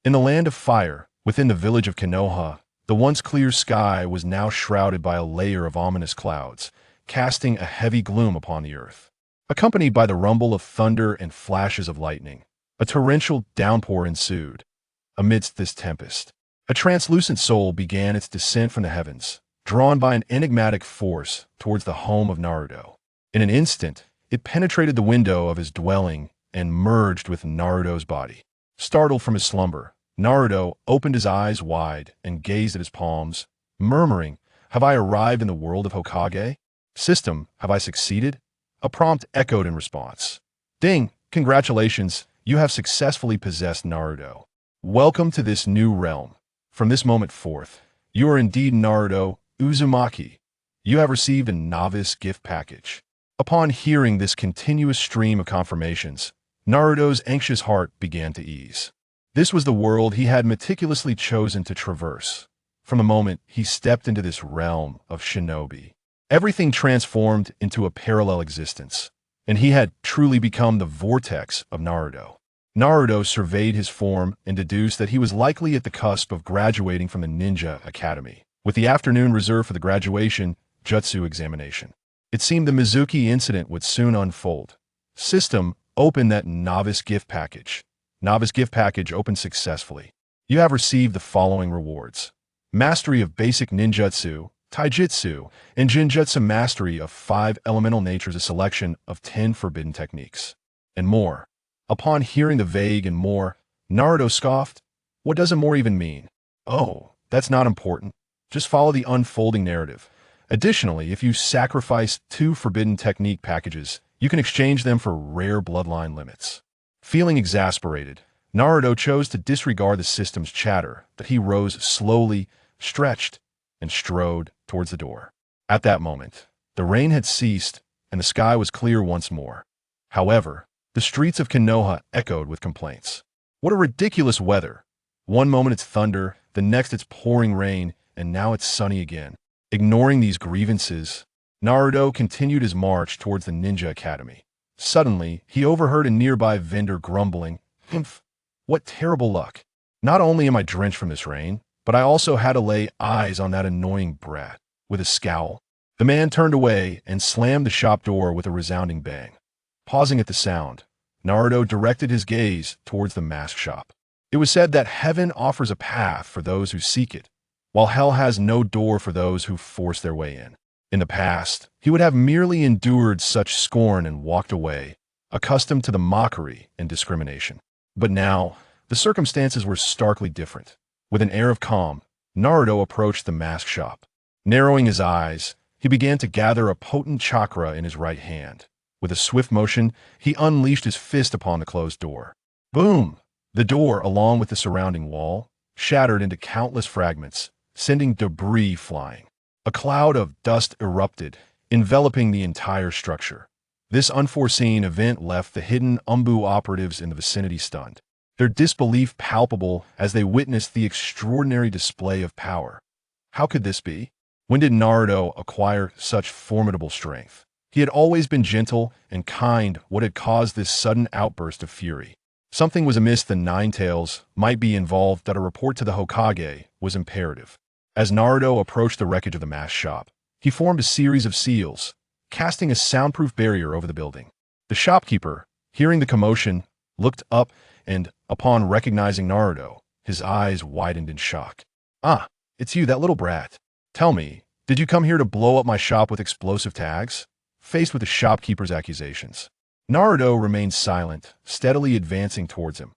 In the land of fire, within the village of Konoha, the once clear sky was now shrouded by a layer of ominous clouds, casting a heavy gloom upon the earth. Accompanied by the rumble of thunder and flashes of lightning, a torrential downpour ensued. Amidst this tempest, a translucent soul began its descent from the heavens, drawn by an enigmatic force towards the home of Naruto. In an instant, it penetrated the window of his dwelling and merged with Naruto's body. Startled from his slumber, Naruto opened his eyes wide and gazed at his palms, murmuring, "Have I arrived in the world of Hokage? System, have I succeeded?" A prompt echoed in response. "Ding! Congratulations, you have successfully possessed Naruto. Welcome to this new realm. From this moment forth, you are indeed Naruto Uzumaki. You have received a novice gift package." Upon hearing this continuous stream of confirmations, Naruto's anxious heart began to ease. This was the world he had meticulously chosen to traverse. From the moment he stepped into this realm of shinobi, everything transformed into a parallel existence, and he had truly become the vortex of Naruto. Naruto surveyed his form and deduced that he was likely at the cusp of graduating from the Ninja Academy, with the afternoon reserved for the graduation jutsu examination. It seemed the Mizuki incident would soon unfold. System, open that novice gift package. Novice gift package opened successfully. You have received the following rewards: mastery of basic ninjutsu, taijutsu, and jinjutsu, mastery of 5 elemental natures, a selection of 10 forbidden techniques, and more. Upon hearing the vague "and more," Naruto scoffed. What does "and more" even mean? Oh, that's not important. Just follow the unfolding narrative. Additionally, if you sacrifice 2 forbidden technique packages, you can exchange them for rare bloodline limits. Feeling exasperated, Naruto chose to disregard the system's chatter that he rose slowly, stretched, and strode towards the door. At that moment, the rain had ceased and the sky was clear once more. However, the streets of Konoha echoed with complaints. What a ridiculous weather! One moment it's thunder, the next it's pouring rain, and now it's sunny again. Ignoring these grievances, Naruto continued his march towards the Ninja Academy. Suddenly, he overheard a nearby vendor grumbling, "Humph, what terrible luck. Not only am I drenched from this rain, but I also had to lay eyes on that annoying brat." With a scowl, the man turned away and slammed the shop door with a resounding bang. Pausing at the sound, Naruto directed his gaze towards the mask shop. It was said that heaven offers a path for those who seek it, while hell has no door for those who force their way in. In the past, he would have merely endured such scorn and walked away, accustomed to the mockery and discrimination. But now, the circumstances were starkly different. With an air of calm, Naruto approached the mask shop. Narrowing his eyes, he began to gather a potent chakra in his right hand. With a swift motion, he unleashed his fist upon the closed door. Boom! The door, along with the surrounding wall, shattered into countless fragments, sending debris flying. A cloud of dust erupted, enveloping the entire structure. This unforeseen event left the hidden Umbu operatives in the vicinity stunned, their disbelief palpable as they witnessed the extraordinary display of power. How could this be? When did Naruto acquire such formidable strength? He had always been gentle and kind. What had caused this sudden outburst of fury? Something was amiss. The Nine Tails might be involved. That a report to the Hokage was imperative. As Naruto approached the wreckage of the mask shop, he formed a series of seals, casting a soundproof barrier over the building. The shopkeeper, hearing the commotion, looked up and, upon recognizing Naruto, his eyes widened in shock. "Ah, it's you, that little brat. Tell me, did you come here to blow up my shop with explosive tags?" Faced with the shopkeeper's accusations, Naruto remained silent, steadily advancing towards him.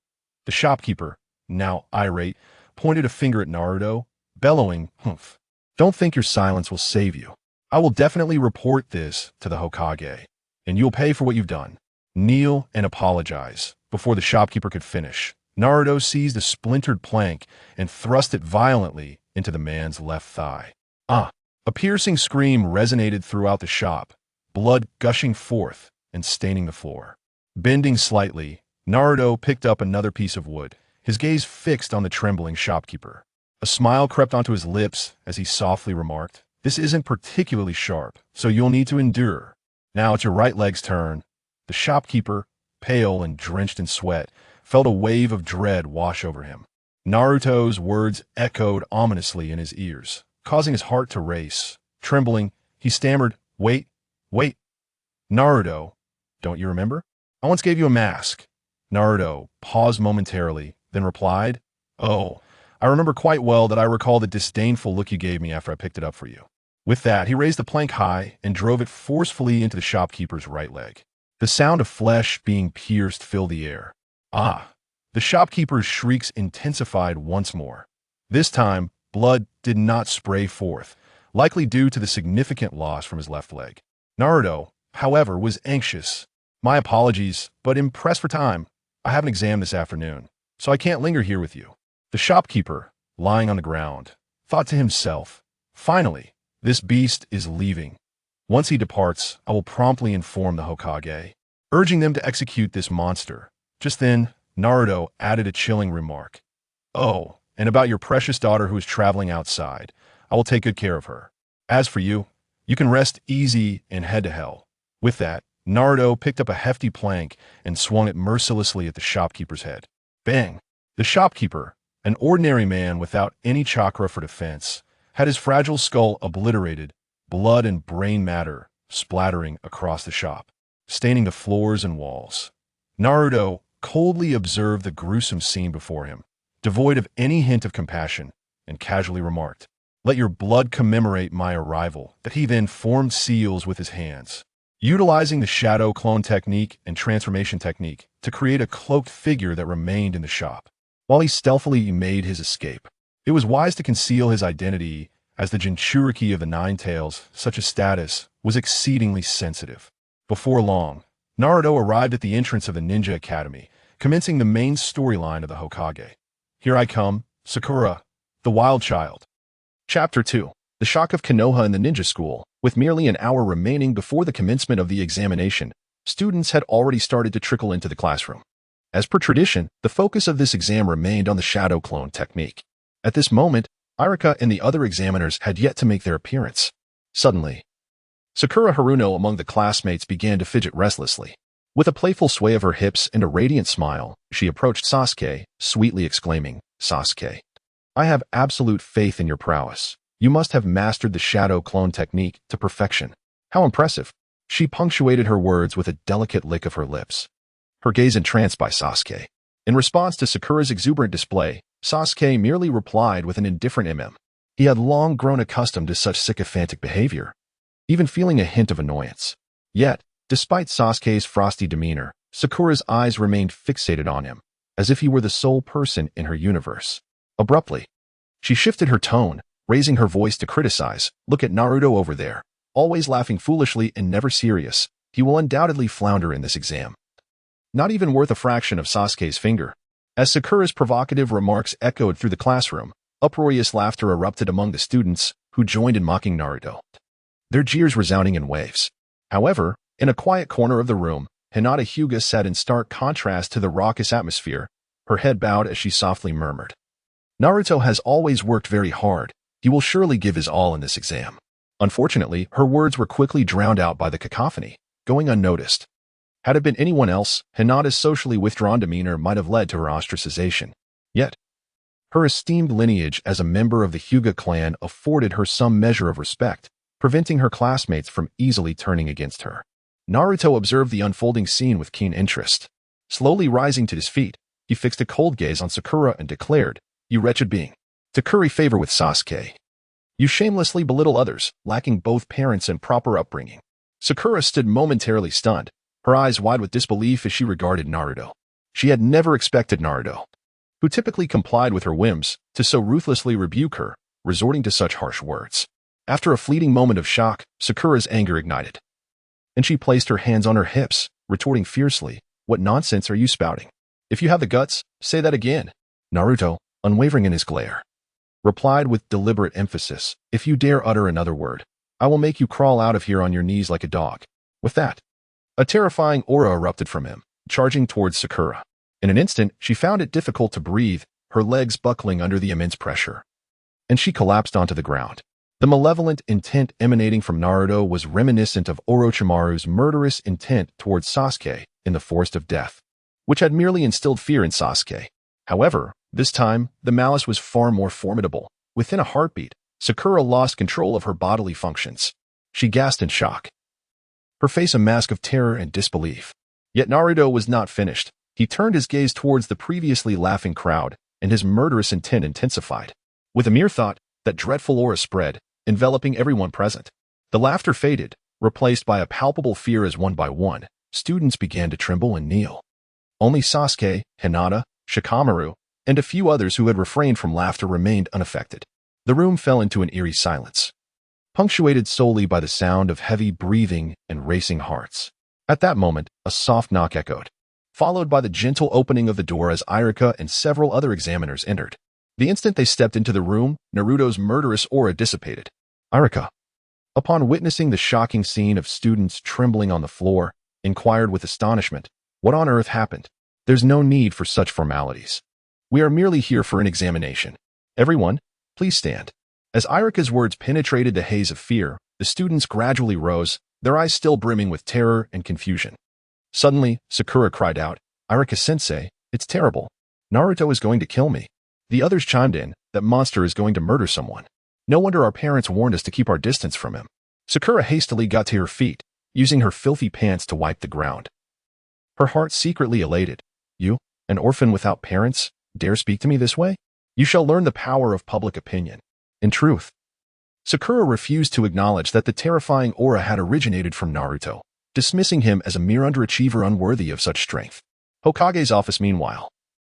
The shopkeeper, now irate, pointed a finger at Naruto, bellowing, "Humph. Don't think your silence will save you. I will definitely report this to the Hokage, and you'll pay for what you've done. Kneel and apologize." Before the shopkeeper could finish, Naruto seized a splintered plank and thrust it violently into the man's left thigh. Ah! A piercing scream resonated throughout the shop, blood gushing forth and staining the floor. Bending slightly, Naruto picked up another piece of wood, his gaze fixed on the trembling shopkeeper. A smile crept onto his lips as he softly remarked, "This isn't particularly sharp, so you'll need to endure. Now it's your right leg's turn." The shopkeeper, pale and drenched in sweat, felt a wave of dread wash over him. Naruto's words echoed ominously in his ears, causing his heart to race. Trembling, he stammered, "Wait, wait, Naruto, don't you remember? I once gave you a mask." Naruto paused momentarily, then replied, "Oh, I remember quite well that I recall the disdainful look you gave me after I picked it up for you." With that, he raised the plank high and drove it forcefully into the shopkeeper's right leg. The sound of flesh being pierced filled the air. Ah! The shopkeeper's shrieks intensified once more. This time, blood did not spray forth, likely due to the significant loss from his left leg. Naruto, however, was anxious. "My apologies, but I'm pressed for time. I have an exam this afternoon, so I can't linger here with you." The shopkeeper, lying on the ground, thought to himself, "Finally, this beast is leaving. Once he departs, I will promptly inform the Hokage, urging them to execute this monster." Just then, Naruto added a chilling remark. "Oh, and about your precious daughter who is traveling outside, I will take good care of her. As for you, you can rest easy and head to hell." With that, Naruto picked up a hefty plank and swung it mercilessly at the shopkeeper's head. Bang! The shopkeeper, an ordinary man without any chakra for defense, had his fragile skull obliterated, blood and brain matter splattering across the shop, staining the floors and walls. Naruto coldly observed the gruesome scene before him, devoid of any hint of compassion, and casually remarked, "Let your blood commemorate my arrival." That he then formed seals with his hands, utilizing the shadow clone technique and transformation technique to create a cloaked figure that remained in the shop. While he stealthily made his escape, it was wise to conceal his identity, as the Jinchuriki of the Nine Tails, such a status, was exceedingly sensitive. Before long, Naruto arrived at the entrance of the Ninja Academy, commencing the main storyline of the Hokage. Here I come, Sakura, the Wild Child. Chapter 2. The Shock of Konoha in the Ninja School. With merely an hour remaining before the commencement of the examination, students had already started to trickle into the classroom. As per tradition, the focus of this exam remained on the shadow clone technique. At this moment, Irika and the other examiners had yet to make their appearance. Suddenly, Sakura Haruno among the classmates began to fidget restlessly. With a playful sway of her hips and a radiant smile, she approached Sasuke, sweetly exclaiming, "Sasuke, I have absolute faith in your prowess. You must have mastered the shadow clone technique to perfection. How impressive." She punctuated her words with a delicate lick of her lips, her gaze entranced by Sasuke. In response to Sakura's exuberant display, Sasuke merely replied with an indifferent He had long grown accustomed to such sycophantic behavior, even feeling a hint of annoyance. Yet, despite Sasuke's frosty demeanor, Sakura's eyes remained fixated on him, as if he were the sole person in her universe. Abruptly, she shifted her tone, raising her voice to criticize, "Look at Naruto over there, always laughing foolishly and never serious. He will undoubtedly flounder in this exam." Not even worth a fraction of Sasuke's finger. As Sakura's provocative remarks echoed through the classroom, uproarious laughter erupted among the students, who joined in mocking Naruto, their jeers resounding in waves. However, in a quiet corner of the room, Hinata Hyuga sat in stark contrast to the raucous atmosphere, her head bowed as she softly murmured, "Naruto has always worked very hard. He will surely give his all in this exam." Unfortunately, her words were quickly drowned out by the cacophony, going unnoticed. Had it been anyone else, Hinata's socially withdrawn demeanor might have led to her ostracization. Yet, her esteemed lineage as a member of the Hyuga clan afforded her some measure of respect, preventing her classmates from easily turning against her. Naruto observed the unfolding scene with keen interest. Slowly rising to his feet, he fixed a cold gaze on Sakura and declared, "You wretched being, to curry favor with Sasuke. You shamelessly belittle others, lacking both parents and proper upbringing." Sakura stood momentarily stunned, her eyes wide with disbelief as she regarded Naruto. She had never expected Naruto, who typically complied with her whims, to so ruthlessly rebuke her, resorting to such harsh words. After a fleeting moment of shock, Sakura's anger ignited, and she placed her hands on her hips, retorting fiercely, "What nonsense are you spouting? If you have the guts, say that again." Naruto, unwavering in his glare, replied with deliberate emphasis, "If you dare utter another word, I will make you crawl out of here on your knees like a dog." With that, a terrifying aura erupted from him, charging towards Sakura. In an instant, she found it difficult to breathe, her legs buckling under the immense pressure, and she collapsed onto the ground. The malevolent intent emanating from Naruto was reminiscent of Orochimaru's murderous intent towards Sasuke in the Forest of Death, which had merely instilled fear in Sasuke. However, this time, the malice was far more formidable. Within a heartbeat, Sakura lost control of her bodily functions. She gasped in shock, her face a mask of terror and disbelief. Yet Naruto was not finished. He turned his gaze towards the previously laughing crowd, and his murderous intent intensified. With a mere thought, that dreadful aura spread, enveloping everyone present. The laughter faded, replaced by a palpable fear as one by one, students began to tremble and kneel. Only Sasuke, Hinata, Shikamaru, and a few others who had refrained from laughter remained unaffected. The room fell into an eerie silence, punctuated solely by the sound of heavy breathing and racing hearts. At that moment, a soft knock echoed, followed by the gentle opening of the door as Iruka and several other examiners entered. The instant they stepped into the room, Naruto's murderous aura dissipated. Iruka, upon witnessing the shocking scene of students trembling on the floor, inquired with astonishment, "What on earth happened?" "There's no need for such formalities. We are merely here for an examination. Everyone, please stand." As Iruka's words penetrated the haze of fear, the students gradually rose, their eyes still brimming with terror and confusion. Suddenly, Sakura cried out, "Iruka-sensei, it's terrible. Naruto is going to kill me." The others chimed in, "That monster is going to murder someone. No wonder our parents warned us to keep our distance from him." Sakura hastily got to her feet, using her filthy pants to wipe the ground. Her heart secretly elated. "You, an orphan without parents, dare speak to me this way? You shall learn the power of public opinion." In truth, Sakura refused to acknowledge that the terrifying aura had originated from Naruto, dismissing him as a mere underachiever unworthy of such strength. Hokage's office meanwhile.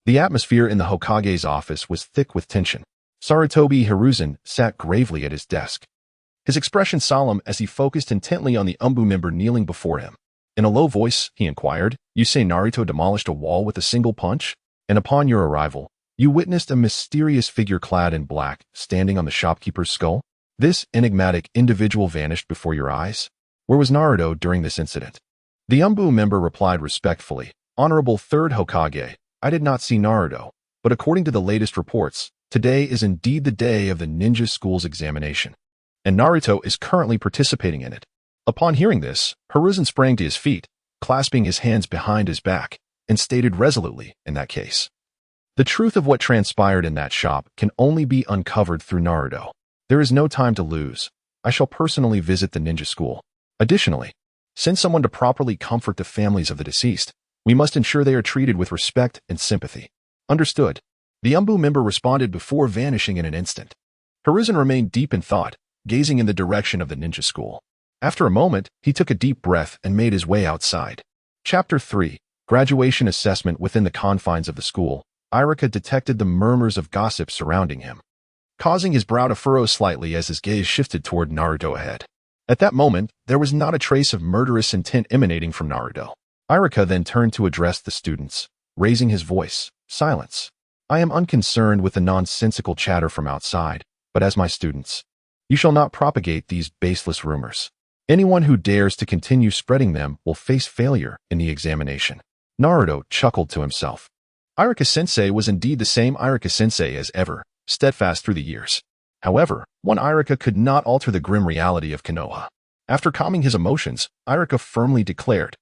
The atmosphere in the Hokage's office was thick with tension. Sarutobi Hiruzen sat gravely at his desk, his expression solemn as he focused intently on the Umbu member kneeling before him. In a low voice, he inquired, "You say Naruto demolished a wall with a single punch? And upon your arrival, you witnessed a mysterious figure clad in black standing on the shopkeeper's skull? This enigmatic individual vanished before your eyes? Where was Naruto during this incident?" The Umbu member replied respectfully, "Honorable Third Hokage, I did not see Naruto, but according to the latest reports, today is indeed the day of the ninja school's examination, and Naruto is currently participating in it." Upon hearing this, Hiruzen sprang to his feet, clasping his hands behind his back, and stated resolutely, "In that case, the truth of what transpired in that shop can only be uncovered through Naruto. There is no time to lose. I shall personally visit the ninja school. Additionally, send someone to properly comfort the families of the deceased. We must ensure they are treated with respect and sympathy." "Understood." The Umbu member responded before vanishing in an instant. Hiruzen remained deep in thought, gazing in the direction of the ninja school. After a moment, he took a deep breath and made his way outside. Chapter 3. Graduation Assessment. Within the confines of the school, Iruka detected the murmurs of gossip surrounding him, causing his brow to furrow slightly as his gaze shifted toward Naruto ahead. At that moment, there was not a trace of murderous intent emanating from Naruto. Iruka then turned to address the students, raising his voice, "Silence. I am unconcerned with the nonsensical chatter from outside, but as my students, you shall not propagate these baseless rumors. Anyone who dares to continue spreading them will face failure in the examination." Naruto chuckled to himself. Iruka-sensei was indeed the same Iruka-sensei as ever, steadfast through the years. However, one Iruka could not alter the grim reality of Konoha. After calming his emotions, Iruka firmly declared,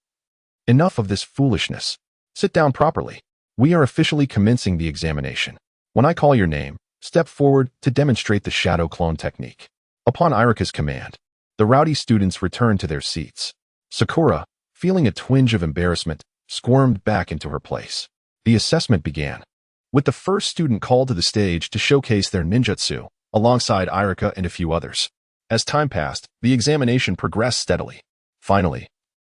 "Enough of this foolishness. Sit down properly. We are officially commencing the examination. When I call your name, step forward to demonstrate the shadow clone technique." Upon Iruka's command, the rowdy students returned to their seats. Sakura, feeling a twinge of embarrassment, squirmed back into her place. The assessment began, with the first student called to the stage to showcase their ninjutsu, alongside Iruka and a few others. As time passed, the examination progressed steadily. Finally,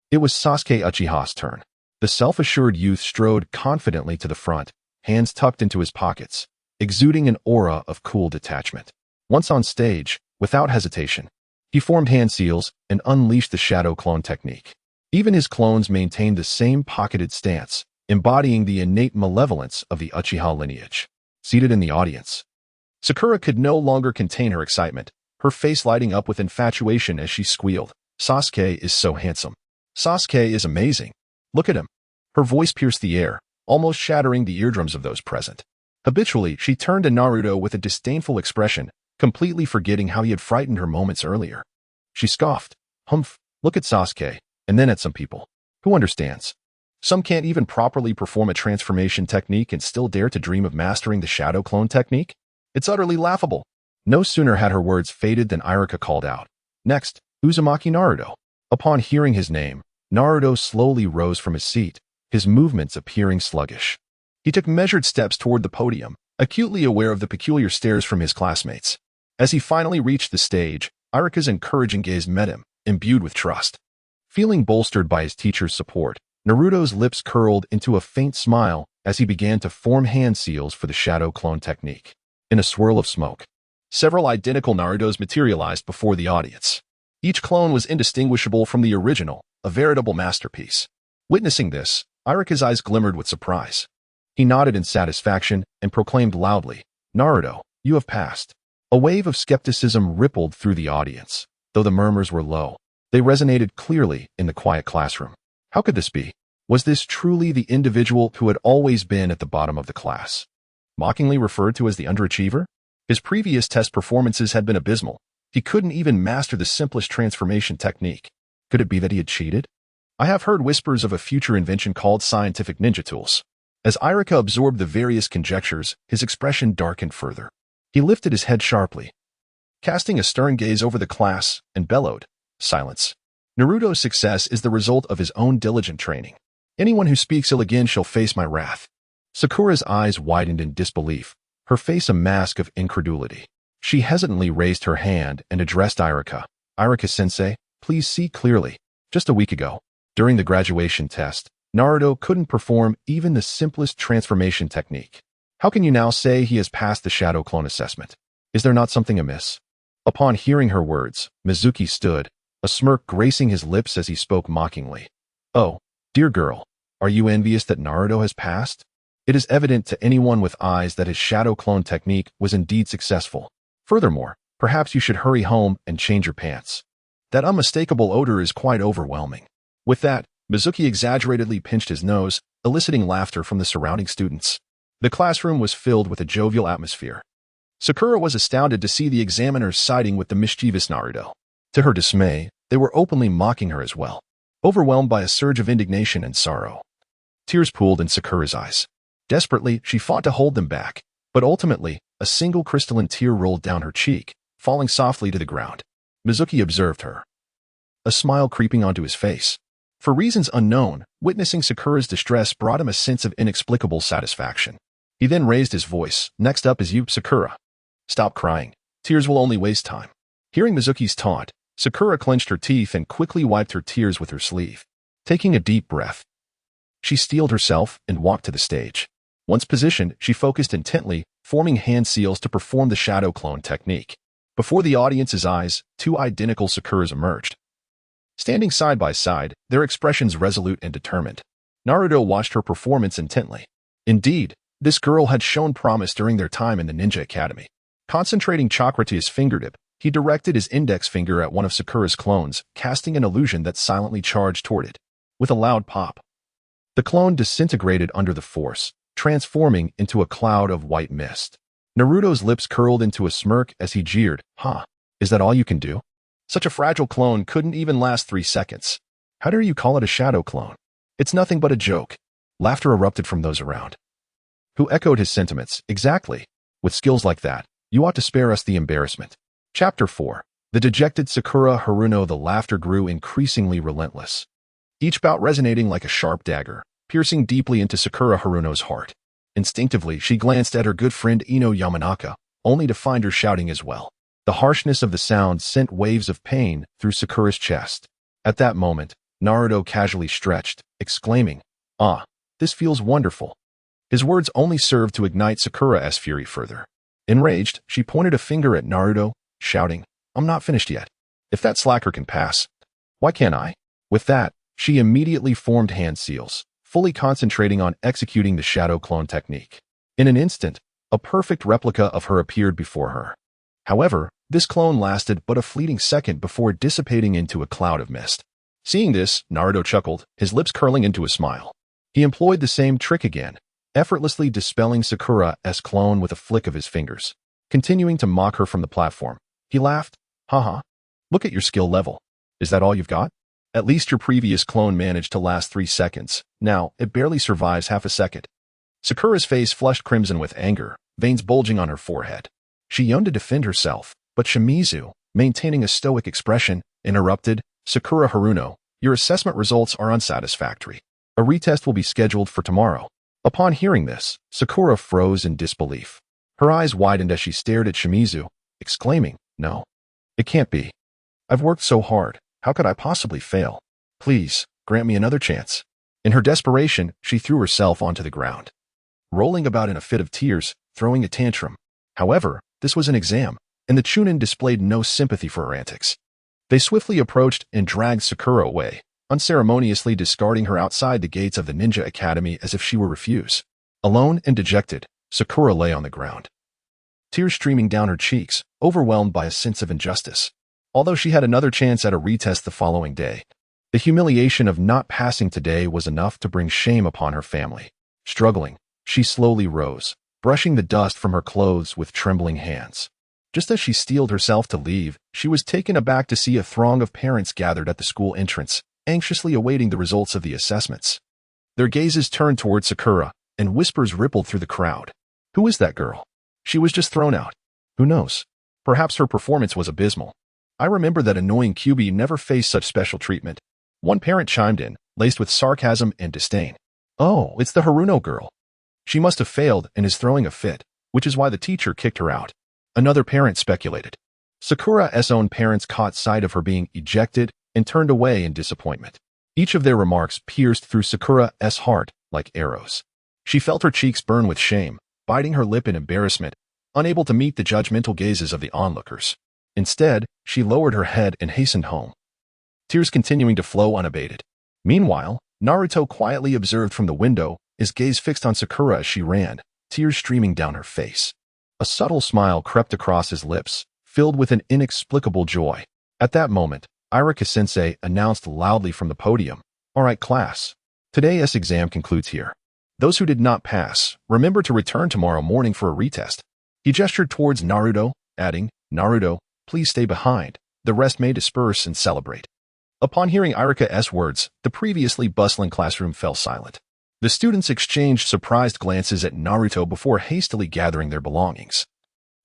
it was Sasuke Uchiha's turn. The self-assured youth strode confidently to the front, hands tucked into his pockets, exuding an aura of cool detachment. Once on stage, without hesitation, he formed hand seals and unleashed the shadow clone technique. Even his clones maintained the same pocketed stance, embodying the innate malevolence of the Uchiha lineage. Seated in the audience, Sakura could no longer contain her excitement, her face lighting up with infatuation as she squealed, "Sasuke is so handsome. Sasuke is amazing. Look at him." Her voice pierced the air, almost shattering the eardrums of those present. Habitually, she turned to Naruto with a disdainful expression, completely forgetting how he had frightened her moments earlier. She scoffed, "Humph, look at Sasuke, and then at some people. Who understands?" Some can't even properly perform a transformation technique and still dare to dream of mastering the shadow clone technique? It's utterly laughable. No sooner had her words faded than Iruka called out. Next, Uzumaki Naruto. Upon hearing his name, Naruto slowly rose from his seat, his movements appearing sluggish. He took measured steps toward the podium, acutely aware of the peculiar stares from his classmates. As he finally reached the stage, Iruka's encouraging gaze met him, imbued with trust. Feeling bolstered by his teacher's support, Naruto's lips curled into a faint smile as he began to form hand seals for the shadow clone technique. In a swirl of smoke, several identical Narutos materialized before the audience. Each clone was indistinguishable from the original, a veritable masterpiece. Witnessing this, Iruka's eyes glimmered with surprise. He nodded in satisfaction and proclaimed loudly, "Naruto, you have passed." A wave of skepticism rippled through the audience. Though the murmurs were low, they resonated clearly in the quiet classroom. How could this be? Was this truly the individual who had always been at the bottom of the class? Mockingly referred to as the underachiever? His previous test performances had been abysmal. He couldn't even master the simplest transformation technique. Could it be that he had cheated? I have heard whispers of a future invention called scientific ninja tools. As Iruka absorbed the various conjectures, his expression darkened further. He lifted his head sharply, casting a stern gaze over the class, and bellowed, "Silence. Naruto's success is the result of his own diligent training. Anyone who speaks ill again shall face my wrath." Sakura's eyes widened in disbelief, her face a mask of incredulity. She hesitantly raised her hand and addressed Iruka. "Iruka-sensei, please see clearly. Just a week ago, during the graduation test, Naruto couldn't perform even the simplest transformation technique. How can you now say he has passed the shadow clone assessment? Is there not something amiss?" Upon hearing her words, Mizuki stood, a smirk gracing his lips as he spoke mockingly. "Oh, dear girl, are you envious that Naruto has passed? It is evident to anyone with eyes that his shadow clone technique was indeed successful. Furthermore, perhaps you should hurry home and change your pants. That unmistakable odor is quite overwhelming." With that, Mizuki exaggeratedly pinched his nose, eliciting laughter from the surrounding students. The classroom was filled with a jovial atmosphere. Sakura was astounded to see the examiners siding with the mischievous Naruto. To her dismay, they were openly mocking her as well. Overwhelmed by a surge of indignation and sorrow, tears pooled in Sakura's eyes. Desperately, she fought to hold them back, but ultimately, a single crystalline tear rolled down her cheek, falling softly to the ground. Mizuki observed her, a smile creeping onto his face. For reasons unknown, witnessing Sakura's distress brought him a sense of inexplicable satisfaction. He then raised his voice. "Next up is you, Sakura. Stop crying. Tears will only waste time." Hearing Mizuki's taunt, Sakura clenched her teeth and quickly wiped her tears with her sleeve. Taking a deep breath, she steeled herself and walked to the stage. Once positioned, she focused intently, forming hand seals to perform the shadow clone technique. Before the audience's eyes, two identical Sakuras emerged. Standing side by side, their expressions resolute and determined. Naruto watched her performance intently. Indeed, this girl had shown promise during their time in the Ninja Academy. Concentrating chakra to his fingertip, he directed his index finger at one of Sakura's clones, casting an illusion that silently charged toward it. With a loud pop, the clone disintegrated under the force, transforming into a cloud of white mist. Naruto's lips curled into a smirk as he jeered, "Huh, is that all you can do? Such a fragile clone couldn't even last 3 seconds. How dare you call it a shadow clone? It's nothing but a joke." Laughter erupted from those around, who echoed his sentiments. "Exactly. With skills like that, you ought to spare us the embarrassment." Chapter 4. The dejected Sakura Haruno. The laughter grew increasingly relentless, each bout resonating like a sharp dagger, piercing deeply into Sakura Haruno's heart. Instinctively, she glanced at her good friend Ino Yamanaka, only to find her shouting as well. The harshness of the sound sent waves of pain through Sakura's chest. At that moment, Naruto casually stretched, exclaiming, "Ah, this feels wonderful." His words only served to ignite Sakura's fury further. Enraged, she pointed a finger at Naruto, shouting, "I'm not finished yet. If that slacker can pass, why can't I?" With that, she immediately formed hand seals, fully concentrating on executing the shadow clone technique. In an instant, a perfect replica of her appeared before her. However, this clone lasted but a fleeting second before dissipating into a cloud of mist. Seeing this, Naruto chuckled, his lips curling into a smile. He employed the same trick again, effortlessly dispelling Sakura's clone with a flick of his fingers. Continuing to mock her from the platform, he laughed, "Haha, look at your skill level. Is that all you've got? At least your previous clone managed to last 3 seconds. Now, it barely survives half a second. Sakura's face flushed crimson with anger, veins bulging on her forehead. She yearned to defend herself, but Shimizu, maintaining a stoic expression, interrupted, Sakura Haruno, your assessment results are unsatisfactory. A retest will be scheduled for tomorrow. Upon hearing this, Sakura froze in disbelief. Her eyes widened as she stared at Shimizu, exclaiming, no, it can't be. I've worked so hard, how could I possibly fail? Please, grant me another chance. In her desperation, she threw herself onto the ground, rolling about in a fit of tears, throwing a tantrum. However, this was an exam, and the Chunin displayed no sympathy for her antics. They swiftly approached and dragged Sakura away, unceremoniously discarding her outside the gates of the ninja academy as if she were refuse. Alone and dejected, Sakura lay on the ground, tears streaming down her cheeks, overwhelmed by a sense of injustice. Although she had another chance at a retest the following day, the humiliation of not passing today was enough to bring shame upon her family. Struggling, she slowly rose, brushing the dust from her clothes with trembling hands. Just as she steeled herself to leave, she was taken aback to see a throng of parents gathered at the school entrance, anxiously awaiting the results of the assessments. Their gazes turned toward Sakura, and whispers rippled through the crowd. Who is that girl? She was just thrown out. Who knows? Perhaps her performance was abysmal. I remember that annoying QB never faced such special treatment. One parent chimed in, laced with sarcasm and disdain. Oh, it's the Haruno girl. She must have failed and is throwing a fit, which is why the teacher kicked her out. Another parent speculated. Sakura's own parents caught sight of her being ejected and turned away in disappointment. Each of their remarks pierced through Sakura's heart like arrows. She felt her cheeks burn with shame, biting her lip in embarrassment, unable to meet the judgmental gazes of the onlookers. Instead, she lowered her head and hastened home, tears continuing to flow unabated. Meanwhile, Naruto quietly observed from the window, his gaze fixed on Sakura as she ran, tears streaming down her face. A subtle smile crept across his lips, filled with an inexplicable joy. At that moment, Irika-sensei announced loudly from the podium, "All right, class. Today's exam concludes here. Those who did not pass, remember to return tomorrow morning for a retest." He gestured towards Naruto, adding, "Naruto, please stay behind. The rest may disperse and celebrate." Upon hearing Irika's words, the previously bustling classroom fell silent. The students exchanged surprised glances at Naruto before hastily gathering their belongings,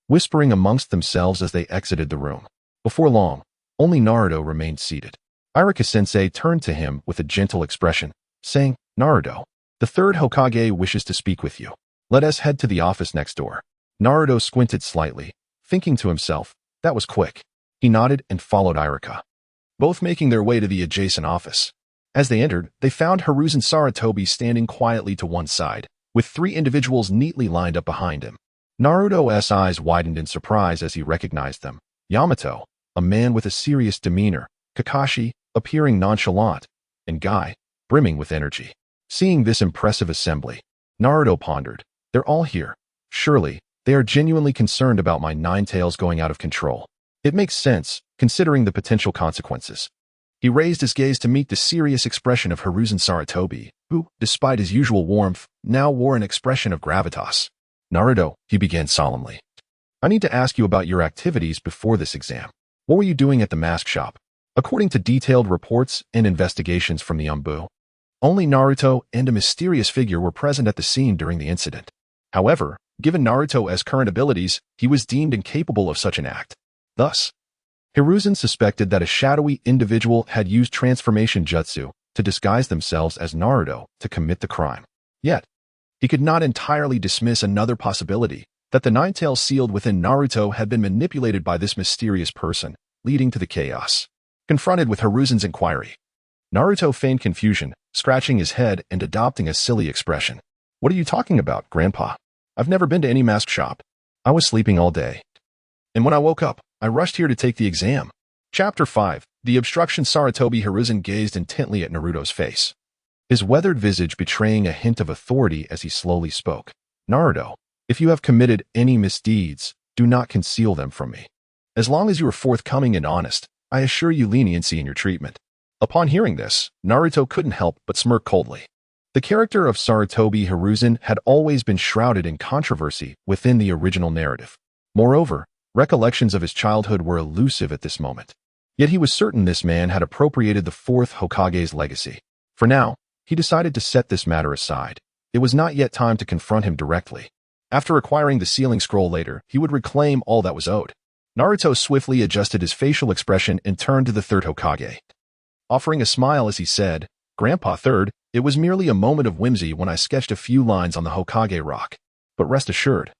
whispering amongst themselves as they exited the room. Before long, only Naruto remained seated. Irika-sensei turned to him with a gentle expression, saying, "Naruto, the third Hokage wishes to speak with you. Let us head to the office next door." Naruto squinted slightly, thinking to himself, that was quick. He nodded and followed Irika, both making their way to the adjacent office. As they entered, they found Hiruzen Sarutobi standing quietly to one side, with 3 individuals neatly lined up behind him. Naruto's eyes widened in surprise as he recognized them. Yamato, a man with a serious demeanor, Kakashi, appearing nonchalant, and Guy, brimming with energy. Seeing this impressive assembly, Naruto pondered, they're all here. Surely, they are genuinely concerned about my 9 tails going out of control. It makes sense, considering the potential consequences. He raised his gaze to meet the serious expression of Hiruzen Sarutobi, who, despite his usual warmth, now wore an expression of gravitas. "Naruto," he began solemnly, "I need to ask you about your activities before this exam. What were you doing at the mask shop?" According to detailed reports and investigations from the Umbu, only Naruto and a mysterious figure were present at the scene during the incident. However, given Naruto's current abilities, he was deemed incapable of such an act. Thus, Hiruzen suspected that a shadowy individual had used transformation jutsu to disguise themselves as Naruto to commit the crime. Yet, he could not entirely dismiss another possibility, that the 9 tails sealed within Naruto had been manipulated by this mysterious person, leading to the chaos. Confronted with Hiruzen's inquiry, Naruto feigned confusion, scratching his head and adopting a silly expression. "What are you talking about, Grandpa? I've never been to any mask shop. I was sleeping all day. And when I woke up, I rushed here to take the exam." Chapter 5. The Obstruction. Sarutobi Hiruzen gazed intently at Naruto's face, his weathered visage betraying a hint of authority as he slowly spoke. "Naruto, if you have committed any misdeeds, do not conceal them from me. As long as you are forthcoming and honest, I assure you leniency in your treatment." Upon hearing this, Naruto couldn't help but smirk coldly. The character of Sarutobi Hiruzen had always been shrouded in controversy within the original narrative. Moreover, recollections of his childhood were elusive at this moment. Yet he was certain this man had appropriated the fourth Hokage's legacy. For now, he decided to set this matter aside. It was not yet time to confront him directly. After acquiring the sealing scroll later, he would reclaim all that was owed. Naruto swiftly adjusted his facial expression and turned to the third Hokage. Offering a smile as he said, "Grandpa Third, it was merely a moment of whimsy when I sketched a few lines on the Hokage rock. But rest assured,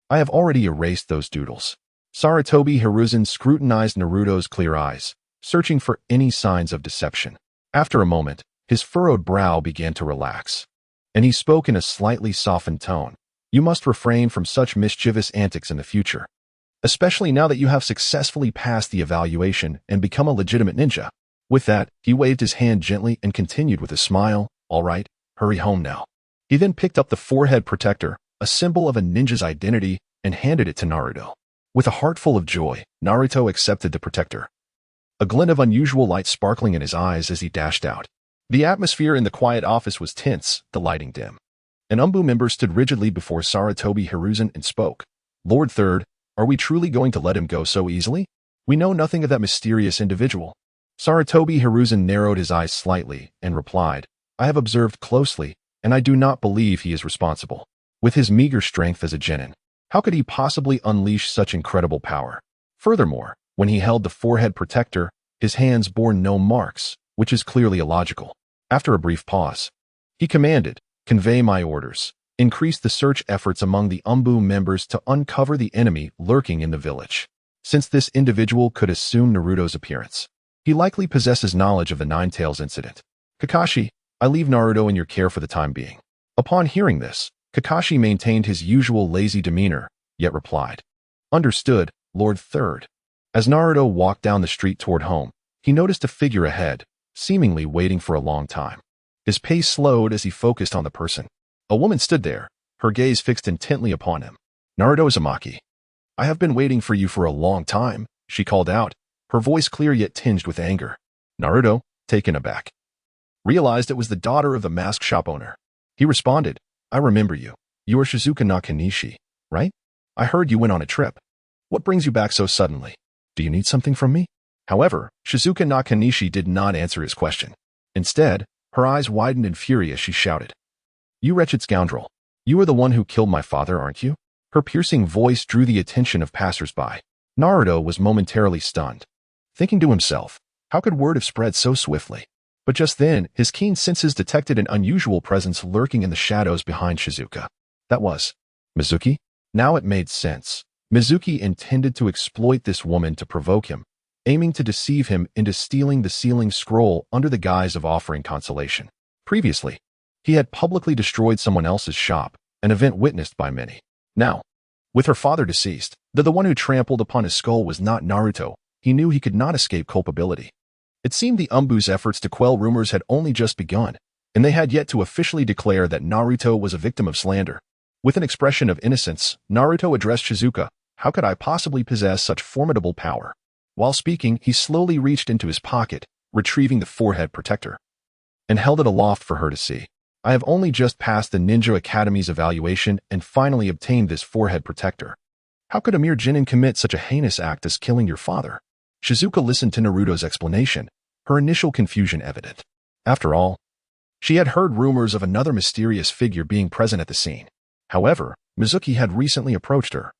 I have already erased those doodles." Sarutobi Hiruzen scrutinized Naruto's clear eyes, searching for any signs of deception. After a moment, his furrowed brow began to relax, and he spoke in a slightly softened tone. "You must refrain from such mischievous antics in the future, especially now that you have successfully passed the evaluation and become a legitimate ninja." With that, he waved his hand gently and continued with a smile, "All right, hurry home now." He then picked up the forehead protector, a symbol of a ninja's identity, and handed it to Naruto. With a heart full of joy, Naruto accepted the protector, a glint of unusual light sparkling in his eyes as he dashed out. The atmosphere in the quiet office was tense, the lighting dim. An UMBU member stood rigidly before Sarutobi Hiruzen and spoke. "Lord Third, are we truly going to let him go so easily? We know nothing of that mysterious individual." Sarutobi Hiruzen narrowed his eyes slightly and replied, "I have observed closely, and I do not believe he is responsible. With his meager strength as a genin, how could he possibly unleash such incredible power? Furthermore, when he held the forehead protector, his hands bore no marks, which is clearly illogical." After a brief pause, he commanded, "Convey my orders. Increase the search efforts among the UMBU members to uncover the enemy lurking in the village. Since this individual could assume Naruto's appearance, he likely possesses knowledge of the Nine Tails incident. Kakashi, I leave Naruto in your care for the time being." Upon hearing this, Kakashi maintained his usual lazy demeanor, yet replied, "Understood, Lord Third." As Naruto walked down the street toward home, he noticed a figure ahead, seemingly waiting for a long time. His pace slowed as he focused on the person. A woman stood there, her gaze fixed intently upon him. "Naruto Uzumaki, I have been waiting for you for a long time," she called out, her voice clear yet tinged with anger. Naruto, taken aback, realized it was the daughter of the mask shop owner. He responded, "I remember you. You are Shizuka Nakanishi, right? I heard you went on a trip. What brings you back so suddenly? Do you need something from me?" However, Shizuka Nakanishi did not answer his question. Instead, her eyes widened in fury as she shouted, "You wretched scoundrel! You are the one who killed my father, aren't you?" Her piercing voice drew the attention of passers-by. Naruto was momentarily stunned, thinking to himself, how could word have spread so swiftly? But just then, his keen senses detected an unusual presence lurking in the shadows behind Shizuka. That was Mizuki? Now it made sense. Mizuki intended to exploit this woman to provoke him, aiming to deceive him into stealing the sealing scroll under the guise of offering consolation. Previously, he had publicly destroyed someone else's shop, an event witnessed by many. Now, with her father deceased, though the one who trampled upon his skull was not Naruto, he knew he could not escape culpability. It seemed the UMBU's efforts to quell rumors had only just begun, and they had yet to officially declare that Naruto was a victim of slander. With an expression of innocence, Naruto addressed Shizuka, "How could I possibly possess such formidable power?" While speaking, he slowly reached into his pocket, retrieving the forehead protector, and held it aloft for her to see. "I have only just passed the Ninja Academy's evaluation and finally obtained this forehead protector. How could a mere genin commit such a heinous act as killing your father?" Shizuka listened to Naruto's explanation, her initial confusion evident. After all, she had heard rumors of another mysterious figure being present at the scene. However, Mizuki had recently approached her,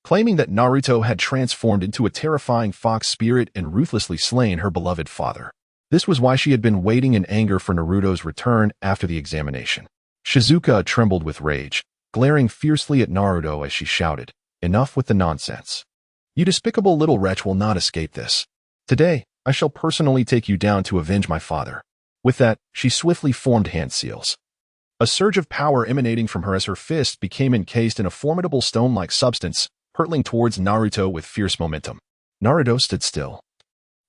claiming that Naruto had transformed into a terrifying fox spirit and ruthlessly slain her beloved father. This was why she had been waiting in anger for Naruto's return after the examination. Shizuka trembled with rage, glaring fiercely at Naruto as she shouted, "Enough with the nonsense. You despicable little wretch will not escape this. Today, I shall personally take you down to avenge my father." With that, she swiftly formed hand seals, a surge of power emanating from her as her fist became encased in a formidable stone-like substance, hurtling towards Naruto with fierce momentum. Naruto stood still,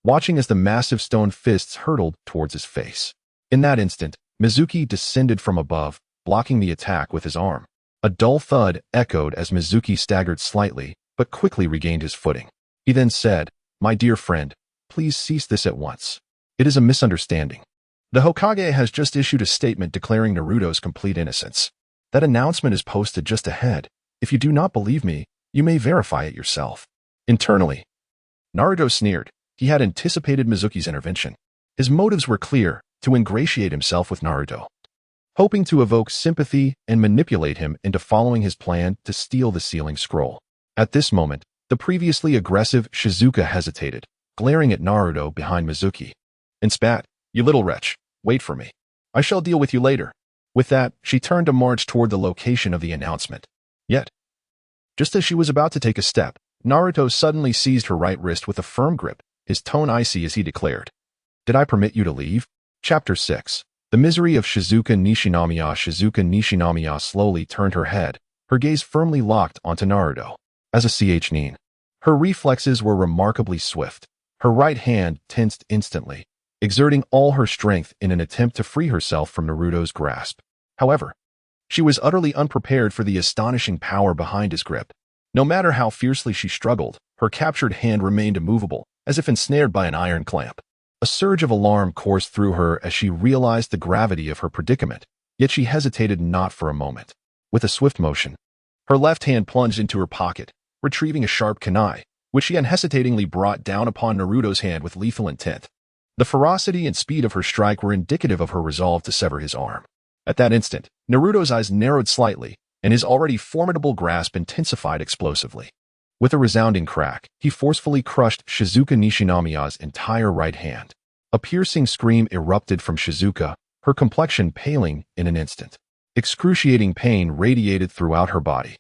watching as the massive stone fists hurtled towards his face. In that instant, Mizuki descended from above, blocking the attack with his arm. A dull thud echoed as Mizuki staggered slightly, but quickly regained his footing. He then said, "My dear friend, please cease this at once. It is a misunderstanding. The Hokage has just issued a statement declaring Naruto's complete innocence. That announcement is posted just ahead. If you do not believe me, you may verify it yourself." Internally, Naruto sneered, He had anticipated Mizuki's intervention. His motives were clear: to ingratiate himself with Naruto, hoping to evoke sympathy and manipulate him into following his plan to steal the sealing scroll. At this moment, the previously aggressive Shizuka hesitated, glaring at Naruto behind Mizuki, and spat, "You little wretch, wait for me. I shall deal with you later." With that, she turned to march toward the location of the announcement. Yet, just as she was about to take a step, Naruto suddenly seized her right wrist with a firm grip, his tone icy as he declared, "Did I permit you to leave?" Chapter 6. The misery of Shizuka Nishinamiya. Shizuka Nishinamiya slowly turned her head, her gaze firmly locked onto Naruto. As a nin, her reflexes were remarkably swift. Her right hand tensed instantly, exerting all her strength in an attempt to free herself from Naruto's grasp. However, she was utterly unprepared for the astonishing power behind his grip. No matter how fiercely she struggled, her captured hand remained immovable, as if ensnared by an iron clamp. A surge of alarm coursed through her as she realized the gravity of her predicament, yet she hesitated not for a moment. With a swift motion, her left hand plunged into her pocket, retrieving a sharp kunai, which she unhesitatingly brought down upon Naruto's hand with lethal intent. The ferocity and speed of her strike were indicative of her resolve to sever his arm. At that instant, Naruto's eyes narrowed slightly, and his already formidable grasp intensified explosively. With a resounding crack, he forcefully crushed Shizuka Nishinamiya's entire right hand. A piercing scream erupted from Shizuka, her complexion paling in an instant. Excruciating pain radiated throughout her body,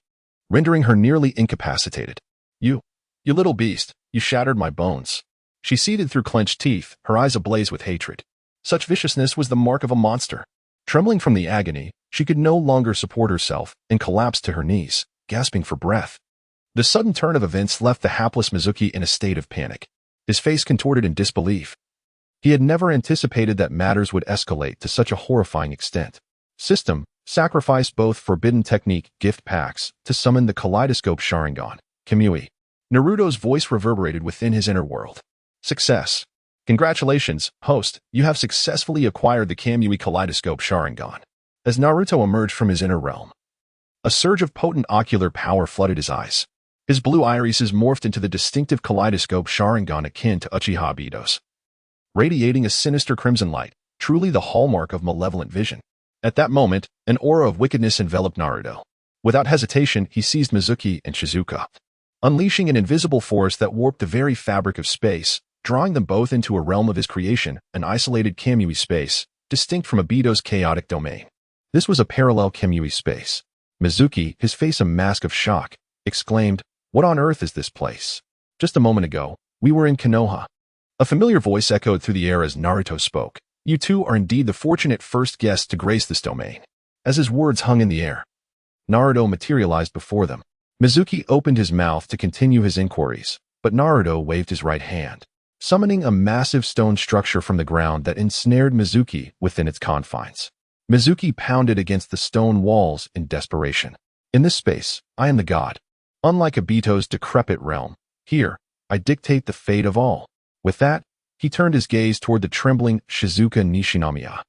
rendering her nearly incapacitated. You little beast, you shattered my bones." She seethed through clenched teeth, her eyes ablaze with hatred. Such viciousness was the mark of a monster. Trembling from the agony, she could no longer support herself and collapsed to her knees, gasping for breath. The sudden turn of events left the hapless Mizuki in a state of panic, his face contorted in disbelief. He had never anticipated that matters would escalate to such a horrifying extent. System sacrificed both forbidden technique gift packs to summon the kaleidoscope Sharingan. Kamui. Naruto's voice reverberated within his inner world. Success. Congratulations, host, you have successfully acquired the Kamui kaleidoscope Sharingan. As Naruto emerged from his inner realm, a surge of potent ocular power flooded his eyes. His blue irises morphed into the distinctive kaleidoscope Sharingan akin to Uchiha Obito's, radiating a sinister crimson light, truly the hallmark of malevolent vision. At that moment, an aura of wickedness enveloped Naruto. Without hesitation, he seized Mizuki and Shizuka, unleashing an invisible force that warped the very fabric of space, drawing them both into a realm of his creation, an isolated Kamui space, distinct from Obito's chaotic domain. This was a parallel Kamui space. Mizuki, his face a mask of shock, exclaimed, "What on earth is this place? Just a moment ago, we were in Konoha." A familiar voice echoed through the air as Naruto spoke. "You two are indeed the fortunate first guests to grace this domain." As his words hung in the air, Naruto materialized before them. Mizuki opened his mouth to continue his inquiries, but Naruto waved his right hand, summoning a massive stone structure from the ground that ensnared Mizuki within its confines. Mizuki pounded against the stone walls in desperation. "In this space, I am the god. Unlike Obito's decrepit realm, here, I dictate the fate of all." With that, he turned his gaze toward the trembling Shizuka Nishinamiya.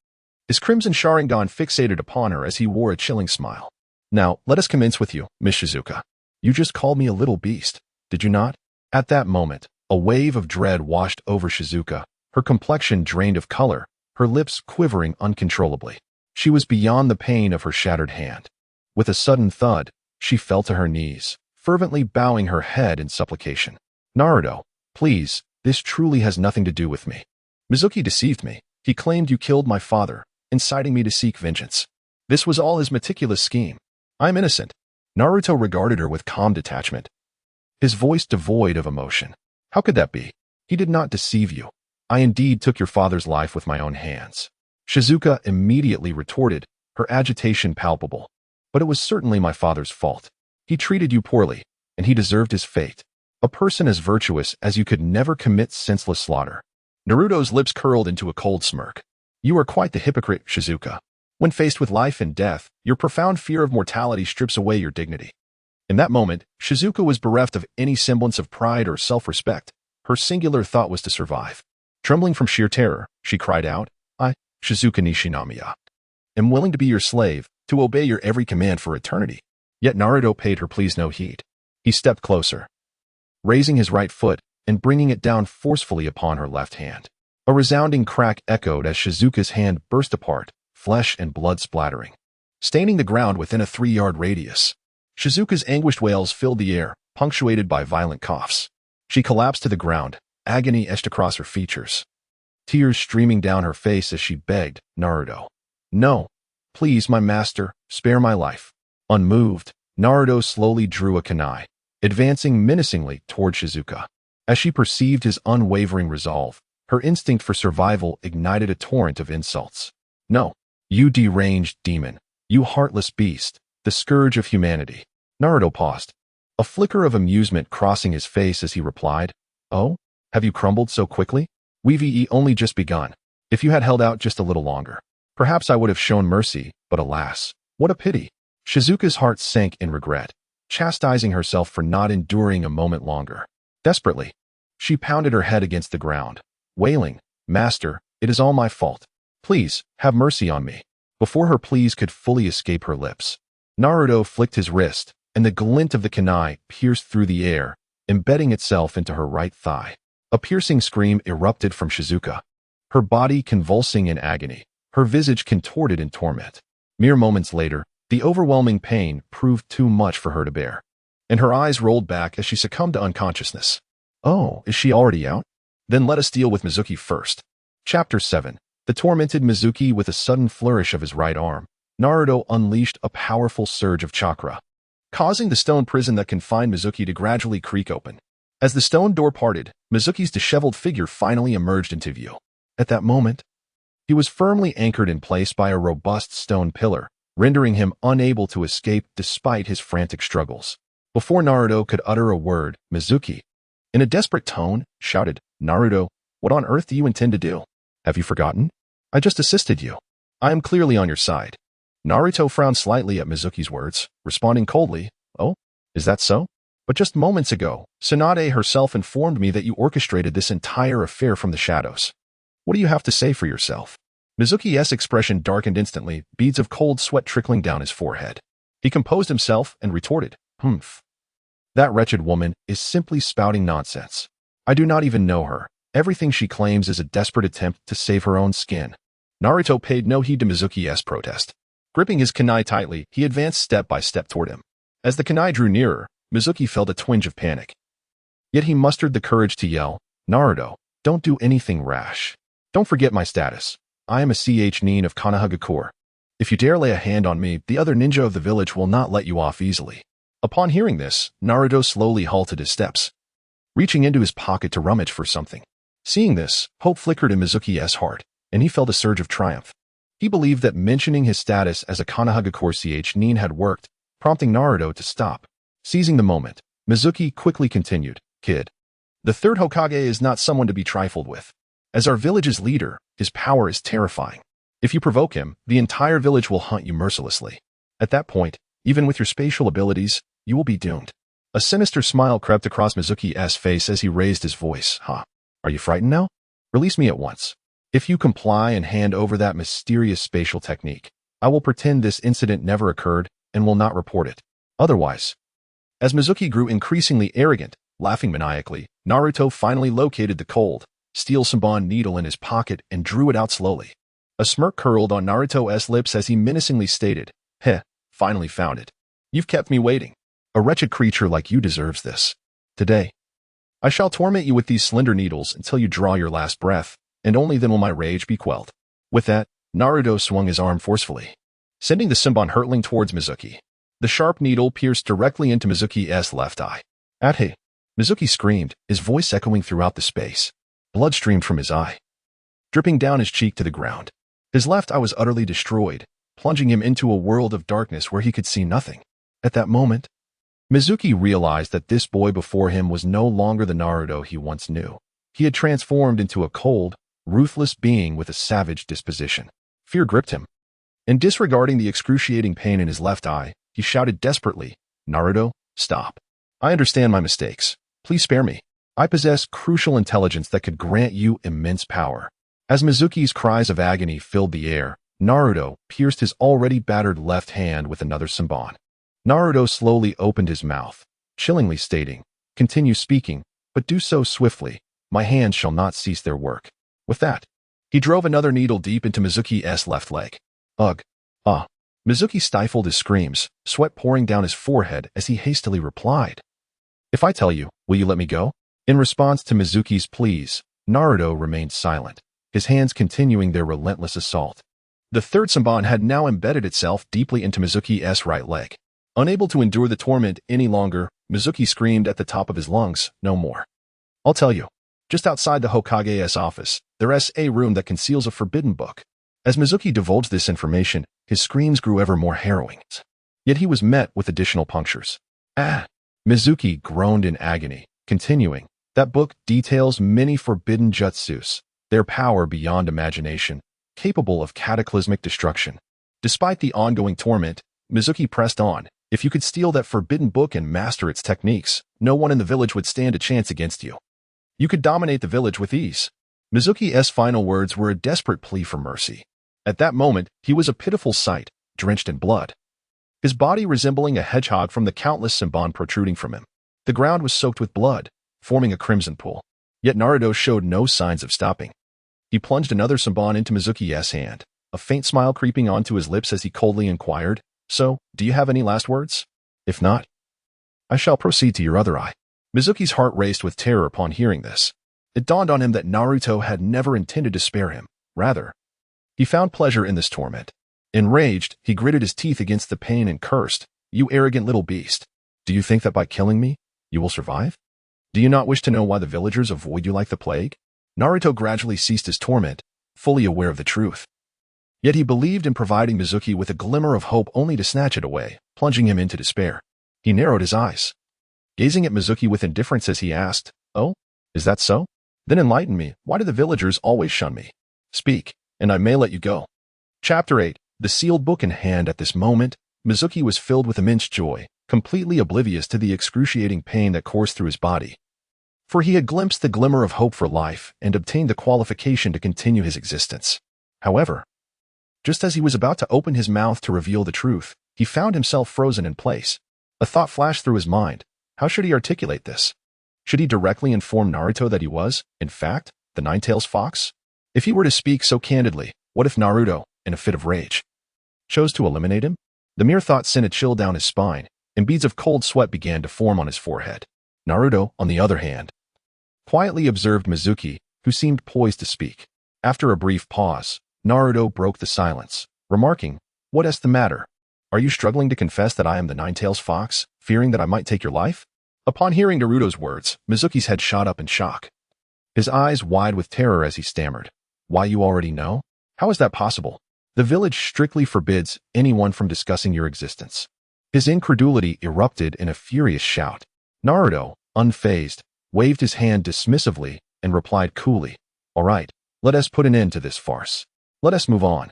His crimson Sharingan fixated upon her as he wore a chilling smile. "Now, let us commence with you, Miss Shizuka. You just called me a little beast, did you not?" At that moment, a wave of dread washed over Shizuka, her complexion drained of color, her lips quivering uncontrollably. She was beyond the pain of her shattered hand. With a sudden thud, she fell to her knees, fervently bowing her head in supplication. "Naruto, please, this truly has nothing to do with me. Mizuki deceived me. He claimed you killed my father, inciting me to seek vengeance. This was all his meticulous scheme. I am innocent." Naruto regarded her with calm detachment, his voice devoid of emotion. "How could that be? He did not deceive you. I indeed took your father's life with my own hands." Shizuka immediately retorted, her agitation palpable. "But it was certainly my father's fault. He treated you poorly, and he deserved his fate. A person as virtuous as you could never commit senseless slaughter." Naruto's lips curled into a cold smirk. "You are quite the hypocrite, Shizuka. When faced with life and death, your profound fear of mortality strips away your dignity." In that moment, Shizuka was bereft of any semblance of pride or self-respect. Her singular thought was to survive. Trembling from sheer terror, she cried out, "I, Shizuka Nishinamiya, am willing to be your slave, to obey your every command for eternity." Yet Naruto paid her pleas no heed. He stepped closer. Raising his right foot, and bringing it down forcefully upon her left hand. A resounding crack echoed as Shizuka's hand burst apart, flesh and blood splattering, staining the ground within a 3-yard radius. Shizuka's anguished wails filled the air, punctuated by violent coughs. She collapsed to the ground, agony etched across her features, tears streaming down her face as she begged, "Naruto, no, please, my master, spare my life." Unmoved, Naruto slowly drew a kunai, advancing menacingly toward Shizuka. As she perceived his unwavering resolve, her instinct for survival ignited a torrent of insults. "No, you deranged demon, you heartless beast, the scourge of humanity." Naruto paused, a flicker of amusement crossing his face as he replied, "Oh, have you crumbled so quickly? We've only just begun. If you had held out just a little longer, perhaps I would have shown mercy, but alas, what a pity." Shizuka's heart sank in regret, chastising herself for not enduring a moment longer. Desperately, she pounded her head against the ground, wailing, "Master, it is all my fault. Please, have mercy on me." Before her pleas could fully escape her lips, Naruto flicked his wrist, and the glint of the kunai pierced through the air, embedding itself into her right thigh. A piercing scream erupted from Shizuka, her body convulsing in agony, her visage contorted in torment. Mere moments later, the overwhelming pain proved too much for her to bear, and her eyes rolled back as she succumbed to unconsciousness. "Oh, is she already out? Then let us deal with Mizuki first." Chapter 7. The tormented Mizuki. With a sudden flourish of his right arm, Naruto unleashed a powerful surge of chakra, causing the stone prison that confined Mizuki to gradually creak open. As the stone door parted, Mizuki's disheveled figure finally emerged into view. At that moment, he was firmly anchored in place by a robust stone pillar, rendering him unable to escape despite his frantic struggles. Before Naruto could utter a word, Mizuki, in a desperate tone, shouted, "Naruto, what on earth do you intend to do? Have you forgotten? I just assisted you. I am clearly on your side." Naruto frowned slightly at Mizuki's words, responding coldly, "Oh, is that so? But just moments ago, Tsunade herself informed me that you orchestrated this entire affair from the shadows. What do you have to say for yourself?" Mizuki's expression darkened instantly, beads of cold sweat trickling down his forehead. He composed himself and retorted, "Humph. That wretched woman is simply spouting nonsense. I do not even know her. Everything she claims is a desperate attempt to save her own skin." Naruto paid no heed to Mizuki's protest. Gripping his kunai tightly, he advanced step by step toward him. As the kunai drew nearer, Mizuki felt a twinge of panic. Yet he mustered the courage to yell, "Naruto, don't do anything rash. Don't forget my status. I am a nin of Konoha. If you dare lay a hand on me, the other ninja of the village will not let you off easily." Upon hearing this, Naruto slowly halted his steps, reaching into his pocket to rummage for something. Seeing this, hope flickered in Mizuki's heart, and he felt a surge of triumph. He believed that mentioning his status as a Konoha nin had worked, prompting Naruto to stop. Seizing the moment, Mizuki quickly continued, "Kid, the third Hokage is not someone to be trifled with. As our village's leader, his power is terrifying. If you provoke him, the entire village will hunt you mercilessly. At that point, even with your spatial abilities, you will be doomed." A sinister smile crept across Mizuki's face as he raised his voice. "Huh? Are you frightened now? Release me at once. If you comply and hand over that mysterious spatial technique, I will pretend this incident never occurred and will not report it. Otherwise..." As Mizuki grew increasingly arrogant, laughing maniacally, Naruto finally located the cold, steel Senbon needle in his pocket and drew it out slowly. A smirk curled on Naruto's lips as he menacingly stated, "Heh, finally found it. You've kept me waiting. A wretched creature like you deserves this. Today, I shall torment you with these slender needles until you draw your last breath, and only then will my rage be quelled." With that, Naruto swung his arm forcefully, sending the Senbon hurtling towards Mizuki. The sharp needle pierced directly into Mizuki's left eye. "Athe!" Mizuki screamed, his voice echoing throughout the space. Blood streamed from his eye, dripping down his cheek to the ground. His left eye was utterly destroyed, plunging him into a world of darkness where he could see nothing. At that moment, Mizuki realized that this boy before him was no longer the Naruto he once knew. He had transformed into a cold, ruthless being with a savage disposition. Fear gripped him, and disregarding the excruciating pain in his left eye, he shouted desperately, "Naruto, stop. I understand my mistakes. Please spare me. I possess crucial intelligence that could grant you immense power." As Mizuki's cries of agony filled the air, Naruto pierced his already battered left hand with another Senbon. Naruto slowly opened his mouth, chillingly stating, "Continue speaking, but do so swiftly. My hands shall not cease their work." With that, he drove another needle deep into Mizuki's left leg. Ugh. Ah. Mizuki stifled his screams, sweat pouring down his forehead as he hastily replied, "If I tell you, will you let me go?" In response to Mizuki's pleas, Naruto remained silent, his hands continuing their relentless assault. The third Senbon had now embedded itself deeply into Mizuki's right leg. Unable to endure the torment any longer, Mizuki screamed at the top of his lungs, "No more. I'll tell you. Just outside the Hokage's office, there's a room that conceals a forbidden book." As Mizuki divulged this information, his screams grew ever more harrowing. Yet he was met with additional punctures. "Ah!" Mizuki groaned in agony, continuing, "That book details many forbidden jutsus, their power beyond imagination, capable of cataclysmic destruction." Despite the ongoing torment, Mizuki pressed on. "If you could steal that forbidden book and master its techniques, no one in the village would stand a chance against you. You could dominate the village with ease." Mizuki's final words were a desperate plea for mercy. At that moment, he was a pitiful sight, drenched in blood, his body resembling a hedgehog from the countless Senbon protruding from him. The ground was soaked with blood, forming a crimson pool. Yet Naruto showed no signs of stopping. He plunged another Senbon into Mizuki's hand, a faint smile creeping onto his lips as he coldly inquired, "So, do you have any last words? If not, I shall proceed to your other eye." Mizuki's heart raced with terror upon hearing this. It dawned on him that Naruto had never intended to spare him. Rather, he found pleasure in this torment. Enraged, he gritted his teeth against the pain and cursed, "You arrogant little beast. Do you think that by killing me, you will survive? Do you not wish to know why the villagers avoid you like the plague?" Naruto gradually ceased his torment, fully aware of the truth. Yet he believed in providing Mizuki with a glimmer of hope only to snatch it away, plunging him into despair. He narrowed his eyes, gazing at Mizuki with indifference as he asked, "Oh, is that so? Then enlighten me, why do the villagers always shun me? Speak, and I may let you go." Chapter 8. The sealed book in hand. At this moment, Mizuki was filled with immense joy, completely oblivious to the excruciating pain that coursed through his body. For he had glimpsed the glimmer of hope for life and obtained the qualification to continue his existence. However, just as he was about to open his mouth to reveal the truth, he found himself frozen in place. A thought flashed through his mind. How should he articulate this? Should he directly inform Naruto that he was, in fact, the Nine-Tails Fox? If he were to speak so candidly, what if Naruto, in a fit of rage, chose to eliminate him? The mere thought sent a chill down his spine, and beads of cold sweat began to form on his forehead. Naruto, on the other hand, quietly observed Mizuki, who seemed poised to speak. After a brief pause, Naruto broke the silence, remarking, "What is the matter? Are you struggling to confess that I am the Nine-Tails Fox, fearing that I might take your life?" Upon hearing Naruto's words, Mizuki's head shot up in shock, his eyes wide with terror as he stammered, "Why, you already know? How is that possible? The village strictly forbids anyone from discussing your existence." His incredulity erupted in a furious shout. Naruto, unfazed, waved his hand dismissively and replied coolly, "All right, let us put an end to this farce. Let us move on."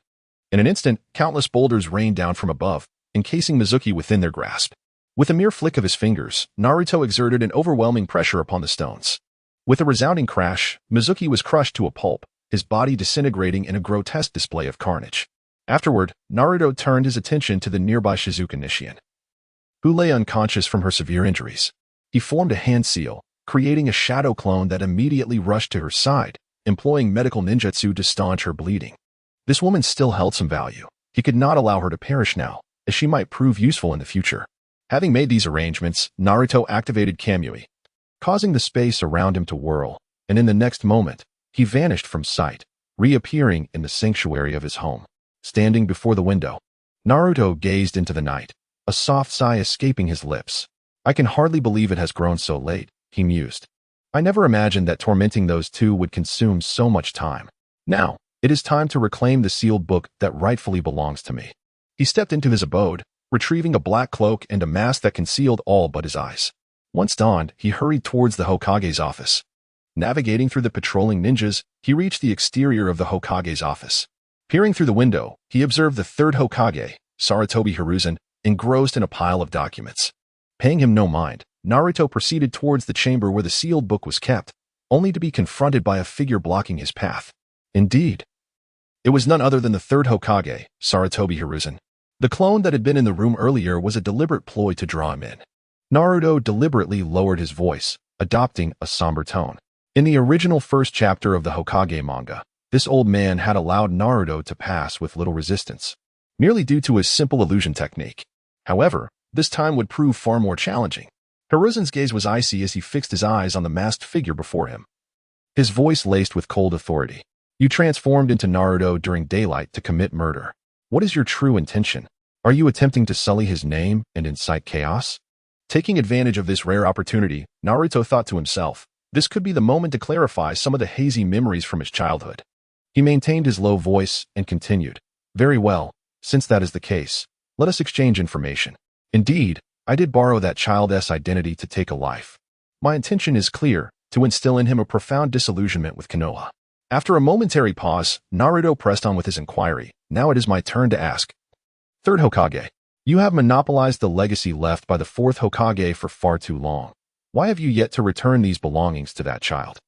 In an instant, countless boulders rained down from above, encasing Mizuki within their grasp. With a mere flick of his fingers, Naruto exerted an overwhelming pressure upon the stones. With a resounding crash, Mizuki was crushed to a pulp, his body disintegrating in a grotesque display of carnage. Afterward, Naruto turned his attention to the nearby Shizuka Nishian, who lay unconscious from her severe injuries. He formed a hand seal, creating a shadow clone that immediately rushed to her side, employing medical ninjutsu to staunch her bleeding. This woman still held some value. He could not allow her to perish now, as she might prove useful in the future. Having made these arrangements, Naruto activated Kamui, causing the space around him to whirl, and in the next moment, he vanished from sight, reappearing in the sanctuary of his home. Standing before the window, Naruto gazed into the night, a soft sigh escaping his lips. "I can hardly believe it has grown so late," he mused. "I never imagined that tormenting those two would consume so much time. Now, it is time to reclaim the sealed book that rightfully belongs to me." He stepped into his abode, retrieving a black cloak and a mask that concealed all but his eyes. Once donned, he hurried towards the Hokage's office. Navigating through the patrolling ninjas, he reached the exterior of the Hokage's office. Peering through the window, he observed the third Hokage, Sarutobi Hiruzen, engrossed in a pile of documents. Paying him no mind, Naruto proceeded towards the chamber where the sealed book was kept, only to be confronted by a figure blocking his path. Indeed, it was none other than the third Hokage, Sarutobi Hiruzen. The clone that had been in the room earlier was a deliberate ploy to draw him in. Naruto deliberately lowered his voice, adopting a somber tone. In the original first chapter of the Hokage manga, this old man had allowed Naruto to pass with little resistance, merely due to his simple illusion technique. However, this time would prove far more challenging. Hiruzen's gaze was icy as he fixed his eyes on the masked figure before him. His voice laced with cold authority. You transformed into Naruto during daylight to commit murder. What is your true intention? Are you attempting to sully his name and incite chaos? Taking advantage of this rare opportunity, Naruto thought to himself, this could be the moment to clarify some of the hazy memories from his childhood. He maintained his low voice and continued, very well, since that is the case, let us exchange information. Indeed, I did borrow that child's identity to take a life. My intention is clear, to instill in him a profound disillusionment with Konoha. After a momentary pause, Naruto pressed on with his inquiry. Now it is my turn to ask. Third Hokage, you have monopolized the legacy left by the fourth Hokage for far too long. Why have you yet to return these belongings to that child?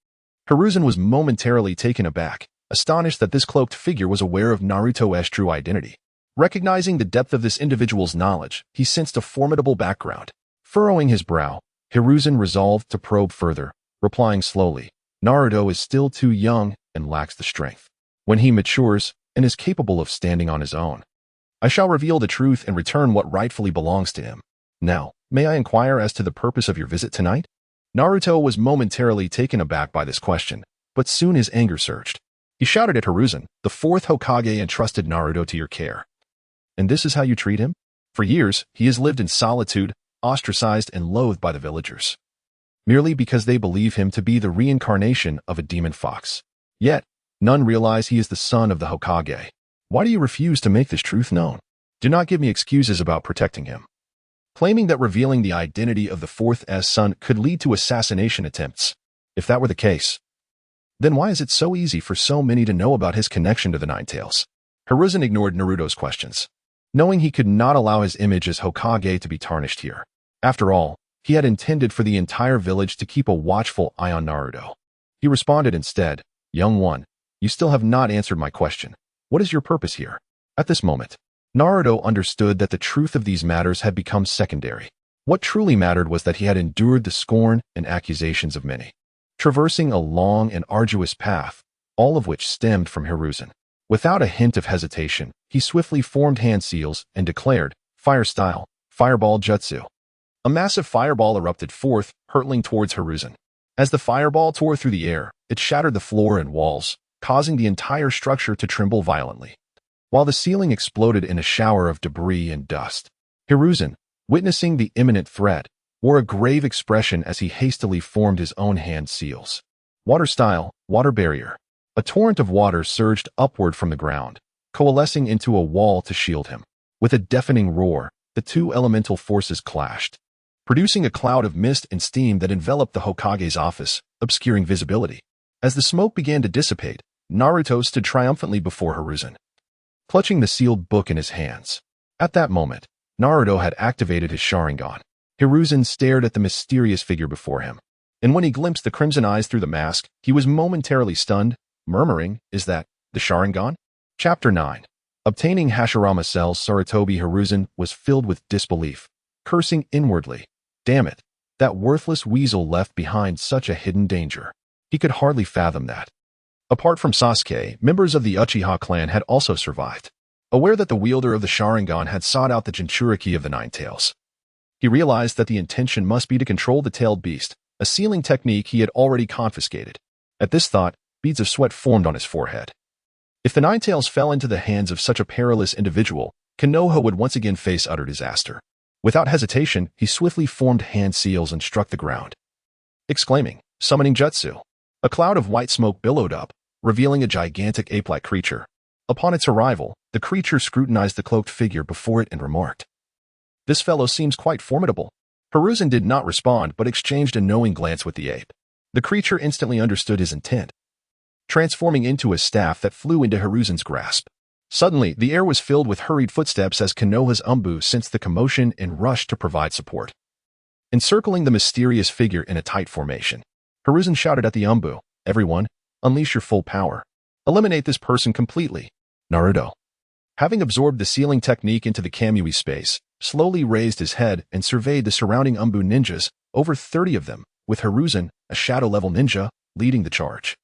Hiruzen was momentarily taken aback, astonished that this cloaked figure was aware of Naruto's true identity. Recognizing the depth of this individual's knowledge, he sensed a formidable background. Furrowing his brow, Hiruzen resolved to probe further, replying slowly, Naruto is still too young and lacks the strength. When he matures and is capable of standing on his own, I shall reveal the truth and return what rightfully belongs to him. Now, may I inquire as to the purpose of your visit tonight? Naruto was momentarily taken aback by this question, but soon his anger surged. He shouted at Hiruzen, the fourth Hokage entrusted Naruto to your care. And this is how you treat him? For years, he has lived in solitude, ostracized and loathed by the villagers, merely because they believe him to be the reincarnation of a demon fox. Yet, none realize he is the son of the Hokage. Why do you refuse to make this truth known? Do not give me excuses about protecting him. Claiming that revealing the identity of the fourth's son could lead to assassination attempts. If that were the case, then why is it so easy for so many to know about his connection to the Nine Tails? Hiruzen ignored Naruto's questions, knowing he could not allow his image as Hokage to be tarnished here. After all, he had intended for the entire village to keep a watchful eye on Naruto. He responded instead, Young one, you still have not answered my question. What is your purpose here? At this moment, Naruto understood that the truth of these matters had become secondary. What truly mattered was that he had endured the scorn and accusations of many, traversing a long and arduous path, all of which stemmed from Hiruzen. Without a hint of hesitation, he swiftly formed hand seals and declared, Fire style, Fireball Jutsu. A massive fireball erupted forth, hurtling towards Hiruzen. As the fireball tore through the air, it shattered the floor and walls, causing the entire structure to tremble violently, while the ceiling exploded in a shower of debris and dust. Hiruzen, witnessing the imminent threat, wore a grave expression as he hastily formed his own hand seals. Water style, Water barrier. A torrent of water surged upward from the ground, coalescing into a wall to shield him. With a deafening roar, the two elemental forces clashed, producing a cloud of mist and steam that enveloped the Hokage's office, obscuring visibility. As the smoke began to dissipate, Naruto stood triumphantly before Hiruzen, clutching the sealed book in his hands. At that moment, Naruto had activated his Sharingan. Hiruzen stared at the mysterious figure before him, and when he glimpsed the crimson eyes through the mask, he was momentarily stunned, murmuring, Is that the Sharingan? Chapter 9. Obtaining Hashirama cells, Sarutobi Hiruzen was filled with disbelief, cursing inwardly. Damn it, that worthless weasel left behind such a hidden danger. He could hardly fathom that. Apart from Sasuke, members of the Uchiha clan had also survived. Aware that the wielder of the Sharingan had sought out the Jinchuriki of the Nine Tails, he realized that the intention must be to control the tailed beast, a sealing technique he had already confiscated. At this thought, beads of sweat formed on his forehead. If the Nine Tails fell into the hands of such a perilous individual, Konoha would once again face utter disaster. Without hesitation, he swiftly formed hand seals and struck the ground, exclaiming, Summoning Jutsu. A cloud of white smoke billowed up, revealing a gigantic ape-like creature. Upon its arrival, the creature scrutinized the cloaked figure before it and remarked, This fellow seems quite formidable. Hiruzen did not respond but exchanged a knowing glance with the ape. The creature instantly understood his intent, transforming into a staff that flew into Hiruzen's grasp. Suddenly, the air was filled with hurried footsteps as Konoha's Umbu sensed the commotion and rushed to provide support. Encircling the mysterious figure in a tight formation, Hiruzen shouted at the Umbu, Everyone, unleash your full power. Eliminate this person completely. Naruto, having absorbed the sealing technique into the Kamui space, slowly raised his head and surveyed the surrounding Umbu ninjas, over 30 of them, with Hiruzen, a shadow-level ninja, leading the charge.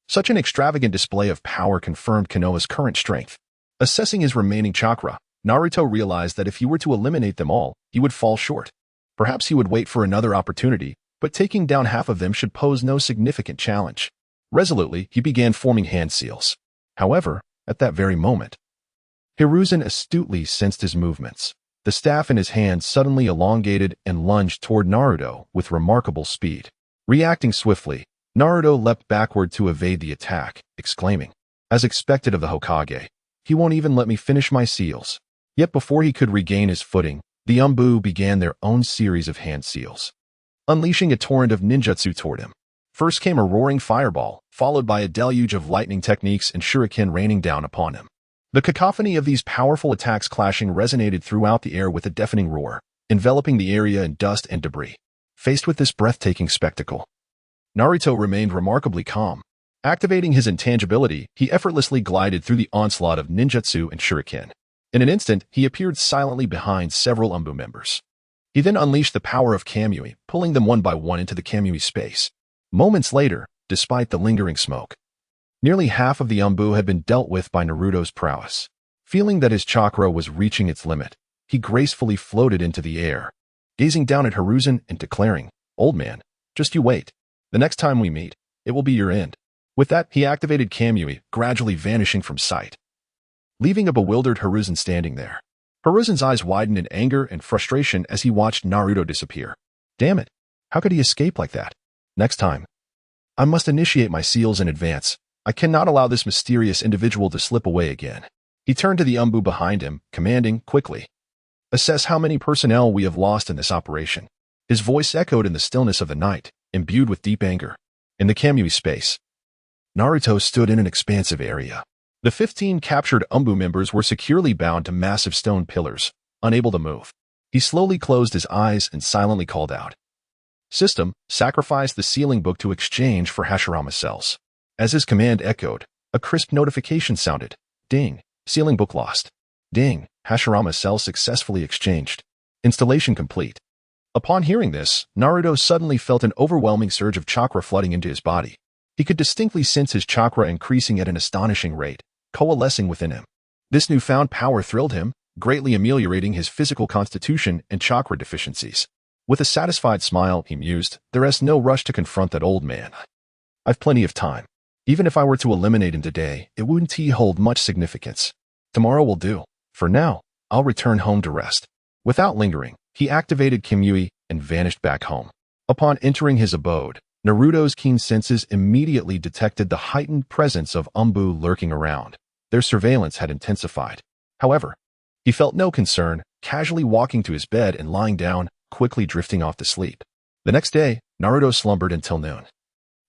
Such an extravagant display of power confirmed Konoha's current strength. Assessing his remaining chakra, Naruto realized that if he were to eliminate them all, he would fall short. Perhaps he would wait for another opportunity, but taking down half of them should pose no significant challenge. Resolutely, he began forming hand seals. However, at that very moment, Hiruzen astutely sensed his movements. The staff in his hand suddenly elongated and lunged toward Naruto with remarkable speed. Reacting swiftly, Naruto leapt backward to evade the attack, exclaiming, "As expected of the Hokage, he won't even let me finish my seals." Yet before he could regain his footing, the Umbu began their own series of hand seals, unleashing a torrent of ninjutsu toward him. First came a roaring fireball, followed by a deluge of lightning techniques and shuriken raining down upon him. The cacophony of these powerful attacks clashing resonated throughout the air with a deafening roar, enveloping the area in dust and debris. Faced with this breathtaking spectacle, Naruto remained remarkably calm. Activating his intangibility, he effortlessly glided through the onslaught of ninjutsu and shuriken. In an instant, he appeared silently behind several Umbu members. He then unleashed the power of Kamui, pulling them one by one into the Kamui space. Moments later, despite the lingering smoke, nearly half of the Umbu had been dealt with by Naruto's prowess. Feeling that his chakra was reaching its limit, he gracefully floated into the air, gazing down at Hiruzen and declaring, "Old man, just you wait. The next time we meet, it will be your end." With that, he activated Kamui, gradually vanishing from sight, leaving a bewildered Hiruzen standing there. Hiruzen's eyes widened in anger and frustration as he watched Naruto disappear. Damn it, how could he escape like that? Next time, I must initiate my seals in advance. I cannot allow this mysterious individual to slip away again. He turned to the Umbu behind him, commanding, "Quickly, assess how many personnel we have lost in this operation." His voice echoed in the stillness of the night, imbued with deep anger. In the Kamui space, Naruto stood in an expansive area. The 15 captured Umbu members were securely bound to massive stone pillars, unable to move. He slowly closed his eyes and silently called out, "System, sacrifice the sealing book to exchange for Hashirama cells." As his command echoed, a crisp notification sounded. Ding, sealing book lost. Ding, Hashirama cells successfully exchanged. Installation complete. Upon hearing this, Naruto suddenly felt an overwhelming surge of chakra flooding into his body. He could distinctly sense his chakra increasing at an astonishing rate, coalescing within him. This newfound power thrilled him, greatly ameliorating his physical constitution and chakra deficiencies. With a satisfied smile, he mused, "There is no rush to confront that old man. I've plenty of time. Even if I were to eliminate him today, it wouldn't hold much significance. Tomorrow will do. For now, I'll return home to rest." Without lingering, he activated Kamui and vanished back home. Upon entering his abode, Naruto's keen senses immediately detected the heightened presence of Umbu lurking around. Their surveillance had intensified. However, he felt no concern, casually walking to his bed and lying down, quickly drifting off to sleep. The next day, Naruto slumbered until noon,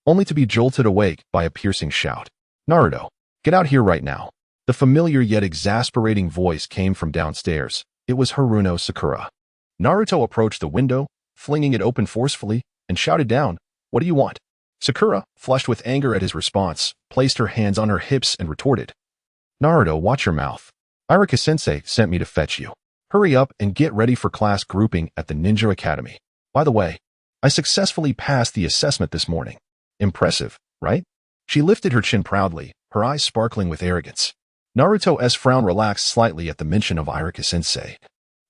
only to be jolted awake by a piercing shout. "Naruto, get out here right now." The familiar yet exasperating voice came from downstairs. It was Haruno Sakura. Naruto approached the window, flinging it open forcefully, and shouted down, "What do you want?" Sakura, flushed with anger at his response, placed her hands on her hips and retorted, "Naruto, watch your mouth. Irika-sensei sent me to fetch you. Hurry up and get ready for class grouping at the Ninja Academy. By the way, I successfully passed the assessment this morning. Impressive, right?" She lifted her chin proudly, her eyes sparkling with arrogance. Naruto's frown relaxed slightly at the mention of Irika-sensei,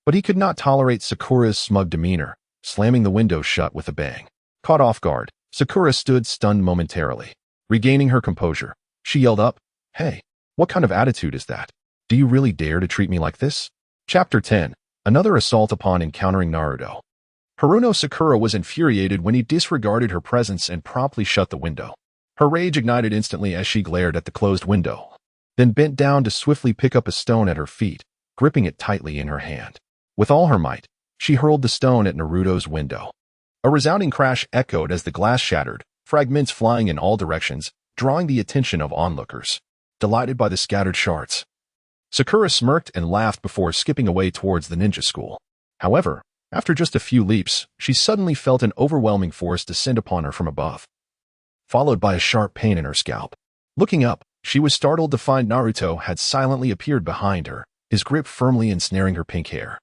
but he could not tolerate Sakura's smug demeanor, slamming the window shut with a bang. Caught off guard, Sakura stood stunned momentarily. Regaining her composure, she yelled up, "Hey, what kind of attitude is that? Do you really dare to treat me like this?" Chapter 10. Another assault upon encountering Naruto. Haruno Sakura was infuriated when he disregarded her presence and promptly shut the window. Her rage ignited instantly as she glared at the closed window, then bent down to swiftly pick up a stone at her feet, gripping it tightly in her hand. With all her might, she hurled the stone at Naruto's window. A resounding crash echoed as the glass shattered, fragments flying in all directions, drawing the attention of onlookers. Delighted by the scattered shards, Sakura smirked and laughed before skipping away towards the ninja school. However, after just a few leaps, she suddenly felt an overwhelming force descend upon her from above, followed by a sharp pain in her scalp. Looking up, she was startled to find Naruto had silently appeared behind her, his grip firmly ensnaring her pink hair.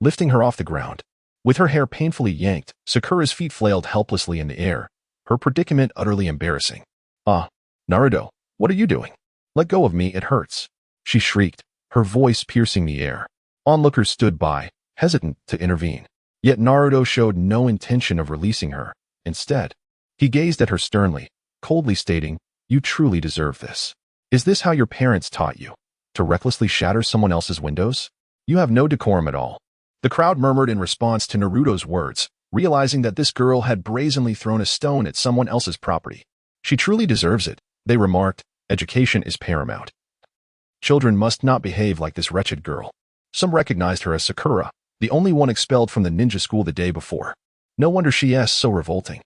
Lifting her off the ground, With her hair painfully yanked, Sakura's feet flailed helplessly in the air, her predicament utterly embarrassing. "Ah, Naruto, what are you doing? Let go of me, it hurts," she shrieked, her voice piercing the air. Onlookers stood by, hesitant to intervene. Yet Naruto showed no intention of releasing her. Instead, he gazed at her sternly, coldly stating, "You truly deserve this. Is this how your parents taught you? To recklessly shatter someone else's windows? You have no decorum at all." The crowd murmured in response to Naruto's words, realizing that this girl had brazenly thrown a stone at someone else's property. "She truly deserves it," they remarked. "Education is paramount. Children must not behave like this wretched girl." Some recognized her as Sakura, the only one expelled from the ninja school the day before. No wonder she is so revolting.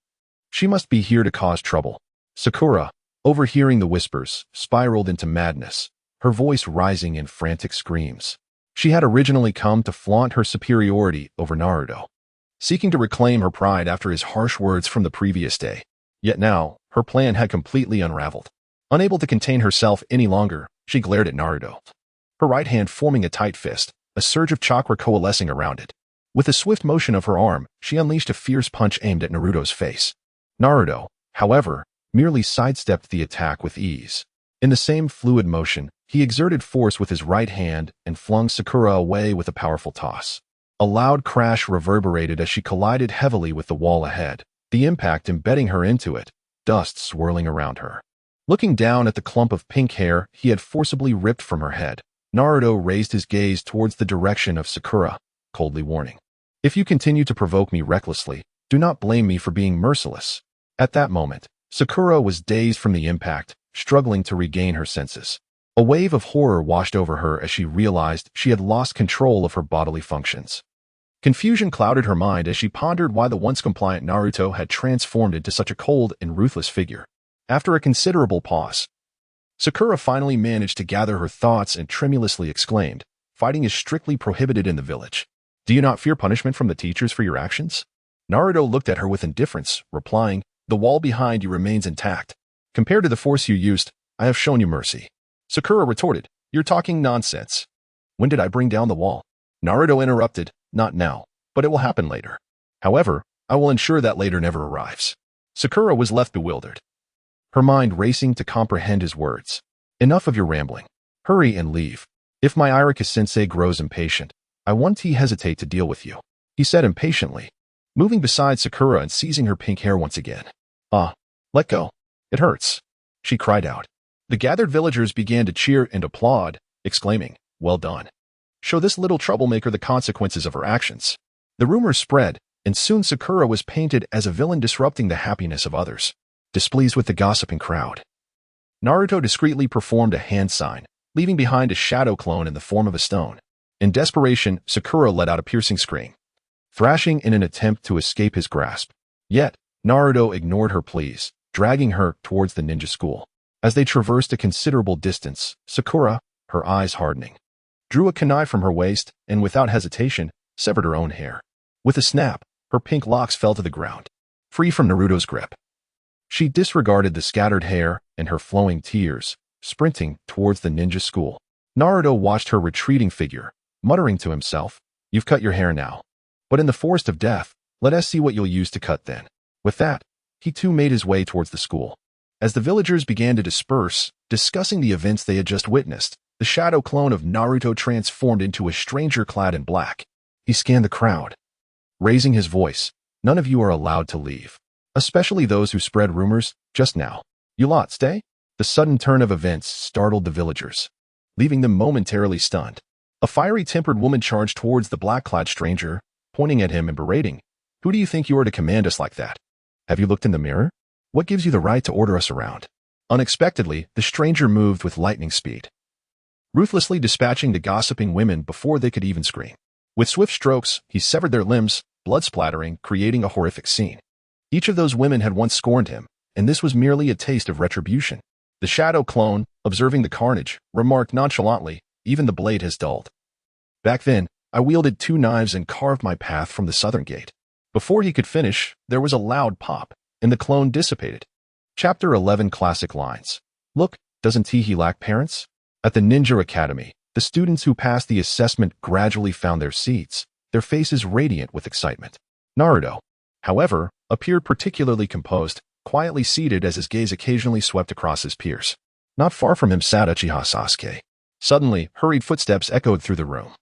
She must be here to cause trouble. Sakura, overhearing the whispers, spiraled into madness, her voice rising in frantic screams. She had originally come to flaunt her superiority over Naruto, seeking to reclaim her pride after his harsh words from the previous day. Yet now, her plan had completely unraveled. Unable to contain herself any longer, she glared at Naruto, her right hand forming a tight fist, a surge of chakra coalescing around it. With a swift motion of her arm, she unleashed a fierce punch aimed at Naruto's face. Naruto, however, merely sidestepped the attack with ease. In the same fluid motion, he exerted force with his right hand and flung Sakura away with a powerful toss. A loud crash reverberated as she collided heavily with the wall ahead, the impact embedding her into it, dust swirling around her. Looking down at the clump of pink hair he had forcibly ripped from her head, Naruto raised his gaze towards the direction of Sakura, coldly warning, "If you continue to provoke me recklessly, do not blame me for being merciless." At that moment, Sakura was dazed from the impact, struggling to regain her senses. A wave of horror washed over her as she realized she had lost control of her bodily functions. Confusion clouded her mind as she pondered why the once compliant Naruto had transformed into such a cold and ruthless figure. After a considerable pause, Sakura finally managed to gather her thoughts and tremulously exclaimed, "Fighting is strictly prohibited in the village. Do you not fear punishment from the teachers for your actions?" Naruto looked at her with indifference, replying, "The wall behind you remains intact. Compared to the force you used, I have shown you mercy." Sakura retorted, "You're talking nonsense. When did I bring down the wall?" Naruto interrupted, "Not now, but it will happen later. However, I will ensure that later never arrives." Sakura was left bewildered, her mind racing to comprehend his words. "Enough of your rambling. Hurry and leave. If my Irika-sensei grows impatient, I won't hesitate to deal with you," he said impatiently, moving beside Sakura and seizing her pink hair once again. "Ah, let go. It hurts," she cried out. The gathered villagers began to cheer and applaud, exclaiming, "Well done. Show this little troublemaker the consequences of her actions." The rumors spread, and soon Sakura was painted as a villain disrupting the happiness of others. Displeased with the gossiping crowd, Naruto discreetly performed a hand sign, leaving behind a shadow clone in the form of a stone. In desperation, Sakura let out a piercing scream, thrashing in an attempt to escape his grasp. Yet, Naruto ignored her pleas, dragging her towards the ninja school. As they traversed a considerable distance, Sakura, her eyes hardening, drew a kunai from her waist and, without hesitation, severed her own hair. With a snap, her pink locks fell to the ground, free from Naruto's grip. She disregarded the scattered hair and her flowing tears, sprinting towards the ninja school. Naruto watched her retreating figure, muttering to himself, "You've cut your hair now. But in the forest of death, let us see what you'll use to cut then." With that, he too made his way towards the school. As the villagers began to disperse, discussing the events they had just witnessed, the shadow clone of Naruto transformed into a stranger clad in black. He scanned the crowd, raising his voice, "None of you are allowed to leave. Especially those who spread rumors just now. You lot stay?" The sudden turn of events startled the villagers, leaving them momentarily stunned. A fiery-tempered woman charged towards the black-clad stranger, pointing at him and berating, "Who do you think you are to command us like that? Have you looked in the mirror? What gives you the right to order us around?" Unexpectedly, the stranger moved with lightning speed, ruthlessly dispatching the gossiping women before they could even scream. With swift strokes, he severed their limbs, blood splattering, creating a horrific scene. Each of those women had once scorned him, and this was merely a taste of retribution. The shadow clone, observing the carnage, remarked nonchalantly, "Even the blade has dulled. Back then, I wielded 2 knives and carved my path from the southern gate." Before he could finish, there was a loud pop, and the clone dissipated. Chapter 11 Classic Lines. "Look, doesn't he lack parents?" At the Ninja Academy, the students who passed the assessment gradually found their seats, their faces radiant with excitement. Naruto, however, appeared particularly composed, quietly seated as his gaze occasionally swept across his peers. Not far from him sat Uchiha Sasuke. Suddenly, hurried footsteps echoed through the room.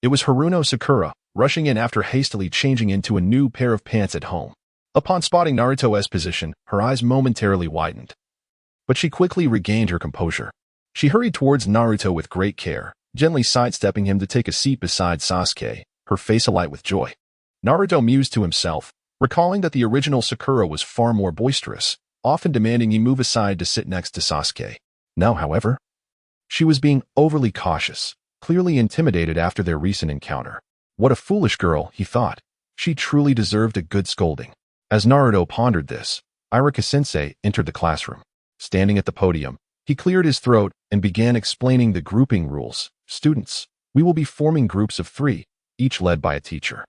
It was Haruno Sakura, rushing in after hastily changing into a new pair of pants at home. Upon spotting Naruto's position, her eyes momentarily widened. But she quickly regained her composure. She hurried towards Naruto with great care, gently sidestepping him to take a seat beside Sasuke, her face alight with joy. Naruto mused to himself, recalling that the original Sakura was far more boisterous, often demanding he move aside to sit next to Sasuke. Now, however, she was being overly cautious, clearly intimidated after their recent encounter. What a foolish girl, he thought. She truly deserved a good scolding. As Naruto pondered this, Iruka-sensei entered the classroom. Standing at the podium, he cleared his throat and began explaining the grouping rules. Students, we will be forming groups of 3, each led by a teacher.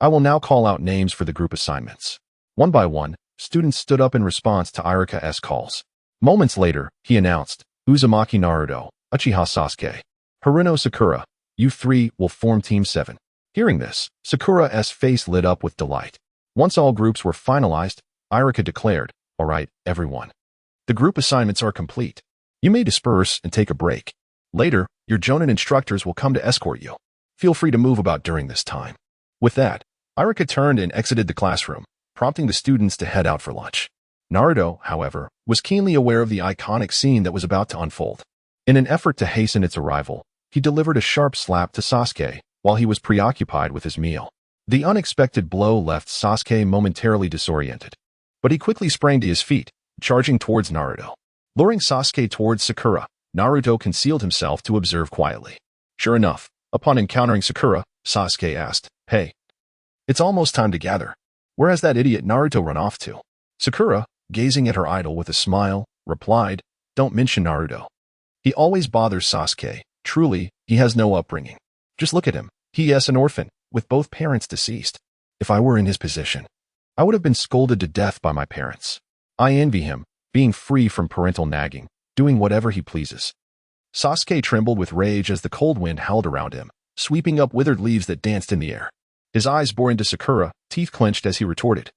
I will now call out names for the group assignments. One by one, students stood up in response to Iruka's calls. Moments later, he announced, Uzumaki Naruto, Uchiha Sasuke, Haruno Sakura, you 3 will form Team 7. Hearing this, Sakura's face lit up with delight. Once all groups were finalized, Iruka declared, all right, everyone. The group assignments are complete. You may disperse and take a break. Later, your Jonin instructors will come to escort you. Feel free to move about during this time. With that, Iruka turned and exited the classroom, prompting the students to head out for lunch. Naruto, however, was keenly aware of the iconic scene that was about to unfold. In an effort to hasten its arrival, he delivered a sharp slap to Sasuke while he was preoccupied with his meal. The unexpected blow left Sasuke momentarily disoriented, but he quickly sprang to his feet, charging towards Naruto. Luring Sasuke towards Sakura, Naruto concealed himself to observe quietly. Sure enough, upon encountering Sakura, Sasuke asked, hey, it's almost time to gather. Where has that idiot Naruto run off to? Sakura, gazing at her idol with a smile, replied, don't mention Naruto. He always bothers Sasuke. Truly, he has no upbringing. Just look at him. He is an orphan, with both parents deceased. If I were in his position, I would have been scolded to death by my parents. I envy him, being free from parental nagging, doing whatever he pleases. Sasuke trembled with rage as the cold wind howled around him, sweeping up withered leaves that danced in the air. His eyes bore into Sakura, teeth clenched as he retorted.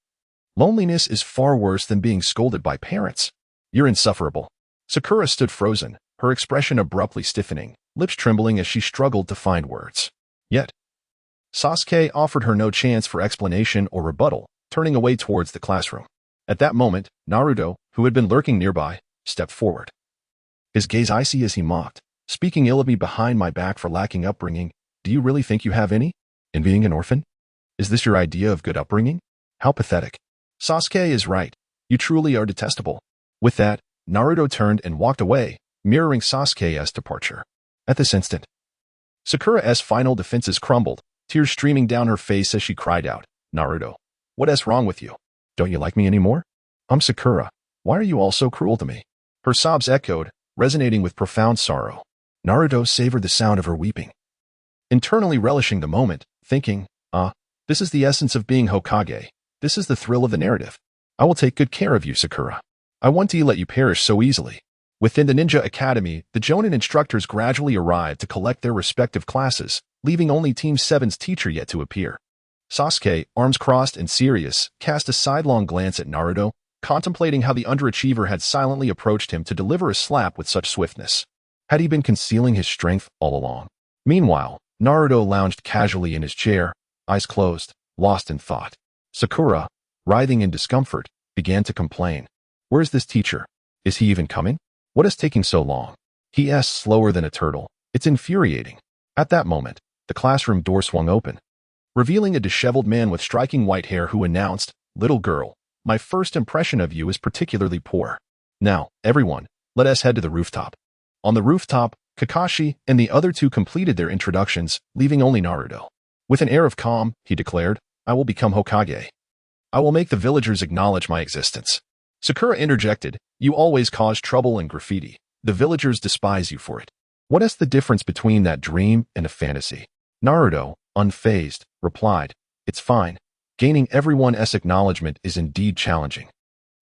Loneliness is far worse than being scolded by parents. You're insufferable. Sakura stood frozen, her expression abruptly stiffening, lips trembling as she struggled to find words. Yet, Sasuke offered her no chance for explanation or rebuttal, turning away towards the classroom. At that moment, Naruto, who had been lurking nearby, stepped forward. His gaze icy as he mocked, speaking ill of me behind my back for lacking upbringing. Do you really think you have any? In being an orphan? Is this your idea of good upbringing? How pathetic. Sasuke is right. You truly are detestable. With that, Naruto turned and walked away, mirroring Sasuke's departure. At this instant, Sakura's final defenses crumbled, tears streaming down her face as she cried out, Naruto, what is wrong with you? Don't you like me anymore? I'm Sakura. Why are you all so cruel to me? Her sobs echoed, resonating with profound sorrow. Naruto savored the sound of her weeping, internally relishing the moment, thinking, this is the essence of being Hokage. This is the thrill of the narrative. I will take good care of you, Sakura. I won't let you perish so easily. Within the Ninja Academy, the Jonin instructors gradually arrived to collect their respective classes, leaving only Team 7's teacher yet to appear. Sasuke, arms crossed and serious, cast a sidelong glance at Naruto, contemplating how the underachiever had silently approached him to deliver a slap with such swiftness. Had he been concealing his strength all along? Meanwhile, Naruto lounged casually in his chair, eyes closed, lost in thought. Sakura, writhing in discomfort, began to complain. Where's this teacher? Is he even coming? What is taking so long? He asks slower than a turtle. It's infuriating. At that moment, the classroom door swung open, revealing a disheveled man with striking white hair who announced, Little girl, my first impression of you is particularly poor. Now, everyone, let us head to the rooftop. On the rooftop, Kakashi and the other 2 completed their introductions, leaving only Naruto. With an air of calm, he declared, I will become Hokage. I will make the villagers acknowledge my existence. Sakura interjected, you always cause trouble and graffiti. The villagers despise you for it. What is the difference between that dream and a fantasy? Naruto, unfazed, replied, it's fine. Gaining everyone's acknowledgement is indeed challenging.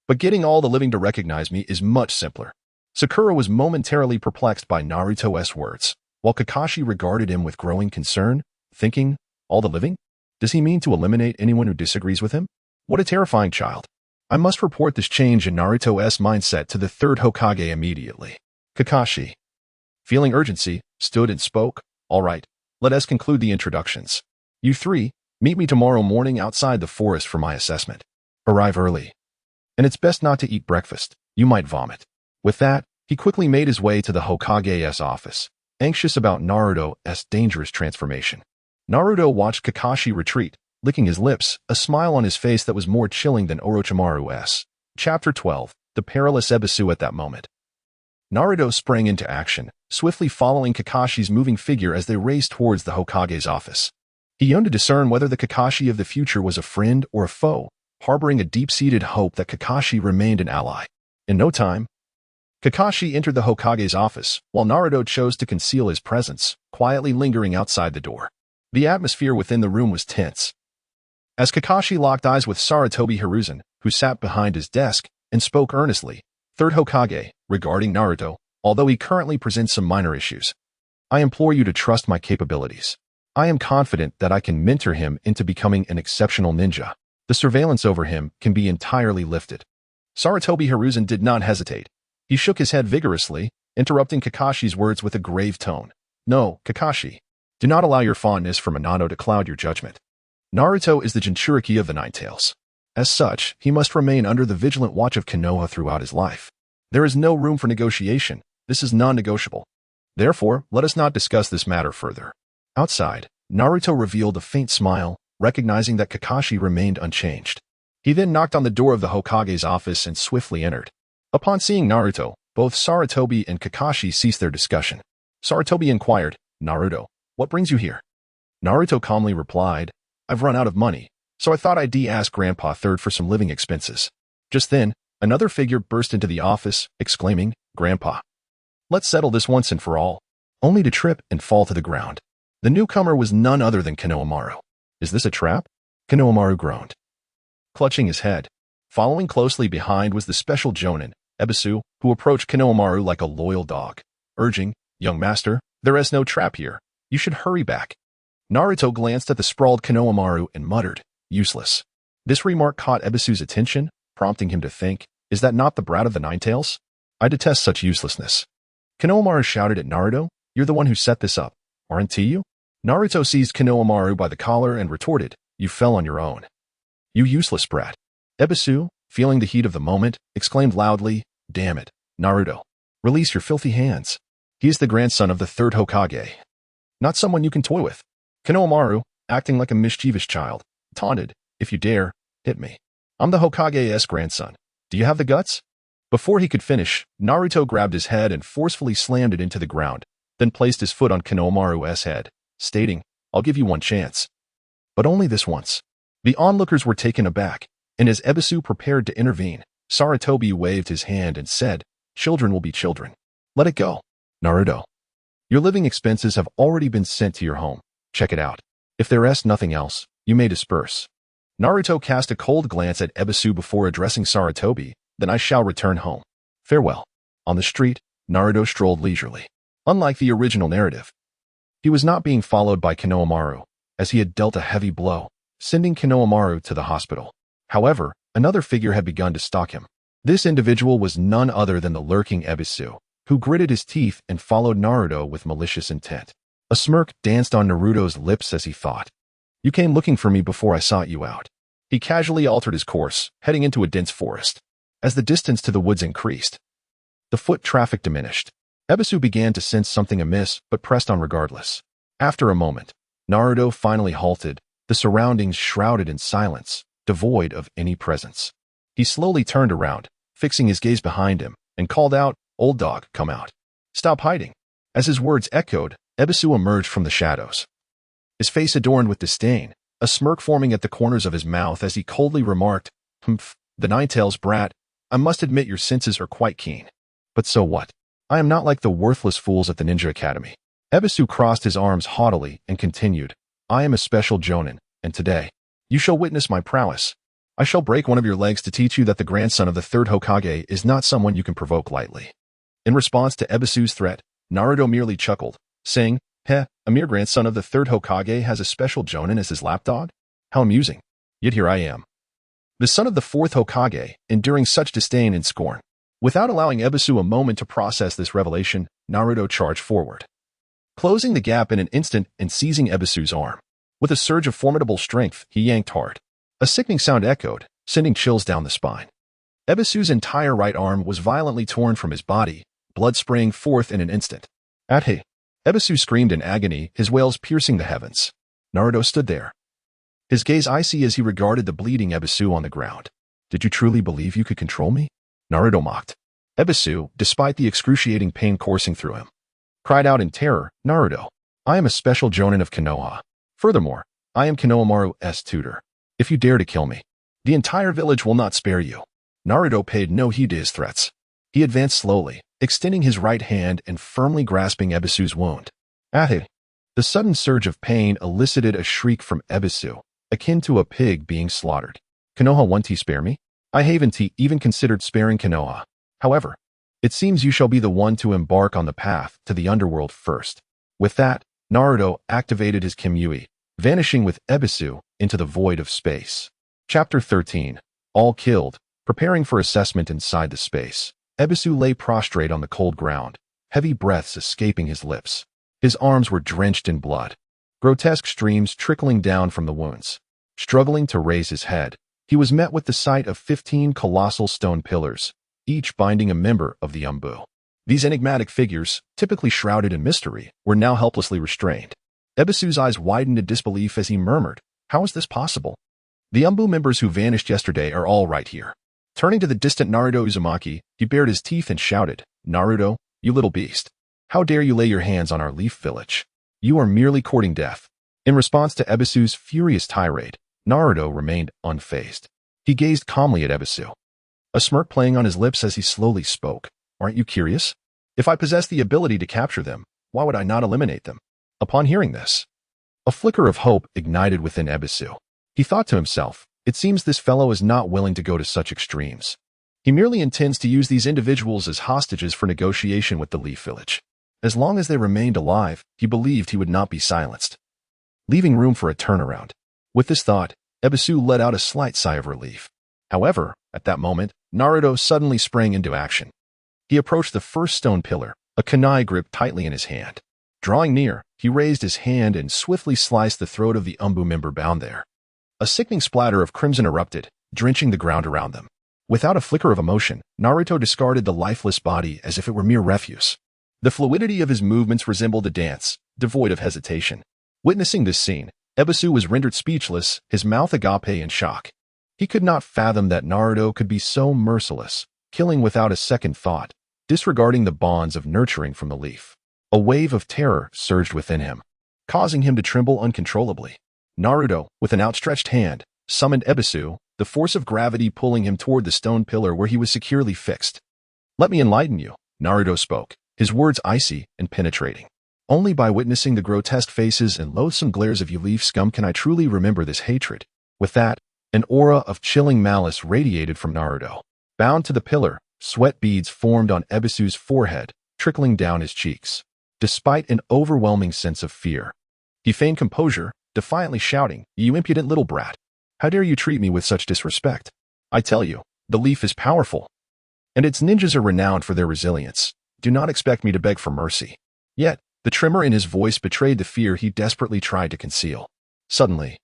But getting all the living to recognize me is much simpler. Sakura was momentarily perplexed by Naruto's words, while Kakashi regarded him with growing concern, thinking, all the living? Does he mean to eliminate anyone who disagrees with him? What a terrifying child. I must report this change in Naruto's mindset to the third Hokage immediately. Kakashi, feeling urgency, stood and spoke. All right, let us conclude the introductions. You three, meet me tomorrow morning outside the forest for my assessment. Arrive early. And it's best not to eat breakfast. You might vomit. With that, he quickly made his way to the Hokage's office, anxious about Naruto's dangerous transformation. Naruto watched Kakashi retreat, licking his lips, a smile on his face that was more chilling than Orochimaru's. Chapter 12, The Perilous Ebisu. At that moment, Naruto sprang into action, swiftly following Kakashi's moving figure as they raced towards the Hokage's office. He yearned to discern whether the Kakashi of the future was a friend or a foe, harboring a deep-seated hope that Kakashi remained an ally. In no time, Kakashi entered the Hokage's office, while Naruto chose to conceal his presence, quietly lingering outside the door. The atmosphere within the room was tense. As Kakashi locked eyes with Sarutobi Hiruzen, who sat behind his desk, and spoke earnestly, "Third Hokage, regarding Naruto, although he currently presents some minor issues, I implore you to trust my capabilities. I am confident that I can mentor him into becoming an exceptional ninja. The surveillance over him can be entirely lifted." Sarutobi Hiruzen did not hesitate. He shook his head vigorously, interrupting Kakashi's words with a grave tone. "No, Kakashi. Do not allow your fondness for Minato to cloud your judgment. Naruto is the Jinchuriki of the Nine Tails. As such, he must remain under the vigilant watch of Konoha throughout his life. There is no room for negotiation. This is non-negotiable. Therefore, let us not discuss this matter further." Outside, Naruto revealed a faint smile, recognizing that Kakashi remained unchanged. He then knocked on the door of the Hokage's office and swiftly entered. Upon seeing Naruto, both Sarutobi and Kakashi ceased their discussion. Sarutobi inquired, "Naruto, what brings you here?" Naruto calmly replied, "I've run out of money, so I thought I'd ask Grandpa Third for some living expenses." Just then, another figure burst into the office, exclaiming, "Grandpa, let's settle this once and for all," only to trip and fall to the ground. The newcomer was none other than Konohamaru. "Is this a trap?" Konohamaru groaned, clutching his head. Following closely behind was the special Jonin, Ebisu, who approached Konohamaru like a loyal dog, urging, "Young master, there is no trap here. You should hurry back." Naruto glanced at the sprawled Konohamaru and muttered, "Useless." This remark caught Ebisu's attention, prompting him to think, "Is that not the brat of the Nine Tails? I detest such uselessness." Konohamaru shouted at Naruto, "You're the one who set this up, aren't you?" Naruto seized Konohamaru by the collar and retorted, "You fell on your own. You useless brat." Ebisu, feeling the heat of the moment, exclaimed loudly, "Damn it, Naruto. Release your filthy hands. He is the grandson of the third Hokage, not someone you can toy with." Konohamaru, acting like a mischievous child, taunted, "If you dare, hit me. I'm the Hokage's grandson. Do you have the guts?" Before he could finish, Naruto grabbed his head and forcefully slammed it into the ground, then placed his foot on Konohamaru's head, stating, "I'll give you one chance. But only this once." The onlookers were taken aback, and as Ebisu prepared to intervene, Sarutobi waved his hand and said, "Children will be children. Let it go. Naruto, your living expenses have already been sent to your home. Check it out. If there is nothing else, you may disperse." Naruto cast a cold glance at Ebisu before addressing Sarutobi, "Then I shall return home. Farewell." On the street, Naruto strolled leisurely. Unlike the original narrative, he was not being followed by Konohamaru, as he had dealt a heavy blow, sending Konohamaru to the hospital. However, another figure had begun to stalk him. This individual was none other than the lurking Ebisu, who gritted his teeth and followed Naruto with malicious intent. A smirk danced on Naruto's lips as he thought, "You came looking for me before I sought you out." He casually altered his course, heading into a dense forest. As the distance to the woods increased, the foot traffic diminished. Ebisu began to sense something amiss, but pressed on regardless. After a moment, Naruto finally halted, the surroundings shrouded in silence, devoid of any presence. He slowly turned around, fixing his gaze behind him, and called out, "Old dog, come out. Stop hiding." As his words echoed, Ebisu emerged from the shadows, his face adorned with disdain, a smirk forming at the corners of his mouth as he coldly remarked, "Humph, the Nine Tails brat, I must admit your senses are quite keen. But so what? I am not like the worthless fools at the Ninja Academy." Ebisu crossed his arms haughtily and continued, "I am a special Jonin, and today, you shall witness my prowess. I shall break one of your legs to teach you that the grandson of the third Hokage is not someone you can provoke lightly." In response to Ebisu's threat, Naruto merely chuckled, saying, "Heh, a mere grandson of the third Hokage has a special Jonin as his lapdog? How amusing. Yet here I am, the son of the fourth Hokage, enduring such disdain and scorn. Without allowing Ebisu a moment to process this revelation, Naruto charged forward, closing the gap in an instant and seizing Ebisu's arm. With a surge of formidable strength, he yanked hard. A sickening sound echoed, sending chills down the spine. Ebisu's entire right arm was violently torn from his body, blood spraying forth in an instant. Ahe! Ebisu screamed in agony, his wails piercing the heavens. Naruto stood there, his gaze icy as he regarded the bleeding Ebisu on the ground. Did you truly believe you could control me? Naruto mocked. Ebisu, despite the excruciating pain coursing through him, cried out in terror, Naruto, I am a special jonin of Konoha. Furthermore, I am Konohamaru's tutor. If you dare to kill me, the entire village will not spare you. Naruto paid no heed to his threats. He advanced slowly, extending his right hand and firmly grasping Ebisu's wound. Ahe! The sudden surge of pain elicited a shriek from Ebisu, akin to a pig being slaughtered. Konoha, won't he spare me? I haven't even considered sparing Konoha. However, it seems you shall be the one to embark on the path to the underworld first. With that, Naruto activated his Kamui, vanishing with Ebisu into the void of space. Chapter 13. All killed. Preparing for assessment inside the space, Ebisu lay prostrate on the cold ground, heavy breaths escaping his lips. His arms were drenched in blood, grotesque streams trickling down from the wounds. Struggling to raise his head, he was met with the sight of 15 colossal stone pillars, each binding a member of the Umbu. These enigmatic figures, typically shrouded in mystery, were now helplessly restrained. Ebisu's eyes widened in disbelief as he murmured, how is this possible? The Umbu members who vanished yesterday are all right here. Turning to the distant Naruto Uzumaki, he bared his teeth and shouted, Naruto, you little beast. How dare you lay your hands on our leaf village? You are merely courting death. In response to Ebisu's furious tirade, Naruto remained unfazed. He gazed calmly at Ebisu, a smirk playing on his lips as he slowly spoke. Aren't you curious? If I possess the ability to capture them, why would I not eliminate them? Upon hearing this, a flicker of hope ignited within Ebisu. He thought to himself, it seems this fellow is not willing to go to such extremes. He merely intends to use these individuals as hostages for negotiation with the Leaf Village. As long as they remained alive, he believed he would not be silenced, leaving room for a turnaround. With this thought, Ebisu let out a slight sigh of relief. However, at that moment, Naruto suddenly sprang into action. He approached the first stone pillar, a kunai gripped tightly in his hand. Drawing near, he raised his hand and swiftly sliced the throat of the Umbu member bound there. A sickening splatter of crimson erupted, drenching the ground around them. Without a flicker of emotion, Naruto discarded the lifeless body as if it were mere refuse. The fluidity of his movements resembled a dance, devoid of hesitation. Witnessing this scene, Ebisu was rendered speechless, his mouth agape in shock. He could not fathom that Naruto could be so merciless, killing without a second thought, disregarding the bonds of nurturing from the leaf. A wave of terror surged within him, causing him to tremble uncontrollably. Naruto, with an outstretched hand, summoned Ebisu, the force of gravity pulling him toward the stone pillar where he was securely fixed. Let me enlighten you, Naruto spoke, his words icy and penetrating. Only by witnessing the grotesque faces and loathsome glares of you leaf scum can I truly remember this hatred. With that, an aura of chilling malice radiated from Naruto. Bound to the pillar, sweat beads formed on Ebisu's forehead, trickling down his cheeks. Despite an overwhelming sense of fear, he feigned composure, defiantly shouting, "You impudent little brat! How dare you treat me with such disrespect? I tell you, the leaf is powerful, and its ninjas are renowned for their resilience. Do not expect me to beg for mercy." Yet, the tremor in his voice betrayed the fear he desperately tried to conceal. Suddenly,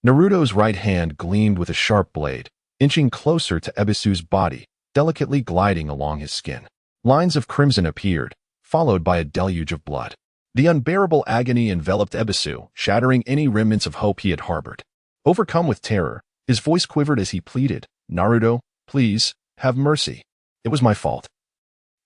Naruto's right hand gleamed with a sharp blade, inching closer to Ebisu's body, delicately gliding along his skin. Lines of crimson appeared, followed by a deluge of blood. The unbearable agony enveloped Ebisu, shattering any remnants of hope he had harbored. Overcome with terror, his voice quivered as he pleaded, "Naruto, please, have mercy. It was my fault.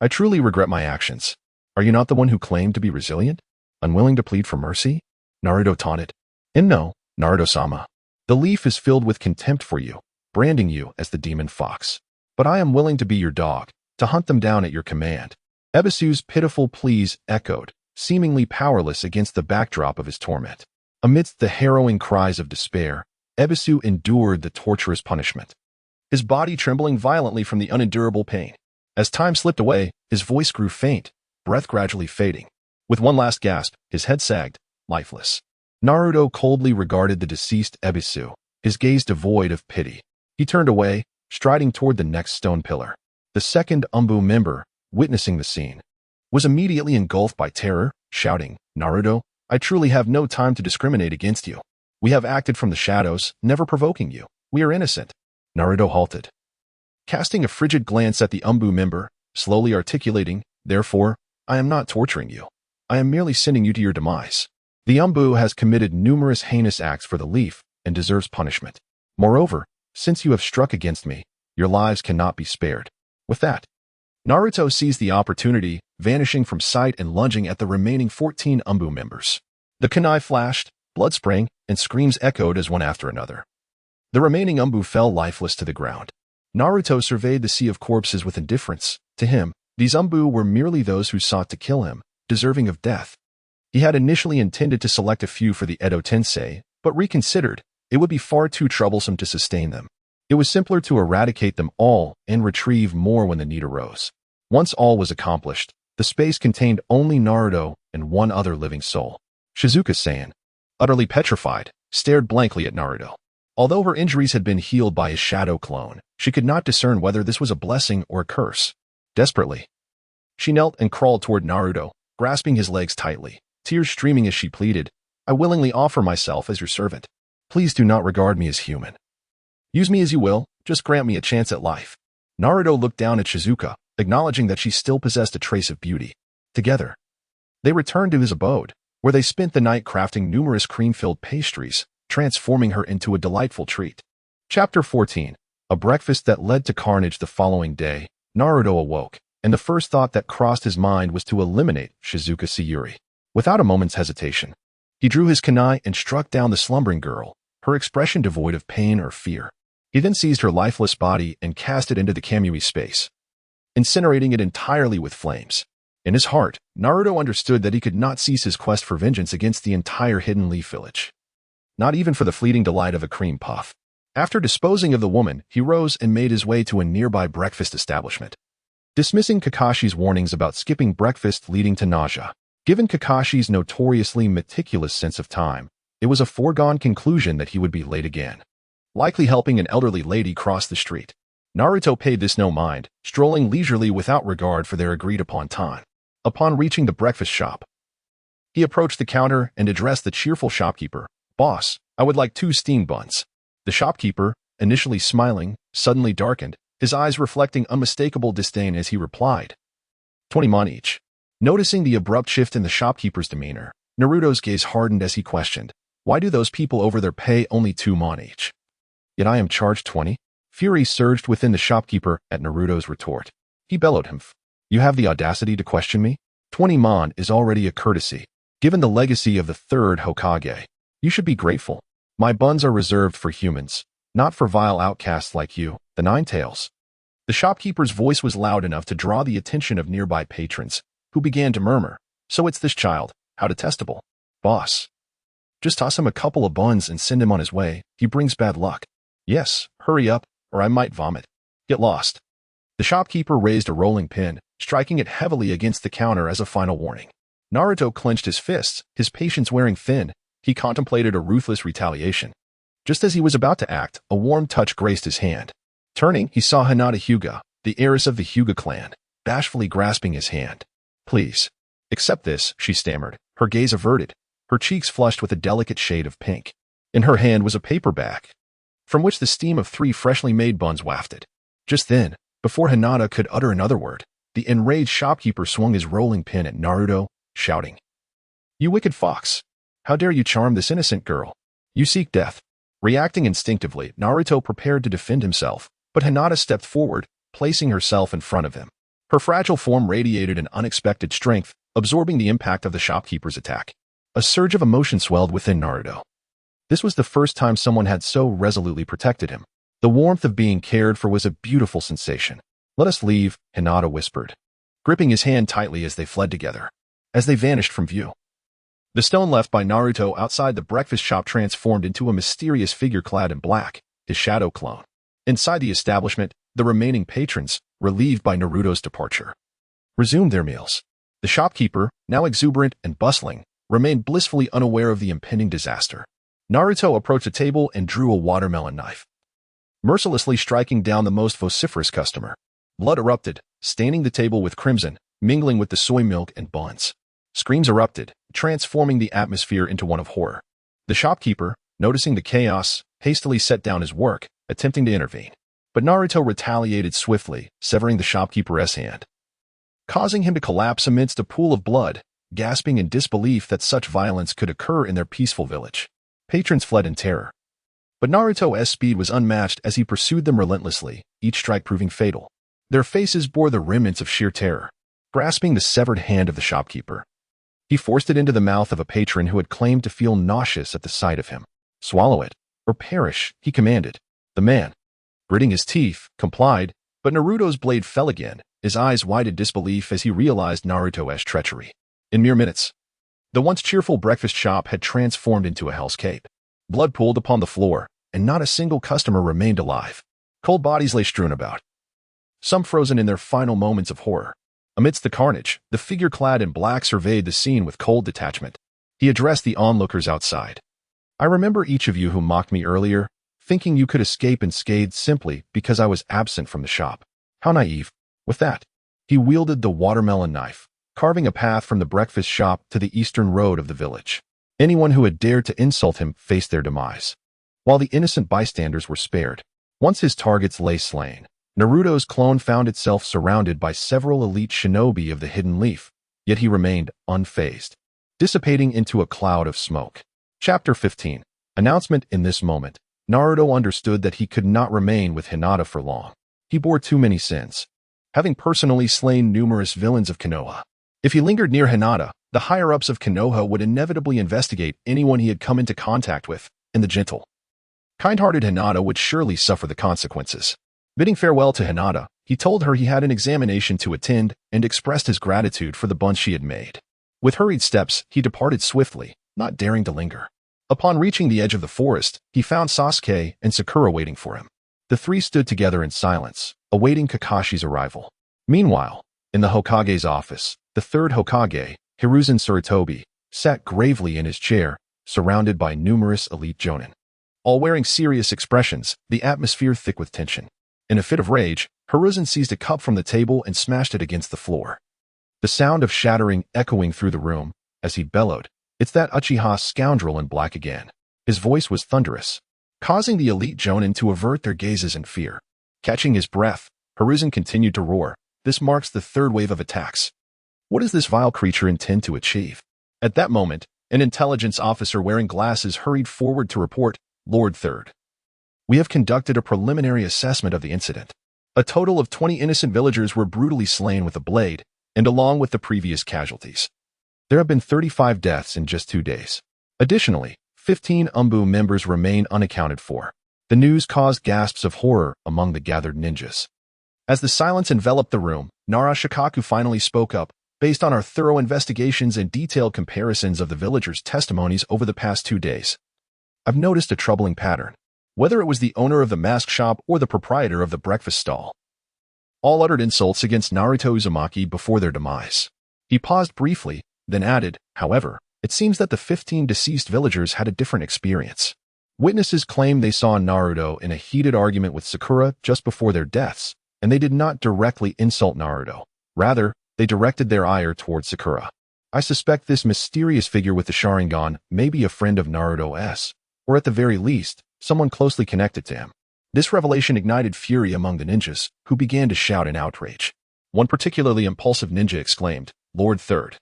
I truly regret my actions. Are you not the one who claimed to be resilient? Unwilling to plead for mercy?" Naruto taunted. "And no, Naruto-sama. The leaf is filled with contempt for you, branding you as the demon fox. But I am willing to be your dog, to hunt them down at your command." Ebisu's pitiful pleas echoed, seemingly powerless against the backdrop of his torment. Amidst the harrowing cries of despair, Ebisu endured the torturous punishment, his body trembling violently from the unendurable pain. As time slipped away, his voice grew faint, breath gradually fading. With one last gasp, his head sagged, lifeless. Naruto coldly regarded the deceased Ebisu, his gaze devoid of pity. He turned away, striding toward the next stone pillar. The second Umbu member, witnessing the scene, was immediately engulfed by terror, shouting, "Naruto, I truly have no time to discriminate against you. We have acted from the shadows, never provoking you. We are innocent." Naruto halted, casting a frigid glance at the Umbu member, slowly articulating, "Therefore, I am not torturing you. I am merely sending you to your demise. The Umbu has committed numerous heinous acts for the leaf and deserves punishment. Moreover, since you have struck against me, your lives cannot be spared." With that, Naruto seized the opportunity, vanishing from sight and lunging at the remaining 14 Umbu members. The kunai flashed, blood sprang, and screams echoed as one after another. The remaining Umbu fell lifeless to the ground. Naruto surveyed the sea of corpses with indifference. To him, these Umbu were merely those who sought to kill him, deserving of death. He had initially intended to select a few for the Edo Tensei, but reconsidered. It would be far too troublesome to sustain them. It was simpler to eradicate them all and retrieve more when the need arose. Once all was accomplished, the space contained only Naruto and one other living soul. Shizuka-san, utterly petrified, stared blankly at Naruto. Although her injuries had been healed by his shadow clone, she could not discern whether this was a blessing or a curse. Desperately, she knelt and crawled toward Naruto, grasping his legs tightly, tears streaming as she pleaded, "I willingly offer myself as your servant. Please do not regard me as human. Use me as you will, just grant me a chance at life." Naruto looked down at Shizuka, acknowledging that she still possessed a trace of beauty. Together, they returned to his abode, where they spent the night crafting numerous cream-filled pastries, transforming her into a delightful treat. Chapter 14. A breakfast that led to carnage. The following day, Naruto awoke, and the first thought that crossed his mind was to eliminate Shizuka Sayuri. Without a moment's hesitation, he drew his kunai and struck down the slumbering girl, her expression devoid of pain or fear. He then seized her lifeless body and cast it into the Kamui space, incinerating it entirely with flames. In his heart, Naruto understood that he could not cease his quest for vengeance against the entire Hidden Leaf village. Not even for the fleeting delight of a cream puff. After disposing of the woman, he rose and made his way to a nearby breakfast establishment, dismissing Kakashi's warnings about skipping breakfast leading to nausea. Given Kakashi's notoriously meticulous sense of time, it was a foregone conclusion that he would be late again, likely helping an elderly lady cross the street. Naruto paid this no mind, strolling leisurely without regard for their agreed-upon time. Upon reaching the breakfast shop, he approached the counter and addressed the cheerful shopkeeper. "Boss, I would like 2 steamed buns." The shopkeeper, initially smiling, suddenly darkened, his eyes reflecting unmistakable disdain as he replied, 20 mon each." Noticing the abrupt shift in the shopkeeper's demeanor, Naruto's gaze hardened as he questioned, "Why do those people over there pay only 2 mon each? Yet I am charged 20? Fury surged within the shopkeeper at Naruto's retort. He bellowed him, "You have the audacity to question me? 20 mon is already a courtesy. Given the legacy of the 3rd Hokage, you should be grateful. My buns are reserved for humans, not for vile outcasts like you, the Nine Tails." The shopkeeper's voice was loud enough to draw the attention of nearby patrons, who began to murmur, "So it's this child, how detestable. Boss, just toss him a couple of buns and send him on his way. He brings bad luck. Yes, hurry up, or I might vomit. Get lost." The shopkeeper raised a rolling pin, striking it heavily against the counter as a final warning. Naruto clenched his fists, his patience wearing thin. He contemplated a ruthless retaliation. Just as he was about to act, a warm touch graced his hand. Turning, he saw Hinata Hyuga, the heiress of the Hyuga clan, bashfully grasping his hand. "Please, accept this," she stammered, her gaze averted, her cheeks flushed with a delicate shade of pink. In her hand was a paper bag, from which the steam of 3 freshly made buns wafted. Just then, before Hinata could utter another word, the enraged shopkeeper swung his rolling pin at Naruto, shouting, "You wicked fox! How dare you charm this innocent girl? You seek death." Reacting instinctively, Naruto prepared to defend himself, but Hinata stepped forward, placing herself in front of him. Her fragile form radiated an unexpected strength, absorbing the impact of the shopkeeper's attack. A surge of emotion swelled within Naruto. This was the first time someone had so resolutely protected him. The warmth of being cared for was a beautiful sensation. "Let us leave," Hinata whispered, gripping his hand tightly as they fled together. As they vanished from view, the stone left by Naruto outside the breakfast shop transformed into a mysterious figure clad in black, his shadow clone. Inside the establishment, the remaining patrons, relieved by Naruto's departure, resumed their meals. The shopkeeper, now exuberant and bustling, remained blissfully unaware of the impending disaster. Naruto approached a table and drew a watermelon knife, mercilessly striking down the most vociferous customer. Blood erupted, staining the table with crimson, mingling with the soy milk and buns. Screams erupted, transforming the atmosphere into one of horror. The shopkeeper, noticing the chaos, hastily set down his work, attempting to intervene. But Naruto retaliated swiftly, severing the shopkeeper's hand, causing him to collapse amidst a pool of blood, gasping in disbelief that such violence could occur in their peaceful village. Patrons fled in terror. But Naruto's speed was unmatched as he pursued them relentlessly, each strike proving fatal. Their faces bore the remnants of sheer terror. Grasping the severed hand of the shopkeeper, he forced it into the mouth of a patron who had claimed to feel nauseous at the sight of him. "Swallow it, or perish," he commanded. The man, gritting his teeth, complied, but Naruto's blade fell again, his eyes wide in disbelief as he realized Naruto's treachery. In mere minutes, the once cheerful breakfast shop had transformed into a hellscape. Blood pooled upon the floor, and not a single customer remained alive. Cold bodies lay strewn about, some frozen in their final moments of horror. Amidst the carnage, the figure clad in black surveyed the scene with cold detachment. He addressed the onlookers outside. "I remember each of you who mocked me earlier, thinking you could escape unscathed simply because I was absent from the shop. How naive." With that, he wielded the watermelon knife, carving a path from the breakfast shop to the eastern road of the village. Anyone who had dared to insult him faced their demise, while the innocent bystanders were spared. Once his targets lay slain, Naruto's clone found itself surrounded by several elite shinobi of the Hidden Leaf, yet he remained unfazed, dissipating into a cloud of smoke. Chapter 15. Announcement. In this moment, Naruto understood that he could not remain with Hinata for long. He bore too many sins, having personally slain numerous villains of Konoha. If he lingered near Hinata, the higher-ups of Konoha would inevitably investigate anyone he had come into contact with, and the gentle, kind-hearted Hinata would surely suffer the consequences. Bidding farewell to Hinata, he told her he had an examination to attend and expressed his gratitude for the bunch she had made. With hurried steps, he departed swiftly, not daring to linger. Upon reaching the edge of the forest, he found Sasuke and Sakura waiting for him. The three stood together in silence, awaiting Kakashi's arrival. Meanwhile, in the Hokage's office, the third Hokage, Hiruzen Sarutobi, sat gravely in his chair, surrounded by numerous elite jonin, all wearing serious expressions, the atmosphere thick with tension. In a fit of rage, Hiruzen seized a cup from the table and smashed it against the floor. The sound of shattering echoing through the room, as he bellowed, "It's that Uchiha scoundrel in black again." His voice was thunderous, causing the elite jonin to avert their gazes in fear. Catching his breath, Hiruzen continued to roar, "This marks the third wave of attacks. What does this vile creature intend to achieve?" At that moment, an intelligence officer wearing glasses hurried forward to report, "Lord Third, we have conducted a preliminary assessment of the incident. A total of 20 innocent villagers were brutally slain with a blade, and along with the previous casualties, there have been 35 deaths in just 2 days. Additionally, 15 Umbu members remain unaccounted for." The news caused gasps of horror among the gathered ninjas. As the silence enveloped the room, Nara Shikaku finally spoke up. "Based on our thorough investigations and detailed comparisons of the villagers' testimonies over the past 2 days, I've noticed a troubling pattern. Whether it was the owner of the mask shop or the proprietor of the breakfast stall, all uttered insults against Naruto Uzumaki before their demise." He paused briefly, then added, "However, it seems that the 15 deceased villagers had a different experience. Witnesses claim they saw Naruto in a heated argument with Sakura just before their deaths, and they did not directly insult Naruto. Rather, they directed their ire towards Sakura. I suspect this mysterious figure with the Sharingan may be a friend of Naruto's, or at the very least, someone closely connected to him." This revelation ignited fury among the ninjas, who began to shout in outrage. One particularly impulsive ninja exclaimed, "Lord Third,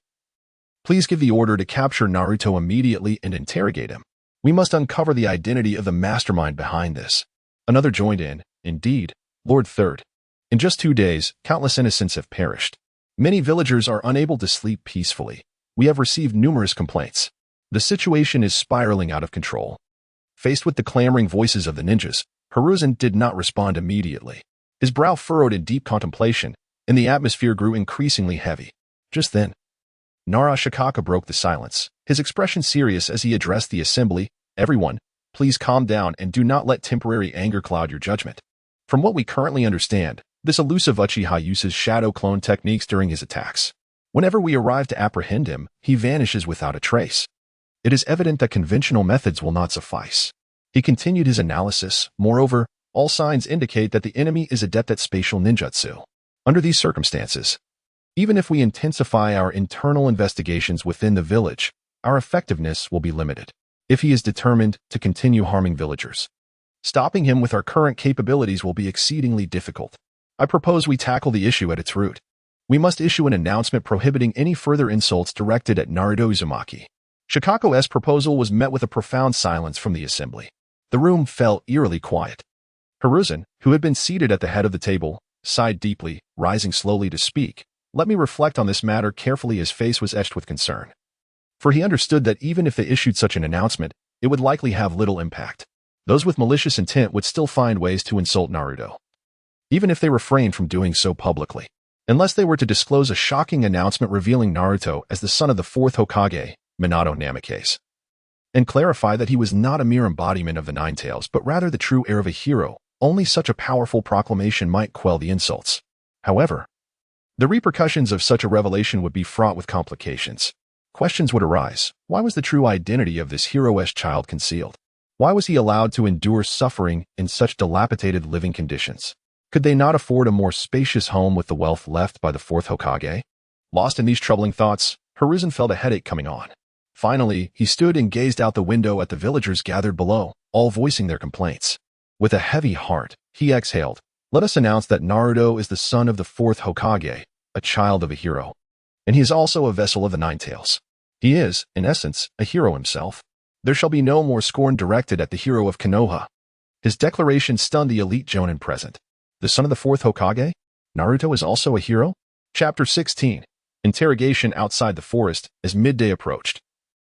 please give the order to capture Naruto immediately and interrogate him. We must uncover the identity of the mastermind behind this." Another joined in, "Indeed, Lord Third. In just 2 days, countless innocents have perished. Many villagers are unable to sleep peacefully. We have received numerous complaints. The situation is spiraling out of control." Faced with the clamoring voices of the ninjas, Hiruzen did not respond immediately. His brow furrowed in deep contemplation, and the atmosphere grew increasingly heavy. Just then, Nara Shikaku broke the silence, his expression serious as he addressed the assembly. "Everyone, please calm down and do not let temporary anger cloud your judgment. From what we currently understand, this elusive Uchiha uses shadow clone techniques during his attacks. Whenever we arrive to apprehend him, he vanishes without a trace. It is evident that conventional methods will not suffice. He continued his analysis. Moreover, all signs indicate that the enemy is adept at spatial ninjutsu. Under these circumstances, even if we intensify our internal investigations within the village, our effectiveness will be limited. If he is determined to continue harming villagers, stopping him with our current capabilities will be exceedingly difficult. I propose we tackle the issue at its root. We must issue an announcement prohibiting any further insults directed at Naruto Uzumaki. Shikaku's proposal was met with a profound silence from the assembly. The room fell eerily quiet. Hiruzen, who had been seated at the head of the table, sighed deeply, rising slowly to speak. Let me reflect on this matter carefully. His face was etched with concern. For he understood that even if they issued such an announcement, it would likely have little impact. Those with malicious intent would still find ways to insult Naruto, even if they refrained from doing so publicly. Unless they were to disclose a shocking announcement revealing Naruto as the son of the fourth Hokage, Minato Namikaze, and clarify that he was not a mere embodiment of the Nine Tails but rather the true heir of a hero, only such a powerful proclamation might quell the insults. However, the repercussions of such a revelation would be fraught with complications. Questions would arise. Why was the true identity of this hero-esque child concealed? Why was he allowed to endure suffering in such dilapidated living conditions? Could they not afford a more spacious home with the wealth left by the fourth Hokage? Lost in these troubling thoughts, Hiruzen felt a headache coming on. Finally, he stood and gazed out the window at the villagers gathered below, all voicing their complaints. With a heavy heart, he exhaled. Let us announce that Naruto is the son of the fourth Hokage, a child of a hero. And he is also a vessel of the Nine Tails. He is, in essence, a hero himself. There shall be no more scorn directed at the hero of Konoha. His declaration stunned the elite jonin present. The son of the fourth Hokage? Naruto is also a hero? Chapter 16. Interrogation outside the forest as midday approached.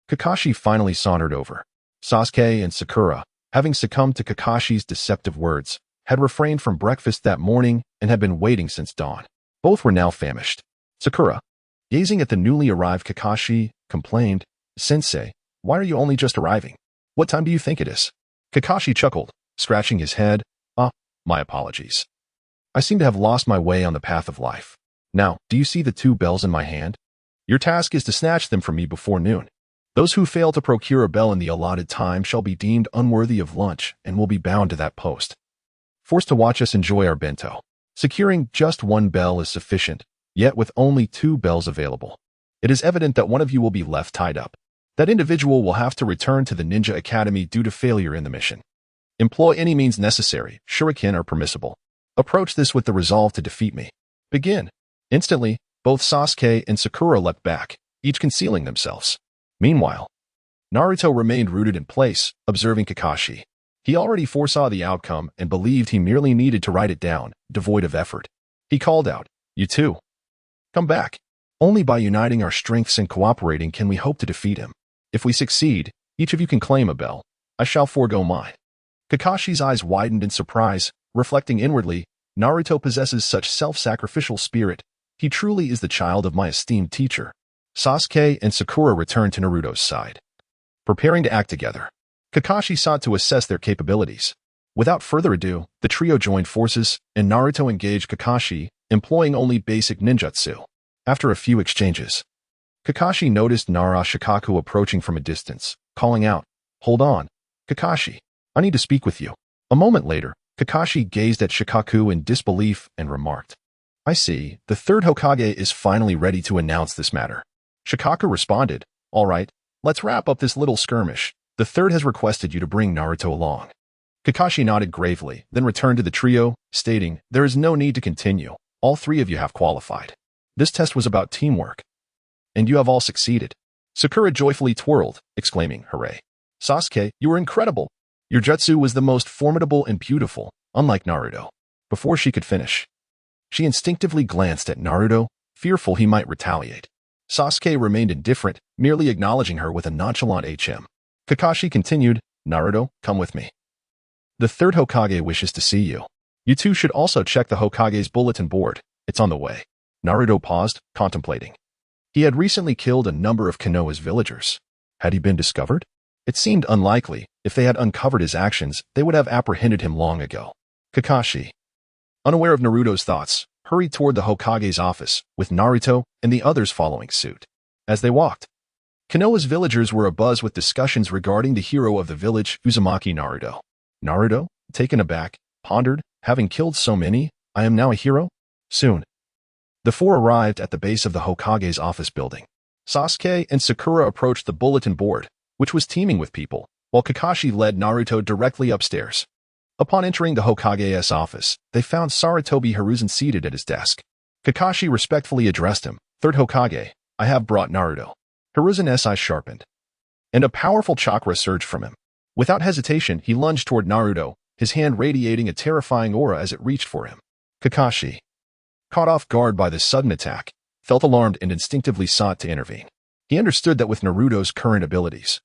Kakashi finally sauntered over. Sasuke and Sakura, having succumbed to Kakashi's deceptive words, had refrained from breakfast that morning and had been waiting since dawn. Both were now famished. Sakura, gazing at the newly arrived Kakashi, complained, Sensei, why are you only just arriving? What time do you think it is? Kakashi chuckled, scratching his head. My apologies. I seem to have lost my way on the path of life. Now, do you see the two bells in my hand? Your task is to snatch them from me before noon. Those who fail to procure a bell in the allotted time shall be deemed unworthy of lunch and will be bound to that post, forced to watch us enjoy our bento. Securing just one bell is sufficient, yet with only two bells available, it is evident that one of you will be left tied up. That individual will have to return to the Ninja Academy due to failure in the mission. Employ any means necessary. Shuriken are permissible. Approach this with the resolve to defeat me. Begin. Instantly, both Sasuke and Sakura leapt back, each concealing themselves. Meanwhile, Naruto remained rooted in place, observing Kakashi. He already foresaw the outcome and believed he merely needed to write it down, devoid of effort. He called out, You two, come back. Only by uniting our strengths and cooperating can we hope to defeat him. If we succeed, each of you can claim a bell. I shall forego mine. Kakashi's eyes widened in surprise, reflecting inwardly, Naruto possesses such self-sacrificial spirit. He truly is the child of my esteemed teacher. Sasuke and Sakura returned to Naruto's side, preparing to act together. Kakashi sought to assess their capabilities. Without further ado, the trio joined forces, and Naruto engaged Kakashi, employing only basic ninjutsu. After a few exchanges, Kakashi noticed Nara Shikaku approaching from a distance, calling out, Hold on, Kakashi. I need to speak with you. A moment later, Kakashi gazed at Shikaku in disbelief and remarked, I see, the third Hokage is finally ready to announce this matter. Shikaku responded, All right, let's wrap up this little skirmish. The third has requested you to bring Naruto along. Kakashi nodded gravely, then returned to the trio, stating, There is no need to continue. All three of you have qualified. This test was about teamwork, and you have all succeeded. Sakura joyfully twirled, exclaiming, Hooray. Sasuke, you were incredible. Your jutsu was the most formidable and beautiful, unlike Naruto. Before she could finish, she instinctively glanced at Naruto, fearful he might retaliate. Sasuke remained indifferent, merely acknowledging her with a nonchalant HM. Kakashi continued, Naruto, come with me. The third Hokage wishes to see you. You two should also check the Hokage's bulletin board. It's on the way. Naruto paused, contemplating. He had recently killed a number of Konoha's villagers. Had he been discovered? It seemed unlikely. If they had uncovered his actions, they would have apprehended him long ago. Kakashi. Unaware of Naruto's thoughts, hurried toward the Hokage's office, with Naruto and the others following suit. As they walked, Konoha's villagers were abuzz with discussions regarding the hero of the village, Uzumaki Naruto. Naruto, taken aback, pondered, having killed so many, I am now a hero? Soon, the four arrived at the base of the Hokage's office building. Sasuke and Sakura approached the bulletin board, which was teeming with people, while Kakashi led Naruto directly upstairs. Upon entering the Hokage's office, they found Sarutobi Hiruzen seated at his desk. Kakashi respectfully addressed him, "Third Hokage, I have brought Naruto." Hiruzen's eyes sharpened, and a powerful chakra surged from him. Without hesitation, he lunged toward Naruto, his hand radiating a terrifying aura as it reached for him. Kakashi, caught off guard by this sudden attack, felt alarmed and instinctively sought to intervene. He understood that with Naruto's current abilities,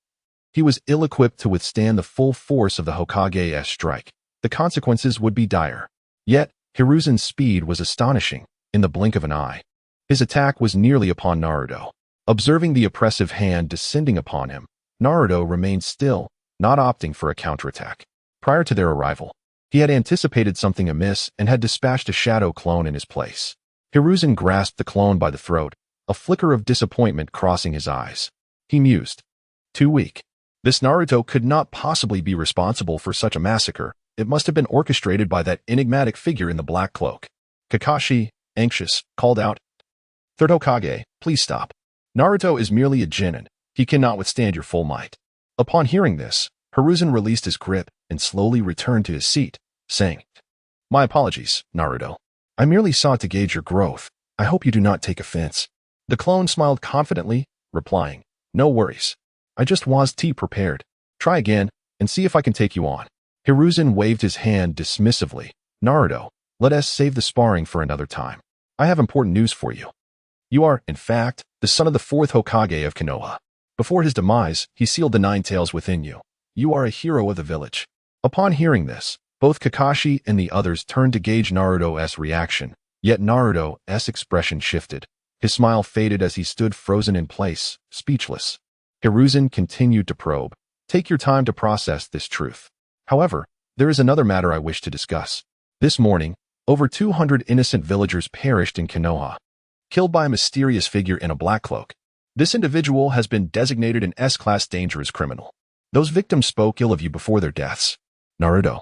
he was ill-equipped to withstand the full force of the Hokage's strike. The consequences would be dire. Yet, Hiruzen's speed was astonishing, in the blink of an eye. His attack was nearly upon Naruto. Observing the oppressive hand descending upon him, Naruto remained still, not opting for a counterattack. Prior to their arrival, he had anticipated something amiss and had dispatched a shadow clone in his place. Hiruzen grasped the clone by the throat, a flicker of disappointment crossing his eyes. He mused. Too weak. This Naruto could not possibly be responsible for such a massacre. It must have been orchestrated by that enigmatic figure in the black cloak. Kakashi, anxious, called out, "Third Hokage, please stop. Naruto is merely a genin. He cannot withstand your full might." Upon hearing this, Hiruzen released his grip and slowly returned to his seat, saying, "My apologies, Naruto. I merely sought to gauge your growth. I hope you do not take offense." The clone smiled confidently, replying, "No worries. I just was prepared. Try again and see if I can take you on." Hiruzen waved his hand dismissively. "Naruto, let us save the sparring for another time. I have important news for you. You are, in fact, the son of the fourth Hokage of Konoha. Before his demise, he sealed the nine tails within you. You are a hero of the village." Upon hearing this, both Kakashi and the others turned to gauge Naruto's reaction, yet Naruto's expression shifted. His smile faded as he stood frozen in place, speechless. Hiruzen continued to probe. "Take your time to process this truth. However, there is another matter I wish to discuss. This morning, over 200 innocent villagers perished in Konoha, killed by a mysterious figure in a black cloak. This individual has been designated an S-class dangerous criminal. Those victims spoke ill of you before their deaths. Naruto,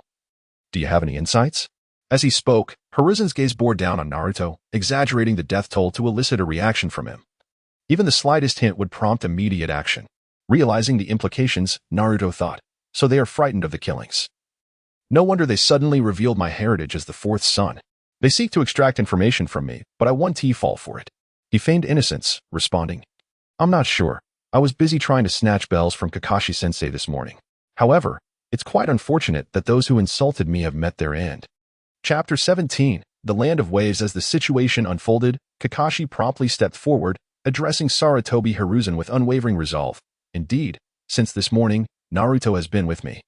do you have any insights?" As he spoke, Hiruzen's gaze bore down on Naruto, exaggerating the death toll to elicit a reaction from him. Even the slightest hint would prompt immediate action. Realizing the implications, Naruto thought, "So they are frightened of the killings. No wonder they suddenly revealed my heritage as the fourth son. They seek to extract information from me, but I won't fall for it." He feigned innocence, responding, "I'm not sure. I was busy trying to snatch bells from Kakashi-sensei this morning. However, it's quite unfortunate that those who insulted me have met their end." Chapter 17, The Land of Waves. As the situation unfolded, Kakashi promptly stepped forward, addressing Sarutobi Hiruzen with unwavering resolve. "Indeed, since this morning, Naruto has been with me,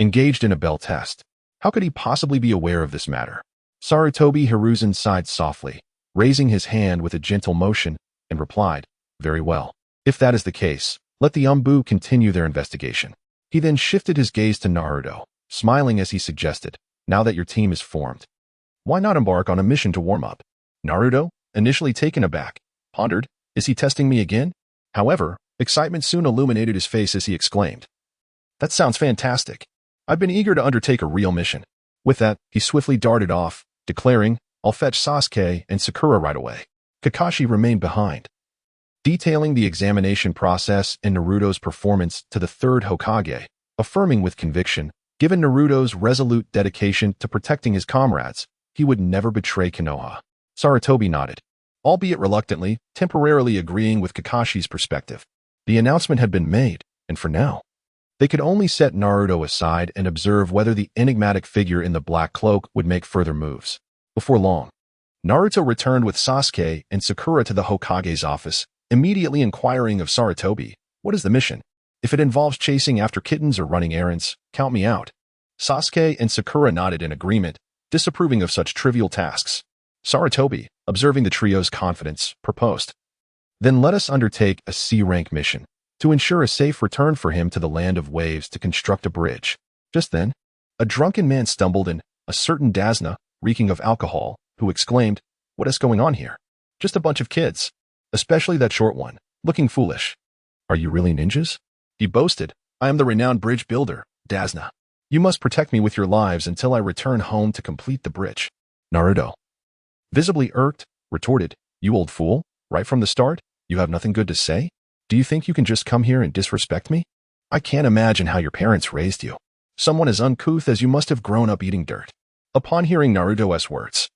engaged in a bell test. How could he possibly be aware of this matter?" Sarutobi Hiruzen sighed softly, raising his hand with a gentle motion, and replied, "Very well. If that is the case, let the Umbu continue their investigation." He then shifted his gaze to Naruto, smiling as he suggested, "Now that your team is formed, why not embark on a mission to warm up?" Naruto, initially taken aback, pondered, "Is he testing me again?" However, excitement soon illuminated his face as he exclaimed, "That sounds fantastic. I've been eager to undertake a real mission." With that, he swiftly darted off, declaring, "I'll fetch Sasuke and Sakura right away." Kakashi remained behind, detailing the examination process and Naruto's performance to the third Hokage, affirming with conviction, given Naruto's resolute dedication to protecting his comrades, he would never betray Konoha. Sarutobi nodded, albeit reluctantly, temporarily agreeing with Kakashi's perspective. The announcement had been made, and for now, they could only set Naruto aside and observe whether the enigmatic figure in the black cloak would make further moves. Before long, Naruto returned with Sasuke and Sakura to the Hokage's office, immediately inquiring of Sarutobi, "What is the mission? If it involves chasing after kittens or running errands, count me out." Sasuke and Sakura nodded in agreement, disapproving of such trivial tasks. Sarutobi, observing the trio's confidence, proposed, "Then let us undertake a C-rank mission to ensure a safe return for him to the Land of Waves to construct a bridge." Just then, a drunken man stumbled in, a certain Dasna, reeking of alcohol, who exclaimed, What is going on here? Just a bunch of kids. Especially that short one, looking foolish. Are you really ninjas? He boasted. I am the renowned bridge builder, Dasna. You must protect me with your lives until I return home to complete the bridge. Naruto, visibly irked, retorted, You old fool, right from the start, you have nothing good to say? Do you think you can just come here and disrespect me? I can't imagine how your parents raised you. Someone as uncouth as you must have grown up eating dirt. Upon hearing Naruto's words,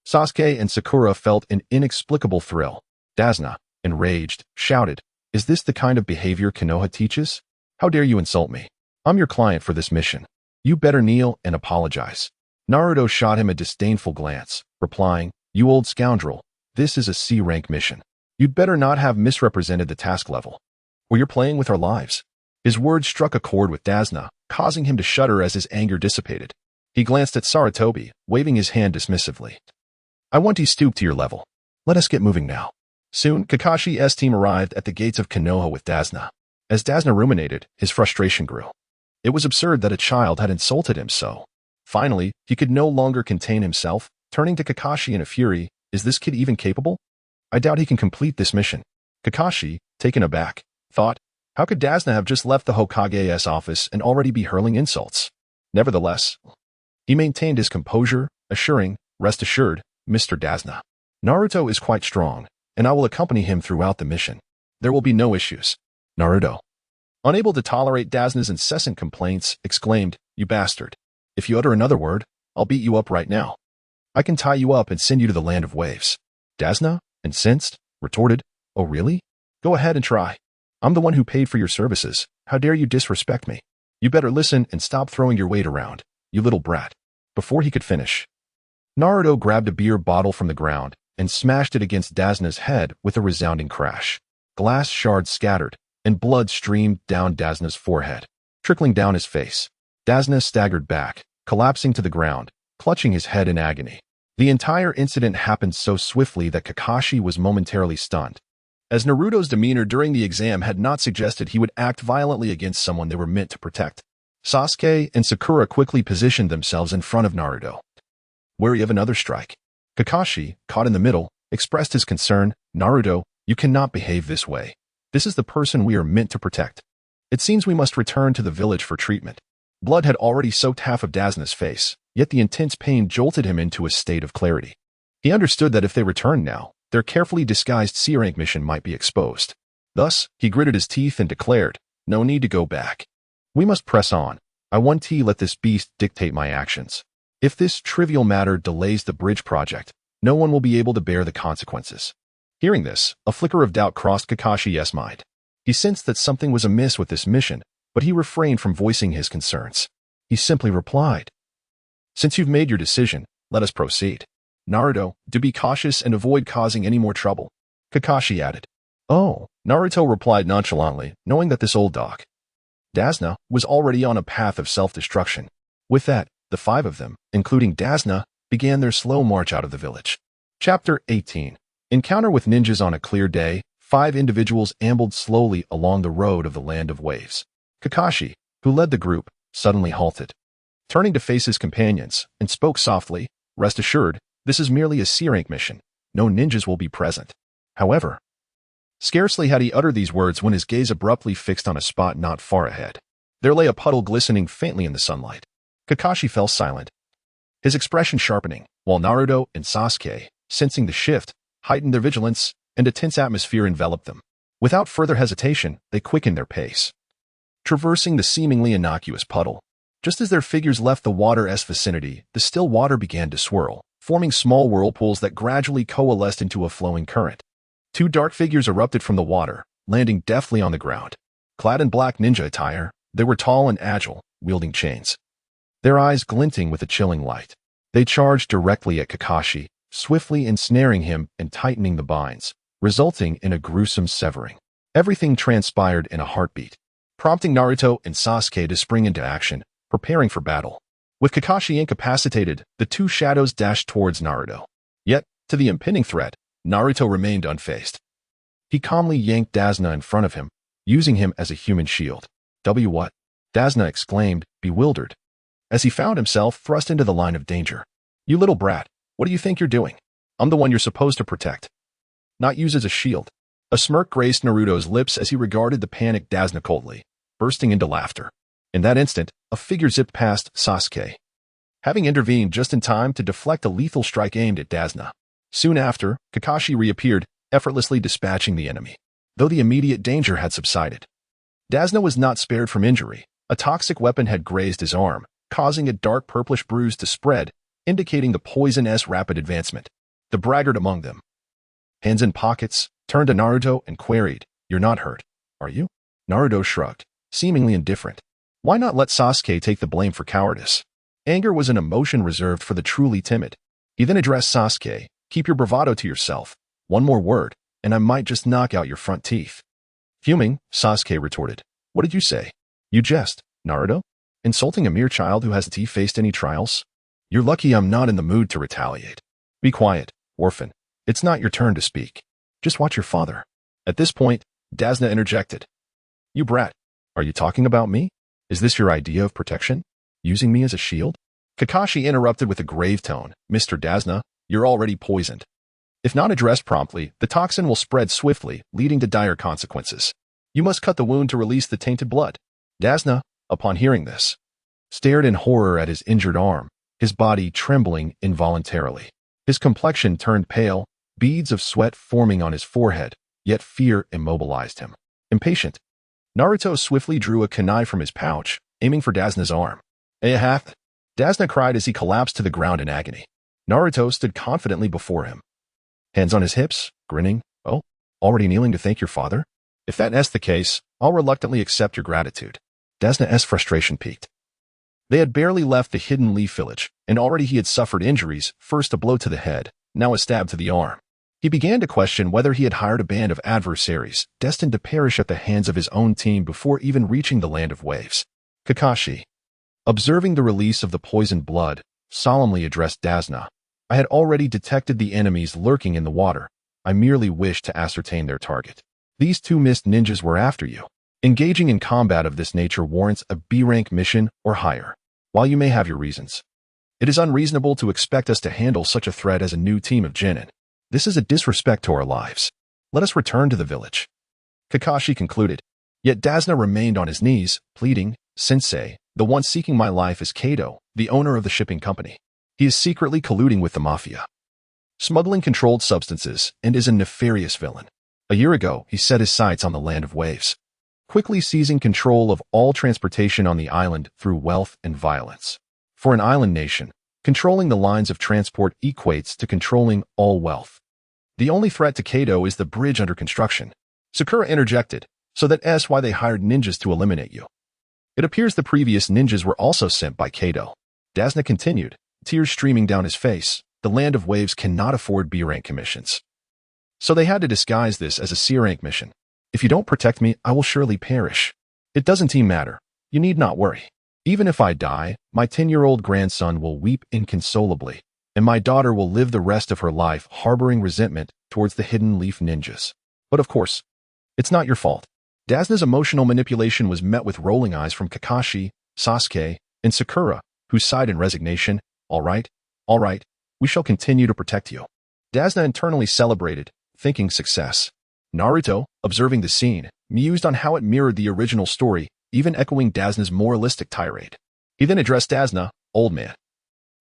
Sasuke and Sakura felt an inexplicable thrill. Dasna, enraged, shouted, Is this the kind of behavior Konoha teaches? How dare you insult me? I'm your client for this mission. You better kneel and apologize. Naruto shot him a disdainful glance, replying, You old scoundrel, this is a C-rank mission. You'd better not have misrepresented the task level, or you're playing with our lives. His words struck a chord with Dasna, causing him to shudder as his anger dissipated. He glanced at Sarutobi, waving his hand dismissively. I want to stoop to your level. Let us get moving now. Soon, Kakashi's team arrived at the gates of Konoha with Dasna. As Dasna ruminated, his frustration grew. It was absurd that a child had insulted him so. Finally, he could no longer contain himself, turning to Kakashi in a fury. Is this kid even capable? I doubt he can complete this mission. Kakashi, taken aback, thought, how could Dasna have just left the Hokage's office and already be hurling insults? Nevertheless, he maintained his composure, assuring, Rest assured, Mr. Dasna. Naruto is quite strong, and I will accompany him throughout the mission. There will be no issues. Naruto, unable to tolerate Dasna's incessant complaints, exclaimed, You bastard. If you utter another word, I'll beat you up right now. I can tie you up and send you to the land of waves. Dasna, incensed, retorted, Oh really? Go ahead and try. I'm the one who paid for your services. How dare you disrespect me? You better listen and stop throwing your weight around, you little brat. Before he could finish, Naruto grabbed a beer bottle from the ground and smashed it against Dasna's head with a resounding crash. Glass shards scattered, and blood streamed down Dasna's forehead, trickling down his face. Dasna staggered back, collapsing to the ground, clutching his head in agony. The entire incident happened so swiftly that Kakashi was momentarily stunned, as Naruto's demeanor during the exam had not suggested he would act violently against someone they were meant to protect. Sasuke and Sakura quickly positioned themselves in front of Naruto, wary of another strike. Kakashi, caught in the middle, expressed his concern, Naruto, you cannot behave this way. This is the person we are meant to protect. It seems we must return to the village for treatment. Blood had already soaked half of Dasna's face, yet the intense pain jolted him into a state of clarity. He understood that if they returned now, their carefully disguised C-rank mission might be exposed. Thus, he gritted his teeth and declared, No need to go back. We must press on. I want to let this beast dictate my actions. If this trivial matter delays the bridge project, no one will be able to bear the consequences. Hearing this, a flicker of doubt crossed Kakashi's mind. He sensed that something was amiss with this mission, but he refrained from voicing his concerns. He simply replied, Since you've made your decision, let us proceed. Naruto, do be cautious and avoid causing any more trouble. Kakashi added. Oh, Naruto replied nonchalantly, knowing that this old dog, Dasna, was already on a path of self-destruction. With that, the five of them, including Dasna, began their slow march out of the village. Chapter 18. Encounter with ninjas on a clear day, 5 individuals ambled slowly along the road of the land of waves. Kakashi, who led the group, suddenly halted, turning to face his companions, and spoke softly, Rest assured, this is merely a C-rank mission. No ninjas will be present. However, scarcely had he uttered these words when his gaze abruptly fixed on a spot not far ahead. There lay a puddle glistening faintly in the sunlight. Kakashi fell silent, his expression sharpening, while Naruto and Sasuke, sensing the shift, heightened their vigilance, and a tense atmosphere enveloped them. Without further hesitation, they quickened their pace, traversing the seemingly innocuous puddle. Just as their figures left the water's vicinity, the still water began to swirl, forming small whirlpools that gradually coalesced into a flowing current. 2 dark figures erupted from the water, landing deftly on the ground. Clad in black ninja attire, they were tall and agile, wielding chains, their eyes glinting with a chilling light. They charged directly at Kakashi, swiftly ensnaring him and tightening the binds, resulting in a gruesome severing. Everything transpired in a heartbeat, prompting Naruto and Sasuke to spring into action, preparing for battle. With Kakashi incapacitated, the 2 shadows dashed towards Naruto. Yet, to the impending threat, Naruto remained unfazed. He calmly yanked Dasna in front of him, using him as a human shield. What? Dasna exclaimed, bewildered, as he found himself thrust into the line of danger. You little brat, what do you think you're doing? I'm the one you're supposed to protect, not use as a shield. A smirk graced Naruto's lips as he regarded the panicked Dasna coldly, bursting into laughter. In that instant, a figure zipped past Sasuke, having intervened just in time to deflect a lethal strike aimed at Dasna. Soon after, Kakashi reappeared, effortlessly dispatching the enemy, though the immediate danger had subsided. Dasna was not spared from injury. A toxic weapon had grazed his arm, causing a dark purplish bruise to spread, indicating the poison's rapid advancement. The braggart among them, hands in pockets, turned to Naruto and queried, "You're not hurt, are you?" Naruto shrugged, seemingly indifferent. Why not let Sasuke take the blame for cowardice? Anger was an emotion reserved for the truly timid. He then addressed Sasuke, "Keep your bravado to yourself. One more word, and I might just knock out your front teeth." Fuming, Sasuke retorted, "What did you say? You jest, Naruto? Insulting a mere child who hasn't faced any trials? You're lucky I'm not in the mood to retaliate. Be quiet, orphan. It's not your turn to speak. Just watch your father." At this point, Dasna interjected, "You brat, are you talking about me? Is this your idea of protection? Using me as a shield?" Kakashi interrupted with a grave tone, "Mr. Dasna, you're already poisoned. If not addressed promptly, the toxin will spread swiftly, leading to dire consequences. You must cut the wound to release the tainted blood." Dasna, upon hearing this, stared in horror at his injured arm, his body trembling involuntarily. His complexion turned pale, beads of sweat forming on his forehead, yet fear immobilized him. Impatient, Naruto swiftly drew a kunai from his pouch, aiming for Dasna's arm. "Hath!" Dasna cried as he collapsed to the ground in agony. Naruto stood confidently before him, hands on his hips, grinning. "Oh, already kneeling to thank your father? If that's the case, I'll reluctantly accept your gratitude." Dasna's frustration peaked. They had barely left the hidden leaf village, and already he had suffered injuries, first a blow to the head, now a stab to the arm. He began to question whether he had hired a band of adversaries, destined to perish at the hands of his own team before even reaching the land of waves. Kakashi, observing the release of the poisoned blood, solemnly addressed Dasna. "I had already detected the enemies lurking in the water. I merely wished to ascertain their target. These two mist ninjas were after you. Engaging in combat of this nature warrants a B-rank mission or higher. While you may have your reasons, it is unreasonable to expect us to handle such a threat as a new team of genin. This is a disrespect to our lives. Let us return to the village." Kakashi concluded. Yet Dasna remained on his knees, pleading, "Sensei, the one seeking my life is Kato, the owner of the shipping company. He is secretly colluding with the mafia, smuggling controlled substances, and is a nefarious villain. A year ago, he set his sights on the land of waves, quickly seizing control of all transportation on the island through wealth and violence. For an island nation, controlling the lines of transport equates to controlling all wealth. The only threat to Kato is the bridge under construction." Sakura interjected, "So that's why they hired ninjas to eliminate you. It appears the previous ninjas were also sent by Kato." Dasna continued, tears streaming down his face. "The land of waves cannot afford B-rank commissions, so they had to disguise this as a C-rank mission. If you don't protect me, I will surely perish. It doesn't even matter. You need not worry. Even if I die, my 10-year-old grandson will weep inconsolably, and my daughter will live the rest of her life harboring resentment towards the hidden leaf ninjas. But of course, it's not your fault." Dasna's emotional manipulation was met with rolling eyes from Kakashi, Sasuke, and Sakura, who sighed in resignation. All right, we shall continue to protect you." Dasna internally celebrated, thinking success. Naruto, observing the scene, mused on how it mirrored the original story, even echoing Dasna's moralistic tirade. He then addressed Dasna, "Old man,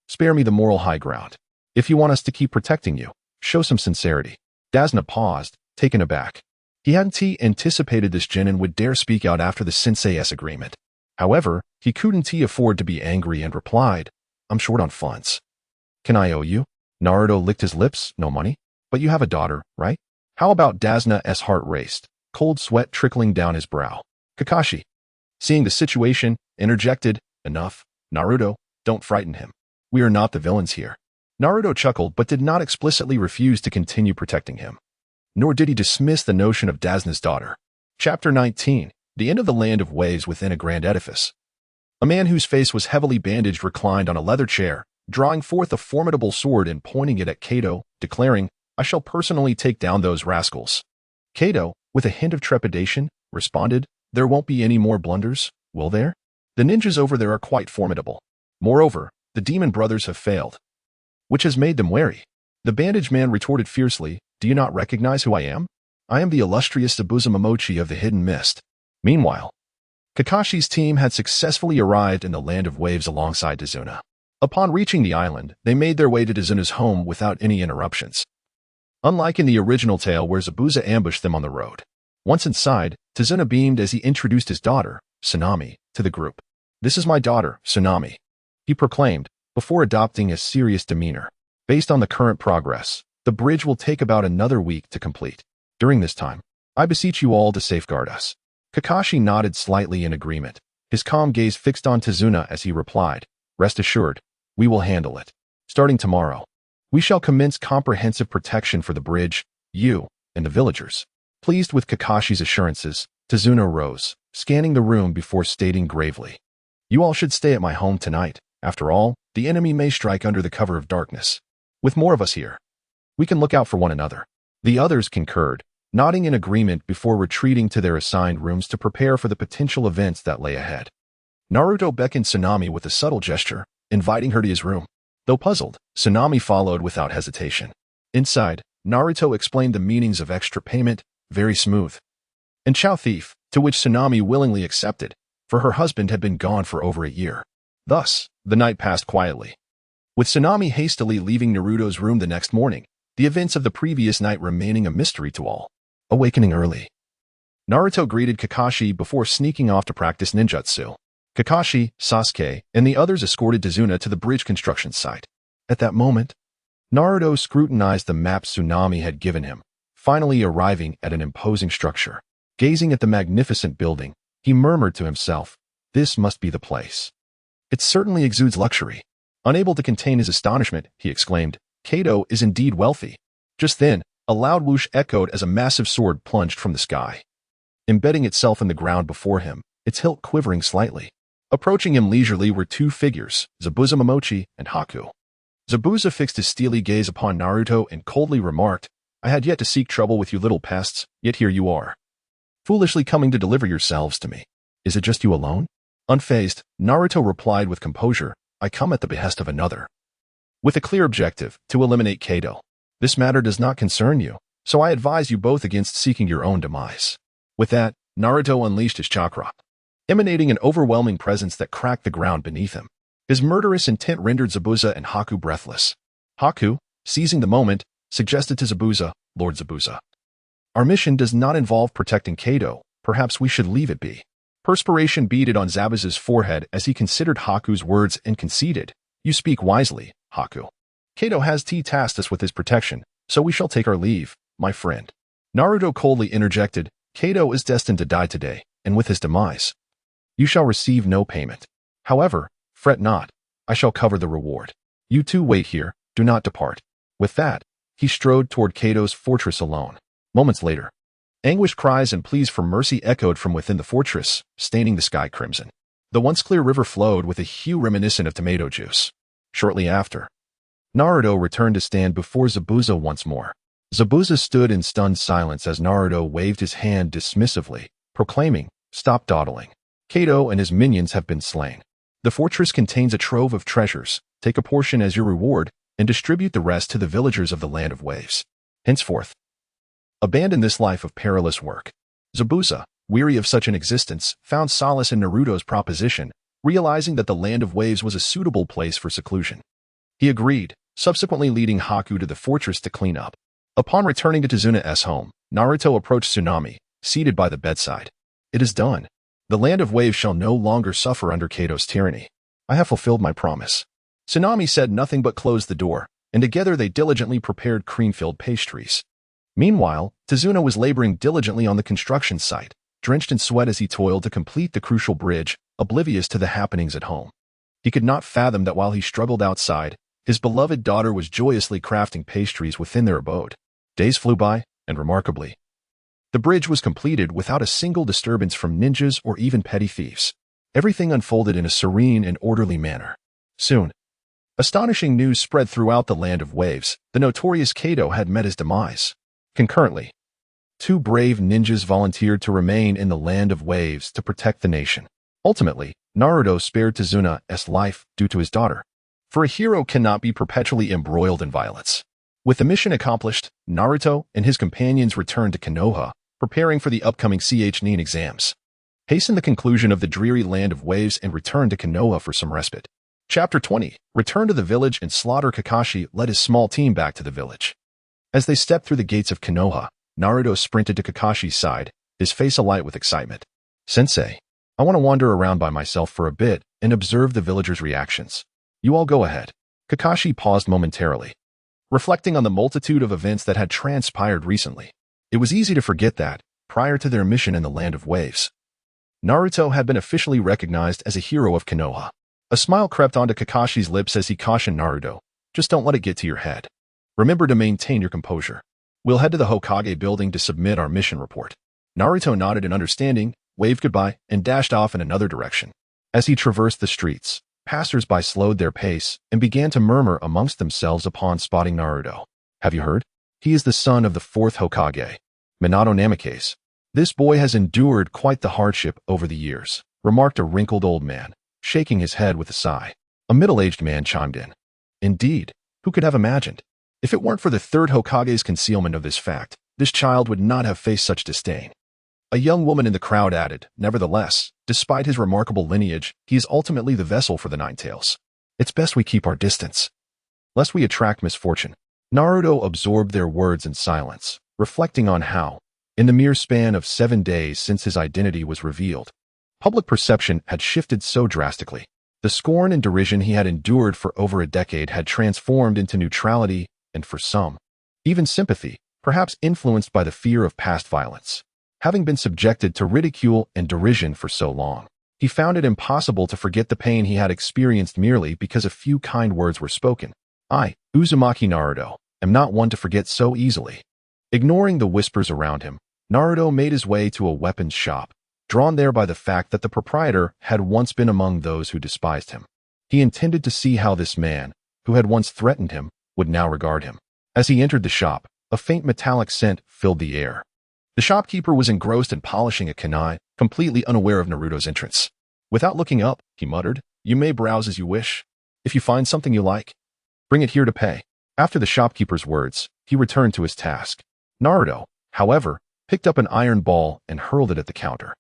spare me the moral high ground. If you want us to keep protecting you, show some sincerity." Dasna paused, taken aback. He hadn't anticipated this genin would dare speak out after the sensei's agreement. However, he couldn't afford to be angry and replied, "I'm short on funds. Can I owe you?" Naruto licked his lips. "No money? But you have a daughter, right?" "How about?" Dasna's heart raced, cold sweat trickling down his brow. Kakashi, seeing the situation, interjected, "Enough, Naruto, don't frighten him. We are not the villains here." Naruto chuckled but did not explicitly refuse to continue protecting him. Nor did he dismiss the notion of Dasna's daughter. Chapter 19, The End of the Land of Waves Within a Grand Edifice. A man whose face was heavily bandaged reclined on a leather chair, drawing forth a formidable sword and pointing it at Kato, declaring, "I shall personally take down those rascals." Kato, with a hint of trepidation, responded, "There won't be any more blunders, will there? The ninjas over there are quite formidable. Moreover, the demon brothers have failed, which has made them wary. The bandaged man retorted fiercely, "Do you not recognize who I am? I am the illustrious Zabuza Momochi of the Hidden Mist." Meanwhile, Kakashi's team had successfully arrived in the Land of Waves alongside Tazuna. Upon reaching the island, they made their way to Tazuna's home without any interruptions. Unlike in the original tale where Zabuza ambushed them on the road. Once inside, Tazuna beamed as he introduced his daughter, Tsunami, to the group. "This is my daughter, Tsunami," he proclaimed, before adopting a serious demeanor. "Based on the current progress, the bridge will take about another week to complete. During this time, I beseech you all to safeguard us." Kakashi nodded slightly in agreement, his calm gaze fixed on Tazuna as he replied, "Rest assured, we will handle it. Starting tomorrow, we shall commence comprehensive protection for the bridge, you, and the villagers." Pleased with Kakashi's assurances, Tazuna rose, scanning the room before stating gravely, "You all should stay at my home tonight. After all, the enemy may strike under the cover of darkness. With more of us here, we can look out for one another." The others concurred, nodding in agreement before retreating to their assigned rooms to prepare for the potential events that lay ahead. Naruto beckoned Tsunami with a subtle gesture, inviting her to his room. Though puzzled, Tsunami followed without hesitation. Inside, Naruto explained the meanings of extra payment, very smooth, and Chow Thief, to which Tsunami willingly accepted, for her husband had been gone for over a year. Thus, the night passed quietly. With Tsunami hastily leaving Naruto's room the next morning, the events of the previous night remaining a mystery to all. Awakening early, Naruto greeted Kakashi before sneaking off to practice ninjutsu. Kakashi, Sasuke, and the others escorted Tazuna to the bridge construction site. At that moment, Naruto scrutinized the map Tsunami had given him, finally arriving at an imposing structure. Gazing at the magnificent building, he murmured to himself, "This must be the place. It certainly exudes luxury." Unable to contain his astonishment, he exclaimed, "Kato is indeed wealthy." Just then, a loud whoosh echoed as a massive sword plunged from the sky, embedding itself in the ground before him, its hilt quivering slightly. Approaching him leisurely were two figures, Zabuza Momochi and Haku. Zabuza fixed his steely gaze upon Naruto and coldly remarked, "I had yet to seek trouble with you little pests, yet here you are, foolishly coming to deliver yourselves to me. Is it just you alone?" Unfazed, Naruto replied with composure, "I come at the behest of another, with a clear objective, to eliminate Kato. This matter does not concern you, so I advise you both against seeking your own demise." With that, Naruto unleashed his chakra, emanating an overwhelming presence that cracked the ground beneath him. His murderous intent rendered Zabuza and Haku breathless. Haku, seizing the moment, suggested to Zabuza, "Lord Zabuza, our mission does not involve protecting Kato. Perhaps we should leave it be." Perspiration beaded on Zabuza's forehead as he considered Haku's words and conceded, "You speak wisely, Haku. Kato has tasked us with his protection, so we shall take our leave, my friend." Naruto coldly interjected, "Kato is destined to die today, and with his demise, you shall receive no payment. However, fret not, I shall cover the reward. You two wait here, do not depart." With that, he strode toward Kato's fortress alone. Moments later, anguished cries and pleas for mercy echoed from within the fortress, staining the sky crimson. The once clear river flowed with a hue reminiscent of tomato juice. Shortly after, Naruto returned to stand before Zabuza once more. Zabuza stood in stunned silence as Naruto waved his hand dismissively, proclaiming, "Stop dawdling. Kato and his minions have been slain. The fortress contains a trove of treasures. Take a portion as your reward, and distribute the rest to the villagers of the Land of Waves. Henceforth, abandon this life of perilous work." Zabuza, weary of such an existence, found solace in Naruto's proposition, realizing that the Land of Waves was a suitable place for seclusion. He agreed, subsequently leading Haku to the fortress to clean up. Upon returning to Tazuna's home, Naruto approached Tsunami, seated by the bedside. "It is done. The Land of Waves shall no longer suffer under Kato's tyranny. I have fulfilled my promise." Tsunami said nothing but closed the door, and together they diligently prepared cream-filled pastries. Meanwhile, Tazuna was laboring diligently on the construction site, drenched in sweat as he toiled to complete the crucial bridge, oblivious to the happenings at home. He could not fathom that while he struggled outside, his beloved daughter was joyously crafting pastries within their abode. Days flew by, and remarkably, the bridge was completed without a single disturbance from ninjas or even petty thieves. Everything unfolded in a serene and orderly manner. Soon, astonishing news spread throughout the Land of Waves. The notorious Kato had met his demise. Concurrently, two brave ninjas volunteered to remain in the Land of Waves to protect the nation. Ultimately, Naruto spared Tazuna's life due to his daughter. For a hero cannot be perpetually embroiled in violence. With the mission accomplished, Naruto and his companions returned to Konoha, preparing for the upcoming Nin exams. Hasten the conclusion of the dreary land of waves and return to Konoha for some respite. Chapter 20. Return to the village and slaughter. Kakashi led his small team back to the village. As they stepped through the gates of Konoha, Naruto sprinted to Kakashi's side, his face alight with excitement. Sensei, I want to wander around by myself for a bit and observe the villagers' reactions. You all go ahead. Kakashi paused momentarily, reflecting on the multitude of events that had transpired recently. It was easy to forget that, prior to their mission in the Land of Waves, Naruto had been officially recognized as a hero of Konoha. A smile crept onto Kakashi's lips as he cautioned Naruto, just don't let it get to your head. Remember to maintain your composure. We'll head to the Hokage building to submit our mission report. Naruto nodded in understanding, waved goodbye, and dashed off in another direction. As he traversed the streets, passers-by slowed their pace and began to murmur amongst themselves upon spotting Naruto. Have you heard? He is the son of the fourth Hokage, Minato Namikaze. This boy has endured quite the hardship over the years, remarked a wrinkled old man, shaking his head with a sigh. A middle-aged man chimed in. Indeed, who could have imagined? If it weren't for the third Hokage's concealment of this fact, this child would not have faced such disdain. A young woman in the crowd added, nevertheless, despite his remarkable lineage, he is ultimately the vessel for the Nine Tails. It's best we keep our distance, lest we attract misfortune. Naruto absorbed their words in silence, reflecting on how, in the mere span of 7 days since his identity was revealed, public perception had shifted so drastically. The scorn and derision he had endured for over a decade had transformed into neutrality and, for some, even sympathy, perhaps influenced by the fear of past violence. Having been subjected to ridicule and derision for so long, he found it impossible to forget the pain he had experienced merely because a few kind words were spoken. I, Uzumaki Naruto, am not one to forget so easily. Ignoring the whispers around him, Naruto made his way to a weapons shop, drawn there by the fact that the proprietor had once been among those who despised him. He intended to see how this man, who had once threatened him, would now regard him. As he entered the shop, a faint metallic scent filled the air. The shopkeeper was engrossed in polishing a kunai, completely unaware of Naruto's entrance. Without looking up, he muttered, "You may browse as you wish. If you find something you like, bring it here to pay." After the shopkeeper's words, he returned to his task. Naruto, however, picked up an iron ball and hurled it at the counter.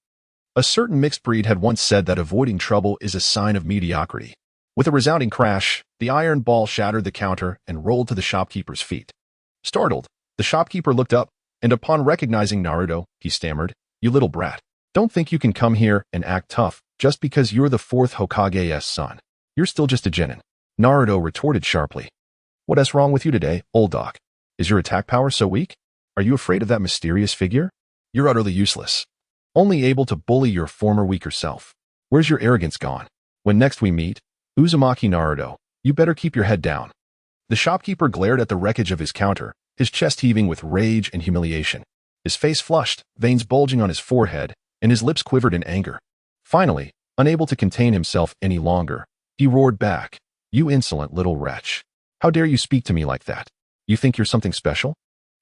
A certain mixed breed had once said that avoiding trouble is a sign of mediocrity. With a resounding crash, the iron ball shattered the counter and rolled to the shopkeeper's feet. Startled, the shopkeeper looked up, and upon recognizing Naruto, he stammered, "You little brat. Don't think you can come here and act tough just because you're the fourth Hokage's son. You're still just a genin." Naruto retorted sharply. "What's wrong with you today, old dog? Is your attack power so weak? Are you afraid of that mysterious figure? You're utterly useless. Only able to bully your former weaker self. Where's your arrogance gone? When next we meet, Uzumaki Naruto, you better keep your head down." The shopkeeper glared at the wreckage of his counter, his chest heaving with rage and humiliation. His face flushed, veins bulging on his forehead, and his lips quivered in anger. Finally, unable to contain himself any longer, he roared back, "You insolent little wretch. How dare you speak to me like that? You think you're something special?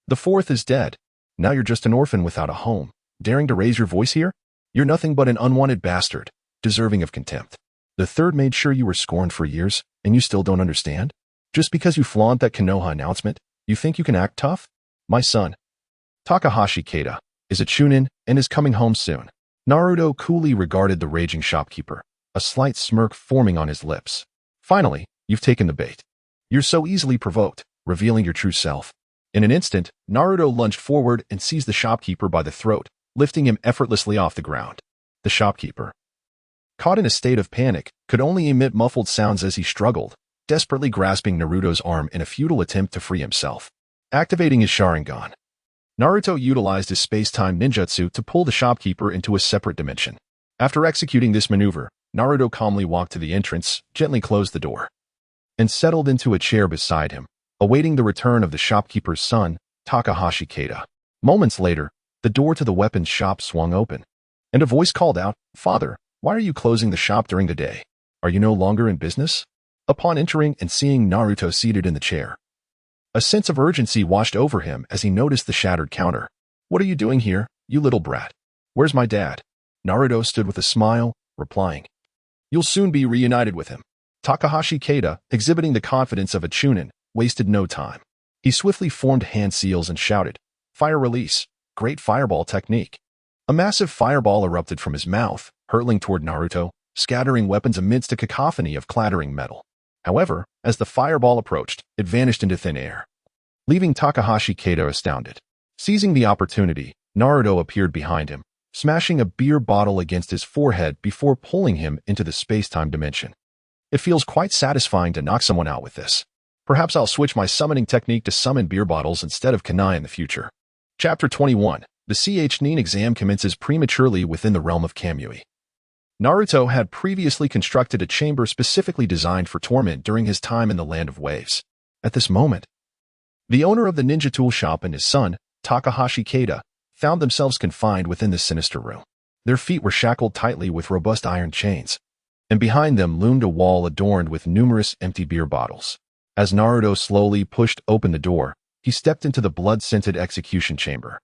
The fourth is dead. Now you're just an orphan without a home, daring to raise your voice here? You're nothing but an unwanted bastard, deserving of contempt. The third made sure you were scorned for years, and you still don't understand? Just because you flaunt that Konoha announcement, you think you can act tough? My son, Takahashi Keita, is a chunin and is coming home soon." Naruto coolly regarded the raging shopkeeper, a slight smirk forming on his lips. "Finally, you've taken the bait. You're so easily provoked, revealing your true self." In an instant, Naruto lunged forward and seized the shopkeeper by the throat, lifting him effortlessly off the ground. The shopkeeper, caught in a state of panic, could only emit muffled sounds as he struggled, desperately grasping Naruto's arm in a futile attempt to free himself. Activating his Sharingan, Naruto utilized his space-time ninjutsu to pull the shopkeeper into a separate dimension. After executing this maneuver, Naruto calmly walked to the entrance, gently closed the door, and settled into a chair beside him, awaiting the return of the shopkeeper's son, Takahashi Keita. Moments later, the door to the weapons shop swung open, and a voice called out, "Father, why are you closing the shop during the day? Are you no longer in business?" Upon entering and seeing Naruto seated in the chair, a sense of urgency washed over him as he noticed the shattered counter. "What are you doing here, you little brat? Where's my dad?" Naruto stood with a smile, replying, "You'll soon be reunited with him." Takahashi Keita, exhibiting the confidence of a chunin, wasted no time. He swiftly formed hand seals and shouted, "Fire release! Great fireball technique!" A massive fireball erupted from his mouth, hurtling toward Naruto, scattering weapons amidst a cacophony of clattering metal. However, as the fireball approached, it vanished into thin air, leaving Takahashi Keita astounded. Seizing the opportunity, Naruto appeared behind him, smashing a beer bottle against his forehead before pulling him into the space-time dimension. It feels quite satisfying to knock someone out with this. Perhaps I'll switch my summoning technique to summon beer bottles instead of kunai in the future. Chapter 21. The Chunin exam commences prematurely within the realm of Kamui. Naruto had previously constructed a chamber specifically designed for torment during his time in the Land of Waves. At this moment, the owner of the ninja tool shop and his son, Takahashi Keita, found themselves confined within this sinister room. Their feet were shackled tightly with robust iron chains, and behind them loomed a wall adorned with numerous empty beer bottles. As Naruto slowly pushed open the door, he stepped into the blood-scented execution chamber.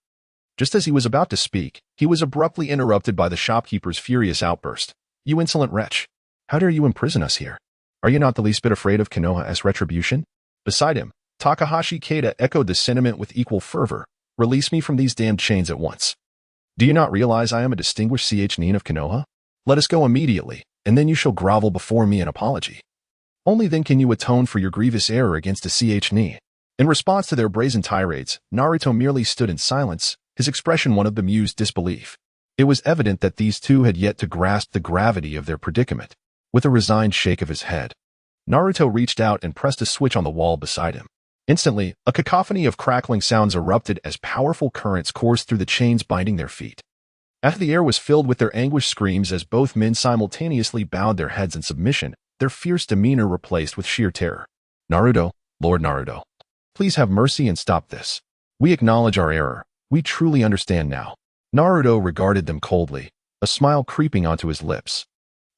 Just as he was about to speak, he was abruptly interrupted by the shopkeeper's furious outburst. "You insolent wretch! How dare you imprison us here? Are you not the least bit afraid of Konoha's retribution?" Beside him, Takahashi Keita echoed the sentiment with equal fervor. "Release me from these damned chains at once. Do you not realize I am a distinguished Chunin of Konoha? Let us go immediately, and then you shall grovel before me in apology. Only then can you atone for your grievous error against a Chunin." In response to their brazen tirades, Naruto merely stood in silence, his expression one of bemused disbelief. It was evident that these two had yet to grasp the gravity of their predicament. With a resigned shake of his head, Naruto reached out and pressed a switch on the wall beside him. Instantly, a cacophony of crackling sounds erupted as powerful currents coursed through the chains binding their feet. As the air was filled with their anguished screams as both men simultaneously bowed their heads in submission, their fierce demeanor replaced with sheer terror. "Naruto, Lord Naruto, please have mercy and stop this. We acknowledge our error. We truly understand now." Naruto regarded them coldly, a smile creeping onto his lips.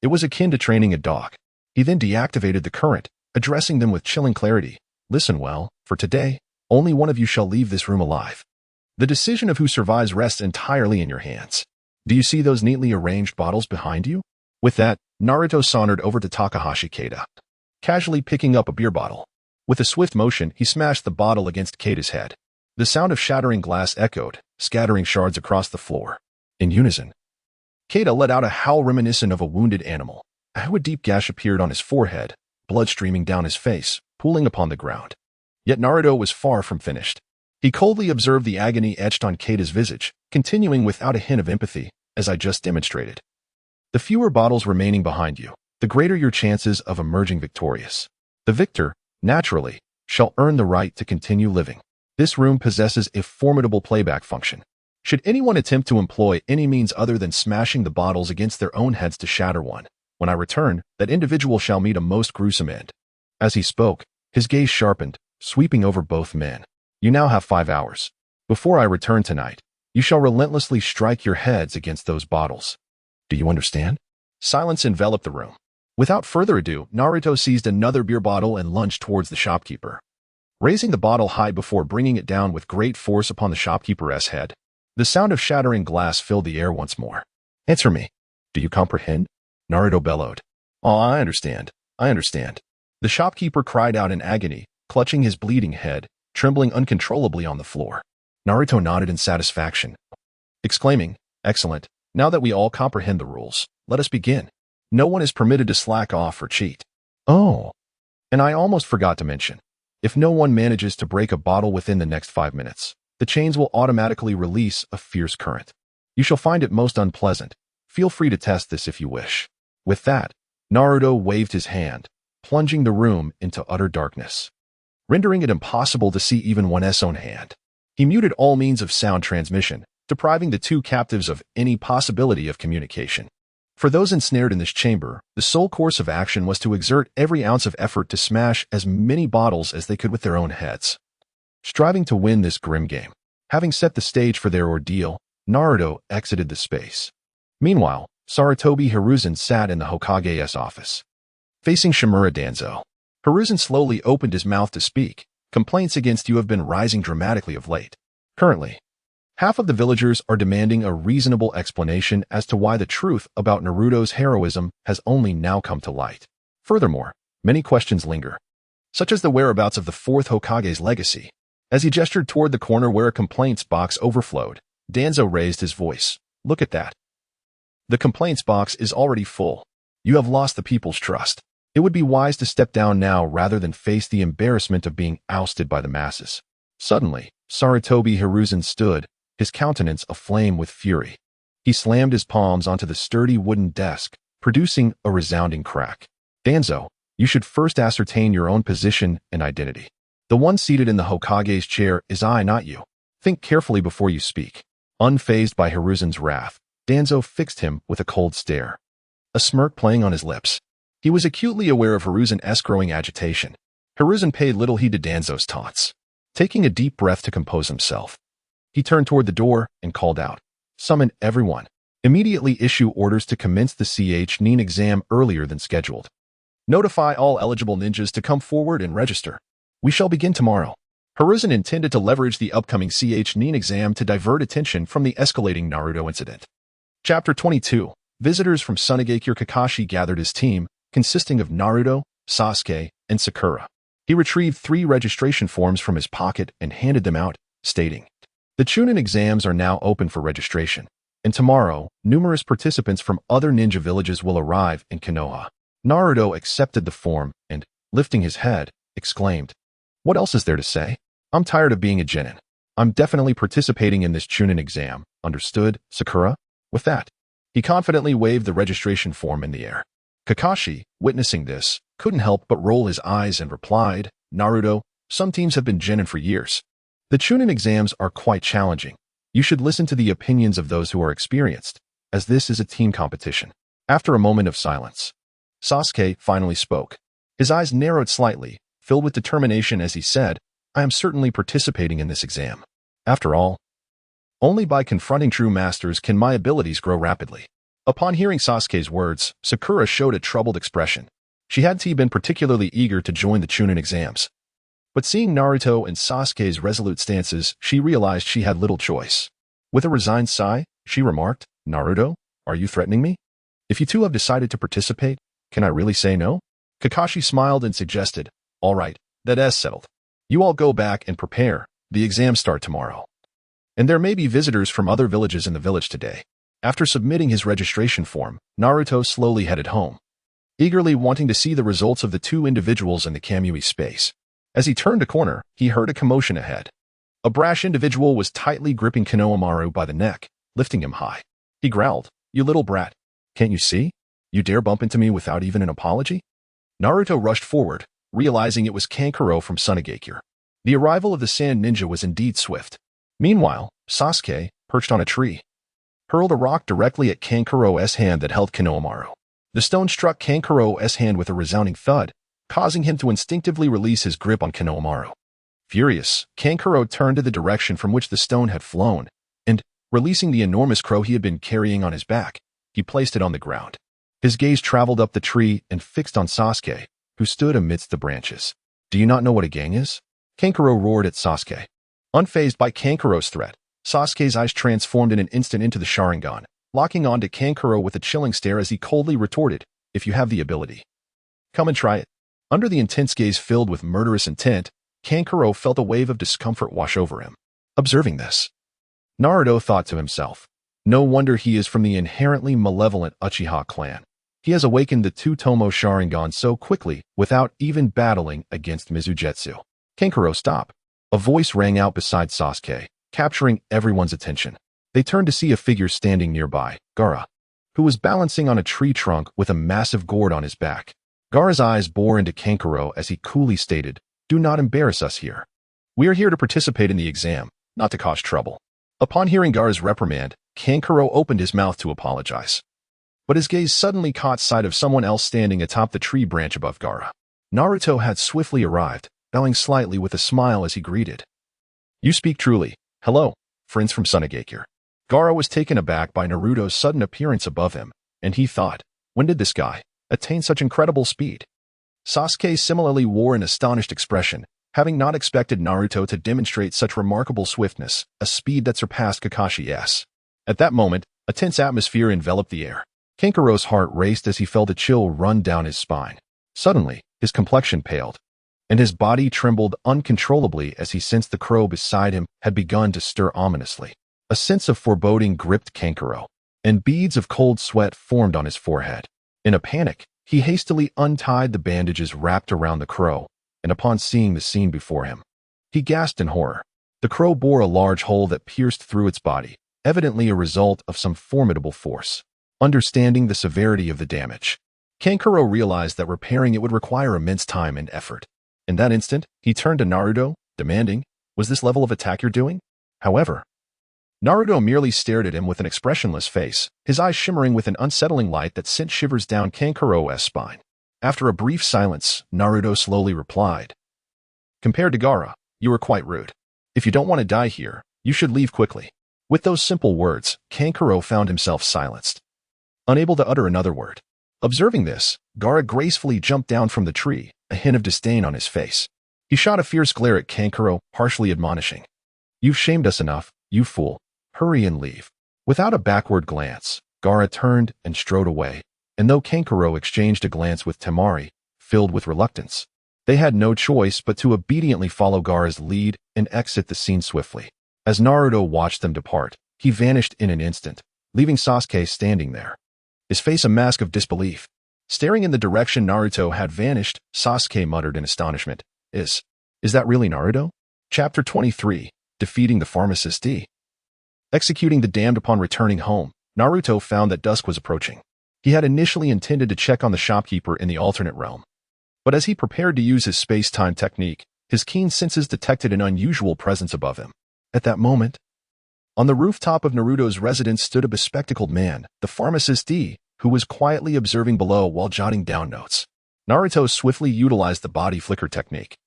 It was akin to training a dog. He then deactivated the current, addressing them with chilling clarity. "Listen well, for today, only one of you shall leave this room alive. The decision of who survives rests entirely in your hands. Do you see those neatly arranged bottles behind you?" With that, Naruto sauntered over to Takahashi Keita, casually picking up a beer bottle. With a swift motion, he smashed the bottle against Keita's head. The sound of shattering glass echoed, scattering shards across the floor. In unison, Keita let out a howl reminiscent of a wounded animal. A deep gash appeared on his forehead, blood streaming down his face, pooling upon the ground. Yet Naruto was far from finished. He coldly observed the agony etched on Keita's visage, continuing without a hint of empathy, as I just demonstrated. "The fewer bottles remaining behind you, the greater your chances of emerging victorious. The victor, naturally, shall earn the right to continue living. This room possesses a formidable playback function. Should anyone attempt to employ any means other than smashing the bottles against their own heads to shatter one, when I return, that individual shall meet a most gruesome end." As he spoke, his gaze sharpened, sweeping over both men. "You now have 5 hours. Before I return tonight, you shall relentlessly strike your heads against those bottles. Do you understand?" Silence enveloped the room. Without further ado, Naruto seized another beer bottle and lunged towards the shopkeeper, raising the bottle high before bringing it down with great force upon the shopkeeper's head. The sound of shattering glass filled the air once more. "Answer me. Do you comprehend?" Naruto bellowed. "Oh, I understand. I understand." The shopkeeper cried out in agony, clutching his bleeding head, trembling uncontrollably on the floor. Naruto nodded in satisfaction, exclaiming, "Excellent. Now that we all comprehend the rules, let us begin. No one is permitted to slack off or cheat. Oh, and I almost forgot to mention, if no one manages to break a bottle within the next 5 minutes, the chains will automatically release a fierce current. You shall find it most unpleasant. Feel free to test this if you wish." With that, Naruto waved his hand, plunging the room into utter darkness, rendering it impossible to see even one's own hand. He muted all means of sound transmission, depriving the two captives of any possibility of communication. For those ensnared in this chamber, the sole course of action was to exert every ounce of effort to smash as many bottles as they could with their own heads, striving to win this grim game. Having set the stage for their ordeal, Naruto exited the space. Meanwhile, Sarutobi Hiruzen sat in the Hokage's office, facing Shimura Danzo. Hiruzen slowly opened his mouth to speak. "Complaints against you have been rising dramatically of late. Currently, half of the villagers are demanding a reasonable explanation as to why the truth about Naruto's heroism has only now come to light. Furthermore, many questions linger, such as the whereabouts of the fourth Hokage's legacy. As he gestured toward the corner where a complaints box overflowed, Danzo raised his voice. Look at that. The complaints box is already full. You have lost the people's trust. It would be wise to step down now rather than face the embarrassment of being ousted by the masses. Suddenly, Sarutobi Hiruzen stood, his countenance aflame with fury. He slammed his palms onto the sturdy wooden desk, producing a resounding crack. Danzo, you should first ascertain your own position and identity. The one seated in the Hokage's chair is I, not you. Think carefully before you speak. Unfazed by Hiruzen's wrath, Danzo fixed him with a cold stare, a smirk playing on his lips. He was acutely aware of Hiruzen's growing agitation. Hiruzen paid little heed to Danzo's taunts. Taking a deep breath to compose himself, he turned toward the door and called out, Summon everyone. Immediately issue orders to commence the CH-NIN exam earlier than scheduled. Notify all eligible ninjas to come forward and register. We shall begin tomorrow. Hiruzen intended to leverage the upcoming CH-NIN exam to divert attention from the escalating Naruto incident. Chapter 22. Visitors from Sunagakure. Kakashi gathered his team, consisting of Naruto, Sasuke, and Sakura. He retrieved 3 registration forms from his pocket and handed them out, stating, The Chunin exams are now open for registration, and tomorrow, numerous participants from other ninja villages will arrive in Konoha. Naruto accepted the form and, lifting his head, exclaimed, What else is there to say? I'm tired of being a genin. I'm definitely participating in this Chunin exam, understood, Sakura? With that, he confidently waved the registration form in the air. Kakashi, witnessing this, couldn't help but roll his eyes and replied, Naruto, some teams have been genin for years. The Chunin exams are quite challenging. You should listen to the opinions of those who are experienced, as this is a team competition. After a moment of silence, Sasuke finally spoke. His eyes narrowed slightly, filled with determination as he said, I am certainly participating in this exam. After all, only by confronting true masters can my abilities grow rapidly. Upon hearing Sasuke's words, Sakura showed a troubled expression. She hadn't been particularly eager to join the Chunin exams. But seeing Naruto and Sasuke's resolute stances, she realized she had little choice. With a resigned sigh, she remarked, Naruto, are you threatening me? If you two have decided to participate, can I really say no? Kakashi smiled and suggested, All right, that is settled. You all go back and prepare. The exams start tomorrow. And there may be visitors from other villages in the village today. After submitting his registration form, Naruto slowly headed home, eagerly wanting to see the results of the 2 individuals in the Kamui space. As he turned a corner, he heard a commotion ahead. A brash individual was tightly gripping Konohamaru by the neck, lifting him high. He growled, You little brat. Can't you see? You dare bump into me without even an apology? Naruto rushed forward, realizing it was Kankuro from Sunagakure. The arrival of the sand ninja was indeed swift. Meanwhile, Sasuke, perched on a tree, hurled a rock directly at Kankuro's hand that held Konohamaru. The stone struck Kankuro's hand with a resounding thud, causing him to instinctively release his grip on Konohamaru. Furious, Kankuro turned to the direction from which the stone had flown, and, releasing the enormous crow he had been carrying on his back, he placed it on the ground. His gaze traveled up the tree and fixed on Sasuke, who stood amidst the branches. Do you not know what a gang is? Kankuro roared at Sasuke. Unfazed by Kankuro's threat, Sasuke's eyes transformed in an instant into the Sharingan, locking on to Kankuro with a chilling stare as he coldly retorted, If you have the ability, come and try it. Under the intense gaze filled with murderous intent, Kankuro felt a wave of discomfort wash over him. Observing this, Naruto thought to himself, No wonder he is from the inherently malevolent Uchiha clan. He has awakened the 2 Tomo Sharingan so quickly without even battling against Mizujetsu. Kankuro, stop. A voice rang out beside Sasuke, capturing everyone's attention. They turned to see a figure standing nearby, Gaara, who was balancing on a tree trunk with a massive gourd on his back. Gaara's eyes bore into Kankuro as he coolly stated, Do not embarrass us here. We are here to participate in the exam, not to cause trouble. Upon hearing Gaara's reprimand, Kankuro opened his mouth to apologize. But his gaze suddenly caught sight of someone else standing atop the tree branch above Gaara. Naruto had swiftly arrived, bowing slightly with a smile as he greeted. You speak truly. Hello, friends from Sunagakure. Gaara was taken aback by Naruto's sudden appearance above him, and he thought, When did this guy attain such incredible speed? Sasuke similarly wore an astonished expression, having not expected Naruto to demonstrate such remarkable swiftness, a speed that surpassed Kakashi's. At that moment, a tense atmosphere enveloped the air. Kankuro's heart raced as he felt a chill run down his spine. Suddenly, his complexion paled. and his body trembled uncontrollably as he sensed the crow beside him had begun to stir ominously. A sense of foreboding gripped Kankuro, and beads of cold sweat formed on his forehead. In a panic, he hastily untied the bandages wrapped around the crow, and upon seeing the scene before him, he gasped in horror. The crow bore a large hole that pierced through its body, evidently a result of some formidable force. Understanding the severity of the damage, Kankuro realized that repairing it would require immense time and effort. In that instant, he turned to Naruto, demanding, "Was this level of attack you're doing?" However, Naruto merely stared at him with an expressionless face, his eyes shimmering with an unsettling light that sent shivers down Kankuro's spine. After a brief silence, Naruto slowly replied, "Compared to Gaara, you were quite rude. If you don't want to die here, you should leave quickly." With those simple words, Kankuro found himself silenced, unable to utter another word. Observing this, Gaara gracefully jumped down from the tree, a hint of disdain on his face. He shot a fierce glare at Kankuro, harshly admonishing, "You've shamed us enough, you fool. Hurry and leave." Without a backward glance, Gaara turned and strode away, and though Kankuro exchanged a glance with Temari, filled with reluctance, they had no choice but to obediently follow Gaara's lead and exit the scene swiftly. As Naruto watched them depart, he vanished in an instant, leaving Sasuke standing there, his face a mask of disbelief. Staring in the direction Naruto had vanished, Sasuke muttered in astonishment, Is that really Naruto?" Chapter 23, Defeating the Pharmacist D. Executing the damned upon returning home, Naruto found that dusk was approaching. He had initially intended to check on the shopkeeper in the alternate realm, but as he prepared to use his space-time technique, his keen senses detected an unusual presence above him. At that moment, on the rooftop of Naruto's residence stood a bespectacled man, the pharmacist D, who was quietly observing below while jotting down notes. Naruto swiftly utilized the body flicker technique.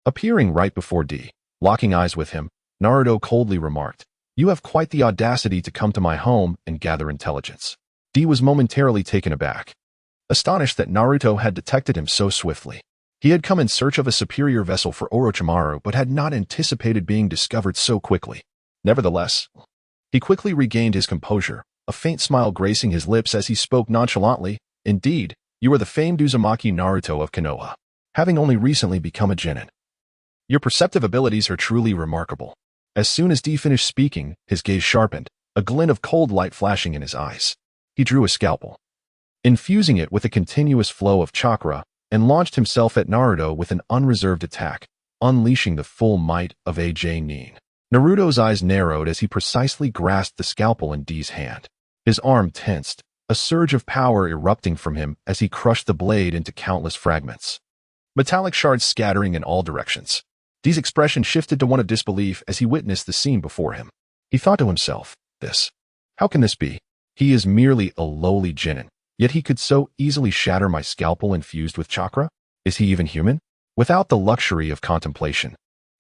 Appearing right before D, locking eyes with him, Naruto coldly remarked, "You have quite the audacity to come to my home and gather intelligence." D was momentarily taken aback, astonished that Naruto had detected him so swiftly. He had come in search of a superior vessel for Orochimaru but had not anticipated being discovered so quickly. Nevertheless, he quickly regained his composure, a faint smile gracing his lips as he spoke nonchalantly, "Indeed, you are the famed Uzumaki Naruto of Konoha, having only recently become a genin. Your perceptive abilities are truly remarkable." As soon as D finished speaking, his gaze sharpened, a glint of cold light flashing in his eyes. He drew a scalpel, infusing it with a continuous flow of chakra, and launched himself at Naruto with an unreserved attack, unleashing the full might of AJ Nin. Naruto's eyes narrowed as he precisely grasped the scalpel in D's hand. His arm tensed, a surge of power erupting from him as he crushed the blade into countless fragments, metallic shards scattering in all directions. D's expression shifted to one of disbelief as he witnessed the scene before him. He thought to himself, how can this be? He is merely a lowly genin, yet he could so easily shatter my scalpel infused with chakra? Is he even human? Without the luxury of contemplation,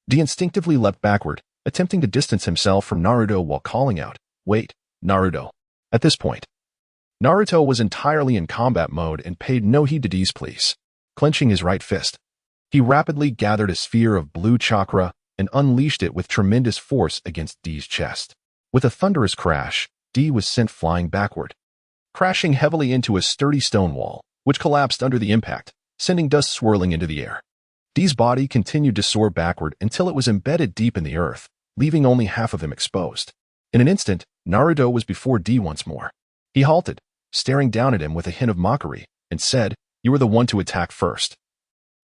D instinctively leapt backward, attempting to distance himself from Naruto while calling out, "Wait, Naruto." At this point, Naruto was entirely in combat mode and paid no heed to D's pleas. Clenching his right fist, he rapidly gathered a sphere of blue chakra and unleashed it with tremendous force against D's chest. With a thunderous crash, D was sent flying backward, crashing heavily into a sturdy stone wall, which collapsed under the impact, sending dust swirling into the air. D's body continued to soar backward until it was embedded deep in the earth, leaving only half of him exposed. In an instant, Naruto was before D once more. He halted, staring down at him with a hint of mockery, and said, "You were the one to attack first.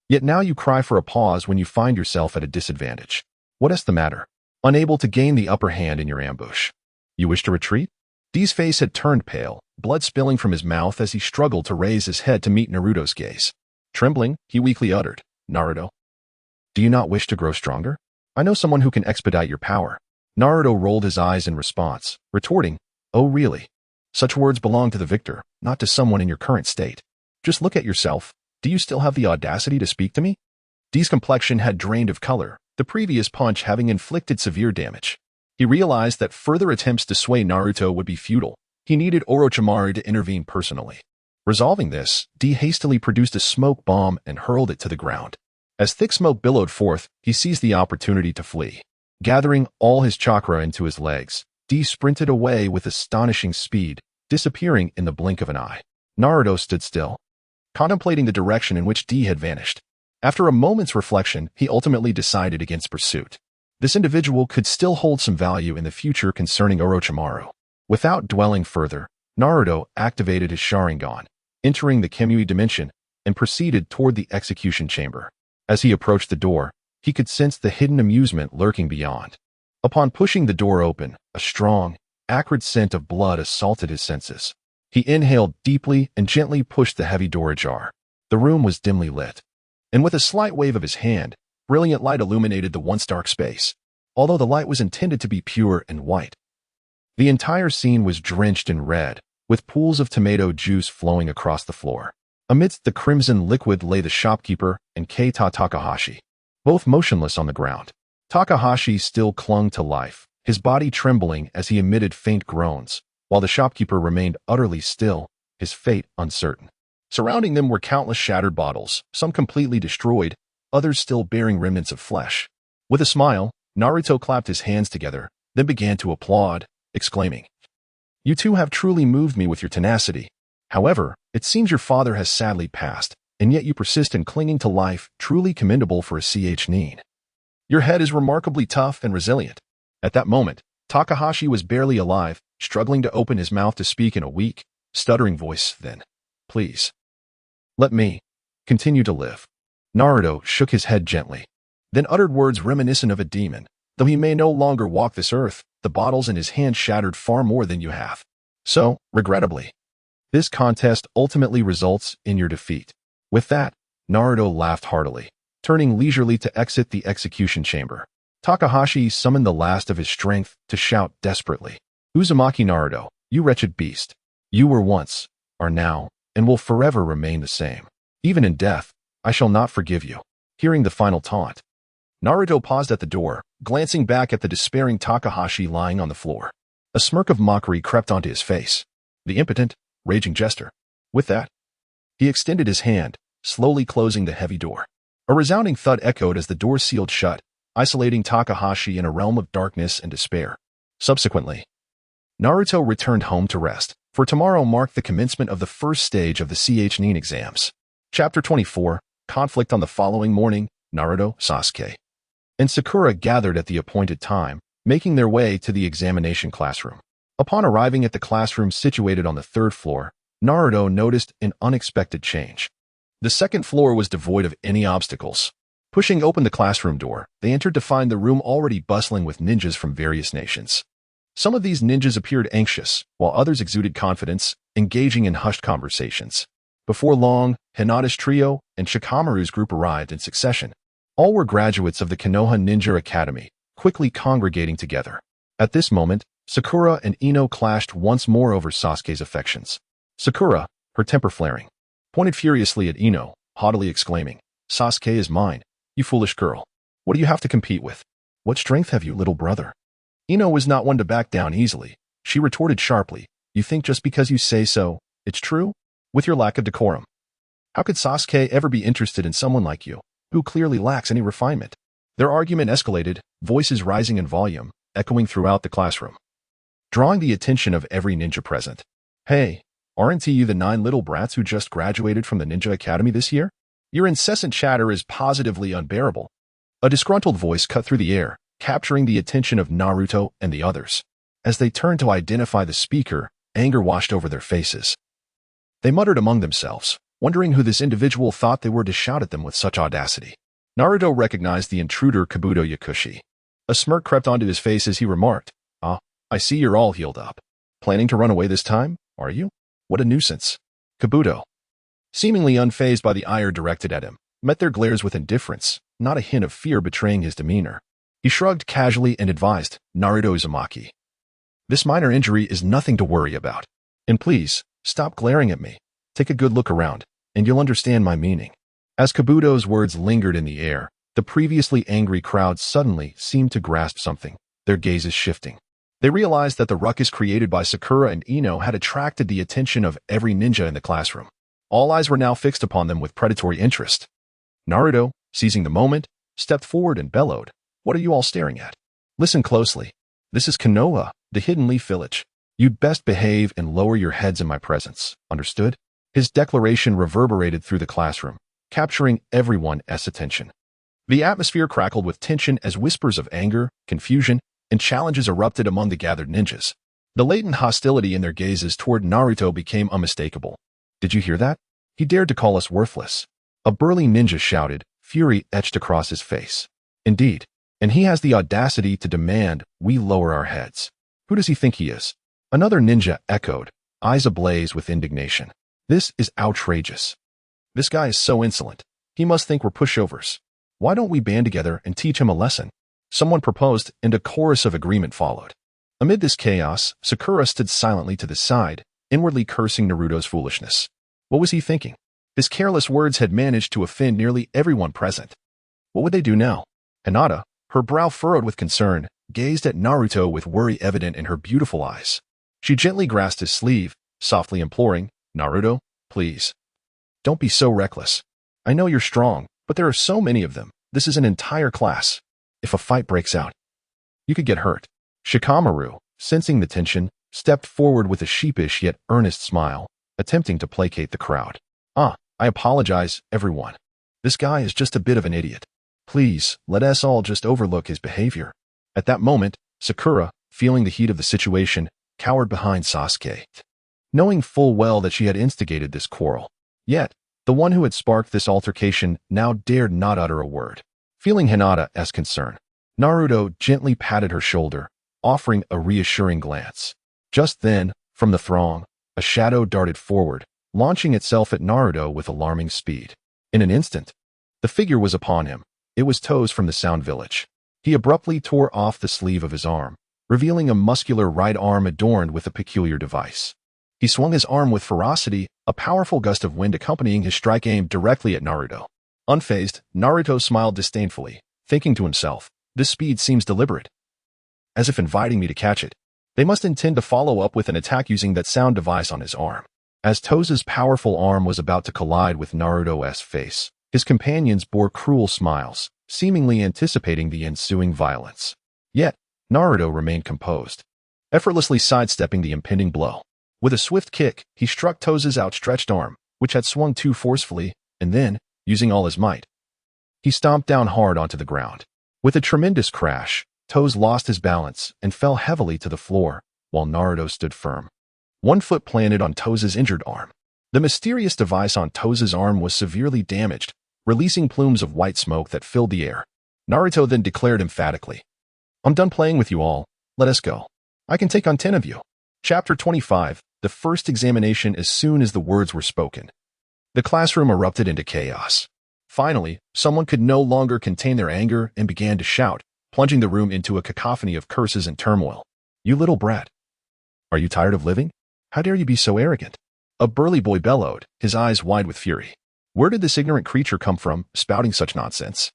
Yet now you cry for a pause when you find yourself at a disadvantage. What is the matter? Unable to gain the upper hand in your ambush, you wish to retreat?" D's face had turned pale, blood spilling from his mouth as he struggled to raise his head to meet Naruto's gaze. Trembling, he weakly uttered, "Naruto, do you not wish to grow stronger? I know someone who can expedite your power." Naruto rolled his eyes in response, retorting, "Oh really? Such words belong to the victor, not to someone in your current state. Just look at yourself. Do you still have the audacity to speak to me?" D's complexion had drained of color, the previous punch having inflicted severe damage. He realized that further attempts to sway Naruto would be futile. He needed Orochimaru to intervene personally. Resolving this, D hastily produced a smoke bomb and hurled it to the ground. As thick smoke billowed forth, he seized the opportunity to flee. Gathering all his chakra into his legs, D sprinted away with astonishing speed, disappearing in the blink of an eye. Naruto stood still, contemplating the direction in which D had vanished. After a moment's reflection, he ultimately decided against pursuit. This individual could still hold some value in the future concerning Orochimaru. Without dwelling further, Naruto activated his Sharingan, entering the Kamui dimension, and proceeded toward the execution chamber. As he approached the door, he could sense the hidden amusement lurking beyond. Upon pushing the door open, a strong, acrid scent of blood assaulted his senses. He inhaled deeply and gently pushed the heavy door ajar. The room was dimly lit, and with a slight wave of his hand, brilliant light illuminated the once dark space, although the light was intended to be pure and white. The entire scene was drenched in red, with pools of tomato juice flowing across the floor. Amidst the crimson liquid lay the shopkeeper and Keita Takahashi, both motionless on the ground. Takahashi still clung to life, his body trembling as he emitted faint groans, while the shopkeeper remained utterly still, his fate uncertain. Surrounding them were countless shattered bottles, some completely destroyed, others still bearing remnants of flesh. With a smile, Naruto clapped his hands together, then began to applaud, exclaiming, "You two have truly moved me with your tenacity. However, it seems your father has sadly passed, and yet you persist in clinging to life, truly commendable for a nin. Your head is remarkably tough and resilient." At that moment, Takahashi was barely alive, struggling to open his mouth to speak in a weak, stuttering voice. Then, "Please, let me continue to live." Naruto shook his head gently, then uttered words reminiscent of a demon. "Though he may no longer walk this earth, the bottles in his hand shattered far more than you have. So, regrettably, this contest ultimately results in your defeat." With that, Naruto laughed heartily, turning leisurely to exit the execution chamber. Takahashi summoned the last of his strength to shout desperately, "Uzumaki Naruto, you wretched beast. You were once, are now, and will forever remain the same. Even in death, I shall not forgive you." Hearing the final taunt, Naruto paused at the door, glancing back at the despairing Takahashi lying on the floor. A smirk of mockery crept onto his face. The impotent, raging jester. With that, he extended his hand, slowly closing the heavy door. A resounding thud echoed as the door sealed shut, isolating Takahashi in a realm of darkness and despair. Subsequently, Naruto returned home to rest, for tomorrow marked the commencement of the first stage of the nin exams. Chapter 24, Conflict. On the following morning, Naruto, Sasuke, and Sakura gathered at the appointed time, making their way to the examination classroom. Upon arriving at the classroom situated on the third floor, Naruto noticed an unexpected change. The second floor was devoid of any obstacles. Pushing open the classroom door, they entered to find the room already bustling with ninjas from various nations. Some of these ninjas appeared anxious, while others exuded confidence, engaging in hushed conversations. Before long, Hinata's trio and Shikamaru's group arrived in succession. All were graduates of the Konoha Ninja Academy, quickly congregating together. At this moment, Sakura and Ino clashed once more over Sasuke's affections. Sakura, her temper flaring, pointed furiously at Ino, haughtily exclaiming, "Sasuke is mine, you foolish girl. What do you have to compete with? What strength have you, little brother?" Ino was not one to back down easily. She retorted sharply, "You think just because you say so, it's true? With your lack of decorum, how could Sasuke ever be interested in someone like you, who clearly lacks any refinement?" Their argument escalated, voices rising in volume, echoing throughout the classroom, drawing the attention of every ninja present. "Hey, aren't you the 9 little brats who just graduated from the Ninja Academy this year? Your incessant chatter is positively unbearable." A disgruntled voice cut through the air, capturing the attention of Naruto and the others. As they turned to identify the speaker, anger washed over their faces. They muttered among themselves, wondering who this individual thought they were to shout at them with such audacity. Naruto recognized the intruder Kabuto Yakushi. A smirk crept onto his face as he remarked, "Ah, I see you're all healed up. Planning to run away this time, are you? What a nuisance." Kabuto, seemingly unfazed by the ire directed at him, met their glares with indifference, not a hint of fear betraying his demeanor. He shrugged casually and advised, "Naruto Uzumaki, this minor injury is nothing to worry about. And please, stop glaring at me. Take a good look around, and you'll understand my meaning." As Kabuto's words lingered in the air, the previously angry crowd suddenly seemed to grasp something, their gazes shifting. They realized that the ruckus created by Sakura and Ino had attracted the attention of every ninja in the classroom. All eyes were now fixed upon them with predatory interest. Naruto, seizing the moment, stepped forward and bellowed, "What are you all staring at? Listen closely. This is Konoha, the Hidden Leaf Village. You'd best behave and lower your heads in my presence, understood?" His declaration reverberated through the classroom, capturing everyone's attention. The atmosphere crackled with tension as whispers of anger, confusion, and challenges erupted among the gathered ninjas. The latent hostility in their gazes toward Naruto became unmistakable. "Did you hear that? He dared to call us worthless," a burly ninja shouted, fury etched across his face. "Indeed, and he has the audacity to demand we lower our heads. Who does he think he is?" Another ninja echoed, eyes ablaze with indignation. "This is outrageous. This guy is so insolent. He must think we're pushovers. Why don't we band together and teach him a lesson?" Someone proposed, and a chorus of agreement followed. Amid this chaos, Sakura stood silently to the side, inwardly cursing Naruto's foolishness. What was he thinking? His careless words had managed to offend nearly everyone present. What would they do now? Hinata, her brow furrowed with concern, gazed at Naruto with worry evident in her beautiful eyes. She gently grasped his sleeve, softly imploring, "Naruto, please. Don't be so reckless. I know you're strong, but there are so many of them. This is an entire class. If a fight breaks out, you could get hurt." Shikamaru, sensing the tension, stepped forward with a sheepish yet earnest smile, attempting to placate the crowd. I apologize, everyone. This guy is just a bit of an idiot. Please, let us all just overlook his behavior." At that moment, Sakura, feeling the heat of the situation, cowered behind Sasuke, knowing full well that she had instigated this quarrel. Yet, the one who had sparked this altercation now dared not utter a word. Feeling Hinata's concern, Naruto gently patted her shoulder, offering a reassuring glance. Just then, from the throng, a shadow darted forward, launching itself at Naruto with alarming speed. In an instant, the figure was upon him. It was Toes from the Sound Village. He abruptly tore off the sleeve of his arm, revealing a muscular right arm adorned with a peculiar device. He swung his arm with ferocity, a powerful gust of wind accompanying his strike aimed directly at Naruto. Unfazed, Naruto smiled disdainfully, thinking to himself, "This speed seems deliberate. As if inviting me to catch it. They must intend to follow up with an attack using that sound device on his arm." As Toza's powerful arm was about to collide with Naruto's face, his companions bore cruel smiles, seemingly anticipating the ensuing violence. Yet, Naruto remained composed, effortlessly sidestepping the impending blow. With a swift kick, he struck Toza's outstretched arm, which had swung too forcefully, and then, using all his might, he stomped down hard onto the ground. With a tremendous crash, Toz lost his balance and fell heavily to the floor, while Naruto stood firm, one foot planted on Toza's injured arm. The mysterious device on Toza's arm was severely damaged, releasing plumes of white smoke that filled the air. Naruto then declared emphatically, "I'm done playing with you all. Let us go. I can take on 10 of you." Chapter 25, the first examination. As soon as the words were spoken, the classroom erupted into chaos. Finally, someone could no longer contain their anger and began to shout, plunging the room into a cacophony of curses and turmoil. "You little brat. Are you tired of living? How dare you be so arrogant?" A burly boy bellowed, his eyes wide with fury. "Where did this ignorant creature come from, spouting such nonsense?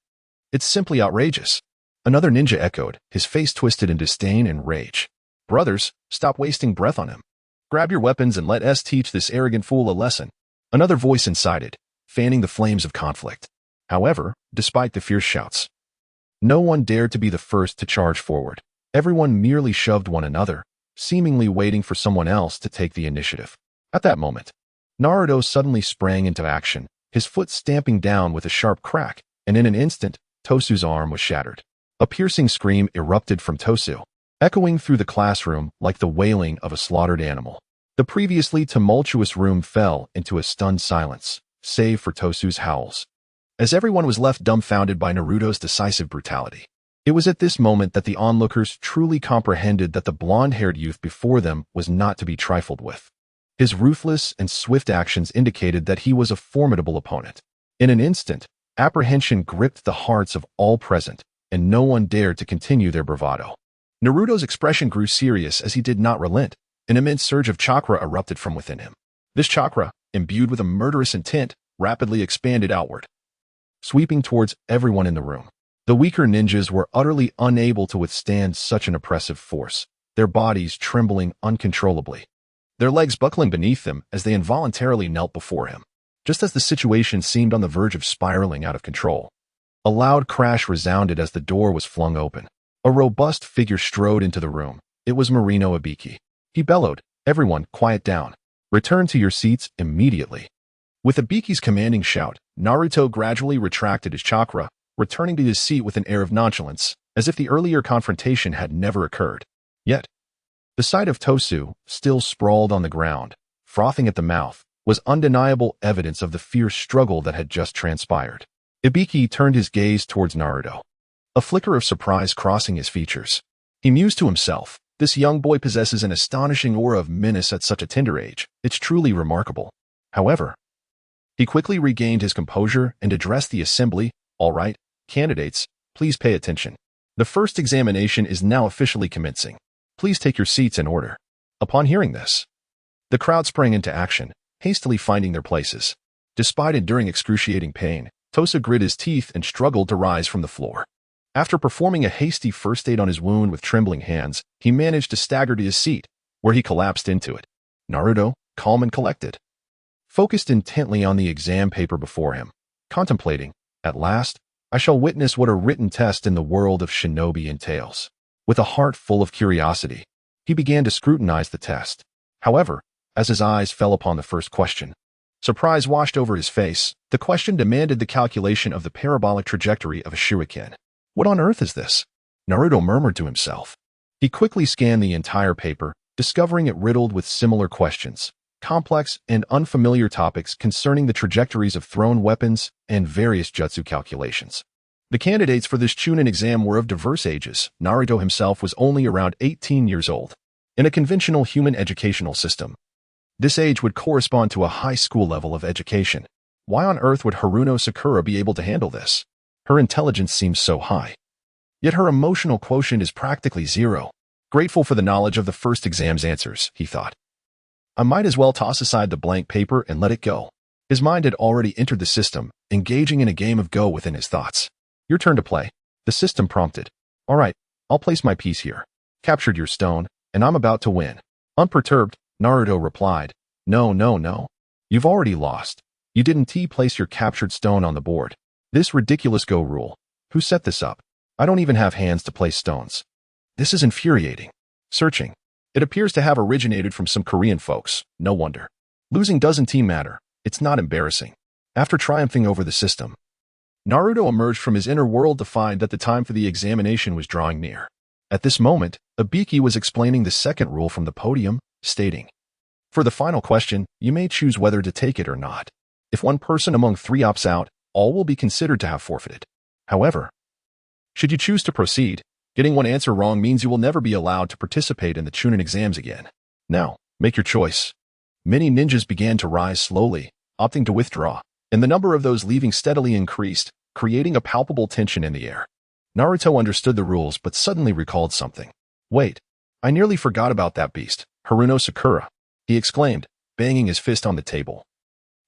It's simply outrageous." Another ninja echoed, his face twisted in disdain and rage. "Brothers, stop wasting breath on him. Grab your weapons and let us teach this arrogant fool a lesson." Another voice incited, fanning the flames of conflict. However, despite the fierce shouts, no one dared to be the first to charge forward. Everyone merely shoved one another, seemingly waiting for someone else to take the initiative. At that moment, Naruto suddenly sprang into action, his foot stamping down with a sharp crack, and in an instant, Tosu's arm was shattered. A piercing scream erupted from Tosu, echoing through the classroom like the wailing of a slaughtered animal. The previously tumultuous room fell into a stunned silence, save for Tosu's howls, as everyone was left dumbfounded by Naruto's decisive brutality. It was at this moment that the onlookers truly comprehended that the blonde-haired youth before them was not to be trifled with. His ruthless and swift actions indicated that he was a formidable opponent. In an instant, apprehension gripped the hearts of all present, and no one dared to continue their bravado. Naruto's expression grew serious as he did not relent. An immense surge of chakra erupted from within him. This chakra, imbued with a murderous intent, rapidly expanded outward, sweeping towards everyone in the room. The weaker ninjas were utterly unable to withstand such an oppressive force, their bodies trembling uncontrollably, their legs buckling beneath them as they involuntarily knelt before him. Just as the situation seemed on the verge of spiraling out of control, a loud crash resounded as the door was flung open. A robust figure strode into the room. It was Marino Ibiki. He bellowed, "Everyone, quiet down. Return to your seats immediately." With Ibiki's commanding shout, Naruto gradually retracted his chakra, returning to his seat with an air of nonchalance, as if the earlier confrontation had never occurred. Yet, the sight of Tosu, still sprawled on the ground, frothing at the mouth, was undeniable evidence of the fierce struggle that had just transpired. Ibiki turned his gaze towards Naruto, a flicker of surprise crossing his features. He mused to himself, this young boy possesses an astonishing aura of menace at such a tender age. It's truly remarkable. However, he quickly regained his composure and addressed the assembly. All right, candidates, please pay attention. The first examination is now officially commencing. Please take your seats in order. Upon hearing this, the crowd sprang into action, hastily finding their places. Despite enduring excruciating pain, Tosa grit his teeth and struggled to rise from the floor. After performing a hasty first aid on his wound with trembling hands, he managed to stagger to his seat, where he collapsed into it. Naruto, calm and collected, focused intently on the exam paper before him, contemplating, at last, I shall witness what a written test in the world of shinobi entails. With a heart full of curiosity, he began to scrutinize the test. However, as his eyes fell upon the first question, surprise washed over his face. The question demanded the calculation of the parabolic trajectory of a shuriken. What on earth is this? Naruto murmured to himself. He quickly scanned the entire paper, discovering it riddled with similar questions, complex and unfamiliar topics concerning the trajectories of thrown weapons and various jutsu calculations. The candidates for this Chunin exam were of diverse ages. Naruto himself was only around 18 years old. In a conventional human educational system, this age would correspond to a high school level of education. Why on earth would Haruno Sakura be able to handle this? Her intelligence seems so high. Yet her emotional quotient is practically zero. Grateful for the knowledge of the first exam's answers, he thought. I might as well toss aside the blank paper and let it go. His mind had already entered the system, engaging in a game of Go within his thoughts. Your turn to play. The system prompted. All right, I'll place my piece here. Captured your stone, and I'm about to win. Unperturbed, Naruto replied. No. You've already lost. You didn't place your captured stone on the board. This ridiculous Go rule. Who set this up? I don't even have hands to place stones. This is infuriating. Searching. It appears to have originated from some Korean folks. No wonder. Losing doesn't matter. It's not embarrassing. After triumphing over the system, Naruto emerged from his inner world to find that the time for the examination was drawing near. At this moment, Ibiki was explaining the second rule from the podium, stating, for the final question, you may choose whether to take it or not. If one person among three opts out, all will be considered to have forfeited. However, should you choose to proceed, getting one answer wrong means you will never be allowed to participate in the Chunin exams again. Now, make your choice. Many ninjas began to rise slowly, opting to withdraw, and the number of those leaving steadily increased, creating a palpable tension in the air. Naruto understood the rules but suddenly recalled something. Wait, I nearly forgot about that beast, Haruno Sakura, he exclaimed, banging his fist on the table.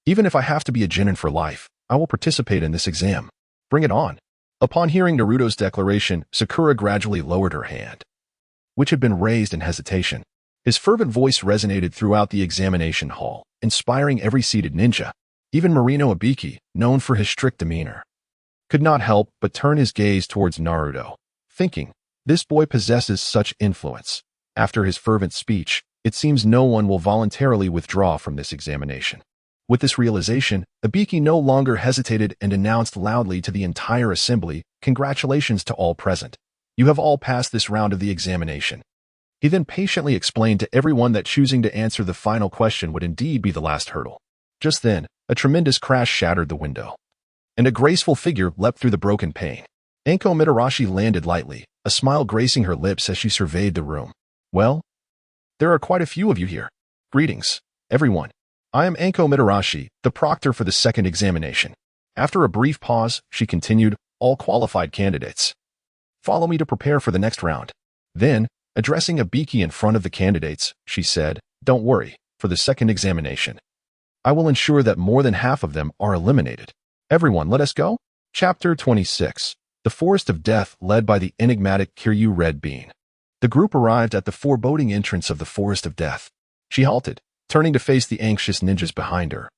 Even if I have to be a genin for life, I will participate in this exam. Bring it on. Upon hearing Naruto's declaration, Sakura gradually lowered her hand, which had been raised in hesitation. His fervent voice resonated throughout the examination hall, inspiring every seated ninja. Even Marino Ibiki, known for his strict demeanor, could not help but turn his gaze towards Naruto, thinking, this boy possesses such influence. After his fervent speech, it seems no one will voluntarily withdraw from this examination. With this realization, Ibiki no longer hesitated and announced loudly to the entire assembly, congratulations to all present. You have all passed this round of the examination. He then patiently explained to everyone that choosing to answer the final question would indeed be the last hurdle. Just then, a tremendous crash shattered the window, and a graceful figure leapt through the broken pane. Anko Mitarashi landed lightly, a smile gracing her lips as she surveyed the room. Well, there are quite a few of you here. Greetings, everyone. I am Anko Mitarashi, the proctor for the second examination. After a brief pause, she continued, all qualified candidates, follow me to prepare for the next round. Then, addressing Ibiki in front of the candidates, she said, don't worry, for the second examination, I will ensure that more than half of them are eliminated. Everyone, let us go. Chapter 26. The Forest of Death, led by the enigmatic Kiryu Red Bean. The group arrived at the foreboding entrance of the Forest of Death. She halted, turning to face the anxious ninjas behind her,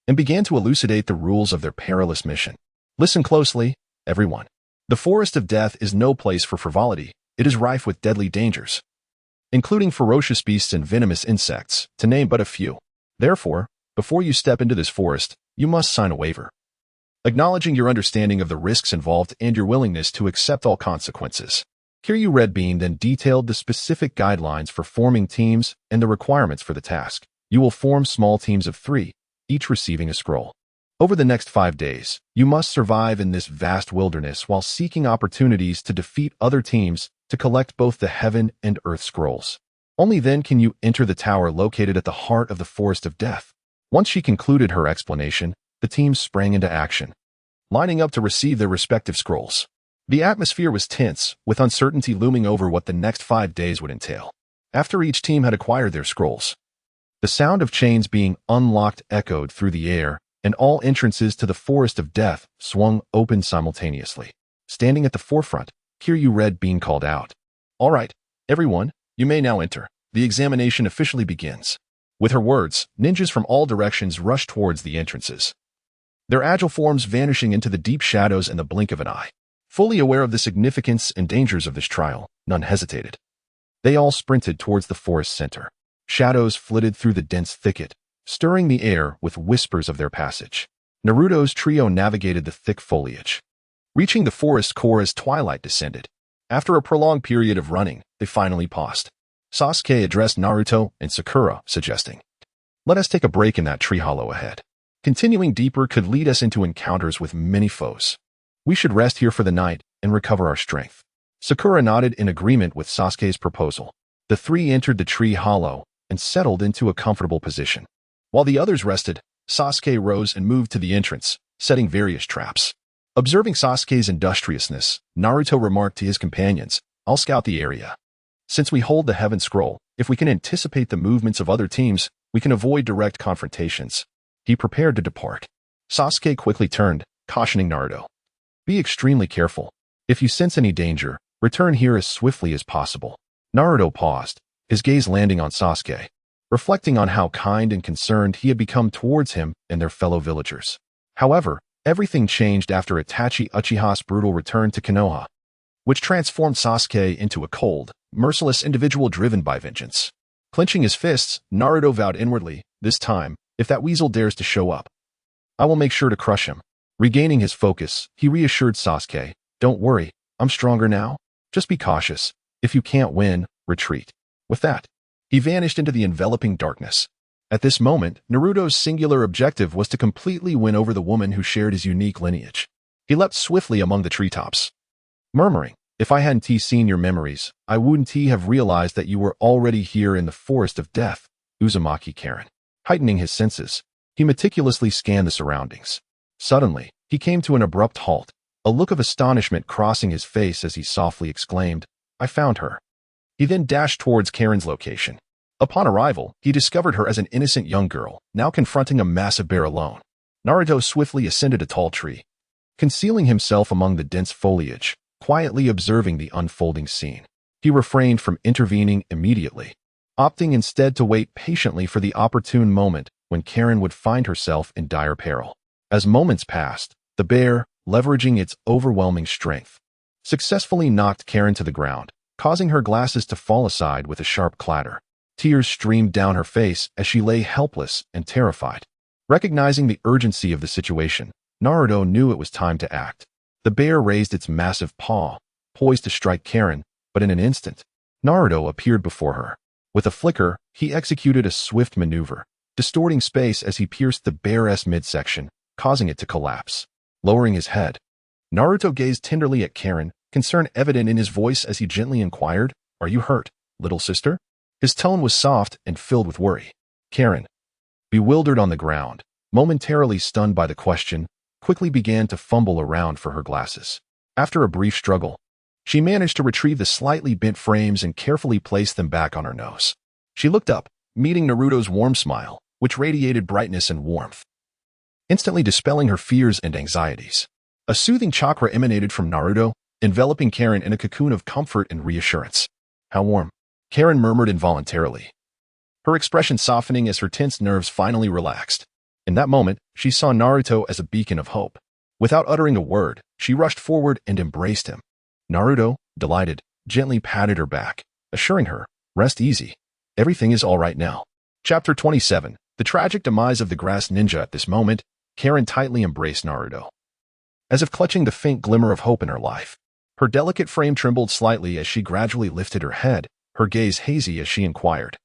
and began to elucidate the rules of their perilous mission. Listen closely, everyone. The Forest of Death is no place for frivolity. It is rife with deadly dangers, including ferocious beasts and venomous insects, to name but a few. Therefore, Before you step into this forest, you must sign a waiver, acknowledging your understanding of the risks involved and your willingness to accept all consequences. Kiryu Red Bean then detailed the specific guidelines for forming teams and the requirements for the task. You will form small teams of 3, each receiving a scroll. Over the next 5 days, you must survive in this vast wilderness while seeking opportunities to defeat other teams to collect both the Heaven and Earth scrolls. Only then can you enter the tower located at the heart of the Forest of Death. Once she concluded her explanation, the teams sprang into action, lining up to receive their respective scrolls. The atmosphere was tense, with uncertainty looming over what the next 5 days would entail. After each team had acquired their scrolls, the sound of chains being unlocked echoed through the air, and all entrances to the Forest of Death swung open simultaneously. Standing at the forefront, Kiryu Red Bean called out, "All right, everyone, you may now enter. The examination officially begins." With her words, ninjas from all directions rushed towards the entrances, their agile forms vanishing into the deep shadows in the blink of an eye. Fully aware of the significance and dangers of this trial, none hesitated. They all sprinted towards the forest center. Shadows flitted through the dense thicket, stirring the air with whispers of their passage. Naruto's trio navigated the thick foliage, reaching the forest core as twilight descended. After a prolonged period of running, they finally paused. Sasuke addressed Naruto and Sakura, suggesting, "Let us take a break in that tree hollow ahead. Continuing deeper could lead us into encounters with many foes. We should rest here for the night and recover our strength." Sakura nodded in agreement with Sasuke's proposal. The 3 entered the tree hollow and settled into a comfortable position. While the others rested, Sasuke rose and moved to the entrance, setting various traps. Observing Sasuke's industriousness, Naruto remarked to his companions, "I'll scout the area. Since we hold the Heaven Scroll, if we can anticipate the movements of other teams, we can avoid direct confrontations." He prepared to depart. Sasuke quickly turned, cautioning Naruto, "Be extremely careful. If you sense any danger, return here as swiftly as possible." Naruto paused, his gaze landing on Sasuke, reflecting on how kind and concerned he had become towards him and their fellow villagers. However, everything changed after Itachi Uchiha's brutal return to Konoha, which transformed Sasuke into a cold, merciless individual driven by vengeance. Clenching his fists, Naruto vowed inwardly, "This time, if that weasel dares to show up, I will make sure to crush him." Regaining his focus, he reassured Sasuke, "Don't worry, I'm stronger now. Just be cautious. If you can't win, retreat." With that, he vanished into the enveloping darkness. At this moment, Naruto's singular objective was to completely win over the woman who shared his unique lineage. He leapt swiftly among the treetops, murmuring, "If I hadn't seen your memories, I wouldn't have realized that you were already here in the Forest of Death, Uzumaki Karin." Heightening his senses, he meticulously scanned the surroundings. Suddenly, he came to an abrupt halt, a look of astonishment crossing his face as he softly exclaimed, "I found her." He then dashed towards Karin's location. Upon arrival, he discovered her as an innocent young girl, now confronting a massive bear alone. Naruto swiftly ascended a tall tree, concealing himself among the dense foliage, quietly observing the unfolding scene. He refrained from intervening immediately, opting instead to wait patiently for the opportune moment when Karin would find herself in dire peril. As moments passed, the bear, leveraging its overwhelming strength, successfully knocked Karin to the ground, causing her glasses to fall aside with a sharp clatter. Tears streamed down her face as she lay helpless and terrified. Recognizing the urgency of the situation, Naruto knew it was time to act. The bear raised its massive paw, poised to strike Karin, but in an instant, Naruto appeared before her. With a flicker, he executed a swift maneuver, distorting space as he pierced the bear's midsection, causing it to collapse. Lowering his head, Naruto gazed tenderly at Karin, concern evident in his voice as he gently inquired, "Are you hurt, little sister?" His tone was soft and filled with worry. Karin, bewildered on the ground, momentarily stunned by the question, quickly began to fumble around for her glasses. After a brief struggle, she managed to retrieve the slightly bent frames and carefully place them back on her nose. She looked up, meeting Naruto's warm smile, which radiated brightness and warmth, instantly dispelling her fears and anxieties. A soothing chakra emanated from Naruto, enveloping Karin in a cocoon of comfort and reassurance. "How warm," Karin murmured involuntarily, her expression softening as her tense nerves finally relaxed. In that moment, she saw Naruto as a beacon of hope. Without uttering a word, she rushed forward and embraced him. Naruto, delighted, gently patted her back, assuring her, "Rest easy. Everything is all right now." Chapter 27. The tragic demise of the grass ninja at this moment, Karin tightly embraced Naruto, as if clutching the faint glimmer of hope in her life. Her delicate frame trembled slightly as she gradually lifted her head, her gaze hazy as she inquired,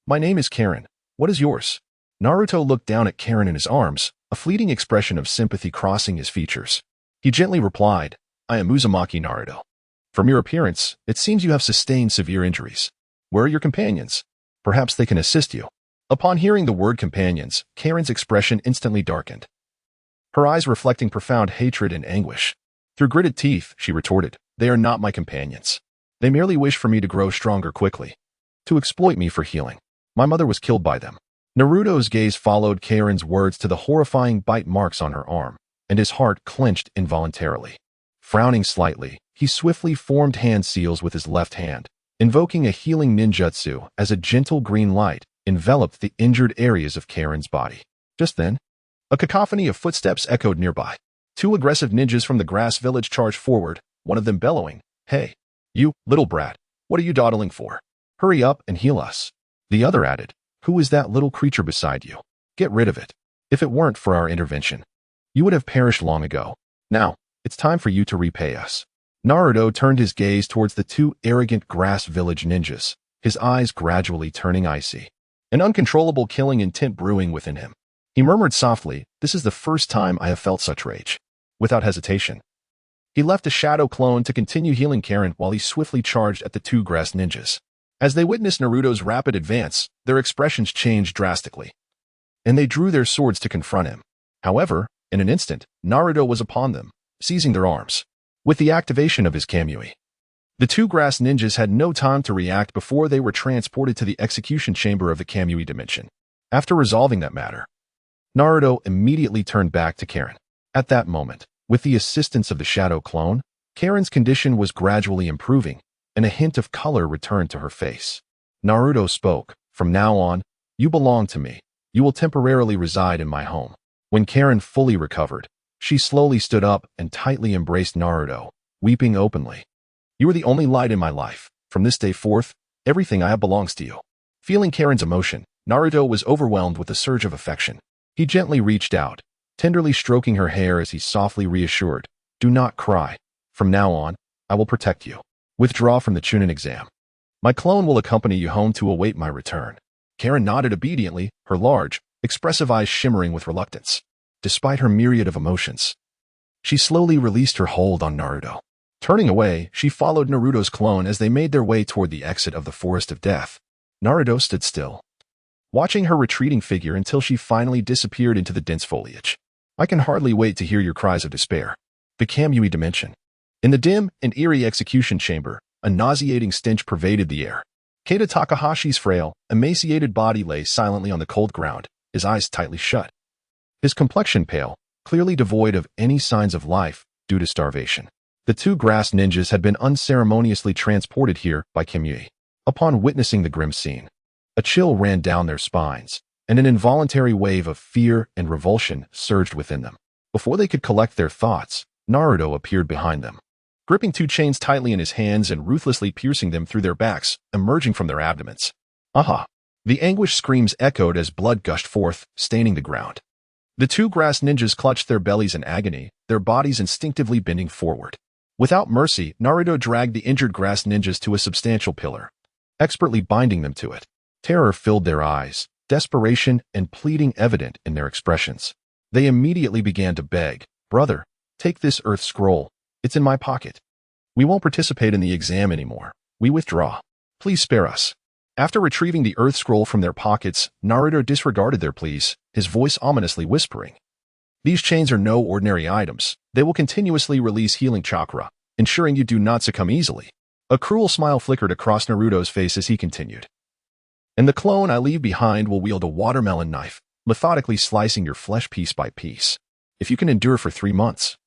"My name is Karin. What is yours?" Naruto looked down at Karin in his arms, a fleeting expression of sympathy crossing his features. He gently replied, "I am Uzumaki Naruto. From your appearance, it seems you have sustained severe injuries. Where are your companions? Perhaps they can assist you." Upon hearing the word companions, Karin's expression instantly darkened, her eyes reflecting profound hatred and anguish. Through gritted teeth, she retorted, "They are not my companions. They merely wish for me to grow stronger quickly, to exploit me for healing. My mother was killed by them." Naruto's gaze followed Karin's words to the horrifying bite marks on her arm, and his heart clenched involuntarily. Frowning slightly, he swiftly formed hand seals with his left hand, invoking a healing ninjutsu as a gentle green light enveloped the injured areas of Karin's body. Just then, a cacophony of footsteps echoed nearby. Two aggressive ninjas from the grass village charged forward, one of them bellowing, "Hey, you, little brat, what are you dawdling for? Hurry up and heal us." The other added, "Who is that little creature beside you? Get rid of it. If it weren't for our intervention, you would have perished long ago. Now, it's time for you to repay us." Naruto turned his gaze towards the two arrogant grass village ninjas, his eyes gradually turning icy, an uncontrollable killing intent brewing within him. He murmured softly, "This is the first time I have felt such rage." Without hesitation, he left a shadow clone to continue healing Karin while he swiftly charged at the two grass ninjas. As they witnessed Naruto's rapid advance, their expressions changed drastically, and they drew their swords to confront him. However, in an instant, Naruto was upon them, seizing their arms. With the activation of his Kamui, the two grass ninjas had no time to react before they were transported to the execution chamber of the Kamui dimension. After resolving that matter, Naruto immediately turned back to Karin. At that moment, with the assistance of the shadow clone, Karin's condition was gradually improving, and a hint of color returned to her face. Naruto spoke, "From now on, you belong to me. You will temporarily reside in my home." When Karin fully recovered, she slowly stood up and tightly embraced Naruto, weeping openly. "You are the only light in my life. From this day forth, everything I have belongs to you." Feeling Karin's emotion, Naruto was overwhelmed with a surge of affection. He gently reached out, tenderly stroking her hair as he softly reassured, "Do not cry. From now on, I will protect you. Withdraw from the Chunin exam. My clone will accompany you home to await my return." Karin nodded obediently, her large, expressive eyes shimmering with reluctance. Despite her myriad of emotions, she slowly released her hold on Naruto. Turning away, she followed Naruto's clone as they made their way toward the exit of the Forest of Death. Naruto stood still, watching her retreating figure until she finally disappeared into the dense foliage. "I can hardly wait to hear your cries of despair." The Kamui dimension. In the dim and eerie execution chamber, a nauseating stench pervaded the air. Keita Takahashi's frail, emaciated body lay silently on the cold ground, his eyes tightly shut. His complexion pale, clearly devoid of any signs of life due to starvation. The two grass ninjas had been unceremoniously transported here by Kamui. Upon witnessing the grim scene, a chill ran down their spines, and an involuntary wave of fear and revulsion surged within them. Before they could collect their thoughts, Naruto appeared behind them, gripping two chains tightly in his hands and ruthlessly piercing them through their backs, emerging from their abdomens. "Aha!" The anguished screams echoed as blood gushed forth, staining the ground. The two grass ninjas clutched their bellies in agony, their bodies instinctively bending forward. Without mercy, Naruto dragged the injured grass ninjas to a substantial pillar, expertly binding them to it. Terror filled their eyes, desperation and pleading evident in their expressions. They immediately began to beg, "Brother, take this earth scroll. It's in my pocket. We won't participate in the exam anymore. We withdraw. Please spare us." After retrieving the earth scroll from their pockets, Naruto disregarded their pleas, his voice ominously whispering, "These chains are no ordinary items. They will continuously release healing chakra, ensuring you do not succumb easily." A cruel smile flickered across Naruto's face as he continued, "And the clone I leave behind will wield a watermelon knife, methodically slicing your flesh piece by piece. If you can endure for 3 months,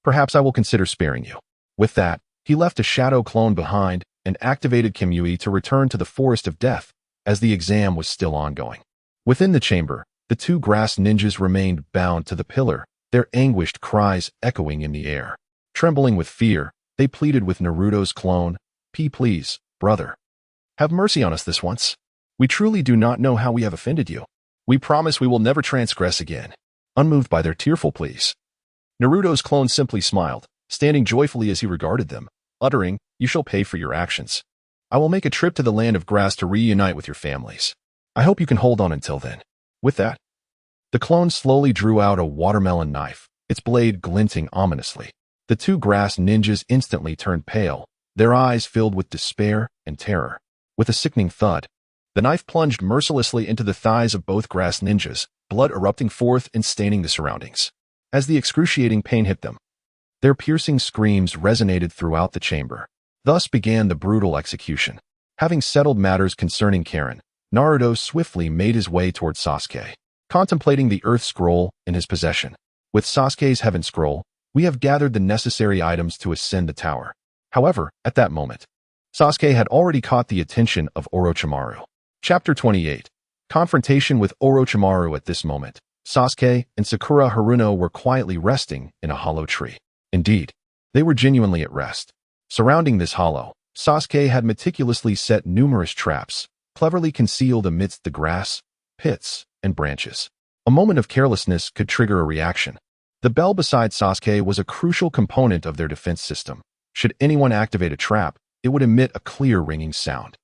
perhaps I will consider sparing you." With that, he left a shadow clone behind and activated Kamui to return to the Forest of Death as the exam was still ongoing. Within the chamber, the two grass ninjas remained bound to the pillar, their anguished cries echoing in the air. Trembling with fear, they pleaded with Naruto's clone, Please, brother. Have mercy on us this once. We truly do not know how we have offended you. We promise we will never transgress again. Unmoved by their tearful pleas, Naruto's clone simply smiled, standing joyfully as he regarded them, uttering, "You shall pay for your actions. I will make a trip to the land of grass to reunite with your families. I hope you can hold on until then." With that, the clone slowly drew out a watermelon knife, its blade glinting ominously. The two grass ninjas instantly turned pale, their eyes filled with despair and terror. With a sickening thud, the knife plunged mercilessly into the thighs of both grass ninjas, blood erupting forth and staining the surroundings. As the excruciating pain hit them, their piercing screams resonated throughout the chamber. Thus began the brutal execution. Having settled matters concerning Karin, Naruto swiftly made his way toward Sasuke, contemplating the Earth Scroll in his possession. With Sasuke's Heaven Scroll, we have gathered the necessary items to ascend the tower. However, at that moment, Sasuke had already caught the attention of Orochimaru. Chapter 28. Confrontation with Orochimaru. At this moment, Sasuke and Sakura Haruno were quietly resting in a hollow tree. Indeed, they were genuinely at rest. Surrounding this hollow, Sasuke had meticulously set numerous traps, cleverly concealed amidst the grass, pits, and branches. A moment of carelessness could trigger a reaction. The bell beside Sasuke was a crucial component of their defense system. Should anyone activate a trap, it would emit a clear ringing sound.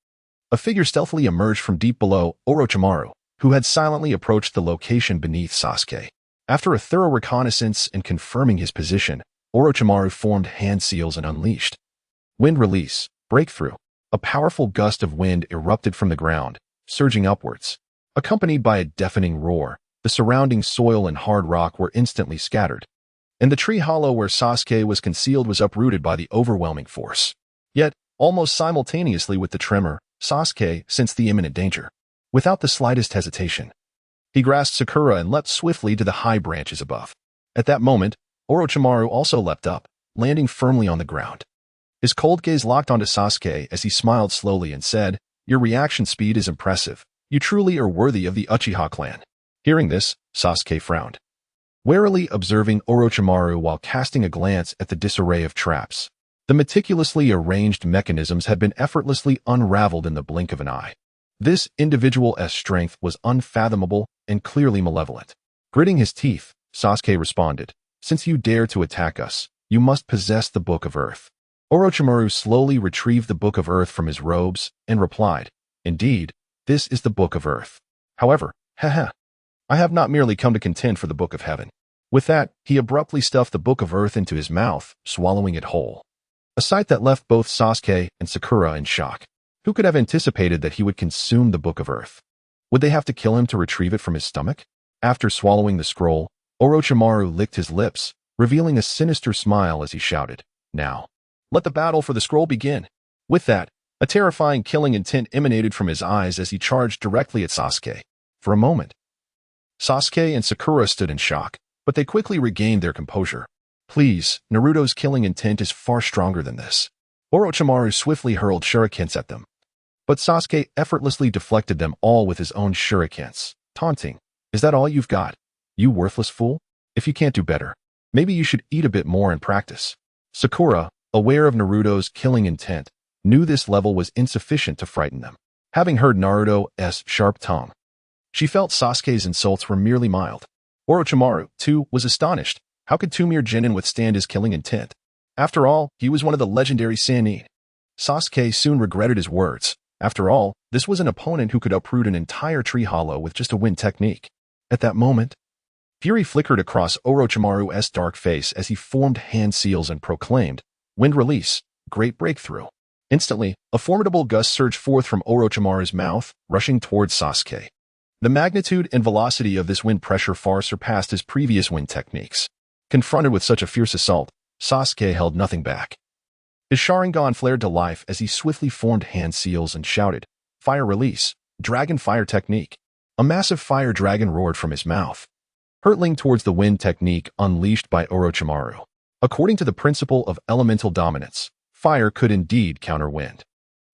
A figure stealthily emerged from deep below Orochimaru, who had silently approached the location beneath Sasuke. After a thorough reconnaissance and confirming his position, Orochimaru formed hand seals and unleashed wind release, breakthrough. A powerful gust of wind erupted from the ground, surging upwards. Accompanied by a deafening roar, the surrounding soil and hard rock were instantly scattered, and the tree hollow where Sasuke was concealed was uprooted by the overwhelming force. Yet, almost simultaneously with the tremor, Sasuke sensed the imminent danger. Without the slightest hesitation, he grasped Sakura and leapt swiftly to the high branches above. At that moment, Orochimaru also leapt up, landing firmly on the ground. His cold gaze locked onto Sasuke as he smiled slowly and said, "Your reaction speed is impressive. You truly are worthy of the Uchiha clan." Hearing this, Sasuke frowned, warily observing Orochimaru while casting a glance at the disarray of traps. The meticulously arranged mechanisms had been effortlessly unraveled in the blink of an eye. This individual's strength was unfathomable and clearly malevolent. Gritting his teeth, Sasuke responded, "Since you dare to attack us, you must possess the Book of Earth." Orochimaru slowly retrieved the Book of Earth from his robes and replied, "Indeed, this is the Book of Earth. However, I have not merely come to contend for the Book of Heaven." With that, he abruptly stuffed the Book of Earth into his mouth, swallowing it whole. A sight that left both Sasuke and Sakura in shock. Who could have anticipated that he would consume the Book of Earth? Would they have to kill him to retrieve it from his stomach? After swallowing the scroll, Orochimaru licked his lips, revealing a sinister smile as he shouted, "Now, let the battle for the scroll begin." With that, a terrifying killing intent emanated from his eyes as he charged directly at Sasuke. For a moment, Sasuke and Sakura stood in shock, but they quickly regained their composure. "Please, Naruto's killing intent is far stronger than this." Orochimaru swiftly hurled shurikens at them, but Sasuke effortlessly deflected them all with his own shurikens, taunting, "Is that all you've got? You worthless fool? If you can't do better, maybe you should eat a bit more and practice." Sakura, aware of Naruto's killing intent, knew this level was insufficient to frighten them. Having heard Naruto's sharp tongue, she felt Sasuke's insults were merely mild. Orochimaru, too, was astonished. How could two mere genin withstand his killing intent? After all, he was one of the legendary Sannin. Sasuke soon regretted his words. After all, this was an opponent who could uproot an entire tree hollow with just a wind technique. At that moment, fury flickered across Orochimaru's dark face as he formed hand seals and proclaimed, "Wind release, great breakthrough." Instantly, a formidable gust surged forth from Orochimaru's mouth, rushing towards Sasuke. The magnitude and velocity of this wind pressure far surpassed his previous wind techniques. Confronted with such a fierce assault, Sasuke held nothing back. His Sharingan flared to life as he swiftly formed hand seals and shouted, "Fire release, dragon fire technique." A massive fire dragon roared from his mouth, hurtling towards the wind technique unleashed by Orochimaru. According to the principle of elemental dominance, fire could indeed counter wind.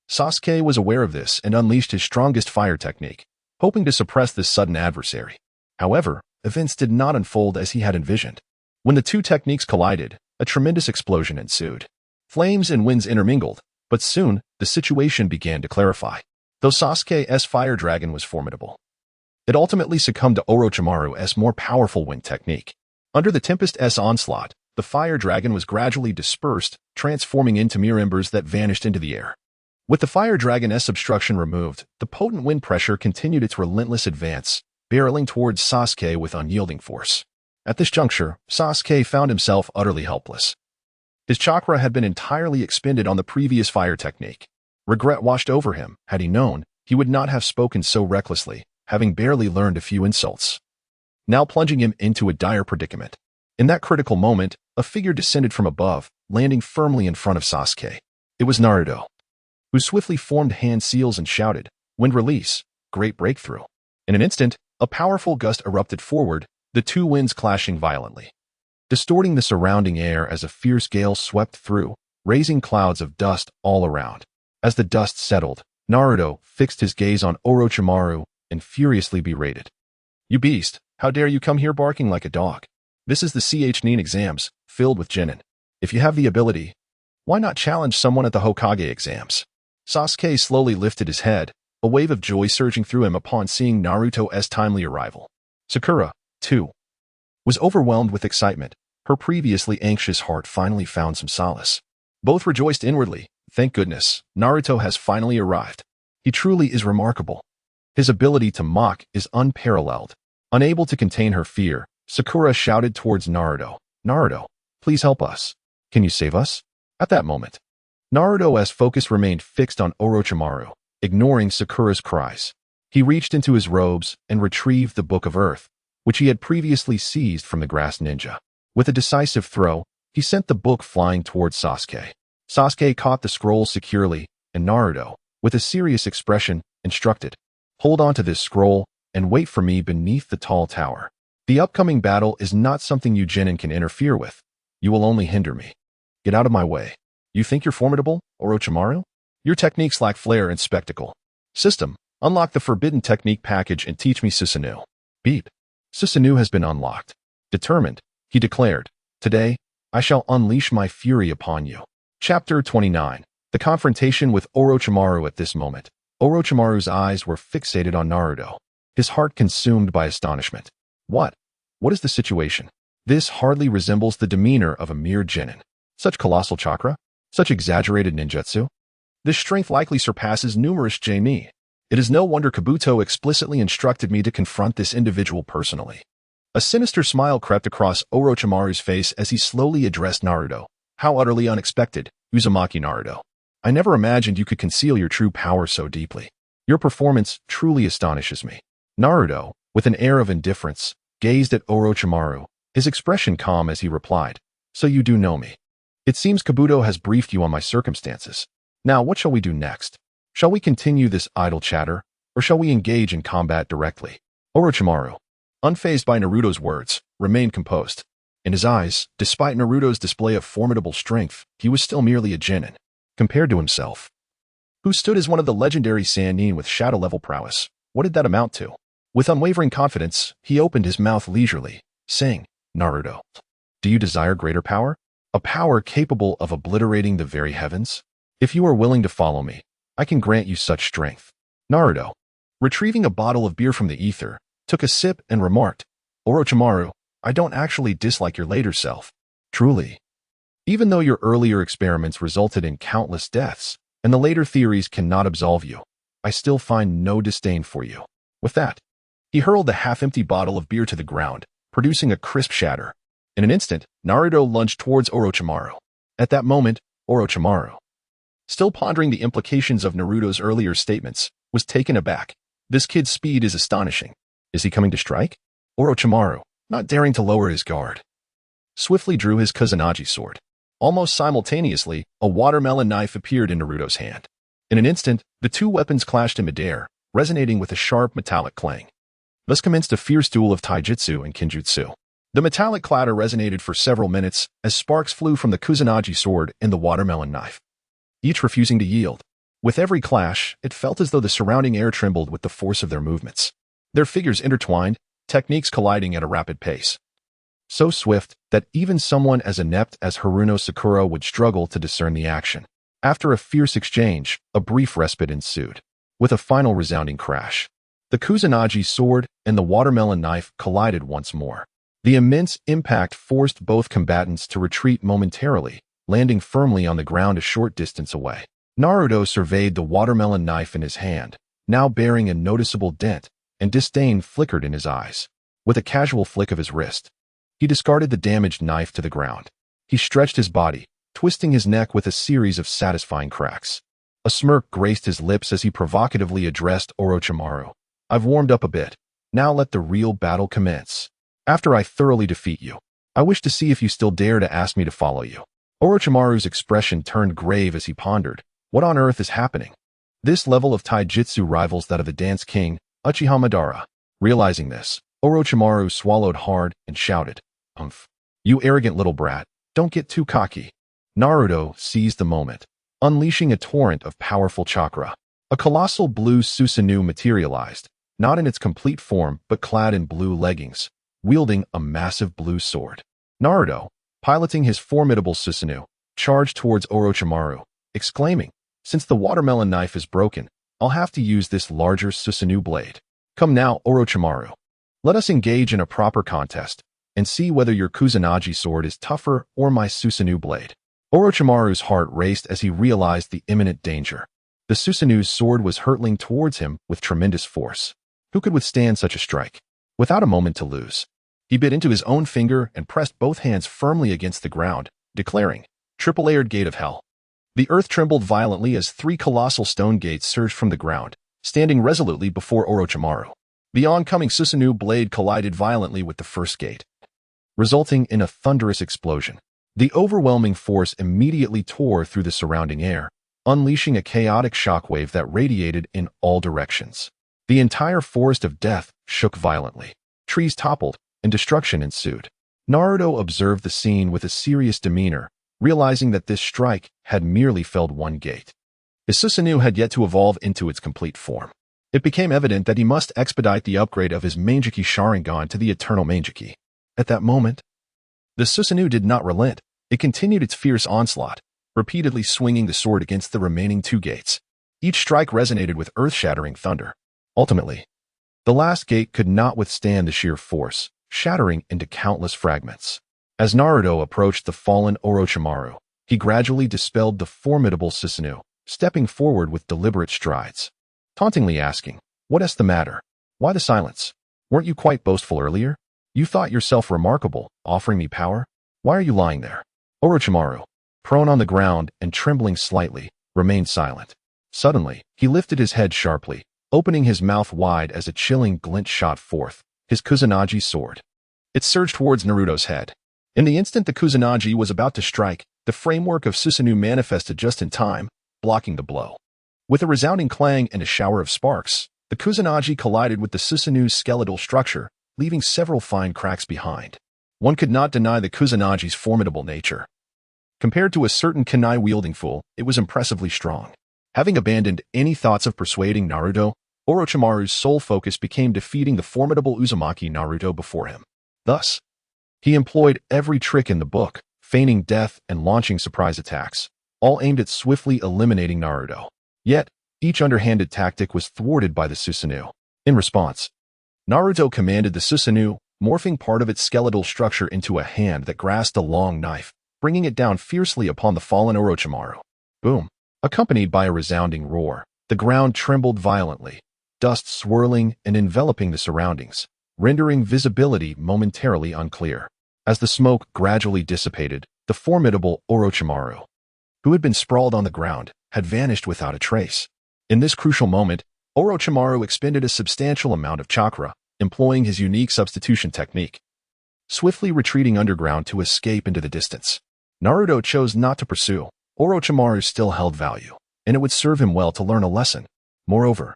Sasuke was aware of this and unleashed his strongest fire technique, hoping to suppress this sudden adversary. However, events did not unfold as he had envisioned. When the two techniques collided, a tremendous explosion ensued. Flames and winds intermingled, but soon the situation began to clarify. Though Sasuke's fire dragon was formidable, It ultimately succumbed to Orochimaru's more powerful wind technique. Under the Tempest's onslaught, the fire dragon was gradually dispersed, transforming into mere embers that vanished into the air. With the fire dragon's obstruction removed, the potent wind pressure continued its relentless advance, barreling towards Sasuke with unyielding force. At this juncture, Sasuke found himself utterly helpless. His chakra had been entirely expended on the previous fire technique. Regret washed over him. Had he known, he would not have spoken so recklessly, having barely learned a few insults, now plunging him into a dire predicament. In that critical moment, a figure descended from above, landing firmly in front of Sasuke. It was Naruto, who swiftly formed hand seals and shouted, "Wind release, great breakthrough." In an instant, a powerful gust erupted forward, the two winds clashing violently, distorting the surrounding air as a fierce gale swept through, raising clouds of dust all around. As the dust settled, Naruto fixed his gaze on Orochimaru and furiously berated. "You beast, how dare you come here barking like a dog? This is the Ch-Nin exams, filled with genin. If you have the ability, why not challenge someone at the Hokage exams?" Sasuke slowly lifted his head, a wave of joy surging through him upon seeing Naruto's timely arrival. Sakura, too, was overwhelmed with excitement. Her previously anxious heart finally found some solace. Both rejoiced inwardly. Thank goodness, Naruto has finally arrived. He truly is remarkable. His ability to mock is unparalleled. Unable to contain her fear, Sakura shouted towards Naruto, "Naruto, please help us. Can you save us?" At that moment, Naruto's focus remained fixed on Orochimaru, ignoring Sakura's cries. He reached into his robes and retrieved the Book of Earth, which he had previously seized from the grass ninja. With a decisive throw, he sent the book flying towards Sasuke. Sasuke caught the scroll securely, and Naruto, with a serious expression, instructed, "Hold on to this scroll and wait for me beneath the tall tower. The upcoming battle is not something you genin can interfere with. You will only hinder me. Get out of my way. You think you're formidable, Orochimaru? Your techniques lack flair and spectacle. System, unlock the forbidden technique package and teach me Susanoo." Beep. Susanoo has been unlocked. Determined, he declared, "Today, I shall unleash my fury upon you." Chapter 29. The confrontation with Orochimaru. At this moment, Orochimaru's eyes were fixated on Naruto, his heart consumed by astonishment. What is the situation? This hardly resembles the demeanor of a mere genin. Such colossal chakra? Such exaggerated ninjutsu? This strength likely surpasses numerous genin. It is no wonder Kabuto explicitly instructed me to confront this individual personally. A sinister smile crept across Orochimaru's face as he slowly addressed Naruto. How utterly unexpected, Uzumaki Naruto. I never imagined you could conceal your true power so deeply. Your performance truly astonishes me. Naruto, with an air of indifference, gazed at Orochimaru, his expression calm as he replied, "So you do know me. It seems Kabuto has briefed you on my circumstances. Now what shall we do next? Shall we continue this idle chatter, or shall we engage in combat directly?" Orochimaru, unfazed by Naruto's words, remained composed. In his eyes, despite Naruto's display of formidable strength, he was still merely a genin, compared to himself, who stood as one of the legendary Sannin with shadow-level prowess. What did that amount to? With unwavering confidence, he opened his mouth leisurely, saying, "Naruto, do you desire greater power? A power capable of obliterating the very heavens? If you are willing to follow me, I can grant you such strength." Naruto, retrieving a bottle of beer from the ether, took a sip and remarked, "Orochimaru, I don't actually dislike your later self. Truly. Even though your earlier experiments resulted in countless deaths, and the later theories cannot absolve you, I still find no disdain for you." With that, he hurled the half-empty bottle of beer to the ground, producing a crisp shatter. In an instant, Naruto lunged towards Orochimaru. At that moment, Orochimaru, still pondering the implications of Naruto's earlier statements, was taken aback. This kid's speed is astonishing. Is he coming to strike? Orochimaru, not daring to lower his guard, swiftly drew his Kusanagi sword. Almost simultaneously, a watermelon knife appeared in Naruto's hand. In an instant, the two weapons clashed in midair, resonating with a sharp metallic clang. Thus commenced a fierce duel of taijutsu and kinjutsu. The metallic clatter resonated for several minutes as sparks flew from the Kusanagi sword and the watermelon knife, each refusing to yield. With every clash, it felt as though the surrounding air trembled with the force of their movements. Their figures intertwined, techniques colliding at a rapid pace, so swift that even someone as inept as Haruno Sakura would struggle to discern the action. After a fierce exchange, a brief respite ensued. With a final resounding crash, The Kusanagi sword and the watermelon knife collided once more. The immense impact forced both combatants to retreat momentarily, landing firmly on the ground a short distance away. Naruto surveyed the watermelon knife in his hand, now bearing a noticeable dent, and disdain flickered in his eyes. With a casual flick of his wrist, he discarded the damaged knife to the ground. He stretched his body, twisting his neck with a series of satisfying cracks. A smirk graced his lips as he provocatively addressed Orochimaru. "I've warmed up a bit. Now let the real battle commence. After I thoroughly defeat you, I wish to see if you still dare to ask me to follow you." Orochimaru's expression turned grave as he pondered, what on earth is happening? This level of taijutsu rivals that of the dance king, Uchiha Madara. Realizing this, Orochimaru swallowed hard and shouted, "Umph. You arrogant little brat, don't get too cocky." Naruto seized the moment, unleashing a torrent of powerful chakra. A colossal blue Susanoo materialized, not in its complete form but clad in blue leggings, wielding a massive blue sword. Naruto, piloting his formidable Susanoo, charged towards Orochimaru, exclaiming, "Since the watermelon knife is broken, I'll have to use this larger Susanoo blade. Come now, Orochimaru. Let us engage in a proper contest, and see whether your Kusanagi sword is tougher or my Susanoo blade." Orochimaru's heart raced as he realized the imminent danger. The Susanoo's sword was hurtling towards him with tremendous force. Who could withstand such a strike? Without a moment to lose, he bit into his own finger and pressed both hands firmly against the ground, declaring, "Triple-layered gate of hell." The earth trembled violently as 3 colossal stone gates surged from the ground, standing resolutely before Orochimaru. The oncoming Susanoo blade collided violently with the first gate, resulting in a thunderous explosion. The overwhelming force immediately tore through the surrounding air, unleashing a chaotic shockwave that radiated in all directions. The entire forest of death shook violently. Trees toppled, and destruction ensued. Naruto observed the scene with a serious demeanor, realizing that this strike had merely felled one gate. His Susanoo had yet to evolve into its complete form. It became evident that he must expedite the upgrade of his Mangekyou Sharingan to the Eternal Mangekyou. At that moment, the Susanoo did not relent. It continued its fierce onslaught, repeatedly swinging the sword against the remaining 2 gates. Each strike resonated with earth-shattering thunder. Ultimately, the last gate could not withstand the sheer force, shattering into countless fragments. As Naruto approached the fallen Orochimaru, he gradually dispelled the formidable Susanoo, stepping forward with deliberate strides, tauntingly asking, "What's the matter? Why the silence? Weren't you quite boastful earlier? You thought yourself remarkable, offering me power? Why are you lying there?" Orochimaru, prone on the ground and trembling slightly, remained silent. Suddenly, he lifted his head sharply, opening his mouth wide as a chilling glint shot forth, his Kusanagi sword. It surged towards Naruto's head. In the instant the Kusanagi was about to strike, the framework of Susanoo manifested just in time, blocking the blow. With a resounding clang and a shower of sparks, the Kusanagi collided with the Susanoo's skeletal structure, leaving several fine cracks behind. One could not deny the Kusanagi's formidable nature. Compared to a certain kunai-wielding fool, it was impressively strong. Having abandoned any thoughts of persuading Naruto, Orochimaru's sole focus became defeating the formidable Uzumaki Naruto before him. Thus, he employed every trick in the book, feigning death and launching surprise attacks, all aimed at swiftly eliminating Naruto. Yet, each underhanded tactic was thwarted by the Susanoo. In response, Naruto commanded the Susanoo, morphing part of its skeletal structure into a hand that grasped a long knife, bringing it down fiercely upon the fallen Orochimaru. Boom! Accompanied by a resounding roar, the ground trembled violently, dust swirling and enveloping the surroundings, rendering visibility momentarily unclear. As the smoke gradually dissipated, the formidable Orochimaru, who had been sprawled on the ground, had vanished without a trace. In this crucial moment, Orochimaru expended a substantial amount of chakra, employing his unique substitution technique, swiftly retreating underground to escape into the distance. Naruto chose not to pursue. Orochimaru still held value, and it would serve him well to learn a lesson. Moreover,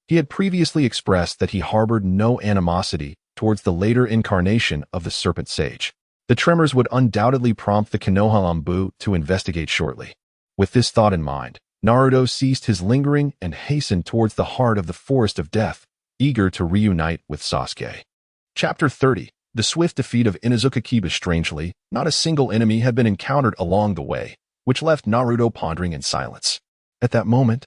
he had previously expressed that he harbored no animosity towards the later incarnation of the Serpent Sage. The tremors would undoubtedly prompt the Konoha Anbu to investigate shortly. With this thought in mind, Naruto ceased his lingering and hastened towards the heart of the Forest of Death, eager to reunite with Sasuke. Chapter 30. The swift defeat of Inuzuka Kiba. Strangely, not a single enemy had been encountered along the way, which left Naruto pondering in silence. At that moment,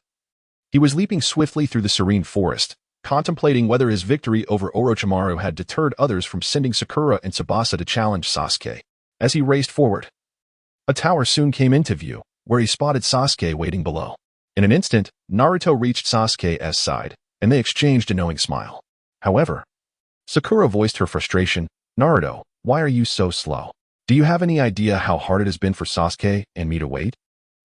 he was leaping swiftly through the serene forest, contemplating whether his victory over Orochimaru had deterred others from sending Sakura and Tsubasa to challenge Sasuke. As he raced forward, a tower soon came into view, where he spotted Sasuke waiting below. In an instant, Naruto reached Sasuke's side, and they exchanged a knowing smile. However, Sakura voiced her frustration. "Naruto, why are you so slow? Do you have any idea how hard it has been for Sasuke and me to wait?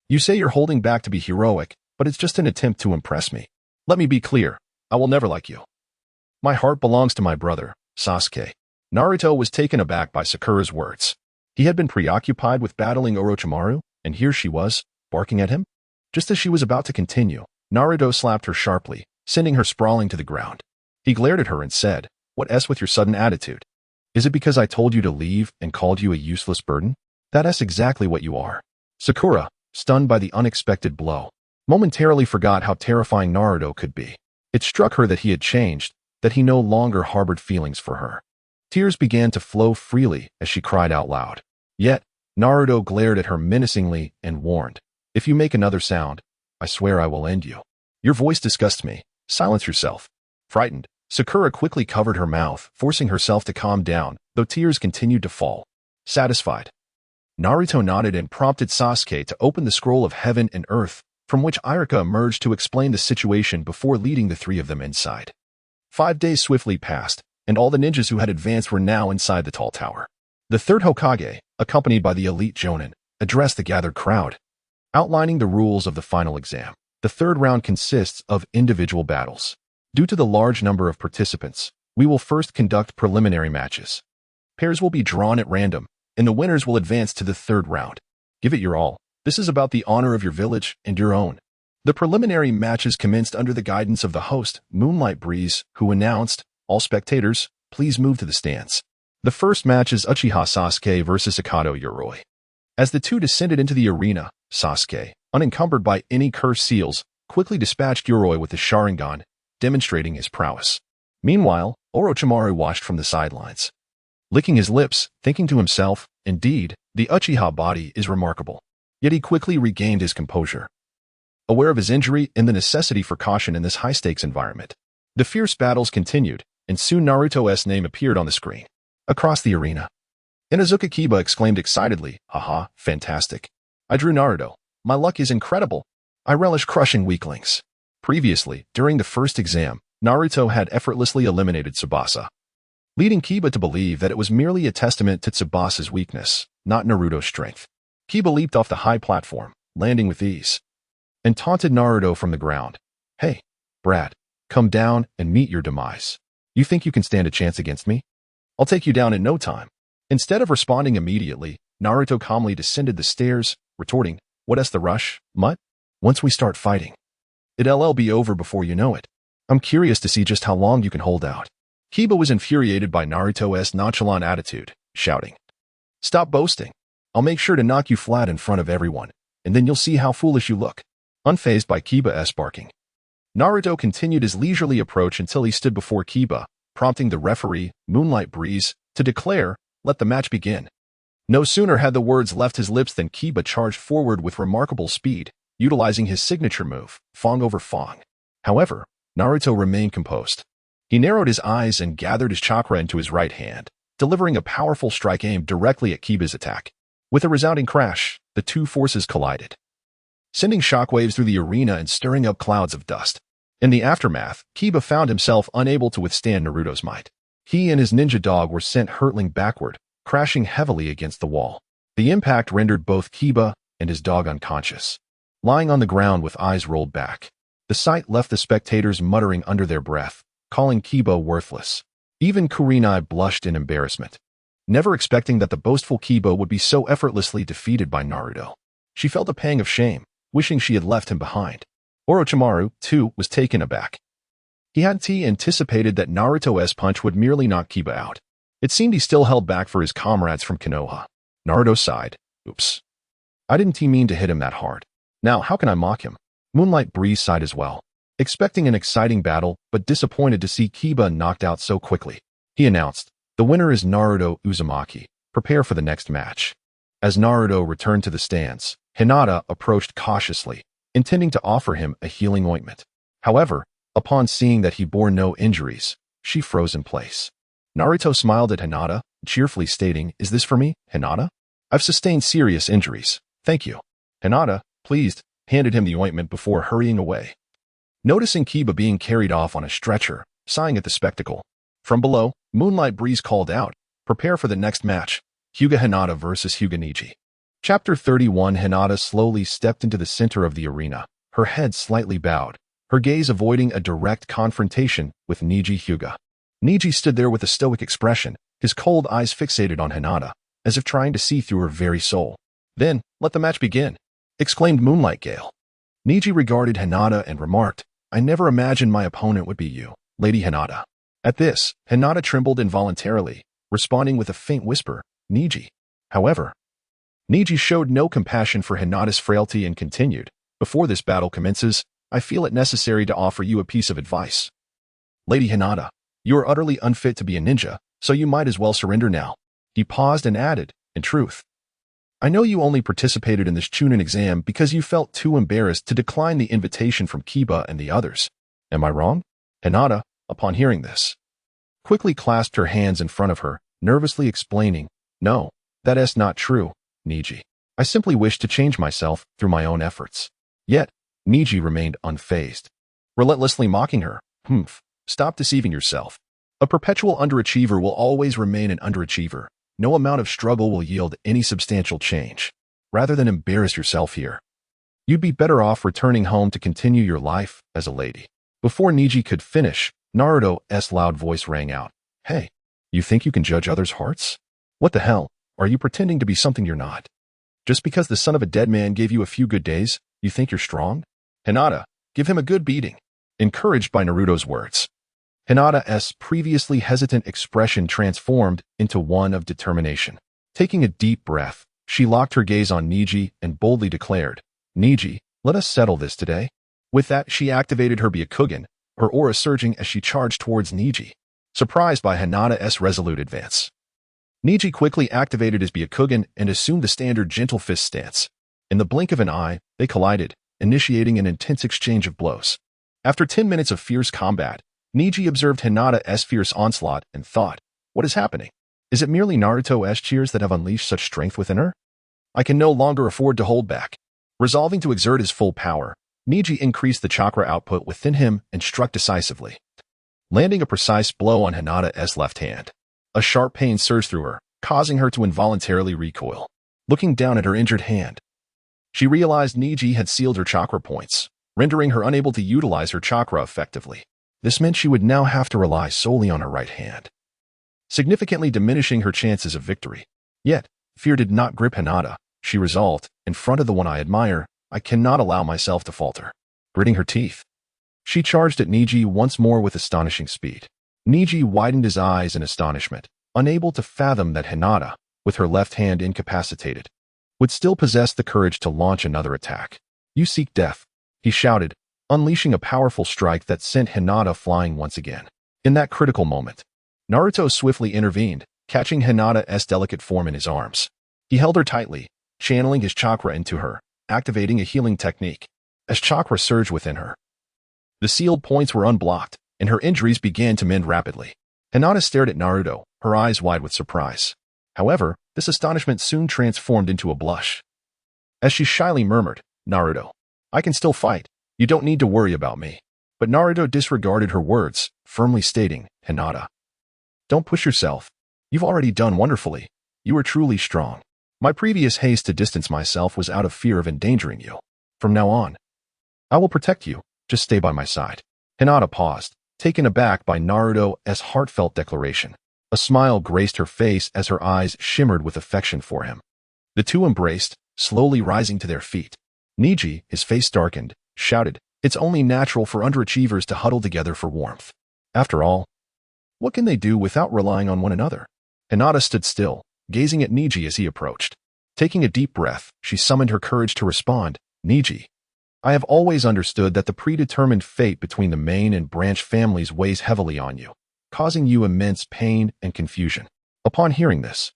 You say you're holding back to be heroic, but it's just an attempt to impress me. Let me be clear, I will never like you. My heart belongs to my brother, Sasuke." Naruto was taken aback by Sakura's words. He had been preoccupied with battling Orochimaru, and here she was, barking at him? Just as she was about to continue, Naruto slapped her sharply, sending her sprawling to the ground. He glared at her and said, "What's with your sudden attitude? Is it because I told you to leave and called you a useless burden? That's exactly what you are." Sakura, stunned by the unexpected blow, momentarily forgot how terrifying Naruto could be. It struck her that he had changed, that he no longer harbored feelings for her. Tears began to flow freely as she cried out loud. Yet, Naruto glared at her menacingly and warned, "If you make another sound, I swear I will end you. Your voice disgusts me. Silence yourself." Frightened, Sakura quickly covered her mouth, forcing herself to calm down, though tears continued to fall. Satisfied, Naruto nodded and prompted Sasuke to open the scroll of heaven and earth, from which Iruka emerged to explain the situation before leading the three of them inside. 5 days swiftly passed, and all the ninjas who had advanced were now inside the tall tower. The third Hokage, accompanied by the elite Jonin, addressed the gathered crowd, outlining the rules of the final exam. The third round consists of individual battles. Due to the large number of participants, we will first conduct preliminary matches. Pairs will be drawn at random, and the winners will advance to the third round. Give it your all. This is about the honor of your village and your own. The preliminary matches commenced under the guidance of the host, Moonlight Breeze, who announced, "All spectators, please move to the stands." The first match is Uchiha Sasuke versus Akato Yoroi. As the two descended into the arena, Sasuke, unencumbered by any cursed seals, quickly dispatched Yoroi with the Sharingan, demonstrating his prowess. Meanwhile, Orochimaru watched from the sidelines, licking his lips, thinking to himself, "Indeed, the Uchiha body is remarkable." Yet he quickly regained his composure, aware of his injury and the necessity for caution in this high-stakes environment. The fierce battles continued, and soon Naruto's name appeared on the screen. Across the arena, Inuzuka Kiba exclaimed excitedly, "Haha, fantastic. I drew Naruto. My luck is incredible. I relish crushing weaklings." Previously, during the first exam, Naruto had effortlessly eliminated Tsubasa, leading Kiba to believe that it was merely a testament to Tsubasa's weakness, not Naruto's strength. Kiba leaped off the high platform, landing with ease, and taunted Naruto from the ground. "Hey, Brad, come down and meet your demise. You think you can stand a chance against me? I'll take you down in no time." Instead of responding immediately, Naruto calmly descended the stairs, retorting, "What's the rush, mutt? Once we start fighting, it'll be over before you know it. I'm curious to see just how long you can hold out." Kiba was infuriated by Naruto's nonchalant attitude, shouting, "Stop boasting. I'll make sure to knock you flat in front of everyone, and then you'll see how foolish you look." Unfazed by Kiba's barking, Naruto continued his leisurely approach until he stood before Kiba, prompting the referee, Moonlight Breeze, to declare, "Let the match begin." No sooner had the words left his lips than Kiba charged forward with remarkable speed, utilizing his signature move, Fong over Fong. However, Naruto remained composed. He narrowed his eyes and gathered his chakra into his right hand, delivering a powerful strike aimed directly at Kiba's attack. With a resounding crash, the two forces collided, sending shockwaves through the arena and stirring up clouds of dust. In the aftermath, Kiba found himself unable to withstand Naruto's might. He and his ninja dog were sent hurtling backward, crashing heavily against the wall. The impact rendered both Kiba and his dog unconscious, lying on the ground with eyes rolled back. The sight left the spectators muttering under their breath, calling Kiba worthless. Even Kurenai blushed in embarrassment, never expecting that the boastful Kiba would be so effortlessly defeated by Naruto. She felt a pang of shame, wishing she had left him behind. Orochimaru, too, was taken aback. He hadn't anticipated that Naruto's punch would merely knock Kiba out. It seemed he still held back for his comrades from Konoha. Naruto sighed. "Oops. I didn't mean to hit him that hard. Now how can I mock him?" Moonlight Breeze sighed as well, expecting an exciting battle, but disappointed to see Kiba knocked out so quickly. He announced, "The winner is Naruto Uzumaki. Prepare for the next match." As Naruto returned to the stands, Hinata approached cautiously, intending to offer him a healing ointment. However, Upon seeing that he bore no injuries, she froze in place. Naruto smiled at Hinata, cheerfully stating, "Is this for me, Hinata? I've sustained serious injuries. Thank you." Hinata, pleased, handed him the ointment before hurrying away. Noticing Kiba being carried off on a stretcher, sighing at the spectacle. From below, Moonlight Breeze called out, "Prepare for the next match, Hyuga Hinata versus Hyuga Neji." Chapter 31. Hinata slowly stepped into the center of the arena, her head slightly bowed, her gaze avoiding a direct confrontation with Neji Hyuga. Neji stood there with a stoic expression, his cold eyes fixated on Hinata, as if trying to see through her very soul. "Then, let the match begin," exclaimed Moonlight Gale. Neji regarded Hinata and remarked, "I never imagined my opponent would be you, Lady Hinata." At this, Hinata trembled involuntarily, responding with a faint whisper, "Neji." However, Neji showed no compassion for Hinata's frailty and continued, "Before this battle commences, I feel it necessary to offer you a piece of advice. Lady Hinata, you are utterly unfit to be a ninja, so you might as well surrender now." He paused and added, "In truth, I know you only participated in this Chunin exam because you felt too embarrassed to decline the invitation from Kiba and the others. Am I wrong?" Hinata, upon hearing this, quickly clasped her hands in front of her, nervously explaining, "No, that is not true, Neji. I simply wish to change myself through my own efforts." Yet, Neji remained unfazed, relentlessly mocking her. Stop deceiving yourself. A perpetual underachiever will always remain an underachiever. No amount of struggle will yield any substantial change. Rather than embarrass yourself here, you'd be better off returning home to continue your life as a lady." Before Neji could finish, Naruto's loud voice rang out. "Hey, you think you can judge others' hearts? What the hell? Are you pretending to be something you're not? Just because the son of a dead man gave you a few good days, you think you're strong? Hinata, give him a good beating." Encouraged by Naruto's words, Hinata's previously hesitant expression transformed into one of determination. Taking a deep breath, she locked her gaze on Neji and boldly declared, "Neji, let us settle this today." With that, she activated her Byakugan, her aura surging as she charged towards Neji. Surprised by Hinata's resolute advance, Neji quickly activated his Byakugan and assumed the standard gentle fist stance. In the blink of an eye, they collided, initiating an intense exchange of blows. After 10 minutes of fierce combat, Neji observed Hinata's fierce onslaught and thought, "What is happening? Is it merely Naruto's cheers that have unleashed such strength within her? I can no longer afford to hold back." Resolving to exert his full power, Neji increased the chakra output within him and struck decisively, landing a precise blow on Hinata's left hand. A sharp pain surged through her, causing her to involuntarily recoil. Looking down at her injured hand, she realized Neji had sealed her chakra points, rendering her unable to utilize her chakra effectively. This meant she would now have to rely solely on her right hand, significantly diminishing her chances of victory. Yet, fear did not grip Hinata. She resolved, "In front of the one I admire, I cannot allow myself to falter." Gritting her teeth, she charged at Neji once more with astonishing speed. Neji widened his eyes in astonishment, unable to fathom that Hinata, with her left hand incapacitated, would still possess the courage to launch another attack. "You seek death," he shouted, unleashing a powerful strike that sent Hinata flying once again. In that critical moment, Naruto swiftly intervened, catching Hinata's delicate form in his arms. He held her tightly, channeling his chakra into her, activating a healing technique. As chakra surged within her, the sealed points were unblocked, and her injuries began to mend rapidly. Hinata stared at Naruto, her eyes wide with surprise. However, this astonishment soon transformed into a blush. As she shyly murmured, "Naruto, I can still fight. You don't need to worry about me." But Naruto disregarded her words, firmly stating, "Hinata, don't push yourself. You've already done wonderfully. You are truly strong. My previous haste to distance myself was out of fear of endangering you. From now on, I will protect you. Just stay by my side." Hinata paused, taken aback by Naruto's heartfelt declaration. A smile graced her face as her eyes shimmered with affection for him. The two embraced, slowly rising to their feet. Neji, his face darkened, shouted, "It's only natural for underachievers to huddle together for warmth. After all, what can they do without relying on one another?" Hinata stood still, gazing at Neji as he approached. Taking a deep breath, she summoned her courage to respond, "Neji, I have always understood that the predetermined fate between the main and branch families weighs heavily on you, causing you immense pain and confusion." Upon hearing this,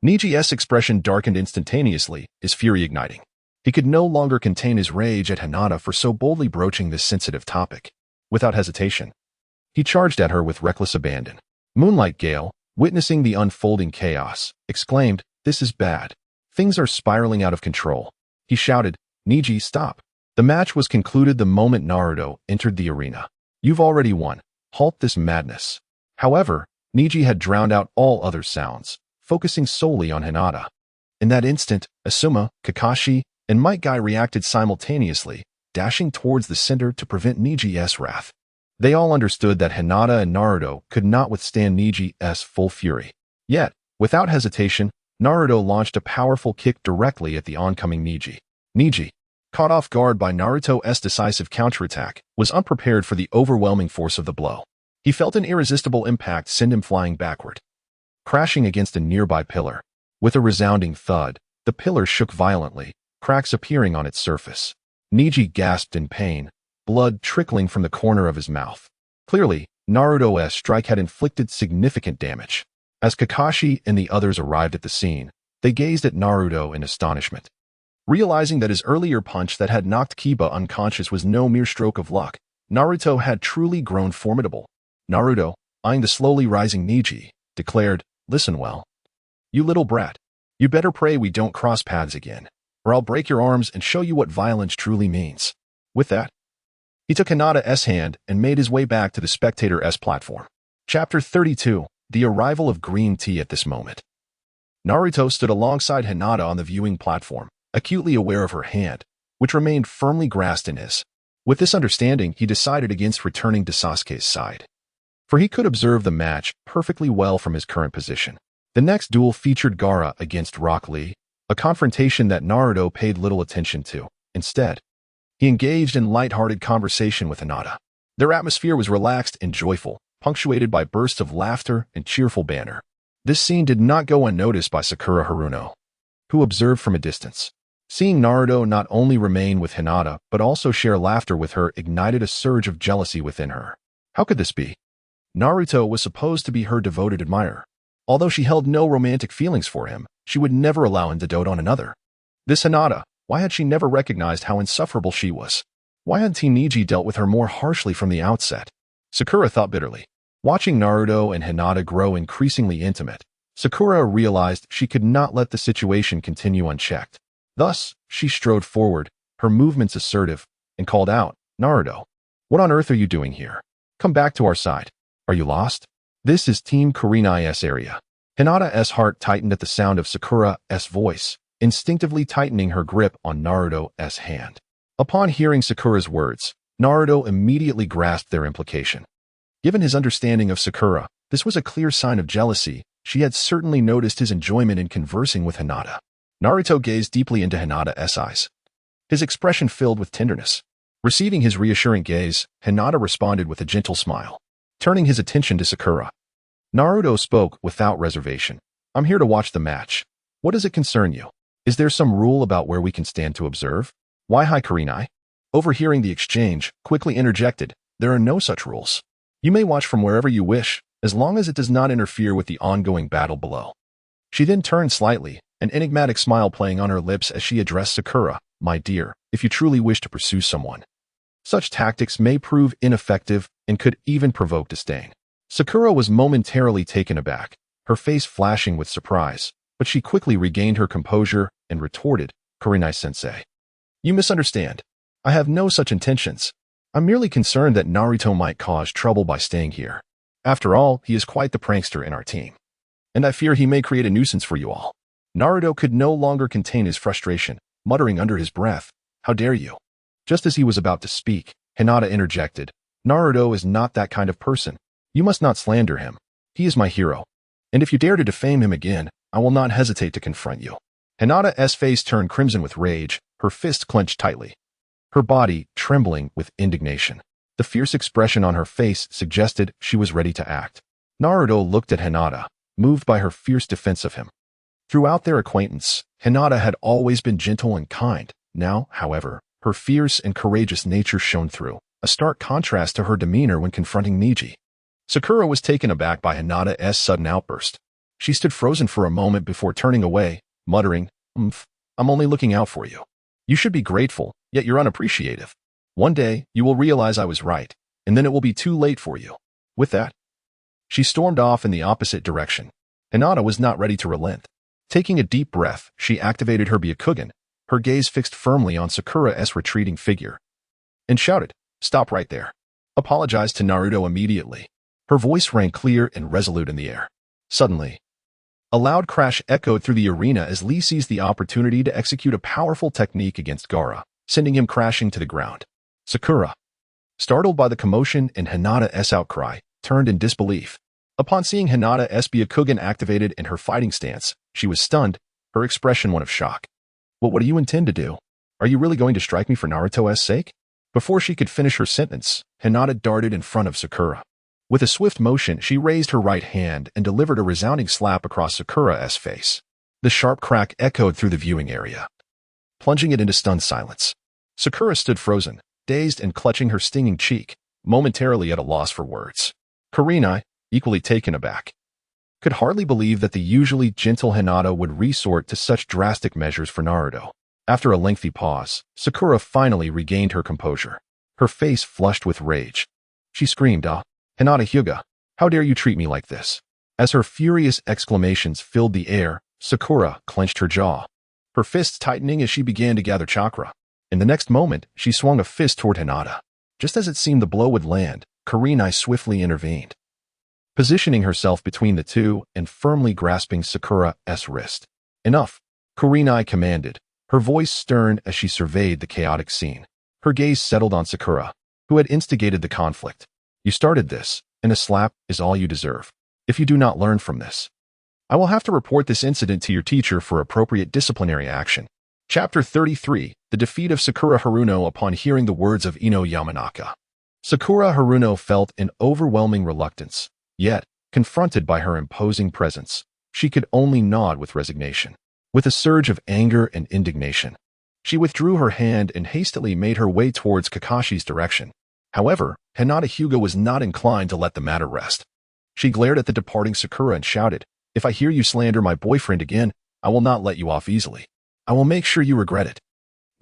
Neji's expression darkened instantaneously, his fury igniting. He could no longer contain his rage at Hinata for so boldly broaching this sensitive topic. without hesitation. He charged at her with reckless abandon. Moonlight Gale, witnessing the unfolding chaos, exclaimed, "This is bad. Things are spiraling out of control." He shouted, "Neji, stop." The match was concluded the moment Naruto entered the arena. "You've already won. Halt this madness." However, Neji had drowned out all other sounds, focusing solely on Hinata. In that instant, Asuma, Kakashi, and Might Guy reacted simultaneously, dashing towards the center to prevent Neji's wrath. They all understood that Hinata and Naruto could not withstand Neji's full fury. Yet, without hesitation, Naruto launched a powerful kick directly at the oncoming Neji. Neji, caught off guard by Naruto's decisive counterattack, was unprepared for the overwhelming force of the blow. He felt an irresistible impact send him flying backward, crashing against a nearby pillar. With a resounding thud, the pillar shook violently, cracks appearing on its surface. Neji gasped in pain, blood trickling from the corner of his mouth. Clearly, Naruto's strike had inflicted significant damage. As Kakashi and the others arrived at the scene, they gazed at Naruto in astonishment. Realizing that his earlier punch that had knocked Kiba unconscious was no mere stroke of luck, Naruto had truly grown formidable. Naruto, eyeing the slowly rising Neji, declared, "Listen well. You little brat. You better pray we don't cross paths again, or I'll break your arms and show you what violence truly means." With that, he took Hinata's hand and made his way back to the spectator's platform. Chapter 32, The Arrival of Green Tea. At this moment, Naruto stood alongside Hinata on the viewing platform, acutely aware of her hand, which remained firmly grasped in his. With this understanding, he decided against returning to Sasuke's side, for he could observe the match perfectly well from his current position. The next duel featured Gaara against Rock Lee, a confrontation that Naruto paid little attention to. Instead, he engaged in light-hearted conversation with Hinata. Their atmosphere was relaxed and joyful, punctuated by bursts of laughter and cheerful banter. This scene did not go unnoticed by Sakura Haruno, who observed from a distance. Seeing Naruto not only remain with Hinata but also share laughter with her ignited a surge of jealousy within her. How could this be? Naruto was supposed to be her devoted admirer. Although she held no romantic feelings for him, she would never allow him to dote on another. This Hinata, why had she never recognized how insufferable she was? Why had Team Neji dealt with her more harshly from the outset? Sakura thought bitterly. Watching Naruto and Hinata grow increasingly intimate, Sakura realized she could not let the situation continue unchecked. Thus, she strode forward, her movements assertive, and called out, "Naruto, what on earth are you doing here? Come back to our side. Are you lost? This is Team Karin's area." Hinata's heart tightened at the sound of Sakura's voice, instinctively tightening her grip on Naruto's hand. Upon hearing Sakura's words, Naruto immediately grasped their implication. Given his understanding of Sakura, this was a clear sign of jealousy. She had certainly noticed his enjoyment in conversing with Hinata. Naruto gazed deeply into Hinata's eyes, his expression filled with tenderness. Receiving his reassuring gaze, Hinata responded with a gentle smile. Turning his attention to Sakura, Naruto spoke without reservation. "I'm here to watch the match. What does it concern you? Is there some rule about where we can stand to observe?" "Why, hi Karinai." Overhearing the exchange, quickly interjected, "There are no such rules. You may watch from wherever you wish, as long as it does not interfere with the ongoing battle below." She then turned slightly, an enigmatic smile playing on her lips as she addressed Sakura. "My dear, if you truly wish to pursue someone, such tactics may prove ineffective and could even provoke disdain." Sakura was momentarily taken aback, her face flashing with surprise, but she quickly regained her composure and retorted, "Karinai-sensei, you misunderstand. I have no such intentions. I'm merely concerned that Naruto might cause trouble by staying here. After all, he is quite the prankster in our team, and I fear he may create a nuisance for you all." Naruto could no longer contain his frustration, muttering under his breath, "How dare you?" Just as he was about to speak, Hinata interjected, "Naruto is not that kind of person. You must not slander him. He is my hero, and if you dare to defame him again, I will not hesitate to confront you." Hinata's face turned crimson with rage, her fist clenched tightly, her body trembling with indignation. The fierce expression on her face suggested she was ready to act. Naruto looked at Hinata, moved by her fierce defense of him. Throughout their acquaintance, Hinata had always been gentle and kind. Now, however, her fierce and courageous nature shone through, a stark contrast to her demeanor when confronting Neji. Sakura was taken aback by Hinata's sudden outburst. She stood frozen for a moment before turning away, muttering, I'm only looking out for you. You should be grateful, yet you're unappreciative. One day, you will realize I was right, and then it will be too late for you. With that, she stormed off in the opposite direction. Hinata was not ready to relent. Taking a deep breath, she activated her Byakugan, her gaze fixed firmly on Sakura's retreating figure, and shouted, "Stop right there." Apologized to Naruto immediately. Her voice rang clear and resolute in the air. Suddenly, a loud crash echoed through the arena as Lee seized the opportunity to execute a powerful technique against Gaara, sending him crashing to the ground. Sakura, startled by the commotion and Hinata's outcry, turned in disbelief. Upon seeing Hinata's Byakugan activated in her fighting stance, she was stunned, her expression one of shock. What do you intend to do? Are you really going to strike me for Naruto's sake? Before she could finish her sentence, Hinata darted in front of Sakura. With a swift motion, she raised her right hand and delivered a resounding slap across Sakura's face. The sharp crack echoed through the viewing area, plunging it into stunned silence. Sakura stood frozen, dazed and clutching her stinging cheek, momentarily at a loss for words. Karin, equally taken aback, could hardly believe that the usually gentle Hinata would resort to such drastic measures for Naruto. After a lengthy pause, Sakura finally regained her composure, her face flushed with rage. She screamed, "Hinata Hyuga, how dare you treat me like this?" As her furious exclamations filled the air, Sakura clenched her jaw, her fists tightening as she began to gather chakra. In the next moment, she swung a fist toward Hinata. Just as it seemed the blow would land, Karin swiftly intervened, positioning herself between the two and firmly grasping Sakura's wrist. "Enough," Karin commanded, her voice stern as she surveyed the chaotic scene. Her gaze settled on Sakura, who had instigated the conflict. "You started this, and a slap is all you deserve. If you do not learn from this, I will have to report this incident to your teacher for appropriate disciplinary action." Chapter 33, The Defeat of Sakura Haruno upon hearing the words of Ino Yamanaka. Sakura Haruno felt an overwhelming reluctance, yet, confronted by her imposing presence, she could only nod with resignation. With a surge of anger and indignation, she withdrew her hand and hastily made her way towards Kakashi's direction. However, Hinata Hyuga was not inclined to let the matter rest. She glared at the departing Sakura and shouted, "If I hear you slander my boyfriend again, I will not let you off easily. I will make sure you regret it."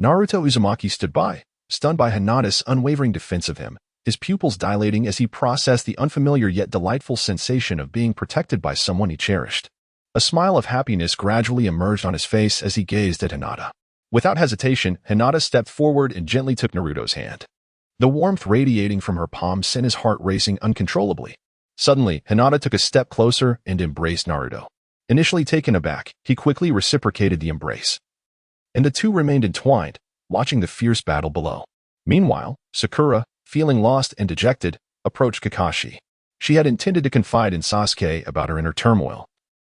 Naruto Uzumaki stood by, stunned by Hinata's unwavering defense of him, his pupils dilating as he processed the unfamiliar yet delightful sensation of being protected by someone he cherished. A smile of happiness gradually emerged on his face as he gazed at Hinata. Without hesitation, Hinata stepped forward and gently took Naruto's hand. The warmth radiating from her palm sent his heart racing uncontrollably. Suddenly, Hinata took a step closer and embraced Naruto. Initially taken aback, he quickly reciprocated the embrace, and the two remained entwined, watching the fierce battle below. Meanwhile, Sakura, feeling lost and dejected, approached Kakashi. She had intended to confide in Sasuke about her inner turmoil,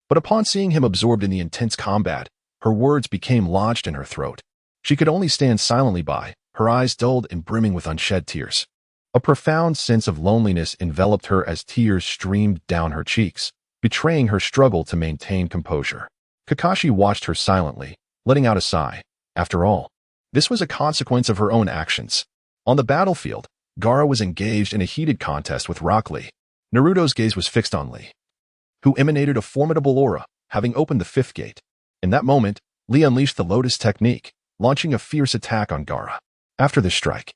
but upon seeing him absorbed in the intense combat, her words became lodged in her throat. She could only stand silently by, her eyes dulled and brimming with unshed tears. A profound sense of loneliness enveloped her as tears streamed down her cheeks, betraying her struggle to maintain composure. Kakashi watched her silently, letting out a sigh. After all, this was a consequence of her own actions. On the battlefield, Gaara was engaged in a heated contest with Rock Lee. Naruto's gaze was fixed on Lee, who emanated a formidable aura, having opened the fifth gate. In that moment, Lee unleashed the Lotus technique, launching a fierce attack on Gaara. After the strike,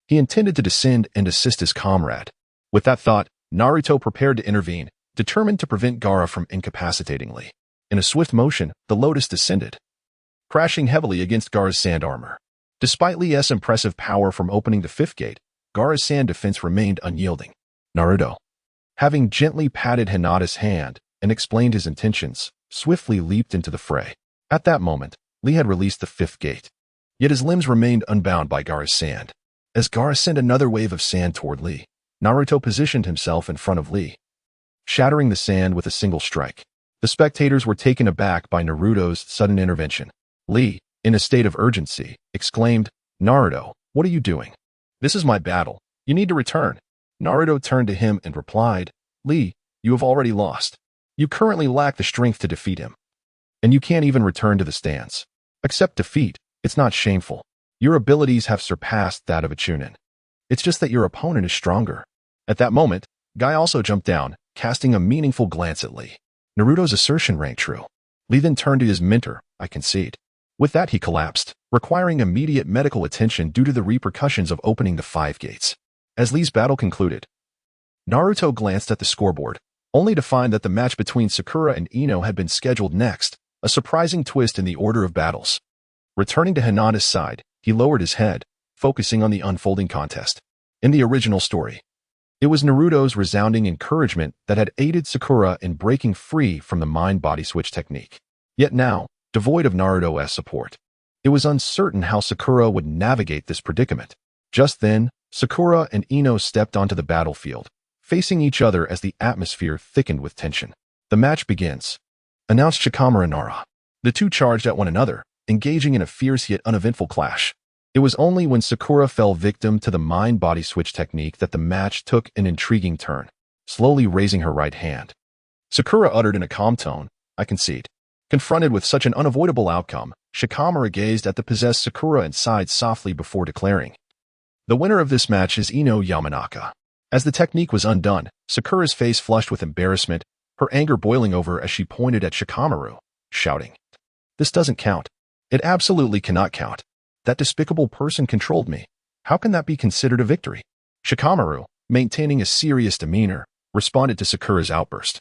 he intended to descend and assist his comrade. With that thought, Naruto prepared to intervene, determined to prevent Gaara from incapacitating Lee. In a swift motion, the Lotus descended, crashing heavily against Gaara's sand armor. Despite Lee's impressive power from opening the fifth gate, Gaara's sand defense remained unyielding. Naruto, having gently patted Hinata's hand and explained his intentions, swiftly leaped into the fray. At that moment, Lee had released the fifth gate, yet his limbs remained unbound by Gaara's sand. As Gaara sent another wave of sand toward Lee, Naruto positioned himself in front of Lee, shattering the sand with a single strike. The spectators were taken aback by Naruto's sudden intervention. Lee, in a state of urgency, exclaimed, "Naruto, what are you doing? This is my battle. You need to return." Naruto turned to him and replied, "Lee, you have already lost. You currently lack the strength to defeat him, and you can't even return to the stands. Accept defeat. It's not shameful. Your abilities have surpassed that of a Chunin. It's just that your opponent is stronger." At that moment, Guy also jumped down, casting a meaningful glance at Lee. Naruto's assertion rang true. Lee then turned to his mentor, "I concede." With that, he collapsed, requiring immediate medical attention due to the repercussions of opening the 5 gates. As Lee's battle concluded, Naruto glanced at the scoreboard, only to find that the match between Sakura and Ino had been scheduled next, a surprising twist in the order of battles. Returning to Hinata's side, he lowered his head, focusing on the unfolding contest. In the original story, it was Naruto's resounding encouragement that had aided Sakura in breaking free from the mind-body switch technique. Yet now, devoid of Naruto's support, it was uncertain how Sakura would navigate this predicament. Just then, Sakura and Ino stepped onto the battlefield, facing each other as the atmosphere thickened with tension. "The match begins," announced Shikamaru Nara. The two charged at one another, engaging in a fierce yet uneventful clash. It was only when Sakura fell victim to the mind-body switch technique that the match took an intriguing turn, slowly raising her right hand. Sakura uttered in a calm tone, "I concede." Confronted with such an unavoidable outcome, Shikamaru gazed at the possessed Sakura and sighed softly before declaring, "The winner of this match is Ino Yamanaka." As the technique was undone, Sakura's face flushed with embarrassment, her anger boiling over as she pointed at Shikamaru, shouting, "This doesn't count. It absolutely cannot count. That despicable person controlled me. How can that be considered a victory?" Shikamaru, maintaining a serious demeanor, responded to Sakura's outburst.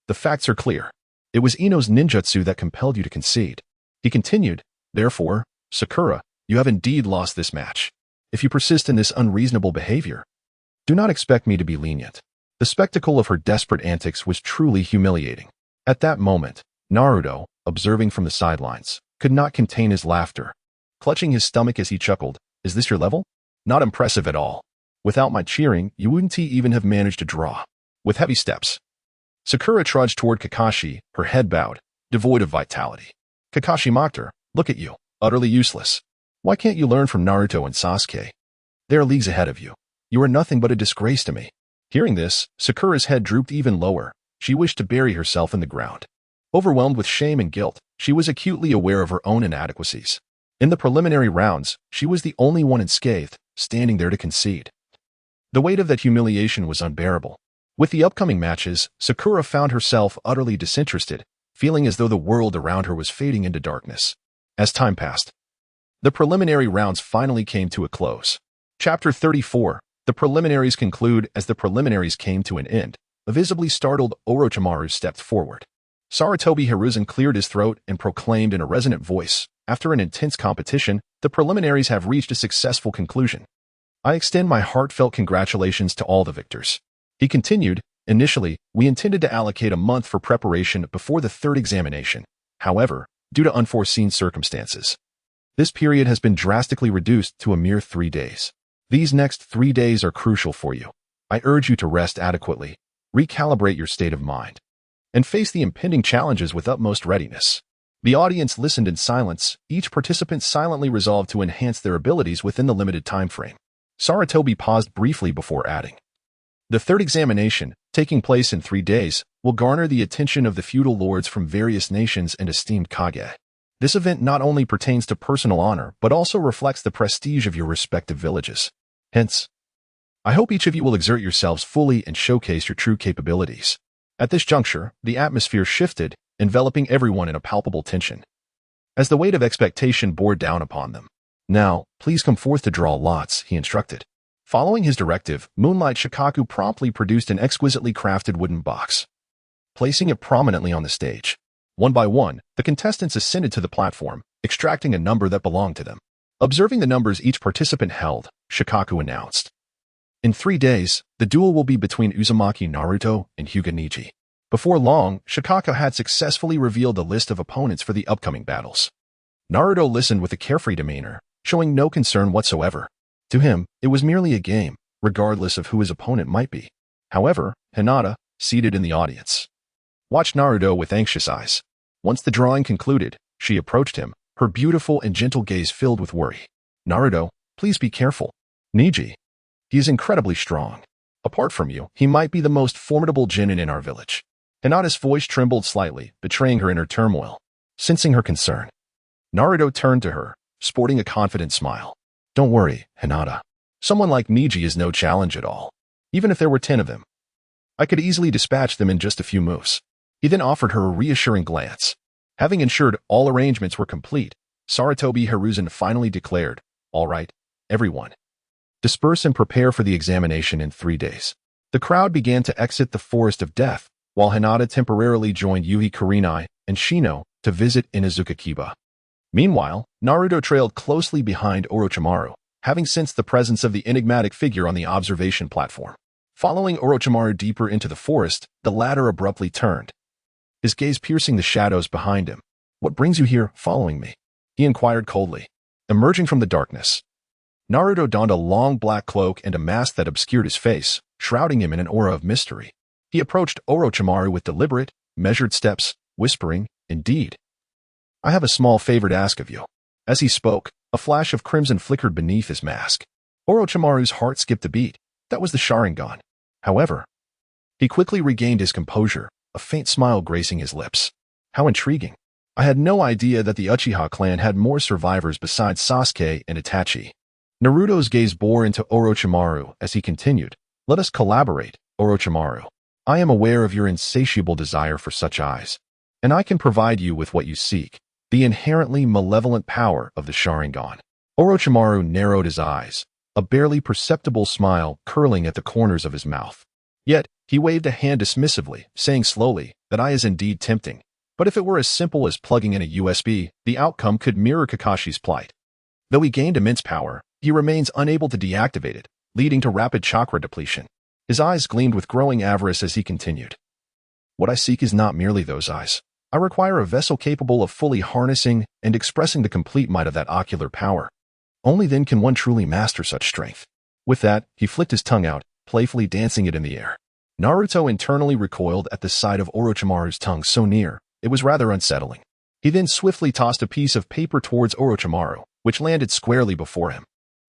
"The facts are clear. It was Ino's ninjutsu that compelled you to concede." He continued, "Therefore, Sakura, you have indeed lost this match. If you persist in this unreasonable behavior, do not expect me to be lenient." The spectacle of her desperate antics was truly humiliating. At that moment, Naruto, observing from the sidelines, could not contain his laughter. Clutching his stomach as he chuckled, "Is this your level? Not impressive at all. Without my cheering, you wouldn't even have managed to draw." With heavy steps, Sakura trudged toward Kakashi, her head bowed, devoid of vitality. Kakashi mocked her, "Look at you, utterly useless. Why can't you learn from Naruto and Sasuke? They are leagues ahead of you. You are nothing but a disgrace to me." Hearing this, Sakura's head drooped even lower. She wished to bury herself in the ground. Overwhelmed with shame and guilt, she was acutely aware of her own inadequacies. In the preliminary rounds, she was the only one unscathed, standing there to concede. The weight of that humiliation was unbearable. With the upcoming matches, Sakura found herself utterly disinterested, feeling as though the world around her was fading into darkness. As time passed, the preliminary rounds finally came to a close. Chapter 34. The preliminaries conclude. As the preliminaries came to an end, a visibly startled Orochimaru stepped forward. Sarutobi Hiruzen cleared his throat and proclaimed in a resonant voice, "After an intense competition, the preliminaries have reached a successful conclusion. I extend my heartfelt congratulations to all the victors." He continued, "Initially, we intended to allocate a month for preparation before the third examination. However, due to unforeseen circumstances, this period has been drastically reduced to a mere 3 days. These next 3 days are crucial for you. I urge you to rest adequately, recalibrate your state of mind, and face the impending challenges with utmost readiness." The audience listened in silence, each participant silently resolved to enhance their abilities within the limited time frame. Sarutobi paused briefly before adding, "The third examination, taking place in 3 days, will garner the attention of the feudal lords from various nations and esteemed Kage. This event not only pertains to personal honor, but also reflects the prestige of your respective villages. Hence, I hope each of you will exert yourselves fully and showcase your true capabilities." At this juncture, the atmosphere shifted, enveloping everyone in a palpable tension, as the weight of expectation bore down upon them. "Now, please come forth to draw lots," he instructed. Following his directive, Moonlight Shikaku promptly produced an exquisitely crafted wooden box, placing it prominently on the stage. One by one, the contestants ascended to the platform, extracting a number that belonged to them. Observing the numbers each participant held, Shikaku announced, "In 3 days, the duel will be between Uzumaki Naruto and Hyuga Neji." Before long, Shikaku had successfully revealed a list of opponents for the upcoming battles. Naruto listened with a carefree demeanor, showing no concern whatsoever. To him, it was merely a game, regardless of who his opponent might be. However, Hinata, seated in the audience, watched Naruto with anxious eyes. Once the drawing concluded, she approached him, her beautiful and gentle gaze filled with worry. "Naruto, please be careful. Neji, he is incredibly strong. Apart from you, he might be the most formidable genin in our village." Hinata's voice trembled slightly, betraying her inner turmoil. Sensing her concern, Naruto turned to her, sporting a confident smile. "Don't worry, Hinata. Someone like Neji is no challenge at all. Even if there were 10 of them, I could easily dispatch them in just a few moves." He then offered her a reassuring glance. Having ensured all arrangements were complete, Sarutobi Hiruzen finally declared, "All right, everyone. Disperse and prepare for the examination in 3 days. The crowd began to exit the Forest of Death, while Hinata temporarily joined Yuhi Kurenai and Shino to visit Inuzuka Kiba. Meanwhile, Naruto trailed closely behind Orochimaru, having sensed the presence of the enigmatic figure on the observation platform. Following Orochimaru deeper into the forest, the latter abruptly turned, his gaze piercing the shadows behind him. "What brings you here, following me?" he inquired coldly. Emerging from the darkness, Naruto donned a long black cloak and a mask that obscured his face, shrouding him in an aura of mystery. He approached Orochimaru with deliberate, measured steps, whispering, "Indeed, I have a small favor to ask of you." As he spoke, a flash of crimson flickered beneath his mask. Orochimaru's heart skipped a beat. That was the Sharingan. However, he quickly regained his composure, a faint smile gracing his lips. "How intriguing. I had no idea that the Uchiha clan had more survivors besides Sasuke and Itachi." Naruto's gaze bore into Orochimaru as he continued, "Let us collaborate, Orochimaru. I am aware of your insatiable desire for such eyes, and I can provide you with what you seek, the inherently malevolent power of the Sharingan." Orochimaru narrowed his eyes, a barely perceptible smile curling at the corners of his mouth. Yet, he waved a hand dismissively, saying slowly, "That eye is indeed tempting. But if it were as simple as plugging in a USB, the outcome could mirror Kakashi's plight. Though he gained immense power, he remains unable to deactivate it, leading to rapid chakra depletion." His eyes gleamed with growing avarice as he continued. "What I seek is not merely those eyes. I require a vessel capable of fully harnessing and expressing the complete might of that ocular power. Only then can one truly master such strength." With that, he flicked his tongue out, playfully dancing it in the air. Naruto internally recoiled at the sight of Orochimaru's tongue so near. It was rather unsettling. He then swiftly tossed a piece of paper towards Orochimaru, which landed squarely before him.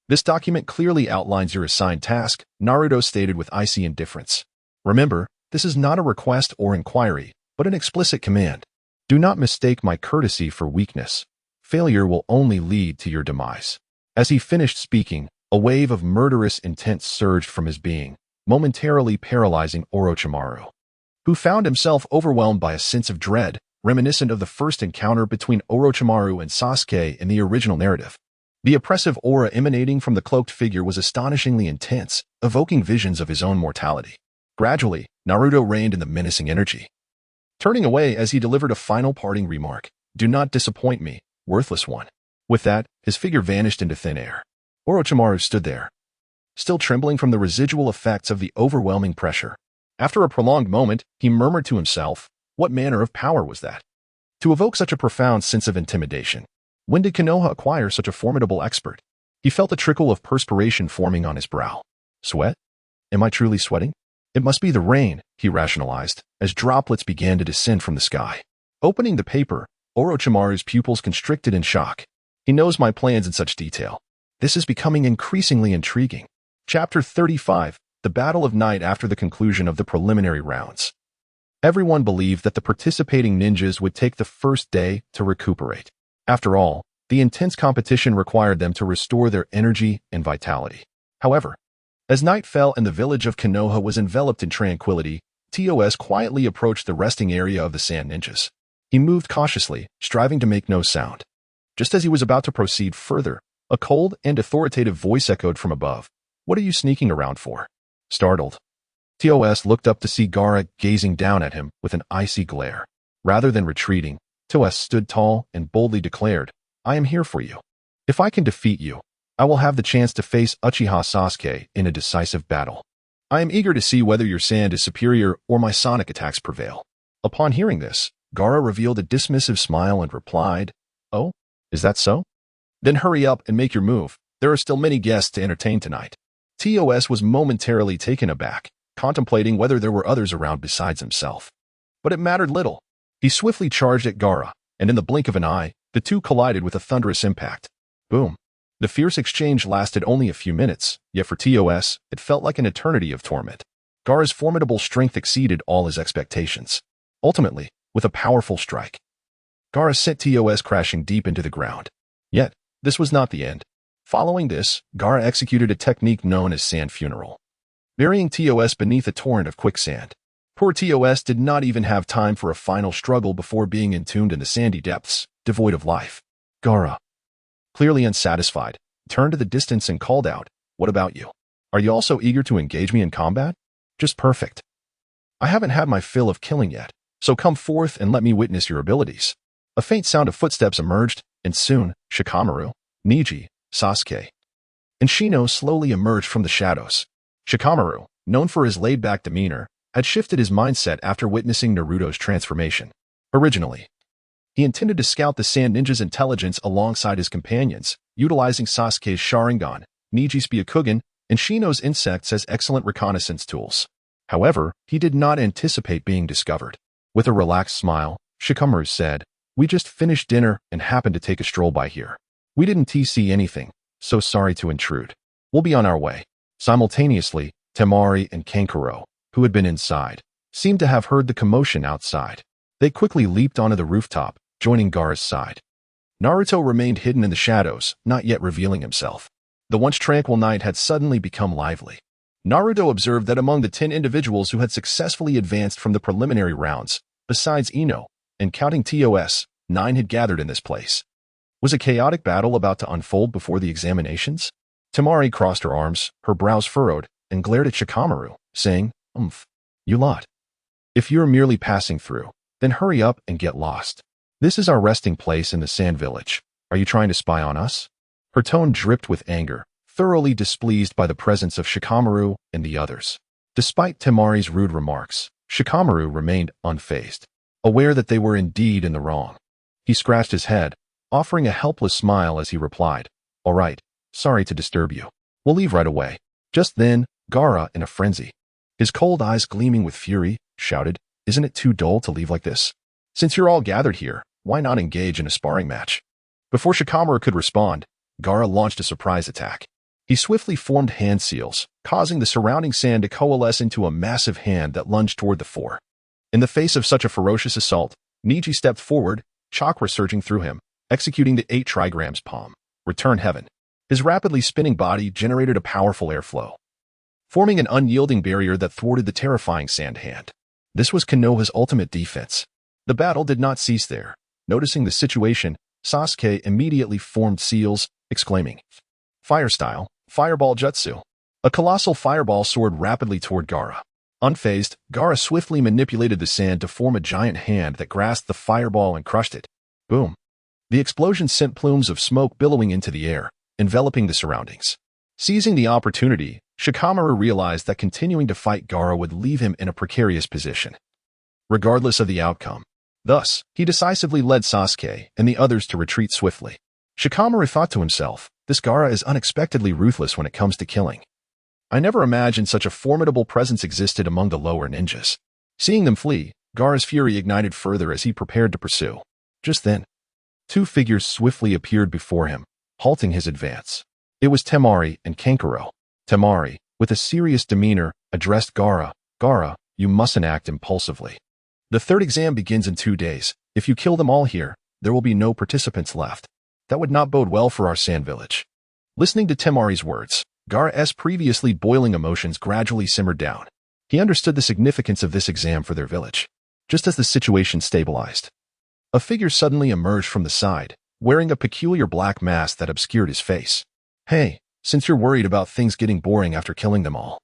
"This document clearly outlines your assigned task," Naruto stated with icy indifference. "Remember, this is not a request or inquiry, but an explicit command. Do not mistake my courtesy for weakness. Failure will only lead to your demise." As he finished speaking, a wave of murderous intent surged from his being, momentarily paralyzing Orochimaru, who found himself overwhelmed by a sense of dread, reminiscent of the first encounter between Orochimaru and Sasuke in the original narrative. The oppressive aura emanating from the cloaked figure was astonishingly intense, evoking visions of his own mortality. Gradually, Naruto reined in the menacing energy, turning away as he delivered a final parting remark. "Do not disappoint me, worthless one." With that, his figure vanished into thin air. Orochimaru stood there, still trembling from the residual effects of the overwhelming pressure. After a prolonged moment, he murmured to himself, "What manner of power was that? To evoke such a profound sense of intimidation. When did Konoha acquire such a formidable expert?" He felt a trickle of perspiration forming on his brow. "Sweat? Am I truly sweating? It must be the rain," he rationalized, as droplets began to descend from the sky. Opening the paper, Orochimaru's pupils constricted in shock. "He knows my plans in such detail. This is becoming increasingly intriguing." Chapter 35, The Battle of Night. After the conclusion of the preliminary rounds, everyone believed that the participating ninjas would take the first day to recuperate. After all, the intense competition required them to restore their energy and vitality. However, as night fell and the village of Konoha was enveloped in tranquility, TOS quietly approached the resting area of the Sand Ninjas. He moved cautiously, striving to make no sound. Just as he was about to proceed further, a cold and authoritative voice echoed from above. "What are you sneaking around for?" Startled, TOS looked up to see Gaara gazing down at him with an icy glare. Rather than retreating, TOS stood tall and boldly declared, "I am here for you. If I can defeat you, I will have the chance to face Uchiha Sasuke in a decisive battle. I am eager to see whether your sand is superior or my sonic attacks prevail." Upon hearing this, Gaara revealed a dismissive smile and replied, "Oh, is that so? Then hurry up and make your move. There are still many guests to entertain tonight." TOS was momentarily taken aback, contemplating whether there were others around besides himself. But it mattered little. He swiftly charged at Gaara, and in the blink of an eye, the two collided with a thunderous impact. Boom. The fierce exchange lasted only a few minutes, yet for TOS, it felt like an eternity of torment. Gaara's formidable strength exceeded all his expectations. Ultimately, with a powerful strike, Gaara sent TOS crashing deep into the ground. Yet, this was not the end. Following this, Gaara executed a technique known as sand funeral, burying TOS beneath a torrent of quicksand. Poor TOS did not even have time for a final struggle before being entombed in the sandy depths, devoid of life. Gaara, clearly unsatisfied, turned to the distance and called out, What about you? Are you also eager to engage me in combat? Just perfect. I haven't had my fill of killing yet, so come forth and let me witness your abilities. A faint sound of footsteps emerged, and soon, Shikamaru, Neji, Sasuke, and Shino slowly emerged from the shadows. Shikamaru, known for his laid-back demeanor, had shifted his mindset after witnessing Naruto's transformation. Originally, he intended to scout the Sand Ninja's intelligence alongside his companions, utilizing Sasuke's Sharingan, Neji's Byakugan, and Shino's insects as excellent reconnaissance tools. However, he did not anticipate being discovered. With a relaxed smile, Shikamaru said, "We just finished dinner and happened to take a stroll by here. We didn't see anything, so sorry to intrude. We'll be on our way." Simultaneously, Temari and Kankuro, who had been inside, seemed to have heard the commotion outside. They quickly leaped onto the rooftop, joining Gaara's side. Naruto remained hidden in the shadows, not yet revealing himself. The once tranquil night had suddenly become lively. Naruto observed that among the 10 individuals who had successfully advanced from the preliminary rounds, besides Ino, and counting TOS, 9 had gathered in this place. Was a chaotic battle about to unfold before the examinations? Temari crossed her arms, her brows furrowed, and glared at Shikamaru, saying, You lot. If you're merely passing through, then hurry up and get lost. This is our resting place in the Sand Village. Are you trying to spy on us?" Her tone dripped with anger, thoroughly displeased by the presence of Shikamaru and the others. Despite Temari's rude remarks, Shikamaru remained unfazed, aware that they were indeed in the wrong. He scratched his head, offering a helpless smile as he replied, "All right, sorry to disturb you. We'll leave right away." Just then, Gaara, in a frenzy, his cold eyes gleaming with fury, shouted, "Isn't it too dull to leave like this? Since you're all gathered here, why not engage in a sparring match?" Before Shikamaru could respond, Gaara launched a surprise attack. He swiftly formed hand seals, causing the surrounding sand to coalesce into a massive hand that lunged toward the four. In the face of such a ferocious assault, Neji stepped forward, chakra surging through him, executing the 8 trigrams palm. Return heaven. His rapidly spinning body generated a powerful airflow, forming an unyielding barrier that thwarted the terrifying sand hand. This was Konoha's ultimate defense. The battle did not cease there. Noticing the situation, Sasuke immediately formed seals, exclaiming, "Fire style, fireball jutsu." A colossal fireball soared rapidly toward Gaara. Unfazed, Gaara swiftly manipulated the sand to form a giant hand that grasped the fireball and crushed it. Boom. The explosion sent plumes of smoke billowing into the air, enveloping the surroundings. Seizing the opportunity, Shikamaru realized that continuing to fight Gaara would leave him in a precarious position, regardless of the outcome. Thus, he decisively led Sasuke and the others to retreat swiftly. Shikamaru thought to himself, "This Gaara is unexpectedly ruthless when it comes to killing. I never imagined such a formidable presence existed among the lower ninjas." Seeing them flee, Gaara's fury ignited further as he prepared to pursue. Just then, 2 figures swiftly appeared before him, halting his advance. It was Temari and Kankuro. Temari, with a serious demeanor, addressed Gaara, "Gaara, you mustn't act impulsively. The 3rd exam begins in 2 days. If you kill them all here, there will be no participants left. That would not bode well for our sand village." Listening to Temari's words, Gaara's previously boiling emotions gradually simmered down. He understood the significance of this exam for their village. Just as the situation stabilized, a figure suddenly emerged from the side, wearing a peculiar black mask that obscured his face. "Hey, since you're worried about things getting boring after killing them all,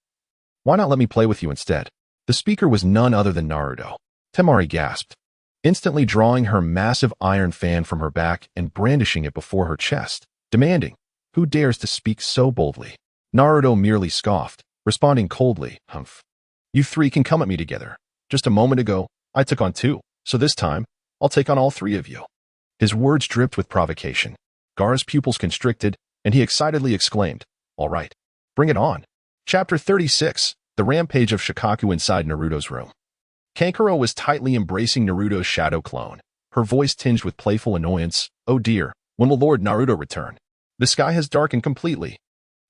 why not let me play with you instead?" The speaker was none other than Naruto. Temari gasped, instantly drawing her massive iron fan from her back and brandishing it before her chest, demanding, "Who dares to speak so boldly?" Naruto merely scoffed, responding coldly, "You 3 can come at me together. Just a moment ago, I took on 2, so this time, I'll take on all 3 of you." His words dripped with provocation. Gaara's pupils constricted, and he excitedly exclaimed, "All right, bring it on." Chapter 36, The Rampage of Shikaku inside Naruto's room. Kankuro was tightly embracing Naruto's shadow clone, her voice tinged with playful annoyance. "Oh dear, when will Lord Naruto return? The sky has darkened completely.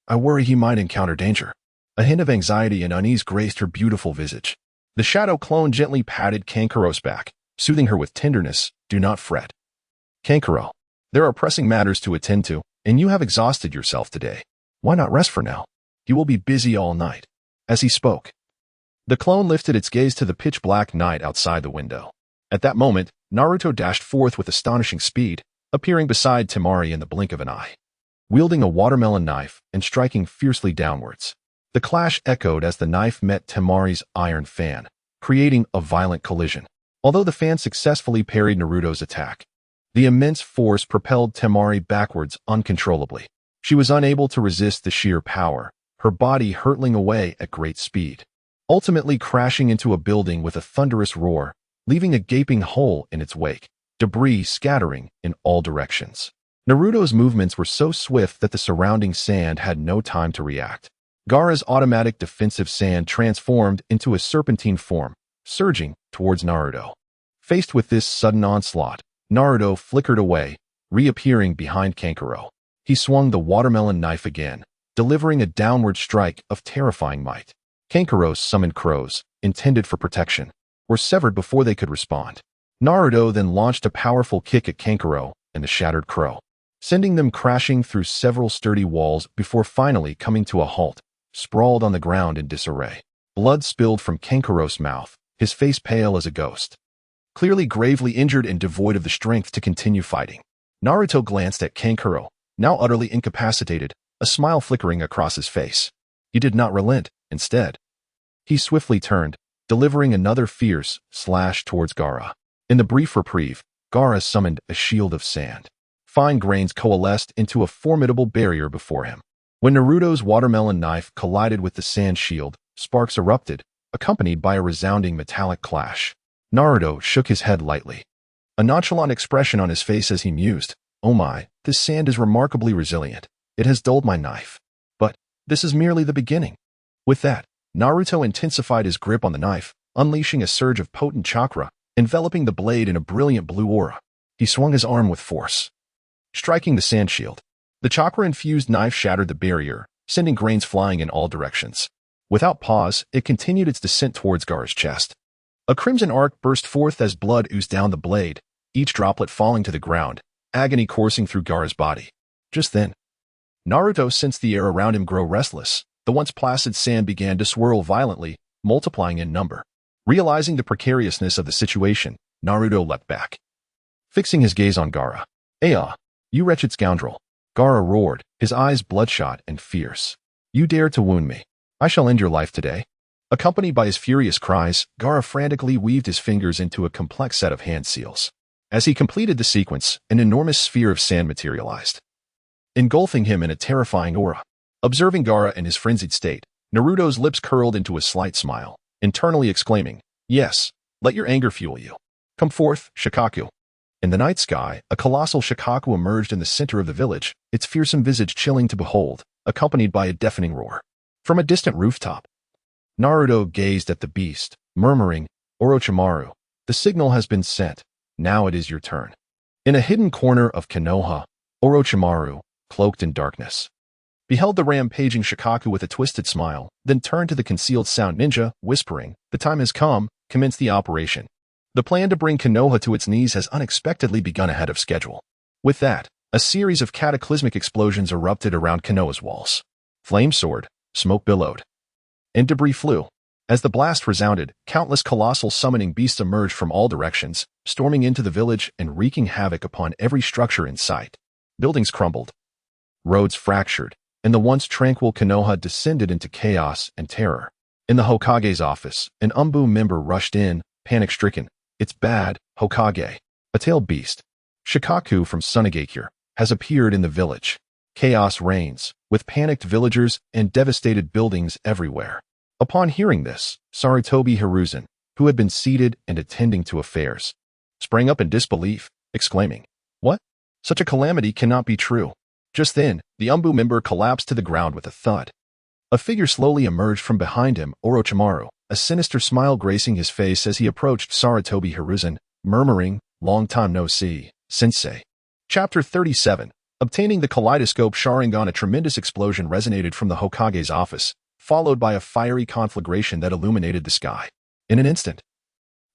I worry he might encounter danger." A hint of anxiety and unease graced her beautiful visage. The shadow clone gently patted Kankuro's back, soothing her with tenderness. "Do not fret, Kankuro. There are pressing matters to attend to, and you have exhausted yourself today. Why not rest for now? You will be busy all night." As he spoke, the clone lifted its gaze to the pitch-black night outside the window. At that moment, Naruto dashed forth with astonishing speed, appearing beside Temari in the blink of an eye. wielding a watermelon knife and striking fiercely downwards. The clash echoed as the knife met Temari's iron fan, creating a violent collision. Although the fan successfully parried Naruto's attack, the immense force propelled Temari backwards uncontrollably. She was unable to resist the sheer power, her body hurtling away at great speed, ultimately crashing into a building with a thunderous roar, leaving a gaping hole in its wake, debris scattering in all directions. Naruto's movements were so swift that the surrounding sand had no time to react. Gaara's automatic defensive sand transformed into a serpentine form, surging towards Naruto. Faced with this sudden onslaught, Naruto flickered away, reappearing behind Kankuro. He swung the watermelon knife again, delivering a downward strike of terrifying might. Kankuro's summoned crows, intended for protection, were severed before they could respond. Naruto then launched a powerful kick at Kankuro and the shattered crow, sending them crashing through several sturdy walls before finally coming to a halt, sprawled on the ground in disarray. Blood spilled from Kankuro's mouth, his face pale as a ghost, clearly gravely injured and devoid of the strength to continue fighting. Naruto glanced at Kankuro, now utterly incapacitated, a smile flickering across his face. He did not relent. Instead, he swiftly turned, delivering another fierce slash towards Gaara. In the brief reprieve, Gaara summoned a shield of sand. Fine grains coalesced into a formidable barrier before him. When Naruto's watermelon knife collided with the sand shield, sparks erupted, accompanied by a resounding metallic clash. Naruto shook his head lightly, a nonchalant expression on his face as he mused, "Oh my, this sand is remarkably resilient. It has dulled my knife. But this is merely the beginning." With that, Naruto intensified his grip on the knife, unleashing a surge of potent chakra, enveloping the blade in a brilliant blue aura. He swung his arm with force, striking the sand shield. The chakra-infused knife shattered the barrier, sending grains flying in all directions. Without pause, it continued its descent towards Gaara's chest. A crimson arc burst forth as blood oozed down the blade, each droplet falling to the ground, agony coursing through Gaara's body. Just then, Naruto sensed the air around him grow restless. The once placid sand began to swirl violently, multiplying in number. Realizing the precariousness of the situation, Naruto leapt back, fixing his gaze on Gaara. "Aya, you wretched scoundrel!" Gaara roared, his eyes bloodshot and fierce. "You dare to wound me. I shall end your life today." Accompanied by his furious cries, Gaara frantically weaved his fingers into a complex set of hand seals. As he completed the sequence, an enormous sphere of sand materialized, engulfing him in a terrifying aura. Observing Gaara in his frenzied state, Naruto's lips curled into a slight smile, internally exclaiming, "Yes, let your anger fuel you. Come forth, Shikaku." In the night sky, a colossal Shikaku emerged in the center of the village, its fearsome visage chilling to behold, accompanied by a deafening roar. From a distant rooftop, Naruto gazed at the beast, murmuring, "Orochimaru, the signal has been sent. Now it is your turn." In a hidden corner of Konoha, Orochimaru, cloaked in darkness, beheld the rampaging Shikaku with a twisted smile, then turned to the concealed sound ninja, whispering, "The time has come, commence the operation." The plan to bring Konoha to its knees has unexpectedly begun ahead of schedule. With that, a series of cataclysmic explosions erupted around Konoha's walls. Flame soared, smoke billowed, and debris flew. As the blast resounded, countless colossal summoning beasts emerged from all directions, storming into the village and wreaking havoc upon every structure in sight. Buildings crumbled, roads fractured, and the once tranquil Konoha descended into chaos and terror. In the Hokage's office, an Umbu member rushed in, panic-stricken. "It's bad, Hokage. A tailed beast, Shikaku from Sunagakure, has appeared in the village." Chaos reigns, with panicked villagers and devastated buildings everywhere. Upon hearing this, Sarutobi Hiruzen, who had been seated and attending to affairs, sprang up in disbelief, exclaiming, "What? Such a calamity cannot be true." Just then, the Umbu member collapsed to the ground with a thud. A figure slowly emerged from behind him, Orochimaru, a sinister smile gracing his face as he approached Sarutobi Hiruzen, murmuring, "Long time no see, sensei." Chapter 37. Obtaining the kaleidoscope Sharingan. A tremendous explosion resonated from the Hokage's office, followed by a fiery conflagration that illuminated the sky. In an instant,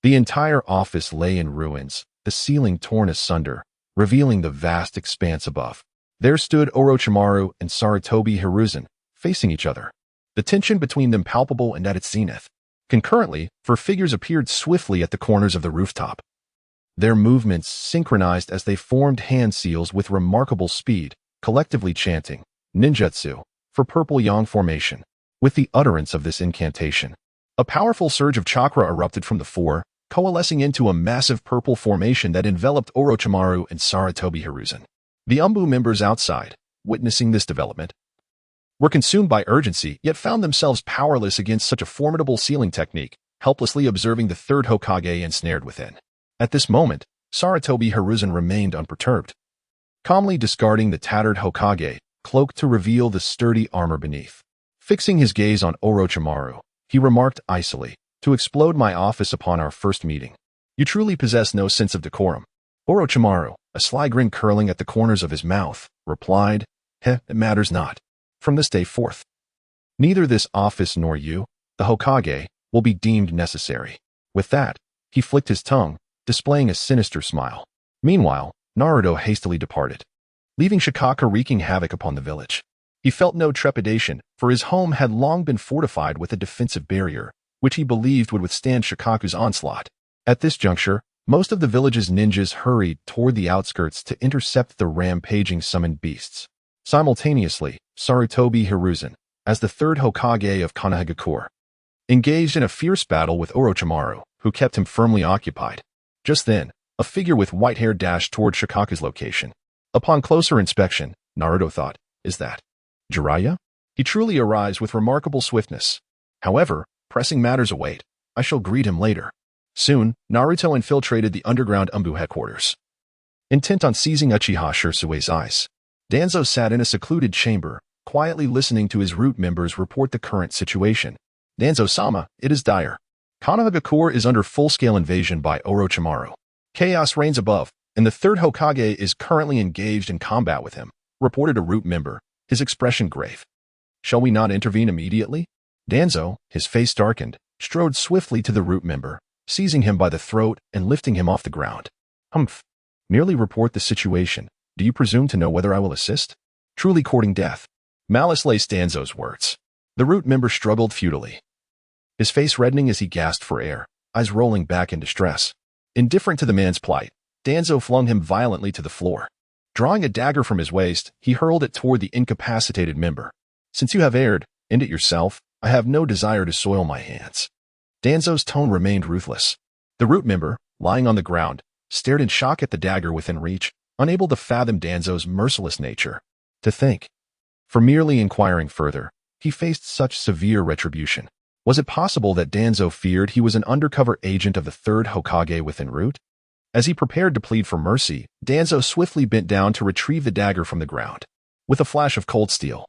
the entire office lay in ruins, the ceiling torn asunder, revealing the vast expanse above. There stood Orochimaru and Sarutobi Hiruzen, facing each other, the tension between them palpable and at its zenith. Concurrently, four figures appeared swiftly at the corners of the rooftop. Their movements synchronized as they formed hand seals with remarkable speed, collectively chanting, ninjutsu, for purple yang formation. With the utterance of this incantation, a powerful surge of chakra erupted from the four, coalescing into a massive purple formation that enveloped Orochimaru and Sarutobi Hiruzen. The Umbu members outside, witnessing this development, were consumed by urgency, yet found themselves powerless against such a formidable sealing technique, helplessly observing the third Hokage ensnared within. At this moment, Sarutobi Hiruzen remained unperturbed, calmly discarding the tattered Hokage cloak to reveal the sturdy armor beneath. Fixing his gaze on Orochimaru, he remarked icily, "To explode my office upon our first meeting. You truly possess no sense of decorum." Orochimaru, a sly grin curling at the corners of his mouth, replied, "It matters not. From this day forth, neither this office nor you, the Hokage, will be deemed necessary." With that, he flicked his tongue, displaying a sinister smile. Meanwhile, Naruto hastily departed, leaving Shizuka wreaking havoc upon the village. He felt no trepidation, for his home had long been fortified with a defensive barrier, which he believed would withstand Shikaku's onslaught. At this juncture, most of the village's ninjas hurried toward the outskirts to intercept the rampaging summoned beasts. Simultaneously, Sarutobi Hiruzen, as the third Hokage of Konoha, engaged in a fierce battle with Orochimaru, who kept him firmly occupied. Just then, a figure with white hair dashed toward Shikaku's location. Upon closer inspection, Naruto thought, "Is that Jiraiya? He truly arrives with remarkable swiftness. However, pressing matters await. I shall greet him later." Soon, Naruto infiltrated the underground Umbu headquarters, intent on seizing Uchiha Shirsue's eyes. Danzo sat in a secluded chamber, quietly listening to his root members report the current situation. "Danzo-sama, it is dire. Konoha is under full-scale invasion by Orochimaru. Chaos reigns above, and the third Hokage is currently engaged in combat with him," reported a root member, his expression grave. "Shall we not intervene immediately?" Danzo, his face darkened, strode swiftly to the root member, seizing him by the throat and lifting him off the ground. "Humph. Merely report the situation. Do you presume to know whether I will assist? Truly courting death." Malice laced Danzo's words. The root member struggled futilely, his face reddening as he gasped for air, eyes rolling back in distress. Indifferent to the man's plight, Danzo flung him violently to the floor. Drawing a dagger from his waist, he hurled it toward the incapacitated member. "Since you have erred, end it yourself. I have no desire to soil my hands." Danzo's tone remained ruthless. The root member, lying on the ground, stared in shock at the dagger within reach, unable to fathom Danzo's merciless nature. To think, for merely inquiring further, he faced such severe retribution. Was it possible that Danzo feared he was an undercover agent of the third Hokage within root? As he prepared to plead for mercy, Danzo swiftly bent down to retrieve the dagger from the ground. With a flash of cold steel,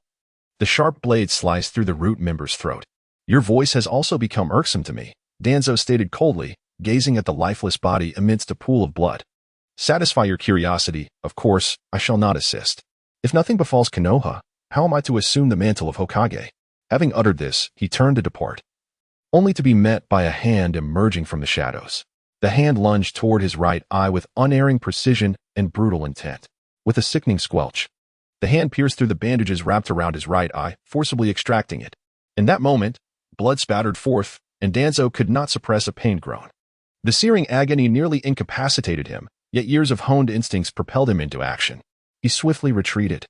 the sharp blade sliced through the root member's throat. "Your voice has also become irksome to me," Danzo stated coldly, gazing at the lifeless body amidst a pool of blood. "Satisfy your curiosity, of course, I shall not assist. If nothing befalls Konoha, how am I to assume the mantle of Hokage?" Having uttered this, he turned to depart, only to be met by a hand emerging from the shadows. The hand lunged toward his right eye with unerring precision and brutal intent. With a sickening squelch, the hand pierced through the bandages wrapped around his right eye, forcibly extracting it. In that moment, blood spattered forth, and Danzo could not suppress a pained groan. The searing agony nearly incapacitated him, yet years of honed instincts propelled him into action. He swiftly retreated,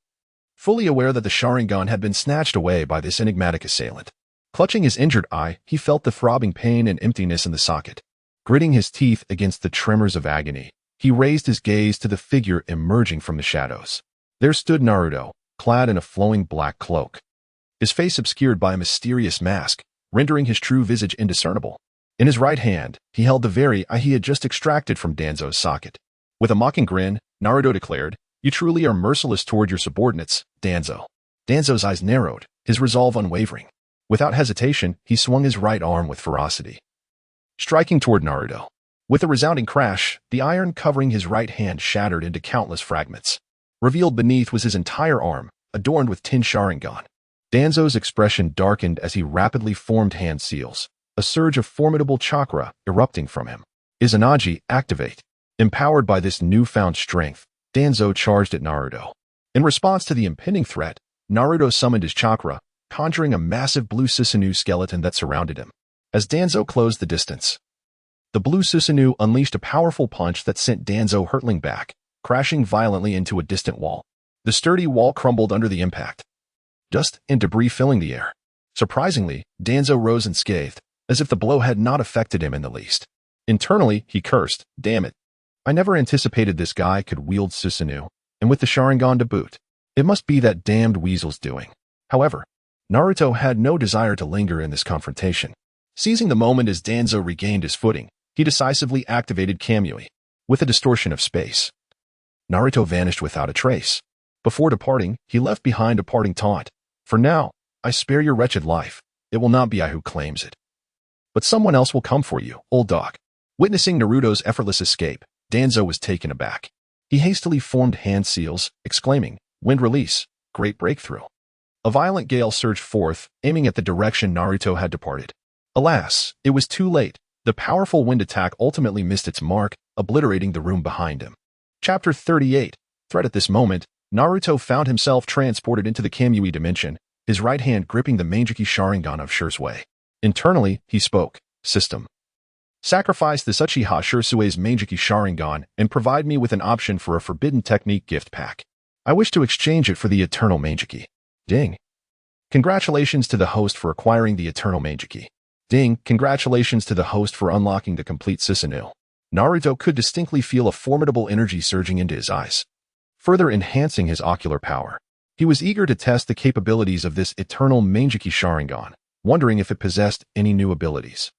fully aware that the Sharingan had been snatched away by this enigmatic assailant. Clutching his injured eye, he felt the throbbing pain and emptiness in the socket. Gritting his teeth against the tremors of agony, he raised his gaze to the figure emerging from the shadows. There stood Naruto, clad in a flowing black cloak, his face obscured by a mysterious mask, rendering his true visage indiscernible. In his right hand, he held the very eye he had just extracted from Danzo's socket. With a mocking grin, Naruto declared, "You truly are merciless toward your subordinates, Danzo." Danzo's eyes narrowed, his resolve unwavering. Without hesitation, he swung his right arm with ferocity, striking toward Naruto. With a resounding crash, the iron covering his right hand shattered into countless fragments. Revealed beneath was his entire arm, adorned with 10 Sharingan. Danzo's expression darkened as he rapidly formed hand seals, a surge of formidable chakra erupting from him. Izanagi, activate. Empowered by this newfound strength, Danzo charged at Naruto. In response to the impending threat, Naruto summoned his chakra, conjuring a massive blue Susanoo skeleton that surrounded him. As Danzo closed the distance, the blue Susanoo unleashed a powerful punch that sent Danzo hurtling back, crashing violently into a distant wall. The sturdy wall crumbled under the impact, dust and debris filling the air. Surprisingly, Danzo rose unscathed, as if the blow had not affected him in the least. Internally, he cursed, "Damn it. I never anticipated this guy could wield Susanoo, and with the Sharingan to boot. It must be that damned weasel's doing." However, Naruto had no desire to linger in this confrontation. Seizing the moment as Danzo regained his footing, he decisively activated Kamui. With a distortion of space, Naruto vanished without a trace. Before departing, he left behind a parting taunt. "For now, I spare your wretched life. It will not be I who claims it, but someone else will come for you, old dog." Witnessing Naruto's effortless escape, Danzo was taken aback. He hastily formed hand seals, exclaiming, "Wind release, great breakthrough." A violent gale surged forth, aiming at the direction Naruto had departed. Alas, it was too late. The powerful wind attack ultimately missed its mark, obliterating the room behind him. Chapter 38. Threat. At this moment, Naruto found himself transported into the Kamui dimension, his right hand gripping the Manjiki Sharingan of Shursui. Internally, he spoke, "System. Sacrifice this Uchiha Shursui's Manjiki Sharingan and provide me with an option for a forbidden technique gift pack. I wish to exchange it for the Eternal Manjiki." Ding. Congratulations to the host for acquiring the Eternal Manjiki. Ding. Congratulations to the host for unlocking the complete Susanoo. Naruto could distinctly feel a formidable energy surging into his eyes, further enhancing his ocular power. He was eager to test the capabilities of this Eternal Manjiki Sharingan, wondering if it possessed any new abilities,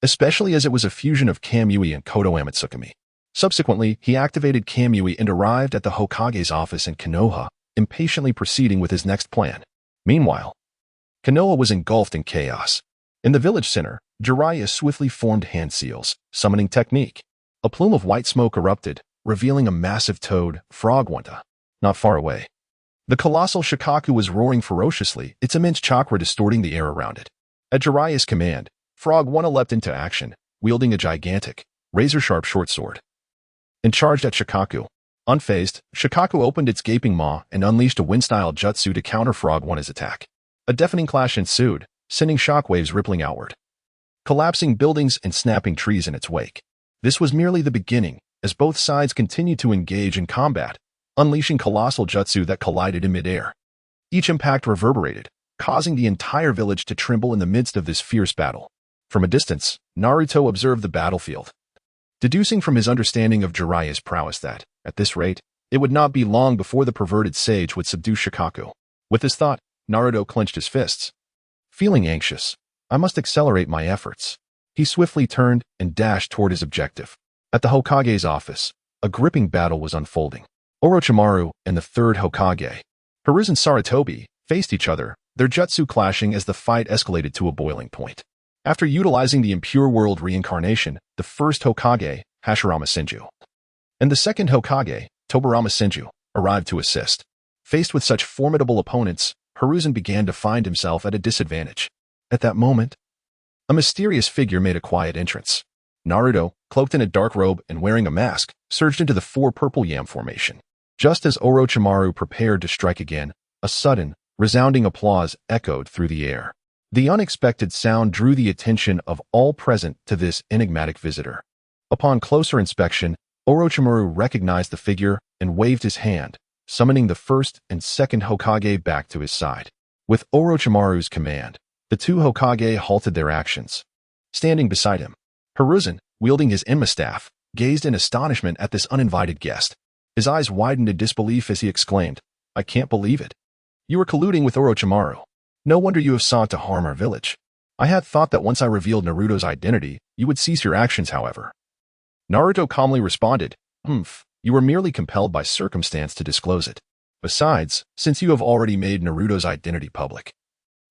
especially as it was a fusion of Kamui and Kodo Amatsukami. Subsequently, he activated Kamui and arrived at the Hokage's office in Konoha, impatiently proceeding with his next plan. Meanwhile, Konoha was engulfed in chaos. In the village center, Jiraiya swiftly formed hand seals, summoning technique. A plume of white smoke erupted, revealing a massive toad, Frog Wanta, not far away. The colossal Shikaku was roaring ferociously, its immense chakra distorting the air around it. At Jiraiya's command, Frog Wanta leapt into action, wielding a gigantic, razor-sharp short sword, and charged at Shikaku. Unfazed, Shikaku opened its gaping maw and unleashed a wind-style jutsu to counter Frog Wanta's attack. A deafening clash ensued, sending shockwaves rippling outward, collapsing buildings and snapping trees in its wake. This was merely the beginning, as both sides continued to engage in combat, unleashing colossal jutsu that collided in midair. Each impact reverberated, causing the entire village to tremble in the midst of this fierce battle. From a distance, Naruto observed the battlefield, deducing from his understanding of Jiraiya's prowess that, at this rate, it would not be long before the perverted sage would subdue Shikaku. With this thought, Naruto clenched his fists. Feeling anxious, "I must accelerate my efforts." He swiftly turned and dashed toward his objective. At the Hokage's office, a gripping battle was unfolding. Orochimaru and the third Hokage, Hiruzen Sarutobi, faced each other, their jutsu clashing as the fight escalated to a boiling point. After utilizing the impure world reincarnation, the first Hokage, Hashirama Senju, and the second Hokage, Tobirama Senju, arrived to assist. Faced with such formidable opponents, Hiruzen began to find himself at a disadvantage. At that moment, a mysterious figure made a quiet entrance. Naruto, cloaked in a dark robe and wearing a mask, surged into the four purple yam formation. Just as Orochimaru prepared to strike again, a sudden, resounding applause echoed through the air. The unexpected sound drew the attention of all present to this enigmatic visitor. Upon closer inspection, Orochimaru recognized the figure and waved his hand, summoning the first and second Hokage back to his side. With Orochimaru's command, the two Hokage halted their actions. Standing beside him, Hiruzen, wielding his Enma staff, gazed in astonishment at this uninvited guest. His eyes widened in disbelief as he exclaimed, "I can't believe it. You are colluding with Orochimaru. No wonder you have sought to harm our village. I had thought that once I revealed Naruto's identity, you would cease your actions, however." Naruto calmly responded, "You were merely compelled by circumstance to disclose it. Besides, since you have already made Naruto's identity public,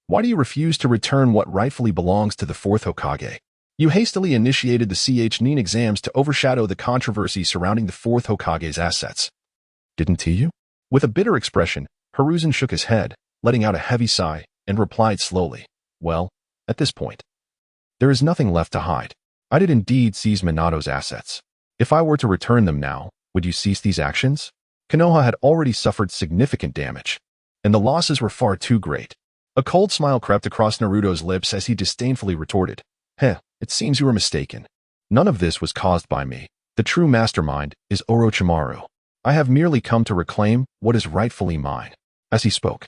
why do you refuse to return what rightfully belongs to the fourth Hokage? You hastily initiated the Ch-Nin exams to overshadow the controversy surrounding the fourth Hokage's assets. Didn't you?" With a bitter expression, Hiruzen shook his head, letting out a heavy sigh, and replied slowly, "Well, at this point, there is nothing left to hide. I did indeed seize Minato's assets. If I were to return them now, would you cease these actions?" Konoha had already suffered significant damage, and the losses were far too great. A cold smile crept across Naruto's lips as he disdainfully retorted, "It seems you were mistaken. None of this was caused by me. The true mastermind is Orochimaru." I have merely come to reclaim what is rightfully mine." As he spoke,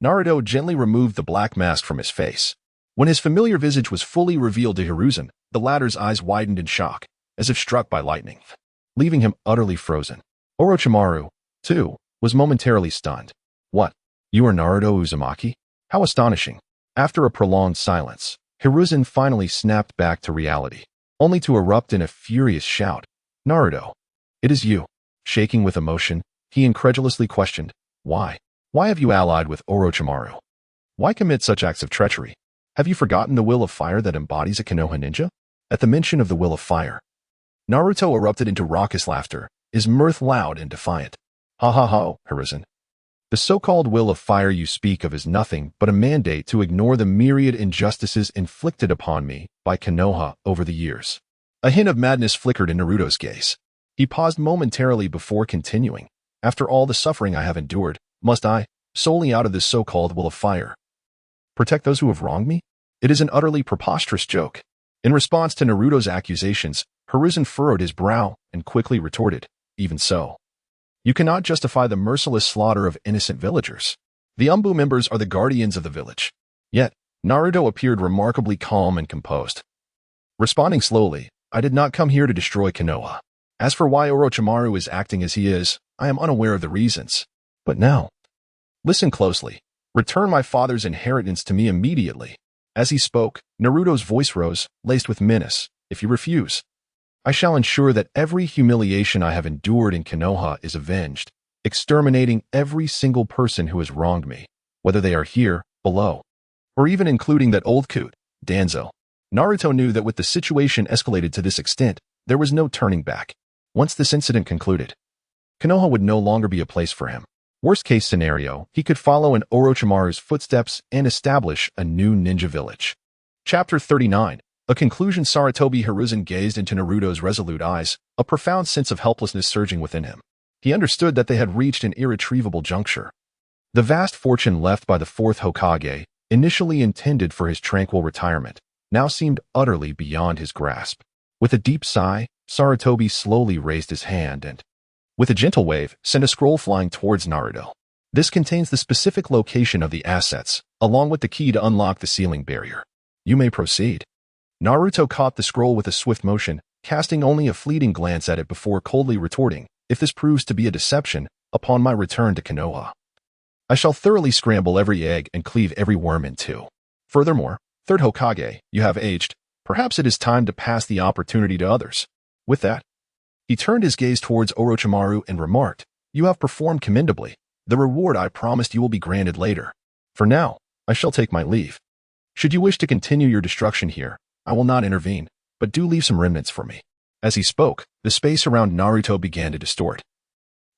Naruto gently removed the black mask from his face. When his familiar visage was fully revealed to Hiruzen, the latter's eyes widened in shock, as if struck by lightning, leaving him utterly frozen. Orochimaru, too, was momentarily stunned. "What? You are Naruto Uzumaki? How astonishing." After a prolonged silence, Hiruzen finally snapped back to reality, only to erupt in a furious shout. "Naruto, it is you." Shaking with emotion, he incredulously questioned, "Why? Why have you allied with Orochimaru? Why commit such acts of treachery? Have you forgotten the will of fire that embodies a Konoha ninja?" At the mention of the will of fire, Naruto erupted into raucous laughter, his mirth loud and defiant. "Ha ha ha, Hiruzen. The so-called will of fire you speak of is nothing but a mandate to ignore the myriad injustices inflicted upon me by Konoha over the years." A hint of madness flickered in Naruto's gaze. He paused momentarily before continuing. "After all the suffering I have endured, must I, solely out of this so-called will of fire, protect those who have wronged me? It is an utterly preposterous joke." In response to Naruto's accusations, Hiruzen furrowed his brow and quickly retorted, "Even so, you cannot justify the merciless slaughter of innocent villagers. The Umbu members are the guardians of the village." Yet, Naruto appeared remarkably calm and composed. Responding slowly, "I did not come here to destroy Konoha. As for why Orochimaru is acting as he is, I am unaware of the reasons. But now, listen closely. Return my father's inheritance to me immediately." As he spoke, Naruto's voice rose, laced with menace. "If you refuse, I shall ensure that every humiliation I have endured in Konoha is avenged, exterminating every single person who has wronged me, whether they are here, below, or even including that old coot, Danzo." Naruto knew that with the situation escalated to this extent, there was no turning back. Once this incident concluded, Konoha would no longer be a place for him. Worst case scenario, he could follow in Orochimaru's footsteps and establish a new ninja village. Chapter 39. A conclusion. Sarutobi Hiruzen gazed into Naruto's resolute eyes, a profound sense of helplessness surging within him. He understood that they had reached an irretrievable juncture. The vast fortune left by the fourth Hokage, initially intended for his tranquil retirement, now seemed utterly beyond his grasp. With a deep sigh, Sarutobi slowly raised his hand and, with a gentle wave, sent a scroll flying towards Naruto. This contains the specific location of the assets, along with the key to unlock the ceiling barrier. You may proceed. Naruto caught the scroll with a swift motion, casting only a fleeting glance at it before coldly retorting, "If this proves to be a deception, upon my return to Konoha, I shall thoroughly scramble every egg and cleave every worm in two. Furthermore, third Hokage, you have aged. Perhaps it is time to pass the opportunity to others." With that, he turned his gaze towards Orochimaru and remarked, "You have performed commendably. The reward I promised you will be granted later. For now, I shall take my leave. Should you wish to continue your destruction here, I will not intervene, but do leave some remnants for me." As he spoke, the space around Naruto began to distort,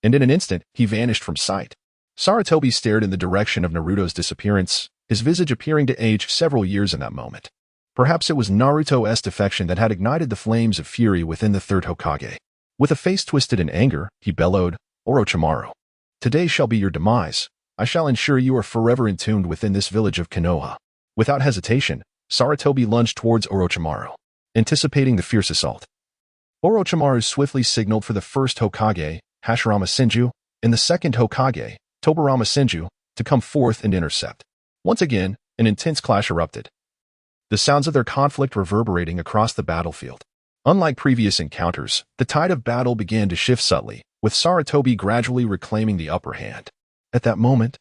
and in an instant, he vanished from sight. Sarutobi stared in the direction of Naruto's disappearance, his visage appearing to age several years in that moment. Perhaps it was Naruto's defection that had ignited the flames of fury within the third Hokage. With a face twisted in anger, he bellowed, "Orochimaru, today shall be your demise. I shall ensure you are forever entombed within this village of Konoha." Without hesitation, Sarutobi lunged towards Orochimaru, anticipating the fierce assault. Orochimaru swiftly signaled for the first Hokage, Hashirama Senju, and the second Hokage, Tobirama Senju, to come forth and intercept. Once again, an intense clash erupted, the sounds of their conflict reverberating across the battlefield. Unlike previous encounters, the tide of battle began to shift subtly, with Sarutobi gradually reclaiming the upper hand. At that moment,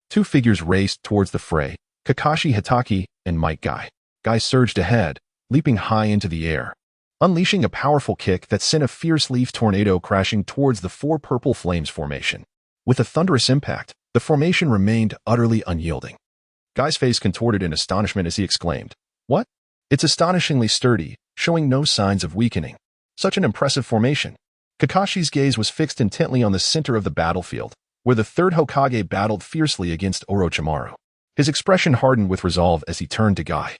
two figures raced towards the fray, Kakashi Hatake and Might Guy. Guy surged ahead, leaping high into the air, unleashing a powerful kick that sent a fierce leaf tornado crashing towards the four purple flames formation. With a thunderous impact, the formation remained utterly unyielding. Guy's face contorted in astonishment as he exclaimed, "What? It's astonishingly sturdy, showing no signs of weakening. Such an impressive formation." Kakashi's gaze was fixed intently on the center of the battlefield, where the third Hokage battled fiercely against Orochimaru. His expression hardened with resolve as he turned to Guy.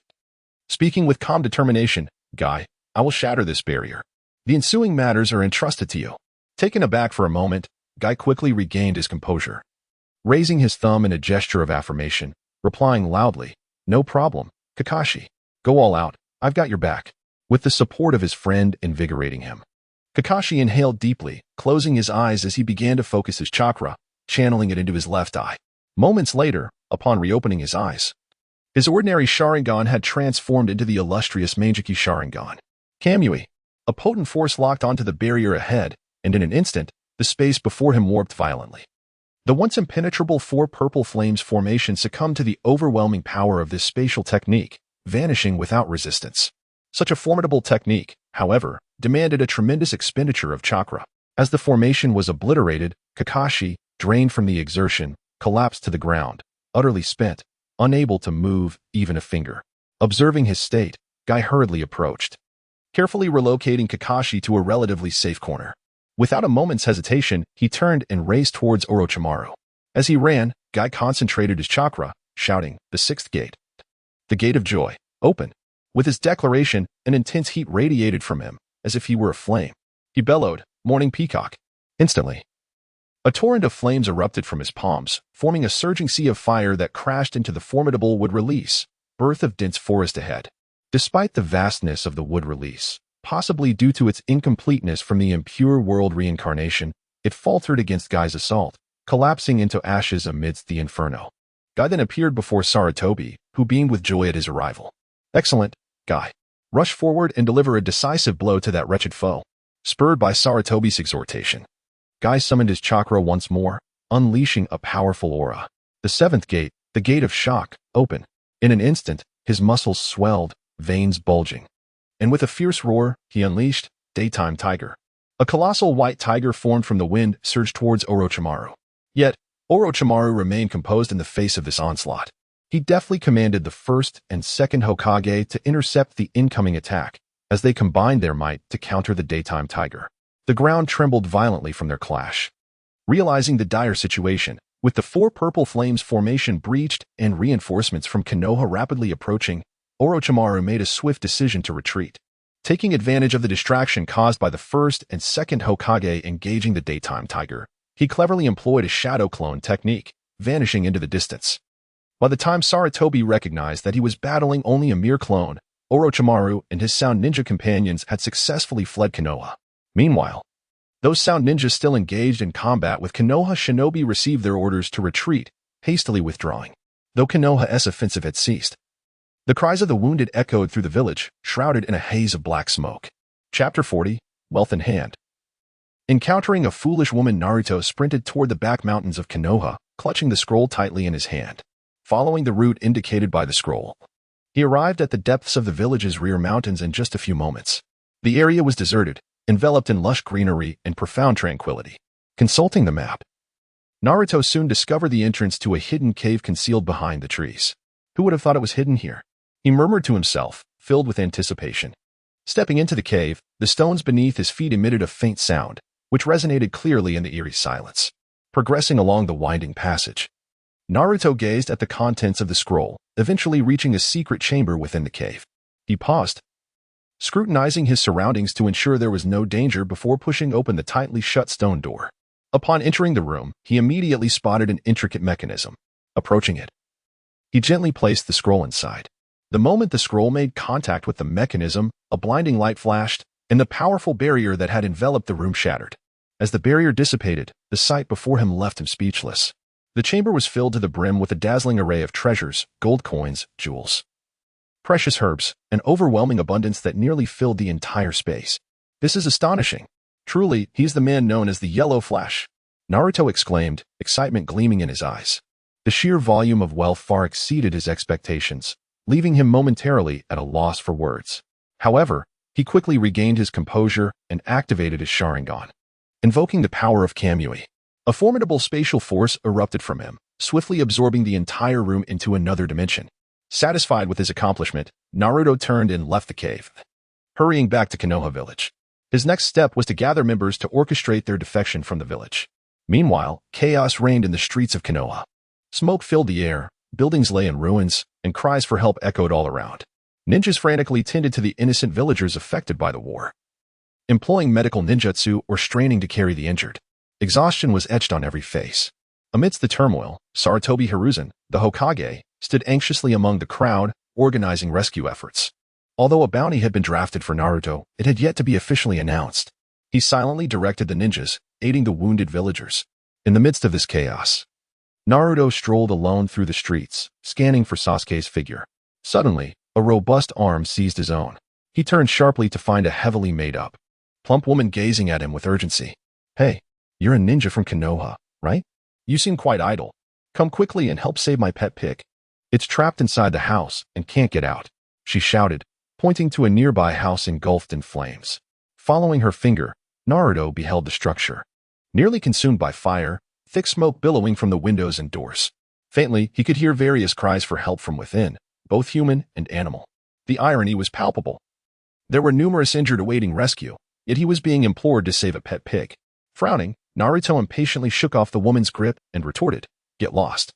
Speaking with calm determination, "Guy, I will shatter this barrier. The ensuing matters are entrusted to you." Taken aback for a moment, Guy quickly regained his composure, raising his thumb in a gesture of affirmation, replying loudly, "No problem, Kakashi. Go all out, I've got your back," with the support of his friend invigorating him. Kakashi inhaled deeply, closing his eyes as he began to focus his chakra, channeling it into his left eye. Moments later, upon reopening his eyes, his ordinary Sharingan had transformed into the illustrious Mangekyou Sharingan. Kamui. A potent force locked onto the barrier ahead, and in an instant, the space before him warped violently. The once impenetrable four purple flames formation succumbed to the overwhelming power of this spatial technique, vanishing without resistance. Such a formidable technique, however, demanded a tremendous expenditure of chakra. As the formation was obliterated, Kakashi, drained from the exertion, collapsed to the ground, utterly spent, unable to move even a finger. Observing his state, Guy hurriedly approached, carefully relocating Kakashi to a relatively safe corner. Without a moment's hesitation, he turned and raced towards Orochimaru. As he ran, Guy concentrated his chakra, shouting, "The sixth gate. The gate of joy. Open." With his declaration, an intense heat radiated from him, as if he were a flame. He bellowed, "Morning peacock." Instantly, a torrent of flames erupted from his palms, forming a surging sea of fire that crashed into the formidable wood release, birth of dense forest ahead. Despite the vastness of the wood release, possibly due to its incompleteness from the impure world reincarnation, it faltered against Guy's assault, collapsing into ashes amidst the inferno. Guy then appeared before Sarutobi, who beamed with joy at his arrival. "Excellent, Guy. Rush forward and deliver a decisive blow to that wretched foe." Spurred by Sarutobi's exhortation, Guy summoned his chakra once more, unleashing a powerful aura. The seventh gate, the gate of shock, opened. In an instant, his muscles swelled, veins bulging. And with a fierce roar, he unleashed Daytime Tiger. A colossal white tiger formed from the wind surged towards Orochimaru. Yet, Orochimaru remained composed in the face of this onslaught. He deftly commanded the first and second Hokage to intercept the incoming attack, as they combined their might to counter the Daytime Tiger. The ground trembled violently from their clash. Realizing the dire situation, with the four purple flames formation breached and reinforcements from Konoha rapidly approaching, Orochimaru made a swift decision to retreat. Taking advantage of the distraction caused by the first and second Hokage engaging the Daytime Tiger, he cleverly employed a shadow clone technique, vanishing into the distance. By the time Sarutobi recognized that he was battling only a mere clone, Orochimaru and his Sound Ninja companions had successfully fled Konoha. Meanwhile, those Sound Ninjas still engaged in combat with Konoha shinobi received their orders to retreat, hastily withdrawing. Though Konoha's offensive had ceased, the cries of the wounded echoed through the village, shrouded in a haze of black smoke. Chapter 40, Wealth in Hand. Encountering a foolish woman, Naruto sprinted toward the back mountains of Konoha, clutching the scroll tightly in his hand. Following the route indicated by the scroll, he arrived at the depths of the village's rear mountains in just a few moments. The area was deserted, enveloped in lush greenery and profound tranquility. Consulting the map, Naruto soon discovered the entrance to a hidden cave concealed behind the trees. Who would have thought it was hidden here? He murmured to himself, filled with anticipation. Stepping into the cave, the stones beneath his feet emitted a faint sound, which resonated clearly in the eerie silence. Progressing along the winding passage, Naruto gazed at the contents of the scroll, eventually reaching a secret chamber within the cave. He paused, scrutinizing his surroundings to ensure there was no danger before pushing open the tightly shut stone door. Upon entering the room, he immediately spotted an intricate mechanism. Approaching it, he gently placed the scroll inside. The moment the scroll made contact with the mechanism, a blinding light flashed, and the powerful barrier that had enveloped the room shattered. As the barrier dissipated, the sight before him left him speechless. The chamber was filled to the brim with a dazzling array of treasures, gold coins, jewels, precious herbs, an overwhelming abundance that nearly filled the entire space. "This is astonishing. Truly, he's the man known as the Yellow Flash," Naruto exclaimed, excitement gleaming in his eyes. The sheer volume of wealth far exceeded his expectations, leaving him momentarily at a loss for words. However, he quickly regained his composure and activated his Sharingan. Invoking the power of Kamui, a formidable spatial force erupted from him, swiftly absorbing the entire room into another dimension. Satisfied with his accomplishment, Naruto turned and left the cave, hurrying back to Konoha village. His next step was to gather members to orchestrate their defection from the village. Meanwhile, chaos reigned in the streets of Konoha. Smoke filled the air, buildings lay in ruins, and cries for help echoed all around. Ninjas frantically tended to the innocent villagers affected by the war, employing medical ninjutsu or straining to carry the injured. Exhaustion was etched on every face. Amidst the turmoil, Sarutobi Hiruzen, the Hokage, stood anxiously among the crowd, organizing rescue efforts. Although a bounty had been drafted for Naruto, it had yet to be officially announced. He silently directed the ninjas, aiding the wounded villagers. In the midst of this chaos, Naruto strolled alone through the streets, scanning for Sasuke's figure. Suddenly, a robust arm seized his own. He turned sharply to find a heavily made-up, plump woman gazing at him with urgency. "Hey, you're a ninja from Konoha, right? You seem quite idle. Come quickly and help save my pet pig. It's trapped inside the house and can't get out," she shouted, pointing to a nearby house engulfed in flames. Following her finger, Naruto beheld the structure. Nearly consumed by fire, thick smoke billowing from the windows and doors. Faintly, he could hear various cries for help from within, both human and animal. The irony was palpable. There were numerous injured awaiting rescue, yet he was being implored to save a pet pig. Frowning, Naruto impatiently shook off the woman's grip and retorted, "Get lost.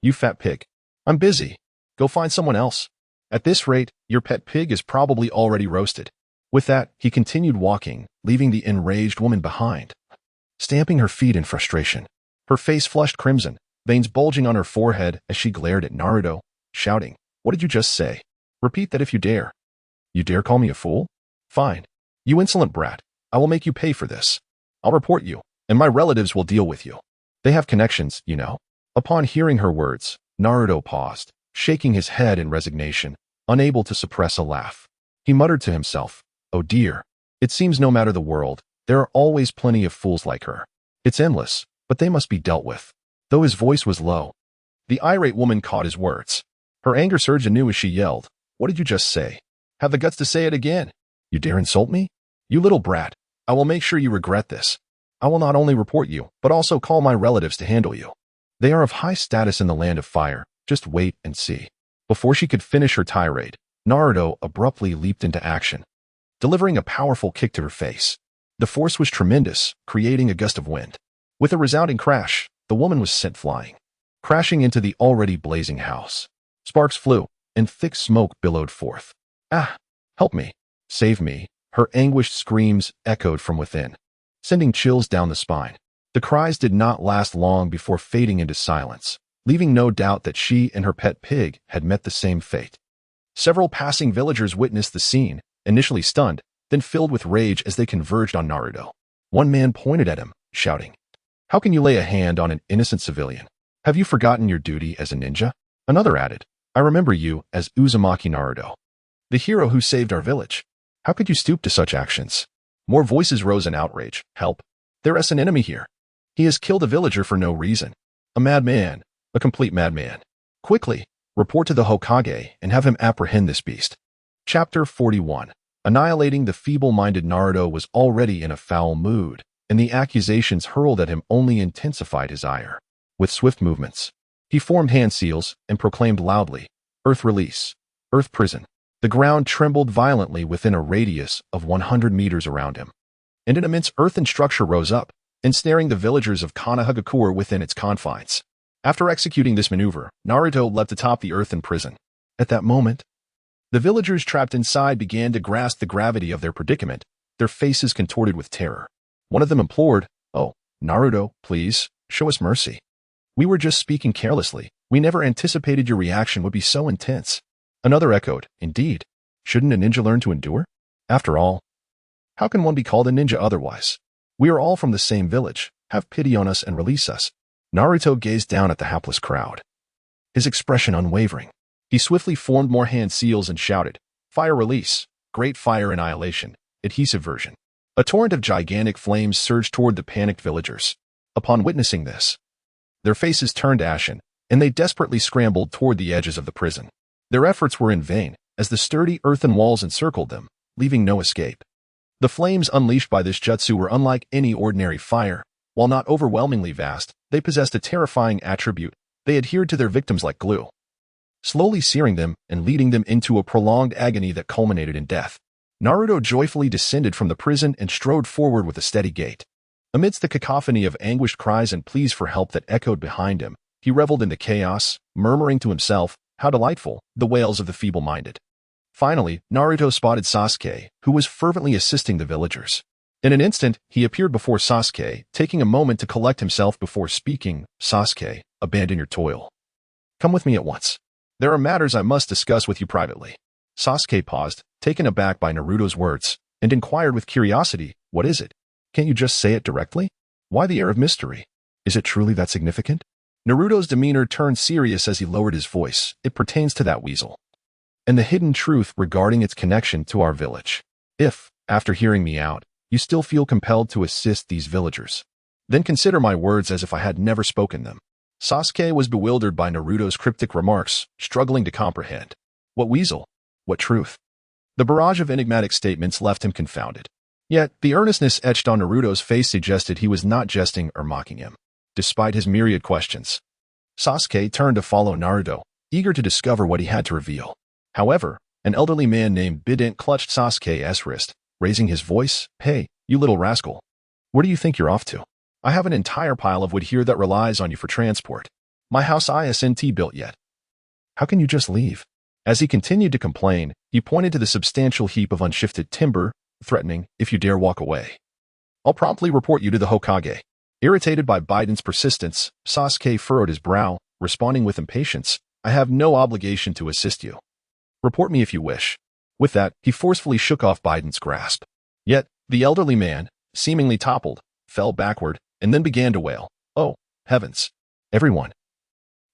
You fat pig. I'm busy. Go find someone else. At this rate, your pet pig is probably already roasted." With that, he continued walking, leaving the enraged woman behind, stamping her feet in frustration. Her face flushed crimson, veins bulging on her forehead as she glared at Naruto, shouting, "What did you just say? Repeat that if you dare." "You dare call me a fool? Fine. You insolent brat. I will make you pay for this. I'll report you, and my relatives will deal with you. They have connections, you know." Upon hearing her words, Naruto paused, shaking his head in resignation, unable to suppress a laugh. He muttered to himself, "Oh dear. It seems no matter the world, there are always plenty of fools like her. It's endless, but they must be dealt with." Though his voice was low, the irate woman caught his words. Her anger surged anew as she yelled, "What did you just say? Have the guts to say it again. You dare insult me? You little brat. I will make sure you regret this. I will not only report you, but also call my relatives to handle you. They are of high status in the land of fire. Just wait and see." Before she could finish her tirade, Naruto abruptly leaped into action, delivering a powerful kick to her face. The force was tremendous, creating a gust of wind. With a resounding crash, the woman was sent flying, crashing into the already blazing house. Sparks flew, and thick smoke billowed forth. "Ah! Help me! Save me!" Her anguished screams echoed from within, sending chills down the spine. The cries did not last long before fading into silence, leaving no doubt that she and her pet pig had met the same fate. Several passing villagers witnessed the scene, initially stunned, then filled with rage as they converged on Naruto. One man pointed at him, shouting, "How can you lay a hand on an innocent civilian? Have you forgotten your duty as a ninja?" Another added, "I remember you as Uzumaki Naruto, the hero who saved our village. How could you stoop to such actions?" More voices rose in outrage. "Help! There is an enemy here. He has killed a villager for no reason. A madman, a complete madman. Quickly, report to the Hokage and have him apprehend this beast." Chapter 41. Annihilating the feeble-minded Naruto was already in a foul mood, and the accusations hurled at him only intensified his ire. With swift movements, he formed hand seals and proclaimed loudly, "Earth release, Earth prison." The ground trembled violently within a radius of 100 meters around him, and an immense earthen structure rose up, ensnaring the villagers of Konoha within its confines. After executing this maneuver, Naruto leapt atop the earthen prison. At that moment, the villagers trapped inside began to grasp the gravity of their predicament, their faces contorted with terror. One of them implored, "Oh, Naruto, please, show us mercy. We were just speaking carelessly. We never anticipated your reaction would be so intense." Another echoed, "Indeed, shouldn't a ninja learn to endure? After all, how can one be called a ninja otherwise? We are all from the same village. Have pity on us and release us." Naruto gazed down at the hapless crowd, his expression unwavering. He swiftly formed more hand seals and shouted, "Fire release, Great Fire Annihilation, Adhesive Version." A torrent of gigantic flames surged toward the panicked villagers. Upon witnessing this, their faces turned ashen, and they desperately scrambled toward the edges of the prison. Their efforts were in vain, as the sturdy earthen walls encircled them, leaving no escape. The flames unleashed by this jutsu were unlike any ordinary fire. While not overwhelmingly vast, they possessed a terrifying attribute. They adhered to their victims like glue, slowly searing them and leading them into a prolonged agony that culminated in death. Naruto joyfully descended from the prison and strode forward with a steady gait. Amidst the cacophony of anguished cries and pleas for help that echoed behind him, he reveled in the chaos, murmuring to himself, "How delightful, the wails of the feeble-minded." Finally, Naruto spotted Sasuke, who was fervently assisting the villagers. In an instant, he appeared before Sasuke, taking a moment to collect himself before speaking. "Sasuke, abandon your toil. Come with me at once. There are matters I must discuss with you privately." Sasuke paused, taken aback by Naruto's words, and inquired with curiosity, "What is it?" Can't you just say it directly? Why the air of mystery? Is it truly that significant? Naruto's demeanor turned serious as he lowered his voice. It pertains to that weasel and the hidden truth regarding its connection to our village. If, after hearing me out, you still feel compelled to assist these villagers, then consider my words as if I had never spoken them. Sasuke was bewildered by Naruto's cryptic remarks, struggling to comprehend. What weasel? What truth? The barrage of enigmatic statements left him confounded. Yet, the earnestness etched on Naruto's face suggested he was not jesting or mocking him. Despite his myriad questions, Sasuke turned to follow Naruto, eager to discover what he had to reveal. However, an elderly man named Bident clutched Sasuke's wrist, raising his voice. Hey, you little rascal. Where do you think you're off to? I have an entire pile of wood here that relies on you for transport. My house isn't built yet. How can you just leave? As he continued to complain, he pointed to the substantial heap of unshifted timber, threatening, if you dare walk away, I'll promptly report you to the Hokage. Irritated by Bident's persistence, Sasuke furrowed his brow, responding with impatience. I have no obligation to assist you. Report me if you wish. With that, he forcefully shook off Bident's grasp. Yet, the elderly man, seemingly toppled, fell backward, and then began to wail. Oh, heavens. Everyone,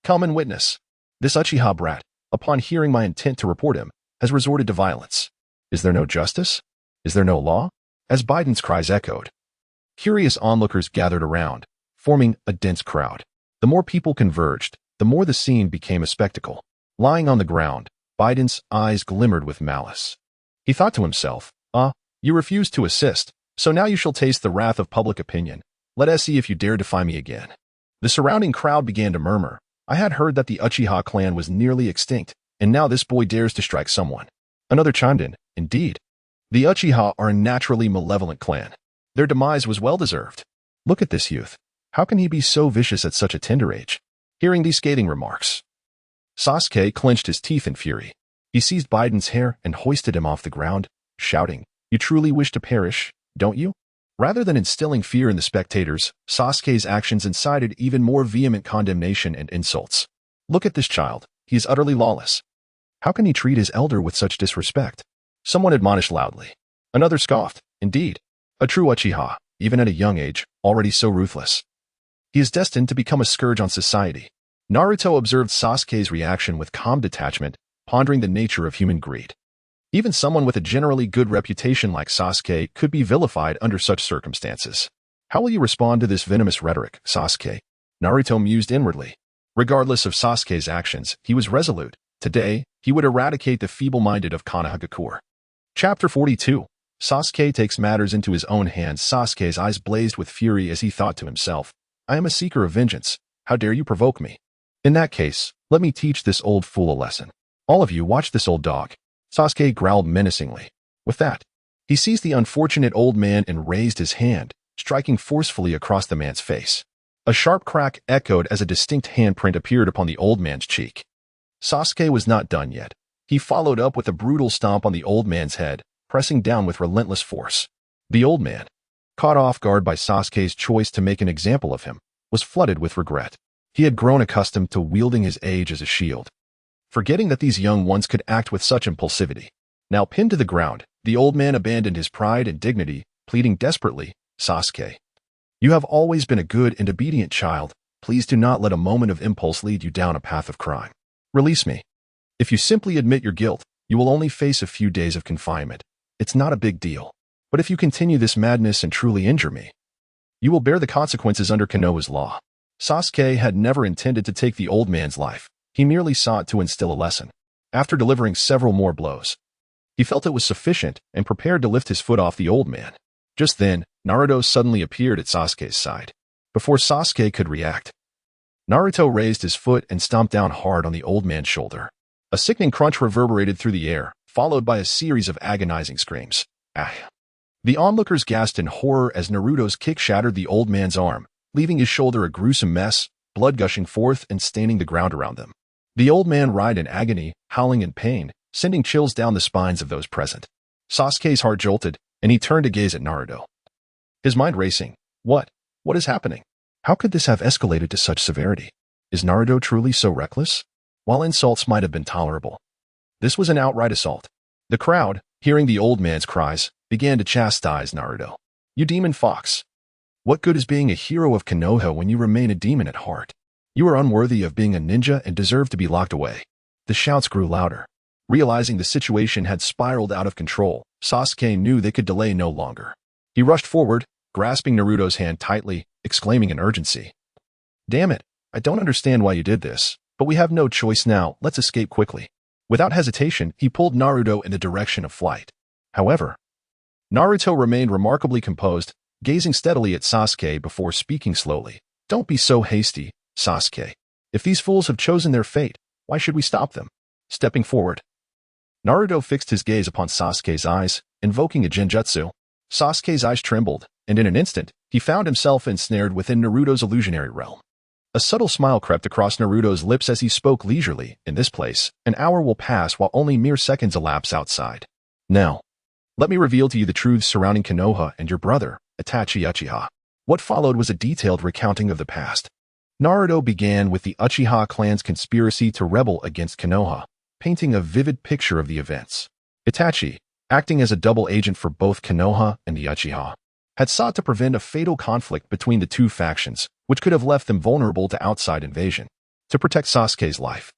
come and witness. This Uchiha brat, upon hearing my intent to report him, has resorted to violence. Is there no justice? Is there no law? As Bident's cries echoed, curious onlookers gathered around, forming a dense crowd. The more people converged, the more the scene became a spectacle. Lying on the ground, Bident's eyes glimmered with malice. He thought to himself, you refused to assist, so now you shall taste the wrath of public opinion. Let us see if you dare defy me again. The surrounding crowd began to murmur. I had heard that the Uchiha clan was nearly extinct, and now this boy dares to strike someone. Another chimed in. Indeed. The Uchiha are a naturally malevolent clan. Their demise was well-deserved. Look at this youth. How can he be so vicious at such a tender age? Hearing these scathing remarks, Sasuke clenched his teeth in fury. He seized Bident's hair and hoisted him off the ground, shouting, You truly wish to perish, don't you? Rather than instilling fear in the spectators, Sasuke's actions incited even more vehement condemnation and insults. Look at this child. He is utterly lawless. How can he treat his elder with such disrespect? Someone admonished loudly. Another scoffed. Indeed, a true Uchiha, even at a young age, already so ruthless. He is destined to become a scourge on society. Naruto observed Sasuke's reaction with calm detachment, pondering the nature of human greed. Even someone with a generally good reputation like Sasuke could be vilified under such circumstances. How will you respond to this venomous rhetoric, Sasuke? Naruto mused inwardly. Regardless of Sasuke's actions, he was resolute. Today, he would eradicate the feeble-minded of Konoha. Chapter 42. Sasuke takes matters into his own hands. Sasuke's eyes blazed with fury as he thought to himself, I am a seeker of vengeance. How dare you provoke me? In that case, let me teach this old fool a lesson. All of you watch this old dog. Sasuke growled menacingly. With that, he seized the unfortunate old man and raised his hand, striking forcefully across the man's face. A sharp crack echoed as a distinct handprint appeared upon the old man's cheek. Sasuke was not done yet. He followed up with a brutal stomp on the old man's head, pressing down with relentless force. The old man, caught off guard by Sasuke's choice to make an example of him, was flooded with regret. He had grown accustomed to wielding his age as a shield, forgetting that these young ones could act with such impulsivity. Now pinned to the ground, the old man abandoned his pride and dignity, pleading desperately, Sasuke, you have always been a good and obedient child. Please do not let a moment of impulse lead you down a path of crime. Release me. If you simply admit your guilt, you will only face a few days of confinement. It's not a big deal. But if you continue this madness and truly injure me, you will bear the consequences under Konoha's law. Sasuke had never intended to take the old man's life. He merely sought to instill a lesson. After delivering several more blows, he felt it was sufficient and prepared to lift his foot off the old man. Just then, Naruto suddenly appeared at Sasuke's side. Before Sasuke could react, Naruto raised his foot and stomped down hard on the old man's shoulder. A sickening crunch reverberated through the air, followed by a series of agonizing screams. The onlookers gasped in horror as Naruto's kick shattered the old man's arm, leaving his shoulder a gruesome mess, blood gushing forth and staining the ground around them. The old man writhed in agony, howling in pain, sending chills down the spines of those present. Sasuke's heart jolted, and he turned to gaze at Naruto, his mind racing. What is happening? How could this have escalated to such severity? Is Naruto truly so reckless? While insults might have been tolerable, this was an outright assault. The crowd, hearing the old man's cries, began to chastise Naruto. You demon fox. What good is being a hero of Konoha when you remain a demon at heart? You are unworthy of being a ninja and deserve to be locked away. The shouts grew louder. Realizing the situation had spiraled out of control, Sasuke knew they could delay no longer. He rushed forward, grasping Naruto's hand tightly, exclaiming in urgency. Damn it, I don't understand why you did this, but we have no choice now, let's escape quickly. Without hesitation, he pulled Naruto in the direction of flight. However, Naruto remained remarkably composed, gazing steadily at Sasuke before speaking slowly. Don't be so hasty, Sasuke. If these fools have chosen their fate, why should we stop them? Stepping forward, Naruto fixed his gaze upon Sasuke's eyes, invoking a genjutsu. Sasuke's eyes trembled, and in an instant, he found himself ensnared within Naruto's illusionary realm. A subtle smile crept across Naruto's lips as he spoke leisurely. In this place, an hour will pass while only mere seconds elapse outside. Now, let me reveal to you the truths surrounding Konoha and your brother, Itachi Uchiha. What followed was a detailed recounting of the past. Naruto began with the Uchiha clan's conspiracy to rebel against Konoha, painting a vivid picture of the events. Itachi, acting as a double agent for both Konoha and the Uchiha, had sought to prevent a fatal conflict between the two factions, which could have left them vulnerable to outside invasion. To protect Sasuke's life,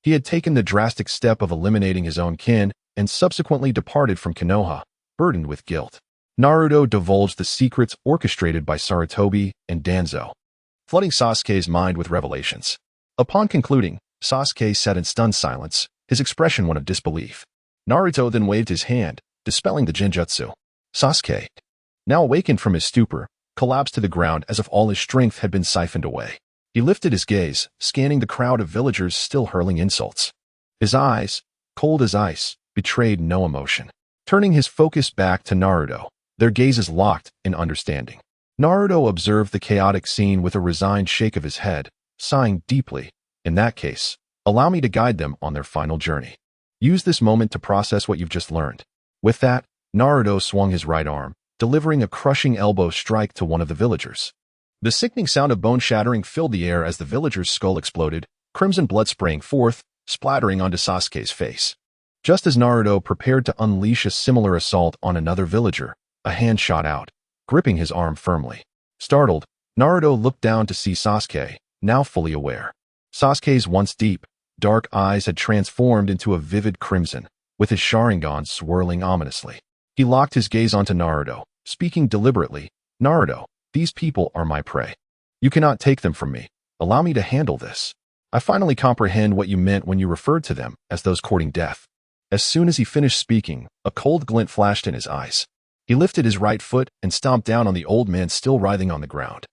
he had taken the drastic step of eliminating his own kin and subsequently departed from Konoha, burdened with guilt. Naruto divulged the secrets orchestrated by Sarutobi and Danzo, flooding Sasuke's mind with revelations. Upon concluding, Sasuke sat in stunned silence, his expression one of disbelief. Naruto then waved his hand, dispelling the genjutsu. Sasuke, now awakened from his stupor, collapsed to the ground as if all his strength had been siphoned away. He lifted his gaze, scanning the crowd of villagers still hurling insults. His eyes, cold as ice, betrayed no emotion. Turning his focus back to Naruto, their gazes locked in understanding. Naruto observed the chaotic scene with a resigned shake of his head, sighing deeply. In that case, allow me to guide them on their final journey. Use this moment to process what you've just learned. With that, Naruto swung his right arm, delivering a crushing elbow strike to one of the villagers. The sickening sound of bone shattering filled the air as the villager's skull exploded, crimson blood spraying forth, splattering onto Sasuke's face. Just as Naruto prepared to unleash a similar assault on another villager, a hand shot out, gripping his arm firmly. Startled, Naruto looked down to see Sasuke, now fully aware. Sasuke's once deep, dark eyes had transformed into a vivid crimson, with his Sharingan swirling ominously. He locked his gaze onto Naruto, speaking deliberately. Naruto, these people are my prey. You cannot take them from me. Allow me to handle this. I finally comprehend what you meant when you referred to them as those courting death. As soon as he finished speaking, a cold glint flashed in his eyes. He lifted his right foot and stomped down on the old man still writhing on the ground.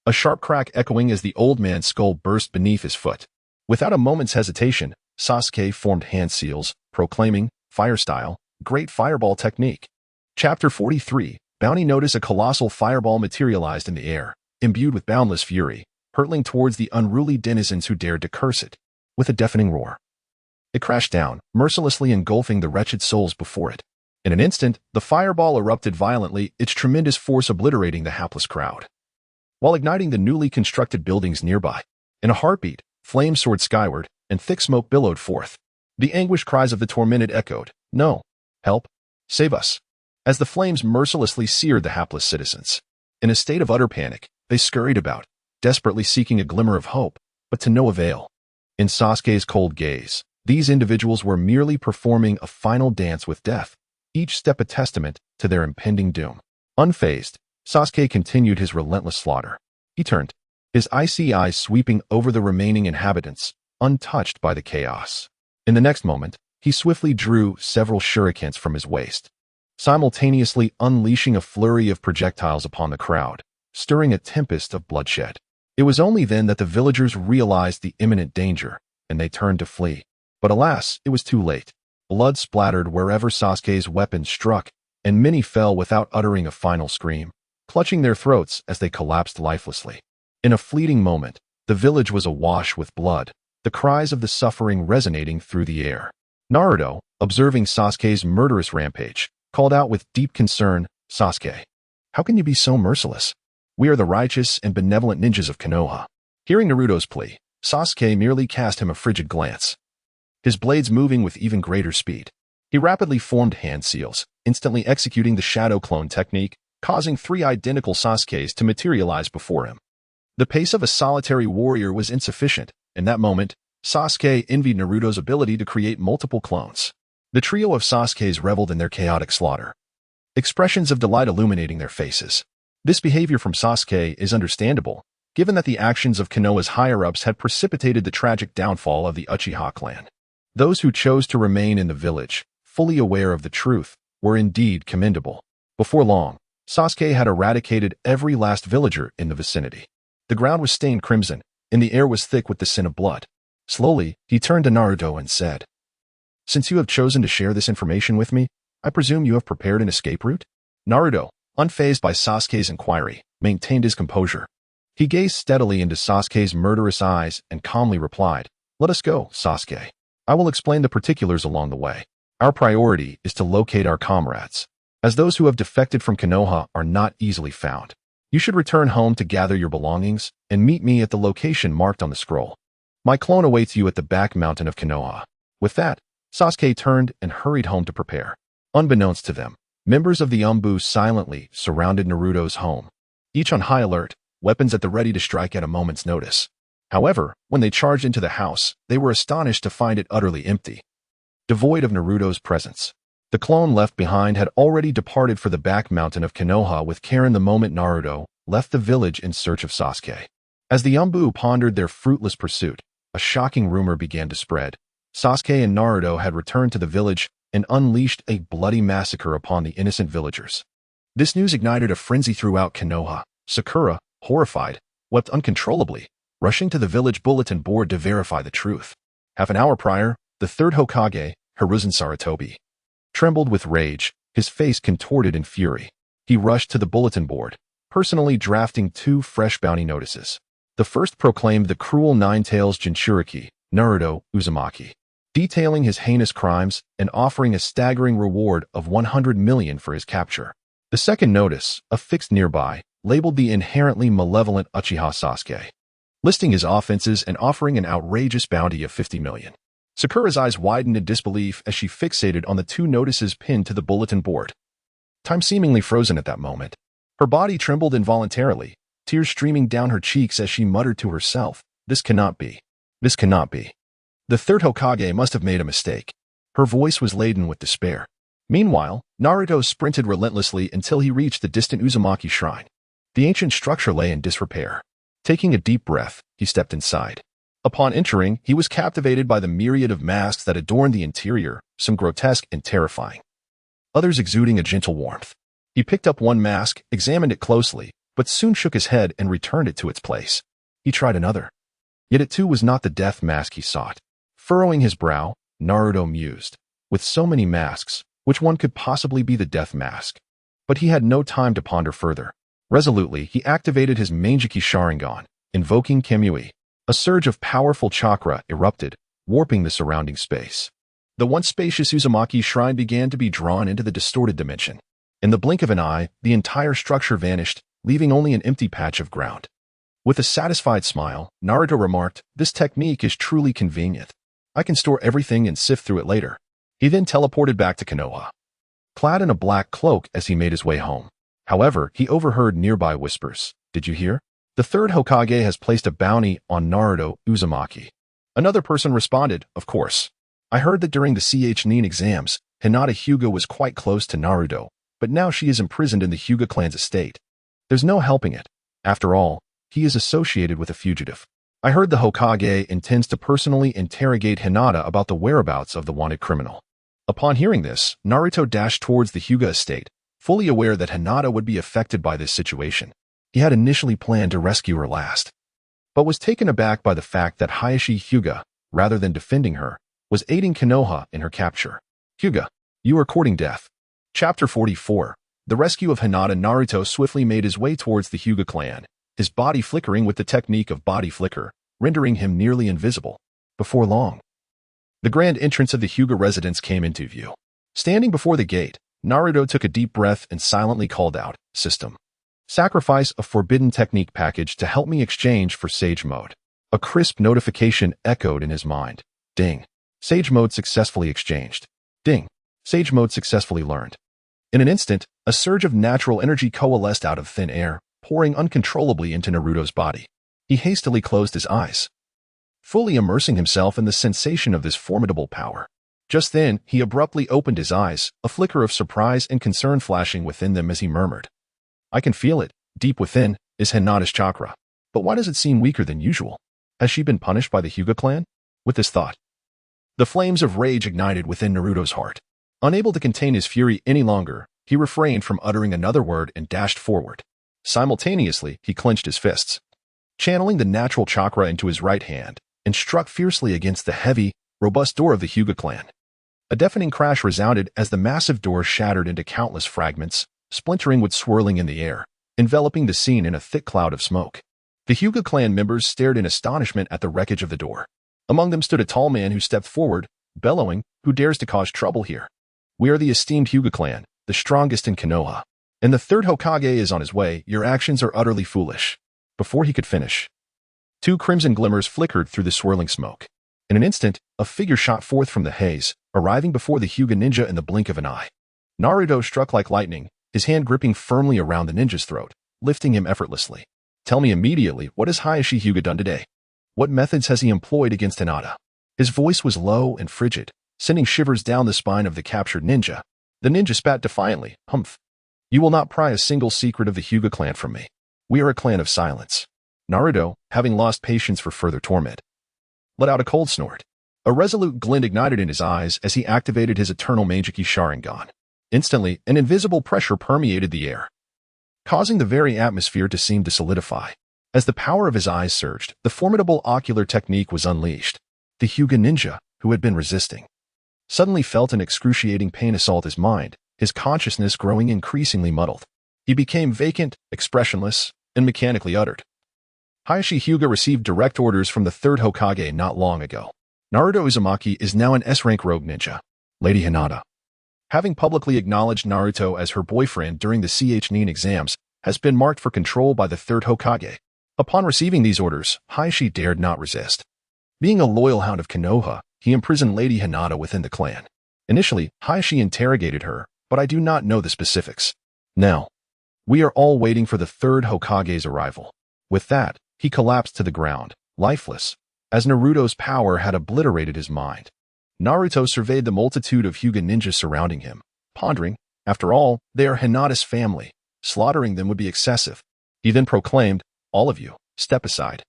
A sharp crack echoing as the old man's skull burst beneath his foot. Without a moment's hesitation, Sasuke formed hand seals, proclaiming, Fire Style, Great Fireball Technique. Chapter 43, Bounty. Notice a colossal fireball materialized in the air, imbued with boundless fury, hurtling towards the unruly denizens who dared to curse it. With a deafening roar, it crashed down, mercilessly engulfing the wretched souls before it. In an instant, the fireball erupted violently, its tremendous force obliterating the hapless crowd, while igniting the newly constructed buildings nearby. In a heartbeat, flames soared skyward, and thick smoke billowed forth. The anguished cries of the tormented echoed, No! Help! Save us! As the flames mercilessly seared the hapless citizens. In a state of utter panic, they scurried about, desperately seeking a glimmer of hope, but to no avail. In Sasuke's cold gaze, these individuals were merely performing a final dance with death, each step a testament to their impending doom. Unfazed, Sasuke continued his relentless slaughter. He turned, his icy eyes sweeping over the remaining inhabitants, untouched by the chaos. In the next moment, he swiftly drew several shurikens from his waist, simultaneously unleashing a flurry of projectiles upon the crowd, stirring a tempest of bloodshed. It was only then that the villagers realized the imminent danger, and they turned to flee. But alas, it was too late. Blood splattered wherever Sasuke's weapon struck, and many fell without uttering a final scream, clutching their throats as they collapsed lifelessly. In a fleeting moment, the village was awash with blood, the cries of the suffering resonating through the air. Naruto, observing Sasuke's murderous rampage, called out with deep concern, Sasuke, how can you be so merciless? We are the righteous and benevolent ninjas of Konoha. Hearing Naruto's plea, Sasuke merely cast him a frigid glance, his blades moving with even greater speed. He rapidly formed hand seals, instantly executing the shadow clone technique, causing 3 identical Sasukes to materialize before him. The pace of a solitary warrior was insufficient. In that moment, Sasuke envied Naruto's ability to create multiple clones. The trio of Sasukes reveled in their chaotic slaughter, expressions of delight illuminating their faces. This behavior from Sasuke is understandable, given that the actions of Konoha's higher-ups had precipitated the tragic downfall of the Uchiha clan. Those who chose to remain in the village, fully aware of the truth, were indeed commendable. Before long, Sasuke had eradicated every last villager in the vicinity. The ground was stained crimson, and the air was thick with the scent of blood. Slowly, he turned to Naruto and said, "Since you have chosen to share this information with me, I presume you have prepared an escape route?" Naruto, unfazed by Sasuke's inquiry, maintained his composure. He gazed steadily into Sasuke's murderous eyes and calmly replied, "Let us go, Sasuke. I will explain the particulars along the way. Our priority is to locate our comrades, as those who have defected from Konoha are not easily found. You should return home to gather your belongings and meet me at the location marked on the scroll. My clone awaits you at the back mountain of Konoha." With that, Sasuke turned and hurried home to prepare. Unbeknownst to them, members of the Umbu silently surrounded Naruto's home, each on high alert, weapons at the ready to strike at a moment's notice. However, when they charged into the house, they were astonished to find it utterly empty, devoid of Naruto's presence. The clone left behind had already departed for the back mountain of Konoha with Karin the moment Naruto left the village in search of Sasuke. As the Umbu pondered their fruitless pursuit, a shocking rumor began to spread. Sasuke and Naruto had returned to the village and unleashed a bloody massacre upon the innocent villagers. This news ignited a frenzy throughout Konoha. Sakura, horrified, wept uncontrollably, rushing to the village bulletin board to verify the truth. Half an hour prior, the third Hokage, Hiruzen Sarutobi, trembled with rage, his face contorted in fury. He rushed to the bulletin board, personally drafting 2 fresh bounty notices. The first proclaimed the cruel Nine-Tails Jinchuriki, Naruto Uzumaki, detailing his heinous crimes and offering a staggering reward of 100 million for his capture. The second notice, affixed nearby, labeled the inherently malevolent Uchiha Sasuke, listing his offenses and offering an outrageous bounty of 50 million. Sakura's eyes widened in disbelief as she fixated on the 2 notices pinned to the bulletin board. Time seemingly frozen at that moment. Her body trembled involuntarily, tears streaming down her cheeks as she muttered to herself, "This cannot be. This cannot be." The third Hokage must have made a mistake. Her voice was laden with despair. Meanwhile, Naruto sprinted relentlessly until he reached the distant Uzumaki shrine. The ancient structure lay in disrepair. Taking a deep breath, he stepped inside. Upon entering, he was captivated by the myriad of masks that adorned the interior, some grotesque and terrifying, others exuding a gentle warmth. He picked up one mask, examined it closely, but soon shook his head and returned it to its place. He tried another. Yet it too was not the death mask he sought. Furrowing his brow, Naruto mused. With so many masks, which one could possibly be the death mask? But he had no time to ponder further. Resolutely, he activated his Manjiki Sharingan, invoking Kamui. A surge of powerful chakra erupted, warping the surrounding space. The once spacious Uzumaki shrine began to be drawn into the distorted dimension. In the blink of an eye, the entire structure vanished, leaving only an empty patch of ground. With a satisfied smile, Naruto remarked, "This technique is truly convenient. I can store everything and sift through it later." He then teleported back to Konoha, clad in a black cloak as he made his way home. However, he overheard nearby whispers. "Did you hear? The third Hokage has placed a bounty on Naruto Uzumaki." Another person responded, "Of course. I heard that during the Ch-Nin exams, Hinata Hyuga was quite close to Naruto, but now she is imprisoned in the Hyuga clan's estate. There's no helping it. After all, he is associated with a fugitive. I heard the Hokage intends to personally interrogate Hinata about the whereabouts of the wanted criminal." Upon hearing this, Naruto dashed towards the Hyuga estate, fully aware that Hinata would be affected by this situation. He had initially planned to rescue her last, but was taken aback by the fact that Hayashi Hyuga, rather than defending her, was aiding Konoha in her capture. "Hyuga, you are courting death." Chapter 44. The rescue of Hinata. Naruto swiftly made his way towards the Hyuga clan, his body flickering with the technique of body flicker, rendering him nearly invisible. Before long, the grand entrance of the Hyuga residence came into view. Standing before the gate, Naruto took a deep breath and silently called out, "System. Sacrifice a forbidden technique package to help me exchange for Sage Mode." A crisp notification echoed in his mind. Ding. Sage Mode successfully exchanged. Ding. Sage Mode successfully learned. In an instant, A surge of natural energy coalesced out of thin air, pouring uncontrollably into Naruto's body. He hastily closed his eyes, fully immersing himself in the sensation of this formidable power. Just then, he abruptly opened his eyes, a flicker of surprise and concern flashing within them as he murmured, "I can feel it. Deep within is Hinata's chakra. But why does it seem weaker than usual? Has she been punished by the Hyuga clan?" With this thought, the flames of rage ignited within Naruto's heart. Unable to contain his fury any longer, he refrained from uttering another word and dashed forward. Simultaneously, he clenched his fists, channeling the natural chakra into his right hand, and struck fiercely against the heavy, robust door of the Hyuga clan. A deafening crash resounded as the massive door shattered into countless fragments, splintering with swirling in the air, enveloping the scene in a thick cloud of smoke. The Hyuga clan members stared in astonishment at the wreckage of the door. Among them stood a tall man who stepped forward, bellowing, "Who dares to cause trouble here? We are the esteemed Hyuga clan, the strongest in Konoha. And the third Hokage is on his way. Your actions are utterly foolish." Before he could finish, two crimson glimmers flickered through the swirling smoke. In an instant, a figure shot forth from the haze, arriving before the Hyuga ninja in the blink of an eye. Naruto struck like lightning, his hand gripping firmly around the ninja's throat, lifting him effortlessly. "Tell me immediately, what has Hayashi Hyuga done today? What methods has he employed against Hinata?" His voice was low and frigid, sending shivers down the spine of the captured ninja. The ninja spat defiantly, "Humph. You will not pry a single secret of the Hyuga clan from me. We are a clan of silence." Naruto, having lost patience for further torment, let out a cold snort. A resolute glint ignited in his eyes as he activated his eternal Meijiki Sharingan. Instantly, an invisible pressure permeated the air, causing the very atmosphere to seem to solidify. As the power of his eyes surged, the formidable ocular technique was unleashed. The Hyuga ninja, who had been resisting, suddenly felt an excruciating pain assault his mind, his consciousness growing increasingly muddled. He became vacant, expressionless, and mechanically uttered, "Hayashi Hyuga received direct orders from the third Hokage not long ago. Naruto Uzumaki is now an S-rank rogue ninja. Lady Hinata, having publicly acknowledged Naruto as her boyfriend during the Nin exams, has been marked for control by the third Hokage." Upon receiving these orders, Hayashi dared not resist. Being a loyal hound of Konoha, he imprisoned Lady Hinata within the clan. Initially, Hayashi interrogated her, but I do not know the specifics. Now, we are all waiting for the third Hokage's arrival. With that, he collapsed to the ground, lifeless, as Naruto's power had obliterated his mind. Naruto surveyed the multitude of Hyuga ninjas surrounding him, pondering, after all, they are Hinata's family. Slaughtering them would be excessive. He then proclaimed, "All of you, step aside,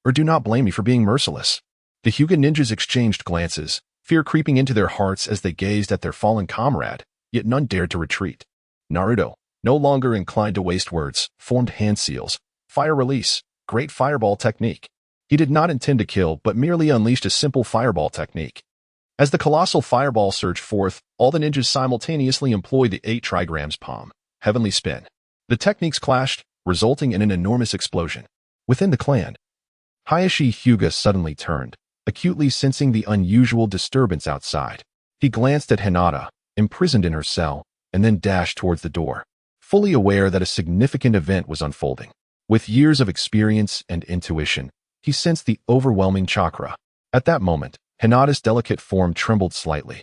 or do not blame me for being merciless." The Hyuga ninjas exchanged glances, fear creeping into their hearts as they gazed at their fallen comrade, yet none dared to retreat. Naruto, no longer inclined to waste words, formed hand seals, fire release, great fireball technique. He did not intend to kill, but merely unleashed a simple fireball technique. As the colossal fireball surged forth, all the ninjas simultaneously employed the 8 trigrams palm, heavenly spin. The techniques clashed, resulting in an enormous explosion. Within the clan, Hayashi Hyuga suddenly turned, acutely sensing the unusual disturbance outside. He glanced at Hinata, imprisoned in her cell, and then dashed towards the door, fully aware that a significant event was unfolding. With years of experience and intuition, he sensed the overwhelming chakra. At that moment, Hinata's delicate form trembled slightly,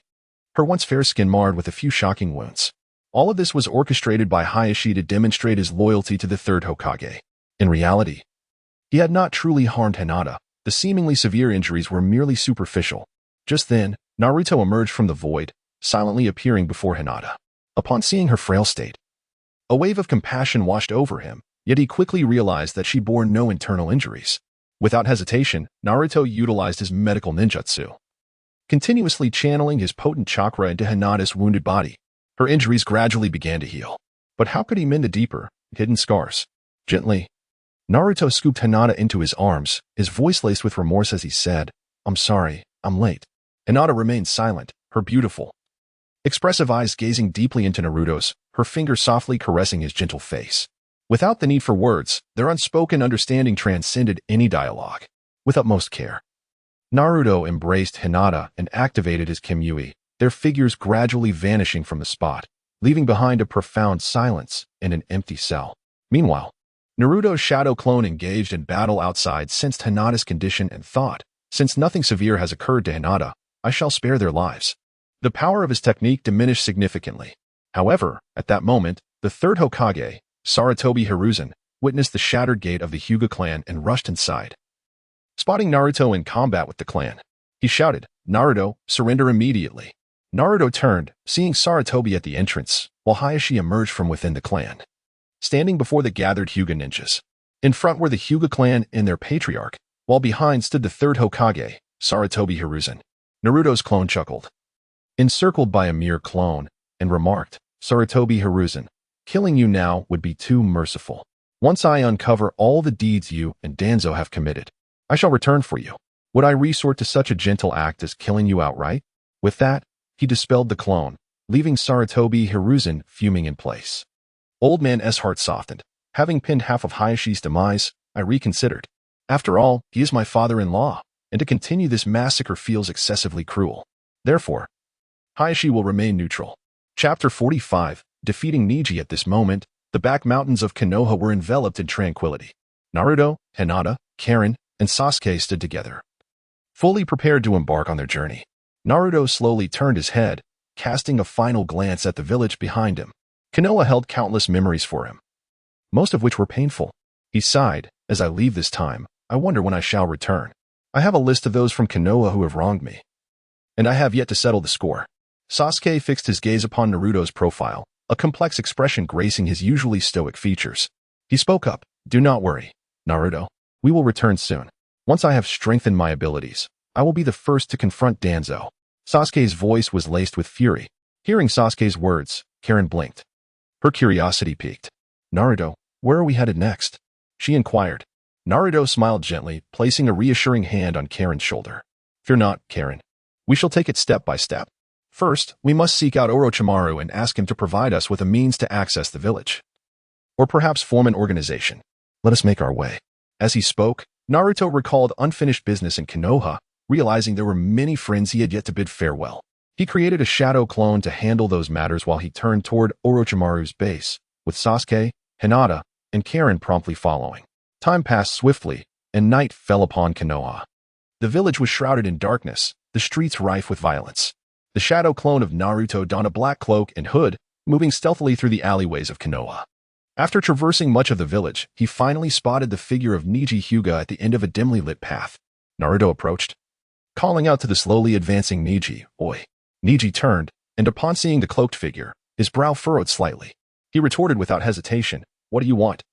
her once fair skin marred with a few shocking wounds. All of this was orchestrated by Hayashi to demonstrate his loyalty to the third Hokage. In reality, he had not truly harmed Hinata. The seemingly severe injuries were merely superficial. Just then, Naruto emerged from the void, silently appearing before Hinata. Upon seeing her frail state, a wave of compassion washed over him, yet he quickly realized that she bore no internal injuries. Without hesitation, Naruto utilized his medical ninjutsu, continuously channeling his potent chakra into Hinata's wounded body. Her injuries gradually began to heal. But how could he mend the deeper, hidden scars? Gently, Naruto scooped Hinata into his arms, his voice laced with remorse as he said, "I'm sorry, I'm late." Hinata remained silent, her beautiful, expressive eyes gazing deeply into Naruto's, her fingers softly caressing his gentle face. Without the need for words, their unspoken understanding transcended any dialogue. With utmost care, Naruto embraced Hinata and activated his Kamui, their figures gradually vanishing from the spot, leaving behind a profound silence and an empty cell. Meanwhile, Naruto's shadow clone engaged in battle outside sensed Hinata's condition and thought, "Since nothing severe has occurred to Hinata, I shall spare their lives." The power of his technique diminished significantly. However, at that moment, the third Hokage, Sarutobi Hiruzen, witnessed the shattered gate of the Hyuga clan and rushed inside. Spotting Naruto in combat with the clan, he shouted, "Naruto, surrender immediately." Naruto turned, seeing Sarutobi at the entrance, while Hayashi emerged from within the clan, standing before the gathered Hyuga ninjas. In front were the Hyuga clan and their patriarch, while behind stood the third Hokage, Sarutobi Hiruzen. Naruto's clone chuckled, encircled by a mere clone, and remarked, "Sarutobi Hiruzen, killing you now would be too merciful. Once I uncover all the deeds you and Danzo have committed, I shall return for you. Would I resort to such a gentle act as killing you outright?" With that, he dispelled the clone, leaving Sarutobi Hiruzen fuming in place. Old Man S. heart softened. Having pinned half of Hayashi's demise, I reconsidered. After all, he is my father-in-law, and to continue this massacre feels excessively cruel. Therefore, Hayashi will remain neutral. Chapter 45, Defeating Neji. At this moment, the back mountains of Konoha were enveloped in tranquility. Naruto, Hinata, Karin, and Sasuke stood together, fully prepared to embark on their journey. Naruto slowly turned his head, casting a final glance at the village behind him. Konoha held countless memories for him, most of which were painful. He sighed, "As I leave this time, I wonder when I shall return. I have a list of those from Konoha who have wronged me, and I have yet to settle the score." Sasuke fixed his gaze upon Naruto's profile, a complex expression gracing his usually stoic features. He spoke up, "Do not worry, Naruto. We will return soon. Once I have strengthened my abilities, I will be the first to confront Danzo." Sasuke's voice was laced with fury. Hearing Sasuke's words, Karin blinked. Her curiosity piqued. "Naruto, where are we headed next?" she inquired. Naruto smiled gently, placing a reassuring hand on Karin's shoulder. "Fear not, Karin. We shall take it step by step. First, we must seek out Orochimaru and ask him to provide us with a means to access the village. Or perhaps form an organization. Let us make our way." As he spoke, Naruto recalled unfinished business in Konoha, realizing there were many friends he had yet to bid farewell. He created a shadow clone to handle those matters while he turned toward Orochimaru's base, with Sasuke, Hinata, and Karin promptly following. Time passed swiftly, and night fell upon Konoha. The village was shrouded in darkness, the streets rife with violence. The shadow clone of Naruto donned a black cloak and hood, moving stealthily through the alleyways of Konoha. After traversing much of the village, he finally spotted the figure of Neji Hyuga at the end of a dimly lit path. Naruto approached, calling out to the slowly advancing Neji, "Oi." Neji turned, and upon seeing the cloaked figure, his brow furrowed slightly. He retorted without hesitation, "What do you want?"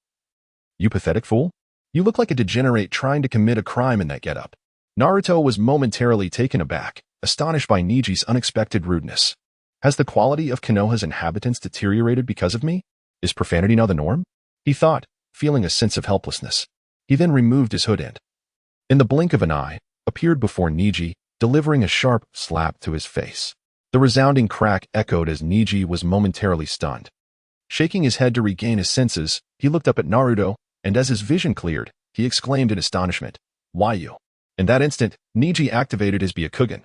"You pathetic fool. You look like a degenerate trying to commit a crime in that getup." Naruto was momentarily taken aback, astonished by Neji's unexpected rudeness. "Has the quality of Konoha's inhabitants deteriorated because of me? Is profanity now the norm?" he thought, feeling a sense of helplessness. He then removed his hood and, in the blink of an eye, appeared before Neji, delivering a sharp slap to his face. The resounding crack echoed as Neji was momentarily stunned. Shaking his head to regain his senses, he looked up at Naruto, and as his vision cleared, he exclaimed in astonishment, "Why you?" In that instant, Neji activated his Byakugan,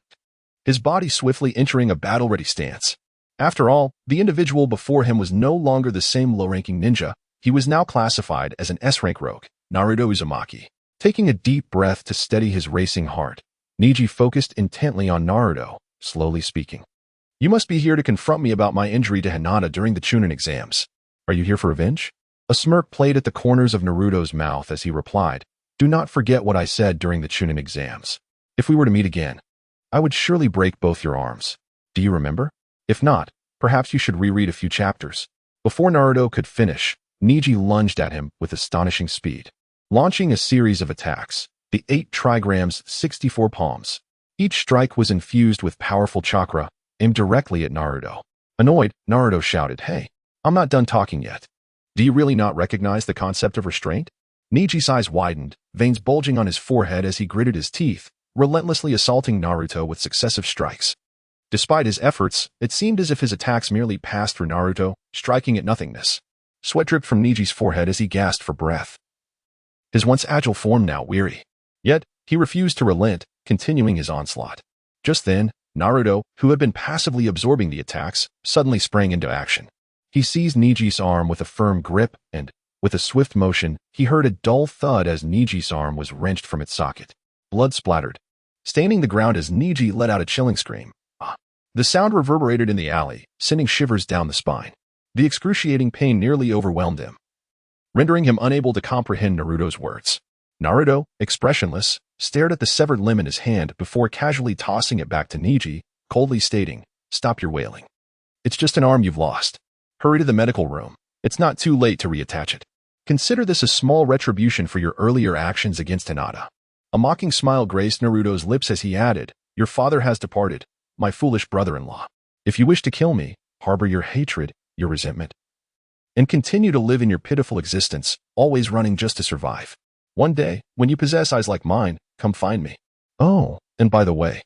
his body swiftly entering a battle-ready stance. After all, the individual before him was no longer the same low-ranking ninja. He was now classified as an S-rank rogue, Naruto Uzumaki. Taking a deep breath to steady his racing heart, Neji focused intently on Naruto, slowly speaking. "You must be here to confront me about my injury to Hinata during the Chunin exams. Are you here for revenge?" A smirk played at the corners of Naruto's mouth as he replied, "Do not forget what I said during the Chunin exams. If we were to meet again, I would surely break both your arms. Do you remember? If not, perhaps you should reread a few chapters." Before Naruto could finish, Neji lunged at him with astonishing speed, launching a series of attacks, the 8 trigrams, 64 palms. Each strike was infused with powerful chakra, aimed directly at Naruto. Annoyed, Naruto shouted, "Hey, I'm not done talking yet. Do you really not recognize the concept of restraint?" Neji's eyes widened, veins bulging on his forehead as he gritted his teeth, relentlessly assaulting Naruto with successive strikes. Despite his efforts, it seemed as if his attacks merely passed through Naruto, striking at nothingness. Sweat dripped from Neji's forehead as he gasped for breath, his once agile form now weary. Yet, he refused to relent, continuing his onslaught. Just then, Naruto, who had been passively absorbing the attacks, suddenly sprang into action. He seized Neji's arm with a firm grip and, with a swift motion, he heard a dull thud as Neji's arm was wrenched from its socket. Blood splattered, staining the ground as Neji let out a chilling scream. The sound reverberated in the alley, sending shivers down the spine. The excruciating pain nearly overwhelmed him, rendering him unable to comprehend Naruto's words. Naruto, expressionless, stared at the severed limb in his hand before casually tossing it back to Neji, coldly stating, "Stop your wailing. It's just an arm you've lost. Hurry to the medical room. It's not too late to reattach it. Consider this a small retribution for your earlier actions against Hinata." A mocking smile graced Naruto's lips as he added, "Your father has departed, my foolish brother-in-law. If you wish to kill me, harbor your hatred, your resentment, and continue to live in your pitiful existence, always running just to survive. One day, when you possess eyes like mine, come find me. Oh, and by the way,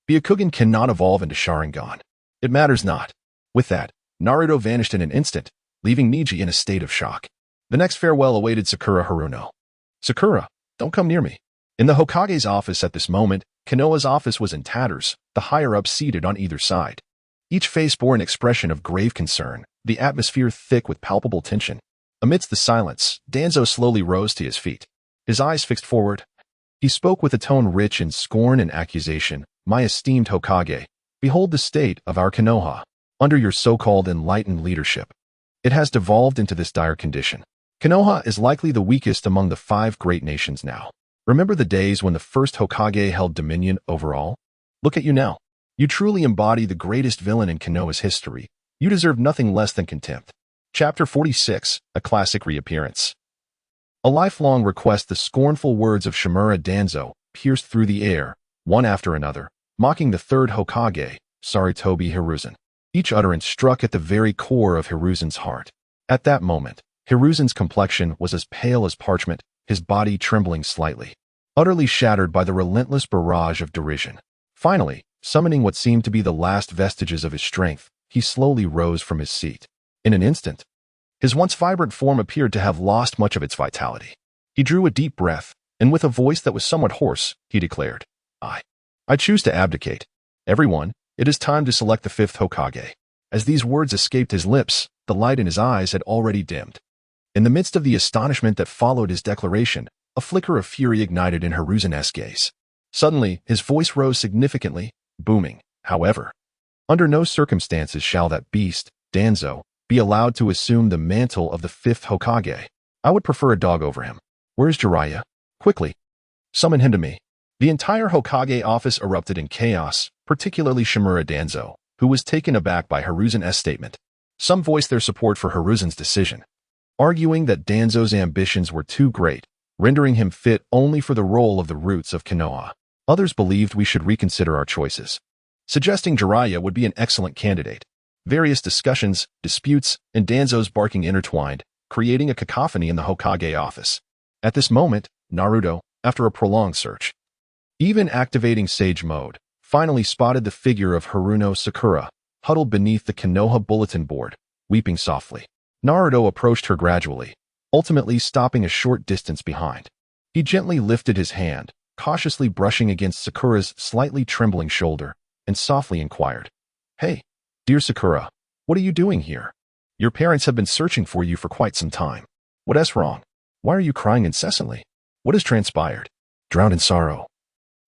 Byakugan cannot evolve into Sharingan. It matters not." With that, Naruto vanished in an instant, leaving Neji in a state of shock. The next farewell awaited Sakura Haruno. "Sakura, don't come near me." In the Hokage's office at this moment, Konoha's office was in tatters, the higher-ups seated on either side. Each face bore an expression of grave concern, the atmosphere thick with palpable tension. Amidst the silence, Danzo slowly rose to his feet. His eyes fixed forward, he spoke with a tone rich in scorn and accusation. "My esteemed Hokage, behold the state of our Konoha. Under your so-called enlightened leadership, it has devolved into this dire condition. Konoha is likely the weakest among the 5 great nations now. Remember the days when the first Hokage held dominion over all? Look at you now. You truly embody the greatest villain in Konoha's history. You deserve nothing less than contempt." Chapter 46, A Classic Reappearance. A lifelong request. The scornful words of Shimura Danzo pierced through the air, one after another, mocking the third Hokage, Sarutobi Hiruzen. Each utterance struck at the very core of Hiruzen's heart. At that moment, Hiruzen's complexion was as pale as parchment, his body trembling slightly, utterly shattered by the relentless barrage of derision. Finally, summoning what seemed to be the last vestiges of his strength, he slowly rose from his seat. In an instant, his once vibrant form appeared to have lost much of its vitality. He drew a deep breath, and with a voice that was somewhat hoarse, he declared, I choose to abdicate. Everyone, it is time to select the 5th Hokage." As these words escaped his lips, the light in his eyes had already dimmed. In the midst of the astonishment that followed his declaration, a flicker of fury ignited in Hiruzen's gaze. Suddenly, his voice rose significantly, booming, "However, under no circumstances shall that beast, Danzo, be allowed to assume the mantle of the 5th Hokage. I would prefer a dog over him. Where's Jiraiya? Quickly, summon him to me." The entire Hokage office erupted in chaos, particularly Shimura Danzo, who was taken aback by Hiruzen's statement. Some voiced their support for Hiruzen's decision, arguing that Danzo's ambitions were too great, rendering him fit only for the role of the roots of Konoha. Others believed we should reconsider our choices, suggesting Jiraiya would be an excellent candidate. Various discussions, disputes, and Danzo's barking intertwined, creating a cacophony in the Hokage office. At this moment, Naruto, after a prolonged search, even activating Sage Mode, finally spotted the figure of Haruno Sakura, huddled beneath the Konoha bulletin board, weeping softly. Naruto approached her gradually, ultimately stopping a short distance behind. He gently lifted his hand, cautiously brushing against Sakura's slightly trembling shoulder, and softly inquired, "Hey, dear Sakura, what are you doing here? Your parents have been searching for you for quite some time. What's wrong? Why are you crying incessantly? What has transpired?" "Drowned in sorrow."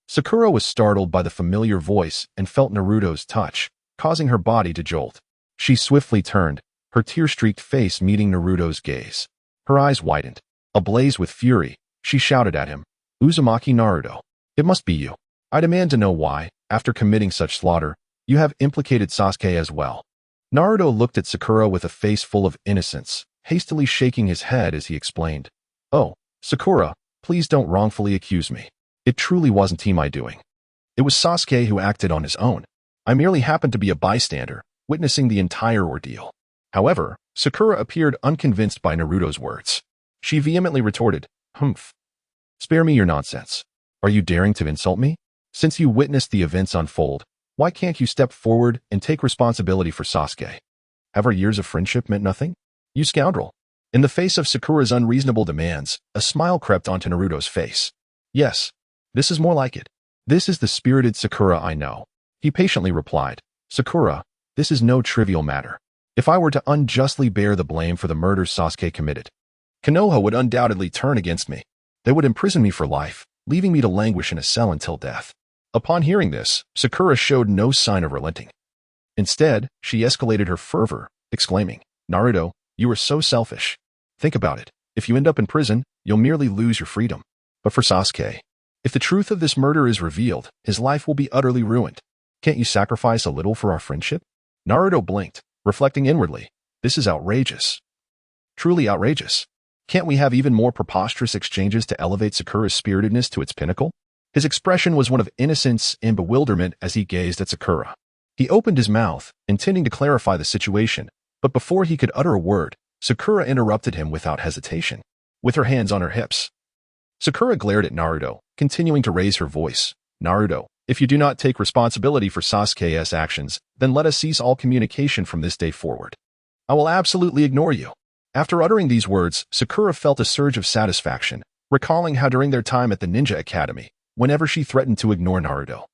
Sakura was startled by the familiar voice and felt Naruto's touch, causing her body to jolt. She swiftly turned, her tear-streaked face meeting Naruto's gaze. Her eyes widened. Ablaze with fury, she shouted at him, "Uzumaki Naruto, it must be you. I demand to know why, after committing such slaughter, you have implicated Sasuke as well." Naruto looked at Sakura with a face full of innocence, hastily shaking his head as he explained, "Oh, Sakura, please don't wrongfully accuse me. It truly wasn't my doing. It was Sasuke who acted on his own. I merely happened to be a bystander, witnessing the entire ordeal." However, Sakura appeared unconvinced by Naruto's words. She vehemently retorted, "Humph. Spare me your nonsense. Are you daring to insult me? Since you witnessed the events unfold, why can't you step forward and take responsibility for Sasuke? Have our years of friendship meant nothing? You scoundrel." In the face of Sakura's unreasonable demands, a smile crept onto Naruto's face. "Yes, this is more like it. This is the spirited Sakura I know." He patiently replied, "Sakura, this is no trivial matter. If I were to unjustly bear the blame for the murders Sasuke committed, Konoha would undoubtedly turn against me. They would imprison me for life, leaving me to languish in a cell until death." Upon hearing this, Sakura showed no sign of relenting. Instead, she escalated her fervor, exclaiming, "Naruto, you are so selfish. Think about it. If you end up in prison, you'll merely lose your freedom. But for Sasuke, if the truth of this murder is revealed, his life will be utterly ruined. Can't you sacrifice a little for our friendship?" Naruto blinked, reflecting inwardly. This is outrageous. Truly outrageous. Can't we have even more preposterous exchanges to elevate Sakura's spiritedness to its pinnacle? His expression was one of innocence and bewilderment as he gazed at Sakura. He opened his mouth, intending to clarify the situation, but before he could utter a word, Sakura interrupted him without hesitation, with her hands on her hips. Sakura glared at Naruto, continuing to raise her voice. "Naruto, if you do not take responsibility for Sasuke's actions, then let us cease all communication from this day forward. I will absolutely ignore you." After uttering these words, Sakura felt a surge of satisfaction, recalling how during their time at the Ninja Academy, whenever she threatened to ignore Naruto,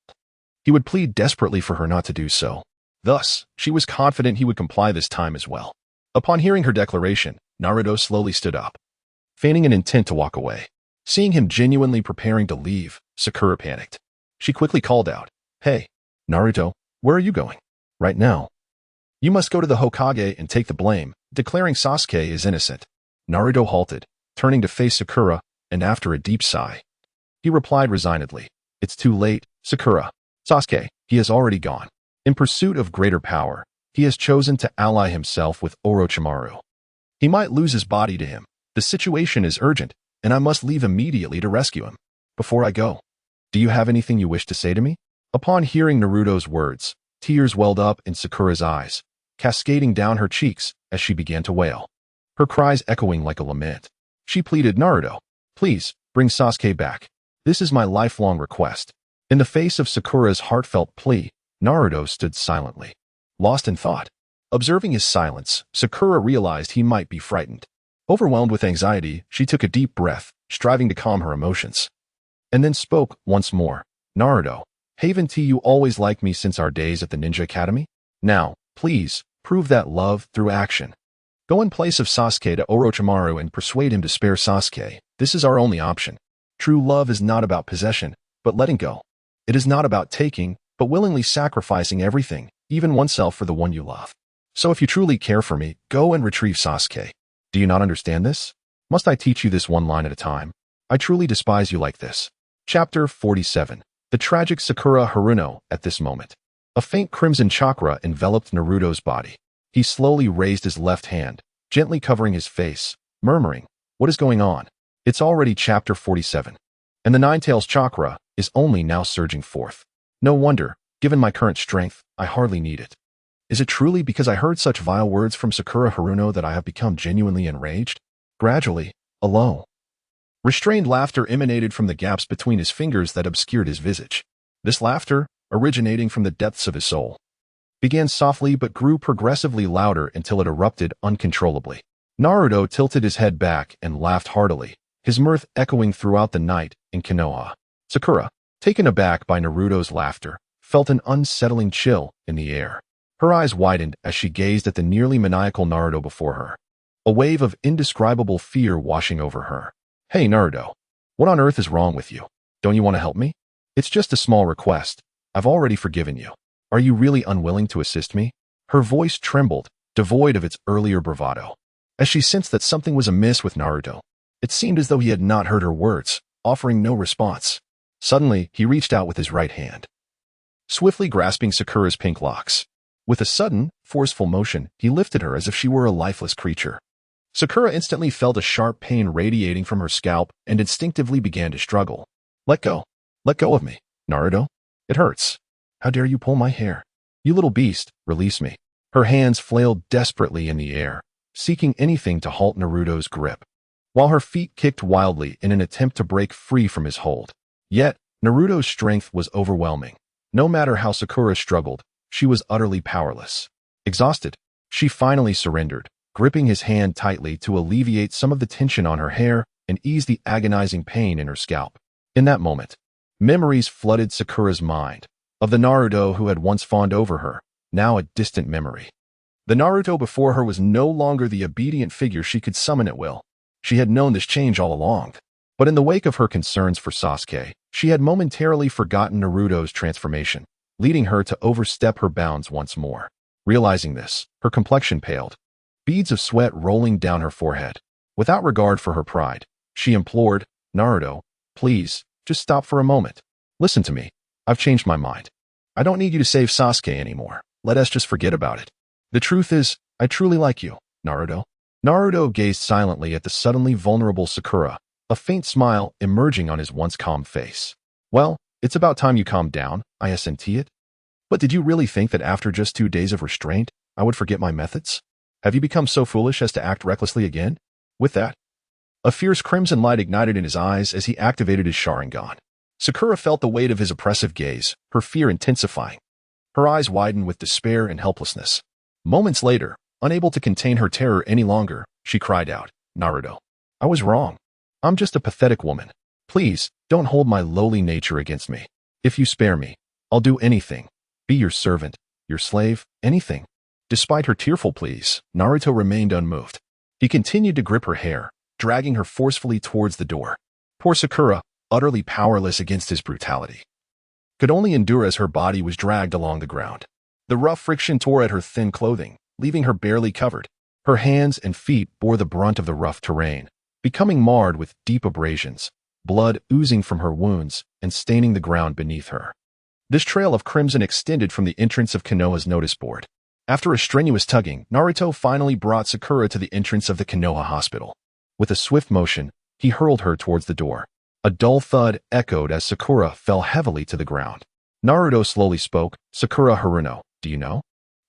he would plead desperately for her not to do so. Thus, she was confident he would comply this time as well. Upon hearing her declaration, Naruto slowly stood up, feigning an intent to walk away. Seeing him genuinely preparing to leave, Sakura panicked. She quickly called out, "Hey, Naruto, where are you going? Right now. You must go to the Hokage and take the blame, declaring Sasuke is innocent." Naruto halted, turning to face Sakura, and after a deep sigh, he replied resignedly, "It's too late, Sakura. Sasuke, he has already gone. In pursuit of greater power, he has chosen to ally himself with Orochimaru. He might lose his body to him. The situation is urgent, and I must leave immediately to rescue him. Before I go, do you have anything you wish to say to me?" Upon hearing Naruto's words, tears welled up in Sakura's eyes, cascading down her cheeks as she began to wail, her cries echoing like a lament. She pleaded, "Naruto, please, bring Sasuke back. This is my lifelong request." In the face of Sakura's heartfelt plea, Naruto stood silently, lost in thought. Observing his silence, Sakura realized he might be frightened. Overwhelmed with anxiety, she took a deep breath, striving to calm her emotions, and then spoke once more. "Naruto, haven't you always liked me since our days at the Ninja Academy? Now, please, prove that love through action. Go in place of Sasuke to Orochimaru and persuade him to spare Sasuke. This is our only option. True love is not about possession, but letting go. It is not about taking, but willingly sacrificing everything, even oneself for the one you love. So if you truly care for me, go and retrieve Sasuke. Do you not understand this? Must I teach you this one line at a time? I truly despise you like this." Chapter 47. The tragic Sakura Haruno. At this moment, a faint crimson chakra enveloped Naruto's body. He slowly raised his left hand, gently covering his face, murmuring, "What is going on?" It's already Chapter 47. And the Ninetales chakra is only now surging forth. No wonder, given my current strength, I hardly need it. Is it truly because I heard such vile words from Sakura Haruno that I have become genuinely enraged? Gradually, a low, restrained laughter emanated from the gaps between his fingers that obscured his visage. This laughter, originating from the depths of his soul, began softly but grew progressively louder until it erupted uncontrollably. Naruto tilted his head back and laughed heartily, his mirth echoing throughout the night in Konoha. Sakura, taken aback by Naruto's laughter, felt an unsettling chill in the air. Her eyes widened as she gazed at the nearly maniacal Naruto before her, a wave of indescribable fear washing over her. "Hey Naruto, what on earth is wrong with you? Don't you want to help me? It's just a small request. I've already forgiven you. Are you really unwilling to assist me?" Her voice trembled, devoid of its earlier bravado, as she sensed that something was amiss with Naruto. It seemed as though he had not heard her words, offering no response. Suddenly, he reached out with his right hand, swiftly grasping Sakura's pink locks. With a sudden, forceful motion, he lifted her as if she were a lifeless creature. Sakura instantly felt a sharp pain radiating from her scalp and instinctively began to struggle. Let go of me, Naruto. It hurts. How dare you pull my hair? You little beast, release me." Her hands flailed desperately in the air, seeking anything to halt Naruto's grip, while her feet kicked wildly in an attempt to break free from his hold. Yet, Naruto's strength was overwhelming. No matter how Sakura struggled, she was utterly powerless. Exhausted, she finally surrendered, gripping his hand tightly to alleviate some of the tension on her hair and ease the agonizing pain in her scalp. In that moment, memories flooded Sakura's mind, of the Naruto who had once fawned over her, now a distant memory. The Naruto before her was no longer the obedient figure she could summon at will. She had known this change all along. But in the wake of her concerns for Sasuke, she had momentarily forgotten Naruto's transformation. leading her to overstep her bounds once more. Realizing this, her complexion paled, beads of sweat rolling down her forehead. Without regard for her pride, she implored, "Naruto, please, just stop for a moment. Listen to me. I've changed my mind. I don't need you to save Sasuke anymore. Let us just forget about it. The truth is, I truly like you, Naruto." Naruto gazed silently at the suddenly vulnerable Sakura, a faint smile emerging on his once calm face. "Well, it's about time you calmed down, I assent it. But did you really think that after just 2 days of restraint, I would forget my methods? Have you become so foolish as to act recklessly again?" With that, a fierce crimson light ignited in his eyes as he activated his Sharingan. Sakura felt the weight of his oppressive gaze, her fear intensifying. Her eyes widened with despair and helplessness. Moments later, unable to contain her terror any longer, she cried out, "Naruto, I was wrong. I'm just a pathetic woman. Please, don't hold my lowly nature against me. If you spare me, I'll do anything. Be your servant, your slave, anything." Despite her tearful pleas, Naruto remained unmoved. He continued to grip her hair, dragging her forcefully towards the door. Poor Sakura, utterly powerless against his brutality, could only endure as her body was dragged along the ground. The rough friction tore at her thin clothing, leaving her barely covered. Her hands and feet bore the brunt of the rough terrain, becoming marred with deep abrasions, blood oozing from her wounds and staining the ground beneath her. This trail of crimson extended from the entrance of Konoha's notice board. After a strenuous tugging, Naruto finally brought Sakura to the entrance of the Konoha hospital. With a swift motion, he hurled her towards the door. A dull thud echoed as Sakura fell heavily to the ground. Naruto slowly spoke, "Sakura Haruno, do you know?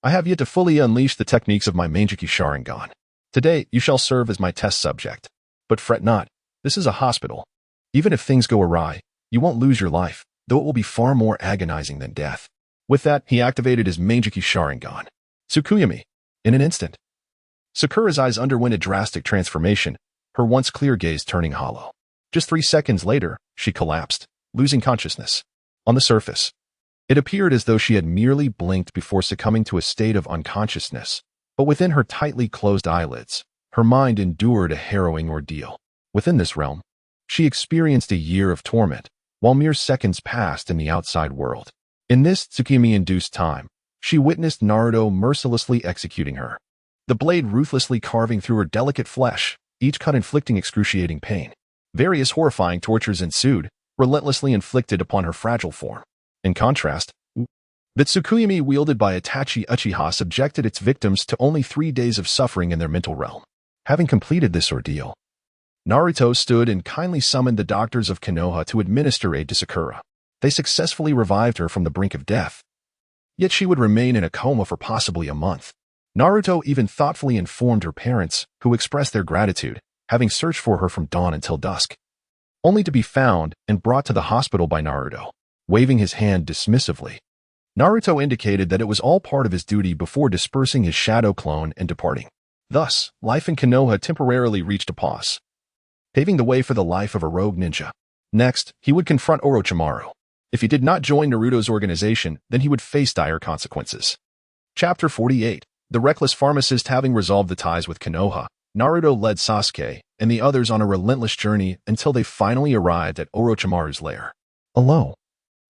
I have yet to fully unleash the techniques of my Manjiki Sharingan. Today, you shall serve as my test subject. But fret not, this is a hospital. Even if things go awry, you won't lose your life, though it will be far more agonizing than death." With that, he activated his Manjiki Sharingan. Tsukuyami. In an instant, Sakura's eyes underwent a drastic transformation, her once clear gaze turning hollow. Just 3 seconds later, she collapsed, losing consciousness. On the surface, it appeared as though she had merely blinked before succumbing to a state of unconsciousness, but within her tightly closed eyelids, her mind endured a harrowing ordeal. Within this realm, she experienced a year of torment, while mere seconds passed in the outside world. In this Tsukuyami-induced time, she witnessed Naruto mercilessly executing her, the blade ruthlessly carving through her delicate flesh, each cut inflicting excruciating pain. Various horrifying tortures ensued, relentlessly inflicted upon her fragile form. In contrast, the Tsukuyami wielded by Itachi Uchiha subjected its victims to only 3 days of suffering in their mental realm. Having completed this ordeal, Naruto stood and kindly summoned the doctors of Konoha to administer aid to Sakura. They successfully revived her from the brink of death. Yet she would remain in a coma for possibly a month. Naruto even thoughtfully informed her parents, who expressed their gratitude, having searched for her from dawn until dusk, only to be found and brought to the hospital by Naruto. Waving his hand dismissively, Naruto indicated that it was all part of his duty before dispersing his shadow clone and departing. Thus, life in Konoha temporarily reached a pause, paving the way for the life of a rogue ninja. Next, he would confront Orochimaru. If he did not join Naruto's organization, then he would face dire consequences. Chapter 48. The reckless pharmacist. Having resolved the ties with Konoha, Naruto led Sasuke and the others on a relentless journey until they finally arrived at Orochimaru's lair. A low,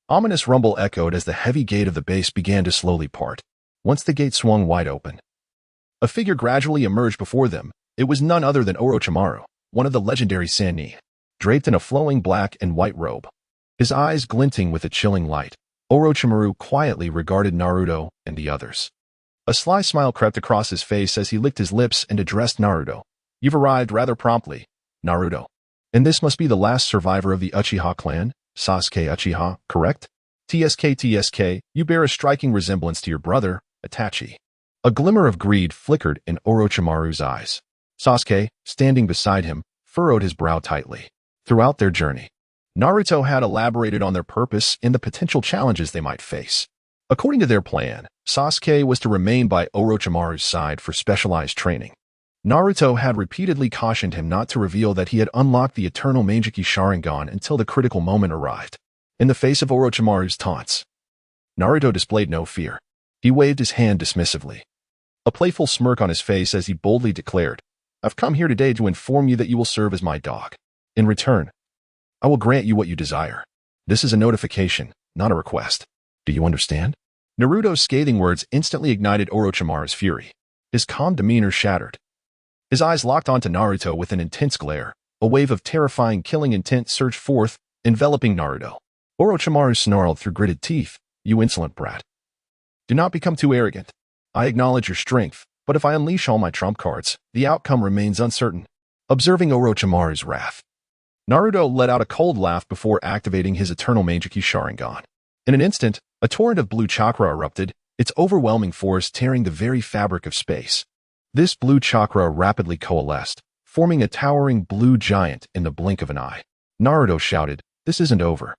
ominous rumble echoed as the heavy gate of the base began to slowly part. Once the gate swung wide open, a figure gradually emerged before them. It was none other than Orochimaru, one of the legendary Sannin, draped in a flowing black and white robe. His eyes glinting with a chilling light, Orochimaru quietly regarded Naruto and the others. A sly smile crept across his face as he licked his lips and addressed Naruto. "You've arrived rather promptly, Naruto. And this must be the last survivor of the Uchiha clan, Sasuke Uchiha, correct? TSK, you bear a striking resemblance to your brother, Itachi." A glimmer of greed flickered in Orochimaru's eyes. Sasuke, standing beside him, furrowed his brow tightly. Throughout their journey, Naruto had elaborated on their purpose and the potential challenges they might face. According to their plan, Sasuke was to remain by Orochimaru's side for specialized training. Naruto had repeatedly cautioned him not to reveal that he had unlocked the eternal Manjiki Sharingan until the critical moment arrived. In the face of Orochimaru's taunts, Naruto displayed no fear. He waved his hand dismissively, a playful smirk on his face as he boldly declared, "I've come here today to inform you that you will serve as my dog. In return, I will grant you what you desire. This is a notification, not a request." Do you understand? Naruto's scathing words instantly ignited Orochimaru's fury. His calm demeanor shattered. His eyes locked onto Naruto with an intense glare. A wave of terrifying killing intent surged forth, enveloping Naruto. Orochimaru snarled through gritted teeth. You insolent brat. Do not become too arrogant. I acknowledge your strength, but if I unleash all my trump cards, the outcome remains uncertain. Observing Orochimaru's wrath, Naruto let out a cold laugh before activating his eternal Meijiki Sharingan. In an instant, a torrent of blue chakra erupted, its overwhelming force tearing the very fabric of space. This blue chakra rapidly coalesced, forming a towering blue giant in the blink of an eye. Naruto shouted, "This isn't over."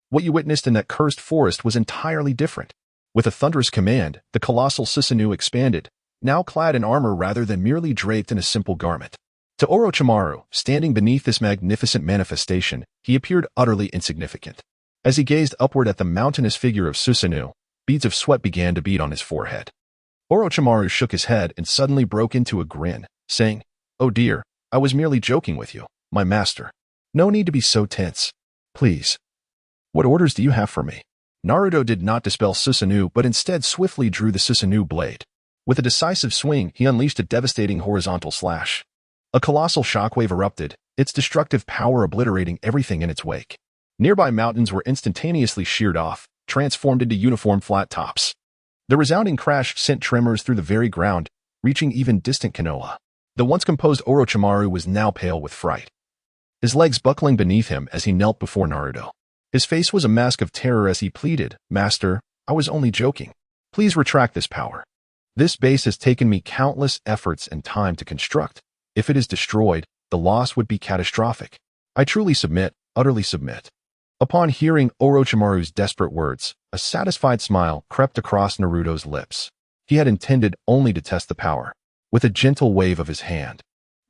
What you witnessed in that cursed forest was entirely different. With a thunderous command, the colossal Susanoo expanded, now clad in armor rather than merely draped in a simple garment. To Orochimaru, standing beneath this magnificent manifestation, he appeared utterly insignificant. As he gazed upward at the mountainous figure of Susanoo, beads of sweat began to bead on his forehead. Orochimaru shook his head and suddenly broke into a grin, saying, "Oh dear, I was merely joking with you, my master. No need to be so tense. Please. What orders do you have for me?" Naruto did not dispel Susanoo but instead swiftly drew the Susanoo blade. With a decisive swing, he unleashed a devastating horizontal slash. A colossal shockwave erupted, its destructive power obliterating everything in its wake. Nearby mountains were instantaneously sheared off, transformed into uniform flat tops. The resounding crash sent tremors through the very ground, reaching even distant Konoha. The once composed Orochimaru was now pale with fright, his legs buckling beneath him as he knelt before Naruto. His face was a mask of terror as he pleaded, "Master, I was only joking. Please retract this power. This base has taken me countless efforts and time to construct. If it is destroyed, the loss would be catastrophic. I truly submit, utterly submit." Upon hearing Orochimaru's desperate words, a satisfied smile crept across Naruto's lips. He had intended only to test the power. With a gentle wave of his hand,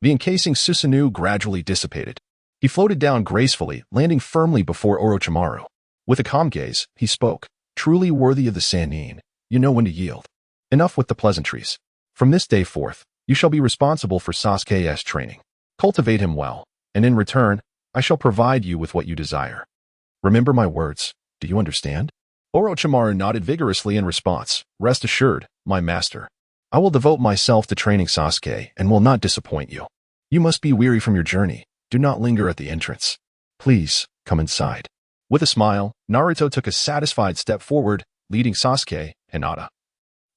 the encasing Susanoo gradually dissipated. He floated down gracefully, landing firmly before Orochimaru. With a calm gaze, he spoke, "Truly worthy of the Sannin, you know when to yield. Enough with the pleasantries. From this day forth, you shall be responsible for Sasuke's training. Cultivate him well, and in return, I shall provide you with what you desire. Remember my words, do you understand?" Orochimaru nodded vigorously in response. "Rest assured, my master. I will devote myself to training Sasuke and will not disappoint you. You must be weary from your journey. Do not linger at the entrance. Please, come inside." With a smile, Naruto took a satisfied step forward, leading Sasuke, Hinata,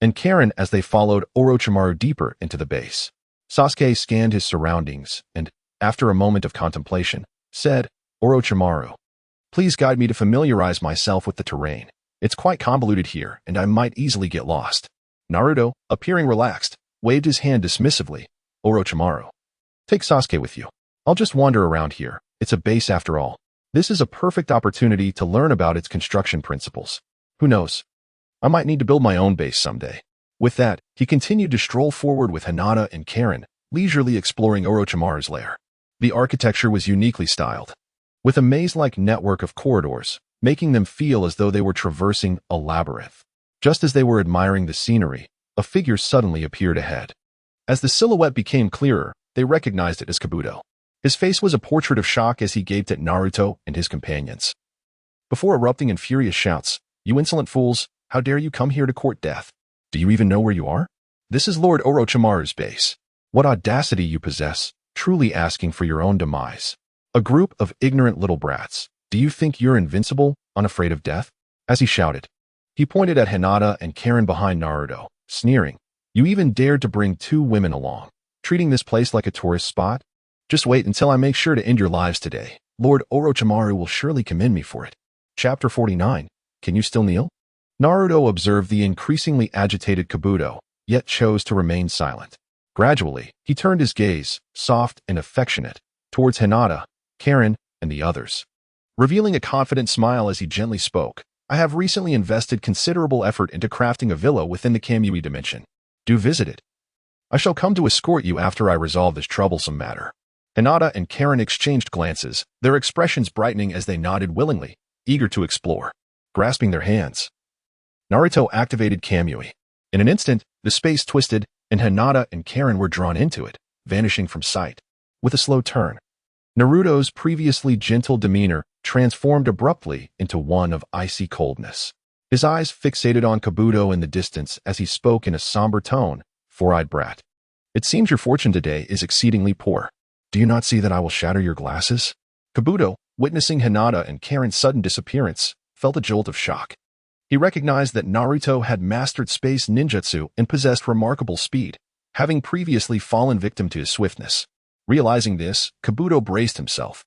and Karin as they followed Orochimaru deeper into the base. Sasuke scanned his surroundings and, after a moment of contemplation, said, "Orochimaru, please guide me to familiarize myself with the terrain. It's quite convoluted here, and I might easily get lost." Naruto, appearing relaxed, waved his hand dismissively. "Orochimaru, take Sasuke with you. I'll just wander around here. It's a base after all. This is a perfect opportunity to learn about its construction principles. Who knows? I might need to build my own base someday." With that, he continued to stroll forward with Hinata and Karin, leisurely exploring Orochimaru's lair. The architecture was uniquely styled, with a maze-like network of corridors, making them feel as though they were traversing a labyrinth. Just as they were admiring the scenery, a figure suddenly appeared ahead. As the silhouette became clearer, they recognized it as Kabuto. His face was a portrait of shock as he gaped at Naruto and his companions. Before erupting in furious shouts, "You insolent fools, how dare you come here to court death? Do you even know where you are? This is Lord Orochimaru's base. What audacity you possess, truly asking for your own demise. A group of ignorant little brats. Do you think you're invincible, unafraid of death?" As he shouted, he pointed at Hinata and Karin behind Naruto, sneering, "You even dared to bring 2 women along, treating this place like a tourist spot? Just wait until I make sure to end your lives today. Lord Orochimaru will surely commend me for it." Chapter 49. Can you still kneel? Naruto observed the increasingly agitated Kabuto, yet chose to remain silent. Gradually, he turned his gaze, soft and affectionate, towards Hinata, Karin, and the others, revealing a confident smile as he gently spoke. "I have recently invested considerable effort into crafting a villa within the Kamui dimension. Do visit it. I shall come to escort you after I resolve this troublesome matter." Hinata and Karin exchanged glances, their expressions brightening as they nodded willingly, eager to explore. Grasping their hands, Naruto activated Kamui. In an instant, the space twisted, and Hinata and Karin were drawn into it, vanishing from sight. With a slow turn, Naruto's previously gentle demeanor transformed abruptly into one of icy coldness. his eyes fixated on Kabuto in the distance as he spoke in a somber tone. Four-eyed brat. It seems your fortune today is exceedingly poor. Do you not see that I will shatter your glasses? Kabuto, witnessing Hinata and Karin's sudden disappearance, felt a jolt of shock. He recognized that Naruto had mastered space ninjutsu and possessed remarkable speed, having previously fallen victim to his swiftness. Realizing this, Kabuto braced himself,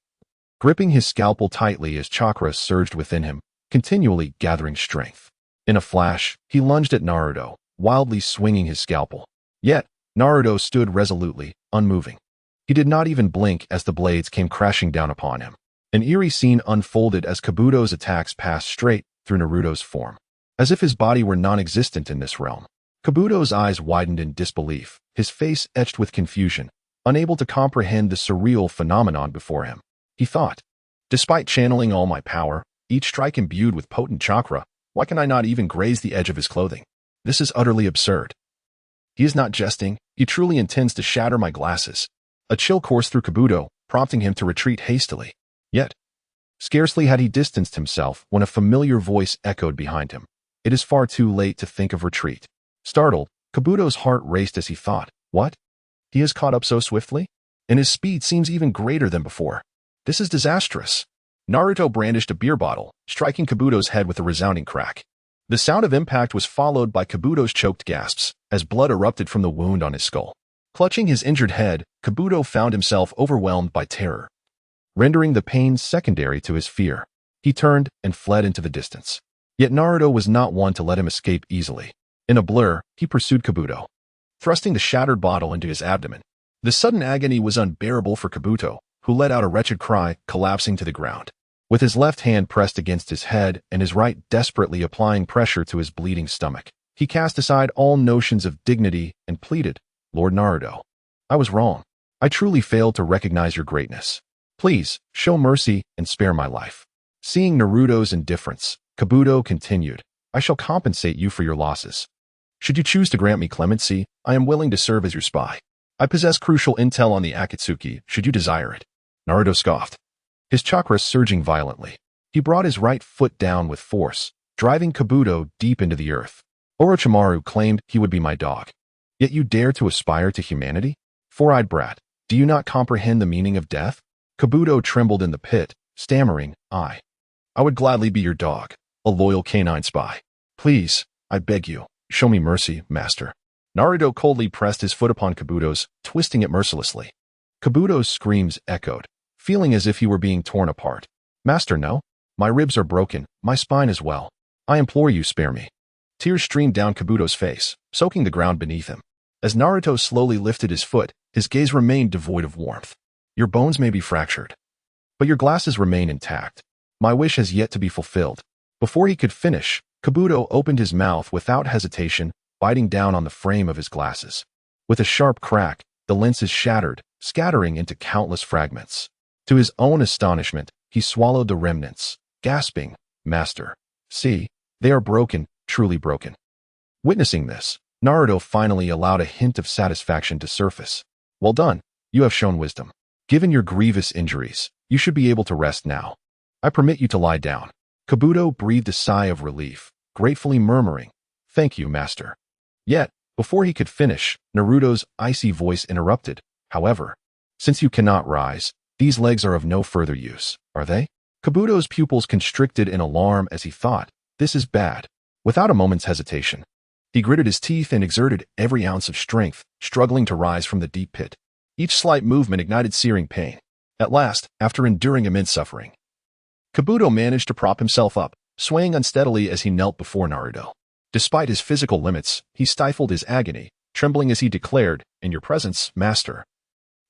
gripping his scalpel tightly as chakra surged within him, continually gathering strength. In a flash, he lunged at Naruto, wildly swinging his scalpel. Yet, Naruto stood resolutely, unmoving. He did not even blink as the blades came crashing down upon him. An eerie scene unfolded as Kabuto's attacks passed straight through Naruto's form, as if his body were non-existent in this realm. Kabuto's eyes widened in disbelief, his face etched with confusion, unable to comprehend the surreal phenomenon before him. He thought, despite channeling all my power, each strike imbued with potent chakra, why can I not even graze the edge of his clothing? This is utterly absurd. He is not jesting, he truly intends to shatter my glasses. A chill coursed through Kabuto, prompting him to retreat hastily. Yet, scarcely had he distanced himself when a familiar voice echoed behind him. It is far too late to think of retreat. Startled, Kabuto's heart raced as he thought, what? He has caught up so swiftly? And his speed seems even greater than before. This is disastrous. Naruto brandished a beer bottle, striking Kabuto's head with a resounding crack. The sound of impact was followed by Kabuto's choked gasps, as blood erupted from the wound on his skull. Clutching his injured head, Kabuto found himself overwhelmed by terror, rendering the pain secondary to his fear. He turned and fled into the distance. Yet Naruto was not one to let him escape easily. In a blur, he pursued Kabuto, thrusting the shattered bottle into his abdomen. The sudden agony was unbearable for Kabuto, who let out a wretched cry, collapsing to the ground. With his left hand pressed against his head and his right desperately applying pressure to his bleeding stomach, he cast aside all notions of dignity and pleaded, Lord Naruto, I was wrong. I truly failed to recognize your greatness. Please, show mercy and spare my life. Seeing Naruto's indifference, Kabuto continued, I shall compensate you for your losses. Should you choose to grant me clemency, I am willing to serve as your spy. I possess crucial intel on the Akatsuki, should you desire it. Naruto scoffed, his chakra surging violently. He brought his right foot down with force, driving Kabuto deep into the earth. Orochimaru claimed he would be my dog. Yet you dare to aspire to humanity? Four-eyed brat, do you not comprehend the meaning of death? Kabuto trembled in the pit, stammering, I would gladly be your dog, a loyal canine spy. Please, I beg you, show me mercy, master. Naruto coldly pressed his foot upon Kabuto's, twisting it mercilessly. Kabuto's screams echoed, feeling as if he were being torn apart. Master, no. My ribs are broken, my spine as well. I implore you, spare me. Tears streamed down Kabuto's face, soaking the ground beneath him. As Naruto slowly lifted his foot, his gaze remained devoid of warmth. Your bones may be fractured, but your glasses remain intact. My wish has yet to be fulfilled. Before he could finish, Kabuto opened his mouth without hesitation, biting down on the frame of his glasses. With a sharp crack, the lenses shattered, scattering into countless fragments. To his own astonishment, he swallowed the remnants, gasping, Master, see, they are broken, truly broken. Witnessing this, Naruto finally allowed a hint of satisfaction to surface. Well done, you have shown wisdom. Given your grievous injuries, you should be able to rest now. I permit you to lie down. Kabuto breathed a sigh of relief, gratefully murmuring, Thank you, master. Yet, before he could finish, Naruto's icy voice interrupted. However, since you cannot rise, these legs are of no further use, are they? Kabuto's pupils constricted in alarm as he thought, this is bad. Without a moment's hesitation, he gritted his teeth and exerted every ounce of strength, struggling to rise from the deep pit. Each slight movement ignited searing pain. At last, after enduring immense suffering, Kabuto managed to prop himself up, swaying unsteadily as he knelt before Naruto. Despite his physical limits, he stifled his agony, trembling as he declared, In your presence, master.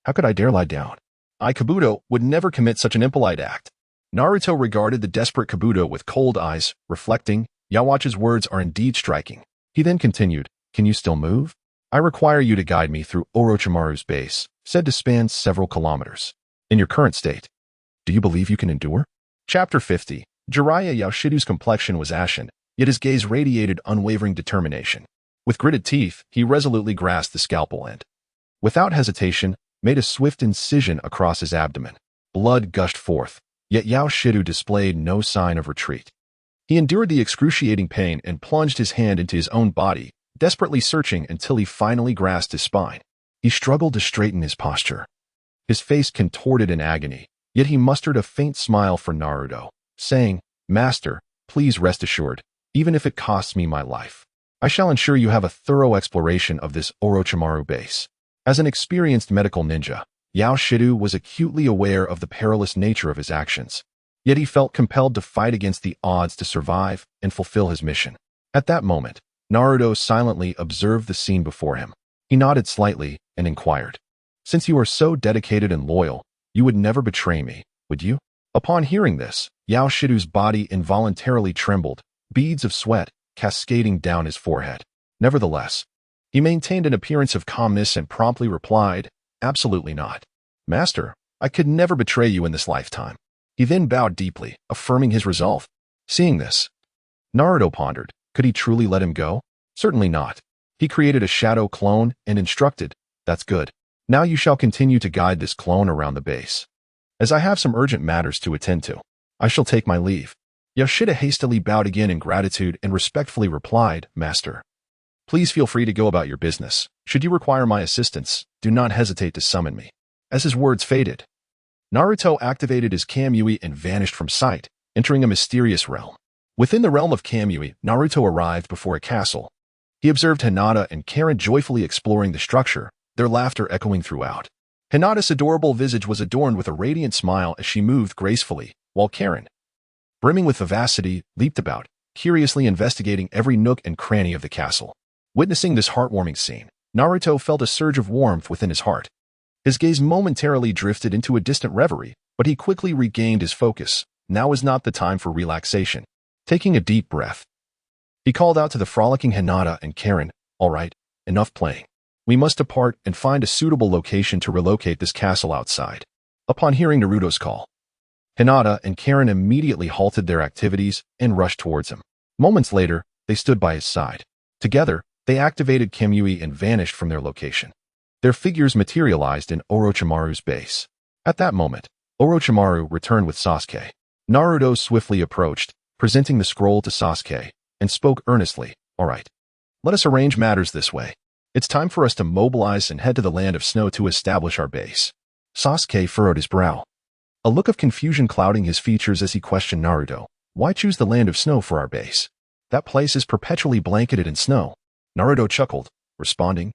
How could I dare lie down? I, Kabuto, would never commit such an impolite act. Naruto regarded the desperate Kabuto with cold eyes, reflecting, Yhwach's words are indeed striking. He then continued, Can you still move? I require you to guide me through Orochimaru's base, said to span several kilometers. In your current state, do you believe you can endure? Chapter 50. Jiraiya Yoshido's complexion was ashen, yet his gaze radiated unwavering determination. With gritted teeth, he resolutely grasped the scalpel end. Without hesitation, made a swift incision across his abdomen. Blood gushed forth, yet Yoshido displayed no sign of retreat. He endured the excruciating pain and plunged his hand into his own body, desperately searching until he finally grasped his spine. He struggled to straighten his posture. His face contorted in agony, yet he mustered a faint smile for Naruto, saying, "Master, please rest assured, even if it costs me my life, I shall ensure you have a thorough exploration of this Orochimaru base." As an experienced medical ninja, Yao Shidu was acutely aware of the perilous nature of his actions. Yet he felt compelled to fight against the odds to survive and fulfill his mission. At that moment, Naruto silently observed the scene before him. He nodded slightly and inquired, "Since you are so dedicated and loyal, you would never betray me, would you?" Upon hearing this, Yao Shidu's body involuntarily trembled, beads of sweat cascading down his forehead. Nevertheless, he maintained an appearance of calmness and promptly replied, "Absolutely not. Master, I could never betray you in this lifetime." He then bowed deeply, affirming his resolve. Seeing this, Naruto pondered, could he truly let him go? Certainly not. He created a shadow clone and instructed, "That's good. Now you shall continue to guide this clone around the base. As I have some urgent matters to attend to, I shall take my leave." Yoshida hastily bowed again in gratitude and respectfully replied, "Master, please feel free to go about your business. Should you require my assistance, do not hesitate to summon me." As his words faded, Naruto activated his Kamui and vanished from sight, entering a mysterious realm. Within the realm of Kamui, Naruto arrived before a castle. He observed Hinata and Karin joyfully exploring the structure, their laughter echoing throughout. Hinata's adorable visage was adorned with a radiant smile as she moved gracefully, while Karin, brimming with vivacity, leaped about, curiously investigating every nook and cranny of the castle. Witnessing this heartwarming scene, Naruto felt a surge of warmth within his heart. His gaze momentarily drifted into a distant reverie, but he quickly regained his focus. Now is not the time for relaxation. Taking a deep breath, he called out to the frolicking Hinata and Karin, "All right, enough playing. We must depart and find a suitable location to relocate this castle outside." Upon hearing Naruto's call, Hinata and Karin immediately halted their activities and rushed towards him. Moments later, they stood by his side. Together, they activated Kamui and vanished from their location. Their figures materialized in Orochimaru's base. At that moment, Orochimaru returned with Sasuke. Naruto swiftly approached, presenting the scroll to Sasuke, and spoke earnestly, "All right. Let us arrange matters this way. It's time for us to mobilize and head to the land of snow to establish our base." Sasuke furrowed his brow, a look of confusion clouding his features as he questioned Naruto, "Why choose the land of snow for our base? That place is perpetually blanketed in snow." Naruto chuckled, responding,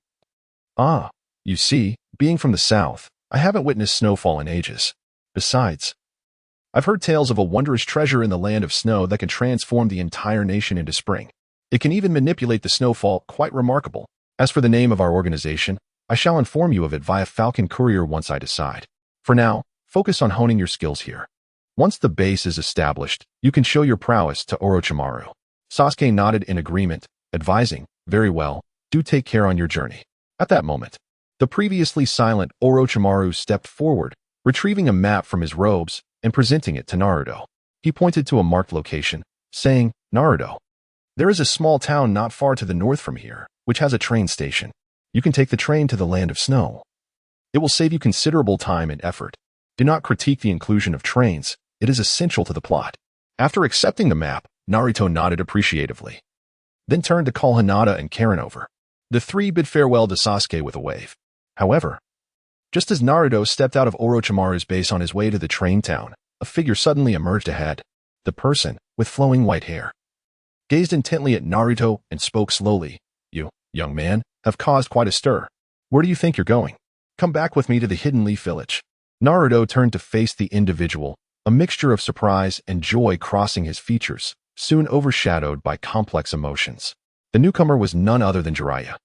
"Ah, you see, being from the south, I haven't witnessed snowfall in ages. Besides, I've heard tales of a wondrous treasure in the land of snow that can transform the entire nation into spring. It can even manipulate the snowfall, quite remarkable. As for the name of our organization, I shall inform you of it via Falcon Courier once I decide. For now, focus on honing your skills here. Once the base is established, you can show your prowess to Orochimaru." Sasuke nodded in agreement, advising, "Very well, do take care on your journey." At that moment, the previously silent Orochimaru stepped forward, retrieving a map from his robes and presenting it to Naruto. He pointed to a marked location, saying, "Naruto, there is a small town not far to the north from here, which has a train station. You can take the train to the land of snow. It will save you considerable time and effort. Do not critique the inclusion of trains. It is essential to the plot." After accepting the map, Naruto nodded appreciatively, then turned to call Hinata and Karin over. The three bid farewell to Sasuke with a wave. However, just as Naruto stepped out of Orochimaru's base on his way to the train town, a figure suddenly emerged ahead. The person, with flowing white hair, gazed intently at Naruto and spoke slowly. "You, young man, have caused quite a stir. Where do you think you're going? Come back with me to the Hidden Leaf Village." Naruto turned to face the individual, a mixture of surprise and joy crossing his features, soon overshadowed by complex emotions. The newcomer was none other than Jiraiya,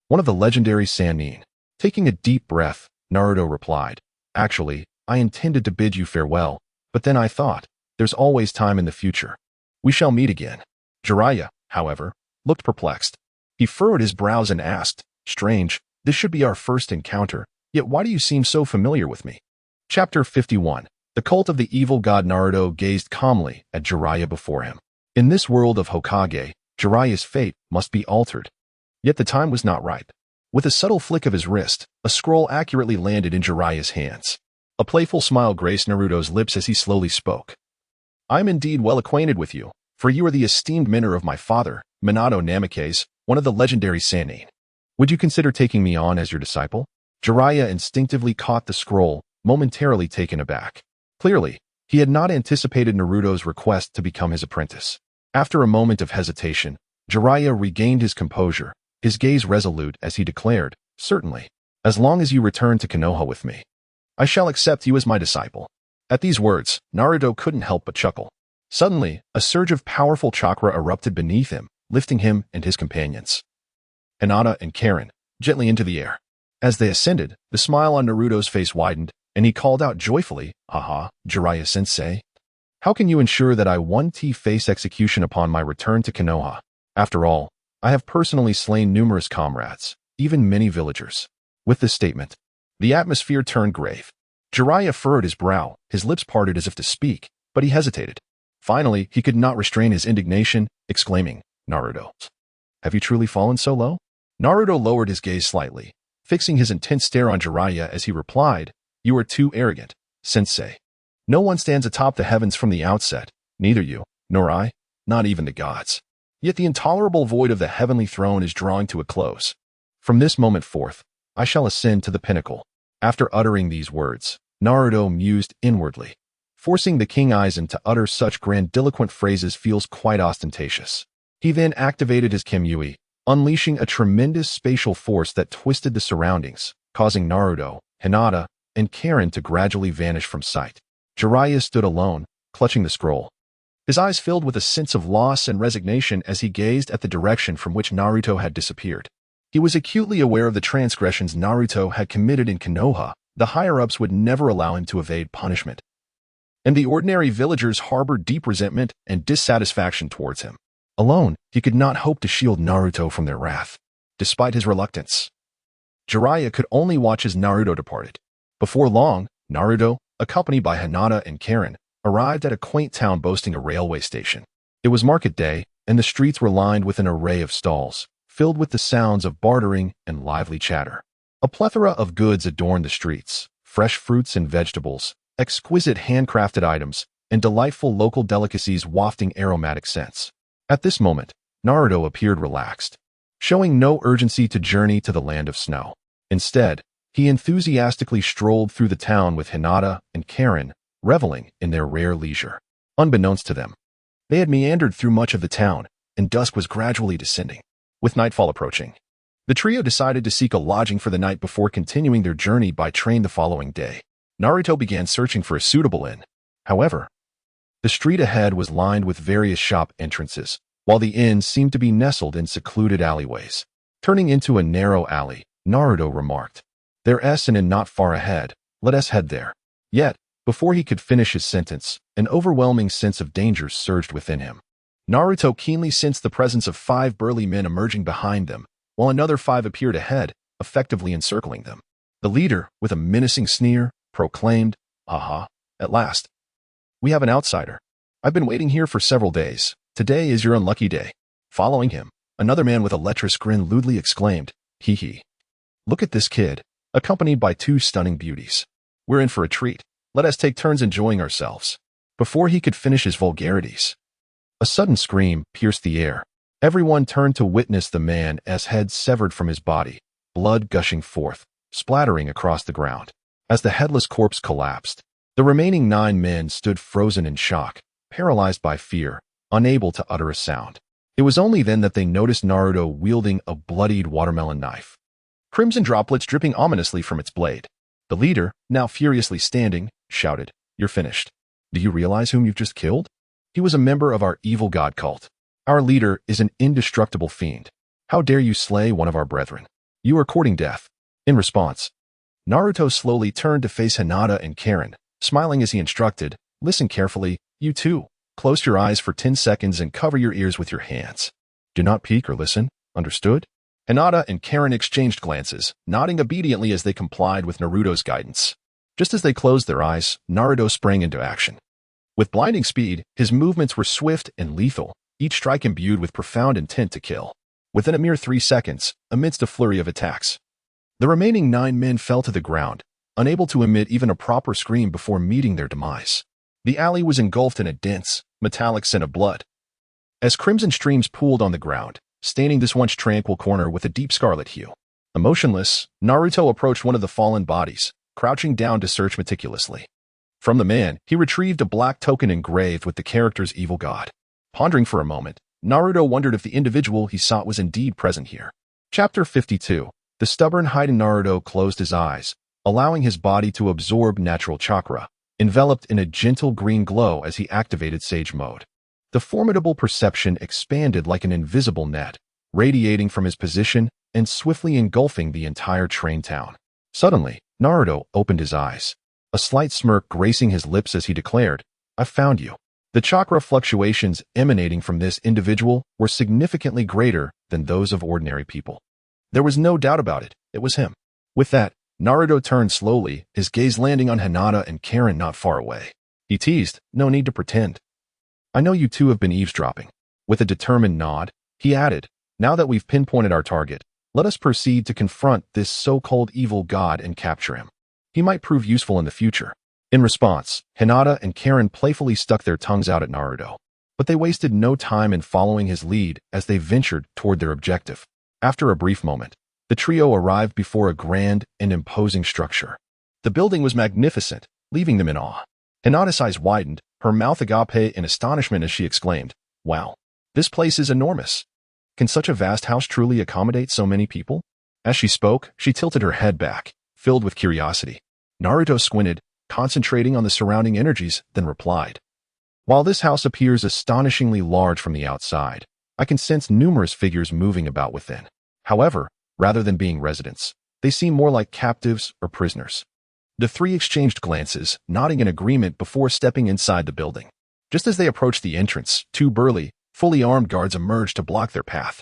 one of the legendary Sannin. Taking a deep breath, Naruto replied, "Actually, I intended to bid you farewell, but then I thought, there's always time in the future. We shall meet again." Jiraiya, however, looked perplexed. He furrowed his brows and asked, "Strange, this should be our first encounter, yet why do you seem so familiar with me?" Chapter 51. The Cult of the Evil God. Naruto gazed calmly at Jiraiya before him. In this world of Hokage, Jiraiya's fate must be altered. Yet the time was not ripe. With a subtle flick of his wrist, a scroll accurately landed in Jiraiya's hands. A playful smile graced Naruto's lips as he slowly spoke. "I am indeed well acquainted with you. for you are the esteemed mentor of my father, Minato Namikaze, one of the legendary Sannin. Would you consider taking me on as your disciple? Jiraiya instinctively caught the scroll, momentarily taken aback. Clearly, he had not anticipated Naruto's request to become his apprentice. After a moment of hesitation, Jiraiya regained his composure, his gaze resolute as he declared, "Certainly. As long as you return to Konoha with me, I shall accept you as my disciple." At these words, Naruto couldn't help but chuckle. Suddenly, a surge of powerful chakra erupted beneath him, lifting him and his companions, Hinata and Karin, gently into the air. As they ascended, the smile on Naruto's face widened, and he called out joyfully, "Haha, Jiraiya-sensei. How can you ensure that I won't face execution upon my return to Konoha? After all, I have personally slain numerous comrades, even many villagers." With this statement, the atmosphere turned grave. Jiraiya furrowed his brow, his lips parted as if to speak, but he hesitated. Finally, he could not restrain his indignation, exclaiming, "Naruto, have you truly fallen so low?" Naruto lowered his gaze slightly, fixing his intense stare on Jiraiya as he replied, "You are too arrogant, sensei. No one stands atop the heavens from the outset, neither you, nor I, not even the gods. Yet the intolerable void of the heavenly throne is drawing to a close. From this moment forth, I shall ascend to the pinnacle." After uttering these words, Naruto mused inwardly. Forcing the King Aizen to utter such grandiloquent phrases feels quite ostentatious. He then activated his Kamui, unleashing a tremendous spatial force that twisted the surroundings, causing Naruto, Hinata, and Karin to gradually vanish from sight. Jiraiya stood alone, clutching the scroll. His eyes filled with a sense of loss and resignation as he gazed at the direction from which Naruto had disappeared. He was acutely aware of the transgressions Naruto had committed in Konoha. The higher-ups would never allow him to evade punishment, and the ordinary villagers harbored deep resentment and dissatisfaction towards him. Alone, he could not hope to shield Naruto from their wrath. Despite his reluctance, Jiraiya could only watch as Naruto departed. Before long, Naruto, accompanied by Hinata and Karin, arrived at a quaint town boasting a railway station. It was market day, and the streets were lined with an array of stalls, filled with the sounds of bartering and lively chatter. A plethora of goods adorned the streets: fresh fruits and vegetables, exquisite handcrafted items, and delightful local delicacies wafting aromatic scents. At this moment, Naruto appeared relaxed, showing no urgency to journey to the land of snow. Instead, he enthusiastically strolled through the town with Hinata and Karin, reveling in their rare leisure. Unbeknownst to them, they had meandered through much of the town, and dusk was gradually descending. With nightfall approaching, the trio decided to seek a lodging for the night before continuing their journey by train the following day. Naruto began searching for a suitable inn. However, the street ahead was lined with various shop entrances, while the inn seemed to be nestled in secluded alleyways. Turning into a narrow alley, Naruto remarked, "There's an inn not far ahead. Let us head there." Yet, before he could finish his sentence, an overwhelming sense of danger surged within him. Naruto keenly sensed the presence of 5 burly men emerging behind them, while another 5 appeared ahead, effectively encircling them. The leader, with a menacing sneer, proclaimed, "Aha, at last. We have an outsider. I've been waiting here for several days. Today is your unlucky day." Following him, another man with a lecherous grin lewdly exclaimed, "Hee hee. Look at this kid, accompanied by 2 stunning beauties. We're in for a treat. Let us take turns enjoying ourselves." Before he could finish his vulgarities, a sudden scream pierced the air. Everyone turned to witness the man's head severed from his body, blood gushing forth, splattering across the ground. As the headless corpse collapsed, the remaining 9 men stood frozen in shock, paralyzed by fear, unable to utter a sound. It was only then that they noticed Naruto wielding a bloodied watermelon knife, crimson droplets dripping ominously from its blade. The leader, now furiously standing, shouted, "You're finished. Do you realize whom you've just killed? He was a member of our evil god cult. Our leader is an indestructible fiend. How dare you slay one of our brethren? You are courting death." In response, Naruto slowly turned to face Hinata and Karin, smiling as he instructed, "Listen carefully, you two. Close your eyes for 10 seconds and cover your ears with your hands. Do not peek or listen, understood?" Hinata and Karin exchanged glances, nodding obediently as they complied with Naruto's guidance. Just as they closed their eyes, Naruto sprang into action. With blinding speed, his movements were swift and lethal, each strike imbued with profound intent to kill. Within a mere 3 seconds, amidst a flurry of attacks, the remaining 9 men fell to the ground, unable to emit even a proper scream before meeting their demise. The alley was engulfed in a dense, metallic scent of blood. as crimson streams pooled on the ground, staining this once tranquil corner with a deep scarlet hue. Emotionless, Naruto approached one of the fallen bodies, crouching down to search meticulously. From the man, he retrieved a black token engraved with the character's evil god. Pondering for a moment, Naruto wondered if the individual he sought was indeed present here. Chapter 52. The stubborn Hiden. Naruto closed his eyes, allowing his body to absorb natural chakra, enveloped in a gentle green glow as he activated Sage Mode. The formidable perception expanded like an invisible net, radiating from his position and swiftly engulfing the entire train town. Suddenly, Naruto opened his eyes, a slight smirk gracing his lips as he declared, "I found you." The chakra fluctuations emanating from this individual were significantly greater than those of ordinary people. There was no doubt about it, it was him. With that, Naruto turned slowly, his gaze landing on Hinata and Karin not far away. He teased, "No need to pretend. I know you two have been eavesdropping." With a determined nod, he added, "Now that we've pinpointed our target, let us proceed to confront this so-called evil god and capture him. He might prove useful in the future." In response, Hinata and Karin playfully stuck their tongues out at Naruto, but they wasted no time in following his lead as they ventured toward their objective. After a brief moment, the trio arrived before a grand and imposing structure. The building was magnificent, leaving them in awe. Hinata's eyes widened, her mouth agape in astonishment as she exclaimed, "Wow, this place is enormous. Can such a vast house truly accommodate so many people?" As she spoke, she tilted her head back, filled with curiosity. Naruto squinted, concentrating on the surrounding energies, then replied, "While this house appears astonishingly large from the outside, I can sense numerous figures moving about within. However, rather than being residents, they seem more like captives or prisoners." The three exchanged glances, nodding in agreement before stepping inside the building. Just as they approached the entrance, two burly, fully armed guards emerged to block their path.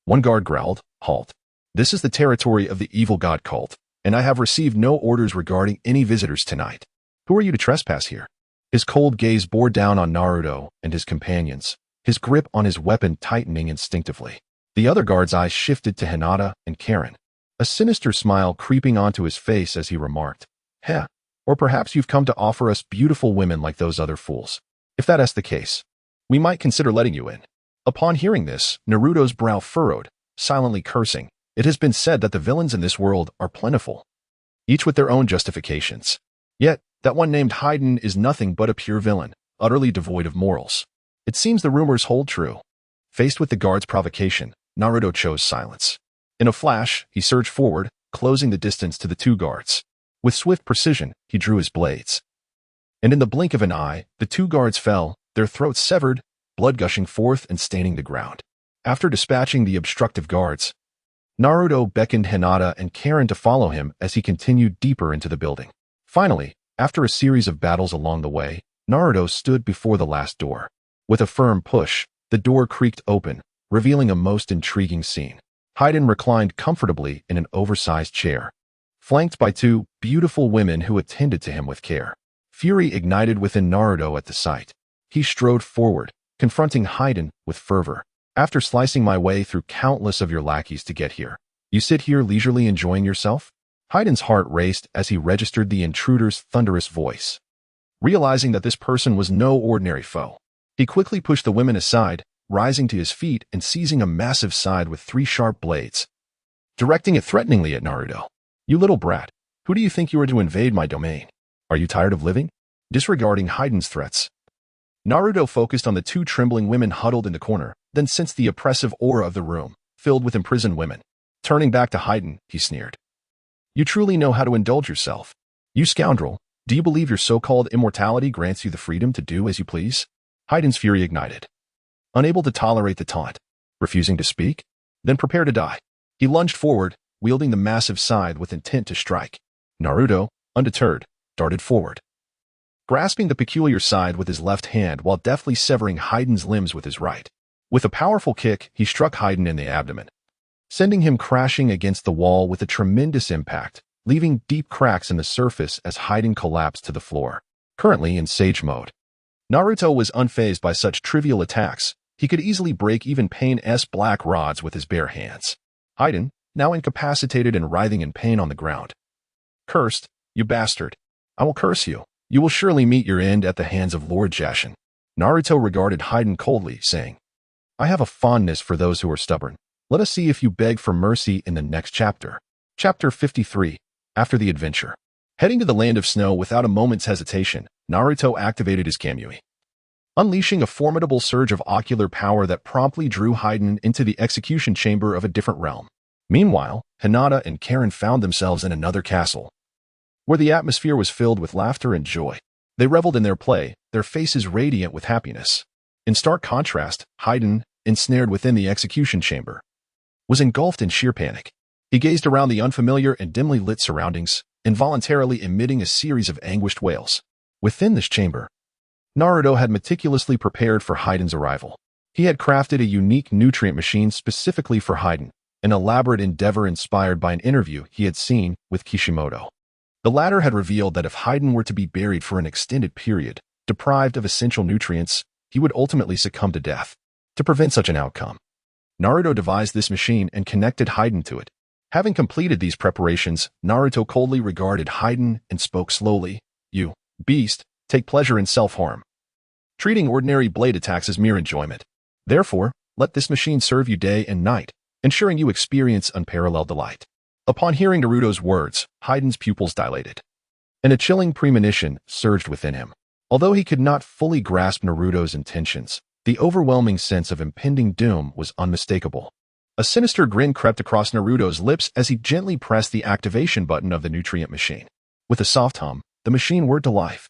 One guard growled, "Halt. This is the territory of the evil god cult, and I have received no orders regarding any visitors tonight. Who are you to trespass here?" His cold gaze bore down on Naruto and his companions, his grip on his weapon tightening instinctively. The other guard's eyes shifted to Hinata and Karin, a sinister smile creeping onto his face as he remarked, "Heh, or perhaps you've come to offer us beautiful women like those other fools. If that's the case, we might consider letting you in." Upon hearing this, Naruto's brow furrowed, silently cursing. It has been said that the villains in this world are plentiful, each with their own justifications. Yet, that one named Hiden is nothing but a pure villain, utterly devoid of morals. It seems the rumors hold true. Faced with the guard's provocation, Naruto chose silence. In a flash, he surged forward, closing the distance to the two guards. With swift precision, he drew his blades. And in the blink of an eye, the two guards fell, their throats severed, blood gushing forth and staining the ground. After dispatching the obstructive guards, Naruto beckoned Hinata and Karin to follow him as he continued deeper into the building. Finally, after a series of battles along the way, Naruto stood before the last door. With a firm push, the door creaked open, revealing a most intriguing scene. Hiden reclined comfortably in an oversized chair, flanked by two beautiful women who attended to him with care. Fury ignited within Naruto at the sight. He strode forward, confronting Hiden with fervor. "After slicing my way through countless of your lackeys to get here, you sit here leisurely enjoying yourself?" Hiden's heart raced as he registered the intruder's thunderous voice. Realizing that this person was no ordinary foe, he quickly pushed the women aside, rising to his feet and seizing a massive scythe with 3 sharp blades, directing it threateningly at Naruto. "You little brat, who do you think you are to invade my domain? Are you tired of living?" Disregarding Hiden's threats, Naruto focused on the 2 trembling women huddled in the corner, then sensed the oppressive aura of the room, filled with imprisoned women. Turning back to Hiden, he sneered, "You truly know how to indulge yourself. You scoundrel, do you believe your so-called immortality grants you the freedom to do as you please?" Hiden's fury ignited. Unable to tolerate the taunt, refusing to speak, then prepare to die, he lunged forward, wielding the massive scythe with intent to strike. Naruto, undeterred, darted forward, grasping the peculiar scythe with his left hand while deftly severing Hiden's limbs with his right. With a powerful kick, he struck Hiden in the abdomen, sending him crashing against the wall with a tremendous impact, leaving deep cracks in the surface as Hiden collapsed to the floor. Currently in Sage Mode, Naruto was unfazed by such trivial attacks. He could easily break even Pain's black rods with his bare hands. Hiden, now incapacitated and writhing in pain on the ground. "Cursed, you bastard. I will curse you. You will surely meet your end at the hands of Lord Jashin." Naruto regarded Hiden coldly, saying, I have a fondness for those who are stubborn. Let us see if you beg for mercy in the next chapter. Chapter 53. After the adventure. Heading to the land of snow without a moment's hesitation, Naruto activated his Kamui, unleashing a formidable surge of ocular power that promptly drew Hayden into the execution chamber of a different realm. Meanwhile, Hinata and Karin found themselves in another castle, where the atmosphere was filled with laughter and joy. They reveled in their play, their faces radiant with happiness. In stark contrast, Hayden, ensnared within the execution chamber, was engulfed in sheer panic. He gazed around the unfamiliar and dimly lit surroundings, involuntarily emitting a series of anguished wails. Within this chamber, Naruto had meticulously prepared for Hayden's arrival. He had crafted a unique nutrient machine specifically for Hayden, an elaborate endeavor inspired by an interview he had seen with Kishimoto. The latter had revealed that if Hayden were to be buried for an extended period, deprived of essential nutrients, he would ultimately succumb to death. To prevent such an outcome, Naruto devised this machine and connected Hayden to it. Having completed these preparations, Naruto coldly regarded Hayden and spoke slowly. "You, beast, take pleasure in self-harm, treating ordinary blade attacks as mere enjoyment. Therefore, let this machine serve you day and night, ensuring you experience unparalleled delight." Upon hearing Naruto's words, Hayden's pupils dilated, and a chilling premonition surged within him. Although he could not fully grasp Naruto's intentions, the overwhelming sense of impending doom was unmistakable. A sinister grin crept across Naruto's lips as he gently pressed the activation button of the nutrient machine. With a soft hum, the machine whirred to life.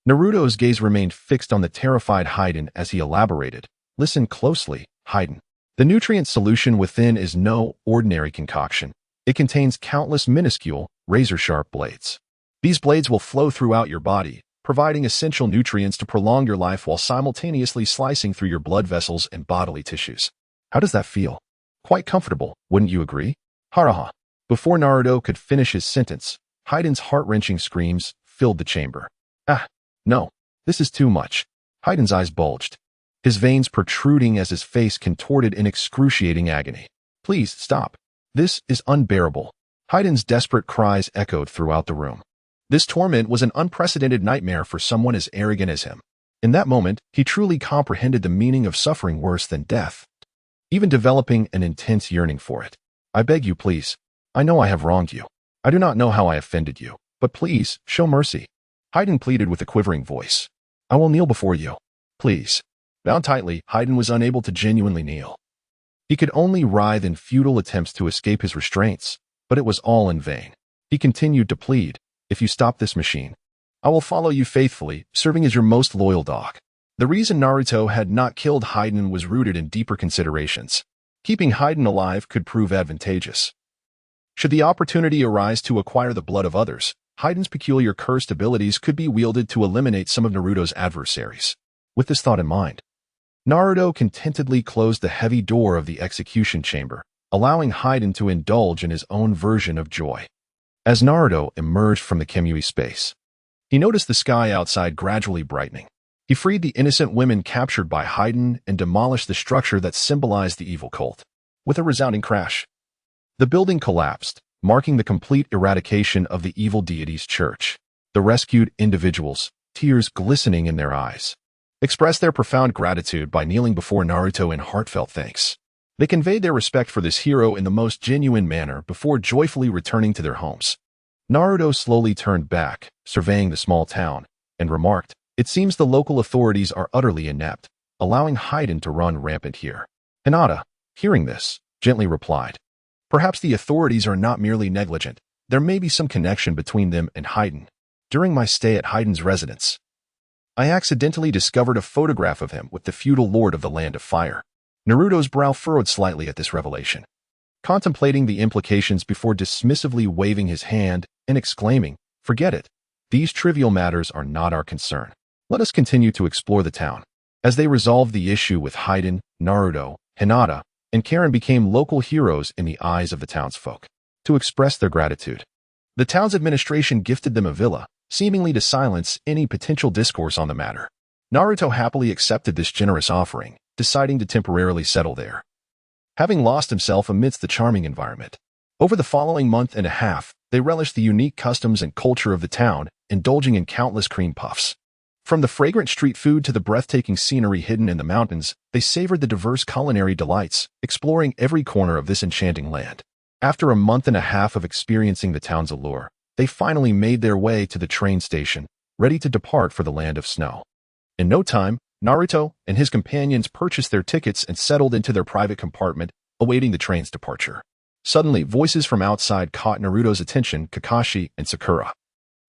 Naruto's gaze remained fixed on the terrified Hayden as he elaborated. "Listen closely, Hayden. The nutrient solution within is no ordinary concoction. It contains countless minuscule, razor-sharp blades. These blades will flow throughout your body, providing essential nutrients to prolong your life while simultaneously slicing through your blood vessels and bodily tissues. How does that feel? Quite comfortable, wouldn't you agree?" Haraha. Before Naruto could finish his sentence, Hayden's heart-wrenching screams filled the chamber. "Ah, no, this is too much." Hayden's eyes bulged, his veins protruding as his face contorted in excruciating agony. "Please, stop. This is unbearable." Hayden's desperate cries echoed throughout the room. This torment was an unprecedented nightmare for someone as arrogant as him. In that moment, he truly comprehended the meaning of suffering worse than death, even developing an intense yearning for it. "I beg you, please. I know I have wronged you. I do not know how I offended you, but please, show mercy." Hayden pleaded with a quivering voice. "I will kneel before you. Please." Bound tightly, Hayden was unable to genuinely kneel. He could only writhe in futile attempts to escape his restraints, but it was all in vain. He continued to plead, "If you stop this machine, I will follow you faithfully, serving as your most loyal dog." The reason Naruto had not killed Hayden was rooted in deeper considerations. Keeping Hayden alive could prove advantageous. Should the opportunity arise to acquire the blood of others, Hayden's peculiar cursed abilities could be wielded to eliminate some of Naruto's adversaries. With this thought in mind, Naruto contentedly closed the heavy door of the execution chamber, allowing Hayden to indulge in his own version of joy. As Naruto emerged from the Kamui space, he noticed the sky outside gradually brightening. He freed the innocent women captured by Hayden and demolished the structure that symbolized the evil cult. With a resounding crash, the building collapsed, marking the complete eradication of the evil deity's church. The rescued individuals, tears glistening in their eyes, expressed their profound gratitude by kneeling before Naruto in heartfelt thanks. They conveyed their respect for this hero in the most genuine manner before joyfully returning to their homes. Naruto slowly turned back, surveying the small town, and remarked, "It seems the local authorities are utterly inept, allowing Hayden to run rampant here." Hinata, hearing this, gently replied, "Perhaps the authorities are not merely negligent. There may be some connection between them and Hayden. During my stay at Hayden's residence, I accidentally discovered a photograph of him with the feudal lord of the Land of Fire." Naruto's brow furrowed slightly at this revelation, contemplating the implications before dismissively waving his hand and exclaiming, "Forget it. These trivial matters are not our concern. Let us continue to explore the town." As they resolved the issue with Hayden, Naruto, Hinata, and Karin became local heroes in the eyes of the townsfolk. To express their gratitude, the town's administration gifted them a villa, seemingly to silence any potential discourse on the matter. Naruto happily accepted this generous offering, deciding to temporarily settle there, having lost himself amidst the charming environment. Over the following month and a half, they relished the unique customs and culture of the town, indulging in countless cream puffs, From the fragrant street food to the breathtaking scenery hidden in the mountains, they savored the diverse culinary delights, exploring every corner of this enchanting land. After a month and a half of experiencing the town's allure, they finally made their way to the train station, ready to depart for the land of snow. In no time, Naruto and his companions purchased their tickets and settled into their private compartment, awaiting the train's departure. Suddenly, voices from outside caught Naruto's attention. Kakashi and Sakura,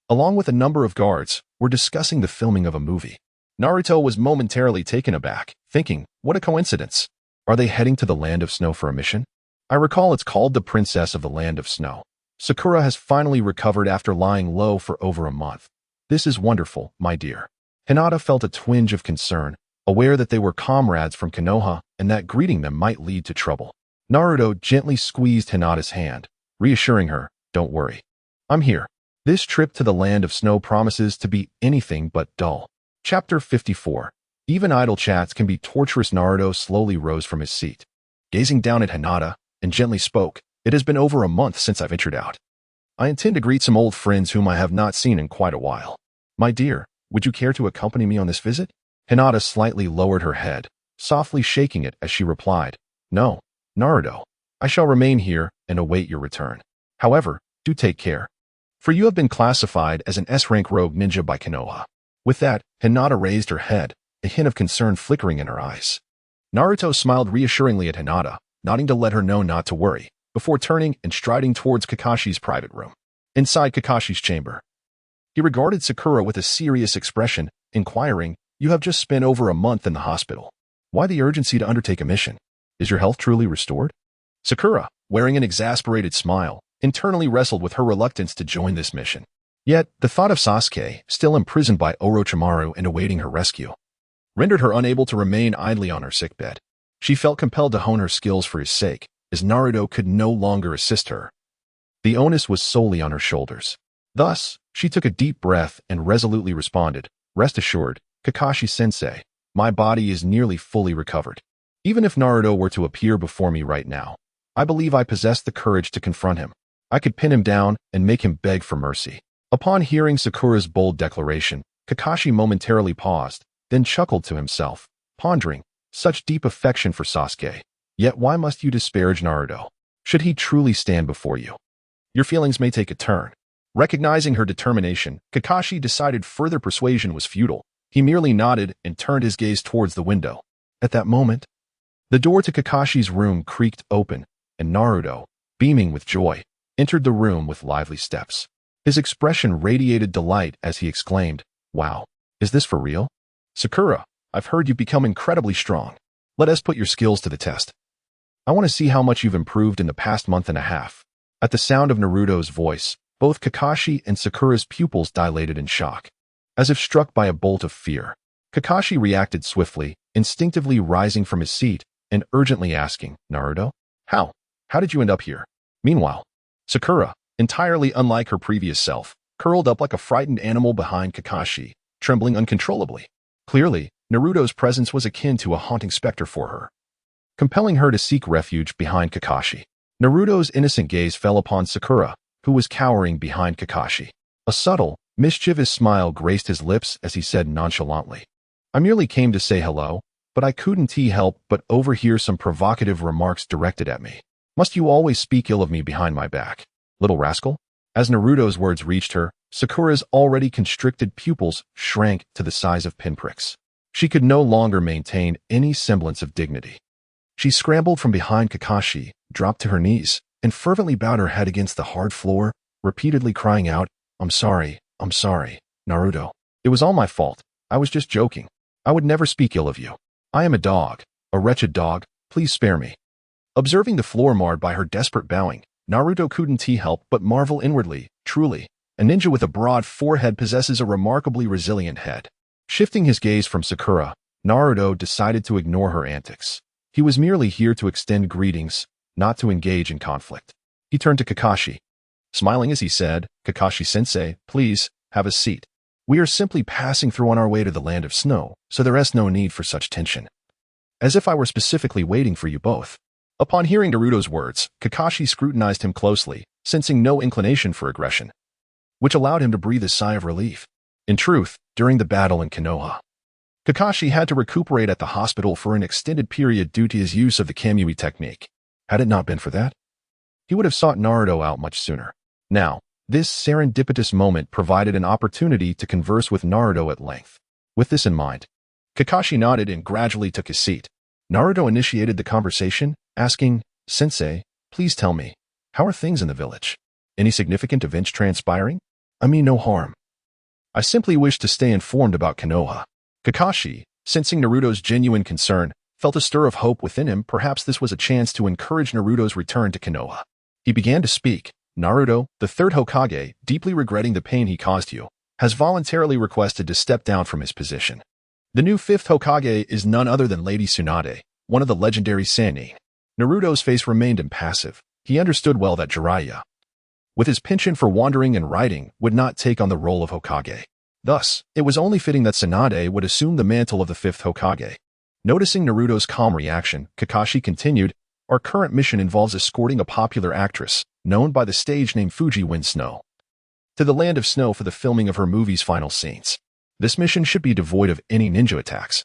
along with a number of guards, were discussing the filming of a movie. Naruto was momentarily taken aback, thinking, what a coincidence. Are they heading to the Land of Snow for a mission? I recall it's called the Princess of the Land of Snow. Sakura has finally recovered after lying low for over a month. This is wonderful, my dear. Hinata felt a twinge of concern, aware that they were comrades from Konoha and that greeting them might lead to trouble. Naruto gently squeezed Hinata's hand, reassuring her, don't worry. I'm here. This trip to the Land of Snow promises to be anything but dull. Chapter 54. Even idle chats can be torturous. Naruto slowly rose from his seat, gazing down at Hinata, and gently spoke, it has been over a month since I ventured out. I intend to greet some old friends whom I have not seen in quite a while. My dear, would you care to accompany me on this visit? Hinata slightly lowered her head, softly shaking it as she replied, no, Naruto. I shall remain here and await your return. However, do take care, for you have been classified as an S-rank rogue ninja by Konoha. With that, Hinata raised her head, a hint of concern flickering in her eyes. Naruto smiled reassuringly at Hinata, nodding to let her know not to worry, before turning and striding towards Kakashi's private room. Inside Kakashi's chamber, he regarded Sakura with a serious expression, inquiring, you have just spent over a month in the hospital. Why the urgency to undertake a mission? Is your health truly restored? Sakura, wearing an exasperated smile, internally wrestled with her reluctance to join this mission. Yet, the thought of Sasuke, still imprisoned by Orochimaru and awaiting her rescue, rendered her unable to remain idly on her sickbed. She felt compelled to hone her skills for his sake, as Naruto could no longer assist her. The onus was solely on her shoulders. Thus, she took a deep breath and resolutely responded, rest assured, Kakashi-sensei, my body is nearly fully recovered. Even if Naruto were to appear before me right now, I believe I possess the courage to confront him. I could pin him down and make him beg for mercy. Upon hearing Sakura's bold declaration, Kakashi momentarily paused, then chuckled to himself, pondering, such deep affection for Sasuke. Yet why must you disparage Naruto? Should he truly stand before you, your feelings may take a turn. Recognizing her determination, Kakashi decided further persuasion was futile. He merely nodded and turned his gaze towards the window. At that moment, the door to Kakashi's room creaked open, and Naruto, beaming with joy, entered the room with lively steps. His expression radiated delight as he exclaimed, wow, is this for real? Sakura, I've heard you've become incredibly strong. Let us put your skills to the test. I want to see how much you've improved in the past month and a half. At the sound of Naruto's voice, both Kakashi and Sakura's pupils dilated in shock. As if struck by a bolt of fear, Kakashi reacted swiftly, instinctively rising from his seat and urgently asking, Naruto? How did you end up here? Meanwhile, Sakura, entirely unlike her previous self, curled up like a frightened animal behind Kakashi, trembling uncontrollably. Clearly, Naruto's presence was akin to a haunting specter for her, compelling her to seek refuge behind Kakashi. Naruto's innocent gaze fell upon Sakura, who was cowering behind Kakashi. A subtle, mischievous smile graced his lips as he said nonchalantly, I merely came to say hello, but I couldn't help but overhear some provocative remarks directed at me. Must you always speak ill of me behind my back, little rascal? As Naruto's words reached her, Sakura's already constricted pupils shrank to the size of pinpricks. She could no longer maintain any semblance of dignity. She scrambled from behind Kakashi, dropped to her knees, and fervently bowed her head against the hard floor, repeatedly crying out, I'm sorry, Naruto. It was all my fault. I was just joking. I would never speak ill of you. I am a dog, a wretched dog. Please spare me. Observing the floor marred by her desperate bowing, Naruto couldn't help but marvel inwardly. Truly, a ninja with a broad forehead possesses a remarkably resilient head. Shifting his gaze from Sakura, Naruto decided to ignore her antics. He was merely here to extend greetings, not to engage in conflict. He turned to Kakashi, smiling as he said, Kakashi-sensei, please, have a seat. We are simply passing through on our way to the Land of Snow, so there is no need for such tension. As if I were specifically waiting for you both. Upon hearing Naruto's words, Kakashi scrutinized him closely, sensing no inclination for aggression, which allowed him to breathe a sigh of relief. In truth, during the battle in Konoha, Kakashi had to recuperate at the hospital for an extended period due to his use of the Kamui technique. Had it not been for that, he would have sought Naruto out much sooner. Now, this serendipitous moment provided an opportunity to converse with Naruto at length. With this in mind, Kakashi nodded and gradually took his seat. Naruto initiated the conversation, asking, "Sensei, please tell me, how are things in the village? Any significant events transpiring? I mean no harm. I simply wish to stay informed about Konoha." Kakashi, sensing Naruto's genuine concern, felt a stir of hope within him. Perhaps this was a chance to encourage Naruto's return to Konoha. He began to speak. "Naruto, the third Hokage, deeply regretting the pain he caused you, has voluntarily requested to step down from his position. The new fifth Hokage is none other than Lady Tsunade, one of the legendary Sannin." Naruto's face remained impassive. He understood well that Jiraiya, with his penchant for wandering and writing, would not take on the role of Hokage. Thus, it was only fitting that Tsunade would assume the mantle of the fifth Hokage. Noticing Naruto's calm reaction, Kakashi continued, "Our current mission involves escorting a popular actress, known by the stage name Fuji Wind Snow, to the Land of Snow for the filming of her movie's final scenes. This mission should be devoid of any ninja attacks,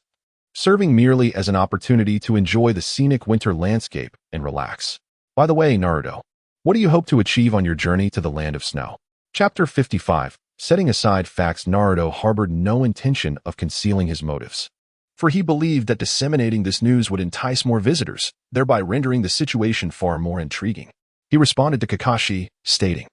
serving merely as an opportunity to enjoy the scenic winter landscape and relax. By the way, Naruto, what do you hope to achieve on your journey to the Land of Snow?" Chapter 55. Setting aside facts, Naruto harbored no intention of concealing his motives, for he believed that disseminating this news would entice more visitors, thereby rendering the situation far more intriguing. He responded to Kakashi, stating,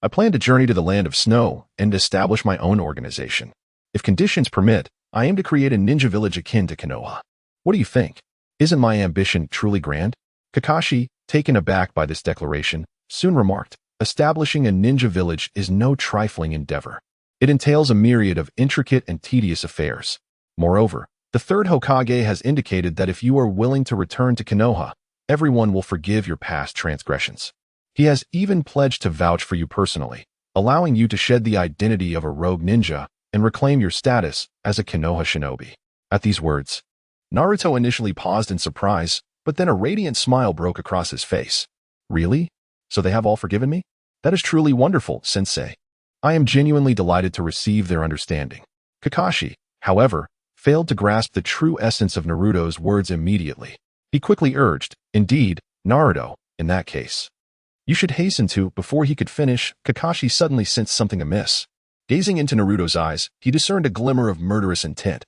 "I plan to journey to the Land of Snow and establish my own organization. If conditions permit, I aim to create a ninja village akin to Konoha. What do you think? Isn't my ambition truly grand?" Kakashi, taken aback by this declaration, soon remarked, "Establishing a ninja village is no trifling endeavor. It entails a myriad of intricate and tedious affairs. Moreover, the third Hokage has indicated that if you are willing to return to Konoha, everyone will forgive your past transgressions. He has even pledged to vouch for you personally, allowing you to shed the identity of a rogue ninja and reclaim your status as a Konoha shinobi." At these words, Naruto initially paused in surprise, but then a radiant smile broke across his face. "Really? So they have all forgiven me? That is truly wonderful, Sensei. I am genuinely delighted to receive their understanding." Kakashi, however, failed to grasp the true essence of Naruto's words immediately. He quickly urged, "Indeed, Naruto, in that case, you should hasten to." Before he could finish, Kakashi suddenly sensed something amiss. Gazing into Naruto's eyes, he discerned a glimmer of murderous intent,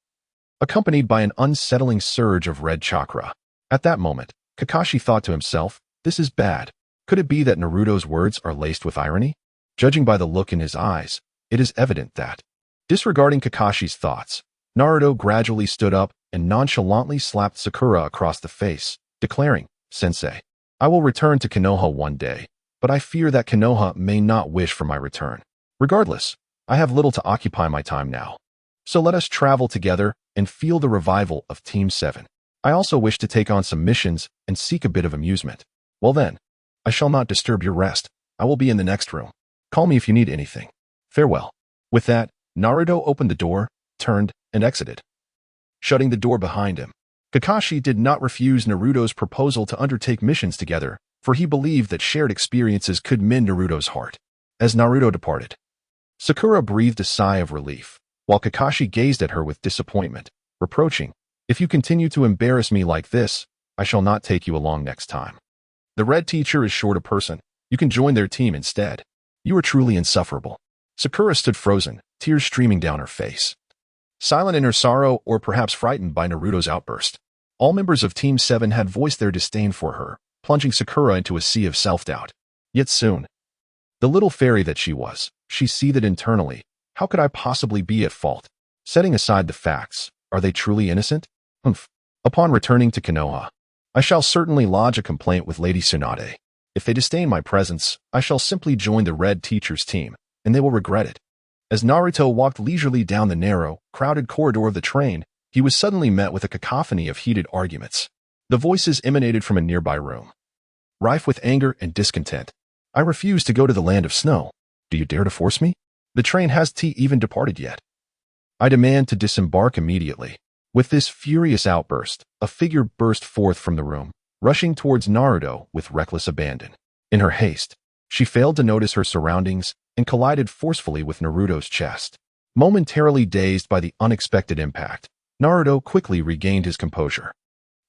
accompanied by an unsettling surge of red chakra. At that moment, Kakashi thought to himself, "This is bad. Could it be that Naruto's words are laced with irony?" Judging by the look in his eyes, it is evident that, disregarding Kakashi's thoughts, Naruto gradually stood up and nonchalantly slapped Sakura across the face, declaring, "Sensei, I will return to Konoha one day, but I fear that Konoha may not wish for my return. Regardless, I have little to occupy my time now. So let us travel together and feel the revival of Team 7. I also wish to take on some missions and seek a bit of amusement. Well then, I shall not disturb your rest. I will be in the next room. Call me if you need anything. Farewell." With that, Naruto opened the door, turned, and exited. Shutting the door behind him, Kakashi did not refuse Naruto's proposal to undertake missions together, for he believed that shared experiences could mend Naruto's heart. As Naruto departed, Sakura breathed a sigh of relief, while Kakashi gazed at her with disappointment, reproaching, "If you continue to embarrass me like this, I shall not take you along next time. The red teacher is short a person. You can join their team instead. You are truly insufferable." Sakura stood frozen, tears streaming down her face, silent in her sorrow or perhaps frightened by Naruto's outburst. All members of Team 7 had voiced their disdain for her, plunging Sakura into a sea of self-doubt. Yet soon, the little fairy that she was, she seethed internally. How could I possibly be at fault? Setting aside the facts, are they truly innocent? Humph. Upon returning to Konoha, I shall certainly lodge a complaint with Lady Tsunade. If they disdain my presence, I shall simply join the red teacher's team, and they will regret it. As Naruto walked leisurely down the narrow, crowded corridor of the train, he was suddenly met with a cacophony of heated arguments. The voices emanated from a nearby room, rife with anger and discontent. "I refuse to go to the Land of Snow. Do you dare to force me? The train hasn't even departed yet. I demand to disembark immediately." With this furious outburst, a figure burst forth from the room, rushing towards Naruto with reckless abandon. In her haste, she failed to notice her surroundings and collided forcefully with Naruto's chest. Momentarily dazed by the unexpected impact, Naruto quickly regained his composure.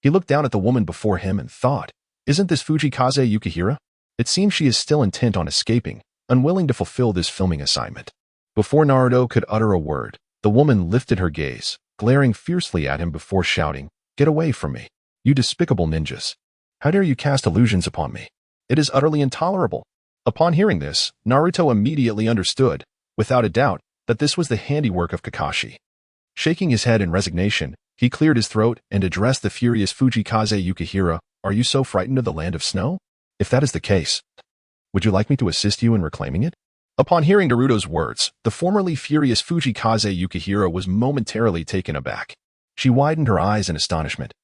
He looked down at the woman before him and thought, "Isn't this Fujikaze Yukihira? It seems she is still intent on escaping, unwilling to fulfill this filming assignment." Before Naruto could utter a word, the woman lifted her gaze, glaring fiercely at him before shouting, "Get away from me, you despicable ninjas. How dare you cast illusions upon me? It is utterly intolerable." Upon hearing this, Naruto immediately understood, without a doubt, that this was the handiwork of Kakashi. Shaking his head in resignation, he cleared his throat and addressed the furious Fujikaze Yukihira. "Are you so frightened of the land of snow? If that is the case, would you like me to assist you in reclaiming it?" Upon hearing Naruto's words, the formerly furious Fujikaze Yukihira was momentarily taken aback. She widened her eyes in astonishment,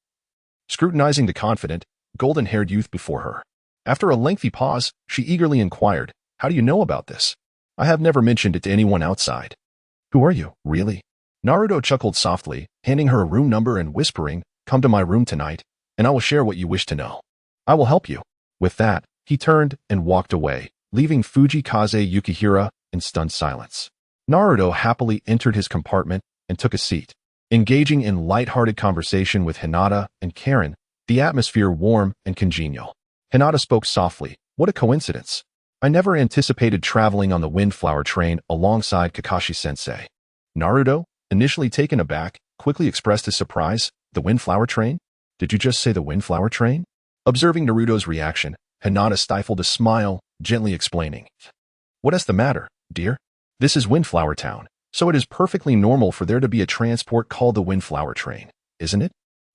scrutinizing the confident, golden-haired youth before her. After a lengthy pause, she eagerly inquired, "How do you know about this? I have never mentioned it to anyone outside." "Who are you, really?" Naruto chuckled softly, handing her a room number and whispering, "Come to my room tonight, and I will share what you wish to know. I will help you." With that, he turned and walked away, leaving Fujikaze Yukihira in stunned silence. Naruto happily entered his compartment and took a seat. Engaging in light-hearted conversation with Hinata and Karin, the atmosphere warm and congenial. Hinata spoke softly, "What a coincidence. I never anticipated traveling on the Windflower train alongside Kakashi-sensei." Naruto, initially taken aback, quickly expressed his surprise. "The Windflower train? Did you just say the Windflower train?" Observing Naruto's reaction, Hinata stifled a smile, gently explaining, "What is the matter, dear? This is Windflower Town, so it is perfectly normal for there to be a transport called the Windflower train, isn't it?"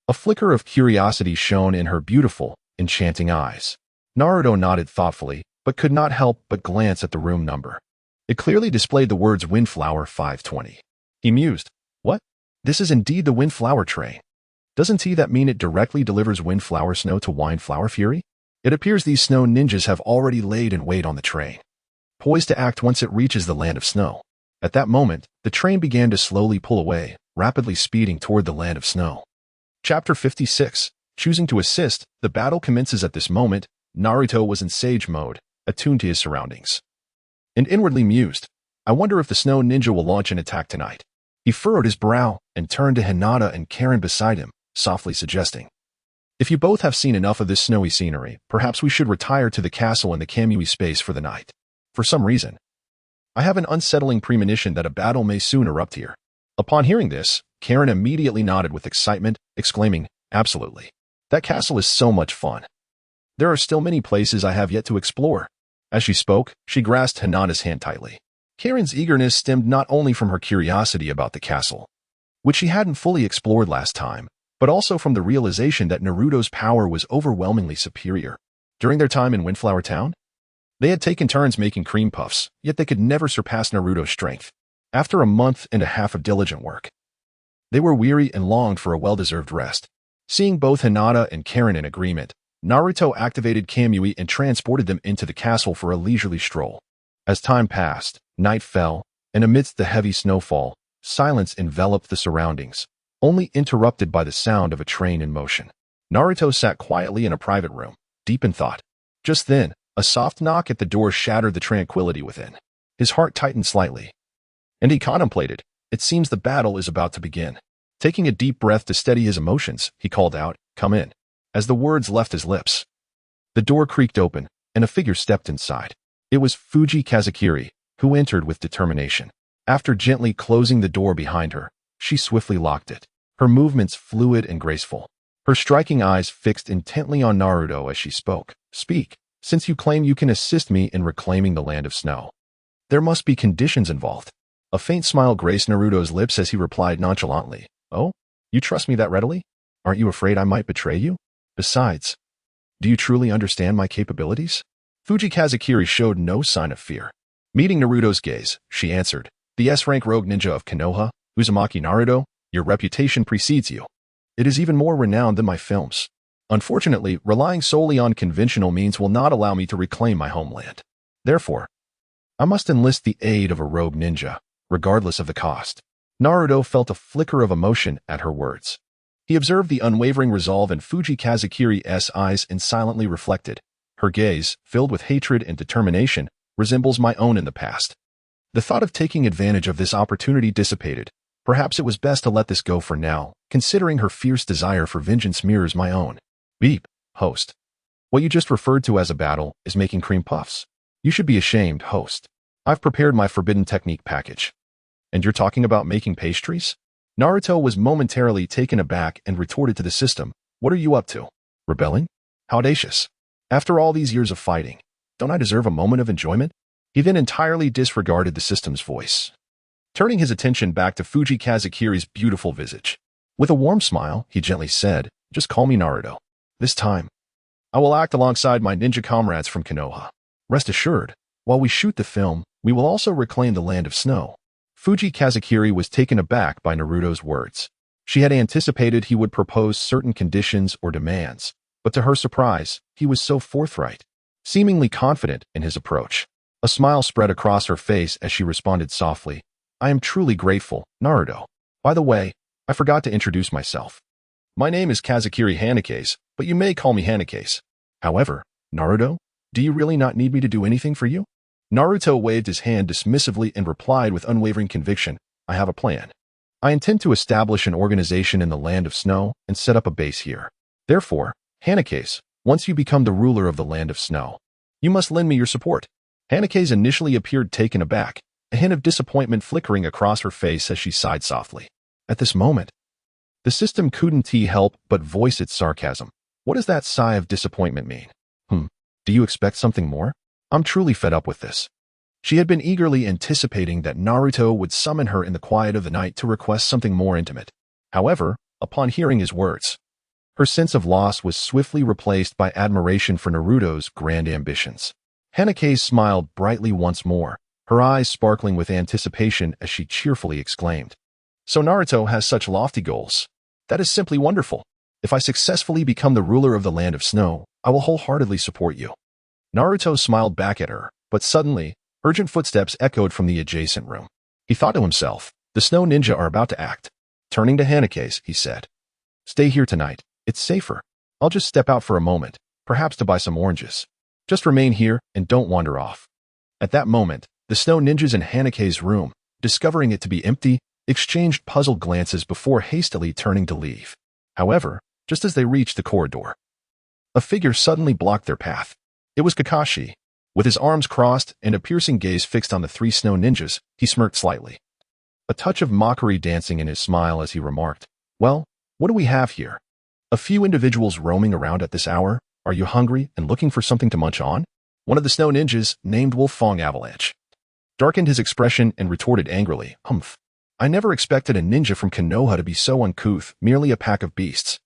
A flicker of curiosity shone in her beautiful, enchanting eyes. Naruto nodded thoughtfully, but could not help but glance at the room number. It clearly displayed the words Windflower 520. He mused, "What? This is indeed the Windflower train. Doesn't that mean it directly delivers Windflower snow to Windflower Fury? It appears these snow ninjas have already laid in wait on the train, poised to act once it reaches the land of snow." At that moment, the train began to slowly pull away, rapidly speeding toward the land of snow. Chapter 56. Choosing to assist, the battle commences at this moment. Naruto was in sage mode, attuned to his surroundings, and inwardly mused, "I wonder if the snow ninja will launch an attack tonight." He furrowed his brow and turned to Hinata and Karin beside him, softly suggesting, "If you both have seen enough of this snowy scenery, perhaps we should retire to the castle in the Kamui space for the night. For some reason, I have an unsettling premonition that a battle may soon erupt here." Upon hearing this, Karin immediately nodded with excitement, exclaiming, "Absolutely. That castle is so much fun. There are still many places I have yet to explore." As she spoke, she grasped Hinata's hand tightly. Karin's eagerness stemmed not only from her curiosity about the castle, which she hadn't fully explored last time, but also from the realization that Naruto's power was overwhelmingly superior. During their time in Windflower Town, they had taken turns making cream puffs, yet they could never surpass Naruto's strength. After a month and a half of diligent work, they were weary and longed for a well-deserved rest. Seeing both Hinata and Karin in agreement, Naruto activated Kamui and transported them into the castle for a leisurely stroll. As time passed, night fell, and amidst the heavy snowfall, silence enveloped the surroundings, only interrupted by the sound of a train in motion. Naruto sat quietly in a private room, deep in thought. Just then, a soft knock at the door shattered the tranquility within. His heart tightened slightly, and he contemplated, "It seems the battle is about to begin." Taking a deep breath to steady his emotions, he called out, "Come in." As the words left his lips, the door creaked open, and a figure stepped inside. It was Fuji Kazakiri, who entered with determination. After gently closing the door behind her, she swiftly locked it, her movements fluid and graceful. Her striking eyes fixed intently on Naruto as she spoke. "Speak, since you claim you can assist me in reclaiming the land of snow. There must be conditions involved." A faint smile graced Naruto's lips as he replied nonchalantly, "Oh, you trust me that readily? Aren't you afraid I might betray you? Besides, do you truly understand my capabilities?" Fuji Kazakiri showed no sign of fear. Meeting Naruto's gaze, she answered, "The S-rank rogue ninja of Konoha, Uzumaki Naruto, your reputation precedes you. It is even more renowned than my films. Unfortunately, relying solely on conventional means will not allow me to reclaim my homeland. Therefore, I must enlist the aid of a rogue ninja, regardless of the cost." Naruto felt a flicker of emotion at her words. He observed the unwavering resolve in Fuji Kazakiri's eyes and silently reflected. Her gaze, filled with hatred and determination, resembles my own in the past. The thought of taking advantage of this opportunity dissipated. Perhaps it was best to let this go for now, considering her fierce desire for vengeance mirrors my own. Beep, host. What you just referred to as a battle is making cream puffs. You should be ashamed, host. I've prepared my forbidden technique package. And you're talking about making pastries? Naruto was momentarily taken aback and retorted to the system. What are you up to? Rebelling? How audacious. After all these years of fighting, don't I deserve a moment of enjoyment? He then entirely disregarded the system's voice, turning his attention back to Fuji Kazakiri's beautiful visage. With a warm smile, he gently said, just call me Naruto. This time, I will act alongside my ninja comrades from Konoha. Rest assured, while we shoot the film, we will also reclaim the land of snow. Fuji Kazakiri was taken aback by Naruto's words. She had anticipated he would propose certain conditions or demands, but to her surprise, he was so forthright, seemingly confident in his approach. A smile spread across her face as she responded softly, I am truly grateful, Naruto. By the way, I forgot to introduce myself. My name is Kazakiri Hanakase, but you may call me Hanakase. However, Naruto, do you really not need me to do anything for you? Naruto waved his hand dismissively and replied with unwavering conviction, I have a plan. I intend to establish an organization in the land of snow and set up a base here. Therefore, Hanakase, once you become the ruler of the land of snow, you must lend me your support. Hanakase initially appeared taken aback, a hint of disappointment flickering across her face as she sighed softly. At this moment, the system couldn't help but voice its sarcasm. What does that sigh of disappointment mean? Do you expect something more? I'm truly fed up with this. She had been eagerly anticipating that Naruto would summon her in the quiet of the night to request something more intimate. However, upon hearing his words, her sense of loss was swiftly replaced by admiration for Naruto's grand ambitions. Hanakase smiled brightly once more, her eyes sparkling with anticipation as she cheerfully exclaimed, So Naruto has such lofty goals. That is simply wonderful. If I successfully become the ruler of the land of snow, I will wholeheartedly support you. Naruto smiled back at her, but suddenly, urgent footsteps echoed from the adjacent room. He thought to himself, the snow ninja are about to act. Turning to Hanakase, he said, Stay here tonight. It's safer. I'll just step out for a moment, perhaps to buy some oranges. Just remain here and don't wander off. At that moment, the snow ninjas in Hanakase's room, discovering it to be empty, exchanged puzzled glances before hastily turning to leave. However, just as they reached the corridor, a figure suddenly blocked their path. It was Kakashi. With his arms crossed and a piercing gaze fixed on the three snow ninjas, he smirked slightly, a touch of mockery dancing in his smile as he remarked, Well, what do we have here? A few individuals roaming around at this hour? Are you hungry and looking for something to munch on? One of the snow ninjas, named Wolfang Avalanche, darkened his expression and retorted angrily, Humph. I never expected a ninja from Konoha to be so uncouth, merely a pack of beasts.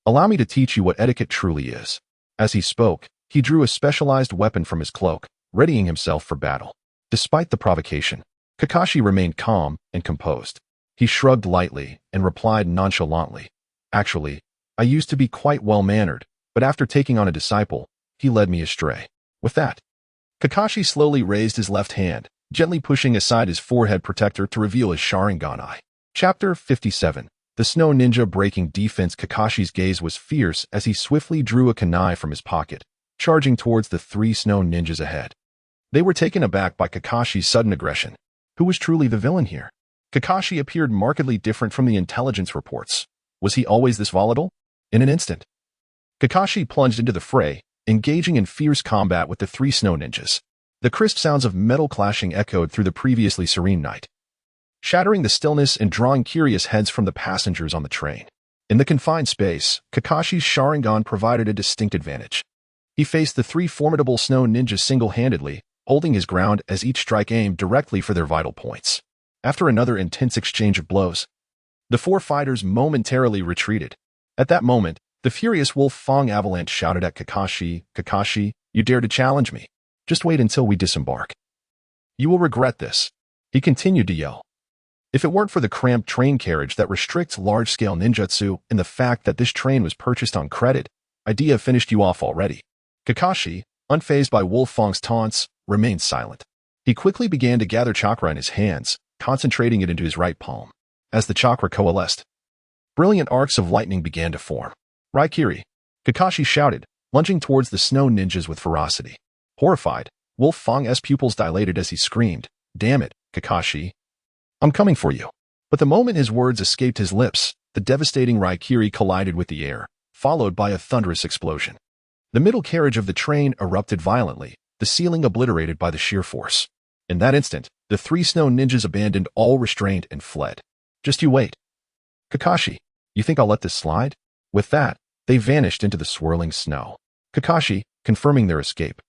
Allow me to teach you what etiquette truly is. As he spoke, he drew a specialized weapon from his cloak, readying himself for battle. Despite the provocation, Kakashi remained calm and composed. He shrugged lightly and replied nonchalantly, Actually, I used to be quite well-mannered, but after taking on a disciple, he led me astray. With that, Kakashi slowly raised his left hand, gently pushing aside his forehead protector to reveal his Sharingan eye. Chapter 57. The snow ninja breaking defense. Kakashi's gaze was fierce as he swiftly drew a kunai from his pocket, charging towards the three snow ninjas ahead. They were taken aback by Kakashi's sudden aggression. Who was truly the villain here? Kakashi appeared markedly different from the intelligence reports. Was he always this volatile? In an instant, Kakashi plunged into the fray, engaging in fierce combat with the three snow ninjas. The crisp sounds of metal clashing echoed through the previously serene night, shattering the stillness and drawing curious heads from the passengers on the train. In the confined space, Kakashi's Sharingan provided a distinct advantage. He faced the three formidable snow ninjas single-handedly, holding his ground as each strike aimed directly for their vital points. After another intense exchange of blows, the four fighters momentarily retreated. At that moment, the furious Wolfang Avalanche shouted at Kakashi, Kakashi, you dare to challenge me? Just wait until we disembark. You will regret this. He continued to yell. If it weren't for the cramped train carriage that restricts large-scale ninjutsu and the fact that this train was purchased on credit, I'd have finished you off already. Kakashi, unfazed by Wolfang's taunts, remained silent. He quickly began to gather chakra in his hands, concentrating it into his right palm. As the chakra coalesced, brilliant arcs of lightning began to form. Raikiri, Kakashi shouted, lunging towards the snow ninjas with ferocity. Horrified, Wolfang's pupils dilated as he screamed, Damn it, Kakashi. I'm coming for you. But the moment his words escaped his lips, the devastating Raikiri collided with the air, followed by a thunderous explosion. The middle carriage of the train erupted violently, the ceiling obliterated by the sheer force. In that instant, the three snow ninjas abandoned all restraint and fled. Just you wait. Kakashi, you think I'll let this slide? With that, they vanished into the swirling snow. Kakashi, confirming their escape,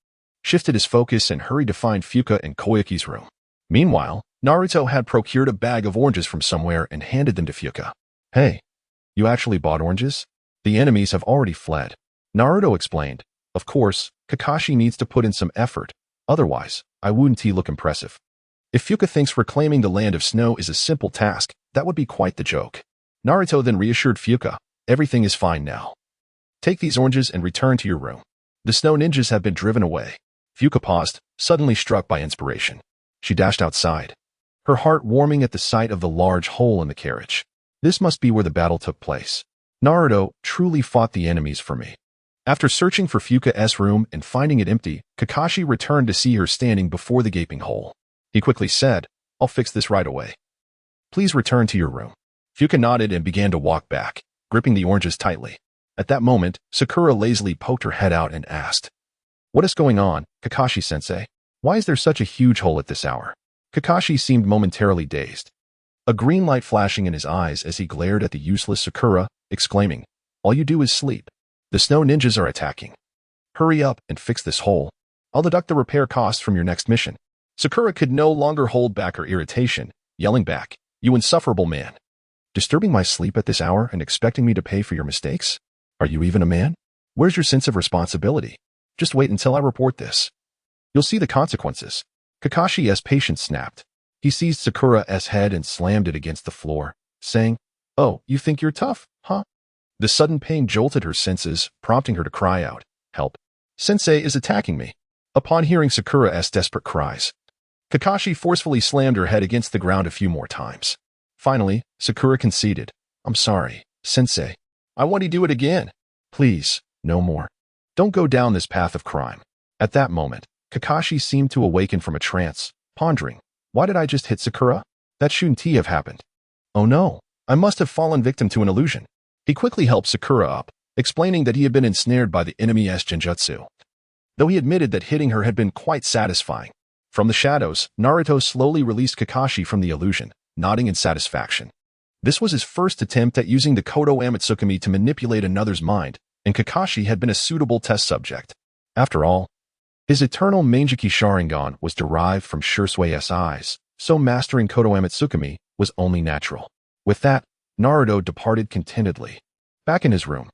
shifted his focus and hurried to find Fuka in Koyaki's room. Meanwhile, Naruto had procured a bag of oranges from somewhere and handed them to Fuka. Hey, you actually bought oranges? The enemies have already fled. Naruto explained. Of course, Kakashi needs to put in some effort. Otherwise, I wouldn't look impressive. If Fuka thinks reclaiming the land of snow is a simple task, that would be quite the joke. Naruto then reassured Fuka, everything is fine now. Take these oranges and return to your room. The snow ninjas have been driven away. Fuka paused, suddenly struck by inspiration. She dashed outside, her heart warming at the sight of the large hole in the carriage. This must be where the battle took place. Naruto truly fought the enemies for me. After searching for Fuka's room and finding it empty, Kakashi returned to see her standing before the gaping hole. He quickly said, I'll fix this right away. Please return to your room. Fuka nodded and began to walk back, gripping the oranges tightly. At that moment, Sakura lazily poked her head out and asked, What is going on, Kakashi-sensei? Why is there such a huge hole at this hour? Kakashi seemed momentarily dazed, a green light flashing in his eyes as he glared at the useless Sakura, exclaiming, All you do is sleep. The snow ninjas are attacking. Hurry up and fix this hole. I'll deduct the repair costs from your next mission. Sakura could no longer hold back her irritation, yelling back, You insufferable man. Disturbing my sleep at this hour and expecting me to pay for your mistakes? Are you even a man? Where's your sense of responsibility? Just wait until I report this. You'll see the consequences. Kakashi's patience snapped. He seized Sakura's head and slammed it against the floor, saying, Oh, you think you're tough, huh? The sudden pain jolted her senses, prompting her to cry out, Help. Sensei is attacking me. Upon hearing Sakura's desperate cries, Kakashi forcefully slammed her head against the ground a few more times. Finally, Sakura conceded, I'm sorry, Sensei. I want to do it again. Please, no more. Don't go down this path of crime. At that moment, Kakashi seemed to awaken from a trance, pondering, Why did I just hit Sakura? That shouldn't have happened. Oh no, I must have fallen victim to an illusion. He quickly helped Sakura up, explaining that he had been ensnared by the enemy's genjutsu. Though he admitted that hitting her had been quite satisfying. From the shadows, Naruto slowly released Kakashi from the illusion, nodding in satisfaction. This was his first attempt at using the Kodo Amatsukami to manipulate another's mind, and Kakashi had been a suitable test subject. After all, his eternal Manjiki Sharingan was derived from Shusui's eyes, so mastering Kodo Amatsukami was only natural. With that, Naruto departed contentedly. Back in his room,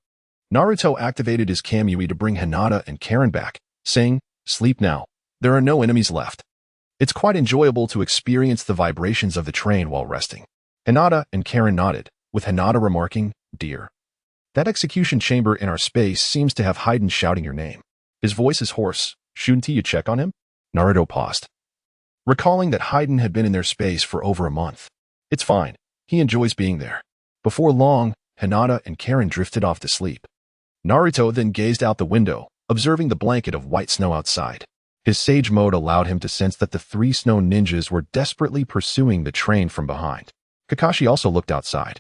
Naruto activated his Kamui to bring Hinata and Karin back, saying, Sleep now. There are no enemies left. It's quite enjoyable to experience the vibrations of the train while resting. Hinata and Karin nodded, with Hinata remarking, Dear. That execution chamber in our space seems to have Hayden shouting your name. His voice is hoarse. Shouldn't you check on him? Naruto paused, recalling that Hayden had been in their space for over a month. It's fine. He enjoys being there. Before long, Hinata and Karin drifted off to sleep. Naruto then gazed out the window, observing the blanket of white snow outside. His sage mode allowed him to sense that the three snow ninjas were desperately pursuing the train from behind. Kakashi also looked outside,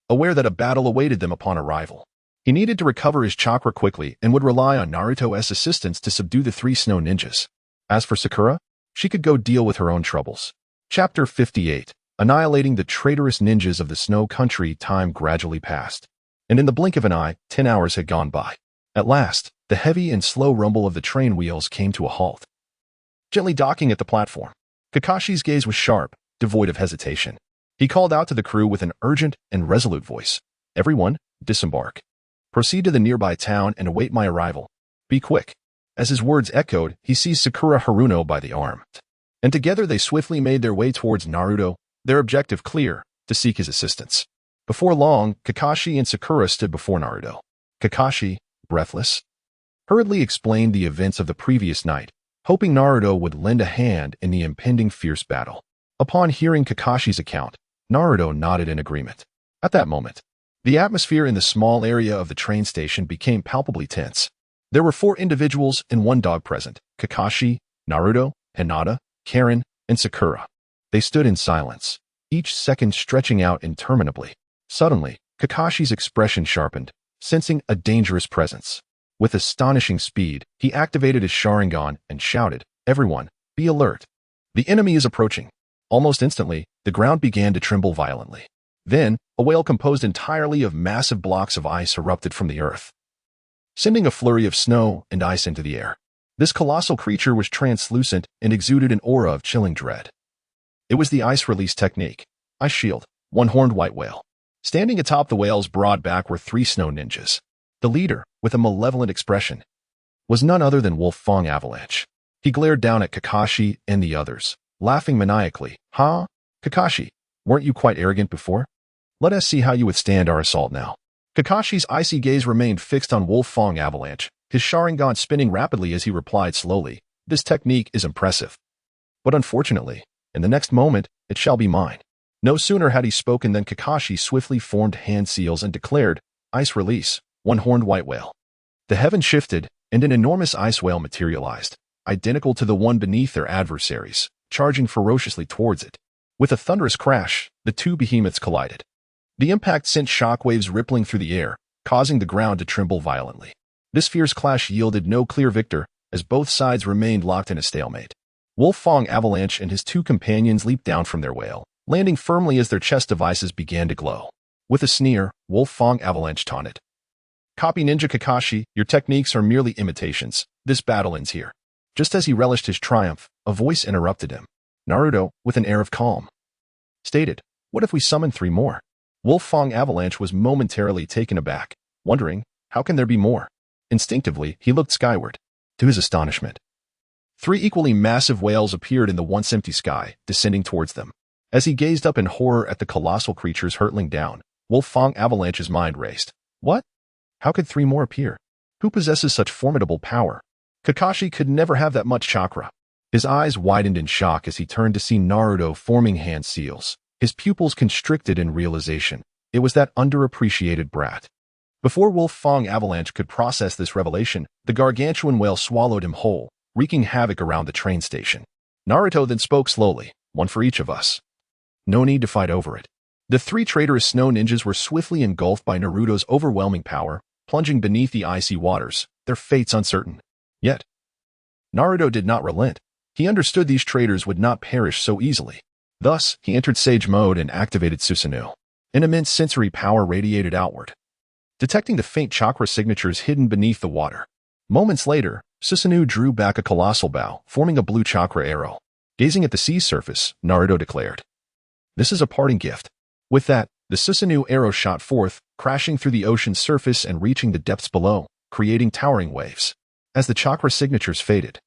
aware that a battle awaited them upon arrival. He needed to recover his chakra quickly and would rely on Naruto's assistance to subdue the three snow ninjas. As for Sakura, she could go deal with her own troubles. Chapter 58. Annihilating the traitorous ninjas of the snow country. Time gradually passed, and in the blink of an eye, 10 hours had gone by. At last, the heavy and slow rumble of the train wheels came to a halt, gently docking at the platform. Kakashi's gaze was sharp, devoid of hesitation. He called out to the crew with an urgent and resolute voice. Everyone, disembark. Proceed to the nearby town and await my arrival. Be quick. As his words echoed, he seized Sakura Haruno by the arm, and together they swiftly made their way towards Naruto, their objective clear, to seek his assistance. Before long, Kakashi and Sakura stood before Naruto. Kakashi, breathless, hurriedly explained the events of the previous night, hoping Naruto would lend a hand in the impending fierce battle. Upon hearing Kakashi's account, Naruto nodded in agreement. At that moment, the atmosphere in the small area of the train station became palpably tense. There were 4 individuals and 1 dog present: Kakashi, Naruto, Hinata, Karin, and Sakura. They stood in silence, each second stretching out interminably. Suddenly, Kakashi's expression sharpened, sensing a dangerous presence. With astonishing speed, he activated his Sharingan and shouted, "Everyone, be alert. The enemy is approaching." Almost instantly, the ground began to tremble violently. Then, a whale composed entirely of massive blocks of ice erupted from the earth, sending a flurry of snow and ice into the air. This colossal creature was translucent and exuded an aura of chilling dread. It was the ice release technique, Ice Shield, one-horned white whale. Standing atop the whale's broad back were 3 snow ninjas. The leader, with a malevolent expression, was none other than Wolf Fong Avalanche. He glared down at Kakashi and the others, laughing maniacally. "Huh? Kakashi, weren't you quite arrogant before? Let us see how you withstand our assault now." Kakashi's icy gaze remained fixed on Wolf Fong Avalanche, his Sharingan spinning rapidly as he replied slowly, "This technique is impressive. But unfortunately, in the next moment, it shall be mine." No sooner had he spoken than Kakashi swiftly formed hand seals and declared, "Ice Release, one-horned white whale." The heavens shifted, and an enormous ice whale materialized, identical to the one beneath their adversaries, charging ferociously towards it. With a thunderous crash, the two behemoths collided. The impact sent shockwaves rippling through the air, causing the ground to tremble violently. This fierce clash yielded no clear victor, as both sides remained locked in a stalemate. Wolf Fong Avalanche and his 2 companions leaped down from their whale, landing firmly as their chest devices began to glow. With a sneer, Wolf Fong Avalanche taunted, "Copy Ninja Kakashi, your techniques are merely imitations. This battle ends here." Just as he relished his triumph, a voice interrupted him. Naruto, with an air of calm, stated, "What if we summon 3 more?" Wolf Fong Avalanche was momentarily taken aback, wondering, how can there be more? Instinctively, he looked skyward. To his astonishment, 3 equally massive whales appeared in the once empty sky, descending towards them. As he gazed up in horror at the colossal creatures hurtling down, Wolf Fong Avalanche's mind raced. What? How could 3 more appear? Who possesses such formidable power? Kakashi could never have that much chakra. His eyes widened in shock as he turned to see Naruto forming hand seals. His pupils constricted in realization. It was that underappreciated brat. Before Wolf Fong Avalanche could process this revelation, the gargantuan whale swallowed him whole, wreaking havoc around the train station. Naruto then spoke slowly, "One for each of us. No need to fight over it." The 3 traitorous snow ninjas were swiftly engulfed by Naruto's overwhelming power, plunging beneath the icy waters, their fates uncertain. Yet, Naruto did not relent. He understood these traitors would not perish so easily. Thus, he entered Sage Mode and activated Susanoo. An immense sensory power radiated outward, detecting the faint chakra signatures hidden beneath the water. Moments later, Susanoo drew back a colossal bow, forming a blue chakra arrow. Gazing at the sea's surface, Naruto declared, "This is a parting gift." With that, the Susanoo arrow shot forth, crashing through the ocean's surface and reaching the depths below, creating towering waves. As the chakra signatures faded,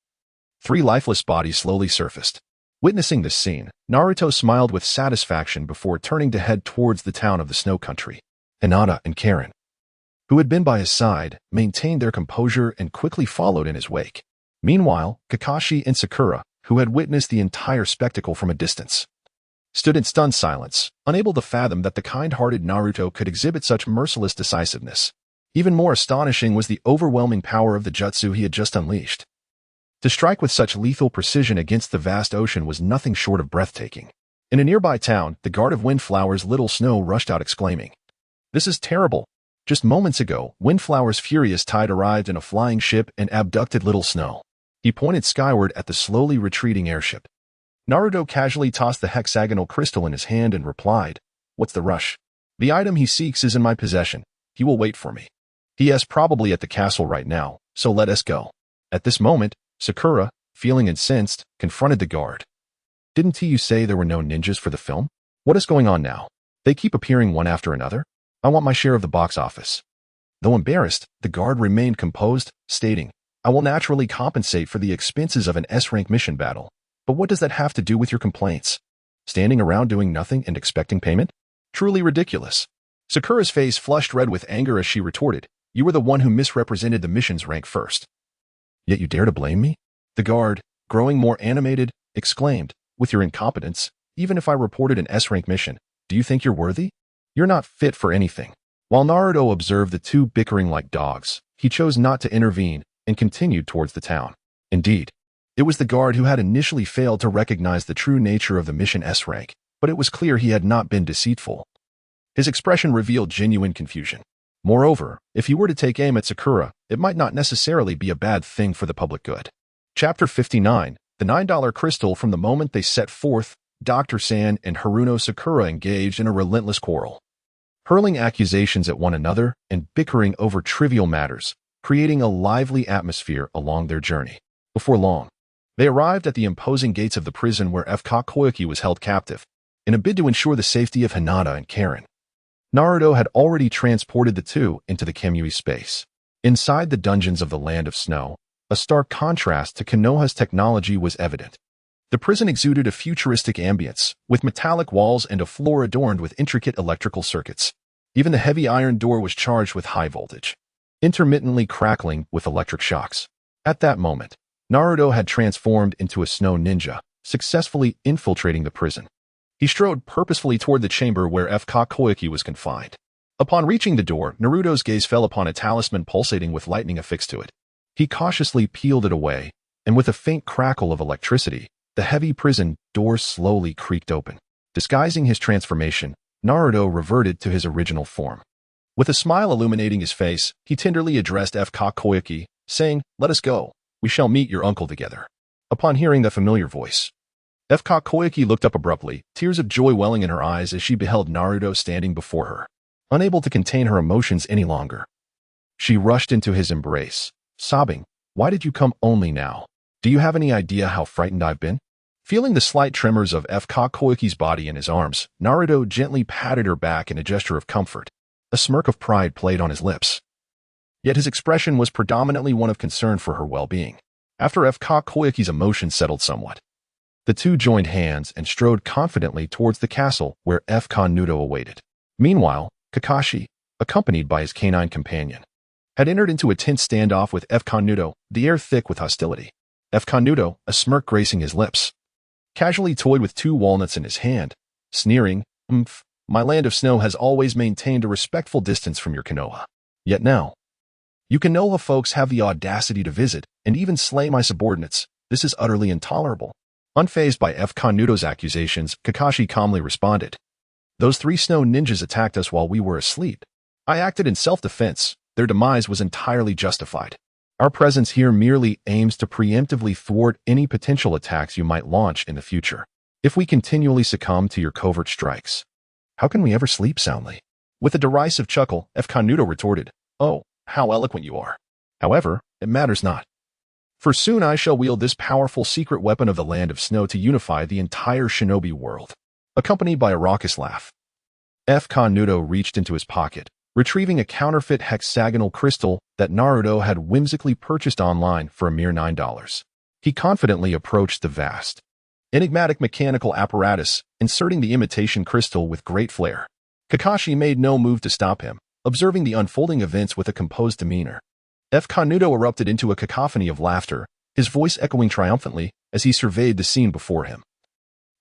3 lifeless bodies slowly surfaced. Witnessing this scene, Naruto smiled with satisfaction before turning to head towards the town of the snow country. Hinata and Karin, who had been by his side, maintained their composure and quickly followed in his wake. Meanwhile, Kakashi and Sakura, who had witnessed the entire spectacle from a distance, stood in stunned silence, unable to fathom that the kind-hearted Naruto could exhibit such merciless decisiveness. Even more astonishing was the overwhelming power of the jutsu he had just unleashed. To strike with such lethal precision against the vast ocean was nothing short of breathtaking. In a nearby town, the guard of Windflower's Little Snow rushed out exclaiming, "This is terrible. Just moments ago, Windflower's furious tide arrived in a flying ship and abducted Little Snow." He pointed skyward at the slowly retreating airship. Naruto casually tossed the hexagonal crystal in his hand and replied, "What's the rush? The item he seeks is in my possession. He will wait for me. He is probably at the castle right now, so let us go." At this moment, Sakura, feeling incensed, confronted the guard. "Didn't you say there were no ninjas for the film? What is going on now? They keep appearing one after another. I want my share of the box office." Though embarrassed, the guard remained composed, stating, "I will naturally compensate for the expenses of an S-rank mission battle. But what does that have to do with your complaints? Standing around doing nothing and expecting payment? Truly ridiculous." Sakura's face flushed red with anger as she retorted, "You were the one who misrepresented the mission's rank first. Yet you dare to blame me?" The guard, growing more animated, exclaimed, "With your incompetence, even if I reported an S-rank mission, do you think you're worthy? You're not fit for anything." While Naruto observed the 2 bickering like dogs, he chose not to intervene and continued towards the town. Indeed, It was the guard who had initially failed to recognize the true nature of the mission S rank, but it was clear he had not been deceitful. His expression revealed genuine confusion. Moreover, if he were to take aim at Sakura, it might not necessarily be a bad thing for the public good. Chapter 59, The $9 Crystal. From the moment they set forth, Dr. San and Haruno Sakura engaged in a relentless quarrel, hurling accusations at one another and bickering over trivial matters, creating a lively atmosphere along their journey. Before long, they arrived at the imposing gates of the prison where Koyuki was held captive, in a bid to ensure the safety of Hinata and Karin. Naruto had already transported the two into the Kamui space. Inside the dungeons of the Land of Snow, a stark contrast to Konoha's technology was evident. The prison exuded a futuristic ambience, with metallic walls and a floor adorned with intricate electrical circuits. Even the heavy iron door was charged with high voltage, intermittently crackling with electric shocks. At that moment, Naruto had transformed into a snow ninja, successfully infiltrating the prison. He strode purposefully toward the chamber where Koyuki was confined. Upon reaching the door, Naruto's gaze fell upon a talisman pulsating with lightning affixed to it. He cautiously peeled it away, and with a faint crackle of electricity, the heavy prison door slowly creaked open. Disguising his transformation, Naruto reverted to his original form. With a smile illuminating his face, he tenderly addressed Koyuki, saying, "Let us go. We shall meet your uncle together." Upon hearing the familiar voice, Koyuki looked up abruptly, tears of joy welling in her eyes as she beheld Naruto standing before her. Unable to contain her emotions any longer, she rushed into his embrace, sobbing, "Why did you come only now? Do you have any idea how frightened I've been?" Feeling the slight tremors of Koyuki's body in his arms, Naruto gently patted her back in a gesture of comfort. A smirk of pride played on his lips. Yet his expression was predominantly one of concern for her well-being. After Koyuki's emotions settled somewhat, the two joined hands and strode confidently towards the castle where Naruto awaited. Meanwhile, Kakashi, accompanied by his canine companion, had entered into a tense standoff with Naruto, the air thick with hostility. Naruto, a smirk gracing his lips, casually toyed with two walnuts in his hand, sneering, "My Land of Snow has always maintained a respectful distance from your Konoha. Yet now, you Konoha folks have the audacity to visit and even slay my subordinates. This is utterly intolerable." Unfazed by Naruto's accusations, Kakashi calmly responded, "Those three snow ninjas attacked us while we were asleep. I acted in self-defense. Their demise was entirely justified. Our presence here merely aims to preemptively thwart any potential attacks you might launch in the future. If we continually succumb to your covert strikes, how can we ever sleep soundly?" With a derisive chuckle, Naruto retorted, "Oh, how eloquent you are. However, it matters not. For soon I shall wield this powerful secret weapon of the Land of Snow to unify the entire shinobi world." Accompanied by a raucous laugh, Naruto reached into his pocket, retrieving a counterfeit hexagonal crystal that Naruto had whimsically purchased online for a mere $9. He confidently approached the vast, enigmatic mechanical apparatus, inserting the imitation crystal with great flair. Kakashi made no move to stop him, observing the unfolding events with a composed demeanor. Naruto erupted into a cacophony of laughter, his voice echoing triumphantly as he surveyed the scene before him.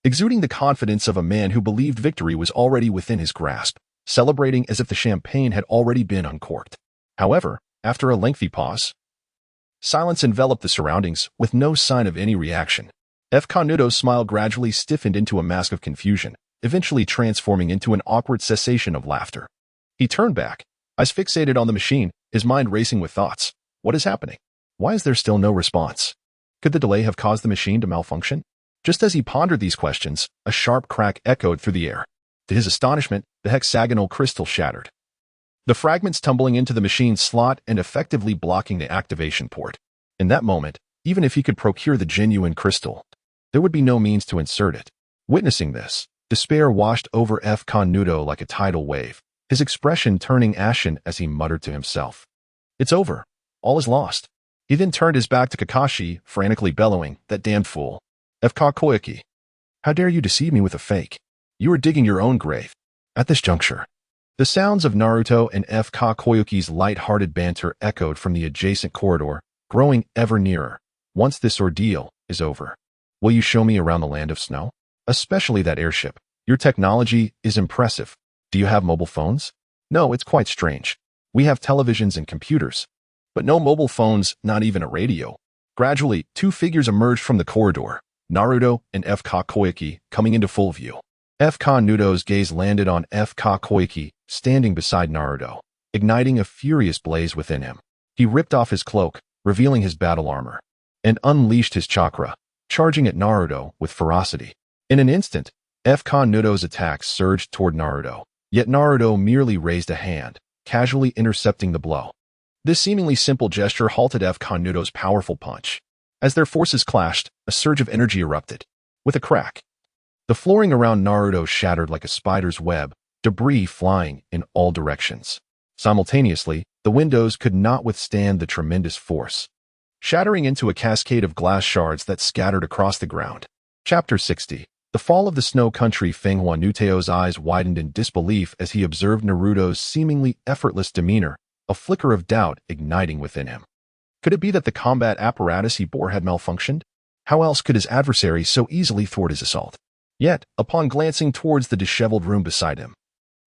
Exuding the confidence of a man who believed victory was already within his grasp, celebrating as if the champagne had already been uncorked. However, after a lengthy pause, silence enveloped the surroundings with no sign of any reaction. Naruto's smile gradually stiffened into a mask of confusion, eventually transforming into an awkward cessation of laughter. He turned back, eyes fixated on the machine, his mind racing with thoughts. What is happening? Why is there still no response? Could the delay have caused the machine to malfunction? Just as he pondered these questions, a sharp crack echoed through the air. To his astonishment, the hexagonal crystal shattered, the fragments tumbling into the machine's slot and effectively blocking the activation port. In that moment, even if he could procure the genuine crystal, there would be no means to insert it. Witnessing this, despair washed over Naruto like a tidal wave, his expression turning ashen as he muttered to himself, "It's over. All is lost." He then turned his back to Kakashi, frantically bellowing, "That damned fool. Koyuki, how dare you deceive me with a fake? You are digging your own grave." At this juncture, the sounds of Naruto and Koyuki's light-hearted banter echoed from the adjacent corridor, growing ever nearer. "Once this ordeal is over, will you show me around the Land of Snow? Especially that airship. Your technology is impressive. Do you have mobile phones?" "No, it's quite strange. We have televisions and computers, but no mobile phones, not even a radio." Gradually, two figures emerged from the corridor, Naruto and FK Koike, coming into full view. FK Naruto's gaze landed on FK Koike, standing beside Naruto, igniting a furious blaze within him. He ripped off his cloak, revealing his battle armor, and unleashed his chakra, charging at Naruto with ferocity. In an instant, FK Naruto's attacks surged toward Naruto, yet Naruto merely raised a hand, casually intercepting the blow. This seemingly simple gesture halted FK Naruto's powerful punch. As their forces clashed, a surge of energy erupted. With a crack, the flooring around Naruto shattered like a spider's web, debris flying in all directions. Simultaneously, the windows could not withstand the tremendous force, shattering into a cascade of glass shards that scattered across the ground. Chapter 60. The Fall of the Snow Country. Fenghua Nuteo's eyes widened in disbelief as he observed Naruto's seemingly effortless demeanor, a flicker of doubt igniting within him. Could it be that the combat apparatus he bore had malfunctioned? How else could his adversary so easily thwart his assault? Yet, upon glancing towards the disheveled room beside him,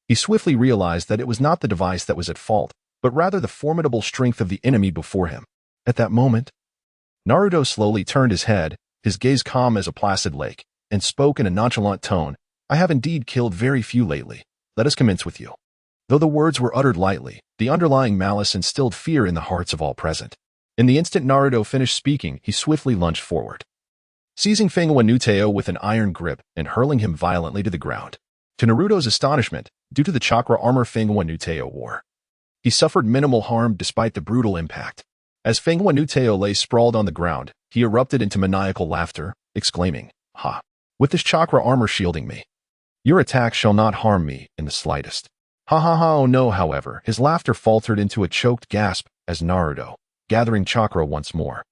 he swiftly realized that it was not the device that was at fault, but rather the formidable strength of the enemy before him. At that moment, Naruto slowly turned his head, his gaze calm as a placid lake, and spoke in a nonchalant tone, "I have indeed killed very few lately. Let us commence with you." Though the words were uttered lightly, the underlying malice instilled fear in the hearts of all present. In the instant Naruto finished speaking, he swiftly lunged forward, seizing Fenghua Nuteo with an iron grip and hurling him violently to the ground. To Naruto's astonishment, due to the chakra armor Fenghua Nuteo wore, he suffered minimal harm despite the brutal impact. As Fenghua Nuteo lay sprawled on the ground, he erupted into maniacal laughter, exclaiming, "Ha! With this chakra armor shielding me, your attack shall not harm me in the slightest." Ha ha ha. Oh no, however, his laughter faltered into a choked gasp as Naruto, gathering chakra once more,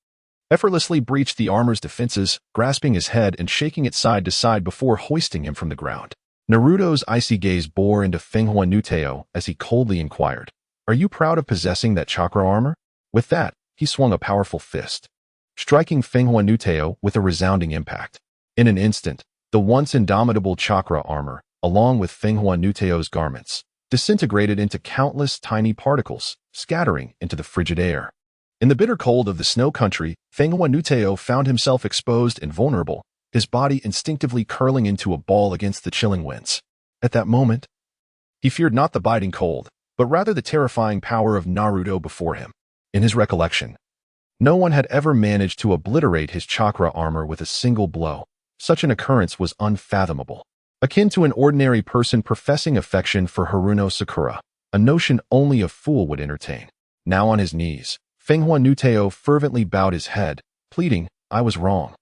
effortlessly breached the armor's defenses, grasping his head and shaking it side to side before hoisting him from the ground. Naruto's icy gaze bore into Fenghua Nuteo as he coldly inquired, "Are you proud of possessing that chakra armor?" With that, he swung a powerful fist, striking Fenghua Nuteo with a resounding impact. In an instant, the once indomitable chakra armor, along with Fenghua Nuteo's garments, disintegrated into countless tiny particles, scattering into the frigid air. In the bitter cold of the snow country, Fenghua Nuteo found himself exposed and vulnerable, his body instinctively curling into a ball against the chilling winds. At that moment, he feared not the biting cold, but rather the terrifying power of Naruto before him. In his recollection, no one had ever managed to obliterate his chakra armor with a single blow. Such an occurrence was unfathomable, akin to an ordinary person professing affection for Haruno Sakura, a notion only a fool would entertain. Now on his knees, Fenghua Nuteo fervently bowed his head, pleading, "I was wrong.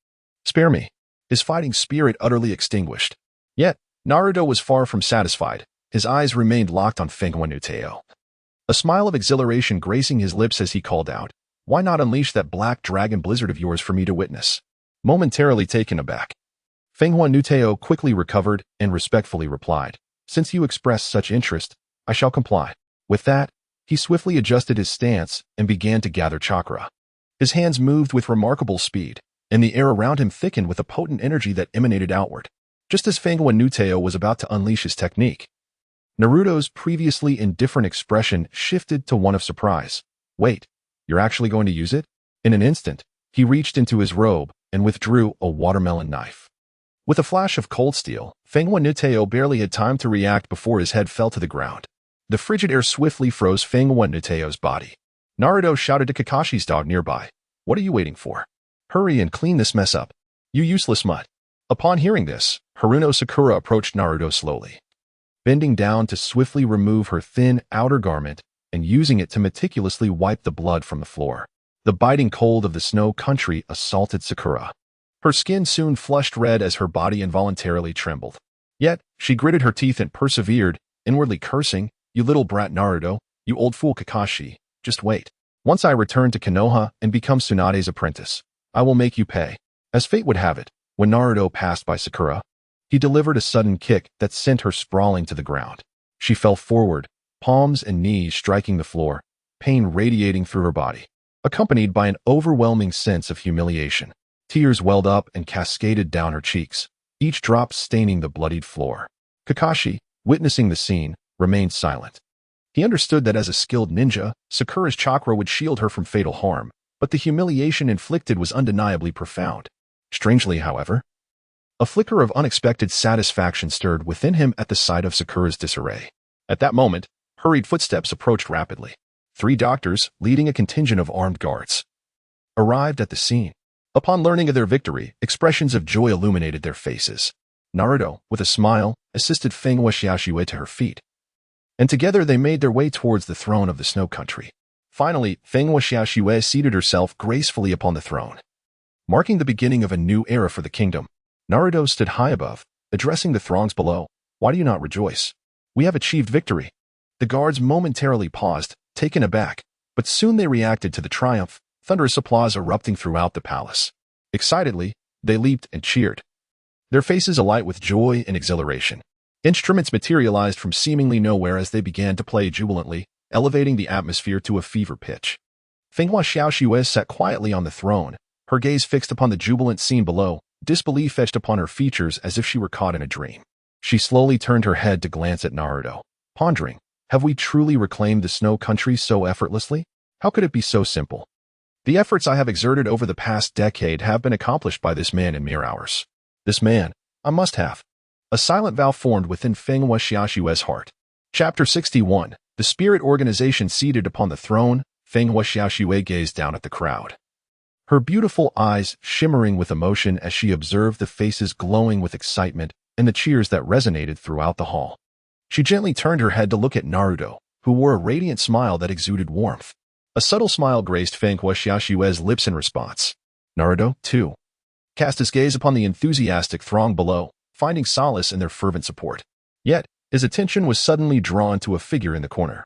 Spare me," his fighting spirit utterly extinguished. Yet, Naruto was far from satisfied. His eyes remained locked on Fenghua Nuteo, a smile of exhilaration gracing his lips as he called out, "Why not unleash that black dragon blizzard of yours for me to witness?" Momentarily taken aback, Fenghua Nuteo quickly recovered and respectfully replied, "Since you express such interest, I shall comply." With that, he swiftly adjusted his stance and began to gather chakra. His hands moved with remarkable speed, and the air around him thickened with a potent energy that emanated outward. Just as Fenghua Nuteo was about to unleash his technique, Naruto's previously indifferent expression shifted to one of surprise. "Wait, you're actually going to use it?" In an instant, he reached into his robe and withdrew a watermelon knife. With a flash of cold steel, Fenghua Nuteo barely had time to react before his head fell to the ground. The frigid air swiftly froze Fenghua Nuteo's body. Naruto shouted to Kakashi's dog nearby, "What are you waiting for? Hurry and clean this mess up, you useless mutt." Upon hearing this, Haruno Sakura approached Naruto slowly, bending down to swiftly remove her thin outer garment and using it to meticulously wipe the blood from the floor. The biting cold of the snow country assaulted Sakura. Her skin soon flushed red as her body involuntarily trembled. Yet, she gritted her teeth and persevered, inwardly cursing, "You little brat Naruto, you old fool Kakashi, just wait. Once I return to Konoha and become Tsunade's apprentice, I will make you pay." As fate would have it, when Naruto passed by Sakura, he delivered a sudden kick that sent her sprawling to the ground. She fell forward, palms and knees striking the floor, pain radiating through her body, accompanied by an overwhelming sense of humiliation. Tears welled up and cascaded down her cheeks, each drop staining the bloodied floor. Kakashi, witnessing the scene, remained silent. He understood that as a skilled ninja, Sakura's chakra would shield her from fatal harm, but the humiliation inflicted was undeniably profound. Strangely, however, a flicker of unexpected satisfaction stirred within him at the sight of Sakura's disarray. At that moment, hurried footsteps approached rapidly. 3 doctors, leading a contingent of armed guards, arrived at the scene. Upon learning of their victory, expressions of joy illuminated their faces. Naruto, with a smile, assisted Fenghua Xiaoxue to her feet, and together they made their way towards the throne of the Snow Country. Finally, Fenghua Xiaoxue seated herself gracefully upon the throne, marking the beginning of a new era for the kingdom. Naruto stood high above, addressing the throngs below. Why do you not rejoice? We have achieved victory. The guards momentarily paused, taken aback, but soon they reacted to the triumph, thunderous applause erupting throughout the palace. Excitedly, they leaped and cheered, their faces alight with joy and exhilaration. Instruments materialized from seemingly nowhere as they began to play jubilantly, elevating the atmosphere to a fever pitch. Fenghua Xiaoxue sat quietly on the throne, her gaze fixed upon the jubilant scene below, disbelief etched upon her features as if she were caught in a dream. She slowly turned her head to glance at Naruto, pondering, have we truly reclaimed the Snow Country so effortlessly? How could it be so simple? The efforts I have exerted over the past decade have been accomplished by this man in mere hours. This man, I must have. A silent vow formed within Fenghua Xiaoxue's heart. Chapter 61. The spirit organization seated upon the throne, Fenghua Xiaoxue gazed down at the crowd, her beautiful eyes shimmering with emotion as she observed the faces glowing with excitement and the cheers that resonated throughout the hall. She gently turned her head to look at Naruto, who wore a radiant smile that exuded warmth. A subtle smile graced Fenghua Xiaoxue's lips in response. Naruto, too, cast his gaze upon the enthusiastic throng below, finding solace in their fervent support. Yet, his attention was suddenly drawn to a figure in the corner,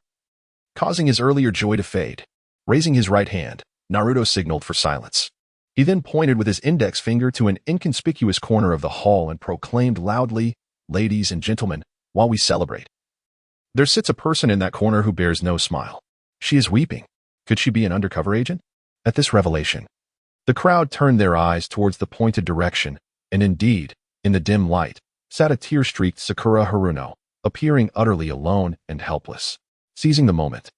causing his earlier joy to fade. Raising his right hand, Naruto signaled for silence. He then pointed with his index finger to an inconspicuous corner of the hall and proclaimed loudly, "Ladies and gentlemen, while we celebrate, there sits a person in that corner who bears no smile. She is weeping. Could she be an undercover agent?" At this revelation, the crowd turned their eyes towards the pointed direction, and indeed, in the dim light, sat a tear-streaked Sakura Haruno, appearing utterly alone and helpless. Seizing the moment,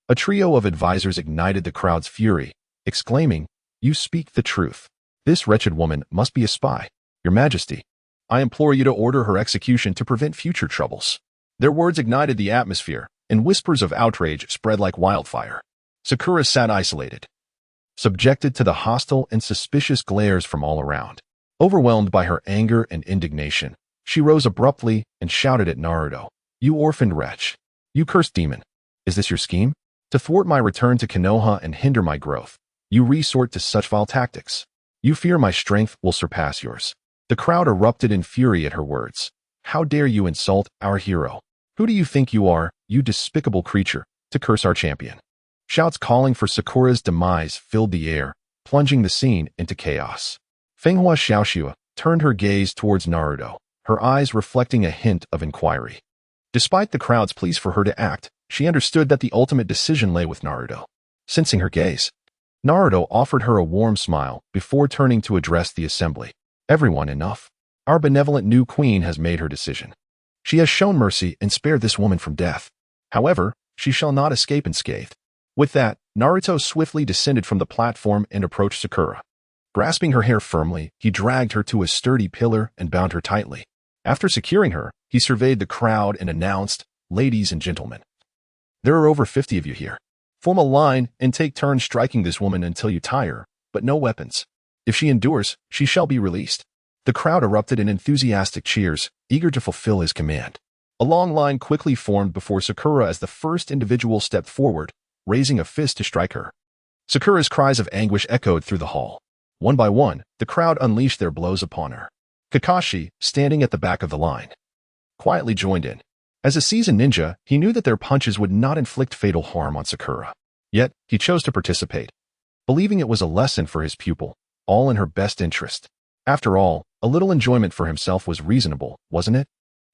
a trio of advisors ignited the crowd's fury, exclaiming, "You speak the truth. This wretched woman must be a spy. Your Majesty, I implore you to order her execution to prevent future troubles." Their words ignited the atmosphere, and whispers of outrage spread like wildfire. Sakura sat isolated, subjected to the hostile and suspicious glares from all around. Overwhelmed by her anger and indignation, she rose abruptly and shouted at Naruto, "You orphaned wretch! You cursed demon! Is this your scheme? To thwart my return to Konoha and hinder my growth, you resort to such vile tactics. You fear my strength will surpass yours." The crowd erupted in fury at her words. "How dare you insult our hero? Who do you think you are, you despicable creature, to curse our champion?" Shouts calling for Sakura's demise filled the air, plunging the scene into chaos. Fenghua Xiaoxue turned her gaze towards Naruto, her eyes reflecting a hint of inquiry. Despite the crowd's pleas for her to act, she understood that the ultimate decision lay with Naruto. Sensing her gaze, Naruto offered her a warm smile before turning to address the assembly. "Everyone, enough. Our benevolent new queen has made her decision. She has shown mercy and spared this woman from death. However, she shall not escape unscathed." With that, Naruto swiftly descended from the platform and approached Sakura. Grasping her hair firmly, he dragged her to a sturdy pillar and bound her tightly. After securing her, he surveyed the crowd and announced, "Ladies and gentlemen, there are over 50 of you here. Form a line and take turns striking this woman until you tire, but no weapons. If she endures, she shall be released." The crowd erupted in enthusiastic cheers, eager to fulfill his command. A long line quickly formed before Sakura as the first individual stepped forward, raising a fist to strike her. Sakura's cries of anguish echoed through the hall. One by one, the crowd unleashed their blows upon her. Kakashi, standing at the back of the line, quietly joined in. As a seasoned ninja, he knew that their punches would not inflict fatal harm on Sakura. Yet, he chose to participate, believing it was a lesson for his pupil, all in her best interest. After all, a little enjoyment for himself was reasonable, wasn't it?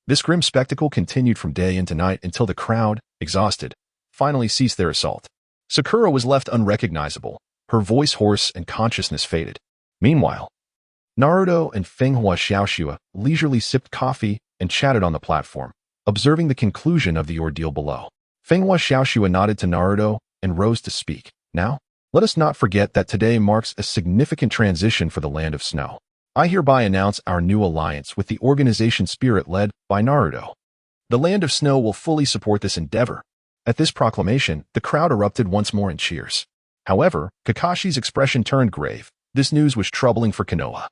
This grim spectacle continued from day into night until the crowd, exhausted, finally ceased their assault. Sakura was left unrecognizable, her voice hoarse and consciousness faded. Meanwhile, Naruto and Fenghua Xiaoxue leisurely sipped coffee and chatted on the platform, observing the conclusion of the ordeal below. Fenghua Xiaoxue nodded to Naruto and rose to speak. "Now, Let us not forget that today marks a significant transition for the Land of Snow. I hereby announce our new alliance with the organization Spirit led by Naruto. The Land of Snow will fully support this endeavor. At this proclamation, the crowd erupted once more in cheers. However, Kakashi's expression turned grave. This news was troubling for Konoha.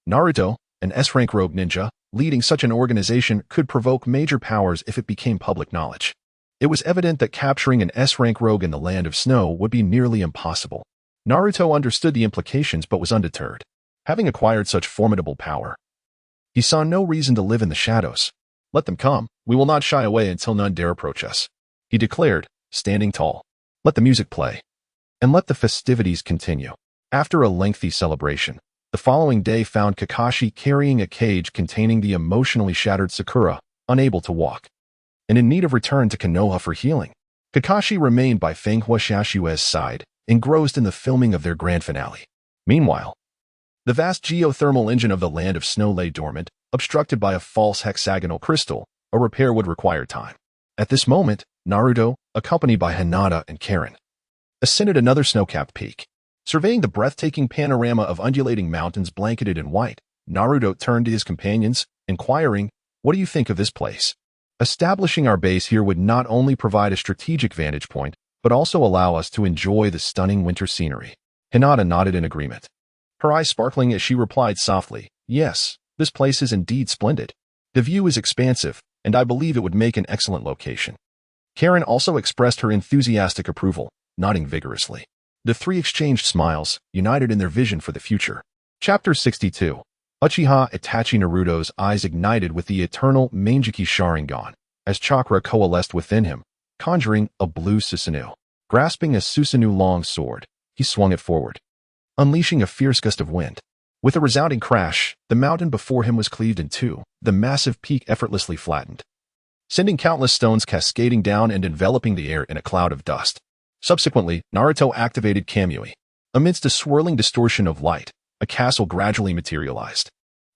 Naruto, an S-rank rogue ninja, leading such an organization could provoke major powers if it became public knowledge. It was evident that capturing an S-rank rogue in the Land of Snow would be nearly impossible. Naruto understood the implications but was undeterred. Having acquired such formidable power, he saw no reason to live in the shadows. Let them come. We will not shy away until none dare approach us, he declared, standing tall. Let the music play, and let the festivities continue. After a lengthy celebration, the following day found Kakashi carrying a cage containing the emotionally shattered Sakura, unable to walk, and in need of return to Konoha for healing. Kakashi remained by Fanghua Shashue's side, engrossed in the filming of their grand finale. Meanwhile, the vast geothermal engine of the Land of Snow lay dormant, obstructed by a false hexagonal crystal. A repair would require time. At this moment, Naruto, accompanied by Hinata and Karin, ascended another snow-capped peak. Surveying the breathtaking panorama of undulating mountains blanketed in white, Naruto turned to his companions, inquiring, "What do you think of this place? Establishing our base here would not only provide a strategic vantage point, but also allow us to enjoy the stunning winter scenery." Hinata nodded in agreement, her eyes sparkling as she replied softly, "Yes, this place is indeed splendid. The view is expansive, and I believe it would make an excellent location." Karin also expressed her enthusiastic approval, nodding vigorously. The three exchanged smiles, united in their vision for the future. Chapter 62. Uchiha Itachi Naruto's eyes ignited with the eternal Manjiki Sharingan, as chakra coalesced within him, conjuring a blue Susanoo. Grasping a Susanoo long sword, he swung it forward, unleashing a fierce gust of wind. With a resounding crash, the mountain before him was cleaved in two, the massive peak effortlessly flattened, sending countless stones cascading down and enveloping the air in a cloud of dust. Subsequently, Naruto activated Kamui. Amidst a swirling distortion of light, a castle gradually materialized.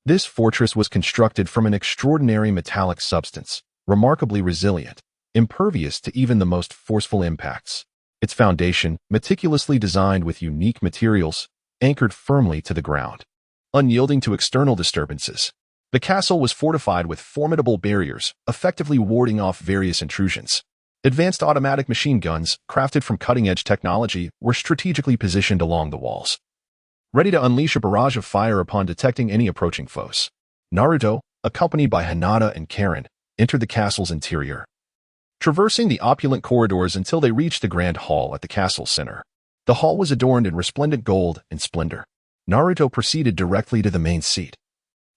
This fortress was constructed from an extraordinary metallic substance, remarkably resilient, impervious to even the most forceful impacts. Its foundation, meticulously designed with unique materials, anchored firmly to the ground, unyielding to external disturbances. The castle was fortified with formidable barriers, effectively warding off various intrusions. Advanced automatic machine guns, crafted from cutting-edge technology, were strategically positioned along the walls, ready to unleash a barrage of fire upon detecting any approaching foes. Naruto, accompanied by Hinata and Karin, entered the castle's interior, traversing the opulent corridors until they reached the grand hall at the castle's center. The hall was adorned in resplendent gold and splendor. Naruto proceeded directly to the main seat,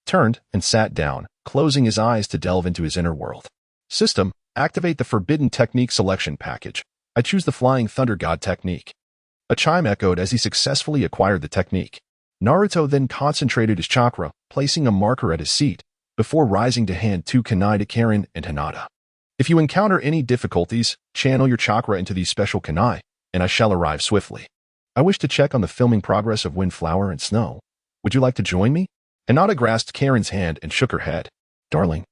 turned and sat down, closing his eyes to delve into his inner world. System, activate the Forbidden Technique Selection Package. I choose the Flying Thunder God technique. A chime echoed as he successfully acquired the technique. Naruto then concentrated his chakra, placing a marker at his seat, before rising to hand two kunai to Karin and Hinata. If you encounter any difficulties, channel your chakra into these special kunai, and I shall arrive swiftly. I wish to check on the filming progress of Wind, Flower, and Snow. Would you like to join me? Hinata grasped Karin's hand and shook her head. Darling,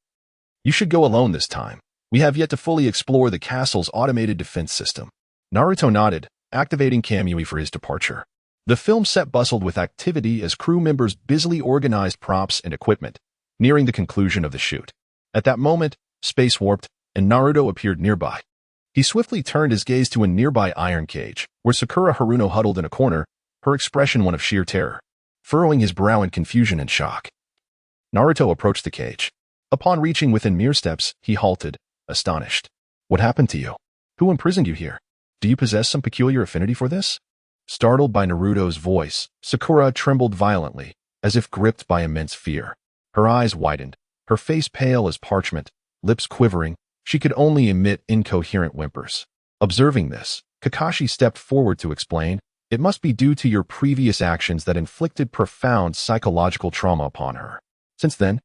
you should go alone this time. We have yet to fully explore the castle's automated defense system. Naruto nodded, activating Kamui for his departure. The film set bustled with activity as crew members busily organized props and equipment, nearing the conclusion of the shoot. At that moment, space warped, and Naruto appeared nearby. He swiftly turned his gaze to a nearby iron cage, where Sakura Haruno huddled in a corner, her expression one of sheer terror, furrowing his brow in confusion and shock. Naruto approached the cage. Upon reaching within mere steps, he halted, astonished. What happened to you? Who imprisoned you here? Do you possess some peculiar affinity for this? Startled by Naruto's voice, Sakura trembled violently, as if gripped by immense fear. Her eyes widened, her face pale as parchment, lips quivering. She could only emit incoherent whimpers. Observing this, Kakashi stepped forward to explain, "It must be due to your previous actions that inflicted profound psychological trauma upon her. Since then,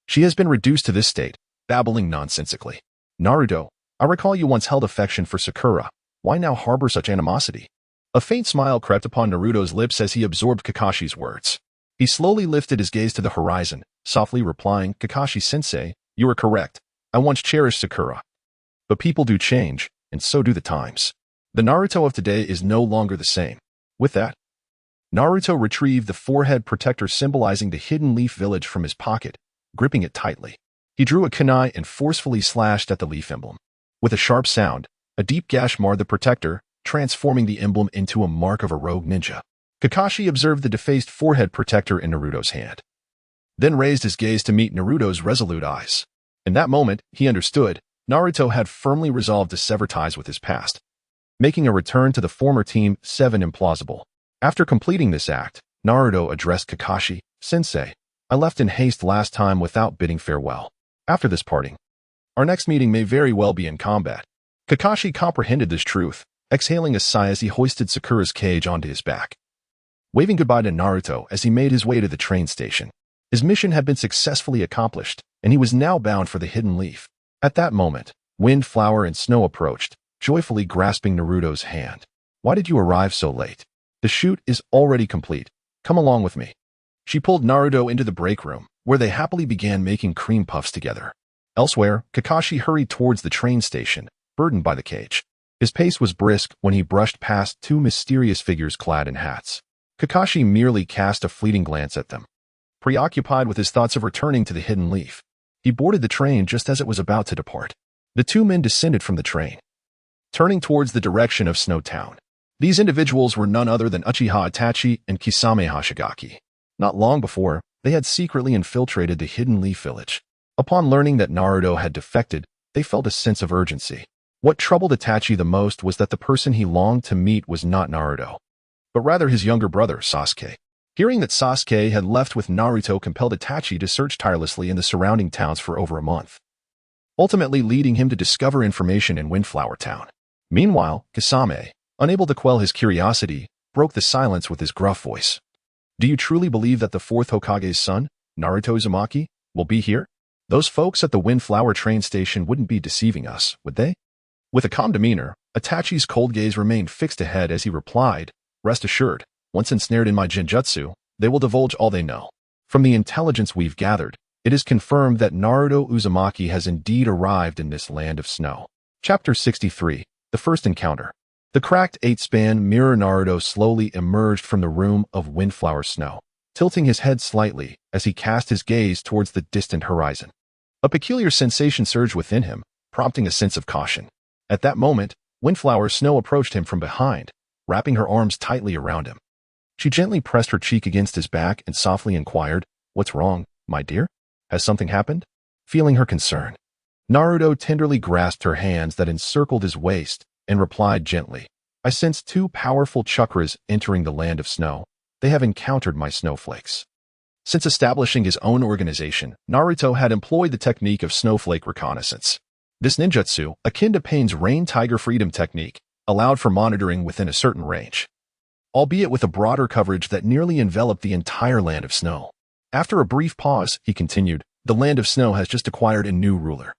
she has been reduced to this state," babbling nonsensically. "Naruto, I recall you once held affection for Sakura. Why now harbor such animosity?" A faint smile crept upon Naruto's lips as he absorbed Kakashi's words. He slowly lifted his gaze to the horizon, softly replying, "Kakashi-sensei, you are correct. I once cherished Sakura. But people do change, and so do the times. The Naruto of today is no longer the same. With that, Naruto retrieved the forehead protector symbolizing the hidden leaf village from his pocket, gripping it tightly. He drew a kunai and forcefully slashed at the leaf emblem. With a sharp sound, a deep gash marred the protector, transforming the emblem into a mark of a rogue ninja. Kakashi observed the defaced forehead protector in Naruto's hand, then raised his gaze to meet Naruto's resolute eyes. In that moment, he understood Naruto had firmly resolved to sever ties with his past, making a return to the former Team 7 implausible. After completing this act, Naruto addressed Kakashi, "Sensei, I left in haste last time without bidding farewell. After this parting, our next meeting may very well be in combat." Kakashi comprehended this truth, exhaling a sigh as he hoisted Sakura's cage onto his back, waving goodbye to Naruto as he made his way to the train station. His mission had been successfully accomplished, and he was now bound for the hidden leaf. At that moment, Windflower and Snow approached, joyfully grasping Naruto's hand. "Why did you arrive so late? The shoot is already complete. Come along with me." She pulled Naruto into the break room, where they happily began making cream puffs together. Elsewhere, Kakashi hurried towards the train station, burdened by the cage. His pace was brisk when he brushed past two mysterious figures clad in hats. Kakashi merely cast a fleeting glance at them, preoccupied with his thoughts of returning to the hidden leaf. He boarded the train just as it was about to depart. The two men descended from the train, turning towards the direction of Snow Town. These individuals were none other than Uchiha Itachi and Kisame Hashigaki. Not long before, they had secretly infiltrated the hidden leaf village. Upon learning that Naruto had defected, they felt a sense of urgency. What troubled Itachi the most was that the person he longed to meet was not Naruto, but rather his younger brother, Sasuke. Hearing that Sasuke had left with Naruto compelled Itachi to search tirelessly in the surrounding towns for over a month, ultimately leading him to discover information in Windflower Town. Meanwhile, Kisame, unable to quell his curiosity, broke the silence with his gruff voice. "Do you truly believe that the fourth Hokage's son, Naruto Uzumaki, will be here? Those folks at the Windflower train station wouldn't be deceiving us, would they?" With a calm demeanor, Itachi's cold gaze remained fixed ahead as he replied, "Rest assured, once ensnared in my genjutsu, they will divulge all they know. From the intelligence we've gathered, it is confirmed that Naruto Uzumaki has indeed arrived in this land of snow." Chapter 63, The First Encounter. The cracked 8-span mirror Naruto slowly emerged from the room of Windflower Snow, tilting his head slightly as he cast his gaze towards the distant horizon. A peculiar sensation surged within him, prompting a sense of caution. At that moment, Windflower Snow approached him from behind, wrapping her arms tightly around him. She gently pressed her cheek against his back and softly inquired, "What's wrong, my dear? Has something happened?" Feeling her concern, Naruto tenderly grasped her hands that encircled his waist and replied gently, "I sense two powerful chakras entering the land of snow. They have encountered my snowflakes." Since establishing his own organization, Naruto had employed the technique of snowflake reconnaissance. This ninjutsu, akin to Pain's Rain Tiger Freedom technique, allowed for monitoring within a certain range, albeit with a broader coverage that nearly enveloped the entire land of snow. After a brief pause, he continued, "The land of snow has just acquired a new ruler,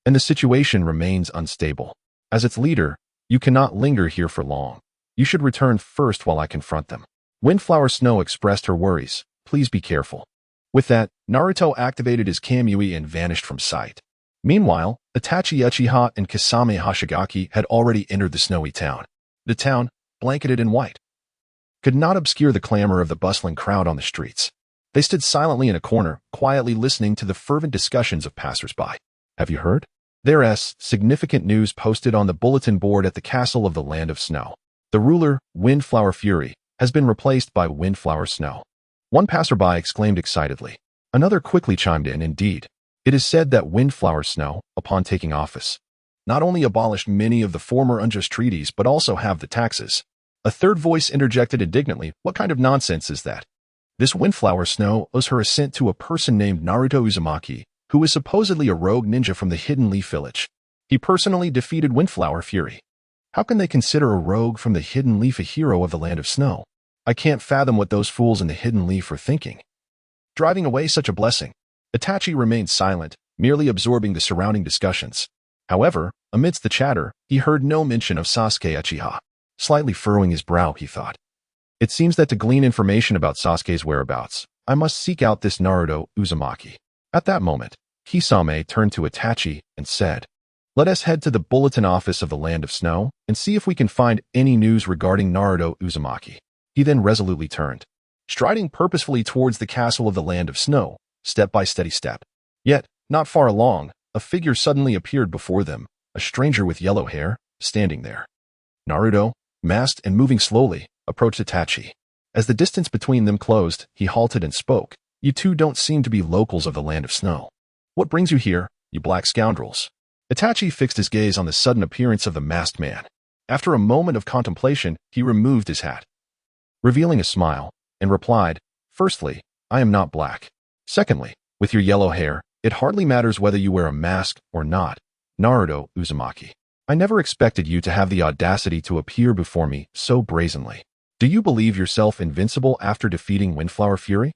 and the situation remains unstable. As its leader, you cannot linger here for long. You should return first while I confront them." Windflower Snow expressed her worries, "Please be careful." With that, Naruto activated his Kamui and vanished from sight. Meanwhile, Itachi Uchiha and Kisame Hashigaki had already entered the snowy town. The town, blanketed in white, could not obscure the clamor of the bustling crowd on the streets. They stood silently in a corner, quietly listening to the fervent discussions of passers-by. "Have you heard? There's significant news posted on the bulletin board at the castle of the Land of Snow. The ruler, Windflower Fury, has been replaced by Windflower Snow." One passerby exclaimed excitedly. Another quickly chimed in, "Indeed. It is said that Windflower Snow, upon taking office, not only abolished many of the former unjust treaties but also halved the taxes." A third voice interjected indignantly, "What kind of nonsense is that? This Windflower Snow owes her ascent to a person named Naruto Uzumaki, who is supposedly a rogue ninja from the Hidden Leaf Village. He personally defeated Windflower Fury. How can they consider a rogue from the Hidden Leaf a hero of the Land of Snow? I can't fathom what those fools in the Hidden Leaf are thinking, driving away such a blessing." Itachi remained silent, merely absorbing the surrounding discussions. However, amidst the chatter, he heard no mention of Sasuke Uchiha. Slightly furrowing his brow, he thought, "It seems that to glean information about Sasuke's whereabouts, I must seek out this Naruto Uzumaki." At that moment, Kisame turned to Itachi and said, "Let us head to the bulletin office of the Land of Snow and see if we can find any news regarding Naruto Uzumaki." He then resolutely turned, striding purposefully towards the castle of the Land of Snow, step by steady step. Yet, not far along, a figure suddenly appeared before them, a stranger with yellow hair, standing there. Naruto, masked and moving slowly, approached Itachi. As the distance between them closed, he halted and spoke. You two don't seem to be locals of the Land of Snow. What brings you here, you black scoundrels? Itachi fixed his gaze on the sudden appearance of the masked man. After a moment of contemplation, he removed his hat, revealing a smile, and replied, Firstly, I am not black. Secondly, with your yellow hair, it hardly matters whether you wear a mask or not. Naruto Uzumaki. I never expected you to have the audacity to appear before me so brazenly. Do you believe yourself invincible after defeating Windflower Fury?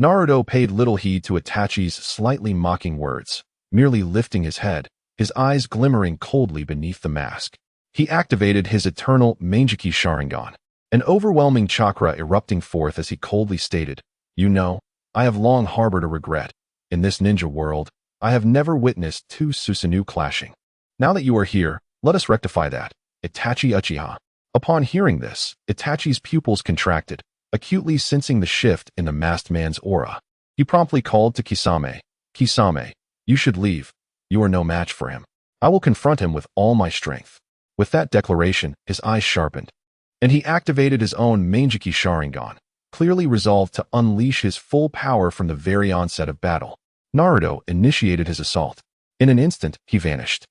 Naruto paid little heed to Itachi's slightly mocking words, merely lifting his head, his eyes glimmering coldly beneath the mask. He activated his eternal Mangekyou Sharingan, an overwhelming chakra erupting forth as he coldly stated, You know, I have long harbored a regret. In this ninja world, I have never witnessed two Susanoo clashing. Now that you are here, let us rectify that. Itachi Uchiha. Upon hearing this, Itachi's pupils contracted, acutely sensing the shift in the masked man's aura. He promptly called to Kisame. Kisame, you should leave. You are no match for him. I will confront him with all my strength. With that declaration, his eyes sharpened, and he activated his own Mangekyou Sharingan, clearly resolved to unleash his full power from the very onset of battle. Naruto initiated his assault. In an instant, he vanished,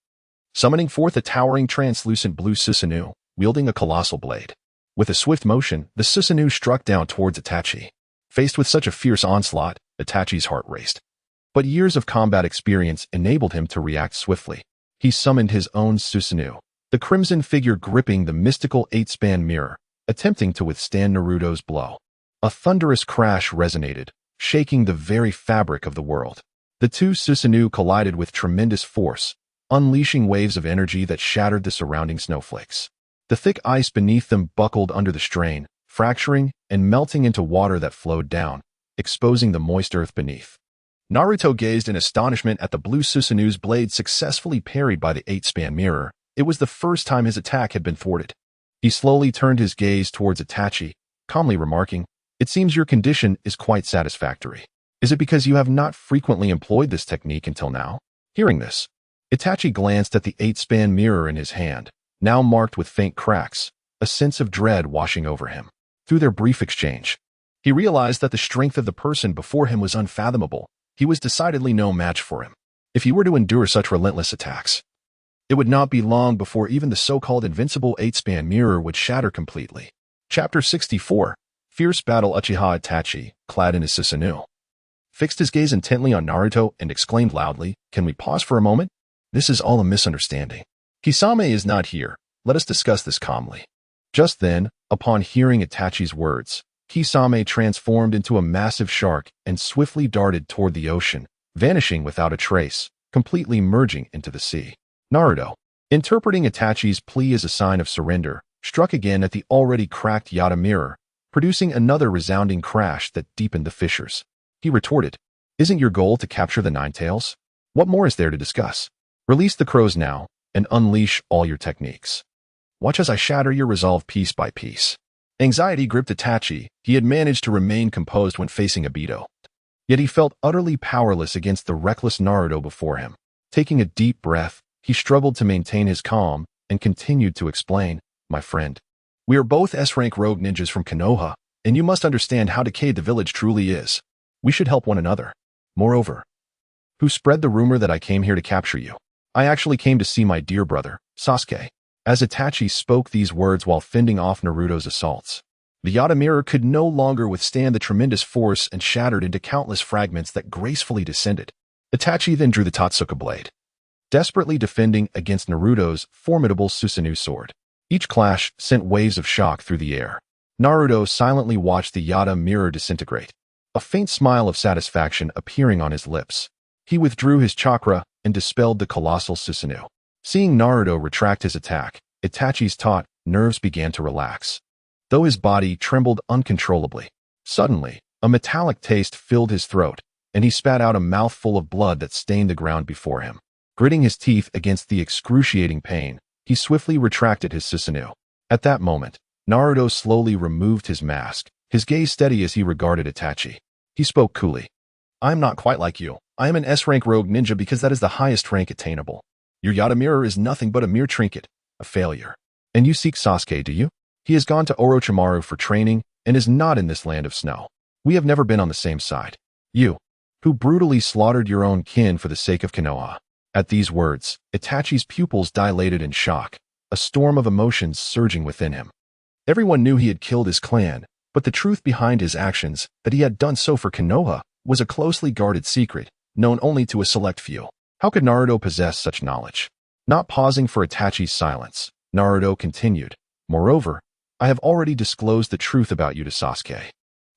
summoning forth a towering translucent blue Susanoo, wielding a colossal blade. With a swift motion, the Susanoo struck down towards Itachi. Faced with such a fierce onslaught, Itachi's heart raced. But years of combat experience enabled him to react swiftly. He summoned his own Susanoo, the crimson figure gripping the mystical eight-span mirror, attempting to withstand Naruto's blow. A thunderous crash resonated, shaking the very fabric of the world. The two Susanoo collided with tremendous force, unleashing waves of energy that shattered the surrounding snowflakes. The thick ice beneath them buckled under the strain, fracturing and melting into water that flowed down, exposing the moist earth beneath. Naruto gazed in astonishment at the blue Susanoo's blade successfully parried by the eight-span mirror. It was the first time his attack had been thwarted. He slowly turned his gaze towards Itachi, calmly remarking, It seems your condition is quite satisfactory. Is it because you have not frequently employed this technique until now? Hearing this, Itachi glanced at the eight-span mirror in his hand, now marked with faint cracks, a sense of dread washing over him. Through their brief exchange, he realized that the strength of the person before him was unfathomable. He was decidedly no match for him. If he were to endure such relentless attacks, it would not be long before even the so-called invincible eight-span mirror would shatter completely. Chapter 64. Fierce Battle. Uchiha Itachi, clad in his Susanoo, fixed his gaze intently on Naruto and exclaimed loudly, Can we pause for a moment? This is all a misunderstanding. Kisame is not here. Let us discuss this calmly. Just then, upon hearing Itachi's words, Kisame transformed into a massive shark and swiftly darted toward the ocean, vanishing without a trace, completely merging into the sea. Naruto, interpreting Itachi's plea as a sign of surrender, struck again at the already cracked Yata mirror, producing another resounding crash that deepened the fissures. He retorted, Isn't your goal to capture the Nine Tails? What more is there to discuss? Release the crows now, and unleash all your techniques. Watch as I shatter your resolve piece by piece. Anxiety gripped Itachi. He had managed to remain composed when facing Obito. Yet he felt utterly powerless against the reckless Naruto before him. Taking a deep breath, he struggled to maintain his calm and continued to explain, My friend, we are both S-rank rogue ninjas from Konoha, and you must understand how decayed the village truly is. We should help one another. Moreover, who spread the rumor that I came here to capture you? I actually came to see my dear brother, Sasuke. As Itachi spoke these words while fending off Naruto's assaults, the Yata mirror could no longer withstand the tremendous force and shattered into countless fragments that gracefully descended. Itachi then drew the Totsuka blade, desperately defending against Naruto's formidable Susanoo sword. Each clash sent waves of shock through the air. Naruto silently watched the Yata mirror disintegrate, a faint smile of satisfaction appearing on his lips. He withdrew his chakra and dispelled the colossal Susanoo. Seeing Naruto retract his attack, Itachi's taut nerves began to relax, though his body trembled uncontrollably. Suddenly, a metallic taste filled his throat, and he spat out a mouthful of blood that stained the ground before him. Gritting his teeth against the excruciating pain, he swiftly retracted his Susanoo. At that moment, Naruto slowly removed his mask, his gaze steady as he regarded Itachi. He spoke coolly. "I am not quite like you. I am an S-rank rogue ninja because that is the highest rank attainable. Your Yata mirror is nothing but a mere trinket, a failure. And you seek Sasuke, do you? He has gone to Orochimaru for training and is not in this land of snow. We have never been on the same side. You, who brutally slaughtered your own kin for the sake of Konoha." At these words, Itachi's pupils dilated in shock, a storm of emotions surging within him. Everyone knew he had killed his clan, but the truth behind his actions, that he had done so for Konoha, was a closely guarded secret, known only to a select few. How could Naruto possess such knowledge? Not pausing for Itachi's silence, Naruto continued. "Moreover, I have already disclosed the truth about you to Sasuke.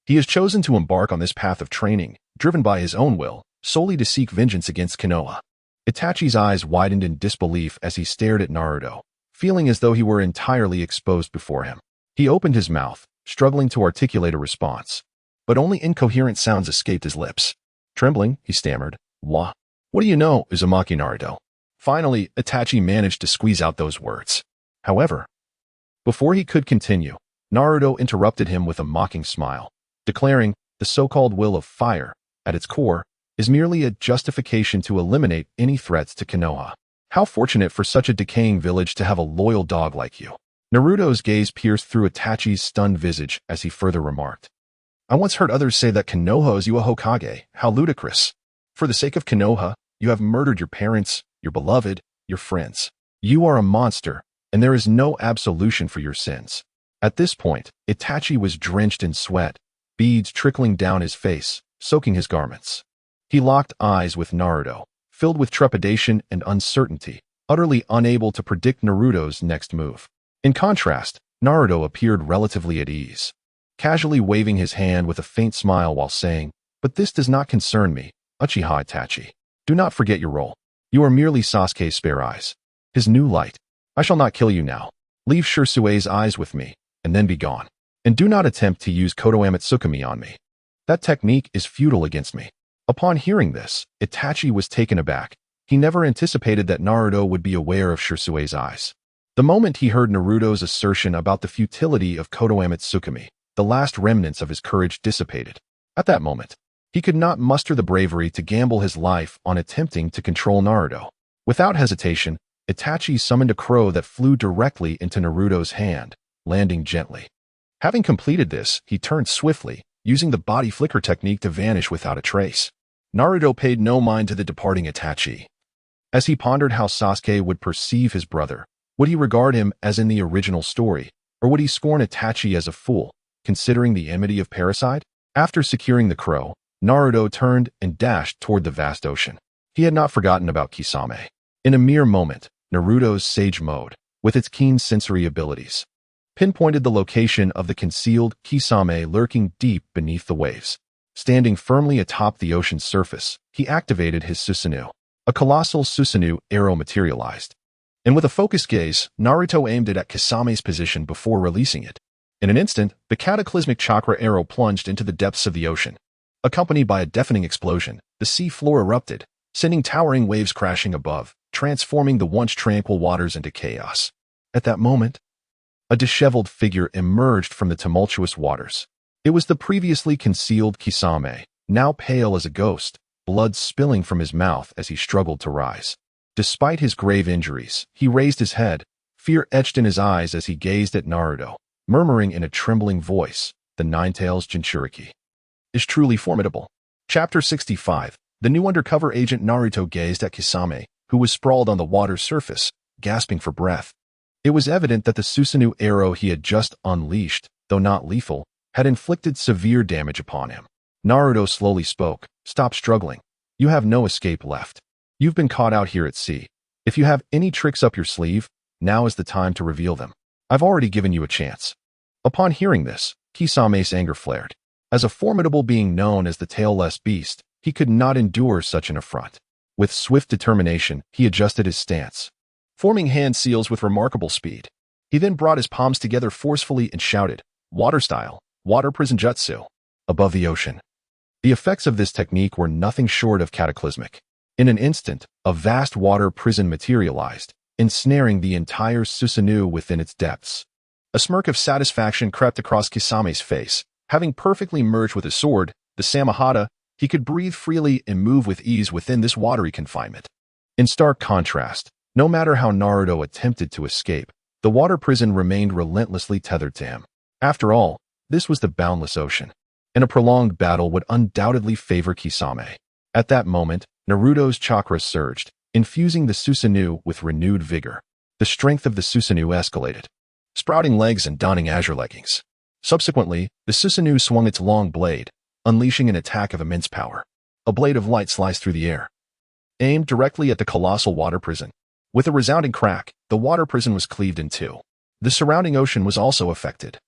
He has chosen to embark on this path of training, driven by his own will, solely to seek vengeance against Konoha." Itachi's eyes widened in disbelief as he stared at Naruto, feeling as though he were entirely exposed before him. He opened his mouth, struggling to articulate a response, but only incoherent sounds escaped his lips. Trembling, he stammered, What do you know, Uzumaki Naruto?" Finally, Itachi managed to squeeze out those words. However, before he could continue, Naruto interrupted him with a mocking smile, declaring, "The so-called will of fire, at its core, is merely a justification to eliminate any threats to Konoha. How fortunate for such a decaying village to have a loyal dog like you." Naruto's gaze pierced through Itachi's stunned visage as he further remarked, "I once heard others say that Konoha owes you a Hokage. How ludicrous. For the sake of Konoha, you have murdered your parents, your beloved, your friends. You are a monster, and there is no absolution for your sins." At this point, Itachi was drenched in sweat, beads trickling down his face, soaking his garments. He locked eyes with Naruto, filled with trepidation and uncertainty, utterly unable to predict Naruto's next move. In contrast, Naruto appeared relatively at ease, casually waving his hand with a faint smile while saying, "But this does not concern me, Uchiha Itachi. Do not forget your role. You are merely Sasuke's spare eyes, his new light. I shall not kill you now. Leave Shirsue's eyes with me, and then be gone. And do not attempt to use Kodoame Tsukumi on me. That technique is futile against me." Upon hearing this, Itachi was taken aback. He never anticipated that Naruto would be aware of Shirsue's eyes. The moment he heard Naruto's assertion about the futility of Kodoame Tsukumi, the last remnants of his courage dissipated. At that moment, he could not muster the bravery to gamble his life on attempting to control Naruto. Without hesitation, Itachi summoned a crow that flew directly into Naruto's hand, landing gently. Having completed this, he turned swiftly, using the body flicker technique to vanish without a trace. Naruto paid no mind to the departing Itachi. As he pondered how Sasuke would perceive his brother, would he regard him as in the original story, or would he scorn Itachi as a fool, considering the enmity of parricide? After securing the crow, Naruto turned and dashed toward the vast ocean. He had not forgotten about Kisame. In a mere moment, Naruto's Sage Mode, with its keen sensory abilities, pinpointed the location of the concealed Kisame lurking deep beneath the waves. Standing firmly atop the ocean's surface, he activated his Susanoo. A colossal Susanoo arrow materialized, and with a focused gaze, Naruto aimed it at Kisame's position before releasing it. In an instant, the cataclysmic chakra arrow plunged into the depths of the ocean. Accompanied by a deafening explosion, the sea floor erupted, sending towering waves crashing above, transforming the once tranquil waters into chaos. At that moment, a disheveled figure emerged from the tumultuous waters. It was the previously concealed Kisame, now pale as a ghost, blood spilling from his mouth as he struggled to rise. Despite his grave injuries, he raised his head, fear etched in his eyes as he gazed at Naruto, murmuring in a trembling voice, "The Nine-Tails Jinchuriki is truly formidable." Chapter 65. The new undercover agent Naruto gazed at Kisame, who was sprawled on the water's surface, gasping for breath. It was evident that the Susanoo arrow he had just unleashed, though not lethal, had inflicted severe damage upon him. Naruto slowly spoke, "Stop struggling. You have no escape left. You've been caught out here at sea. If you have any tricks up your sleeve, now is the time to reveal them. I've already given you a chance." Upon hearing this, Kisame's anger flared. As a formidable being known as the tailless beast, he could not endure such an affront. With swift determination, he adjusted his stance, forming hand seals with remarkable speed. He then brought his palms together forcefully and shouted, "Water style, water prison jutsu." Above the ocean, the effects of this technique were nothing short of cataclysmic. In an instant, a vast water prison materialized, ensnaring the entire Susanoo within its depths. A smirk of satisfaction crept across Kisame's face. Having perfectly merged with his sword, the Samahata, he could breathe freely and move with ease within this watery confinement. In stark contrast, no matter how Naruto attempted to escape, the water prison remained relentlessly tethered to him. After all, this was the boundless ocean, and a prolonged battle would undoubtedly favor Kisame. At that moment, Naruto's chakra surged, infusing the Susanoo with renewed vigor. The strength of the Susanoo escalated, sprouting legs and donning azure leggings. Subsequently, the Susanoo swung its long blade, unleashing an attack of immense power. A blade of light sliced through the air, aimed directly at the colossal water prison. With a resounding crack, the water prison was cleaved in two. The surrounding ocean was also affected,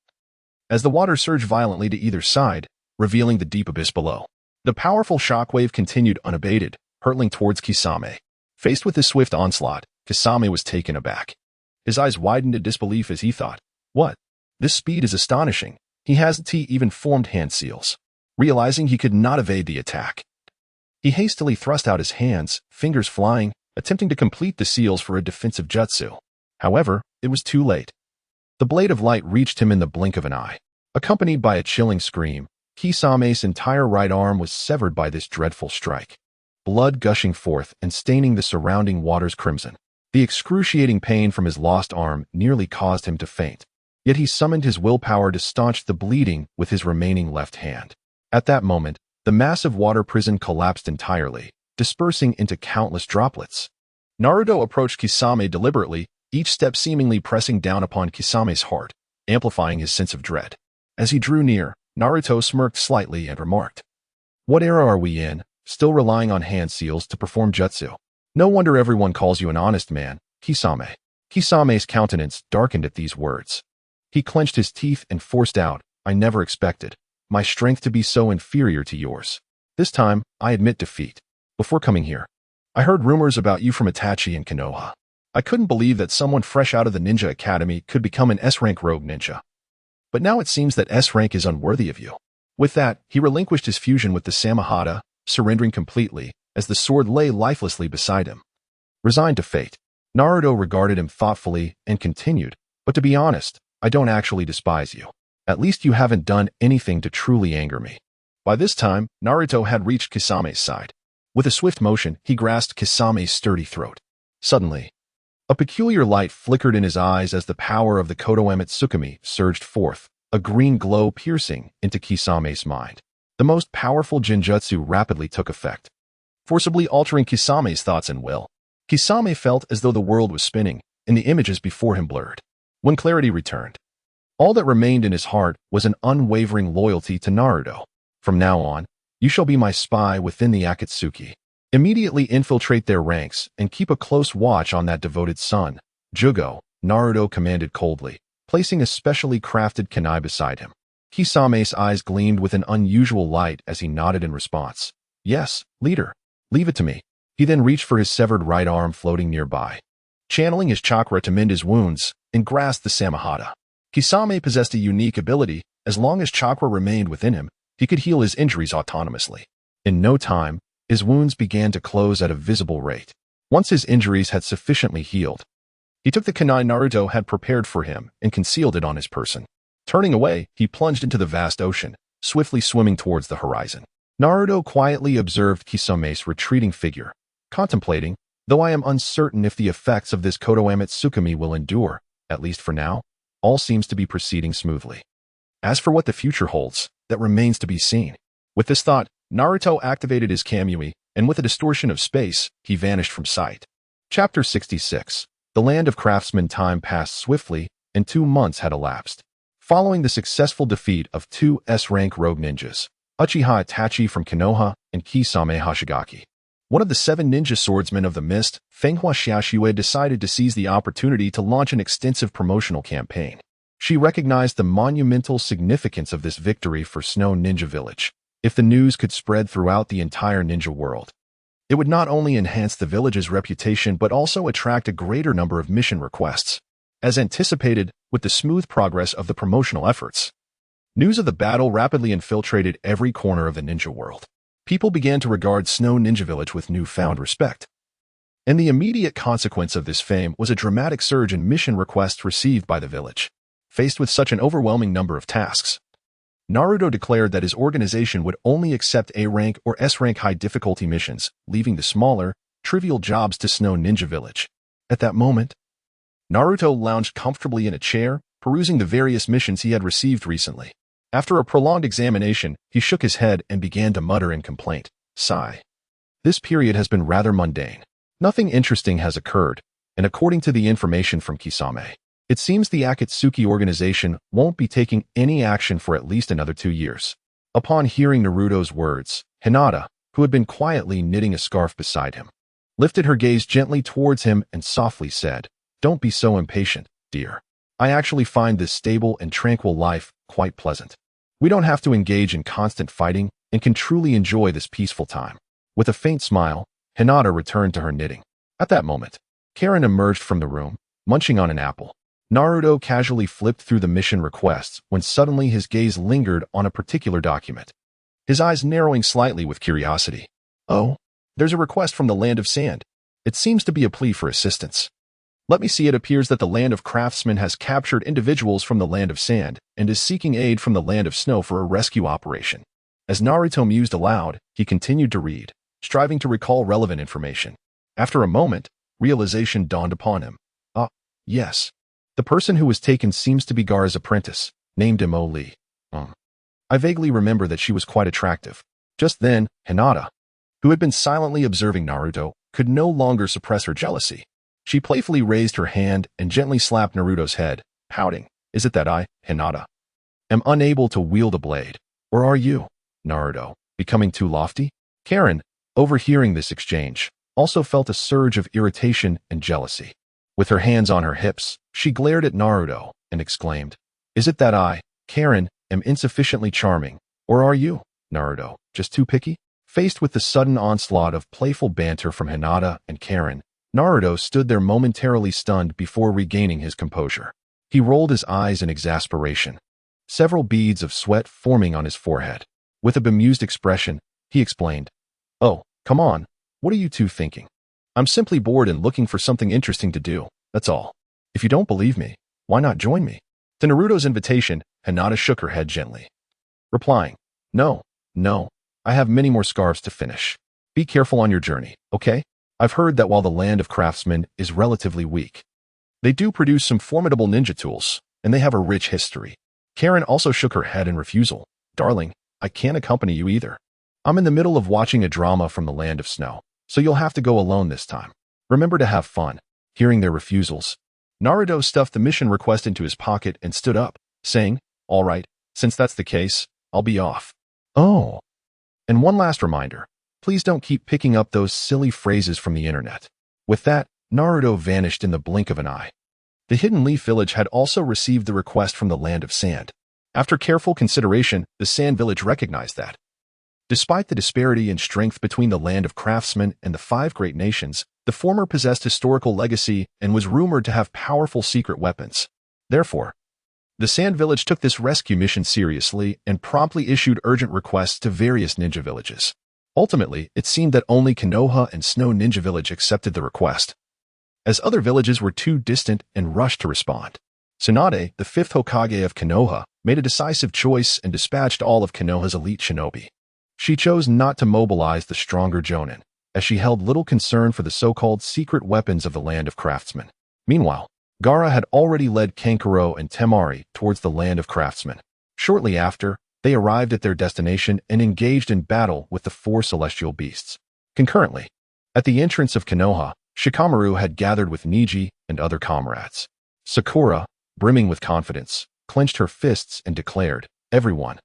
as the water surged violently to either side, revealing the deep abyss below. The powerful shockwave continued unabated, hurtling towards Kisame. Faced with this swift onslaught, Kisame was taken aback. His eyes widened in disbelief as he thought, "What? This speed is astonishing." He hasn't even formed hand seals. Realizing he could not evade the attack, he hastily thrust out his hands, fingers flying, attempting to complete the seals for a defensive jutsu. However, it was too late. The blade of light reached him in the blink of an eye. Accompanied by a chilling scream, Kisame's entire right arm was severed by this dreadful strike, blood gushing forth and staining the surrounding waters crimson. The excruciating pain from his lost arm nearly caused him to faint, yet he summoned his willpower to staunch the bleeding with his remaining left hand. At that moment, the massive water prison collapsed entirely, dispersing into countless droplets. Naruto approached Kisame deliberately, each step seemingly pressing down upon Kisame's heart, amplifying his sense of dread. As he drew near, Naruto smirked slightly and remarked, "What era are we in, still relying on hand seals to perform jutsu? No wonder everyone calls you an honest man, Kisame." Kisame's countenance darkened at these words. He clenched his teeth and forced out, "I never expected my strength to be so inferior to yours. This time, I admit defeat. Before coming here, I heard rumors about you from Itachi and Konoha. I couldn't believe that someone fresh out of the ninja academy could become an S-rank rogue ninja. But now it seems that S-rank is unworthy of you." With that, he relinquished his fusion with the Samahata, surrendering completely, as the sword lay lifelessly beside him. Resigned to fate, Naruto regarded him thoughtfully and continued, "But to be honest, I don't actually despise you. At least you haven't done anything to truly anger me." By this time, Naruto had reached Kisame's side. With a swift motion, he grasped Kisame's sturdy throat. Suddenly, a peculiar light flickered in his eyes as the power of the Kodoeme Tsukumi surged forth, a green glow piercing into Kisame's mind. The most powerful Jinjutsu rapidly took effect, forcibly altering Kisame's thoughts and will. Kisame felt as though the world was spinning, and the images before him blurred. When clarity returned, all that remained in his heart was an unwavering loyalty to Naruto. "From now on, you shall be my spy within the Akatsuki. Immediately infiltrate their ranks and keep a close watch on that devoted son, Jugo," Naruto commanded coldly, placing a specially crafted kunai beside him. Kisame's eyes gleamed with an unusual light as he nodded in response. "Yes, leader. Leave it to me." He then reached for his severed right arm floating nearby, channeling his chakra to mend his wounds, and grasped the Samahata. Kisame possessed a unique ability. As long as chakra remained within him, he could heal his injuries autonomously. In no time, his wounds began to close at a visible rate. Once his injuries had sufficiently healed, he took the kunai Naruto had prepared for him and concealed it on his person. Turning away, he plunged into the vast ocean, swiftly swimming towards the horizon. Naruto quietly observed Kisame's retreating figure, contemplating, "Though I am uncertain if the effects of this Kodoeme Tsukumi will endure, at least for now, all seems to be proceeding smoothly. As for what the future holds, that remains to be seen." With this thought, Naruto activated his Kamui, and with a distortion of space, he vanished from sight. Chapter 66. The land of craftsmen. Time passed swiftly, and 2 months had elapsed. Following the successful defeat of 2 S-rank rogue ninjas, Uchiha Itachi from Konoha and Kisame Hoshigaki, one of the 7 ninja swordsmen of the mist, Fenghua Xiaoxue decided to seize the opportunity to launch an extensive promotional campaign. She recognized the monumental significance of this victory for Snow Ninja Village. If the news could spread throughout the entire ninja world, it would not only enhance the village's reputation but also attract a greater number of mission requests. As anticipated, with the smooth progress of the promotional efforts, news of the battle rapidly infiltrated every corner of the ninja world. People began to regard Snow Ninja Village with newfound respect. And the immediate consequence of this fame was a dramatic surge in mission requests received by the village. Faced with such an overwhelming number of tasks, Naruto declared that his organization would only accept A-rank or S-rank high difficulty missions, leaving the smaller, trivial jobs to Snow Ninja Village. At that moment, Naruto lounged comfortably in a chair, perusing the various missions he had received recently. After a prolonged examination, he shook his head and began to mutter in complaint. Sigh. This period has been rather mundane. Nothing interesting has occurred, and according to the information from Kisame, it seems the Akatsuki organization won't be taking any action for at least another 2 years. Upon hearing Naruto's words, Hinata, who had been quietly knitting a scarf beside him, lifted her gaze gently towards him and softly said, "Don't be so impatient, dear. I actually find this stable and tranquil life quite pleasant. We don't have to engage in constant fighting and can truly enjoy this peaceful time." With a faint smile, Hinata returned to her knitting. At that moment, Karin emerged from the room, munching on an apple. Naruto casually flipped through the mission requests when suddenly his gaze lingered on a particular document, his eyes narrowing slightly with curiosity. Oh, there's a request from the Land of Sand. It seems to be a plea for assistance. Let me see. It appears that the Land of Craftsmen has captured individuals from the Land of Sand and is seeking aid from the Land of Snow for a rescue operation. As Naruto mused aloud, he continued to read, striving to recall relevant information. After a moment, realization dawned upon him. Yes. The person who was taken seems to be Gaara's apprentice, named Mo Lee. I vaguely remember that she was quite attractive. Just then, Hinata, who had been silently observing Naruto, could no longer suppress her jealousy. She playfully raised her hand and gently slapped Naruto's head, pouting, "Is it that I, Hinata, am unable to wield a blade? Or are you, Naruto, becoming too lofty?" Karin, overhearing this exchange, also felt a surge of irritation and jealousy. With her hands on her hips, she glared at Naruto and exclaimed, "Is it that I, Karin, am insufficiently charming? Or are you, Naruto, just too picky?" Faced with the sudden onslaught of playful banter from Hinata and Karin, Naruto stood there momentarily stunned before regaining his composure. He rolled his eyes in exasperation, several beads of sweat forming on his forehead. With a bemused expression, he explained, "Oh, come on, what are you two thinking? I'm simply bored and looking for something interesting to do, that's all. If you don't believe me, why not join me?" To Naruto's invitation, Hinata shook her head gently, replying, No, I have many more scarves to finish. Be careful on your journey, okay? I've heard that while the Land of Craftsmen is relatively weak, they do produce some formidable ninja tools, and they have a rich history." Karin also shook her head in refusal. "Darling, I can't accompany you either. I'm in the middle of watching a drama from the Land of Snow, so you'll have to go alone this time. Remember to have fun." Hearing their refusals, Naruto stuffed the mission request into his pocket and stood up, saying, "All right, since that's the case, I'll be off. Oh, and one last reminder, please don't keep picking up those silly phrases from the internet." With that, Naruto vanished in the blink of an eye. The Hidden Leaf Village had also received the request from the Land of Sand. After careful consideration, the Sand Village recognized that, despite the disparity in strength between the Land of Craftsmen and the 5 great nations, the former possessed historical legacy and was rumored to have powerful secret weapons. Therefore, the Sand Village took this rescue mission seriously and promptly issued urgent requests to various ninja villages. Ultimately, it seemed that only Konoha and Snow Ninja Village accepted the request, as other villages were too distant and rushed to respond. Tsunade, the 5th Hokage of Konoha, made a decisive choice and dispatched all of Konoha's elite shinobi. She chose not to mobilize the stronger Jonin, as she held little concern for the so-called secret weapons of the Land of Craftsmen. Meanwhile, Gaara had already led Kankuro and Temari towards the Land of Craftsmen. Shortly after, they arrived at their destination and engaged in battle with the 4 celestial beasts. Concurrently, at the entrance of Konoha, Shikamaru had gathered with Neji and other comrades. Sakura, brimming with confidence, clenched her fists and declared, "Everyone,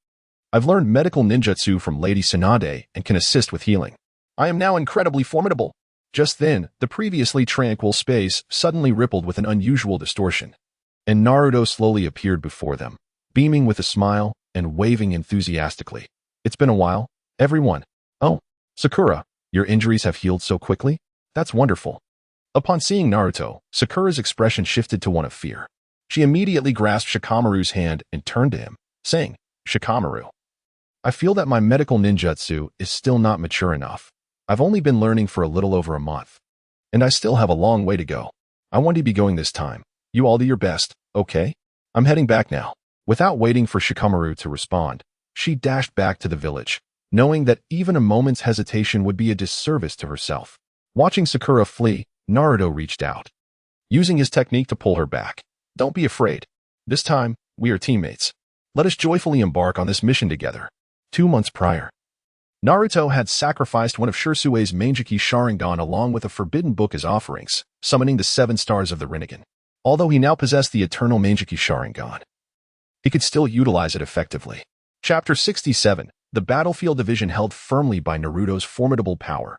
I've learned medical ninjutsu from Lady Tsunade and can assist with healing. I am now incredibly formidable." Just then, the previously tranquil space suddenly rippled with an unusual distortion, and Naruto slowly appeared before them, beaming with a smile and waving enthusiastically. "It's been a while, everyone. Oh, Sakura, your injuries have healed so quickly? That's wonderful." Upon seeing Naruto, Sakura's expression shifted to one of fear. She immediately grasped Shikamaru's hand and turned to him, saying, "Shikamaru, I feel that my medical ninjutsu is still not mature enough. I've only been learning for a little over a month, and I still have a long way to go. I want to be going this time. You all do your best, okay?" I'm heading back now. Without waiting for Shikamaru to respond, she dashed back to the village, knowing that even a moment's hesitation would be a disservice to herself. Watching Sakura flee, Naruto reached out, using his technique to pull her back. Don't be afraid. This time, we are teammates. Let us joyfully embark on this mission together. 2 months prior, Naruto had sacrificed one of Shirsue's Manjiki Sharingan along with a forbidden book as offerings, summoning the 7 stars of the Rinnegan. Although he now possessed the eternal Manjiki Sharingan, he could still utilize it effectively. Chapter 67, the battlefield division held firmly by Naruto's formidable power.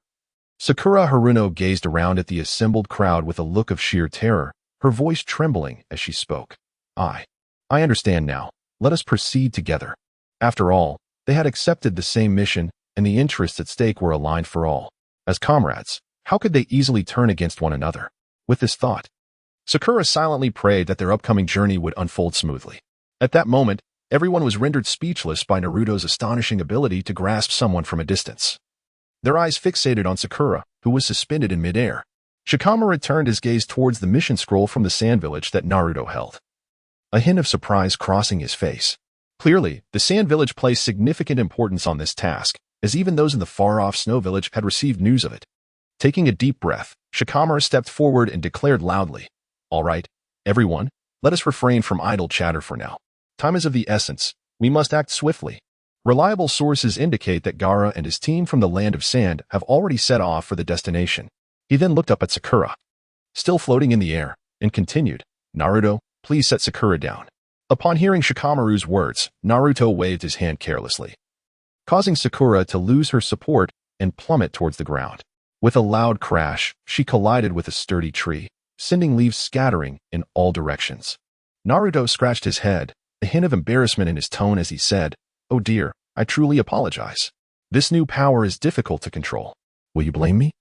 Sakura Haruno gazed around at the assembled crowd with a look of sheer terror, her voice trembling as she spoke. I understand now. Let us proceed together. After all, they had accepted the same mission, and the interests at stake were aligned for all. As comrades, how could they easily turn against one another? With this thought, Sakura silently prayed that their upcoming journey would unfold smoothly. At that moment, everyone was rendered speechless by Naruto's astonishing ability to grasp someone from a distance. Their eyes fixated on Sakura, who was suspended in midair. Shikamaru turned his gaze towards the mission scroll from the sand village that Naruto held, a hint of surprise crossing his face. Clearly, the sand village placed significant importance on this task, as even those in the far-off snow village had received news of it. Taking a deep breath, Shikamaru stepped forward and declared loudly, "All right, everyone, let us refrain from idle chatter for now. Time is of the essence. We must act swiftly." Reliable sources indicate that Gaara and his team from the Land of Sand have already set off for the destination. He then looked up at Sakura, still floating in the air, and continued, "Naruto, please set Sakura down." Upon hearing Shikamaru's words, Naruto waved his hand carelessly, causing Sakura to lose her support and plummet towards the ground. With a loud crash, she collided with a sturdy tree, sending leaves scattering in all directions. Naruto scratched his head, a hint of embarrassment in his tone as he said, "Oh dear, I truly apologize. This new power is difficult to control. Will you blame me?"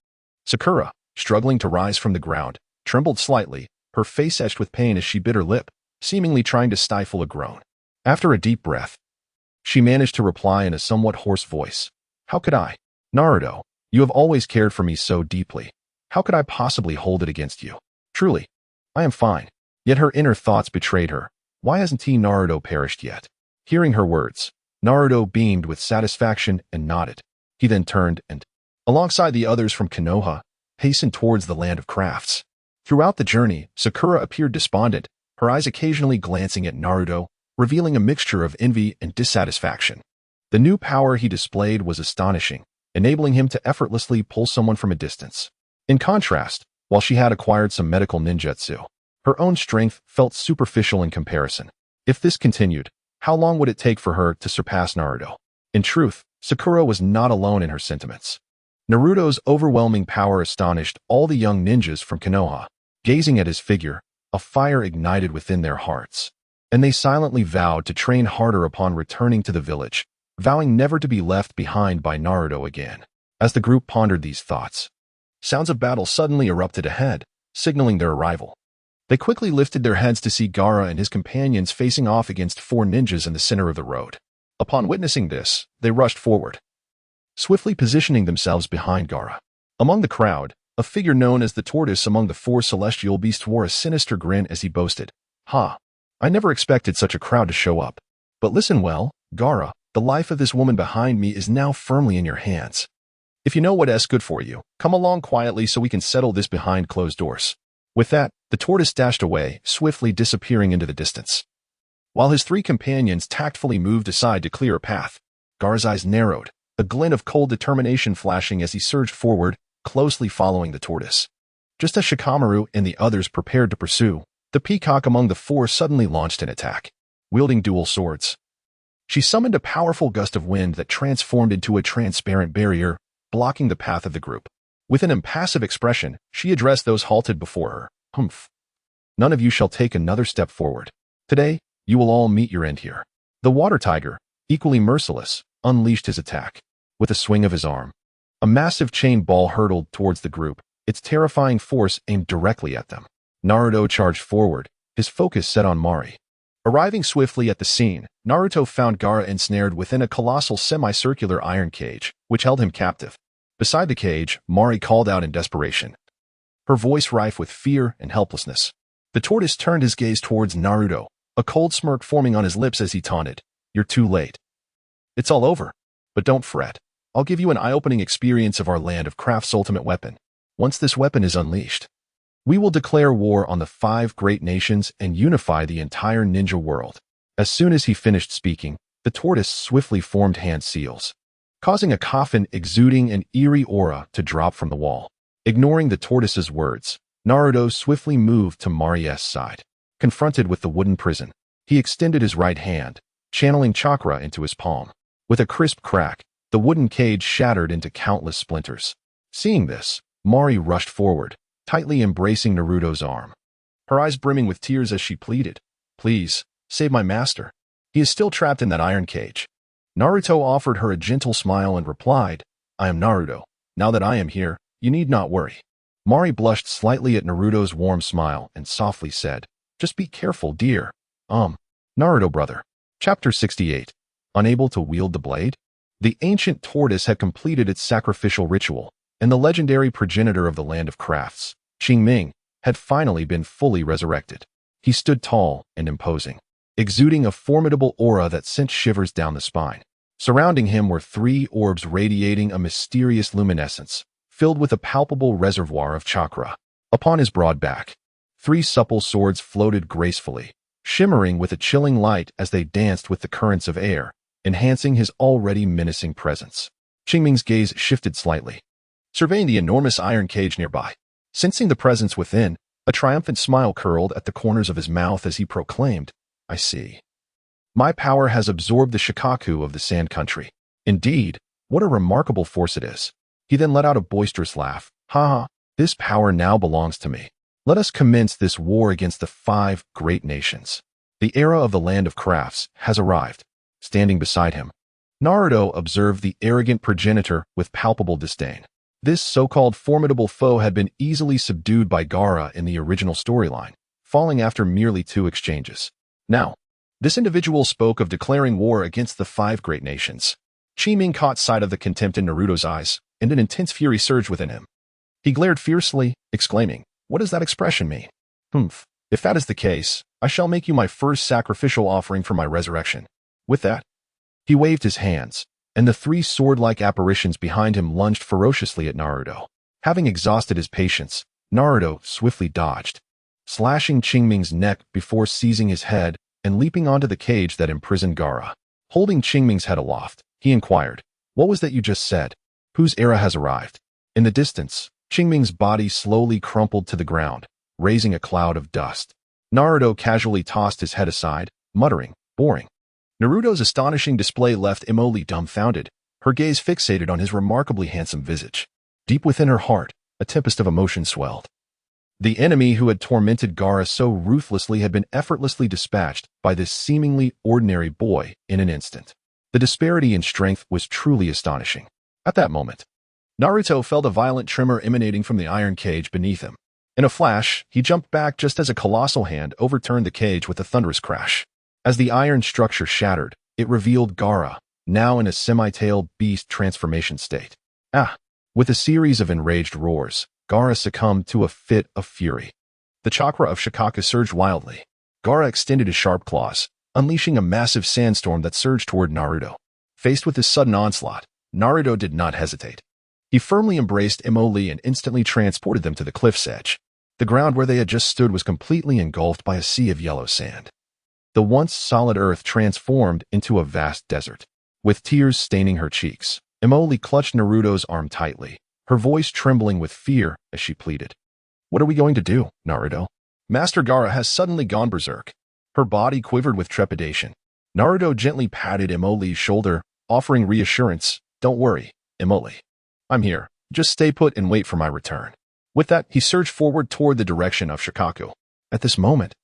Sakura, struggling to rise from the ground, trembled slightly, her face etched with pain as she bit her lip, seemingly trying to stifle a groan. After a deep breath, she managed to reply in a somewhat hoarse voice, "How could I? Naruto, you have always cared for me so deeply. How could I possibly hold it against you? Truly, I am fine." Yet her inner thoughts betrayed her. Why hasn't Naruto perished yet? Hearing her words, Naruto beamed with satisfaction and nodded. He then turned and, alongside the others from Konoha, hastened towards the land of crafts. Throughout the journey, Sakura appeared despondent, her eyes occasionally glancing at Naruto, revealing a mixture of envy and dissatisfaction. The new power he displayed was astonishing, enabling him to effortlessly pull someone from a distance. In contrast, while she had acquired some medical ninjutsu, her own strength felt superficial in comparison. If this continued, how long would it take for her to surpass Naruto? In truth, Sakura was not alone in her sentiments. Naruto's overwhelming power astonished all the young ninjas from Konoha. Gazing at his figure, a fire ignited within their hearts, and they silently vowed to train harder upon returning to the village, vowing never to be left behind by Naruto again. As the group pondered these thoughts, sounds of battle suddenly erupted ahead, signaling their arrival. They quickly lifted their heads to see Gaara and his companions facing off against 4 ninjas in the center of the road. Upon witnessing this, they rushed forward, swiftly positioning themselves behind Gaara. Among the crowd, a figure known as the Tortoise among the 4 celestial beasts wore a sinister grin as he boasted, "Ha! I never expected such a crowd to show up. But listen well, Gaara, the life of this woman behind me is now firmly in your hands. If you know what's good for you, come along quietly so we can settle this behind closed doors." With that, the tortoise dashed away, swiftly disappearing into the distance. While his 3 companions tactfully moved aside to clear a path, Gaara's eyes narrowed, a glint of cold determination flashing as he surged forward, closely following the tortoise. Just as Shikamaru and the others prepared to pursue, the peacock among the 4 suddenly launched an attack. Wielding dual swords, she summoned a powerful gust of wind that transformed into a transparent barrier, blocking the path of the group. With an impassive expression, she addressed those halted before her. "Humph. None of you shall take another step forward. Today, you will all meet your end here." The water tiger, equally merciless, unleashed his attack. With a swing of his arm, a massive chain ball hurtled towards the group, its terrifying force aimed directly at them. Naruto charged forward, his focus set on Mari. Arriving swiftly at the scene, Naruto found Gaara ensnared within a colossal semicircular iron cage, which held him captive. Beside the cage, Mari called out in desperation, her voice rife with fear and helplessness. The tortoise turned his gaze towards Naruto, a cold smirk forming on his lips as he taunted, "You're too late. It's all over. But don't fret. I'll give you an eye-opening experience of our land of craft's ultimate weapon. Once this weapon is unleashed, we will declare war on the 5 great nations and unify the entire ninja world." As soon as he finished speaking, the tortoise swiftly formed hand seals, causing a coffin exuding an eerie aura to drop from the wall. Ignoring the tortoise's words, Naruto swiftly moved to Mari's side. Confronted with the wooden prison, he extended his right hand, channeling chakra into his palm. With a crisp crack, the wooden cage shattered into countless splinters. Seeing this, Mari rushed forward, tightly embracing Naruto's arm, her eyes brimming with tears as she pleaded, "Please, save my master. He is still trapped in that iron cage." Naruto offered her a gentle smile and replied, "I am Naruto. Now that I am here, you need not worry." Mari blushed slightly at Naruto's warm smile and softly said, "Just be careful, dear. Naruto brother." Chapter 68. Unable to wield the blade? The ancient tortoise had completed its sacrificial ritual, and the legendary progenitor of the land of crafts, Qingming, had finally been fully resurrected. He stood tall and imposing, exuding a formidable aura that sent shivers down the spine. Surrounding him were 3 orbs radiating a mysterious luminescence, filled with a palpable reservoir of chakra. Upon his broad back, 3 supple swords floated gracefully, shimmering with a chilling light as they danced with the currents of air, enhancing his already menacing presence. Qingming's gaze shifted slightly, surveying the enormous iron cage nearby. Sensing the presence within, a triumphant smile curled at the corners of his mouth as he proclaimed, "I see. My power has absorbed the Shikaku of the Sand Country. Indeed, what a remarkable force it is." He then let out a boisterous laugh. "Ha ha, this power now belongs to me. Let us commence this war against the 5 great nations. The era of the land of crafts has arrived." Standing beside him, Naruto observed the arrogant progenitor with palpable disdain. This so-called formidable foe had been easily subdued by Gaara in the original storyline, falling after merely 2 exchanges. Now, this individual spoke of declaring war against the 5 great nations. Qingming caught sight of the contempt in Naruto's eyes, and an intense fury surged within him. He glared fiercely, exclaiming, "What does that expression mean? If that is the case, I shall make you my first sacrificial offering for my resurrection." With that, he waved his hands, and the 3 sword-like apparitions behind him lunged ferociously at Naruto. Having exhausted his patience, Naruto swiftly dodged, slashing Qingming's neck before seizing his head and leaping onto the cage that imprisoned Gaara. Holding Qingming's head aloft, he inquired, "What was that you just said? Whose era has arrived?" In the distance, Qingming's body slowly crumpled to the ground, raising a cloud of dust. Naruto casually tossed his head aside, muttering, "Boring." Naruto's astonishing display left Emoli dumbfounded, her gaze fixated on his remarkably handsome visage. Deep within her heart, a tempest of emotion swelled. The enemy who had tormented Gaara so ruthlessly had been effortlessly dispatched by this seemingly ordinary boy in an instant. The disparity in strength was truly astonishing. At that moment, Naruto felt a violent tremor emanating from the iron cage beneath him. In a flash, he jumped back just as a colossal hand overturned the cage with a thunderous crash. As the iron structure shattered, it revealed Gaara, now in a semi-tailed beast transformation state. With a series of enraged roars, Gaara succumbed to a fit of fury. The chakra of Shikaku surged wildly. Gaara extended his sharp claws, unleashing a massive sandstorm that surged toward Naruto. Faced with this sudden onslaught, Naruto did not hesitate. He firmly embraced Emoli and instantly transported them to the cliff's edge. The ground where they had just stood was completely engulfed by a sea of yellow sand. The once solid earth transformed into a vast desert. With tears staining her cheeks, Emoli clutched Naruto's arm tightly, her voice trembling with fear as she pleaded, "What are we going to do, Naruto? Master Gaara has suddenly gone berserk." Her body quivered with trepidation. Naruto gently patted Emoli's shoulder, offering reassurance, "Don't worry, Emoli. I'm here. Just stay put and wait for my return." With that, he surged forward toward the direction of Shikaku. At this moment,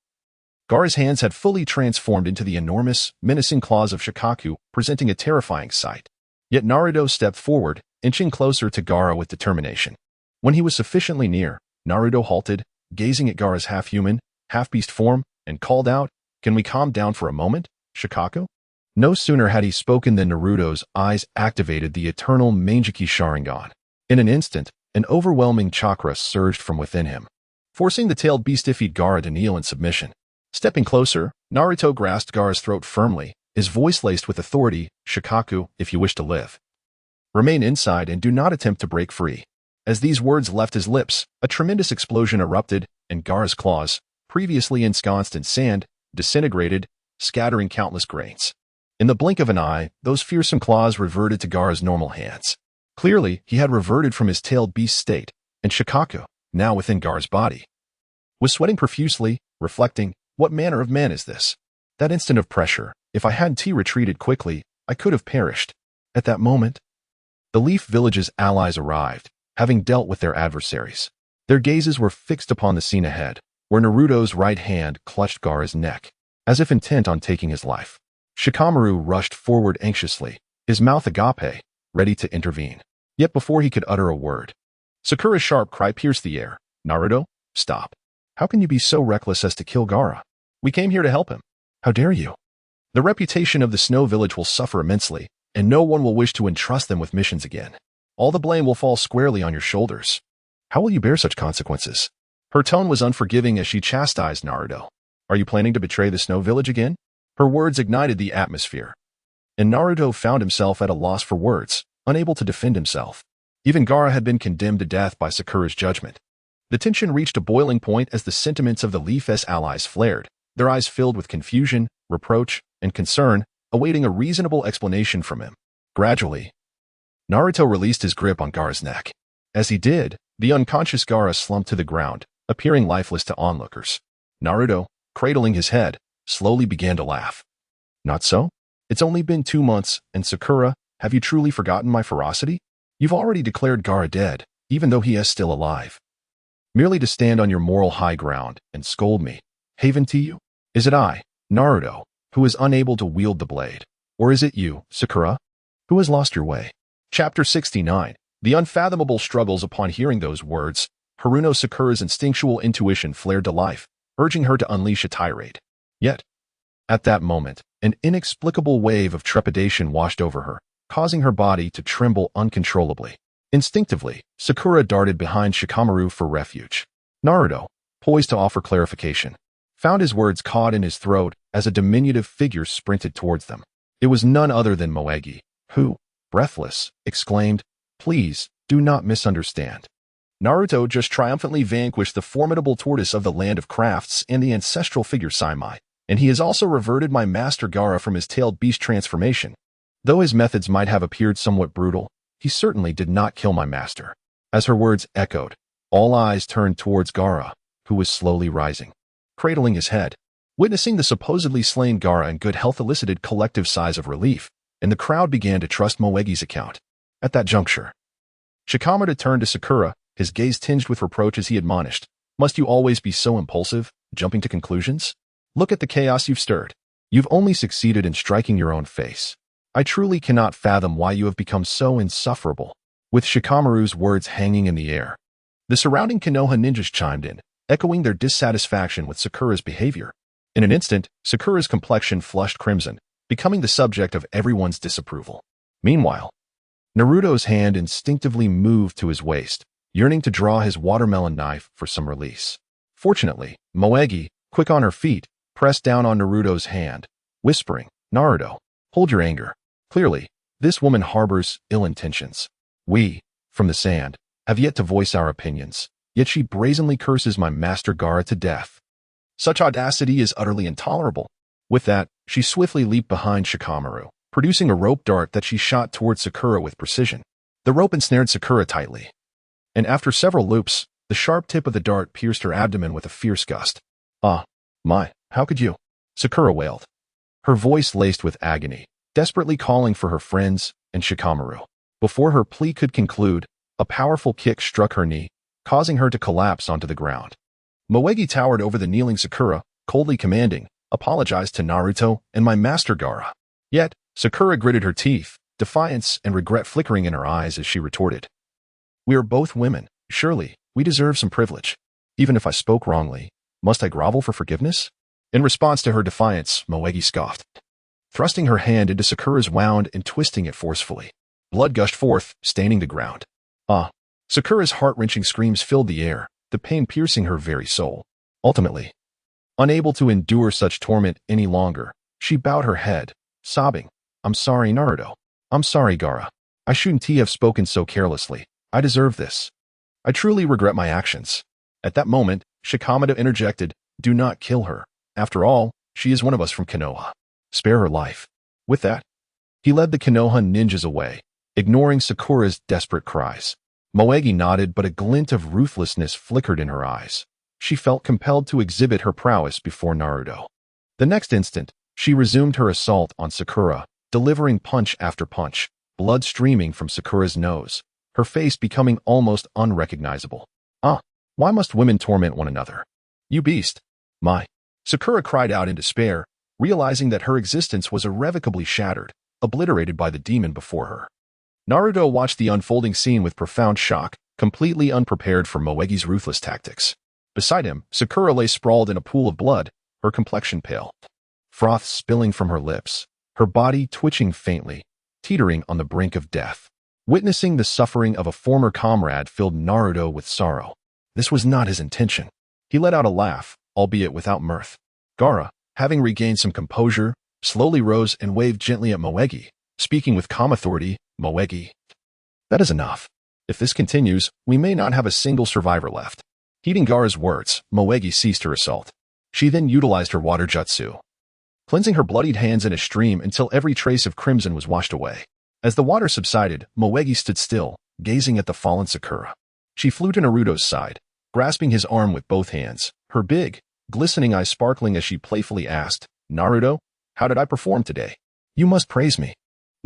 Gaara's hands had fully transformed into the enormous, menacing claws of Shikaku, presenting a terrifying sight. Yet Naruto stepped forward, inching closer to Gaara with determination. When he was sufficiently near, Naruto halted, gazing at Gaara's half-human, half-beast form, and called out, "Can we calm down for a moment, Shikaku?" No sooner had he spoken than Naruto's eyes activated the eternal Mangeki Sharingan. In an instant, an overwhelming chakra surged from within him, forcing the tailed beastified Gaara to kneel in submission. Stepping closer, Naruto grasped Gaara's throat firmly, his voice laced with authority. "Shikaku, if you wish to live, remain inside and do not attempt to break free." As these words left his lips, a tremendous explosion erupted, and Gaara's claws, previously ensconced in sand, disintegrated, scattering countless grains. In the blink of an eye, those fearsome claws reverted to Gaara's normal hands. Clearly, he had reverted from his tailed beast state, and Shikaku, now within Gaara's body, was sweating profusely, reflecting, "What manner of man is this?" That instant of pressure, if I hadn't retreated quickly, I could have perished. At that moment, the Leaf Village's allies arrived, having dealt with their adversaries. Their gazes were fixed upon the scene ahead, where Naruto's right hand clutched Gaara's neck, as if intent on taking his life. Shikamaru rushed forward anxiously, his mouth agape, ready to intervene. Yet before he could utter a word, Sakura's sharp cry pierced the air. "Naruto, stop. How can you be so reckless as to kill Gaara? We came here to help him. How dare you? The reputation of the Snow Village will suffer immensely, and no one will wish to entrust them with missions again. All the blame will fall squarely on your shoulders. How will you bear such consequences?" Her tone was unforgiving as she chastised Naruto. "Are you planning to betray the Snow Village again?" Her words ignited the atmosphere, and Naruto found himself at a loss for words, unable to defend himself. Even Gaara had been condemned to death by Sakura's judgment. The tension reached a boiling point as the sentiments of the Leaf's allies flared, their eyes filled with confusion, reproach, and concern, awaiting a reasonable explanation from him. Gradually, Naruto released his grip on Gaara's neck. As he did, the unconscious Gaara slumped to the ground, appearing lifeless to onlookers. Naruto, cradling his head, slowly began to laugh. "Not so? It's only been 2 months, and Sakura, have you truly forgotten my ferocity? You've already declared Gaara dead, even though he is still alive. Merely to stand on your moral high ground and scold me. Haven to you? Is it I, Naruto, who is unable to wield the blade? Or is it you, Sakura, who has lost your way?" Chapter 69. The unfathomable struggles. Upon hearing those words, Haruno Sakura's instinctual intuition flared to life, urging her to unleash a tirade. Yet, at that moment, an inexplicable wave of trepidation washed over her, causing her body to tremble uncontrollably. Instinctively, Sakura darted behind Shikamaru for refuge. Naruto, poised to offer clarification, found his words caught in his throat as a diminutive figure sprinted towards them. It was none other than Moegi, who, breathless, exclaimed, "Please, do not misunderstand. Naruto just triumphantly vanquished the formidable tortoise of the land of crafts and the ancestral figure Saimai, and he has also reverted my master Gaara from his tailed beast transformation. Though his methods might have appeared somewhat brutal, he certainly did not kill my master." As her words echoed, all eyes turned towards Gaara, who was slowly rising, cradling his head. Witnessing the supposedly slain Gaara in good health elicited collective sighs of relief, and the crowd began to trust Moegi's account. At that juncture, Shikamaru turned to Sakura, his gaze tinged with reproach as he admonished, "Must you always be so impulsive, jumping to conclusions? Look at the chaos you've stirred. You've only succeeded in striking your own face. I truly cannot fathom why you have become so insufferable." With Shikamaru's words hanging in the air, the surrounding Konoha ninjas chimed in, echoing their dissatisfaction with Sakura's behavior. In an instant, Sakura's complexion flushed crimson, becoming the subject of everyone's disapproval. Meanwhile, Naruto's hand instinctively moved to his waist, yearning to draw his watermelon knife for some release. Fortunately, Moegi, quick on her feet, pressed down on Naruto's hand, whispering, "Naruto, hold your anger. Clearly, this woman harbors ill intentions. We, from the sand, have yet to voice our opinions, yet she brazenly curses my master Gaara to death. Such audacity is utterly intolerable." With that, she swiftly leaped behind Shikamaru, producing a rope dart that she shot towards Sakura with precision. The rope ensnared Sakura tightly, and after several loops, the sharp tip of the dart pierced her abdomen with a fierce gust. "Ah, my, how could you?" Sakura wailed, her voice laced with agony, desperately calling for her friends and Shikamaru. Before her plea could conclude, a powerful kick struck her knee, causing her to collapse onto the ground. Moegi towered over the kneeling Sakura, coldly commanding, "Apologize to Naruto and my master Gaara." Yet, Sakura gritted her teeth, defiance and regret flickering in her eyes as she retorted, "We are both women. Surely, we deserve some privilege. Even if I spoke wrongly, must I grovel for forgiveness?" In response to her defiance, Moegi scoffed, thrusting her hand into Sakura's wound and twisting it forcefully. Blood gushed forth, staining the ground. "Ah!" Sakura's heart-wrenching screams filled the air, the pain piercing her very soul. Ultimately, Unable to endure such torment any longer, she bowed her head, sobbing, "I'm sorry, Naruto. I'm sorry, Gaara. I shouldn't have spoken so carelessly. I deserve this. I truly regret my actions." At that moment, Shikamaru interjected, "Do not kill her. After all, she is one of us from Konoha. Spare her life." With that, he led the Konoha ninjas away, ignoring Sakura's desperate cries. Moegi nodded, but a glint of ruthlessness flickered in her eyes. She felt compelled to exhibit her prowess before Naruto. The next instant, she resumed her assault on Sakura, delivering punch after punch, blood streaming from Sakura's nose, her face becoming almost unrecognizable. Why must women torment one another? You beast! My! Sakura cried out in despair, realizing that her existence was irrevocably shattered, obliterated by the demon before her. Naruto watched the unfolding scene with profound shock, completely unprepared for Moegi's ruthless tactics. Beside him, Sakura lay sprawled in a pool of blood, her complexion pale, froth spilling from her lips, her body twitching faintly, teetering on the brink of death. Witnessing the suffering of a former comrade filled Naruto with sorrow. This was not his intention. He let out a laugh, albeit without mirth. Gaara, having regained some composure, slowly rose and waved gently at Moegi, speaking with calm authority. "Moegi, that is enough. If this continues, we may not have a single survivor left." Heeding Gaara's words, Moegi ceased her assault. She then utilized her water jutsu, cleansing her bloodied hands in a stream until every trace of crimson was washed away. As the water subsided, Moegi stood still, gazing at the fallen Sakura. She flew to Naruto's side, grasping his arm with both hands, her big, glistening eyes sparkling as she playfully asked, "Naruto, how did I perform today? You must praise me."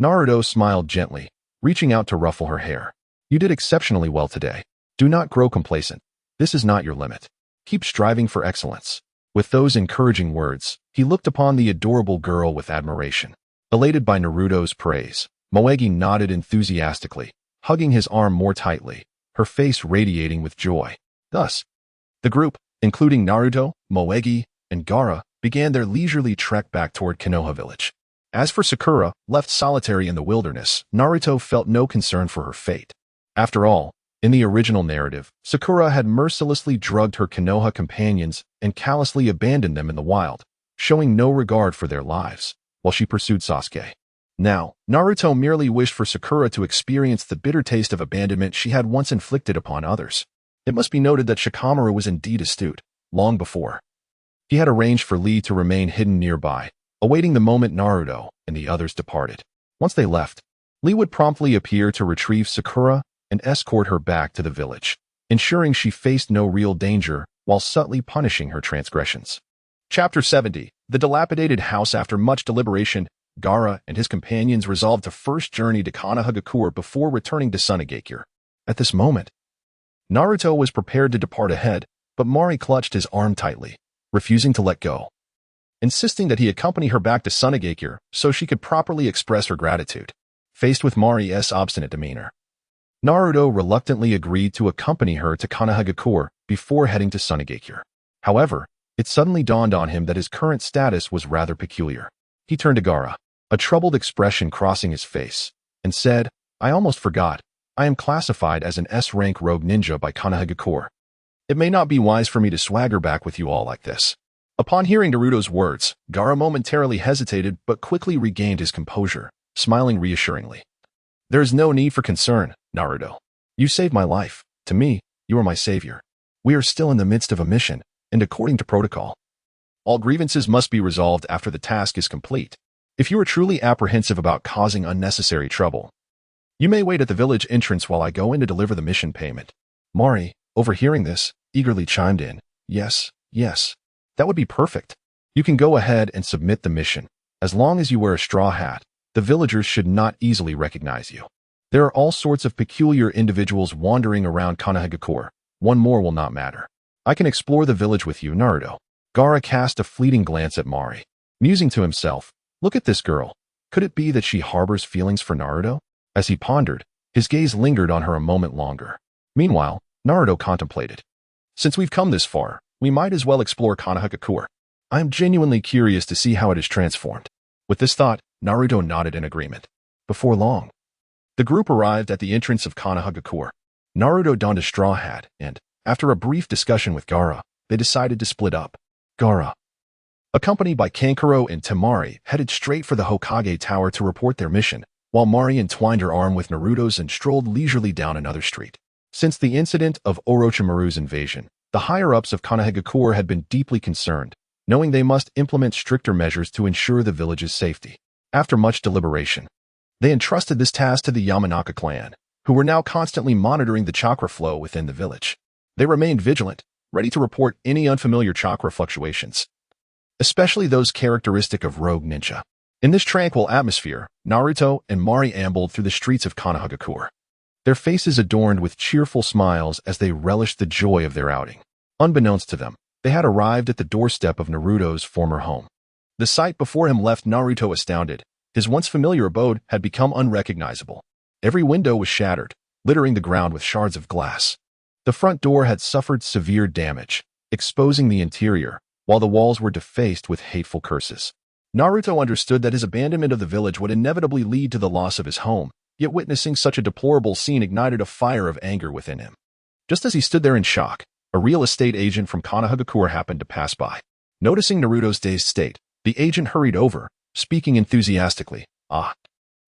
Naruto smiled gently, reaching out to ruffle her hair. "You did exceptionally well today. Do not grow complacent. This is not your limit. Keep striving for excellence." With those encouraging words, he looked upon the adorable girl with admiration. Elated by Naruto's praise, Moegi nodded enthusiastically, hugging his arm more tightly, her face radiating with joy. Thus, the group, including Naruto, Moegi, and Gaara, began their leisurely trek back toward Konoha village. As for Sakura, left solitary in the wilderness, Naruto felt no concern for her fate. After all, in the original narrative, Sakura had mercilessly drugged her Konoha companions and callously abandoned them in the wild, showing no regard for their lives, while she pursued Sasuke. Now, Naruto merely wished for Sakura to experience the bitter taste of abandonment she had once inflicted upon others. It must be noted that Shikamaru was indeed astute, long before. He had arranged for Lee to remain hidden nearby, awaiting the moment Naruto and the others departed. Once they left, Lee would promptly appear to retrieve Sakura and escort her back to the village, ensuring she faced no real danger while subtly punishing her transgressions. Chapter 70. The Dilapidated House. After much deliberation, Gaara and his companions resolved to first journey to Konoha before returning to Sunagakure. At this moment, Naruto was prepared to depart ahead, but Mari clutched his arm tightly, refusing to let go, insisting that he accompany her back to Sunagakure so she could properly express her gratitude. Faced with Mari's obstinate demeanor, Naruto reluctantly agreed to accompany her to Konoha before heading to Sunagakure. However, it suddenly dawned on him that his current status was rather peculiar. He turned to Gaara, a troubled expression crossing his face, and said, "I almost forgot. I am classified as an S-rank rogue ninja by Konoha. It may not be wise for me to swagger back with you all like this." Upon hearing Naruto's words, Gaara momentarily hesitated but quickly regained his composure, smiling reassuringly. "There is no need for concern, Naruto. You saved my life. To me, you are my savior. We are still in the midst of a mission, and according to protocol, all grievances must be resolved after the task is complete. If you are truly apprehensive about causing unnecessary trouble, you may wait at the village entrance while I go in to deliver the mission payment." Mari, overhearing this, eagerly chimed in, Yes, that would be perfect. You can go ahead and submit the mission. As long as you wear a straw hat, the villagers should not easily recognize you. There are all sorts of peculiar individuals wandering around Konoha. One more will not matter. I can explore the village with you, Naruto." Gaara cast a fleeting glance at Mari, musing to himself, "Look at this girl. Could it be that she harbors feelings for Naruto?" As he pondered, his gaze lingered on her a moment longer. Meanwhile, Naruto contemplated. "Since we've come this far, we might as well explore Konoha. I am genuinely curious to see how it is transformed." With this thought, Naruto nodded in agreement. Before long, the group arrived at the entrance of Konoha. Naruto donned a straw hat, and, after a brief discussion with Gaara, they decided to split up. "Gaara, accompanied by Kankuro and Temari, headed straight for the Hokage Tower to report their mission, while Mari entwined her arm with Naruto's and strolled leisurely down another street. Since the incident of Orochimaru's invasion, the higher-ups of Konohagakure had been deeply concerned, knowing they must implement stricter measures to ensure the village's safety. After much deliberation, they entrusted this task to the Yamanaka clan, who were now constantly monitoring the chakra flow within the village. They remained vigilant, ready to report any unfamiliar chakra fluctuations, especially those characteristic of rogue ninja. In this tranquil atmosphere, Naruto and Mari ambled through the streets of Konohagakure, their faces adorned with cheerful smiles as they relished the joy of their outing. Unbeknownst to them, they had arrived at the doorstep of Naruto's former home. The sight before him left Naruto astounded. His once familiar abode had become unrecognizable. Every window was shattered, littering the ground with shards of glass. The front door had suffered severe damage, exposing the interior, while the walls were defaced with hateful curses. Naruto understood that his abandonment of the village would inevitably lead to the loss of his home, yet witnessing such a deplorable scene ignited a fire of anger within him. Just as he stood there in shock, a real estate agent from Konohagakure happened to pass by. Noticing Naruto's dazed state, the agent hurried over, speaking enthusiastically. "Ah,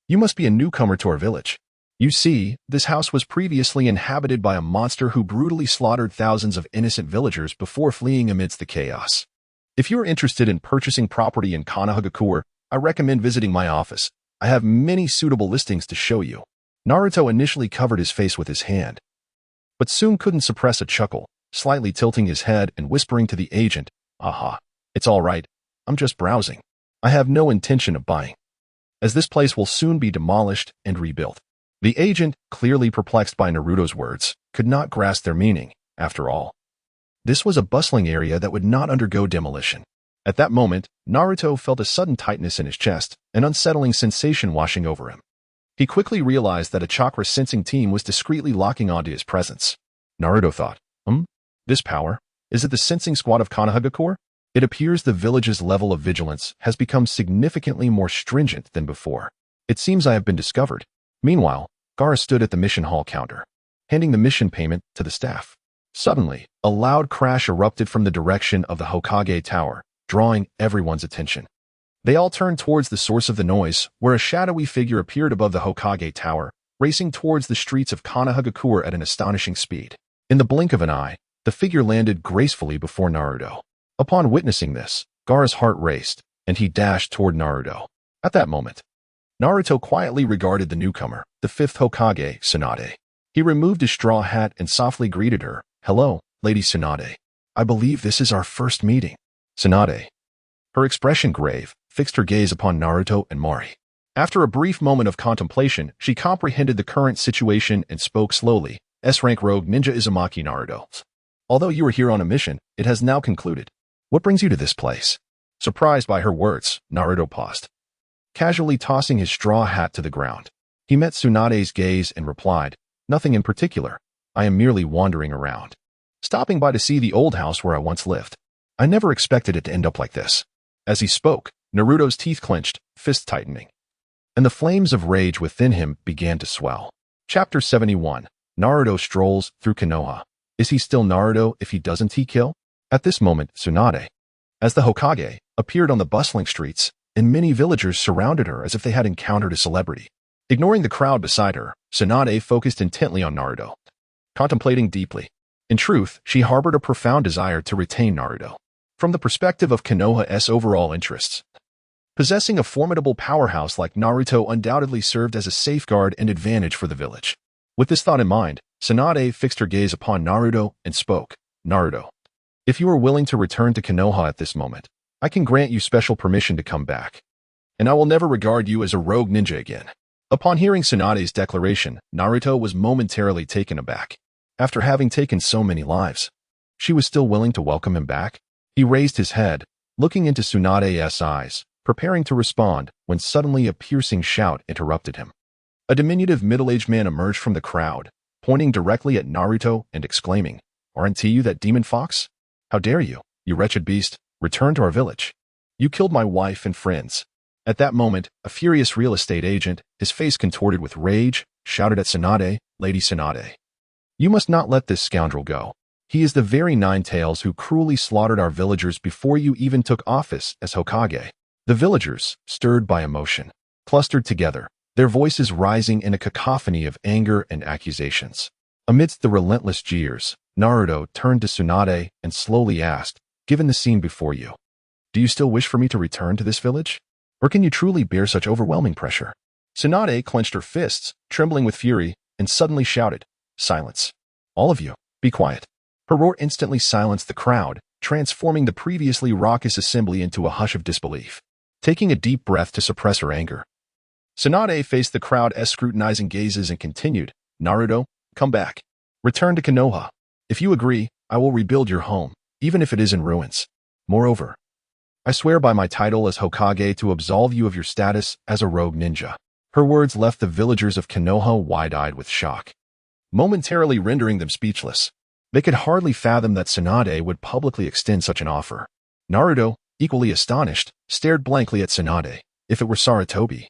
you must be a newcomer to our village. You see, this house was previously inhabited by a monster who brutally slaughtered thousands of innocent villagers before fleeing amidst the chaos. If you are interested in purchasing property in Konohagakure, I recommend visiting my office. I have many suitable listings to show you." Naruto initially covered his face with his hand, but soon couldn't suppress a chuckle, slightly tilting his head and whispering to the agent, "Aha, it's all right. I'm just browsing. I have no intention of buying, as this place will soon be demolished and rebuilt." The agent, clearly perplexed by Naruto's words, could not grasp their meaning. After all, this was a bustling area that would not undergo demolition. At that moment, Naruto felt a sudden tightness in his chest, an unsettling sensation washing over him. He quickly realized that a chakra sensing team was discreetly locking onto his presence. Naruto thought, this power? Is it the sensing squad of Konohagakure? It appears the village's level of vigilance has become significantly more stringent than before. It seems I have been discovered. Meanwhile, Gaara stood at the mission hall counter, handing the mission payment to the staff. Suddenly, a loud crash erupted from the direction of the Hokage Tower, drawing everyone's attention. They all turned towards the source of the noise, where a shadowy figure appeared above the Hokage Tower, racing towards the streets of Konohagakure at an astonishing speed. In the blink of an eye, the figure landed gracefully before Naruto. Upon witnessing this, Gaara's heart raced, and he dashed toward Naruto. At that moment, Naruto quietly regarded the newcomer, the fifth Hokage, Tsunade. He removed his straw hat and softly greeted her. "Hello, Lady Tsunade. I believe this is our first meeting." Tsunade, her expression grave, fixed her gaze upon Naruto and Mari. After a brief moment of contemplation, she comprehended the current situation and spoke slowly. "S-rank rogue ninja Uzumaki Naruto. Although you were here on a mission, it has now concluded. What brings you to this place?" Surprised by her words, Naruto paused, casually tossing his straw hat to the ground. He met Tsunade's gaze and replied, "Nothing in particular. I am merely wandering around, stopping by to see the old house where I once lived. I never expected it to end up like this." As he spoke, Naruto's teeth clenched, fists tightening, and the flames of rage within him began to swell. Chapter 71. Naruto strolls through Konoha. Is he still Naruto if he doesn't kill? At this moment, Tsunade, as the Hokage, appeared on the bustling streets, and many villagers surrounded her as if they had encountered a celebrity. Ignoring the crowd beside her, Tsunade focused intently on Naruto, contemplating deeply. In truth, she harbored a profound desire to retain Naruto. From the perspective of Konoha's overall interests, possessing a formidable powerhouse like Naruto undoubtedly served as a safeguard and advantage for the village. With this thought in mind, Tsunade fixed her gaze upon Naruto and spoke. "Naruto, if you are willing to return to Konoha at this moment, I can grant you special permission to come back, and I will never regard you as a rogue ninja again." Upon hearing Tsunade's declaration, Naruto was momentarily taken aback. After having taken so many lives, she was still willing to welcome him back? He raised his head, looking into Tsunade's eyes, preparing to respond, when suddenly a piercing shout interrupted him. A diminutive middle-aged man emerged from the crowd, pointing directly at Naruto and exclaiming, "Aren't you that demon fox? How dare you, you wretched beast, return to our village? You killed my wife and friends." At that moment, a furious real estate agent, his face contorted with rage, shouted at Tsunade, "Lady Tsunade, you must not let this scoundrel go. He is the very Nine-Tails who cruelly slaughtered our villagers before you even took office as Hokage." The villagers, stirred by emotion, clustered together, their voices rising in a cacophony of anger and accusations. Amidst the relentless jeers, Naruto turned to Tsunade and slowly asked, "Given the scene before you, do you still wish for me to return to this village? Or can you truly bear such overwhelming pressure?" Tsunade clenched her fists, trembling with fury, and suddenly shouted, "Silence. All of you, be quiet." Her roar instantly silenced the crowd, transforming the previously raucous assembly into a hush of disbelief. Taking a deep breath to suppress her anger, Tsunade faced the crowd's scrutinizing gazes and continued, "Naruto, come back. Return to Konoha. If you agree, I will rebuild your home, even if it is in ruins. Moreover, I swear by my title as Hokage to absolve you of your status as a rogue ninja." Her words left the villagers of Konoha wide-eyed with shock, momentarily rendering them speechless. They could hardly fathom that Tsunade would publicly extend such an offer. Naruto, equally astonished, stared blankly at Tsunade. If it were Sarutobi,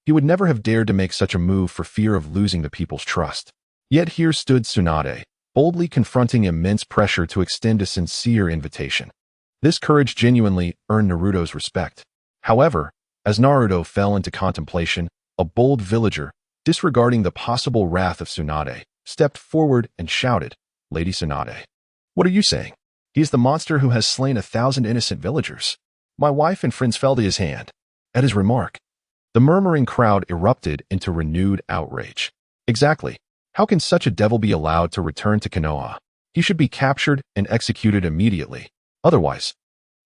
he would never have dared to make such a move for fear of losing the people's trust. Yet here stood Tsunade, boldly confronting immense pressure to extend a sincere invitation. This courage genuinely earned Naruto's respect. However, as Naruto fell into contemplation, a bold villager, disregarding the possible wrath of Tsunade, stepped forward and shouted, "Lady Tsunade, what are you saying? He is the monster who has slain 1,000 innocent villagers." My wife and friends fell to his hand. At his remark, the murmuring crowd erupted into renewed outrage. Exactly. How can such a devil be allowed to return to Konoha? He should be captured and executed immediately. Otherwise,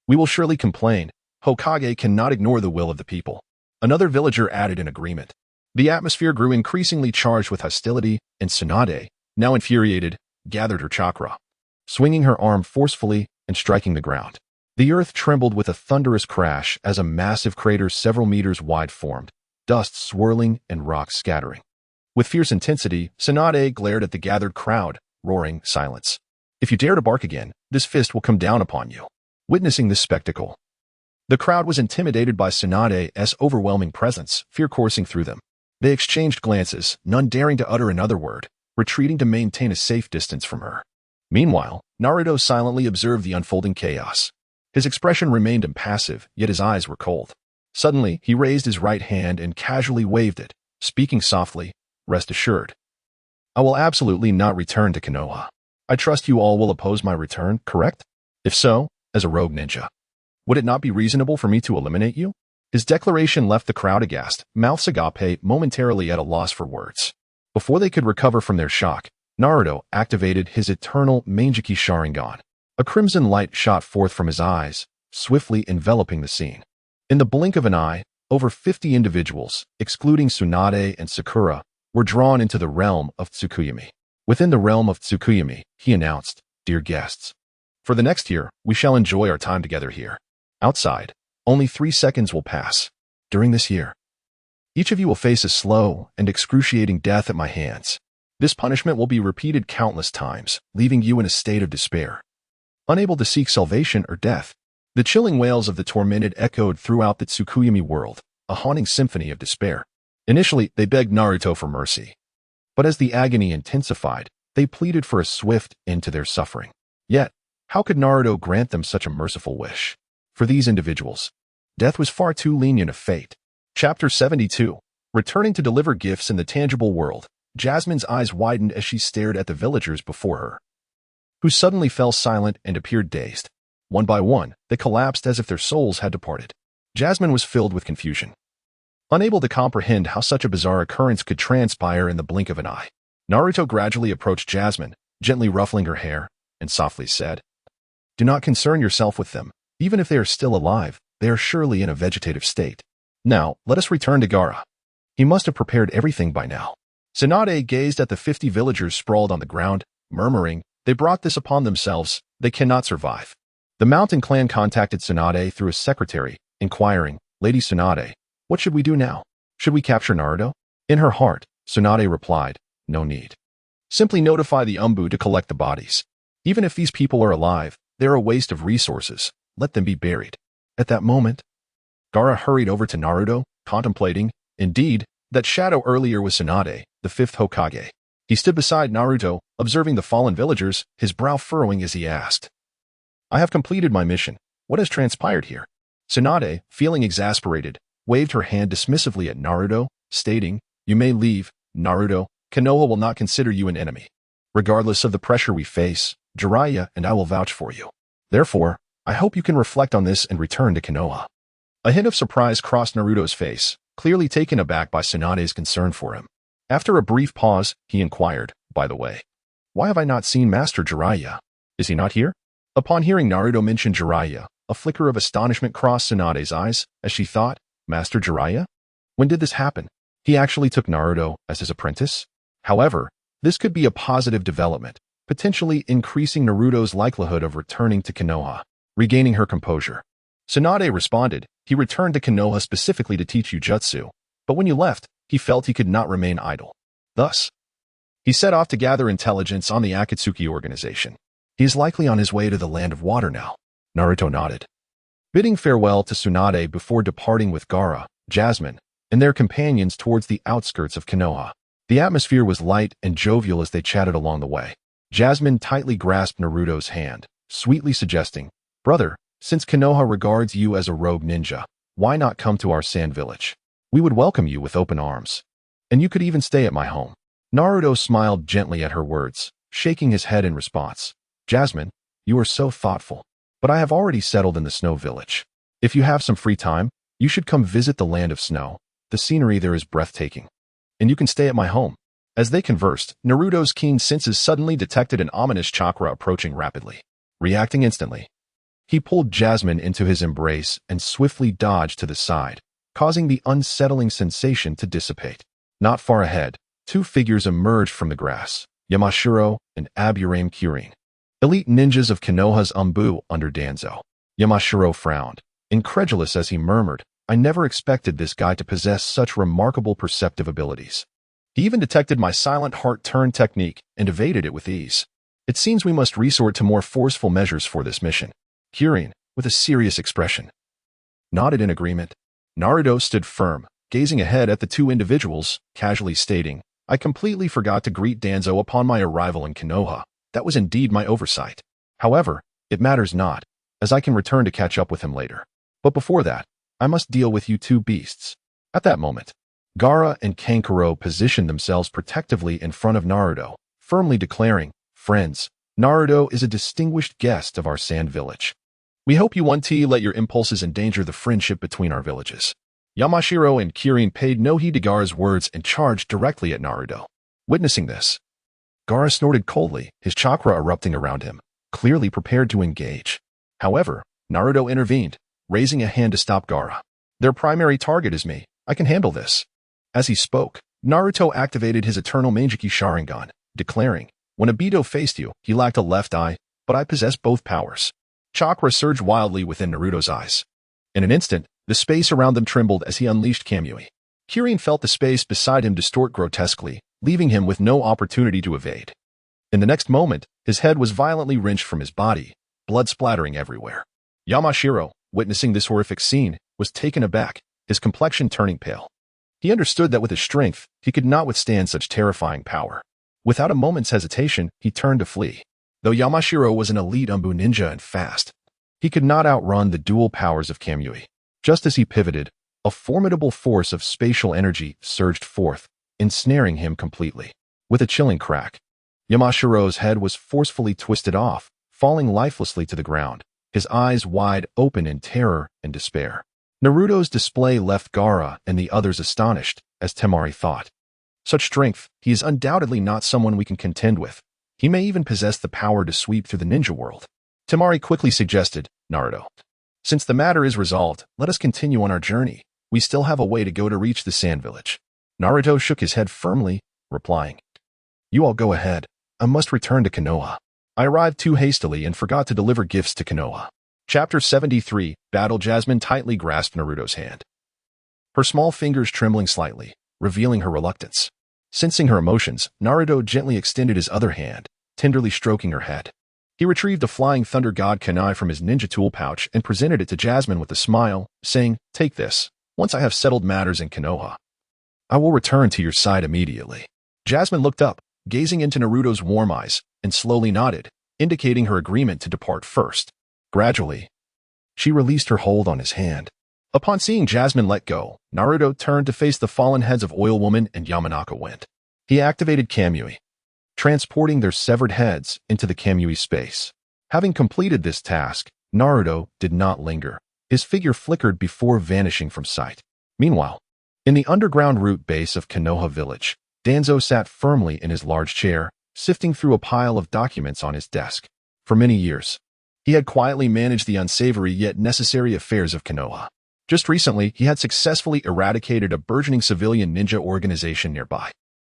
we will surely complain. Hokage cannot ignore the will of the people. Another villager added in agreement. The atmosphere grew increasingly charged with hostility, and Tsunade, now infuriated, gathered her chakra, swinging her arm forcefully and striking the ground. The earth trembled with a thunderous crash as a massive crater several meters wide formed, dust swirling and rocks scattering. With fierce intensity, Tsunade glared at the gathered crowd, roaring, "Silence. If you dare to bark again, this fist will come down upon you." Witnessing this spectacle, the crowd was intimidated by Tsunade's overwhelming presence, fear coursing through them. They exchanged glances, none daring to utter another word, retreating to maintain a safe distance from her. Meanwhile, Naruto silently observed the unfolding chaos. His expression remained impassive, yet his eyes were cold. Suddenly, he raised his right hand and casually waved it, speaking softly, "Rest assured, I will absolutely not return to Konoha. I trust you all will oppose my return, correct? If so, as a rogue ninja, would it not be reasonable for me to eliminate you?" His declaration left the crowd aghast, mouths agape momentarily at a loss for words. Before they could recover from their shock, Naruto activated his eternal Manjiki Sharingan. A crimson light shot forth from his eyes, swiftly enveloping the scene. In the blink of an eye, over 50 individuals, excluding Tsunade and Sakura, were drawn into the realm of Tsukuyami. Within the realm of Tsukuyami, he announced, "Dear guests, for the next year, we shall enjoy our time together here. Outside, only 3 seconds will pass. During this year, each of you will face a slow and excruciating death at my hands. This punishment will be repeated countless times, leaving you in a state of despair, unable to seek salvation or death." The chilling wails of the tormented echoed throughout the Tsukuyami world, a haunting symphony of despair. Initially, they begged Naruto for mercy. But as the agony intensified, they pleaded for a swift end to their suffering. Yet, how could Naruto grant them such a merciful wish? For these individuals, death was far too lenient a fate. Chapter 72. Returning to deliver gifts in the tangible world, Jasmine's eyes widened as she stared at the villagers before her, who suddenly fell silent and appeared dazed. One by one, they collapsed as if their souls had departed. Jasmine was filled with confusion, unable to comprehend how such a bizarre occurrence could transpire in the blink of an eye. Naruto gradually approached Jasmine, gently ruffling her hair, and softly said, "Do not concern yourself with them. Even if they are still alive, they are surely in a vegetative state. Now, let us return to Gaara. He must have prepared everything by now." Tsunade gazed at the 50 villagers sprawled on the ground, murmuring, "They brought this upon themselves. They cannot survive." The mountain clan contacted Tsunade through his secretary, inquiring, "Lady Tsunade, what should we do now? Should we capture Naruto?" In her heart, Tsunade replied, "No need. Simply notify the Umbu to collect the bodies. Even if these people are alive, they are a waste of resources. Let them be buried." At that moment, Gaara hurried over to Naruto, contemplating, indeed, that shadow earlier was Tsunade, the 5th Hokage. He stood beside Naruto, observing the fallen villagers, his brow furrowing as he asked, I have completed my mission. What has transpired here? Tsunade, feeling exasperated, waved her hand dismissively at Naruto, stating, You may leave, Naruto. Konoha will not consider you an enemy. Regardless of the pressure we face, Jiraiya and I will vouch for you. Therefore, I hope you can reflect on this and return to Konoha. A hint of surprise crossed Naruto's face, clearly taken aback by Tsunade's concern for him. After a brief pause, he inquired, By the way, why have I not seen Master Jiraiya? Is he not here? Upon hearing Naruto mention Jiraiya, a flicker of astonishment crossed Tsunade's eyes as she thought, Master Jiraiya? When did this happen? He actually took Naruto as his apprentice? However, this could be a positive development, potentially increasing Naruto's likelihood of returning to Konoha. Regaining her composure, Tsunade responded, He returned to Konoha specifically to teach you jutsu, but when you left, he felt he could not remain idle. Thus, he set off to gather intelligence on the Akatsuki organization. He is likely on his way to the Land of Water now. Naruto nodded. Bidding farewell to Tsunade before departing with Gaara, Jasmine, and their companions towards the outskirts of Konoha. The atmosphere was light and jovial as they chatted along the way. Jasmine tightly grasped Naruto's hand, sweetly suggesting, Brother, since Konoha regards you as a rogue ninja, why not come to our sand village? We would welcome you with open arms. And you could even stay at my home. Naruto smiled gently at her words, shaking his head in response. Jasmine, you are so thoughtful. But I have already settled in the snow village. If you have some free time, you should come visit the land of snow. The scenery there is breathtaking. And you can stay at my home. As they conversed, Naruto's keen senses suddenly detected an ominous chakra approaching rapidly. Reacting instantly, he pulled Jasmine into his embrace and swiftly dodged to the side, causing the unsettling sensation to dissipate. Not far ahead, two figures emerged from the grass, Yamashiro and Aburame Kirin. Elite ninjas of Konoha's Umbu under Danzo. Yamashiro frowned, incredulous as he murmured, I never expected this guy to possess such remarkable perceptive abilities. He even detected my silent heart turn technique and evaded it with ease. It seems we must resort to more forceful measures for this mission. Kirin, with a serious expression, nodded in agreement. Naruto stood firm, gazing ahead at the two individuals, casually stating, I completely forgot to greet Danzo upon my arrival in Konoha. That was indeed my oversight. However, it matters not, as I can return to catch up with him later. But before that, I must deal with you two beasts. At that moment, Gaara and Kankuro positioned themselves protectively in front of Naruto, firmly declaring, Friends, Naruto is a distinguished guest of our sand village. We hope you won't let your impulses endanger the friendship between our villages. Yamashiro and Kirin paid no heed to Gaara's words and charged directly at Naruto. Witnessing this, Gaara snorted coldly, his chakra erupting around him, clearly prepared to engage. However, Naruto intervened, raising a hand to stop Gaara. Their primary target is me. I can handle this. As he spoke, Naruto activated his eternal Manjiki Sharingan, declaring, When Obito faced you, he lacked a left eye, but I possess both powers. Chakra surged wildly within Naruto's eyes. In an instant, the space around them trembled as he unleashed Kamui. Kirin felt the space beside him distort grotesquely, leaving him with no opportunity to evade. In the next moment, his head was violently wrenched from his body, blood splattering everywhere. Yamashiro, witnessing this horrific scene, was taken aback, his complexion turning pale. He understood that with his strength, he could not withstand such terrifying power. Without a moment's hesitation, he turned to flee. Though Yamashiro was an elite Umbu ninja and fast, he could not outrun the dual powers of Kamui. Just as he pivoted, a formidable force of spatial energy surged forth, ensnaring him completely. With a chilling crack, Yamashiro's head was forcefully twisted off, falling lifelessly to the ground, his eyes wide open in terror and despair. Naruto's display left Gaara and the others astonished, as Temari thought. Such strength, he is undoubtedly not someone we can contend with. He may even possess the power to sweep through the ninja world. Temari quickly suggested, Naruto, since the matter is resolved, let us continue on our journey. We still have a way to go to reach the sand village. Naruto shook his head firmly, replying, You all go ahead. I must return to Konoha. I arrived too hastily and forgot to deliver gifts to Konoha. Chapter 73, Battle. Jasmine tightly grasped Naruto's hand, her small fingers trembling slightly, revealing her reluctance. Sensing her emotions, Naruto gently extended his other hand, tenderly stroking her head. He retrieved a Flying Thunder God kunai from his ninja tool pouch and presented it to Jasmine with a smile, saying, Take this. Once I have settled matters in Konoha, I will return to your side immediately. Jasmine looked up, gazing into Naruto's warm eyes, and slowly nodded, indicating her agreement to depart first. Gradually, she released her hold on his hand. Upon seeing Jasmine let go, Naruto turned to face the fallen heads of Oil Woman and Yamanaka Wind. He activated Kamui, transporting their severed heads into the Kamui space. Having completed this task, Naruto did not linger. His figure flickered before vanishing from sight. Meanwhile, in the underground root base of Konoha village, Danzo sat firmly in his large chair, sifting through a pile of documents on his desk. For many years, he had quietly managed the unsavory yet necessary affairs of Konoha. Just recently, he had successfully eradicated a burgeoning civilian ninja organization nearby.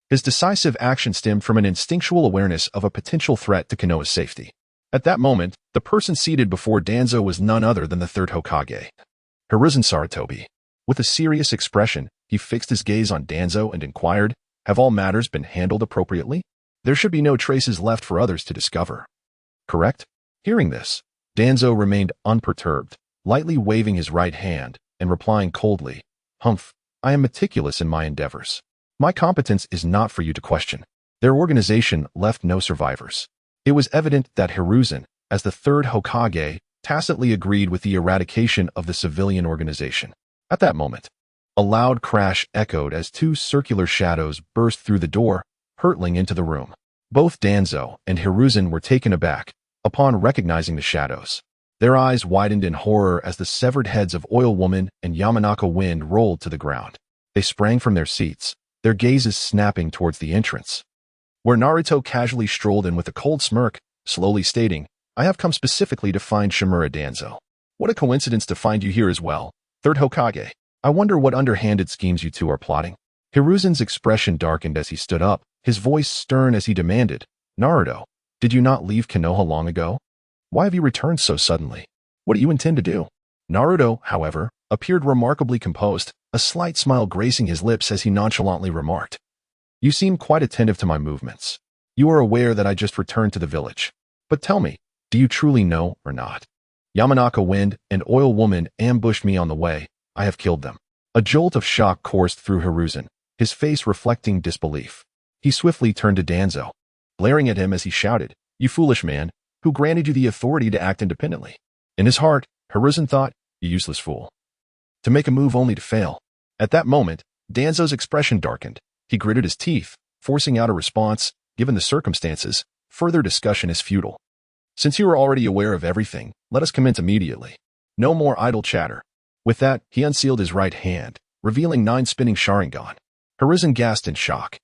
His decisive action stemmed from an instinctual awareness of a potential threat to Konoha's safety. At that moment, the person seated before Danzo was none other than the third Hokage, Hiruzen Sarutobi. With a serious expression, he fixed his gaze on Danzo and inquired, "Have all matters been handled appropriately? There should be no traces left for others to discover. Correct?" Hearing this, Danzo remained unperturbed, lightly waving his right hand and replying coldly, "Humph, I am meticulous in my endeavors. My competence is not for you to question." Their organization left no survivors. It was evident that Hiruzen, as the third Hokage, tacitly agreed with the eradication of the civilian organization. At that moment, a loud crash echoed as two circular shadows burst through the door, hurtling into the room. Both Danzo and Hiruzen were taken aback upon recognizing the shadows. Their eyes widened in horror as the severed heads of Oil Woman and Yamanaka Wind rolled to the ground. They sprang from their seats, their gazes snapping towards the entrance, where Naruto casually strolled in with a cold smirk, slowly stating, "I have come specifically to find Shimura Danzo. What a coincidence to find you here as well, third Hokage. I wonder what underhanded schemes you two are plotting." Hiruzen's expression darkened as he stood up, his voice stern as he demanded, "Naruto, did you not leave Konoha long ago? Why have you returned so suddenly? What do you intend to do?" Naruto, however, appeared remarkably composed, a slight smile gracing his lips as he nonchalantly remarked, "You seem quite attentive to my movements. You are aware that I just returned to the village. But tell me, do you truly know or not? Yamanaka Wind and Oil Woman ambushed me on the way. I have killed them." A jolt of shock coursed through Hiruzen, his face reflecting disbelief. He swiftly turned to Danzo, glaring at him as he shouted, "You foolish man, who granted you the authority to act independently?" In his heart, Hiruzen thought, "You useless fool. To make a move only to fail." At that moment, Danzo's expression darkened. He gritted his teeth, forcing out a response, "Given the circumstances, further discussion is futile. Since you are already aware of everything, let us commence immediately. No more idle chatter." With that, he unsealed his right hand, revealing 9 spinning Sharingan. Hiruzen gasped in shock.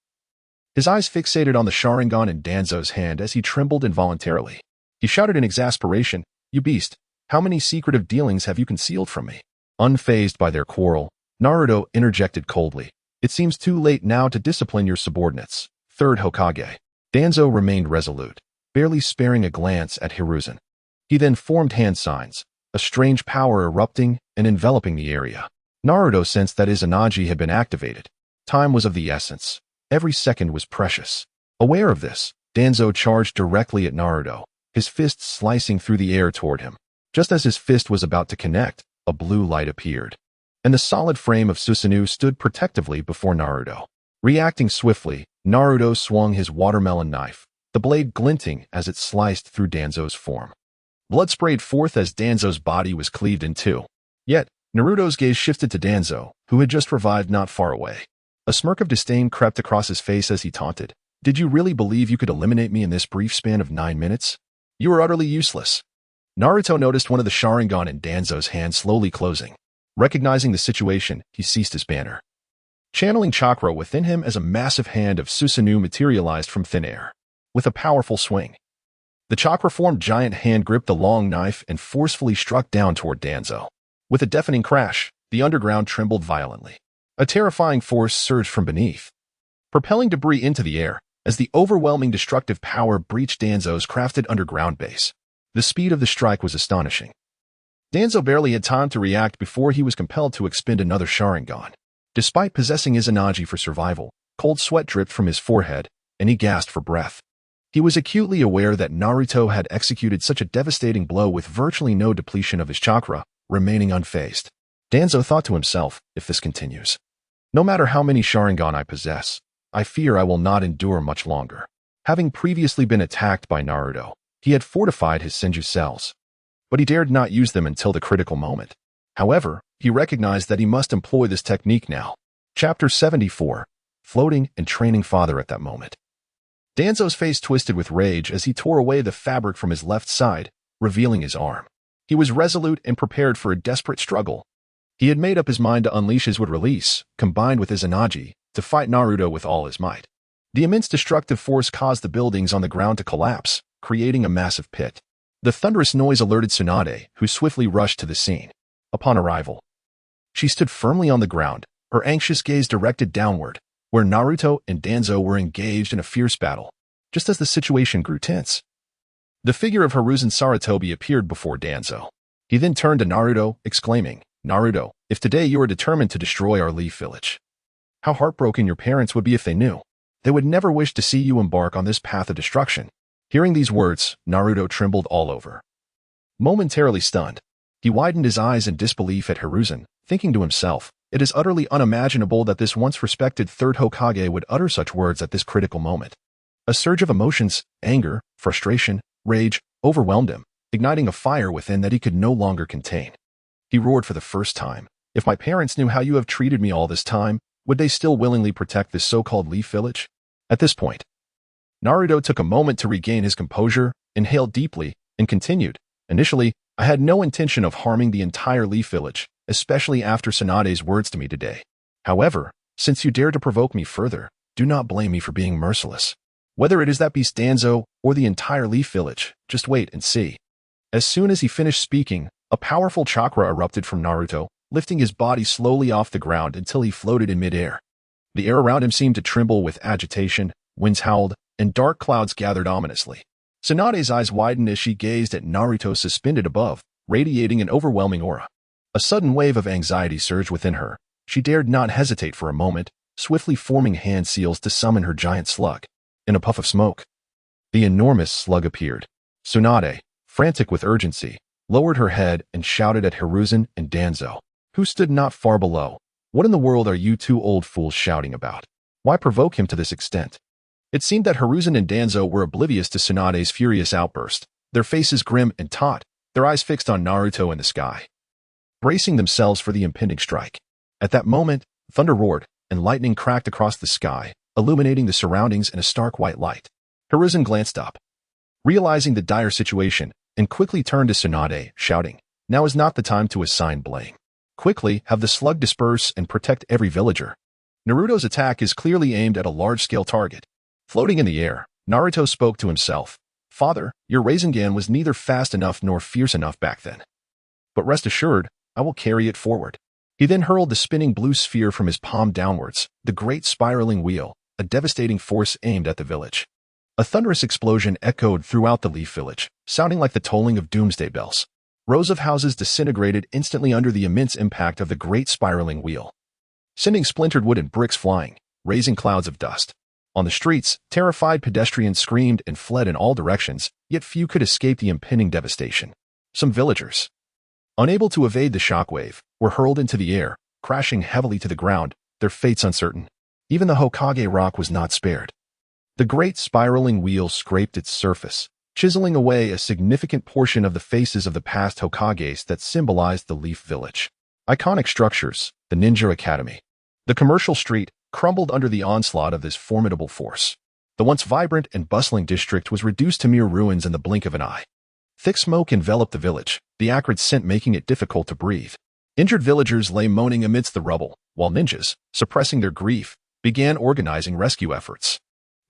His eyes fixated on the Sharingan in Danzo's hand as he trembled involuntarily. He shouted in exasperation, "You beast, how many secretive dealings have you concealed from me?" Unfazed by their quarrel, Naruto interjected coldly, "It seems too late now to discipline your subordinates, third Hokage." Danzo remained resolute, barely sparing a glance at Hiruzen. He then formed hand signs, a strange power erupting and enveloping the area. Naruto sensed that his Izanagi had been activated. Time was of the essence. Every second was precious. Aware of this, Danzo charged directly at Naruto, his fist slicing through the air toward him. Just as his fist was about to connect, a blue light appeared, and the solid frame of Susanoo stood protectively before Naruto. Reacting swiftly, Naruto swung his watermelon knife, the blade glinting as it sliced through Danzo's form. Blood sprayed forth as Danzo's body was cleaved in two. Yet, Naruto's gaze shifted to Danzo, who had just revived not far away. A smirk of disdain crept across his face as he taunted, "Did you really believe you could eliminate me in this brief span of 9 minutes? You are utterly useless." Naruto noticed one of the Sharingan in Danzo's hand slowly closing. Recognizing the situation, he ceased his banter, channeling chakra within him as a massive hand of Susanoo materialized from thin air. With a powerful swing, the chakra-formed giant hand gripped the long knife and forcefully struck down toward Danzo. With a deafening crash, the underground trembled violently. A terrifying force surged from beneath, propelling debris into the air as the overwhelming destructive power breached Danzo's crafted underground base. The speed of the strike was astonishing. Danzo barely had time to react before he was compelled to expend another Sharingan. Despite possessing Izanagi for survival, cold sweat dripped from his forehead, and he gasped for breath. He was acutely aware that Naruto had executed such a devastating blow with virtually no depletion of his chakra, remaining unfazed. Danzo thought to himself, "If this continues, no matter how many Sharingan I possess, I fear I will not endure much longer." Having previously been attacked by Naruto, he had fortified his Senju cells, but he dared not use them until the critical moment. However, he recognized that he must employ this technique now. Chapter 74. Floating and Training Father at that moment. Danzo's face twisted with rage as he tore away the fabric from his left side, revealing his arm. He was resolute and prepared for a desperate struggle. He had made up his mind to unleash his wood release, combined with his Anaji, to fight Naruto with all his might. The immense destructive force caused the buildings on the ground to collapse, creating a massive pit. The thunderous noise alerted Tsunade, who swiftly rushed to the scene. Upon arrival, she stood firmly on the ground, her anxious gaze directed downward, where Naruto and Danzo were engaged in a fierce battle. Just as the situation grew tense, the figure of Hiruzen Sarutobi appeared before Danzo. He then turned to Naruto, exclaiming, "Naruto, if today you are determined to destroy our Leaf Village, how heartbroken your parents would be if they knew. They would never wish to see you embark on this path of destruction." Hearing these words, Naruto trembled all over. Momentarily stunned, he widened his eyes in disbelief at Hiruzen, thinking to himself, it is utterly unimaginable that this once respected third Hokage would utter such words at this critical moment. A surge of emotions, anger, frustration, rage, overwhelmed him, igniting a fire within that he could no longer contain. He roared for the first time, "If my parents knew how you have treated me all this time, would they still willingly protect this so-called Leaf Village?" At this point, Naruto took a moment to regain his composure, inhaled deeply, and continued, "Initially, I had no intention of harming the entire Leaf Village, especially after Tsunade's words to me today. However, since you dare to provoke me further, do not blame me for being merciless. Whether it is that beast Danzo or the entire Leaf Village, just wait and see." As soon as he finished speaking, a powerful chakra erupted from Naruto, lifting his body slowly off the ground until he floated in midair. The air around him seemed to tremble with agitation, winds howled, and dark clouds gathered ominously. Tsunade's eyes widened as she gazed at Naruto suspended above, radiating an overwhelming aura. A sudden wave of anxiety surged within her. She dared not hesitate for a moment, swiftly forming hand seals to summon her giant slug. In a puff of smoke, the enormous slug appeared. Tsunade, frantic with urgency, lowered her head and shouted at Hiruzen and Danzo, who stood not far below. "What in the world are you two old fools shouting about? Why provoke him to this extent?" It seemed that Hiruzen and Danzo were oblivious to Tsunade's furious outburst, their faces grim and taut, their eyes fixed on Naruto in the sky, bracing themselves for the impending strike. At that moment, thunder roared, and lightning cracked across the sky, illuminating the surroundings in a stark white light. Hiruzen glanced up, realizing the dire situation, and quickly turned to Tsunade, shouting, "Now is not the time to assign blame. Quickly have the slug disperse and protect every villager." Naruto's attack is clearly aimed at a large-scale target. Floating in the air, Naruto spoke to himself, "Father, your Rasengan was neither fast enough nor fierce enough back then. But rest assured, I will carry it forward." He then hurled the spinning blue sphere from his palm downwards, the great spiraling wheel, a devastating force aimed at the village. A thunderous explosion echoed throughout the Leaf Village, sounding like the tolling of doomsday bells. Rows of houses disintegrated instantly under the immense impact of the great spiraling wheel, sending splintered wood and bricks flying, raising clouds of dust. On the streets, terrified pedestrians screamed and fled in all directions, yet few could escape the impending devastation. Some villagers, unable to evade the shockwave, were hurled into the air, crashing heavily to the ground, their fates uncertain. Even the Hokage rock was not spared. The great spiraling wheel scraped its surface, chiseling away a significant portion of the faces of the past Hokages that symbolized the Leaf Village. Iconic structures, the Ninja Academy, the commercial street, crumbled under the onslaught of this formidable force. The once vibrant and bustling district was reduced to mere ruins in the blink of an eye. Thick smoke enveloped the village, the acrid scent making it difficult to breathe. Injured villagers lay moaning amidst the rubble, while ninjas, suppressing their grief, began organizing rescue efforts.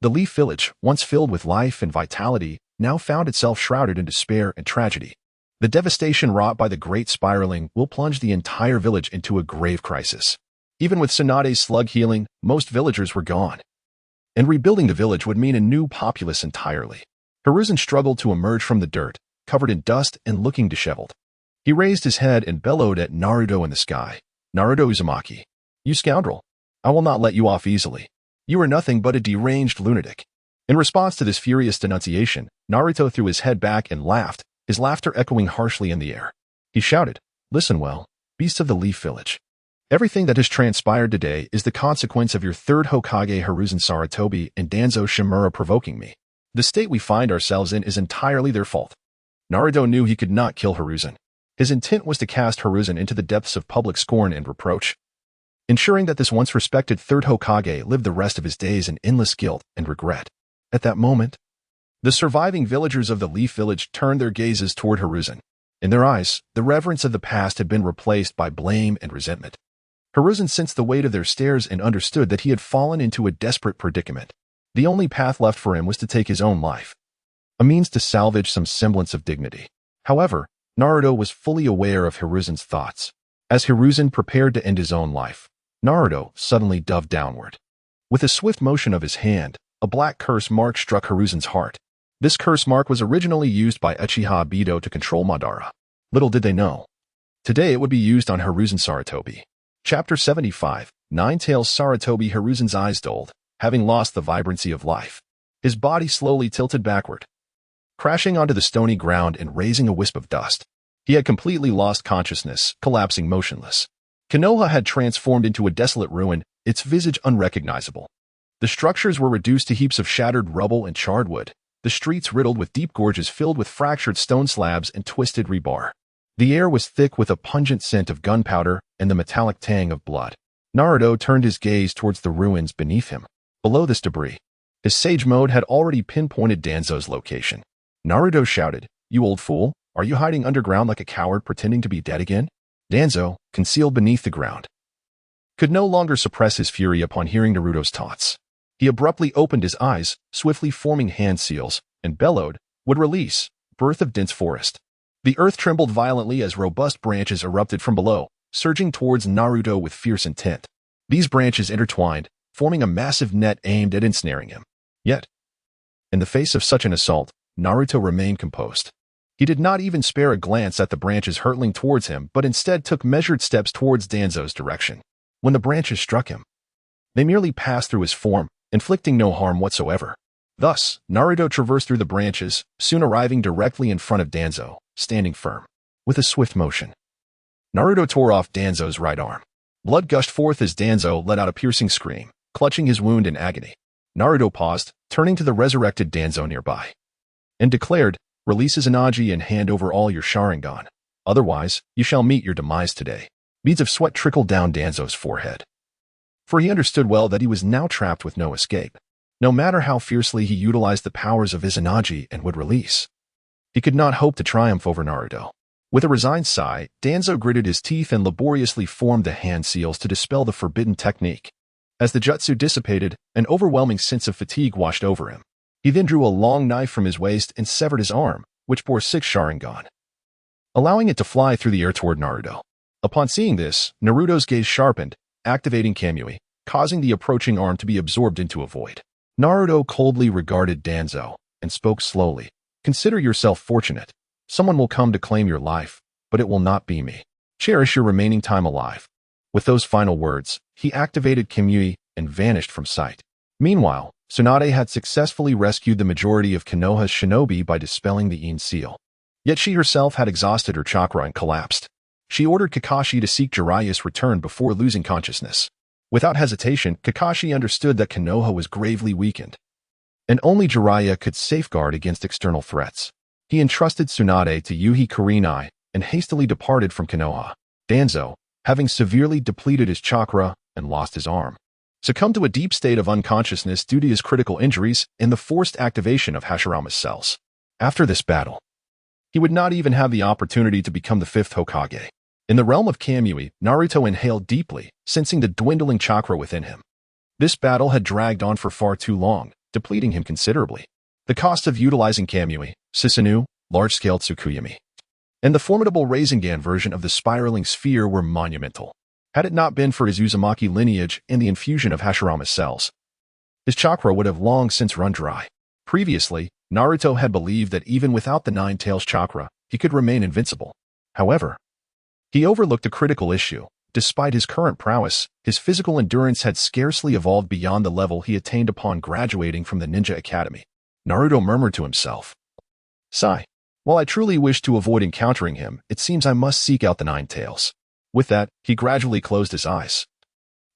The Leaf Village, once filled with life and vitality, now found itself shrouded in despair and tragedy. The devastation wrought by the great spiraling will plunge the entire village into a grave crisis. Even with Tsunade's slug healing, most villagers were gone. And rebuilding the village would mean a new populace entirely. Hiruzen struggled to emerge from the dirt, covered in dust and looking disheveled. He raised his head and bellowed at Naruto in the sky. "Naruto Uzumaki, you scoundrel! I will not let you off easily. You are nothing but a deranged lunatic." In response to this furious denunciation, Naruto threw his head back and laughed, his laughter echoing harshly in the air. He shouted, "Listen well, beasts of the Leaf Village. Everything that has transpired today is the consequence of your third Hokage Hiruzen Sarutobi and Danzo Shimura provoking me. The state we find ourselves in is entirely their fault. Naruto knew he could not kill Hiruzen. His intent was to cast Hiruzen into the depths of public scorn and reproach, ensuring that this once respected third Hokage lived the rest of his days in endless guilt and regret. At that moment, the surviving villagers of the Leaf Village turned their gazes toward Hiruzen. In their eyes, the reverence of the past had been replaced by blame and resentment. Hiruzen sensed the weight of their stares and understood that he had fallen into a desperate predicament. The only path left for him was to take his own life, a means to salvage some semblance of dignity. However, Naruto was fully aware of Hiruzen's thoughts. As Hiruzen prepared to end his own life, Naruto suddenly dove downward. With a swift motion of his hand, a black curse mark struck Hiruzen's heart. This curse mark was originally used by Uchiha Obito to control Madara. Little did they know. Today it would be used on Hiruzen Sarutobi. Chapter 75, Nine-Tails Sarutobi. Hiruzen's eyes dulled, having lost the vibrancy of life. His body slowly tilted backward, crashing onto the stony ground and raising a wisp of dust. He had completely lost consciousness, collapsing motionless. Konoha had transformed into a desolate ruin, its visage unrecognizable. The structures were reduced to heaps of shattered rubble and charred wood, the streets riddled with deep gorges filled with fractured stone slabs and twisted rebar. The air was thick with a pungent scent of gunpowder and the metallic tang of blood. Naruto turned his gaze towards the ruins beneath him. Below this debris, his sage mode had already pinpointed Danzo's location. Naruto shouted, "You old fool, are you hiding underground like a coward pretending to be dead again?" Danzo, concealed beneath the ground, could no longer suppress his fury upon hearing Naruto's taunts. He abruptly opened his eyes, swiftly forming hand seals, and bellowed, "Would release, birth of dense forest." The earth trembled violently as robust branches erupted from below, surging towards Naruto with fierce intent. These branches intertwined, forming a massive net aimed at ensnaring him. Yet, in the face of such an assault, Naruto remained composed. He did not even spare a glance at the branches hurtling towards him, but instead took measured steps towards Danzo's direction. When the branches struck him, they merely passed through his form, inflicting no harm whatsoever. Thus, Naruto traversed through the branches, soon arriving directly in front of Danzo, standing firm. With a swift motion, Naruto tore off Danzo's right arm. Blood gushed forth as Danzo let out a piercing scream, clutching his wound in agony. Naruto paused, turning to the resurrected Danzo nearby, and declared, "Release Izanagi and hand over all your Sharingan. Otherwise, you shall meet your demise today." Beads of sweat trickled down Danzo's forehead, for he understood well that he was now trapped with no escape. No matter how fiercely he utilized the powers of Izanagi and would release, he could not hope to triumph over Naruto. With a resigned sigh, Danzo gritted his teeth and laboriously formed the hand seals to dispel the forbidden technique. As the jutsu dissipated, an overwhelming sense of fatigue washed over him. He then drew a long knife from his waist and severed his arm, which bore 6 Sharingan, allowing it to fly through the air toward Naruto. Upon seeing this, Naruto's gaze sharpened, activating Kamui, causing the approaching arm to be absorbed into a void. Naruto coldly regarded Danzo and spoke slowly. "Consider yourself fortunate. Someone will come to claim your life, but it will not be me. Cherish your remaining time alive." With those final words, he activated Kamui and vanished from sight. Meanwhile, Tsunade had successfully rescued the majority of Konoha's shinobi by dispelling the Yin seal. Yet she herself had exhausted her chakra and collapsed. She ordered Kakashi to seek Jiraiya's return before losing consciousness. Without hesitation, Kakashi understood that Konoha was gravely weakened, and only Jiraiya could safeguard against external threats. He entrusted Tsunade to Yuhi Kurenai and hastily departed from Konoha. Danzo, having severely depleted his chakra and lost his arm, succumbed to a deep state of unconsciousness due to his critical injuries and the forced activation of Hashirama's cells. After this battle, he would not even have the opportunity to become the 5th Hokage. In the realm of Kamui, Naruto inhaled deeply, sensing the dwindling chakra within him. This battle had dragged on for far too long, depleting him considerably. The cost of utilizing Kamui, Susanoo, large-scale Tsukuyami, and the formidable Rasengan version of the spiraling sphere were monumental. Had it not been for his Uzumaki lineage and the infusion of Hashirama's cells, his chakra would have long since run dry. Previously, Naruto had believed that even without the Nine-Tails chakra, he could remain invincible. However, he overlooked a critical issue. Despite his current prowess, his physical endurance had scarcely evolved beyond the level he attained upon graduating from the Ninja Academy. Naruto murmured to himself, "Sigh. While I truly wish to avoid encountering him, it seems I must seek out the Nine-Tails." With that, he gradually closed his eyes,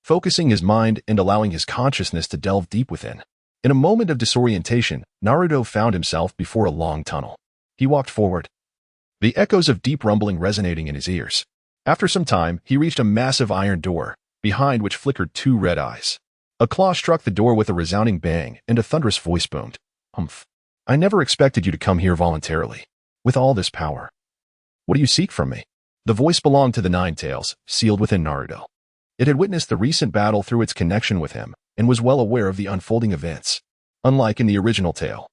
focusing his mind and allowing his consciousness to delve deep within. In a moment of disorientation, Naruto found himself before a long tunnel. He walked forward, the echoes of deep rumbling resonating in his ears. After some time, he reached a massive iron door, behind which flickered two red eyes. A claw struck the door with a resounding bang, and a thunderous voice boomed. "Humph. I never expected you to come here voluntarily. With all this power. What do you seek from me?" The voice belonged to the Nine Tails, sealed within Naruto. It had witnessed the recent battle through its connection with him, and was well aware of the unfolding events. Unlike in the original tale,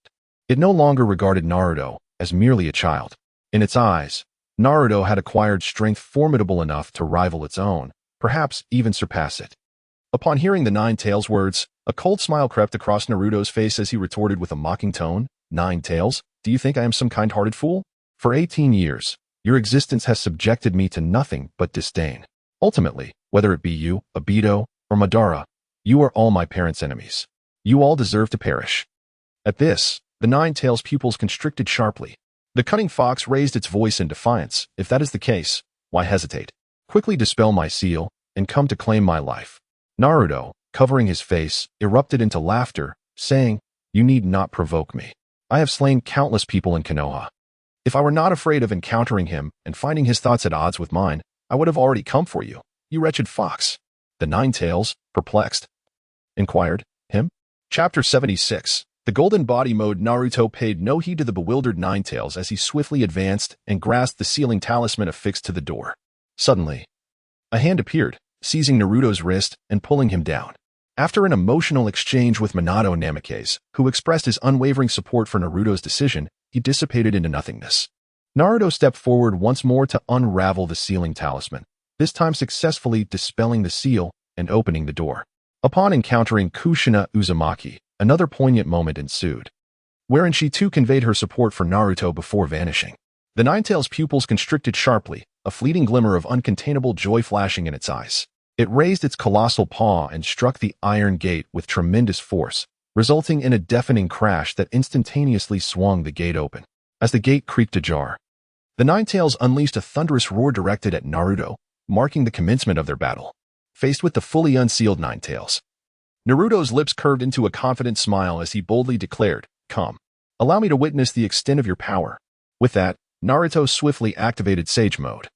it no longer regarded Naruto as merely a child. In its eyes, Naruto had acquired strength formidable enough to rival its own, perhaps even surpass it. Upon hearing the Nine Tails words, a cold smile crept across Naruto's face as he retorted with a mocking tone, "Nine Tails, do you think I am some kind-hearted fool? For 18 years, your existence has subjected me to nothing but disdain. Ultimately, whether it be you, Obito, or Madara, you are all my parents' enemies. You all deserve to perish." At this, the Nine Tails' pupils constricted sharply. The cunning fox raised its voice in defiance. "If that is the case, why hesitate? Quickly dispel my seal, and come to claim my life." Naruto, covering his face, erupted into laughter, saying, "You need not provoke me. I have slain countless people in Konoha. If I were not afraid of encountering him and finding his thoughts at odds with mine, I would have already come for you, you wretched fox." The Nine Tails, perplexed, inquired, "Him?" Chapter 76. The Golden Body Mode. Naruto paid no heed to the bewildered Nine Tails as he swiftly advanced and grasped the sealing talisman affixed to the door. Suddenly, a hand appeared, seizing Naruto's wrist and pulling him down. After an emotional exchange with Minato Namikaze, who expressed his unwavering support for Naruto's decision, he dissipated into nothingness. Naruto stepped forward once more to unravel the sealing talisman, this time successfully dispelling the seal and opening the door. Upon encountering Kushina Uzumaki, another poignant moment ensued, wherein she too conveyed her support for Naruto before vanishing. The Nine Tails' pupils constricted sharply, a fleeting glimmer of uncontainable joy flashing in its eyes. It raised its colossal paw and struck the iron gate with tremendous force, resulting in a deafening crash that instantaneously swung the gate open. As the gate creaked ajar, the Nine Tails unleashed a thunderous roar directed at Naruto, marking the commencement of their battle. Faced with the fully unsealed Nine Tails, Naruto's lips curved into a confident smile as he boldly declared, "Come, allow me to witness the extent of your power." With that, Naruto swiftly activated Sage Mode,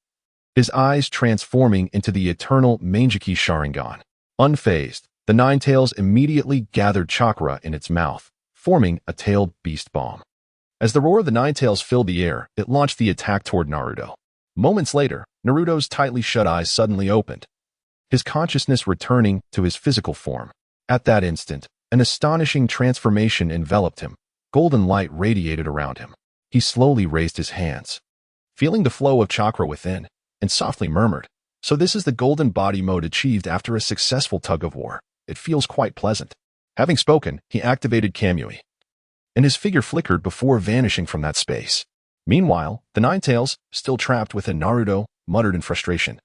his eyes transforming into the eternal Mangekyou Sharingan. Unfazed, the Nine Tails immediately gathered chakra in its mouth, forming a tailed beast bomb. As the roar of the Nine Tails filled the air, it launched the attack toward Naruto. Moments later, Naruto's tightly shut eyes suddenly opened, his consciousness returning to his physical form. At that instant, an astonishing transformation enveloped him. Golden light radiated around him. He slowly raised his hands, feeling the flow of chakra within, and softly murmured, "So this is the golden body mode achieved after a successful tug-of-war. It feels quite pleasant." Having spoken, he activated Kamui, and his figure flickered before vanishing from that space. Meanwhile, the Nine Tails, still trapped within Naruto, muttered in frustration,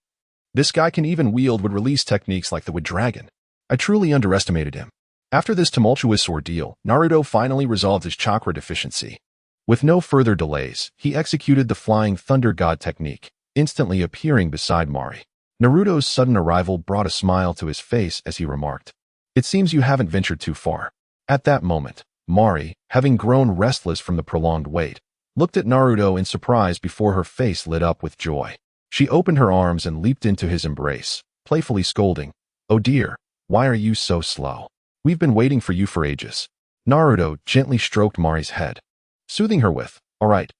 "This guy can even wield wood-release techniques like the Wood Dragon. I truly underestimated him." After this tumultuous ordeal, Naruto finally resolved his chakra deficiency. With no further delays, he executed the Flying Thunder God technique, instantly appearing beside Mari. Naruto's sudden arrival brought a smile to his face as he remarked, "It seems you haven't ventured too far." At that moment, Mari, having grown restless from the prolonged wait, looked at Naruto in surprise before her face lit up with joy. She opened her arms and leaped into his embrace, playfully scolding, "Oh dear, why are you so slow? We've been waiting for you for ages." Naruto gently stroked Mari's head, soothing her with, all right,